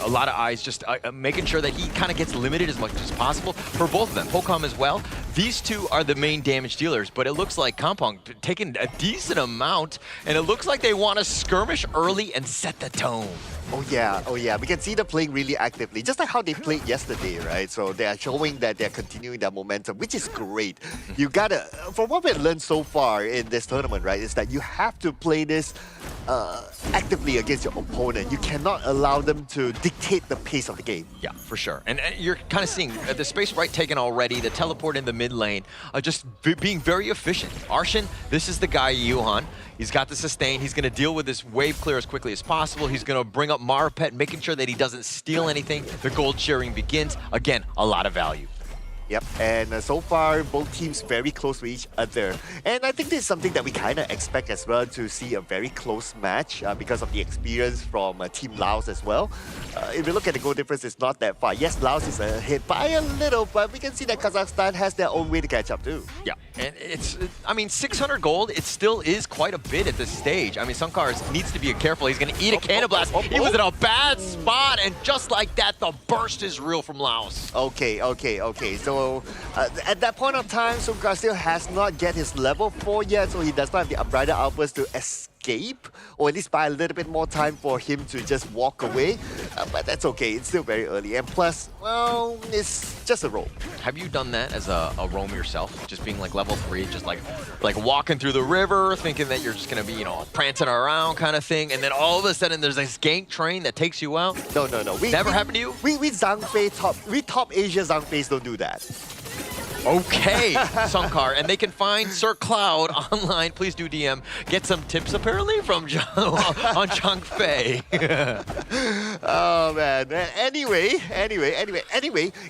Speaker 17: A lot of eyes just making sure that he kind of gets limited as much as possible for both of them. Pocom as well. These two are the main damage dealers, but it looks like Kampong taking a decent amount, and it looks like they want to skirmish early and set the tone.
Speaker 1: Oh yeah, we can see them playing really actively, just like how they played yesterday, right? So they are showing that they're continuing their momentum, which is great. You gotta, from what we've learned so far in this tournament, right, is that you have to play this actively against your opponent. You cannot allow them to dictate the pace of the game.
Speaker 17: Yeah, for sure. And you're kind of seeing the space right taken already, the teleport in the mid lane, just being very efficient. Arshin, this is the guy, Yuhan. He's got the sustain. He's going to deal with this wave clear as quickly as possible. He's going to bring up Marpet, making sure that he doesn't steal anything. The gold sharing begins. Again, a lot of value.
Speaker 1: Yep, and so far, both teams very close to each other. And I think this is something that we kind of expect as well, to see a very close match because of the experience from Team Laos as well. If you look at the goal difference, it's not that far. Yes, Laos is ahead by a little, but we can see that Kazakhstan has their own way to catch up too.
Speaker 17: Yeah, and I mean, 600 gold, it still is quite a bit at this stage. I mean, Sunkar needs to be careful. He's going to eat a Cannon Blast. He was in a bad spot, and just like that, the burst is real from Laos.
Speaker 1: Okay. So at that point of time, Sunkar still has not get his level 4 yet, so he does not have the Unbridled Outburst to escape, or at least buy a little bit more time for him to just walk away. But that's okay, it's still very early. And plus, well, it's just a roam.
Speaker 17: Have you done that as a roam yourself? Just being like level 3, just like walking through the river, thinking that you're just gonna be, you know, prancing around kind of thing, and then all of a sudden there's this gank train that takes you out?
Speaker 1: No.
Speaker 17: Never happened to you?
Speaker 1: We Zhang Fei top Asia Zhang Feis don't do that.
Speaker 17: Okay, Sunkar, and they can find Sir Cloud online. Please do DM. Get some tips apparently from on Zhang Fei.
Speaker 1: Oh man. Anyway,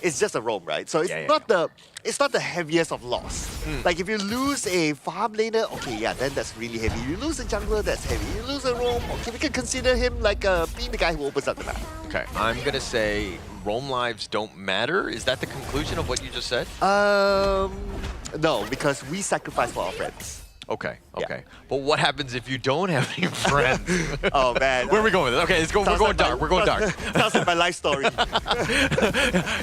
Speaker 1: it's just a roam, right? So it's not the heaviest of loss. Like if you lose a farm laner, okay, yeah, then that's really heavy. You lose a jungler, that's heavy. You lose a roam, okay, we can consider him like being the guy who opens up the map.
Speaker 17: Okay, I'm gonna say roam lives don't matter. Is that the conclusion of what you just said?
Speaker 1: No, because we sacrifice for our friends.
Speaker 17: Okay. But what happens if you don't have any friends?
Speaker 1: Oh man.
Speaker 17: Where are we going with it? Okay, we're going dark. We're going dark.
Speaker 1: That's like my life story.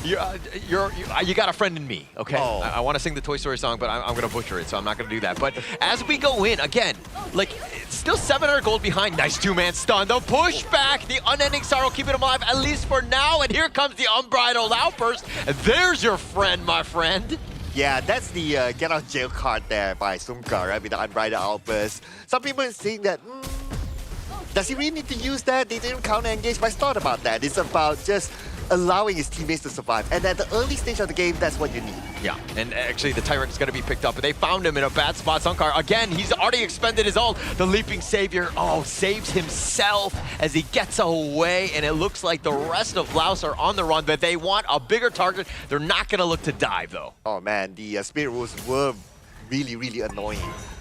Speaker 17: You got a friend in me, okay?
Speaker 1: Oh.
Speaker 17: I want to sing the Toy Story song, but I'm going to butcher it, so I'm not going to do that. But as we go in, again, like, it's still 700 gold behind. Nice 2-man stun. The pushback, the unending sorrow keeping him alive, at least for now. And here comes the Unbridled Outburst. And there's your friend, my friend.
Speaker 1: Yeah, that's the get out of jail card there by Sunkar, right, with the Unbridled Outburst. Some people are saying that, does he really need to use that? They didn't counter engage, but it's not about that. It's about just allowing his teammates to survive. And at the early stage of the game, that's what you need.
Speaker 17: Yeah, and actually the Tyrant is going to be picked up, but they found him in a bad spot. Sunkar, again, he's already expended his ult. The Leaping Savior, saves himself as he gets away, and it looks like the rest of Laos are on the run, but they want a bigger target. They're not going to look to dive, though.
Speaker 1: Oh man, the Spirit Rules were really, really annoying.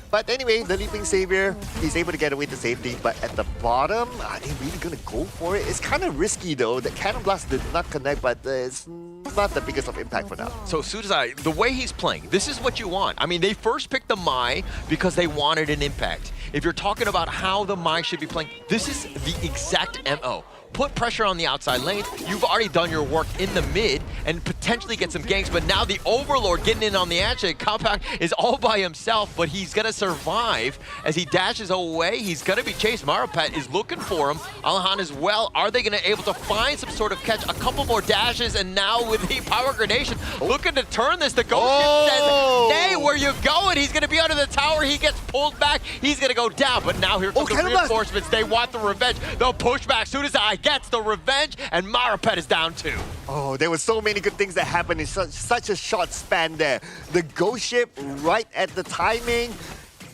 Speaker 1: But anyway, the Leaping Savior, he's able to get away to safety, but at the bottom, are they really going to go for it? It's kind of risky though. The Cannon Blast did not connect, but it's not the biggest of impact for now.
Speaker 17: So Sudazai, the way he's playing, this is what you want. I mean, they first picked the Mai because they wanted an impact. If you're talking about how the Mai should be playing, this is the exact MO. Put pressure on the outside lanes. You've already done your work in the mid and potentially get some ganks, but now the Overlord getting in on the action. Compact is all by himself, but he's gonna survive as he dashes away. He's gonna be chased. Marapet is looking for him. Alahan as well. Are they gonna able to find some sort of catch? A couple more dashes, and now with the power gradation, looking to turn this. The Ghost Ship says, "Hey, where you going?" He's gonna be under the tower. He gets pulled back. He's gonna go down, but now here comes the reinforcements. They want the revenge. They'll push back. Sudazai gets the revenge, and Marapet is down too.
Speaker 1: Oh, there were so many good things that happened in such a short span there. The Ghost Ship right at the timing.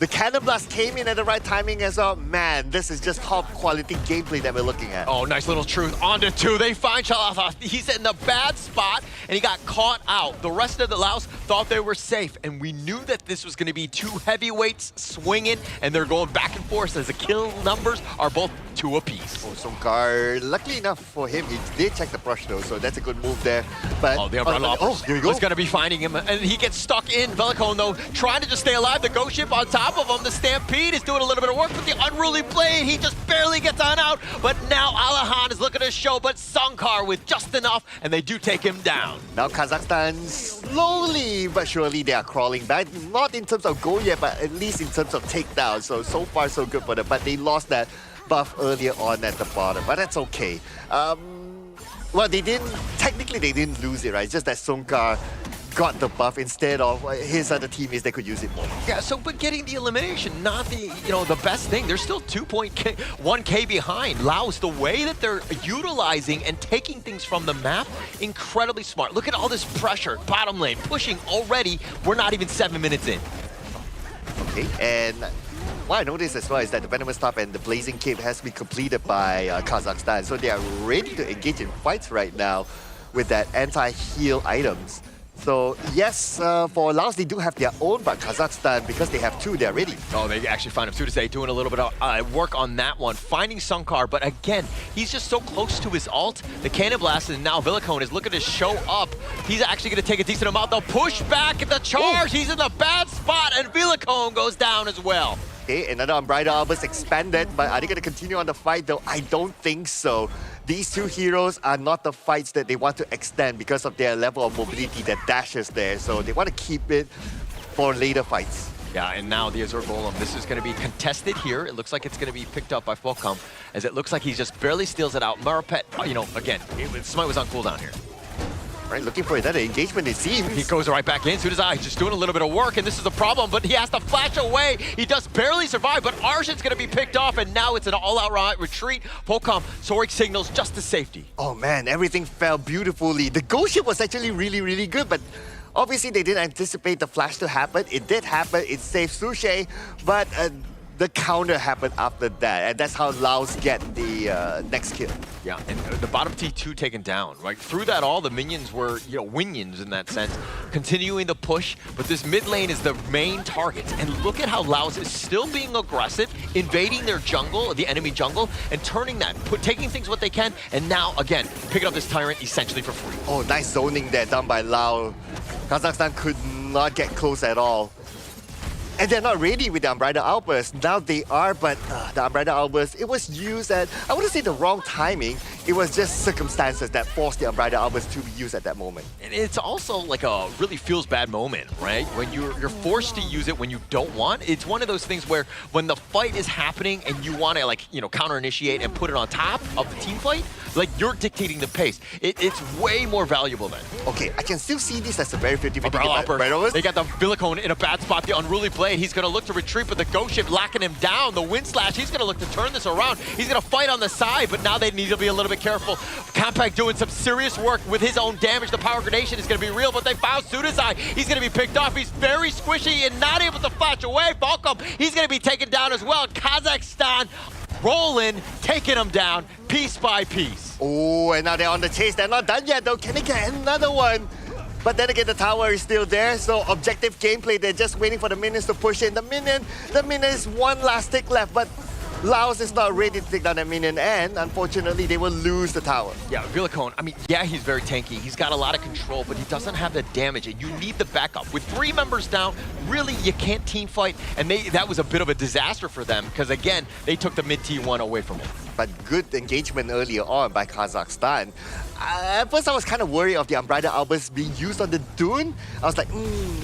Speaker 1: The Cannon Blast came in at the right timing as well. Man, this is just top quality gameplay that we're looking at.
Speaker 17: Oh, nice little truth. On to 2. They find Shalatha. He's in the bad spot, and he got caught out. The rest of the Laos thought they were safe, and we knew that this was going to be 2 heavyweights swinging, and they're going back and forth as the kill numbers are both 2 apiece.
Speaker 1: Oh, Sunkar, luckily enough for him, he did check the brush though, so that's a good move there. But
Speaker 17: the Umbrella
Speaker 1: here we go.
Speaker 17: is going to be finding him, and he gets stuck in. Velicone, though, trying to just stay alive. The Ghost Ship on top of him. The Stampede is doing a little bit of work with the Unruly Blade. He just barely gets on out, but now Alahan is looking to show, but Sunkar with just enough, and they do take him down.
Speaker 1: Now Kazakhstan, slowly but surely, they are crawling back. Not in terms of goal yet, but at least in terms of takedown. So far, so good for them. But they lost that buff earlier on at the bottom, but that's okay. Well, technically they didn't lose it, right? It's just that Sunkar got the buff instead of his other teammates that could use it more.
Speaker 17: Yeah, but getting the elimination, not the best thing. They're still 2.1k behind. Laos, the way that they're utilizing and taking things from the map, incredibly smart. Look at all this pressure, bottom lane, pushing already. We're not even 7 minutes in.
Speaker 1: Okay, and what I noticed as well is that the Venomous Staff and the Blazing Cape has been completed by Kazakhstan, so they are ready to engage in fights right now with that anti-heal items. So yes, for Laos, they do have their own, but Kazakhstan, because they have 2, they're ready.
Speaker 17: Oh, they actually found him. Sudazai doing a little bit of work on that one, finding Sunkar, but again, he's just so close to his ult. The Cannon Blast, and now Velicone is looking to show up. He's actually going to take a decent amount. They'll push back at the charge. Ooh. He's in the bad spot, and Velicone goes down as well.
Speaker 1: Okay, another Unbridled Albus expanded, but are they going to continue on the fight though? I don't think so. These 2 heroes are not the fights that they want to extend because of their level of mobility that dashes there. So they want to keep it for later fights.
Speaker 17: Yeah, and now the Azure Golem, this is going to be contested here. It looks like it's going to be picked up by Fulcom, as it looks like he just barely steals it out. Marapet, again, Smite was on cooldown here.
Speaker 1: Right, looking for another engagement, it seems.
Speaker 17: He goes right back in. Sudazai just doing a little bit of work, and this is the problem, but he has to flash away. He does barely survive, but Arshan's going to be picked off, and now it's an all-out retreat. Fulcom, Sorik signals just to safety.
Speaker 1: Oh man, everything fell beautifully. The Ghost Ship was actually really, really good, but obviously they didn't anticipate the flash to happen. It did happen, it saved Sushi, but the counter happened after that, and that's how Laos get the next kill.
Speaker 17: Yeah, and the bottom T2 taken down, right? Through that all, the minions were, winions in that sense, continuing the push, but this mid lane is the main target. And look at how Laos is still being aggressive, invading their jungle, the enemy jungle, and turning that, taking things what they can, and now, again, picking up this Tyrant essentially for free.
Speaker 1: Oh, nice zoning there done by Lao. Kazakhstan could not get close at all. And they're not ready with the Unbridled Outburst. Now they are, but the Unbridled Outburst, it was used at, I wouldn't say the wrong timing, it was just circumstances that forced the Unbridled Outburst to be used at that moment.
Speaker 17: And it's also like a really feels bad moment, right? When you're forced to use it when you don't want. It's one of those things where when the fight is happening and you want to counter-initiate and put it on top of the team fight, Like, you're dictating the pace. It's way more valuable then.
Speaker 1: Okay, I can still see this as a very 50-50
Speaker 17: Umbrella Outburst. They
Speaker 1: game.
Speaker 17: got the Villicone in a bad spot. The Unruly Blade, he's going to look to retreat, but the Ghost Ship locking him down. The Wind Slash, he's going to look to turn this around. He's going to fight on the side, but now they need to be a little bit careful. Compact doing some serious work with his own damage. The Power Gradation is going to be real, but they found Sudazai. He's going to be picked off. He's very squishy and not able to flash away. Falcom, he's going to be taken down as well. Kazakhstan rolling, taking him down piece by piece.
Speaker 1: Oh, and now they're on the chase. They're not done yet, though. Can they get another one? But then again, the tower is still there, so objective gameplay, they're just waiting for the minions to push in. The minion is one last tick left, but Laos is not ready to take down that minion, and unfortunately, they will lose the tower.
Speaker 17: Yeah, Villicone, I mean, yeah, he's very tanky. He's got a lot of control, but he doesn't have the damage, and you need the backup. With 3 members down, really, you can't team fight, and that was a bit of a disaster for them, because again, they took the mid T1 away from him.
Speaker 1: But good engagement earlier on by Kazakhstan. At first, I was kind of worried of the Unbridled Outburst being used on the Dune. I was like,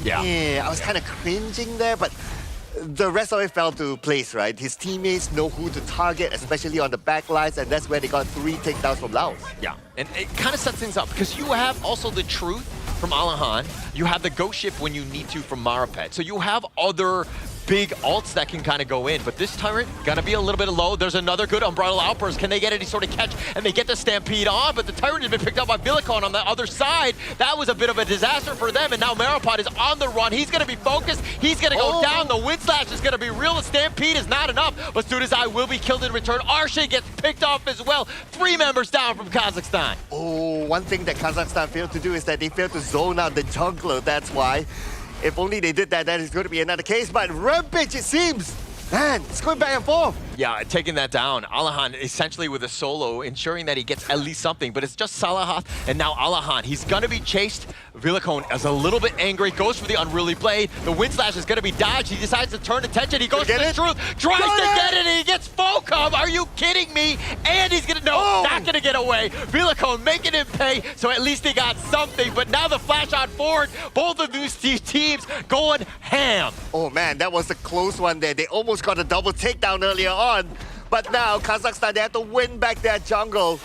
Speaker 1: yeah. I was kind of cringing there, but the rest of it fell to place, right? His teammates know who to target, especially on the back lines, and that's where they got 3 takedowns from Laos.
Speaker 17: Yeah, and it kind of sets things up, because you have also the Truth from Alahan. You have the Ghost Ship when you need to from Maripet. So you have other big ults that can kind of go in, but this turret gonna be a little bit low. There's another good Unbridled Outburst. Can they get any sort of catch? And they get the Stampede on, but the turret has been picked up by Villicone on the other side. That was a bit of a disaster for them, and now Maripet is on the run. He's gonna be focused. He's gonna go down. The Wind Slash is gonna be real. The Stampede is not enough, but Sudazai will be killed in return. Arshay gets picked off as well. 3 members down from Kazakhstan.
Speaker 1: Oh, one thing that Kazakhstan failed to do is that they failed to zone out the jungler. That's why. If only they did that, that is going to be another case. But Rampage, it seems, man, it's going back and forth.
Speaker 17: Yeah, taking that down. Alahan essentially with a solo, ensuring that he gets at least something, but it's just Salahath and now Alahan. He's gonna be chased. Villicone is a little bit angry, goes for the Unruly Blade. The Wind Slash is gonna be dodged. He decides to turn attention. He goes for the Truth, tries to get it, and he gets Falcom. Are you kidding me? And he's gonna, not gonna get away. Villicone making him pay, so at least he got something, but now the flash on forward, both of these teams going ham.
Speaker 1: Oh man, that was a close one there. They almost got a double takedown earlier on. But now, Kazakhstan, they have to win back their jungle.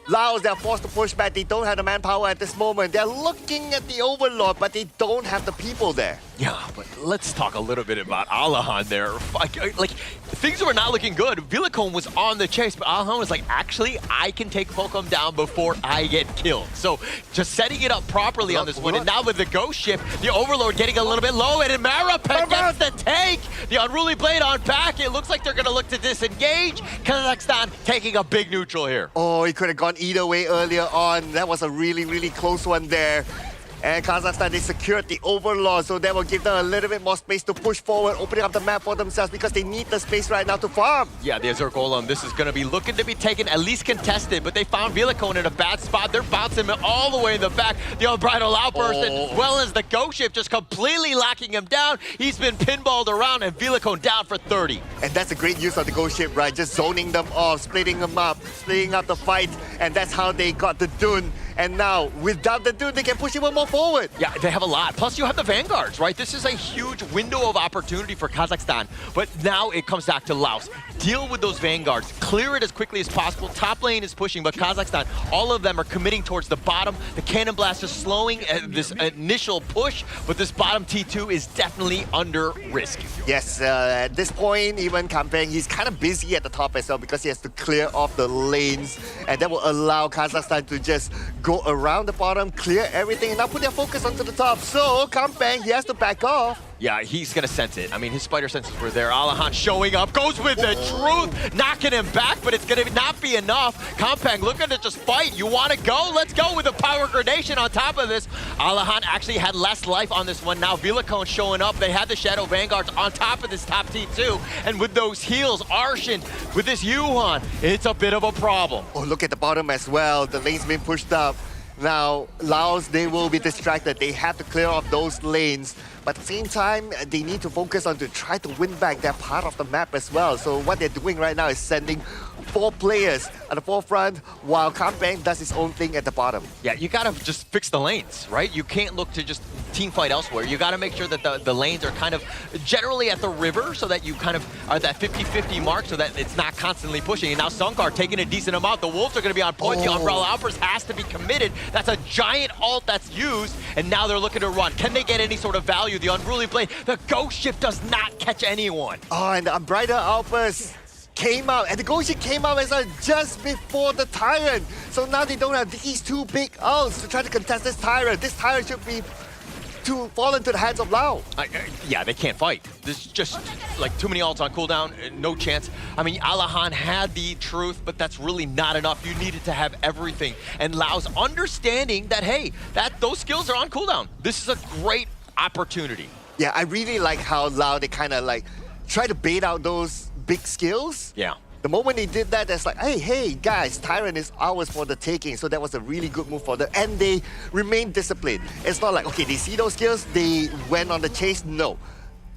Speaker 1: Laos, they're forced to push back. They don't have the manpower at this moment. They're looking at the Overlord, but they don't have the people there.
Speaker 17: Yeah, but let's talk a little bit about Alahan there. Like, things were not looking good. Villicone was on the chase, but Alahan was like, actually, I can take Falcom down before I get killed. So just setting it up properly on this one. And now with the Ghost Ship, the Overlord getting a little bit low, and Maripet gets the take. The Unruly Blade on back. It looks like they're going to look to disengage. Kazakhstan taking a big neutral here.
Speaker 1: Oh, he could have gone either way earlier on. That was a really, really close one there. And Kazakhstan, they secured the Overlord, so that will give them a little bit more space to push forward, opening up the map for themselves because they need the space right now to farm.
Speaker 17: Yeah, the Azure Golem, this is going to be looking to be taken, at least contested, but they found Villicone in a bad spot. They're bouncing him all the way in the back. The Unbridled Outburst, as well as the Ghost Ship, just completely locking him down. He's been pinballed around, and Villicone down for 30.
Speaker 1: And that's a great use of the Ghost Ship, right? Just zoning them off, splitting them up, splitting up the fight, and that's how they got the Dune. And now, without the Dune, they can push even more forward.
Speaker 17: Yeah, they have a lot. Plus, you have the Vanguards, right? This is a huge window of opportunity for Kazakhstan. But now it comes back to Laos. Deal with those Vanguards. Clear it as quickly as possible. Top lane is pushing, but Kazakhstan, all of them are committing towards the bottom. The Cannon Blast is slowing this initial push, but this bottom T2 is definitely under risk.
Speaker 1: Yes, at this point, even Kampeng, he's kind of busy at the top as well because he has to clear off the lanes, and that will allow Kazakhstan to just go around the bottom, clear everything, and now put their focus onto the top. So, Kampeng, he has to back off.
Speaker 17: Yeah, he's going to sense it. I mean, his spider senses were there. Alahan showing up, goes with the Truth, knocking him back, but it's going to not be enough. Kampeng looking to just fight. You want to go? Let's go with a power gradation on top of this. Alahan actually had less life on this one. Now Villicone showing up. They had the Shadow Vanguards on top of this top T2. And with those heals, Arshin, with this Yuan, it's a bit of a problem.
Speaker 1: Oh, look at the bottom as well. The lane's been pushed up. Now, Laos, they will be distracted. They have to clear off those lanes. But at the same time, they need to focus on to try to win back that part of the map as well. So what they're doing right now is sending 4 players at the forefront, while Kampeng does his own thing at the bottom.
Speaker 17: Yeah, you gotta just fix the lanes, right? You can't look to just team fight elsewhere. You gotta make sure that the lanes are kind of generally at the river so that you kind of are at that 50-50 mark so that it's not constantly pushing. And now Sunkar taking a decent amount. The Wolves are gonna be on point. The Umbrella Alpers has to be committed. That's a giant ult that's used, and now they're looking to run. Can they get any sort of value? The Unruly Blade, the Ghost Ship does not catch anyone.
Speaker 1: Oh, and the Umbrella Alpers came out, and the Ghost Ship came out as just before the Tyrant. So now they don't have these 2 big ults to try to contest this Tyrant. This Tyrant should be to fall into the hands of Lau.
Speaker 17: Yeah, they can't fight. There's just like too many ults on cooldown, no chance. I mean, Alahan had the truth, but that's really not enough. You needed to have everything. And Lau's understanding that, hey, those skills are on cooldown. This is a great opportunity.
Speaker 1: Yeah, I really like how Lau, they kind of like try to bait out those big skills.
Speaker 17: Yeah.
Speaker 1: The moment they did that, it's like, hey, guys, Tyrant is ours for the taking. So that was a really good move for them. And they remained disciplined. It's not like, okay, they see those skills, they went on the chase. No.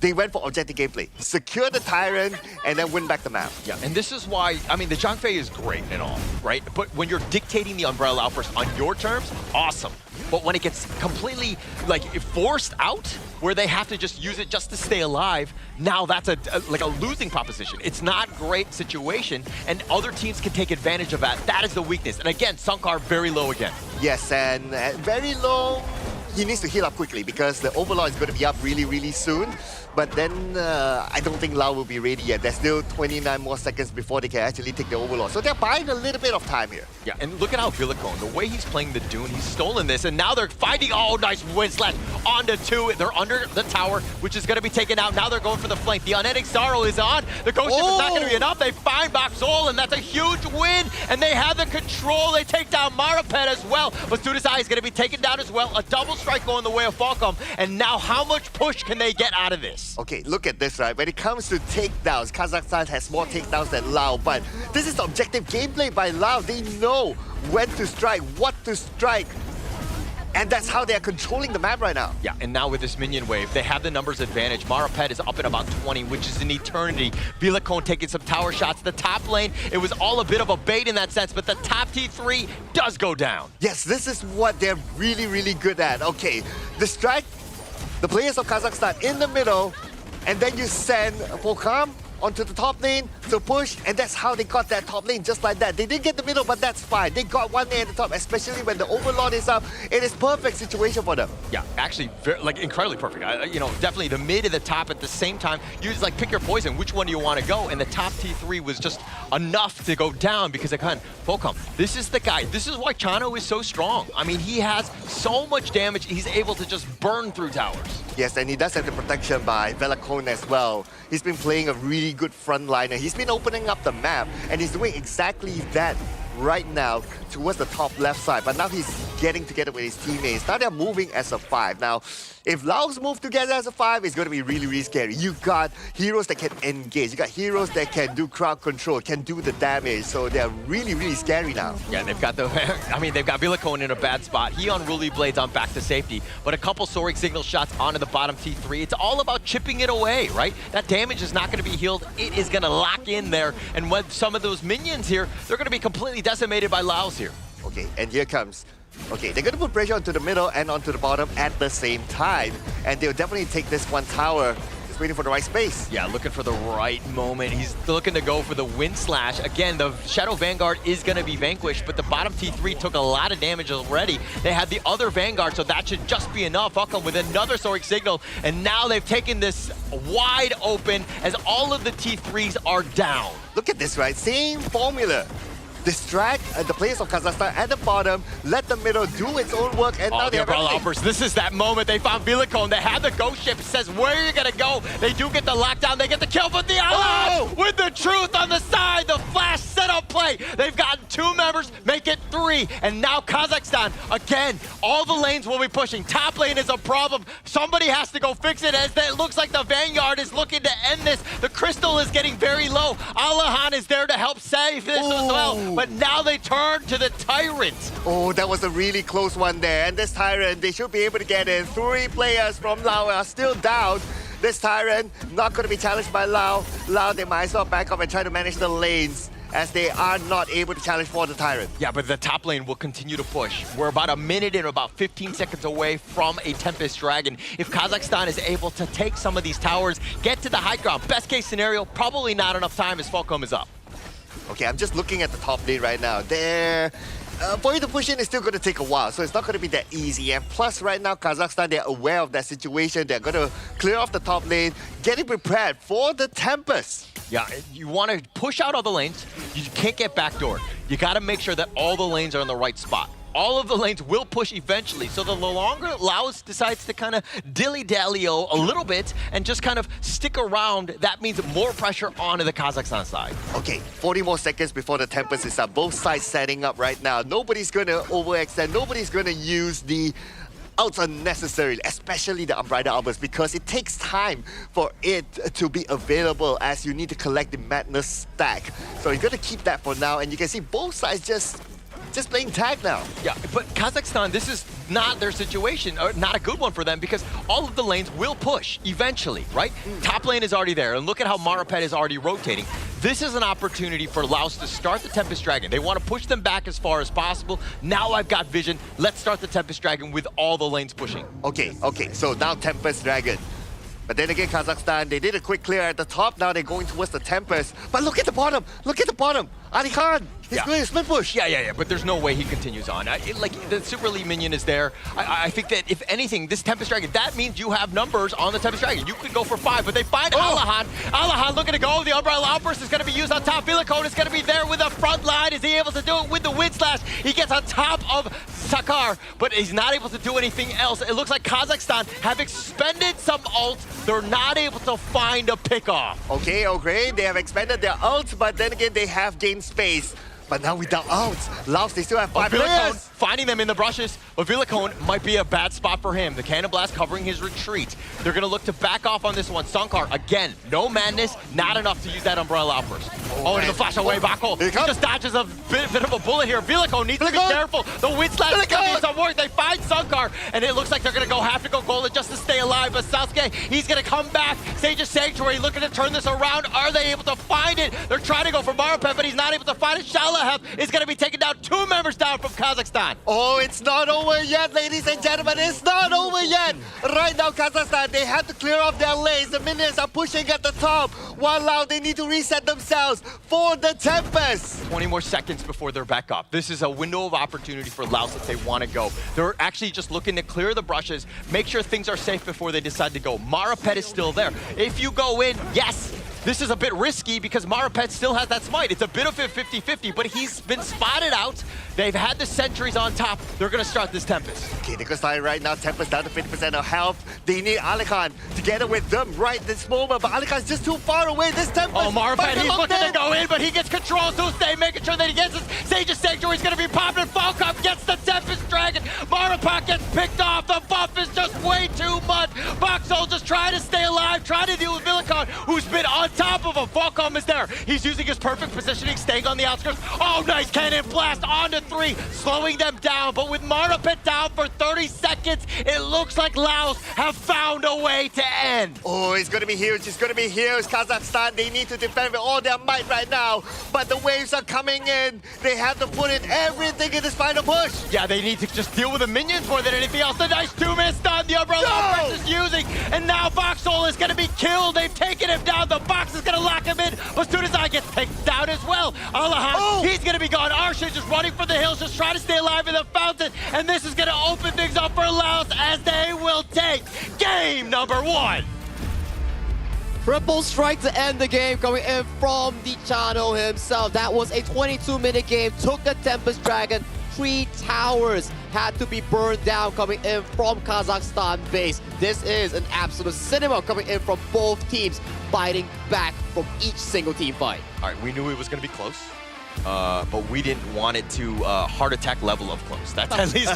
Speaker 1: They went for objective gameplay. Secure the Tyrant and then win back the map.
Speaker 17: Yeah, and this is why, I mean, the Zhangfei is great and all, right? But when you're dictating the Umbrella Alpers on your terms, awesome. But when it gets completely, like, forced out, where they have to just use it just to stay alive, now that's like a losing proposition. It's not a great situation, and other teams can take advantage of that. That is the weakness. And again, Sunkar very low again.
Speaker 1: Yes, and very low. He needs to heal up quickly because the Overlord is going to be up really, really soon. But then I don't think Lau will be ready yet. There's still 29 more seconds before they can actually take the Overlord. So they're buying a little bit of time here.
Speaker 17: Yeah, and look at how Villicone, the way he's playing the Dune, he's stolen this, and now they're fighting. Oh, nice win slash onto 2. They're under the tower, which is going to be taken out. Now they're going for the flank. The Unending Sorrow is on. The Ghost Ship is not going to be enough. They find Boxol, and that's a huge win. And they have the control. They take down Maripet as well. But Sudasai is going to be taken down as well. A double strike going the way of Falcom. And now how much push can they get out of this?
Speaker 1: Okay, look at this, right? When it comes to takedowns, Kazakhstan has more takedowns than Lau, but this is objective gameplay by Lau. They know when to strike, what to strike, and that's how they are controlling the map right now.
Speaker 17: Yeah, and now with this minion wave, they have the numbers advantage. Maripet is up at about 20, which is an eternity. Villicone taking some tower shots. The top lane, it was all a bit of a bait in that sense, but the top T3 does go down.
Speaker 1: Yes, this is what they're really, really good at. Okay, distract the players of Kazakhstan in the middle, and then you send Volcom onto the top lane to push, and that's how they got that top lane, just like that. They didn't get the middle, but that's fine. They got one lane at the top, especially when the Overlord is up. It is perfect situation for them.
Speaker 17: Yeah, actually, like incredibly perfect. You know, definitely the mid and the top at the same time. You just like pick your poison. Which one do you want to go? And the top T3 was just enough to go down because again, Volcom, this is the guy. This is why Chano is so strong. I mean, he has so much damage. He's able to just burn through towers.
Speaker 1: Yes, and he does have the protection by Velacone as well. He's been playing a really good frontliner. He's been opening up the map, and he's doing exactly that right now towards the top left side. But now he's getting together with his teammates. Now they're moving as a 5. Now, if Laos move together as a 5, it's going to be really, really scary. You got heroes that can engage. You got heroes that can do crowd control, can do the damage. So they're really, really scary now.
Speaker 17: Yeah, they've got they've got Villicone in a bad spot. He Unruly Blades on back to safety, but a couple soaring signal shots onto the bottom T3. It's all about chipping it away, right? That damage is not going to be healed. It is going to lock in there. And when some of those minions here, they're going to be completely decimated by Laos here.
Speaker 1: Okay, and here comes. Okay, they're going to put pressure onto the middle and onto the bottom at the same time. And they'll definitely take this one tower. Just waiting for the right space.
Speaker 17: Yeah, looking for the right moment. He's looking to go for the Wind Slash. Again, the Shadow Vanguard is going to be vanquished, but the bottom T3 took a lot of damage already. They had the other Vanguard, so that should just be enough. Falcom with another Soaring Signal, and now they've taken this wide open as all of the T3s are down.
Speaker 1: Look at this, right? Same formula. Distract the players of Kazakhstan at the bottom, let the middle do its own work, and now
Speaker 17: the Umbrella Alpers. This is that moment. They found Villicone. They have the Ghost Ship. It says, where are you going to go? They do get the lockdown. They get the kill, but the Outlaws with the truth on the side. The flash setup play. They've gotten 2 members, make it 3. And now Kazakhstan, again, all the lanes will be pushing. Top lane is a problem. Somebody has to go fix it as it looks like the Vanguard is looking to end this. The Crystal is getting very low. Alahan is there to help save this as well. But now they turn to the Tyrant.
Speaker 1: Oh, that was a really close one there. And this Tyrant, they should be able to get in. 3 players from Lao are still down. This Tyrant not going to be challenged by Lao. Lao, they might as well back up and try to manage the lanes. as they are not able to challenge for the Tyrant.
Speaker 17: Yeah, but the top lane will continue to push. We're about a minute and about 15 seconds away from a Tempest Dragon. If Kazakhstan is able to take some of these towers, get to the high ground, best case scenario, probably not enough time as Falcom is up.
Speaker 1: Okay, I'm just looking at the top lane right now. For you to push in, it's still going to take a while, so it's not going to be that easy. And plus, right now, Kazakhstan, they're aware of that situation. They're going to clear off the top lane, getting prepared for the Tempest.
Speaker 17: Yeah, you want to push out all the lanes. You can't get backdoored. You got to make sure that all the lanes are in the right spot. All of the lanes will push eventually, so the longer Laos decides to kind of dilly-dally-o a little bit and just kind of stick around, that means more pressure onto the Kazakhstan side.
Speaker 1: Okay, 40 more seconds before the Tempest is up. Both sides setting up right now. Nobody's going to overextend. Nobody's going to use the outs unnecessarily, especially the Unbridled Albers, because it takes time for it to be available as you need to collect the Madness stack. So you're going to keep that for now, and you can see both sides just playing tag now.
Speaker 17: Yeah, but Kazakhstan, this is not their situation, or not a good one for them, because all of the lanes will push eventually, right? Top lane is already there, and look at how Maripet is already rotating. This is an opportunity for Laos to start the Tempest Dragon. They want to push them back as far as possible. Now I've got vision. Let's start the Tempest Dragon with all the lanes pushing.
Speaker 1: Okay, so now Tempest Dragon. But then again, Kazakhstan, they did a quick clear at the top. Now they're going towards the Tempest. But look at the bottom. Look at the bottom. Ali Khan, he's doing a split push.
Speaker 17: Yeah. But there's no way he continues on. Like, the Super Elite minion is there. I think that, if anything, this Tempest Dragon, that means you have numbers on the Tempest Dragon. You could go for 5, but they find Alahan. Alahan looking to go. The Umbrella Outburst is going to be used on top. Villicone is going to be there with the front line. Is he able to do it with the Wind Slash? He gets on top of Sakar, but he's not able to do anything else. It looks like Kazakhstan have expended some ult. They're not able to find a pickoff.
Speaker 1: Okay, they have expanded their ults, but then again, they have gained space. But now without ults, Laos, they still have 5 players.
Speaker 17: Finding them in the brushes, but Villicone might be a bad spot for him. The Cannon Blast covering his retreat. They're going to look to back off on this one. Sunkar, again, no madness, not enough to use that Umbrella Outburst. And the flash away, Bako. He just dodges a bit of a bullet here. Villicone needs to be careful. The Wind Slash is going to need some work. They find Sunkar, and it looks like they're going to have to go Golden just to stay alive. But Sasuke, he's going to come back. Sage's Sanctuary looking to turn this around. Are they able to find it? They're trying to go for Maripet, but he's not able to find it. Shalahev is going to be taking down 2 members down from Kazakhstan.
Speaker 1: Oh, it's not over yet, ladies and gentlemen. It's not over yet. Right now, Kazakhstan, they have to clear off their lanes. The minions are pushing at the top. While now, they need to reset themselves for the Tempest.
Speaker 17: 20 more seconds before they're back up. This is a window of opportunity for Laos if they want to go. They're actually just looking to clear the brushes, make sure things are safe before they decide to go. Maripet is still there. If you go in, yes, this is a bit risky because Maripet still has that smite. It's a bit of a 50-50, but he's been spotted out. They've had the sentries on top. They're going to start this Tempest.
Speaker 1: Okay, they can start right now. Tempest down to 50% of health. They need Alikan together with them right this moment, but Alikan's just too far away. This Tempest.
Speaker 17: Oh, Maripet, he's looking to go in, but he gets control. Tuesday making sure that he gets his Sage's Sanctuary. He's going to be popping. Falcon gets the Tempest Dragon. Maripet gets picked off. The buff is just way too much. Boxhole just trying to stay alive, trying to deal with Villicone, who's been on top of him. Falcom is there. He's using his perfect positioning, staying on the outskirts. Oh, nice cannon blast onto 3, slowing them down. But with Maripet down for 30 seconds, it looks like Laos have found a way to end.
Speaker 1: Oh, it's going to be huge. It's going to be huge. Kazakhstan, they need to defend with all their might right now. But the waves are coming in. They have to put in everything in this final push.
Speaker 17: Yeah, they need to just deal with the minions more than anything else. The nice 2-man stun the Umbrella is using. And now Boxhole is going to be killed. They've taken him down. The box is going to lock him in, but Studazai gets taken down as well. Alahan, he's going to be gone. Arsha just running for the hills, just trying to stay alive in the fountain, and this is going to open things up for Laos as they will take game number 1.
Speaker 16: Triple strike to end the game coming in from the channel himself. That was a 22-minute game. Took the Tempest Dragon. 3 towers had to be burned down coming in from Kazakhstan base. This is an absolute cinema coming in from both teams, fighting back from each single team fight.
Speaker 17: All right, we knew it was going to be close. But we didn't want it to heart attack level of close. That's at least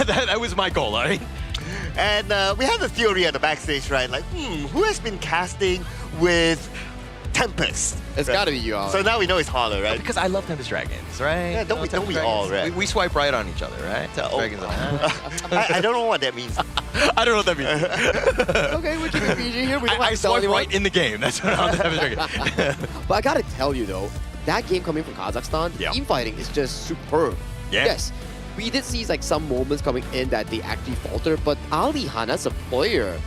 Speaker 17: that was my goal, all right?
Speaker 1: And we had a theory at the backstage, right? Like, who has been casting with Tempest?
Speaker 16: It's gotta be you, Harlan.
Speaker 1: So now we know it's Harlan, right?
Speaker 17: Because I love Tempest Dragons, right?
Speaker 1: Yeah, don't we all, right?
Speaker 17: We swipe right on each other, right? Tempest Dragons.
Speaker 1: I don't know what that means.
Speaker 17: I don't know what that means.
Speaker 16: Okay, we're keeping PG here. We don't
Speaker 17: I
Speaker 16: have to tell
Speaker 17: swipe
Speaker 16: anyone.
Speaker 17: right in the game. That's what I'm Tempest Dragon.
Speaker 16: But I gotta tell you though, that game coming from Kazakhstan, team fighting is just superb.
Speaker 17: Yeah.
Speaker 16: Yes, we did see like some moments coming in that they actually faltered, but Ali Han as a player,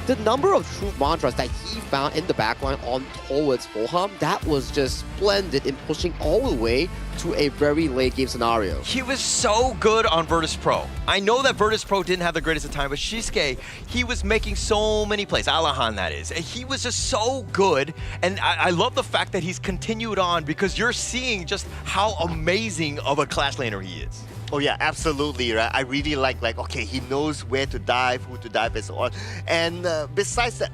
Speaker 16: the number of truth mantras that he found in the backline on towards Fulham, that was just splendid in pushing all the way to a very late game scenario.
Speaker 17: He was so good on Virtus Pro. I know that Virtus Pro didn't have the greatest of time, but Shisuke, he was making so many plays. Alahan, that is. And he was just so good. And I love the fact that he's continued on because you're seeing just how amazing of a clash laner he is.
Speaker 1: Oh yeah, absolutely, right? I really like, okay, he knows where to dive, who to dive, and so on. And besides that,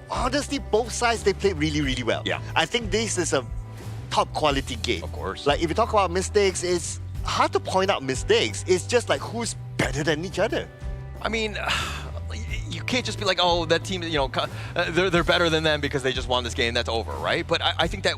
Speaker 1: honestly, both sides, they played really, really well.
Speaker 17: Yeah.
Speaker 1: I think this is a top quality game.
Speaker 17: Of course.
Speaker 1: Like, if you talk about mistakes, it's hard to point out mistakes. It's just like who's better than each other.
Speaker 17: I mean, you can't just be like, oh, that team, you know, they're better than them because they just won this game. That's over, right? But I think that,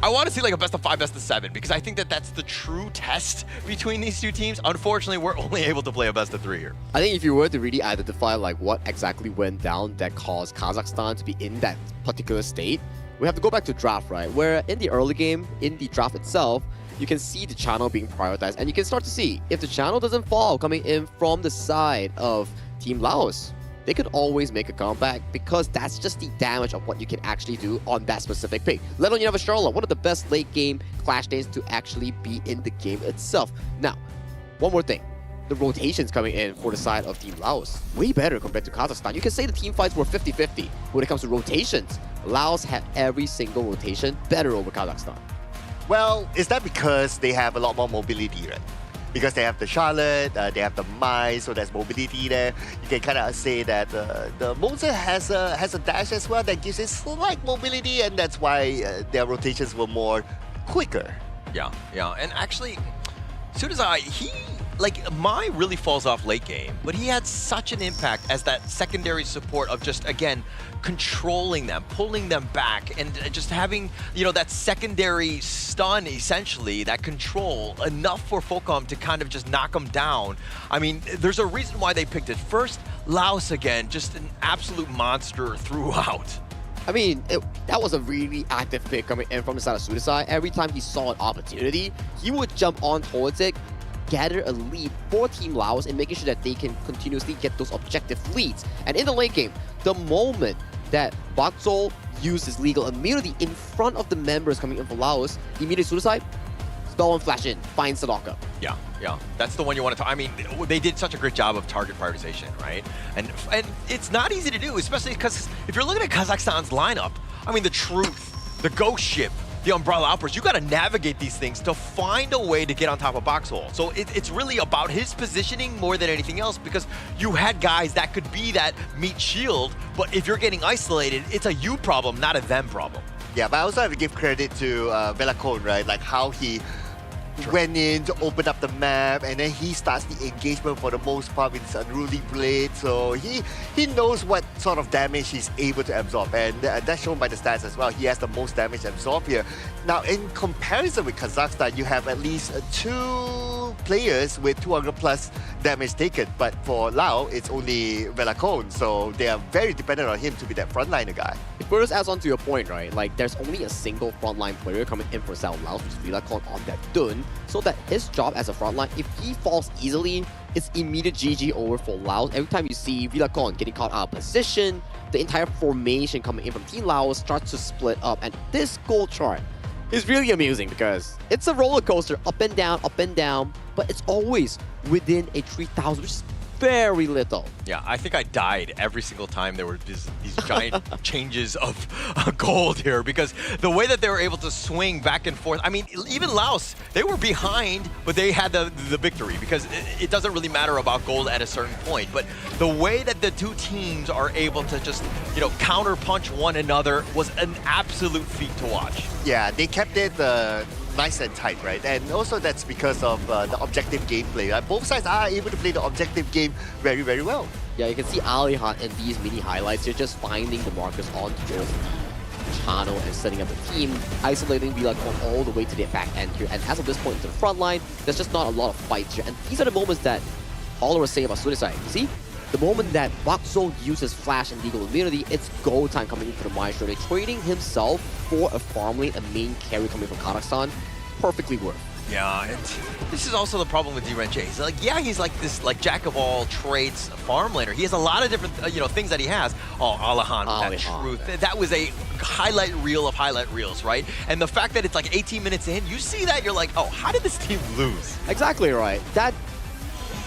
Speaker 17: I want to see like a best of 5, best of 7 because I think that that's the true test between these two teams. Unfortunately, we're only able to play a best of 3 here.
Speaker 16: I think if you were to really identify like what exactly went down that caused Kazakhstan to be in that particular state, we have to go back to draft, right? Where in the early game, in the draft itself, you can see the channel being prioritized and you can start to see if the channel doesn't fall coming in from the side of Team Laos, they could always make a comeback because that's just the damage of what you can actually do on that specific pick. Let alone you have a Charlotte, one of the best late game clash lanes to actually be in the game itself. Now, one more thing. The rotations coming in for the side of Team Laos, way better compared to Kazakhstan. You can say the team fights were 50-50. When it comes to rotations, Laos had every single rotation better over Kazakhstan.
Speaker 1: Well, is that because they have a lot more mobility, right? Because they have the Charlotte, they have the Mai, so there's mobility there. You can kind of say that the Monza has a dash as well that gives it slight mobility, and that's why their rotations were more quicker.
Speaker 17: Yeah, and actually, Sudazai, Mai really falls off late game, but he had such an impact as that secondary support of just, again, controlling them, pulling them back, and just having, that secondary stun, essentially, that control, enough for Fulham to kind of just knock them down. I mean, there's a reason why they picked it. First, Laos again, just an absolute monster throughout.
Speaker 16: I mean, that was a really active pick coming in from the side of Sudasai. Every time he saw an opportunity, he would jump on towards it, gather a lead for Team Laos and making sure that they can continuously get those objective leads. And in the late game, the moment that Bakzol used his legal immunity in front of the members coming in for Laos, immediately Sudasai, spell and flash in, find Sadaka.
Speaker 17: Yeah, that's the one you want to. I mean, they did such a great job of target prioritization, right? And it's not easy to do, especially because if you're looking at Kazakhstan's lineup, I mean, the Truth, the Ghost Ship, the Umbrella Outburst, you got to navigate these things to find a way to get on top of Boxhole. So it's really about his positioning more than anything else because you had guys that could be that meat shield, but if you're getting isolated, it's a you problem, not a them problem.
Speaker 1: Yeah, but I also have to give credit to Velacone, right? Like how he went in to open up the map, and then he starts the engagement for the most part with his Unruly Blade. So he knows what sort of damage he's able to absorb, and that's shown by the stats as well. He has the most damage absorbed here. Now, in comparison with Kazakhstan, you have at least 2 players with 200 plus damage taken, but for Lao, it's only Velacone, so they are very dependent on him to be that frontliner guy.
Speaker 16: It further adds on to your point, right? Like, there's only a single frontline player coming in for South Laos, which is Velacone on that Dun, so that his job as a frontline, if he falls easily, it's immediate GG over for Laos. Every time you see Velacone getting caught out of position, the entire formation coming in from Team Laos starts to split up, and this goal chart is really amusing because it's a roller coaster, up and down, but it's always within a 3,000, which is very little.
Speaker 17: Yeah, I think I died every single time there were these giant changes of gold here because the way that they were able to swing back and forth. I mean, even Laos, they were behind, but they had the victory because it doesn't really matter about gold at a certain point. But the way that the two teams are able to just, counter punch one another was an absolute feat to watch.
Speaker 1: Yeah, they kept it nice and tight, right? And also that's because of the objective gameplay. Both sides are able to play the objective game very, very well.
Speaker 16: Yeah, you can see Ali Han in these mini highlights. You're just finding the markers on towards channel and setting up the team, isolating Velacone all the way to the back end here. And as of this point into the front line, there's just not a lot of fights here. And these are the moments that all of us say about Sudasai. See, The moment that Bak Seo uses Flash and Legal Immunity, it's go time coming into the Maestro. They're trading himself for a farm lane, a main carry coming from Kazakhstan. Perfectly worth.
Speaker 17: Yeah, and this is also the problem with D-Ren J. He's like, yeah, he's like this like jack of all trades farm laner. He has a lot of different things that he has. Oh, Alahan, that truth. That was a highlight reel of highlight reels, right? And the fact that it's like 18 minutes in, you see that, you're like, oh, how did this team lose?
Speaker 16: Exactly right. That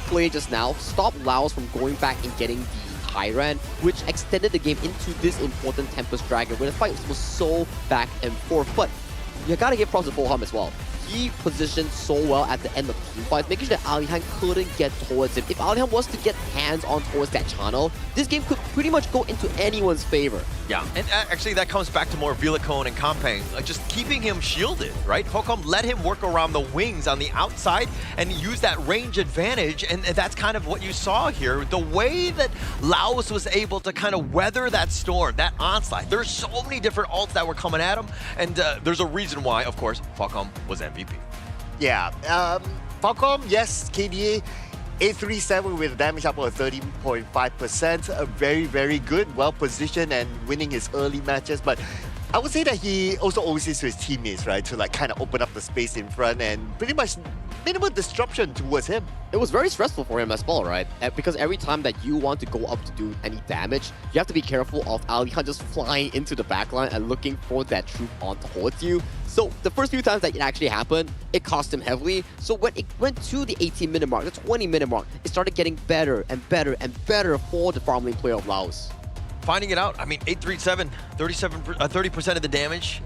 Speaker 16: play just now stopped Laos from going back and getting the Tyrant, which extended the game into this important Tempest Dragon, where the fight was so back and forth. But you gotta give props to Boham as well. He positioned so well at the end of team fights, making sure that Alihan couldn't get towards him. If Alihan was to get hands on towards that channel, this game could pretty much go into anyone's favor.
Speaker 17: Yeah, and actually that comes back to more Vilacone and Kampang, just keeping him shielded, right? Hocom let him work around the wings on the outside and use that range advantage, and that's kind of what you saw here. The way that Laos was able to kind of weather that storm, that onslaught. There's so many different ults that were coming at him, and there's a reason why, of course, Falcom was MVP.
Speaker 1: Yeah, Falcom, yes, KDA, 837 with a damage up of 13.5%. Very, very good, well positioned and winning his early matches. But I would say that he also owes this to his teammates, right? To like kind of open up the space in front and pretty much minimal disruption towards him.
Speaker 16: It was very stressful for him as well, right? Because every time that you want to go up to do any damage, you have to be careful of Alihan just flying into the backline and looking for that troop on towards you. So the first few times that it actually happened, it cost him heavily. So when it went to the 18-minute mark, the 20-minute mark, it started getting better and better and better for the farm lane player of Laos.
Speaker 17: Finding it out, I mean, 837, 30% of the damage.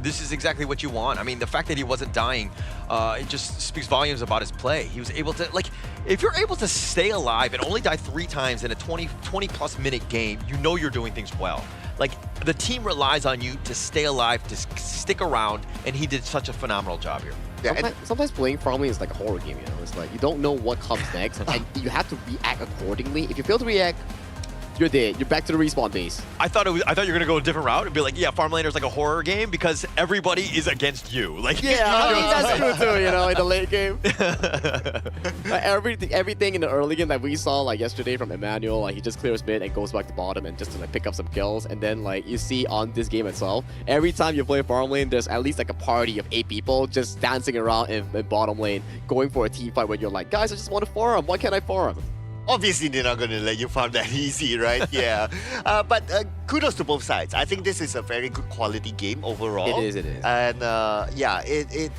Speaker 17: This is exactly what you want. I mean, the fact that he wasn't dying, it just speaks volumes about his play. He was able to, like, if you're able to stay alive and only die 3 times in a 20-plus minute game, you know you're doing things well. Like, the team relies on you to stay alive, to stick around, and he did such a phenomenal job here.
Speaker 16: Yeah, sometimes playing farm lane is like a horror game, you know? It's like, you don't know what comes next, and you have to react accordingly. If you fail to react, you're dead. You're back to the respawn base.
Speaker 17: I thought you were gonna go a different route and be like, yeah, Farm Laner's like a horror game because everybody is against you. Like,
Speaker 16: yeah, I mean, that's true too. You know, in the late game, like everything in the early game that we saw like yesterday from Emmanuel, like he just clears mid and goes back to bottom and just to like pick up some kills. And then like you see on this game itself, every time you play farm lane, there's at least like a party of 8 people just dancing around in bottom lane, going for a team fight where you're like, guys, I just want to farm. Why can't I farm?
Speaker 1: Obviously, they're not going to let you farm that easy, right? Yeah. But kudos to both sides. I think this is a very good quality game overall.
Speaker 16: It is.
Speaker 1: And yeah, it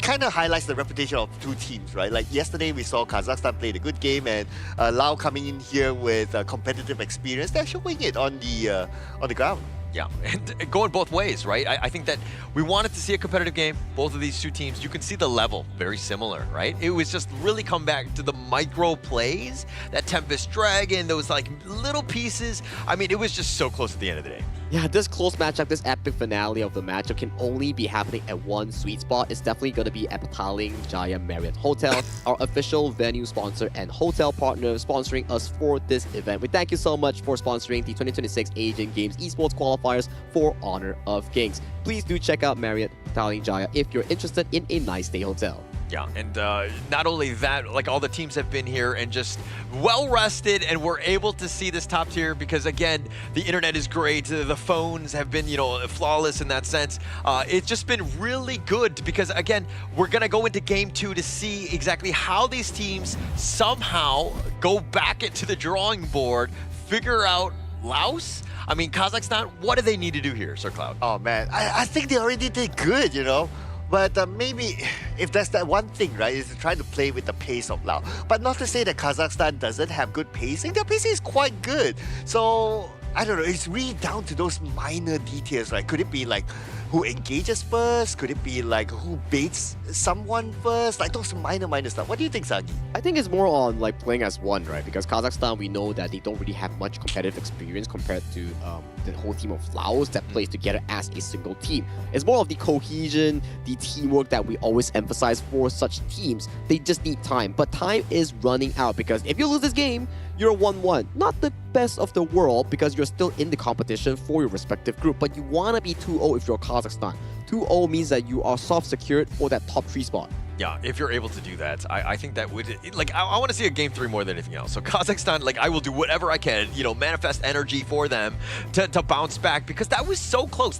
Speaker 1: kind of highlights the reputation of 2 teams, right? Like yesterday, we saw Kazakhstan played a good game, and Lao coming in here with competitive experience. They're showing it on the ground.
Speaker 17: Yeah, and going both ways, right? I think that we wanted to see a competitive game. Both of these 2 teams, you can see the level very similar, right? It was just really come back to the micro plays, that Tempest Dragon, those like little pieces. I mean, it was just so close at the end of the day.
Speaker 16: Yeah, this close matchup, this epic finale of the matchup can only be happening at one sweet spot. It's definitely going to be at Petaling Jaya Marriott Hotel, our official venue sponsor and hotel partner sponsoring us for this event. We thank you so much for sponsoring the 2026 Asian Games Esports Qualifiers for Honor of Kings. Please do check out Marriott Petaling Jaya if you're interested in a nice stay hotel.
Speaker 17: Yeah, and not only that, like all the teams have been here and just well rested, and we're able to see this top tier because again, the internet is great. The phones have been, flawless in that sense. It's just been really good because again, we're gonna go into game 2 to see exactly how these teams somehow go back into the drawing board, figure out Laos. I mean, Kazakhstan, what do they need to do here, Sir Cloud?
Speaker 1: Oh man, I think they already did good, But maybe if that's that one thing, right, is to try to play with the pace of Lao. But not to say that Kazakhstan doesn't have good pacing. Their pacing is quite good. So, I don't know, it's really down to those minor details, right? Could it be like who engages first? Could it be like who baits someone first? Like those minor stuff. What do you think, Sagi?
Speaker 16: I think it's more on like playing as one, right? Because Kazakhstan, we know that they don't really have much competitive experience compared to the whole team of Laos that plays together as a single team. It's more of the cohesion, the teamwork that we always emphasize for such teams. They just need time, but time is running out because if you lose this game, you're 1-1. Not the best of the world because you're still in the competition for your respective group, but you want to be 2-0 if you're Kazakhstan. 2-0 means that you are soft secured for that top 3 spot.
Speaker 17: Yeah, if you're able to do that, I think that would, like, I want to see a game 3 more than anything else. So Kazakhstan, like, I will do whatever I can, you know, manifest energy for them to bounce back, because that was so close.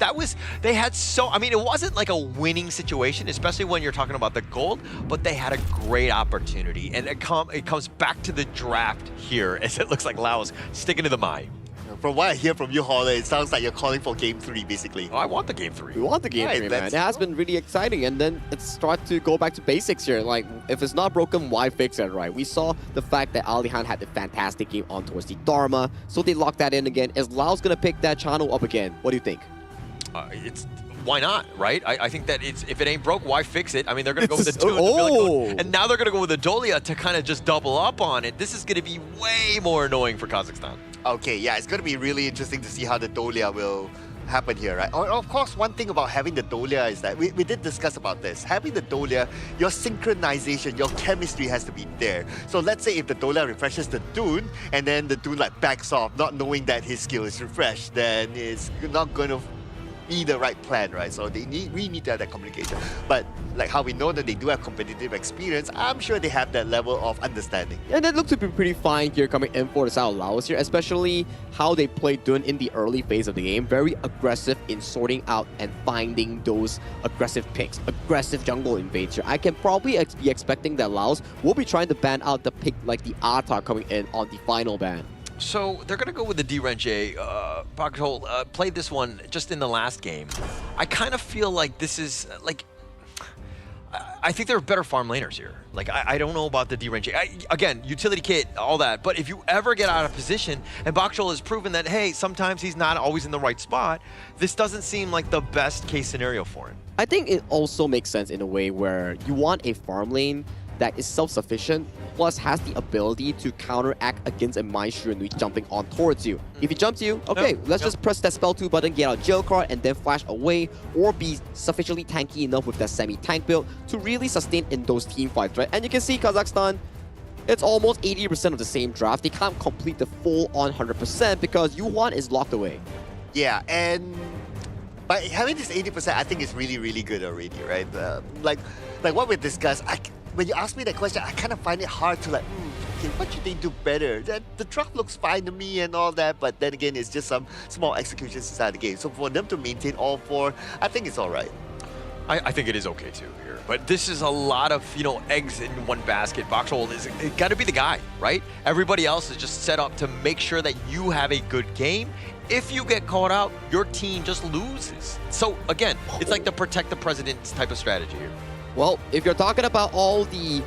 Speaker 17: They had so, I mean, it wasn't like a winning situation, especially when you're talking about the gold, but they had a great opportunity. And it comes back to the draft here, as it looks like Laos sticking to the Mai.
Speaker 1: From what I hear from you, Holler, it sounds like you're calling for game 3, basically.
Speaker 17: Oh, I want the game 3.
Speaker 16: We want the game 3, man. It has been really exciting, and then it's start to go back to basics here. Like, if it's not broken, why fix it, right? We saw the fact that Alihan had a fantastic game on towards the Dharma, so they locked that in again. Is Laos gonna pick that channel up again? What do you think?
Speaker 17: Why not, right? I think that if it ain't broke, why fix it? I mean, they're going to go with the 2 and now they're going to go with the Dolia to kind of just double up on it. This is going to be way more annoying for Kazakhstan.
Speaker 1: Okay, yeah, it's going to be really interesting to see how the Dolia will happen here, right? Of course, one thing about having the Dolia is that we did discuss about this. Having the Dolia, your synchronization, your chemistry has to be there. So let's say if the Dolia refreshes the Dune and then the Dune like backs off, not knowing that his skill is refreshed, then it's not going to be the right plan, right? So we need to have that communication. But like how we know that they do have competitive experience, I'm sure they have that level of understanding.
Speaker 16: And that looked to be pretty fine here coming in for the South Laos here, especially how they played Dun in the early phase of the game. Very aggressive in sorting out and finding those aggressive picks, aggressive jungle invades here. I can probably be expecting that Laos will be trying to ban out the pick like the Atar coming in on the final ban.
Speaker 17: So they're going to go with the D-Renche. Bakhol played this one just in the last game. I kind of feel like this is, like, I think there are better farm laners here. Like, I don't know about the D-Renche. Again, utility kit, all that. But if you ever get out of position, and Bakhol has proven that, hey, sometimes he's not always in the right spot, this doesn't seem like the best case scenario for him.
Speaker 16: I think it also makes sense in a way where you want a farm lane that is self-sufficient, plus has the ability to counteract against a Maestro Nui jumping on towards you. If he jumps you, okay, let's just press that spell 2 button, get out jail card, and then flash away, or be sufficiently tanky enough with that semi-tank build to really sustain in those team fights, right? And you can see Kazakhstan, it's almost 80% of the same draft. They can't complete the full-on 100% because Yuan is locked away.
Speaker 1: Yeah, and by having this 80%, I think is really, really good already, right? Like what we discussed, when you ask me that question, I kind of find it hard to like, okay, what should they do better? The draft looks fine to me and all that, but then again, it's just some small executions inside the game. So for them to maintain all 4, I think it's all right.
Speaker 17: I think it is okay too here. But this is a lot of, you know, eggs in one basket. Bakhol is got to be the guy, right? Everybody else is just set up to make sure that you have a good game. If you get caught out, your team just loses. So again, it's like the protect the president type of strategy here.
Speaker 16: Well, if you're talking about all the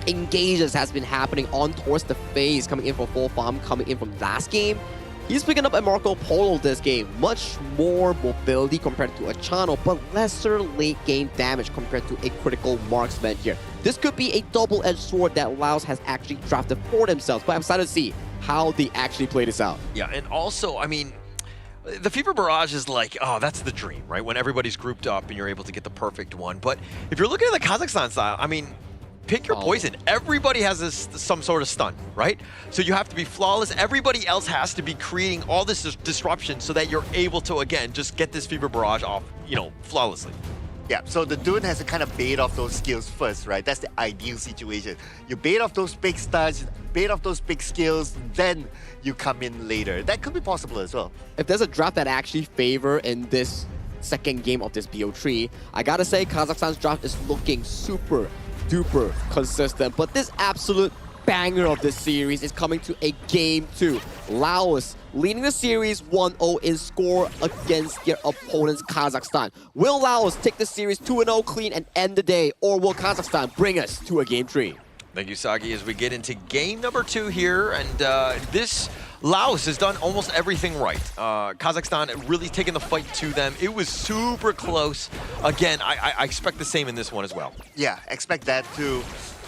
Speaker 16: engages has been happening on towards the phase, coming in from full farm, coming in from last game, he's picking up a Marco Polo this game. Much more mobility compared to a channel, but lesser late game damage compared to a critical marksman here. This could be a double-edged sword that Laos has actually drafted for themselves, but I'm excited to see how they actually play this out.
Speaker 17: Yeah, and also, I mean, the Fever Barrage is like, oh, that's the dream, right? When everybody's grouped up and you're able to get the perfect one. But if you're looking at the Kazakhstan style, I mean, pick your poison. Everybody has some sort of stun, right? So you have to be flawless. Everybody else has to be creating all this disruption so that you're able to, again, just get this Fever Barrage off, you know, flawlessly.
Speaker 1: Yeah, so the Dune has to kind of bait off those skills first, right? That's the ideal situation. You bait off those big stuns, bait off those big skills, then you come in later. That could be possible as well.
Speaker 16: If there's a draft that actually favor in this second game of this BO3, I gotta say Kazakhstan's draft is looking super duper consistent, but this absolute banger of this series is coming to a game 2. Laos leading the series 1-0 in score against their opponents Kazakhstan. Will Laos take the series 2-0 clean and end the day, or will Kazakhstan bring us to a game 3?
Speaker 17: Thank you, Sagi, as we get into game number 2 here, and this Laos has done almost everything right. Kazakhstan really taking the fight to them. It was super close. Again, I expect the same in this one as well.
Speaker 1: Yeah, expect that too.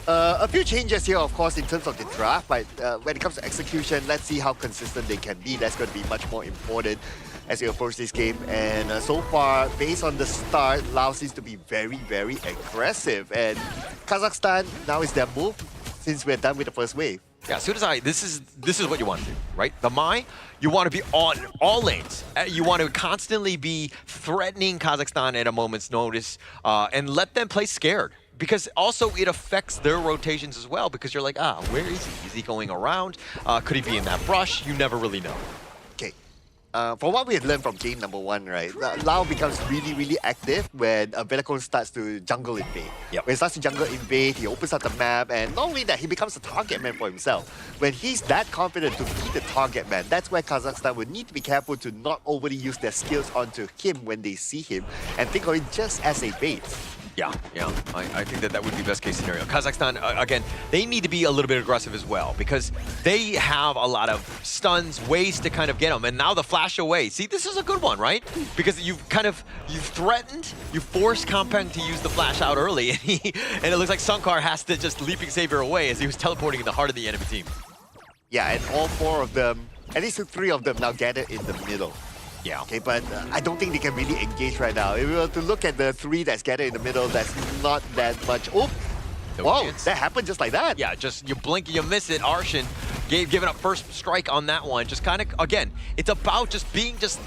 Speaker 1: A few changes here, of course, in terms of the draft, but when it comes to execution, let's see how consistent they can be. That's going to be much more important as we approach this game. And so far, based on the start, Laos seems to be very, very aggressive. And Kazakhstan, now is their move since we're done with the first wave.
Speaker 17: Yeah, as soon as this is what you want to do, right? The Mai, you want to be on all lanes. You want to constantly be threatening Kazakhstan at a moment's notice and let them play scared. Because also it affects their rotations as well, because you're like, where is he? Is he going around? Could he be in that brush? You never really know.
Speaker 1: Okay. From what we had learned from game number 1, right, Lau becomes really, really active when Velocon starts to jungle invade.
Speaker 17: Yep.
Speaker 1: When he starts to jungle invade, he opens up the map, and not only that, he becomes a target man for himself. When he's that confident to be the target man, that's where Kazakhstan would need to be careful to not overly use their skills onto him when they see him, and think of it just as a bait.
Speaker 17: Yeah. I think that would be best case scenario. Kazakhstan, again, they need to be a little bit aggressive as well, because they have a lot of stuns, ways to kind of get them, and now the flash away. See, this is a good one, right? Because you've threatened, you forced Kampeng to use the flash out early, and it looks like Sunkar has to just leaping savior away as he was teleporting in the heart of the enemy team.
Speaker 1: Yeah, and all 4 of them, at least 3 of them now gathered in the middle.
Speaker 17: Yeah.
Speaker 1: Okay, but I don't think they can really engage right now. If we were to look at the 3 that's gathered in the middle, that's not that much. Oh, whoa, that happened just like that.
Speaker 17: Yeah, just you blink and you miss it. Arshan giving up first strike on that one. Just kind of, again, it's about just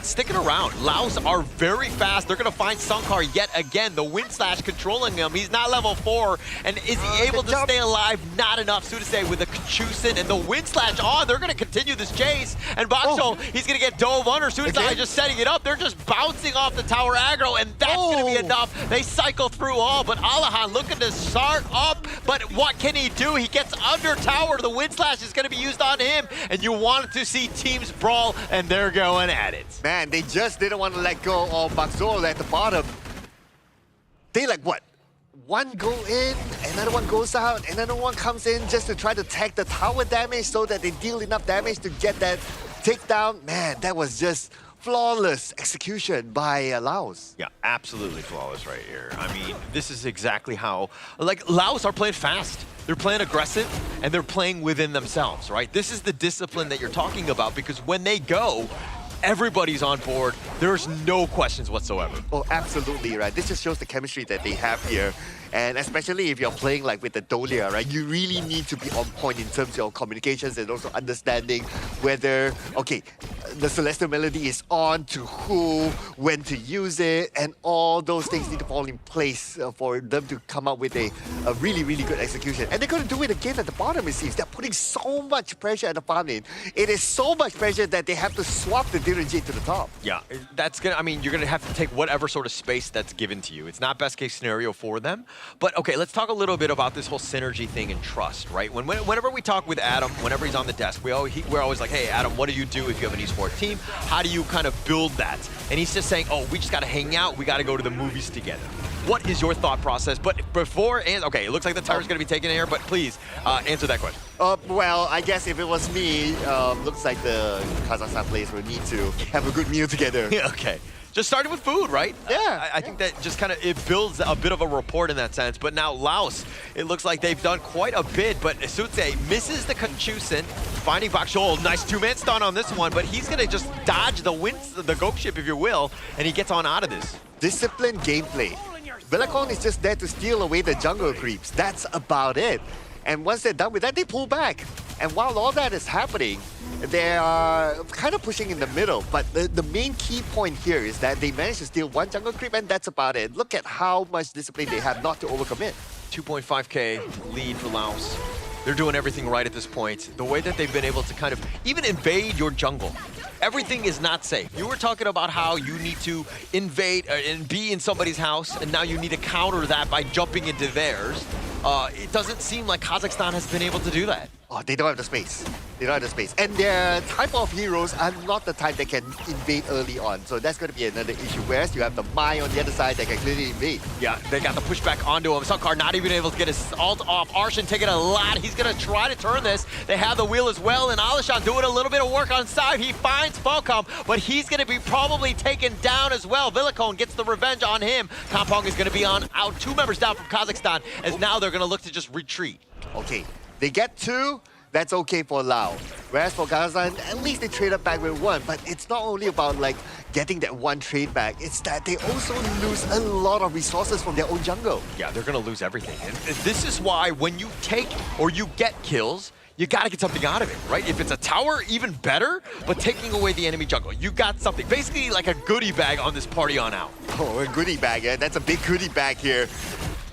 Speaker 17: sticking around. Laos are very fast. They're going to find Sunkar yet again. The wind slash controlling him. He's not level 4. And is he able to stay alive? Not enough. Sudase with the Kachusen and the wind slash on. They're going to continue this chase. And Bakshol, he's going to get dove under. Sudase just setting it up. They're just bouncing off the tower aggro, and that's going to be enough. They cycle through all, but Alahan looking to start up. But what can he do? He gets under tower. The wind slash is going to be used on him, and you wanted to see teams brawl, and they're going at it.
Speaker 1: Man, they just didn't want to let go of Bakzol at the bottom. They like what? One go in, another one goes out, another one comes in just to try to tag the tower damage so that they deal enough damage to get that takedown. Man, that was just flawless execution by Laos.
Speaker 17: Yeah, absolutely flawless right here. I mean, this is exactly how, like, Laos are playing fast. They're playing aggressive, and they're playing within themselves, right? This is the discipline that you're talking about, because when they go, everybody's on board. There's no questions whatsoever.
Speaker 1: Oh, absolutely, right? This just shows the chemistry that they have here. And especially if you're playing like with the Dolia, right? You really need to be on point in terms of your communications and also understanding whether, okay, the Celestial Melody is on to who, when to use it, and all those things need to fall in place for them to come up with a really, really good execution. And they're going to do it again at the bottom, it seems. They're putting so much pressure at the farm lane. It is so much pressure that they have to swap the Dirige to the top.
Speaker 17: Yeah, that's gonna, I mean, you're gonna have to take whatever sort of space that's given to you. It's not best case scenario for them. But okay, let's talk a little bit about this whole synergy thing and trust, right? Whenever we talk with Adam, whenever he's on the desk, we're always like, hey, Adam, what do you do if you have an esports team? How do you kind of build that? And he's just saying, oh, we just gotta hang out, we gotta go to the movies together. What is your thought process? But before, okay, it looks like the tire's gonna be taken here, but please answer that question.
Speaker 1: Well, I guess if it was me, looks like the Kazakhstan players will need to have a good meal together.
Speaker 17: Okay. Just starting with food, right?
Speaker 1: Yeah.
Speaker 17: I think that just kind of, it builds a bit of a rapport in that sense. But now Laos, it looks like they've done quite a bit, but Sutse misses the Kachusen, finding Bakshol. Nice 2-man stun on this one, but he's gonna just dodge the ghost ship, if you will, and he gets on out of this.
Speaker 1: Disciplined gameplay. Velocon is just there to steal away the jungle creeps. That's about it. And once they're done with that, they pull back. And while all that is happening, they are kind of pushing in the middle. But the main key point here is that they managed to steal one jungle creep, and that's about it. Look at how much discipline they have not to overcommit.
Speaker 17: 2.5k lead for Laos. They're doing everything right at this point. The way that they've been able to kind of even invade your jungle. Everything is not safe. You were talking about how you need to invade and be in somebody's house, and now you need to counter that by jumping into theirs. It doesn't seem like Kazakhstan has been able to do that.
Speaker 1: Oh, they don't have the space. They don't have the space. And their type of heroes are not the type that can invade early on. So that's going to be another issue. Whereas you have the Mai on the other side that can clearly invade.
Speaker 17: Yeah, they got the pushback onto him. Sunkar not even able to get his ult off. Arshan taking a lot. He's going to try to turn this. They have the wheel as well. And Alishan doing a little bit of work on side. He finds Falcom, but he's going to be probably taken down as well. Villicone gets the revenge on him. Kampong is going to be on out. 2 members down from Kazakhstan, as now they're going to look to just retreat.
Speaker 1: Okay, they get 2. That's okay for Lao. Whereas for Kazakhstan, at least they traded back with 1. But it's not only about like getting that 1 trade back, it's that they also lose a lot of resources from their own jungle.
Speaker 17: Yeah, they're gonna lose everything. And this is why when you take or you get kills, you gotta get something out of it, right? If it's a tower, even better, but taking away the enemy jungle, you got something. Basically like a goodie bag on this party on out.
Speaker 1: Oh, a goodie bag, yeah. That's a big goodie bag here.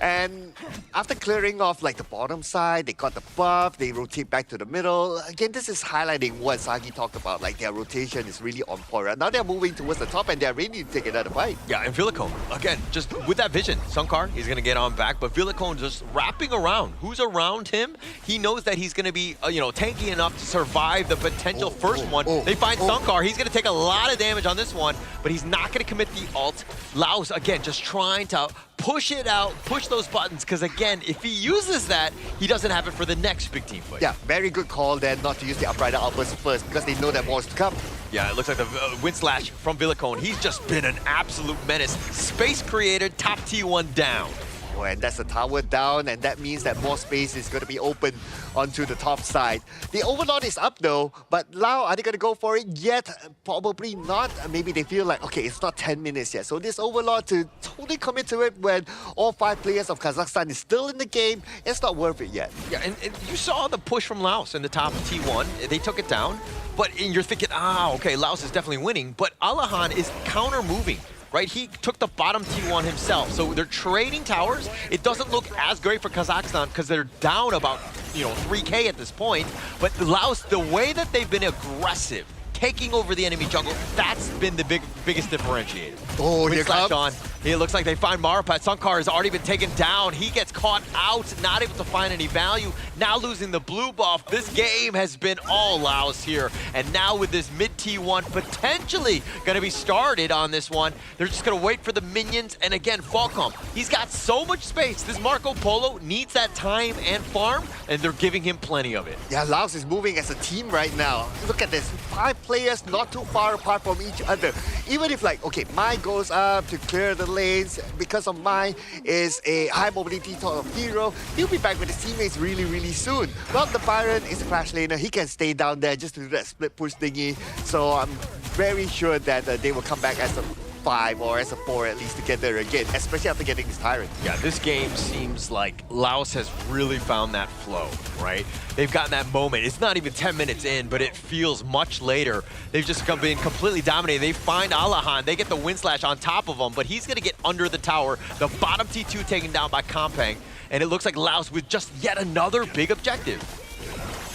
Speaker 1: And after clearing off like the bottom side, they got the buff, they rotate back to the middle. Again, this is highlighting what Sagi talked about, like their rotation is really on point. Right now they're moving towards the top and they're ready to take another fight.
Speaker 17: Yeah, and Villicone, again, just with that vision, Sunkar, he's going to get on back, but Villicone just wrapping around. Who's around him? He knows that he's going to be, tanky enough to survive the potential first one. They find Sunkar. He's going to take a lot of damage on this one, but he's not going to commit the ult. Laos, again, just trying to push it out, push those buttons, because again, if he uses that, he doesn't have it for the next big team fight.
Speaker 1: Yeah, very good call there not to use the Uprider outburst first, because they know that more is to come.
Speaker 17: Yeah, it looks like the wind slash from Villicone. He's just been an absolute menace. Space created, top T1 down.
Speaker 1: Oh, and that's the tower down, and that means that more space is going to be open onto the top side. The Overlord is up though, but Lao, are they going to go for it yet? Probably not. Maybe they feel like, okay, it's not 10 minutes yet. So this Overlord to totally commit to it when all 5 players of Kazakhstan is still in the game, it's not worth it yet.
Speaker 17: Yeah, and you saw the push from Laos in the top T1. They took it down, but you're thinking, okay, Laos is definitely winning, but Alahan is counter-moving. Right, he took the bottom T1 himself. So they're trading towers. It doesn't look as great for Kazakhstan because they're down about 3K at this point. But Laos, the way that they've been aggressive, taking over the enemy jungle, that's been the biggest differentiator.
Speaker 1: Oh, here comes.
Speaker 17: on. It looks like they find Marapat. Sunkar has already been taken down. He gets caught out, not able to find any value. Now losing the blue buff. This game has been all Laos here. And now with this mid T1 potentially going to be started on this one, they're just going to wait for the minions. And again, Falcom, he's got so much space. This Marco Polo needs that time and farm, and they're giving him plenty of it.
Speaker 1: Yeah, Laos is moving as a team right now. Look at this, 5 players not too far apart from each other. Even if like, okay, mine goes up to clear the lanes because of mine is a high mobility sort of hero, he'll be back with his teammates really, really soon. Well, the Byron is a flash laner. He can stay down there just to do that split push thingy. So I'm very sure that they will come back as a 5 or as a 4 at least to get there again, especially after getting this Tyrant.
Speaker 17: Yeah, this game seems like Laos has really found that flow, right? They've gotten that moment. It's not even 10 minutes in, but it feels much later. They've just been completely dominated. They find Alahan. They get the wind slash on top of him, but he's going to get under the tower. The bottom T2 taken down by Kompang, and it looks like Laos with just yet another big objective.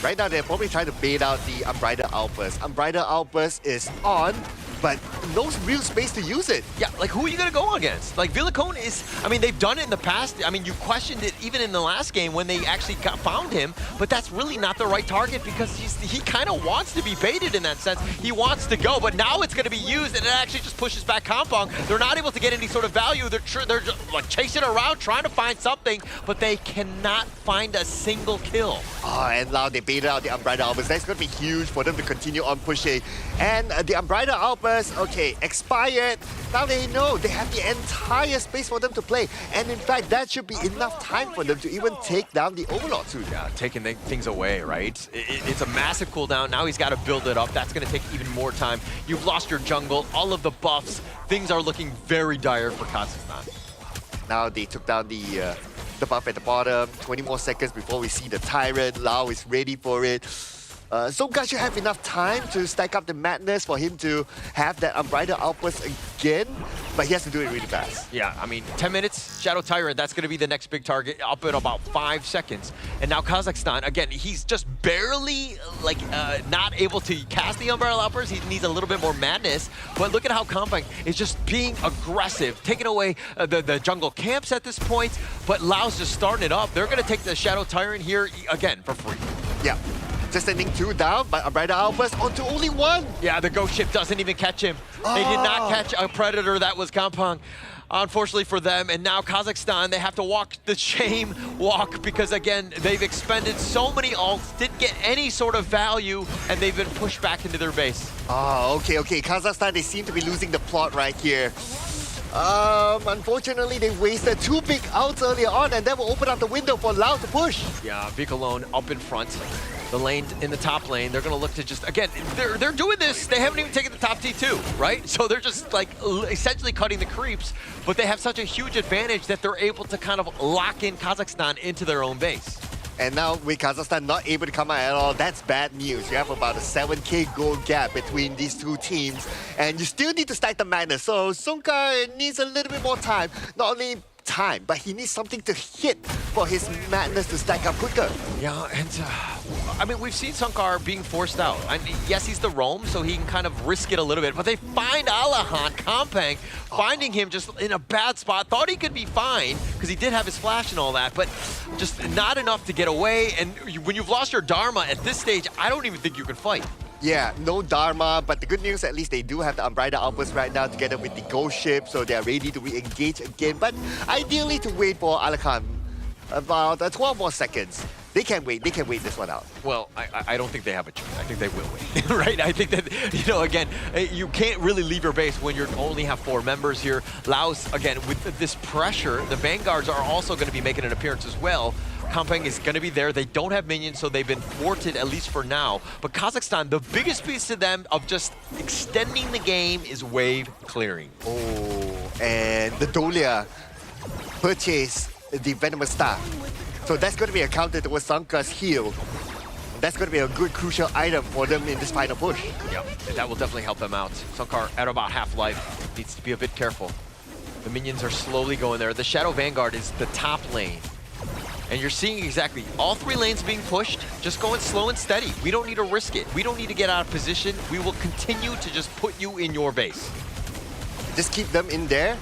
Speaker 1: Right now, they're probably trying to bait out the Unbridled Outburst. Unbridled Outburst is on, but no real space to use it.
Speaker 17: Yeah, like who are you going to go against? Like Villicone is, I mean, they've done it in the past. I mean, you questioned it even in the last game when they actually found him, but that's really not the right target because he kind of wants to be baited in that sense. He wants to go, but now it's going to be used and it actually just pushes back Kompong. They're not able to get any sort of value. They're just like chasing around, trying to find something, but they cannot find a single kill.
Speaker 1: Oh, and now they baited out the Unbridled Outburst. That's going to be huge for them to continue on pushing. And the Unbridled Outburst, okay, expired. Now they know they have the entire space for them to play. And in fact, that should be enough time for them to even take down the Overlord soon.
Speaker 17: Yeah, taking things away, right? It's a massive cooldown. Now he's got to build it up. That's going to take even more time. You've lost your jungle, all of the buffs. Things are looking very dire for Kazakhstan.
Speaker 1: Now they took down the buff at the bottom. 20 more seconds before we see the Tyrant. Lao is ready for it. Sonka should have enough time to stack up the madness for him to have that Unbridled Outburst again, but he has to do it really fast.
Speaker 17: Yeah, I mean, 10 minutes, Shadow Tyrant, that's going to be the next big target up in about 5 seconds. And now Kazakhstan, again, he's just barely, like, not able to cast the Unbridled Outburst. He needs a little bit more madness, but look at how Kompang is just being aggressive, taking away the jungle camps at this point, but Laos just starting it up. They're going to take the Shadow Tyrant here, again, for free.
Speaker 1: Yeah. Just sending 2 down, but Unbridled Outburst onto only 1.
Speaker 17: Yeah, the ghost ship doesn't even catch him. They did not catch a predator. That was Kompang. Unfortunately for them, and now Kazakhstan, they have to walk the shame walk because, again, they've expended so many ults, didn't get any sort of value, and they've been pushed back into their base.
Speaker 1: Oh, okay. Kazakhstan, they seem to be losing the plot right here. Unfortunately, they wasted 2 big outs earlier on, and that will open up the window for Lao to push.
Speaker 17: Yeah, Vic alone up in front. The lane in the top lane, they're going to look to just, again, they're doing this. They haven't even taken the top T2, right? So they're just like essentially cutting the creeps, but they have such a huge advantage that they're able to kind of lock in Kazakhstan into their own base.
Speaker 1: And now with Kazakhstan not able to come out at all, that's bad news. You have about a 7k gold gap between these 2 teams, and you still need to stack the madness. So Sonka needs a little bit more time, not only time, but he needs something to hit for his madness to stack up quicker.
Speaker 17: Yeah, and I mean, we've seen Sunkar being forced out. I mean, yes, he's the roam, so he can kind of risk it a little bit, but they find Alahan, Kampang, finding him just in a bad spot. Thought he could be fine, because he did have his flash and all that, but just not enough to get away. And when you've lost your Dharma at this stage, I don't even think you can fight.
Speaker 1: Yeah, no Dharma, but the good news, at least they do have the Umbrella Outburst right now together with the Ghost Ship, so they are ready to re-engage again. But ideally to wait for Alakan about 12 more seconds. They can wait this one out.
Speaker 17: Well, I don't think they have a choice. I think they will wait, right? I think that, you know, again, you can't really leave your base when you only have 4 members here. Laos, again, with this pressure, the Vanguards are also going to be making an appearance as well. Kampang is going to be there. They don't have minions, so they've been thwarted, at least for now. But Kazakhstan, the biggest piece to them of just extending the game is wave clearing.
Speaker 1: Oh, and the Dolia purchased the Venomous Star. So that's going to be a counter towards Sankar's heal. That's going to be a good crucial item for them in this final push.
Speaker 17: Yep, and that will definitely help them out. Sankar at about half-life needs to be a bit careful. The minions are slowly going there. The Shadow Vanguard is the top lane. And you're seeing exactly all 3 lanes being pushed, just going slow and steady. We don't need to risk it. We don't need to get out of position. We will continue to just put you in your base.
Speaker 1: Just keep them in there.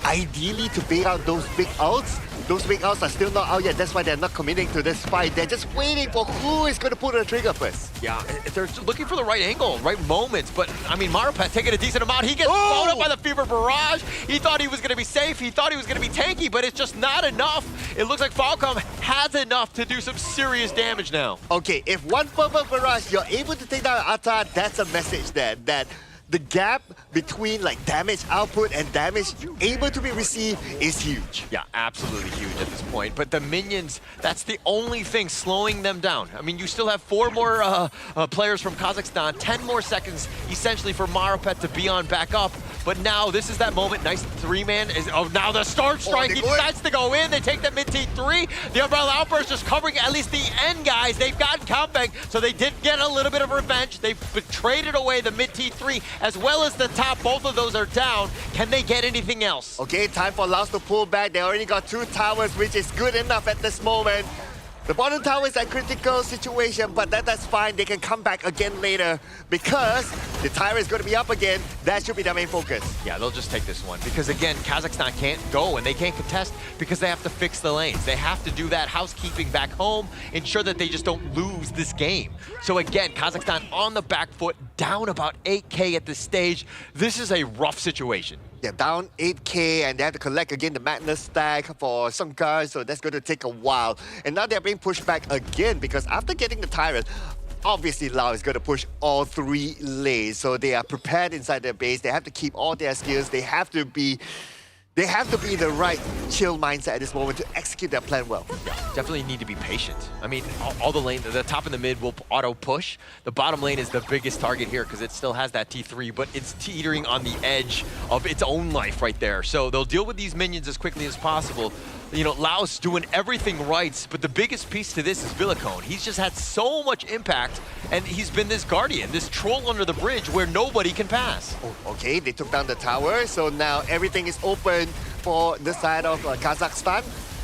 Speaker 1: Ideally to bait out those big ults. Those big outs are still not out yet. That's why they're not committing to this fight. They're just waiting for who is going to pull the trigger first.
Speaker 17: Yeah, they're looking for the right angle, right moments. But, I mean, Marupet taking a decent amount. He gets blown up by the Fever Barrage. He thought he was going to be safe. He thought he was going to be tanky, but it's just not enough. It looks like Falcom has enough to do some serious damage now.
Speaker 1: Okay, if one Fever Barrage, you're able to take down Atta, that's a message there that the gap between like damage output and damage able to be received is huge.
Speaker 17: Yeah, absolutely huge at this point. But the minions, that's the only thing slowing them down. I mean, you still have 4 more players from Kazakhstan, 10 more seconds essentially for Marupet to be on back up. But now this is that moment. Nice 3-man. Oh, now the Storm Strike. He decides to go in. They take the mid T3. The Umbrella Outburst just covering at least the end guys. They've gotten Kampang, so they did get a little bit of revenge. They've traded away the mid T3 as well as the top. Both of those are down. Can they get anything else?
Speaker 1: Okay, time for Laos to pull back. They already got 2 towers, which is good enough at this moment. The bottom tower is a critical situation, but that's fine. They can come back again later because the tower is going to be up again. That should be their main focus.
Speaker 17: Yeah, they'll just take this one because, again, Kazakhstan can't go and they can't contest because they have to fix the lanes. They have to do that housekeeping back home, ensure that they just don't lose this game. So, again, Kazakhstan on the back foot, down about 8K at this stage. This is a rough situation.
Speaker 1: Yeah, down 8K, and they have to collect again the Madness stack for Sankar, so that's going to take a while. And now they're being pushed back again because after getting the Tyrant, obviously Lao is going to push all 3 lanes, so they are prepared inside their base. They have to keep all their skills. They have to be in the right chill mindset at this moment to execute their plan well.
Speaker 17: Yeah, definitely need to be patient. I mean, all the lane, the top and the mid will auto push. The bottom lane is the biggest target here because it still has that T3, but it's teetering on the edge of its own life right there. So they'll deal with these minions as quickly as possible. You know, Laos doing everything right, but the biggest piece to this is Villicone. He's just had so much impact, and he's been this guardian, this troll under the bridge where nobody can pass.
Speaker 1: Oh, okay, they took down the tower, so now everything is open for the side of Kazakhstan.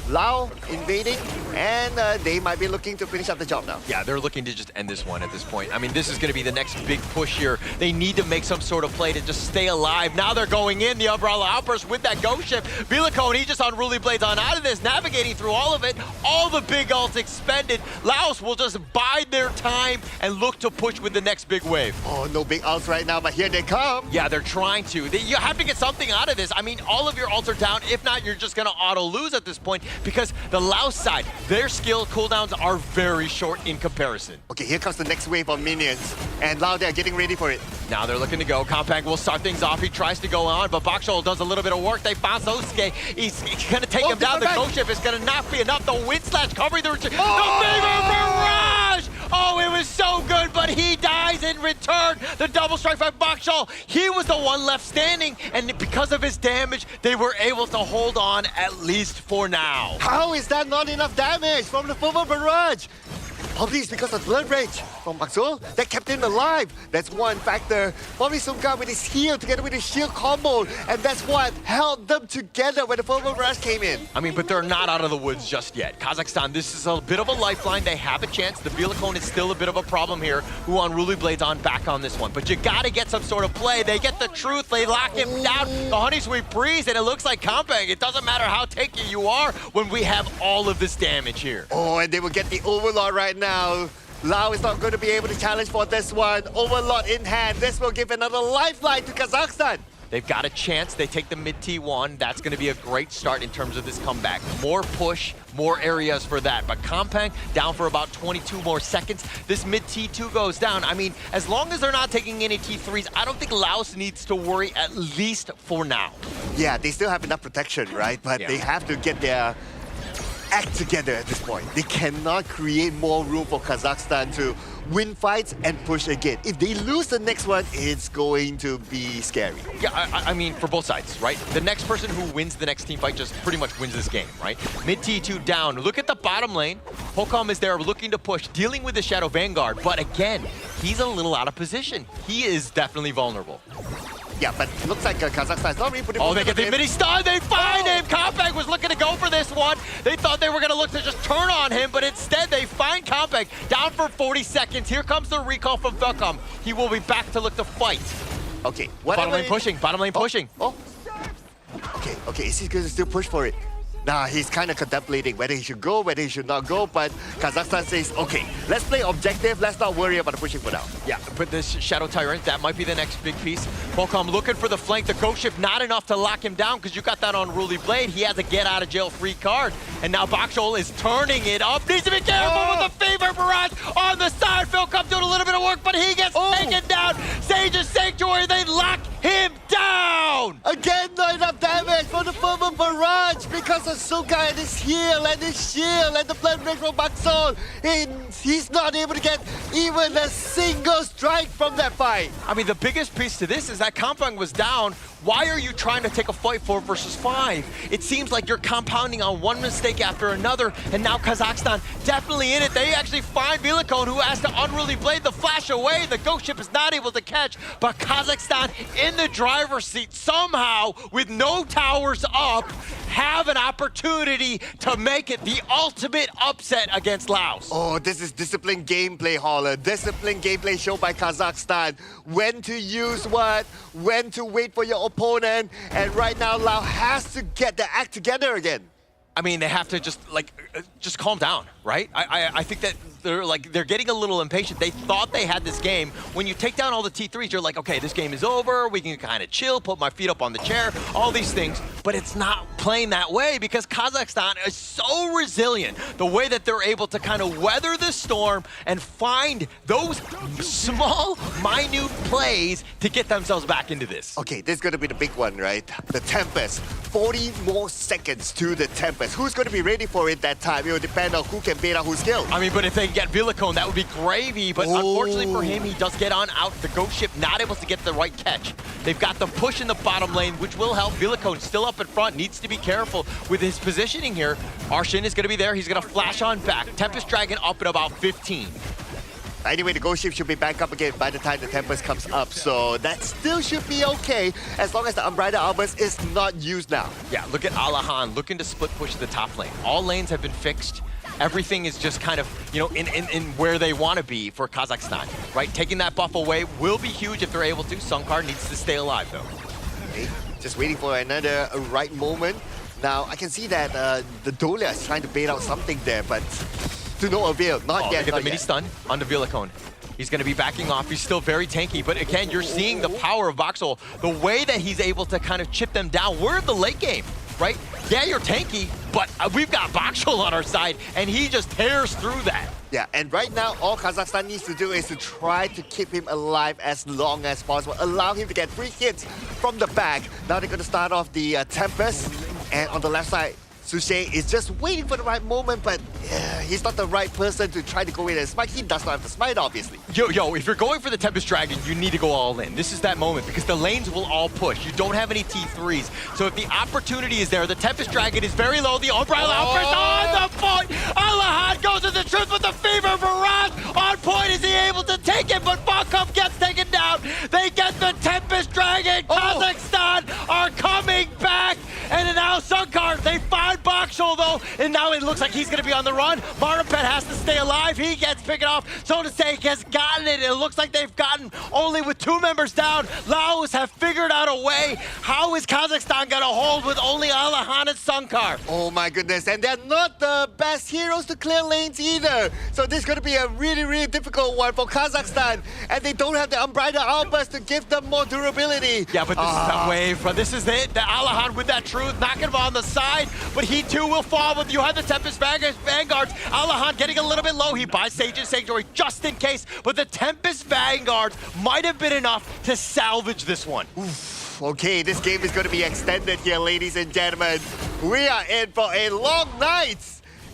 Speaker 1: Lao invading, and they might be looking to finish up the job now.
Speaker 17: Yeah, they're looking to just end this one at this point. I mean, this is going to be the next big push here. They need to make some sort of play to just stay alive. Now they're going in, the Umbrella Outburst with that Ghost Ship. Villicone, he just unruly blades on out of this, navigating through all of it. All the big ults expended. Laos will just bide their time and look to push with the next big wave.
Speaker 1: Oh, no big ults right now, but here they come.
Speaker 17: Yeah, they're trying to. You have to get something out of this. I mean, all of your ults are down. If not, you're just going to auto-lose at this point, because the Laos side, their skill cooldowns are very short in comparison.
Speaker 1: Okay, here comes the next wave of minions, and Lao, they're getting ready for it.
Speaker 17: Now they're looking to go. Kampang will start things off. He tries to go on, but Bakshol does a little bit of work. They found Sosuke. He's going to take him down. The Ghost Ship is going to not be enough. The Wind Slash covering the retreat. The Fever Barrage! Oh, it was so good, but he dies in return. The double strike by Bakshol. He was the one left standing, and because of his damage, they were able to hold on at least for now.
Speaker 1: How is that not enough damage from the Fever Barrage? Probably it's because of blood rage from Maxwell that kept him alive. That's one factor. Probably Sungkar with his heal together with his shield combo, and that's what held them together when the Fervor Rush came in.
Speaker 17: I mean, but they're not out of the woods just yet. Kazakhstan, this is a bit of a lifeline. They have a chance. The Vilacone is still a bit of a problem here. Who Unruly Blade's on back on this one. But you gotta get some sort of play. They get the truth. They lock him down. The Honey Sweet Breeze, and it looks like Kampang. It doesn't matter how tanky you are when we have all of this damage here.
Speaker 1: Oh, and they will get the Overlord right now. Lao is not going to be able to challenge for this one. Overlord in hand. This will give another lifeline to Kazakhstan.
Speaker 17: They've got a chance. They take the mid T1. That's going to be a great start in terms of this comeback. More push, more areas for that. But Kampang down for about 22 more seconds. This mid T2 goes down. I mean, as long as they're not taking any T3s, I don't think Laos needs to worry, at least for now.
Speaker 1: Yeah, they still have enough protection, right? But they have to get their act together at this point. They cannot create more room for Kazakhstan to win fights and push again. If they lose the next one, it's going to be scary.
Speaker 17: Yeah, I mean, for both sides, right? The next person who wins the next team fight just pretty much wins this game, right? Mid T2 down. Look at the bottom lane. Hokam is there looking to push, dealing with the Shadow Vanguard. But again, he's a little out of position. He is definitely vulnerable.
Speaker 1: Yeah, but it looks like Kazakhstan is not really putting.
Speaker 17: Oh, they get the mini stun. They find him. Kampang was looking to go for this one. They thought they were going to look to just turn on him, but instead they find Kampang down for 40 seconds. Here comes the recall from Velcom. He will be back to look to fight.
Speaker 1: Okay,
Speaker 17: bottom lane pushing. Bottom lane pushing.
Speaker 1: Oh. Okay. Is he going to still push for it? Nah, he's kind of contemplating whether he should go, whether he should not go, but Kazakhstan says, okay, let's play objective, let's not worry about the pushing for now.
Speaker 17: Yeah, but this Shadow Tyrant, that might be the next big piece. Volcom looking for the flank, the Ghost Ship not enough to lock him down because you got that Unruly Blade. He has a get-out-of-jail-free card, and now Bakshol is turning it up. Needs to be careful with the Fever Barrage on the side. Volcom doing a little bit of work, but he gets taken down. Sage's Sanctuary, they lock him down!
Speaker 1: Again, not enough damage from the Fervor Barrage because of Sungkar and his heal and his shield and the blood rage from Bakshol. He's not able to get even a single strike from that fight.
Speaker 17: I mean, the biggest piece to this is that Kampang was down. Why are you trying to take a fight 4 versus 5? It seems like you're compounding on one mistake after another, and now Kazakhstan definitely in it. They actually find Vilacone, who has to Unruly Blade the flash away. The Ghost Ship is not able to catch, but Kazakhstan in the driver's seat somehow, with no towers up, have an opportunity to make it the ultimate upset against Laos.
Speaker 1: Oh, this is disciplined gameplay, Holler. Disciplined gameplay shown by Kazakhstan. When to use what, when to wait for your opponent, and right now Lao has to get the act together again.
Speaker 17: I mean, they have to just calm down, right? I think that they're getting a little impatient. They thought they had this game. When you take down all the T3s, you're like, okay, this game is over. We can kind of chill, put my feet up on the chair, all these things. But it's not playing that way because Kazakhstan is so resilient. The way that they're able to kind of weather the storm and find those small, minute plays to get themselves back into this.
Speaker 1: Okay, this is going to be the big one, right? The Tempest. 40 more seconds to the Tempest. Who's going to be ready for it that time? It will depend on who can bait out who's killed.
Speaker 17: I mean, but if they get Vilacone, that would be gravy. But unfortunately for him, he does get on out. The Ghost Ship not able to get the right catch. They've got the push in the bottom lane, which will help. Vilacone still up in front, needs to be careful with his positioning here. Arshin is going to be there. He's going to flash on back. Tempest Dragon up at about 15.
Speaker 1: Anyway, the Ghost Ship should be back up again by the time the Tempest comes up, so that still should be okay as long as the Unbridled Armors is not used now.
Speaker 17: Yeah, look at Alahan looking to split push the top lane. All lanes have been fixed. Everything is just kind of, in where they want to be for Kazakhstan, right? Taking that buff away will be huge if they're able to. Sungkar needs to stay alive, though.
Speaker 1: Okay, just waiting for another right moment. Now, I can see that the Dolia is trying to bait out something there, but to no avail. Not yet.
Speaker 17: Look at the mini stun on the Vilacone. He's going to be backing off. He's still very tanky, but again, you're seeing the power of Bakshol. The way that he's able to kind of chip them down. We're in the late game, right? Yeah, you're tanky, but we've got Bakshol on our side, and he just tears through that.
Speaker 1: Yeah, and right now, all Kazakhstan needs to do is to try to keep him alive as long as possible. Allow him to get 3 hits from the back. Now they're going to start off the Tempest, and on the left side, Suche is just waiting for the right moment, but he's not the right person to try to go in and smite. He does not have the smite, obviously.
Speaker 17: Yo, if you're going for the Tempest Dragon, you need to go all in. This is that moment because the lanes will all push. You don't have any T3s. So if the opportunity is there, the Tempest Dragon is very low. The Umbrella Outburst on the point. Alahan goes to the truth with the Fever Barrage. On point, is he able to take it? But Falcom gets taken down. They get the Tempest Dragon. Kazakhstan are coming back. And now Sunkar, they find Bakshol though. And now it looks like he's going to be on the run. Marapet has to stay alive. He gets picked off. So to say, has gotten it. It looks like they've gotten only with 2 members down. Laos have figured out a way. How is Kazakhstan going to hold with only Alahan and Sunkar?
Speaker 1: Oh my goodness, and they're not the best heroes to clear lanes either. So this is going to be a really, really difficult one for Kazakhstan. And they don't have the Umbrella Outburst to give them more durability.
Speaker 17: Yeah, but this is that wave. This is it. The Alahan with that truth, knocking him on the side. But he too will fall with you have the Tempest Vanguards. Alahan getting a little bit low. He buys Sage's Sanctuary just in case. But the Tempest Vanguards might have been enough to salvage this one.
Speaker 1: Oof. Okay, this game is going to be extended here, ladies and gentlemen. We are in for a long night.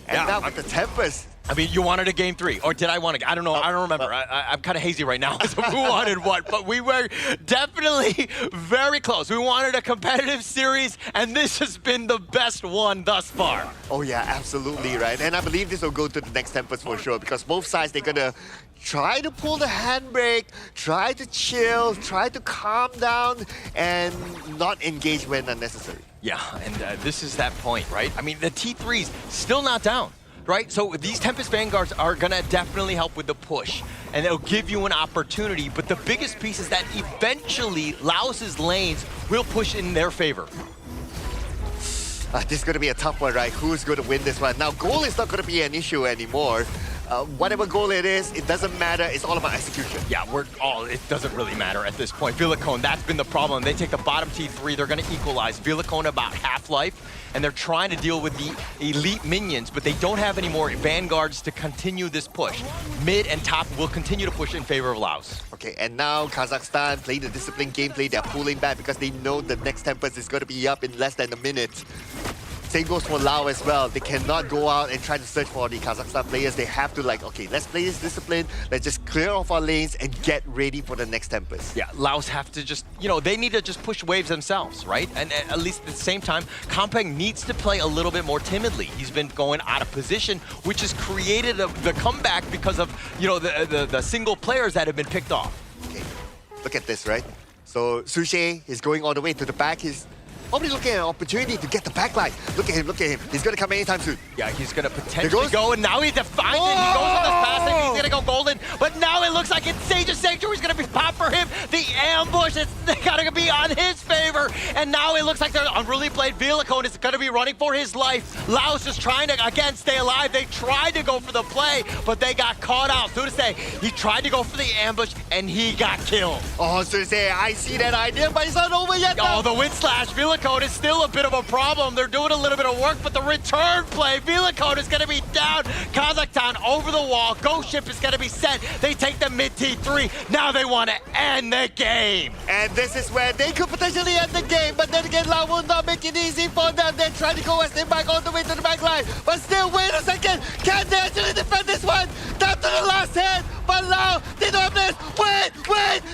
Speaker 1: And now with the Tempest.
Speaker 17: I mean, you wanted a game 3, or did I want to? I don't know. I don't remember. I'm kind of hazy right now. So who wanted what? But we were definitely very close. We wanted a competitive series, and this has been the best one thus far.
Speaker 1: Oh yeah, absolutely right. And I believe this will go to the next Tempest for sure, because both sides, they're gonna try to pull the handbrake, try to chill, try to calm down, and not engage when unnecessary.
Speaker 17: Yeah, and this is that point, right? I mean, the T3's still not down. Right? So these Tempest Vanguards are going to definitely help with the push, and it'll give you an opportunity. But the biggest piece is that eventually Laos's lanes will push in their favor.
Speaker 1: This is going to be a tough one, right? Who's going to win this one? Now, goal is not going to be an issue anymore. Whatever goal it is, it doesn't matter. It's all about execution.
Speaker 17: Yeah, it doesn't really matter at this point. Villicone, that's been the problem. They take the bottom T3, they're going to equalize. Villicone about half-life, and they're trying to deal with the elite minions, but they don't have any more Vanguards to continue this push. Mid and top will continue to push in favor of Laos.
Speaker 1: Okay, and now Kazakhstan playing the disciplined gameplay. They're pulling back because they know the next Tempest is going to be up in less than a minute. Same goes for Lao as well. They cannot go out and try to search for the Kazakhstan players. They have to okay, let's play this discipline. Let's just clear off our lanes and get ready for the next Tempest.
Speaker 17: Yeah, Laos have to just, they need to just push waves themselves, right? And at least at the same time, Kompeng needs to play a little bit more timidly. He's been going out of position, which has created the comeback because of, the single players that have been picked off.
Speaker 1: Okay, look at this, right? So Suche is going all the way to the back. He's probably looking at an opportunity to get the backline. Look at him, look at him. He's going to come anytime soon.
Speaker 17: Yeah, he's going to potentially go, and now he defines it. He goes on this passive. He's going to go golden, but now it looks like it's Sage's Sanctuary is going to be popped for him. The ambush is going to be on his favor, and now it looks like they're Unruly Blade. Villicone is going to be running for his life. Laos is trying to, again, stay alive. They tried to go for the play, but they got caught out. So to say, he tried to go for the ambush, and he got killed.
Speaker 1: Oh, so to say, I see that idea, but it's not over yet.
Speaker 17: Oh, the Wind Slash. Villicone is still a bit of a problem. They're doing a little bit of work, but the return play, Villicone is going to be down. Kazakhstan over the wall. Ghost Ship is going to be set. They take the mid T3. Now they want to end the game.
Speaker 1: And this is where they could potentially end the game, but then again, Lao will not make it easy for them. They're trying to go and stay back all the way to the back line. But still, wait a second. Can they actually defend this one? Down to the last hit. But Lao, they don't have this. Wait.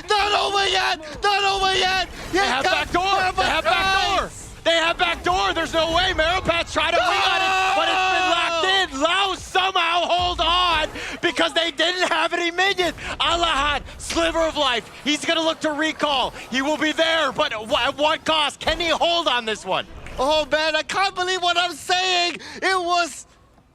Speaker 1: Not over yet. Not over yet.
Speaker 17: They have backdoor. They have backdoor. They have backdoor. There's no way. Maripat's trying to wing on it, but it's been locked in. Lao somehow hold on because they didn't have any minions. Alahan, sliver of life. He's going to look to recall. He will be there, but at what cost? Can he hold on this one?
Speaker 1: Oh, man, I can't believe what I'm saying. It was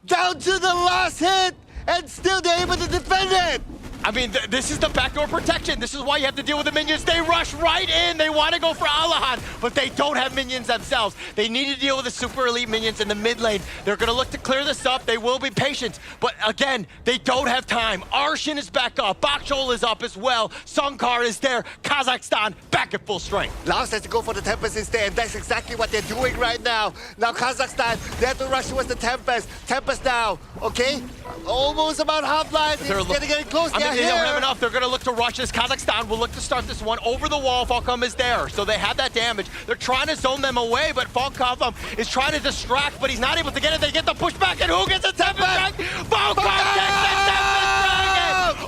Speaker 1: down to the last hit, and still they're able to defend it.
Speaker 17: I mean, this is the backdoor protection. This is why you have to deal with the minions. They rush right in. They want to go for Alahan, but they don't have minions themselves. They need to deal with the super elite minions in the mid lane. They're going to look to clear this up. They will be patient, but again, they don't have time. Arshin is back up. Bakshol is up as well. Sunkar is there. Kazakhstan back at full strength.
Speaker 1: Laos has to go for the Tempest instead, and that's exactly what they're doing right now. Now Kazakhstan, they have to rush towards the Tempest. Tempest now, okay? Almost about half-life. It's getting close.
Speaker 17: they don't have enough. They're going to look to rush this. Kazakhstan will look to start this one over the wall. Falcom is there, so they have that damage. They're trying to zone them away, but Falcom is trying to distract, but he's not able to get it. They get the pushback, and who gets the Tempest Dragon? Falcom gets the Tempest Dragon!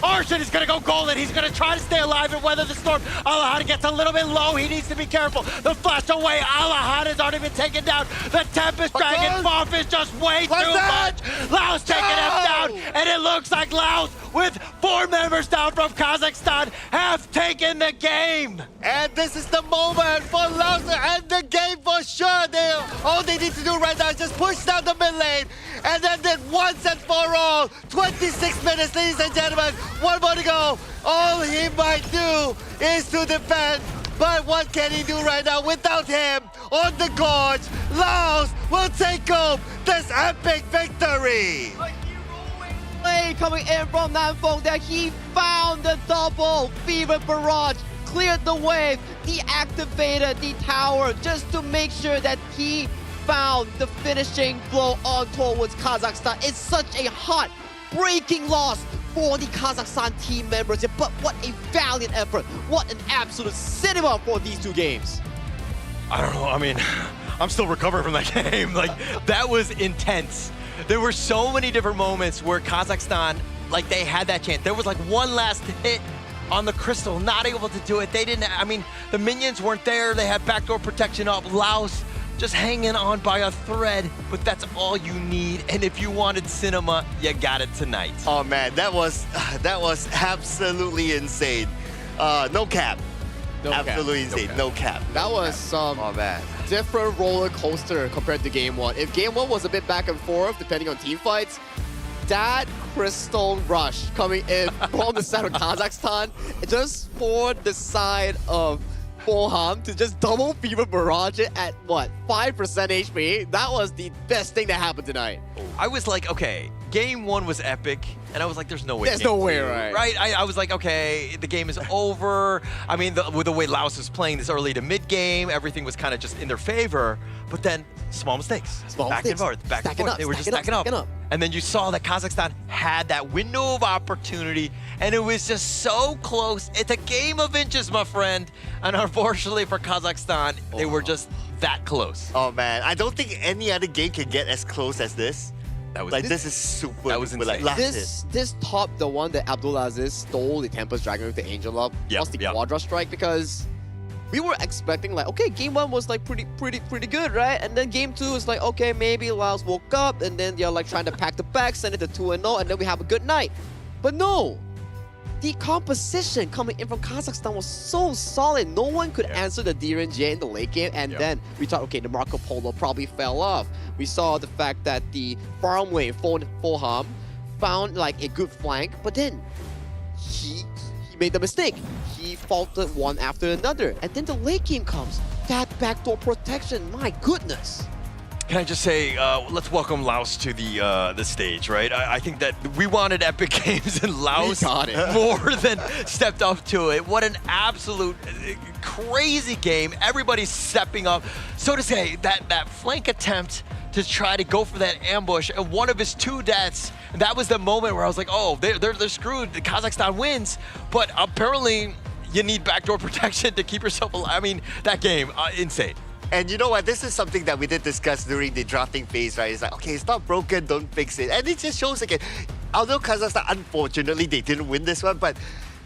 Speaker 17: Arshan is going to go golden. He's going to try to stay alive and weather the storm. Alahad gets a little bit low. He needs to be careful. The flash away. Alahad has already been taken down. The Tempest Dragon buff is just way too much. Laos taking him down, and it looks like Laos, with 4 members down from Kazakhstan, have taken the game.
Speaker 1: And this is the moment for Laos to end the game for sure. All they need to do right now is just push down the mid lane, and then once and for all, 26 minutes, ladies and gentlemen, 1 more to go. All he might do is to defend, but what can he do right now without him on the gorge? Laos will take home this epic victory.
Speaker 16: Play coming in from Nanfong that he found the double Fever Barrage, cleared the wave, deactivated the tower just to make sure that he found the finishing blow on towards Kazakhstan. It's such a hot, breaking loss for the Kazakhstan team members, but what a valiant effort. What an absolute cinema for these 2 games.
Speaker 17: I don't know, I mean, I'm still recovering from that game. Like, that was intense. There were so many different moments where Kazakhstan, like, they had that chance. There was like one last hit on the crystal, not able to do it. They didn't, I mean, the minions weren't there. They had backdoor protection up. Laos just hanging on by a thread, but that's all you need. And if you wanted cinema, you got it tonight.
Speaker 1: Oh man, that was absolutely insane. No cap. Absolutely insane. No cap.
Speaker 16: That was some different roller coaster compared to Game 1. If Game 1 was a bit back and forth, depending on team fights, that Crystal Rush coming in from the side of Kazakhstan, just for the side of Boham to just double Fever Barrage it at what, 5% HP? That was the best thing that happened tonight.
Speaker 17: I was like, okay, Game 1 was epic, and I was like, there's no way.
Speaker 16: There's no way, right?
Speaker 17: Right? I was like, okay, the game is over. I mean, with the way Laos was playing this early to mid game, everything was kind of just in their favor. But then, small mistakes. Back and forth. They were just stacking up. And then you saw that Kazakhstan had that window of opportunity, and it was just so close. It's a game of inches, my friend. And unfortunately for Kazakhstan, they were just that close.
Speaker 1: Oh man, I don't think any other game can get as close as this.
Speaker 17: That was
Speaker 1: like this is super.
Speaker 17: That was insane.
Speaker 1: Like,
Speaker 16: this top, the one that Abdulaziz stole the Tempest Dragon with the Angel up, was the Quadra Strike, because we were expecting like, okay, Game 1 was like pretty good, right? And then Game 2 is like, okay, maybe Laos woke up, and then they're like trying to pack the bag, send it to 2-0, and then we have a good night. But no, the composition coming in from Kazakhstan was so solid. No one could answer the DRNG in the late game, and then we thought, okay, the Marco Polo probably fell off. We saw the fact that the farm wave Foham found like a good flank, but then he made the mistake. He faltered one after another, and then the late game comes. That backdoor protection, my goodness.
Speaker 17: Can I just say, let's welcome Laos to the stage, right? I think that we wanted epic games, and Laos more than stepped up to it. What an absolute crazy game. Everybody's stepping up. So to say, that flank attempt to try to go for that ambush, and one of his 2 deaths, that was the moment where I was like, oh, they're screwed. Kazakhstan wins, but apparently you need backdoor protection to keep yourself alive. I mean, that game, insane.
Speaker 1: And you know what? This is something that we did discuss during the drafting phase, right? It's like, okay, it's not broken, don't fix it. And it just shows again, although Kazakhstan, unfortunately, they didn't win this one, but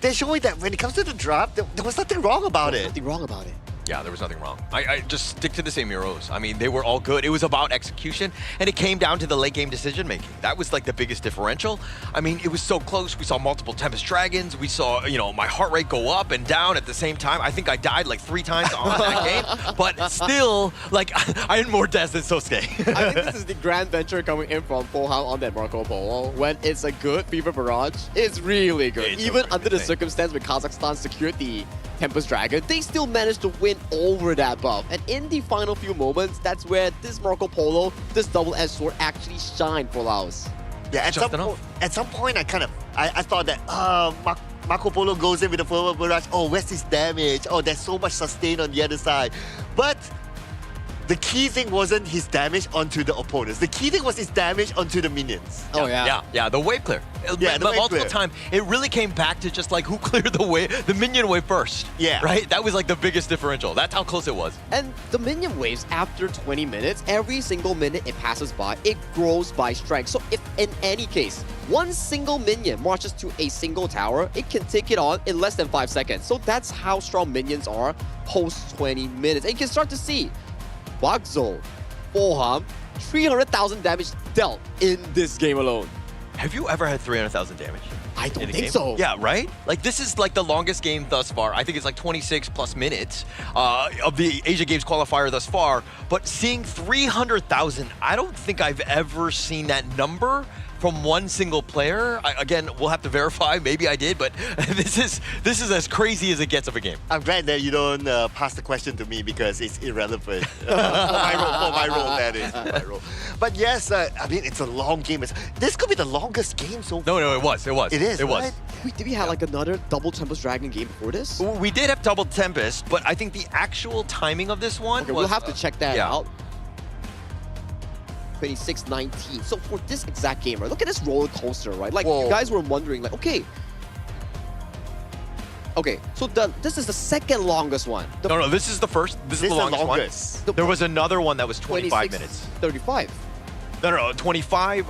Speaker 1: they're showing that when it comes to the draft, there was nothing wrong about it.
Speaker 16: Nothing wrong about it.
Speaker 17: Yeah, there was nothing wrong. I just stick to the same heroes. I mean, they were all good. It was about execution, and it came down to the late game decision making. That was like the biggest differential. I mean, it was so close. We saw multiple Tempest Dragons. We saw, you know, my heart rate go up and down at the same time. I think I died like 3 times on that game, but still, like, I had more deaths than Sosuke.
Speaker 16: I think this is the grand venture coming in from Poham on that Marco Polo. When it's a good Fever Barrage, it's really good.
Speaker 17: It's
Speaker 16: even under the circumstance when Kazakhstan secured the Tempest Dragon, they still managed to win over that buff. And in the final few moments, that's where this Marco Polo, this double-edged sword actually shined for Laos.
Speaker 1: Yeah, at some point, I thought that Marco Polo goes in with the forward barrage. Oh, where's his damage? Oh, there's so much sustain on the other side. But the key thing wasn't his damage onto the opponents. The key thing was his damage onto the minions.
Speaker 17: Yeah, the wave clear.
Speaker 1: Yeah, the wave
Speaker 17: multiple
Speaker 1: clear.
Speaker 17: time. It really came back to just like who cleared the minion wave first.
Speaker 1: Yeah.
Speaker 17: Right? That was like the biggest differential. That's how close it was.
Speaker 16: And the minion waves, after 20 minutes, every single minute it passes by, it grows by strength. So if in any case, one single minion marches to a single tower, it can take it on in less than 5 seconds. So that's how strong minions are post 20 minutes. And you can start to see Bagzo, Foham, 300,000 damage dealt in this game alone.
Speaker 17: Have you ever had 300,000 damage?
Speaker 16: I don't
Speaker 17: in a
Speaker 16: think
Speaker 17: game?
Speaker 16: so.
Speaker 17: Yeah, right? Like, this is like the longest game thus far. I think it's like 26 plus minutes of the Asia Games qualifier thus far. But seeing 300,000, I don't think I've ever seen that number from one single player. Again, we'll have to verify. Maybe I did, but this is as crazy as it gets of a game.
Speaker 1: I'm glad that you don't pass the question to me because it's irrelevant. for my role, that is. For my role. But yes, I mean, it's a long game. This could be the longest game so far.
Speaker 17: No, it was.
Speaker 1: It is,
Speaker 17: It was.
Speaker 1: right?
Speaker 16: Wait, did we have like another double Tempest Dragon game before this?
Speaker 17: We did have double Tempest, but I think the actual timing of this one
Speaker 16: Okay,
Speaker 17: was,
Speaker 16: we'll have to check that
Speaker 17: yeah.
Speaker 16: out. 26-19. So for this exact game, right, look at this roller coaster, right? Like, you guys were wondering, like, okay, so this is the second longest one.
Speaker 17: No, this is the first. This is the longest one. There was another one that was 25 minutes.
Speaker 16: 35.
Speaker 17: No, 25,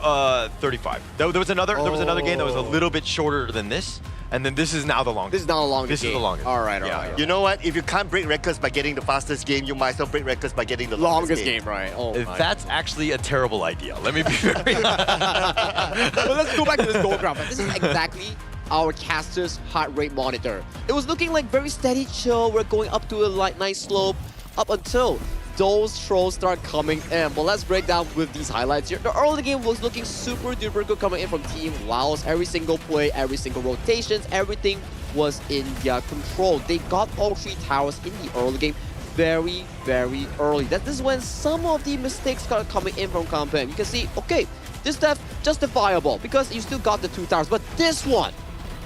Speaker 17: 35. There was another game that was a little bit shorter than this, and then this is now the longest.
Speaker 16: This is now the longest
Speaker 17: This
Speaker 16: game.
Speaker 17: is the longest.
Speaker 16: All right.
Speaker 1: You know what? If you can't break records by getting the fastest game, you might as well break records by getting the
Speaker 16: longest game, right? Oh my.
Speaker 17: That's actually a terrible idea. Let me be very
Speaker 16: But let's go back to this gold graph. This is exactly our caster's heart rate monitor. It was looking like very steady chill. We're going up to a nice slope up until those trolls start coming in. But let's break down with these highlights here. The early game was looking super duper good coming in from Team Laos. Every single play, every single rotations, everything was in their control. They got all 3 towers in the early game very, very early. This is when some of the mistakes started coming in from Kampen. You can see, okay, this stuff justifiable because you still got the 2 towers, but this one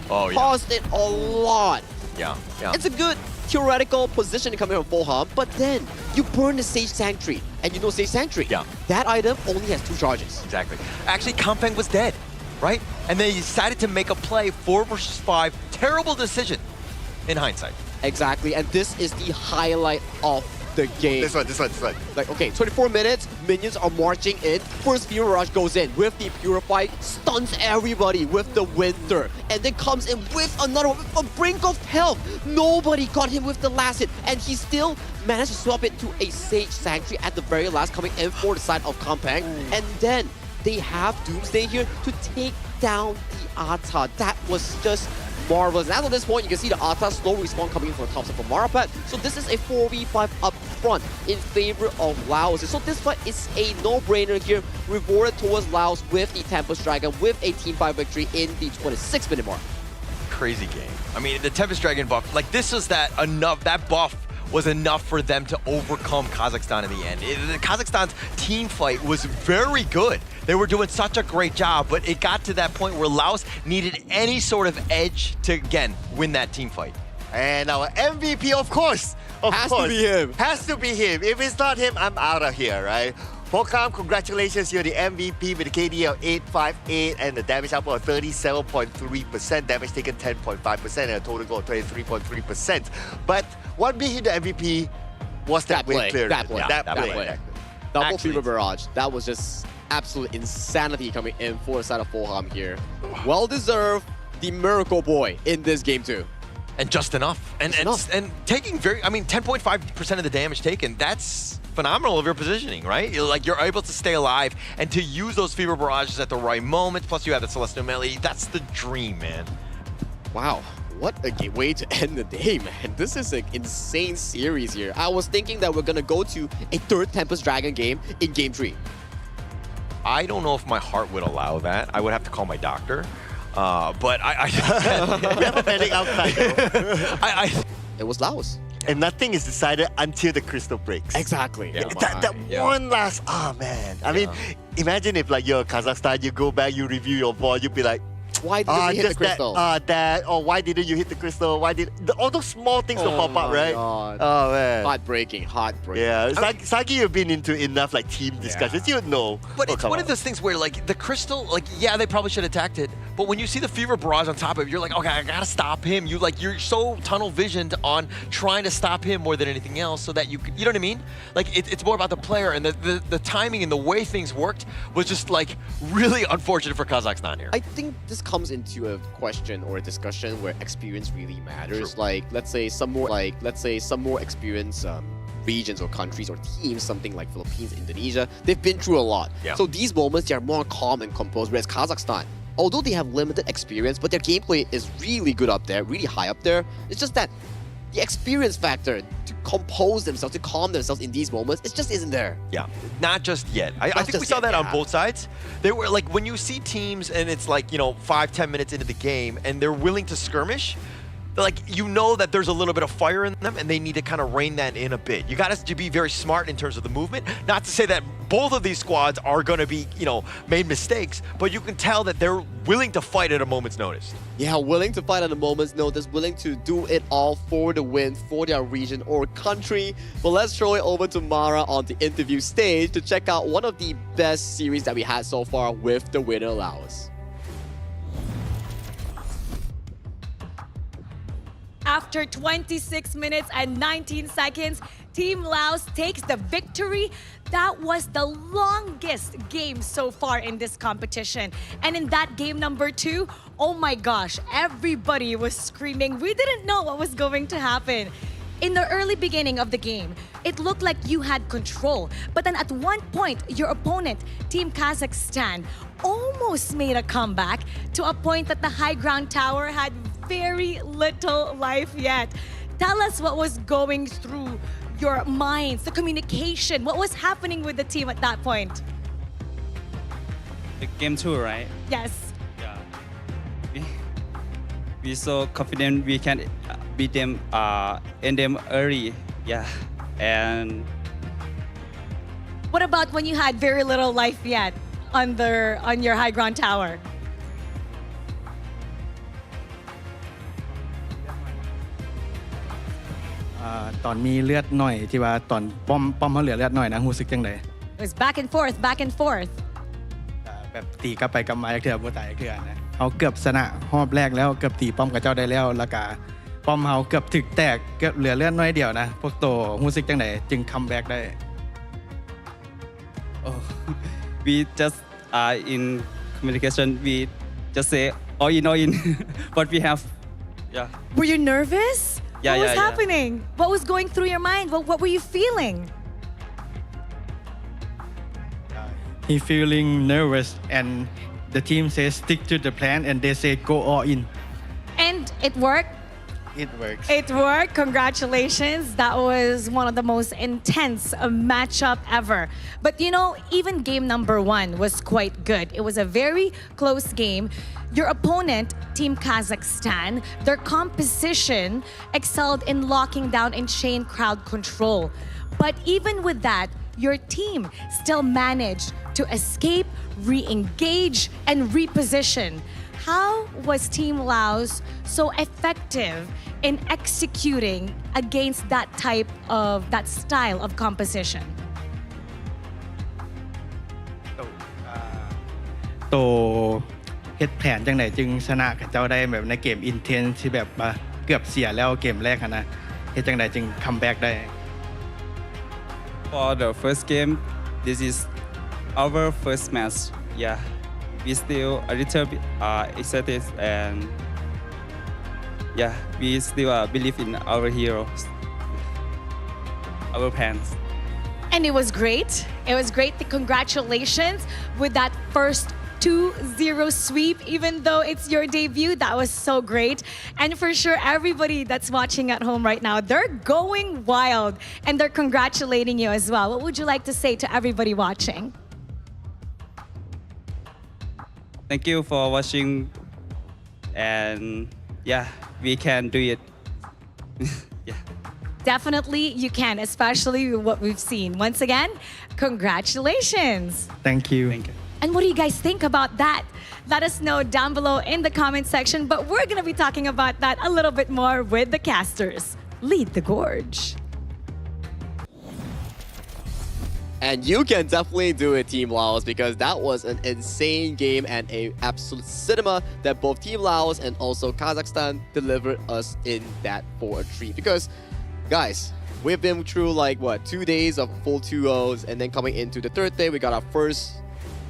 Speaker 16: caused it a lot.
Speaker 17: Yeah.
Speaker 16: It's a good theoretical position to come in from Foham, but then you burn the Sage Sanctuary, and you know Sage Sanctuary. That item only has 2 charges.
Speaker 17: Exactly. Actually, Kampeng was dead, right? And they decided to make a play 4 versus 5. Terrible decision in hindsight.
Speaker 16: Exactly, and this is the highlight of the game.
Speaker 1: This one.
Speaker 16: Like, okay, 24 minutes, minions are marching in. First Fever Rush goes in with the Purify, stuns everybody with the Winter, and then comes in with another one, with a brink of health. Nobody got him with the last hit, and he still managed to swap it to a Sage Sanctuary at the very last, coming in for the side of Kampeng. And then they have Doomsday here to take down the Ata. That was just marvelous. And as of this point, you can see the Ata slow respawn coming in from the top of Marapet. So this is a 4v5 up front in favor of Laos. So this fight is a no-brainer here, rewarded towards Laos with the Tempest Dragon with a Team 5 victory in the 26-minute mark.
Speaker 17: Crazy game. I mean, the Tempest Dragon buff, like this was that buff was enough for them to overcome Kazakhstan in the end. Kazakhstan's team fight was very good. They were doing such a great job, but it got to that point where Laos needed any sort of edge to, again, win that team fight.
Speaker 1: And our MVP, of course.
Speaker 16: Has to be him.
Speaker 1: Has to be him. If it's not him, I'm out of here, right? Pokam, congratulations, you're the MVP with a KD of 858 and the damage output of 37.3%, damage taken 10.5%, and a total goal of 23.3%. But what made him the MVP was that win clearance.
Speaker 16: That play. Double Fever Barrage. That was just absolute insanity coming in for the side of Foham here. Well deserved, the Miracle Boy in this game too.
Speaker 17: And just enough. And taking 10.5% of the damage taken, that's phenomenal of your positioning, right? You're able to stay alive and to use those Fever Barrages at the right moment, plus you have the Celestial Melee. That's the dream, man.
Speaker 16: Wow. What a way to end the day, man. This is an insane series here. I was thinking that we're going to go to a 3rd Tempest Dragon game in Game 3.
Speaker 17: I don't know if my heart would allow that. I would have to call my doctor. But I
Speaker 1: we have a betting outside.
Speaker 16: It was Laos.
Speaker 1: And nothing is decided until the crystal breaks.
Speaker 16: Exactly.
Speaker 1: That one last, man. I mean, imagine if you're Kazakhstan, you go back, you review your board, you'd be like,
Speaker 16: Why didn't you hit the crystal?
Speaker 1: Why didn't you hit the crystal? All those small things will pop up, right?
Speaker 16: God.
Speaker 1: Oh man.
Speaker 16: Heartbreaking.
Speaker 1: Yeah, Sagi, you've been into enough like team discussions. You would know.
Speaker 17: But it's one of those things where like the crystal, like yeah, they probably should have attacked it. But when you see the fever barrage on top of it, you're like, okay, I gotta stop him. You're so tunnel visioned on trying to stop him more than anything else, so that you know what I mean? Like it's more about the player, and the timing and the way things worked was just like really unfortunate for Kazakhstan here.
Speaker 16: I think this comes into a question or a discussion where experience really matters.
Speaker 17: True.
Speaker 16: Like let's say some more experienced regions or countries or teams, something like Philippines, Indonesia, they've been through a lot.
Speaker 17: Yeah.
Speaker 16: So these moments, they're more calm and composed, whereas Kazakhstan, although they have limited experience, but their gameplay is really good up there, really high up there. It's just that the experience factor to compose themselves, to calm themselves in these moments, it just isn't there.
Speaker 17: Yeah, not just yet. I think we saw that on both sides. They were like, when you see teams and it's like, 5-10 minutes into the game and they're willing to skirmish, like, you know that there's a little bit of fire in them and they need to kind of rein that in a bit. You got to be very smart in terms of the movement. Not to say that both of these squads are going to be, made mistakes, but you can tell that they're willing to fight at a moment's notice.
Speaker 16: Yeah, willing to fight at a moment's notice, willing to do it all for the win, for their region or country. But let's throw it over to Mara on the interview stage to check out one of the best series that we had so far with the winner Laos.
Speaker 15: After 26 minutes and 19 seconds, Team Laos takes the victory. That was the longest game so far in this competition. And in that game number 2, oh my gosh, everybody was screaming. We didn't know what was going to happen. In the early beginning of the game, it looked like you had control. But then at one point, your opponent, Team Kazakhstan, almost made a comeback to a point that the high ground tower had very little life yet. Tell us what was going through your minds, the communication, what was happening with the team at that point?
Speaker 8: Game 2, right?
Speaker 15: Yes.
Speaker 8: Yeah. We so confident we can beat them, end them early. Yeah. And
Speaker 15: What about when you had very little life yet on your high ground tower?
Speaker 22: It
Speaker 15: was back and forth, back and forth.
Speaker 22: แบบตีกลับไปกลับมาเถื่อบ่ตายเถื่อนะเขาเกือบชนะรอบแรกแล้วเกือบตีป้อมกับเจ้าได้แล้วแล้วก็ป้อมเฮาเกือบถึกแตกเกือบเหลือเลือดน้อยเดียวนะพวกโตรู้สึกจังไดจึงคัมแบ็กได้
Speaker 8: oh, we just in communication we just say all in what we have. Yeah.
Speaker 15: Were you nervous?
Speaker 8: Yeah,
Speaker 15: what was
Speaker 8: yeah.
Speaker 15: happening? What was going through your mind? What were you feeling?
Speaker 22: He feeling nervous and the team says stick to the plan and they say go all in.
Speaker 15: And it worked?
Speaker 22: It works.
Speaker 15: It worked. Congratulations. That was one of the most intense matchup ever. But even game number 1 was quite good. It was a very close game. Your opponent, Team Kazakhstan, their composition excelled in locking down and chain crowd control. But even with that, your team still managed to escape, re-engage, and reposition. How was Team Laos so effective in executing against that style of composition?
Speaker 22: โตเฮ็ดแผนจังไดจึงชนะกับเจ้าได้แบบในเกมอินเทนส์ที่แบบว่าเกือบเสียแล้วเกมแรกนะเฮ็ดจังไดจึงคัมแบ็กได้
Speaker 8: For the first game, this is our first match. Yeah, we still a little bit excited and yeah, we still believe in our heroes, our plans.
Speaker 15: And it was great. It was great. Congratulations with that first 2-0 sweep, even though it's your debut. That was so great. And for sure, everybody that's watching at home right now, they're going wild and they're congratulating you as well. What would you like to say to everybody watching?
Speaker 8: Thank you for watching. And yeah, we can do it. Yeah.
Speaker 15: Definitely you can, especially what we've seen. Once again, congratulations.
Speaker 22: Thank you.
Speaker 8: Thank you.
Speaker 15: And what do you guys think about that? Let us know down below in the comment section. But we're going to be talking about that a little bit more with the casters. Lead the gorge.
Speaker 16: And you can definitely do it, Team Laos, because that was an insane game and a absolute cinema that both Team Laos and also Kazakhstan delivered us in that for a treat. Because, guys, we've been through like, what, 2 days of full 2-0s, and then coming into the third day, we got our first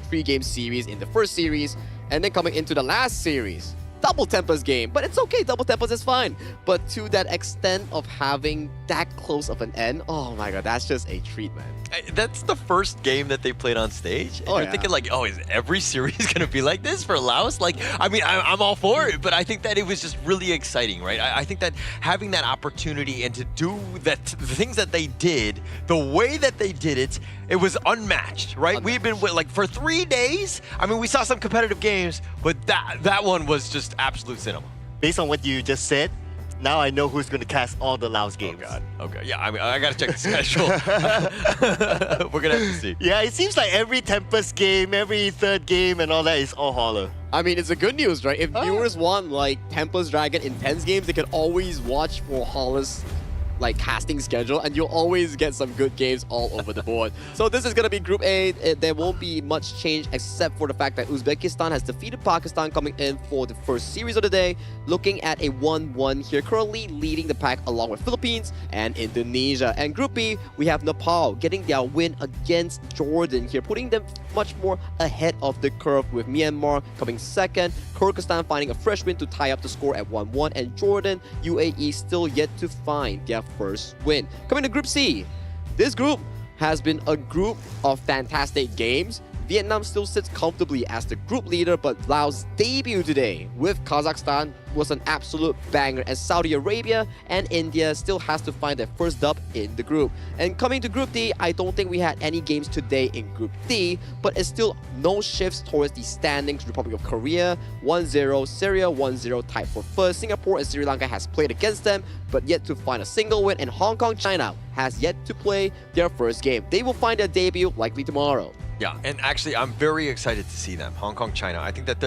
Speaker 16: 3-game series in the first series, and then coming into the last series. Double tempers game, but it's okay, double tempers is fine. But to that extent of having that close of an end, oh my god, that's just a treat, man.
Speaker 17: That's the first game that they played on stage. And
Speaker 16: Oh,
Speaker 17: you're
Speaker 16: yeah.
Speaker 17: thinking like, oh, is every series going to be like this for Laos? Like, I mean, I'm all for it, but I think that it was just really exciting, right? I think that having that opportunity and to do that, the things that they did, the way that they did it, it was unmatched, right? We've been with, like for 3 days. I mean, we saw some competitive games, but that one was just absolute cinema.
Speaker 1: Based on what you just said, now I know who's going to cast all the Laos games.
Speaker 17: Oh God. Okay. Yeah. I mean, I gotta check the schedule. We're gonna have to see.
Speaker 1: Yeah, it seems like every Tempest game, every third game, and all that is all holler.
Speaker 16: I mean, it's a good news, right? If viewers want like Tempest Dragon intense games, they can always watch for Hollis like casting schedule, and you'll always get some good games all over the board. So this is gonna be Group A. There won't be much change except for the fact that Uzbekistan has defeated Pakistan coming in for the first series of the day. Looking at a 1-1 here, currently leading the pack along with Philippines and Indonesia. And Group B, we have Nepal getting their win against Jordan here, putting them much more ahead of the curve, with Myanmar coming second, Kyrgyzstan finding a fresh win to tie up the score at 1-1, and Jordan, UAE still yet to find their first win. Coming to Group C, this group has been a group of fantastic games. Vietnam still sits comfortably as the group leader, but Laos' debut today with Kazakhstan was an absolute banger, and Saudi Arabia and India still has to find their first dub in the group. And coming to Group D, I don't think we had any games today in Group D, but it's still no shifts towards the standings. Republic of Korea 1-0, Syria 1-0 tied for first. Singapore and Sri Lanka has played against them, but yet to find a single win, and Hong Kong, China has yet to play their first game. They will find their debut likely tomorrow.
Speaker 17: Yeah, and actually, I'm very excited to see them. Hong Kong, China. I think that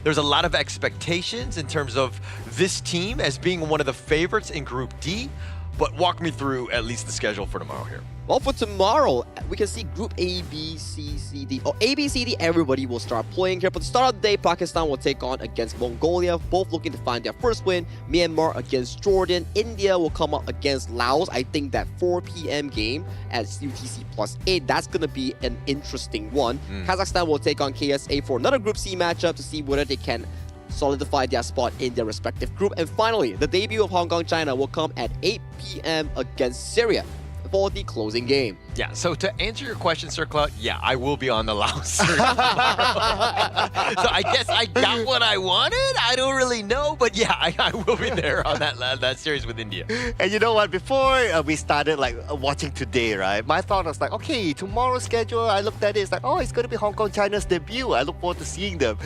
Speaker 17: there's a lot of expectations in terms of this team as being one of the favorites in Group D. But walk me through at least the schedule for tomorrow here.
Speaker 16: Well, for tomorrow, we can see Group A, B, C, C, D. Oh, A, B, C, D, everybody will start playing here. For the start of the day, Pakistan will take on against Mongolia, both looking to find their first win. Myanmar against Jordan. India will come up against Laos. I think that 4 p.m. game at UTC +8, that's going to be an interesting one. Kazakhstan will take on KSA for another Group C matchup to see whether they can solidify their spot in their respective group. And finally, the debut of Hong Kong, China will come at 8 p.m. against Syria for the closing game.
Speaker 17: Yeah, so to answer your question, Sir Cloud, yeah, I will be on the Laos series tomorrow. So I guess I got what I wanted? I don't really know, but yeah, I will be there on that series with India.
Speaker 1: And you know what? Before we started like watching today, right? My thought was like, okay, tomorrow's schedule. I looked at it. It's like, oh, it's going to be Hong Kong, China's debut. I look forward to seeing them.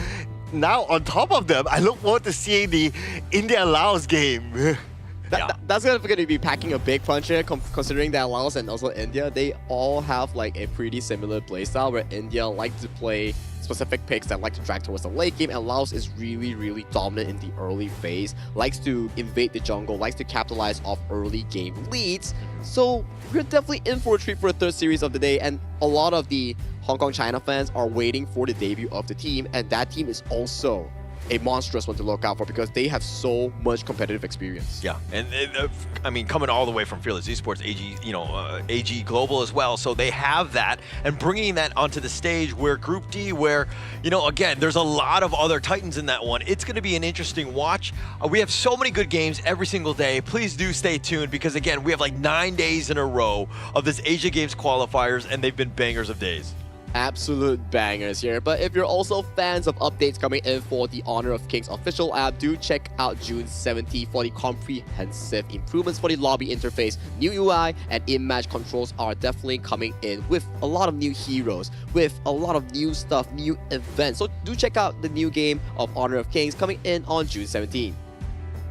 Speaker 1: Now, on top of them, I look forward to seeing the India-Laos game.
Speaker 16: That's going to be packing a big punch here, considering that Laos and also India, they all have like a pretty similar playstyle, where India like to play specific picks that like to drag towards the late game, and Laos is really, really dominant in the early phase, likes to invade the jungle, likes to capitalize off early game leads. So we're definitely in for a treat for the third series of the day, and a lot of the Hong Kong China fans are waiting for the debut of the team, and that team is also a monstrous one to look out for because they have so much competitive experience.
Speaker 17: Yeah, and I mean, coming all the way from Fearless Esports, AG, AG Global as well, so they have that, and bringing that onto the stage where Group D, where, again, there's a lot of other titans in that one. It's going to be an interesting watch. We have so many good games every single day. Please do stay tuned because, again, we have like 9 days in a row of this Asia Games qualifiers, and they've been bangers of days.
Speaker 16: Absolute bangers here. But if you're also fans of updates coming in for the Honor of Kings official app, do check out June 17th for the comprehensive improvements for the lobby interface. New UI and in-match controls are definitely coming in with a lot of new heroes, with a lot of new stuff, new events. So do check out the new game of Honor of Kings coming in on June 17th.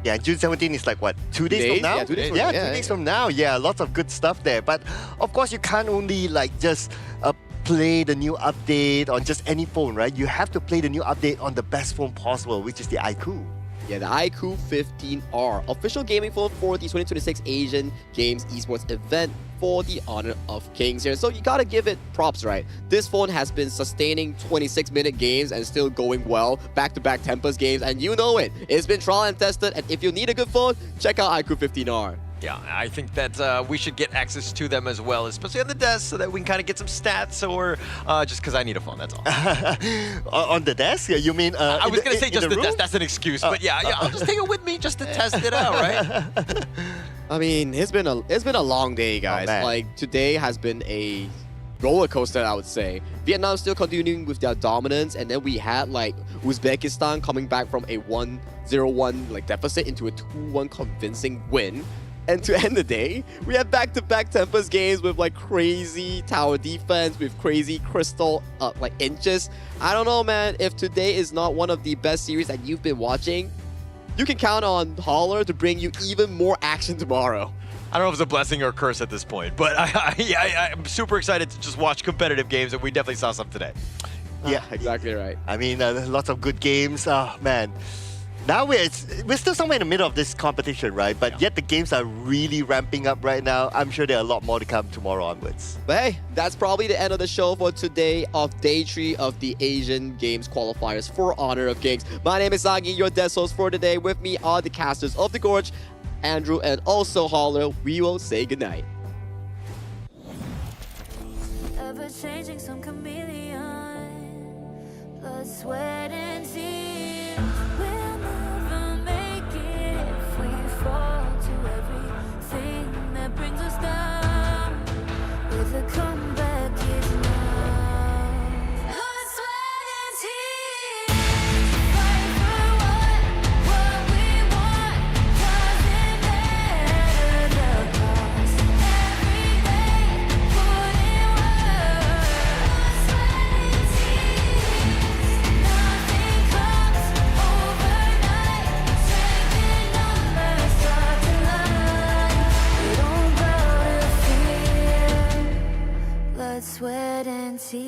Speaker 1: Yeah, June 17 is like what, 2 days from now?
Speaker 16: Yeah, 2 days from now.
Speaker 1: 2 days from now. Yeah, lots of good stuff there. But of course, you can't only like just play the new update on just any phone, right? You have to play the new update on the best phone possible, which is the iQOO.
Speaker 16: Yeah, the iQOO 15R, official gaming phone for the 2026 Asian Games Esports event for the Honor of Kings here. So you gotta give it props, right? This phone has been sustaining 26-minute games and still going well, back-to-back Tempest games, and you know it. It's been trial and tested, and if you need a good phone, check out iQOO 15R.
Speaker 17: Yeah, I think that we should get access to them as well, especially on the desk, so that we can kind of get some stats, or just because I need a phone, that's all.
Speaker 1: On the desk? You mean?
Speaker 17: I was going to say just the desk, that's an excuse, but yeah, I'll just take it with me just to test it out, right?
Speaker 16: I mean, it's been a long day, guys. Like, today has been a roller coaster, I would say. Vietnam still continuing with their dominance, and then we had like Uzbekistan coming back from a 1-0-1 like deficit into a 2-1 convincing win. And to end the day, we had back-to-back Tempest games with like crazy tower defense, with crazy crystal like inches. I don't know, man. If today is not one of the best series that you've been watching, you can count on Holler to bring you even more action tomorrow.
Speaker 17: I don't know if it's a blessing or a curse at this point, but I'm super excited to just watch competitive games, and we definitely saw some today.
Speaker 1: Yeah,
Speaker 16: exactly right.
Speaker 1: I mean, lots of good games. Oh, man. Now we're still somewhere in the middle of this competition, right? But yet the games are really ramping up right now. I'm sure there are a lot more to come tomorrow onwards.
Speaker 16: But hey, that's probably the end of the show for today of Day 3 of the Asian Games Qualifiers for Honor of Kings. My name is Zagi, your desk host for today. With me are the casters of The Gorge, Andrew and also Holler. We will say goodnight.
Speaker 2: Ever changing, some chameleon, blood, sweat, and tears. We'll never make it if we fall to everything that brings us down. With a comeback is now. Blood, sweat, and tears. Fight for what we want. Doesn't matter the cost. Every day, put in work. Blood, sweat, and tears. Nothing comes overnight. Strength in numbers start to line. We don't bow to fear. Blood, sweat, and tears.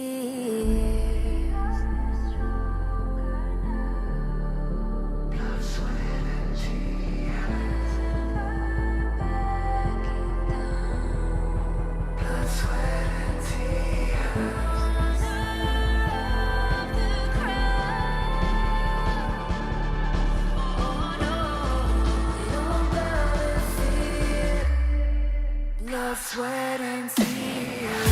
Speaker 2: Blood, sweat, and tears.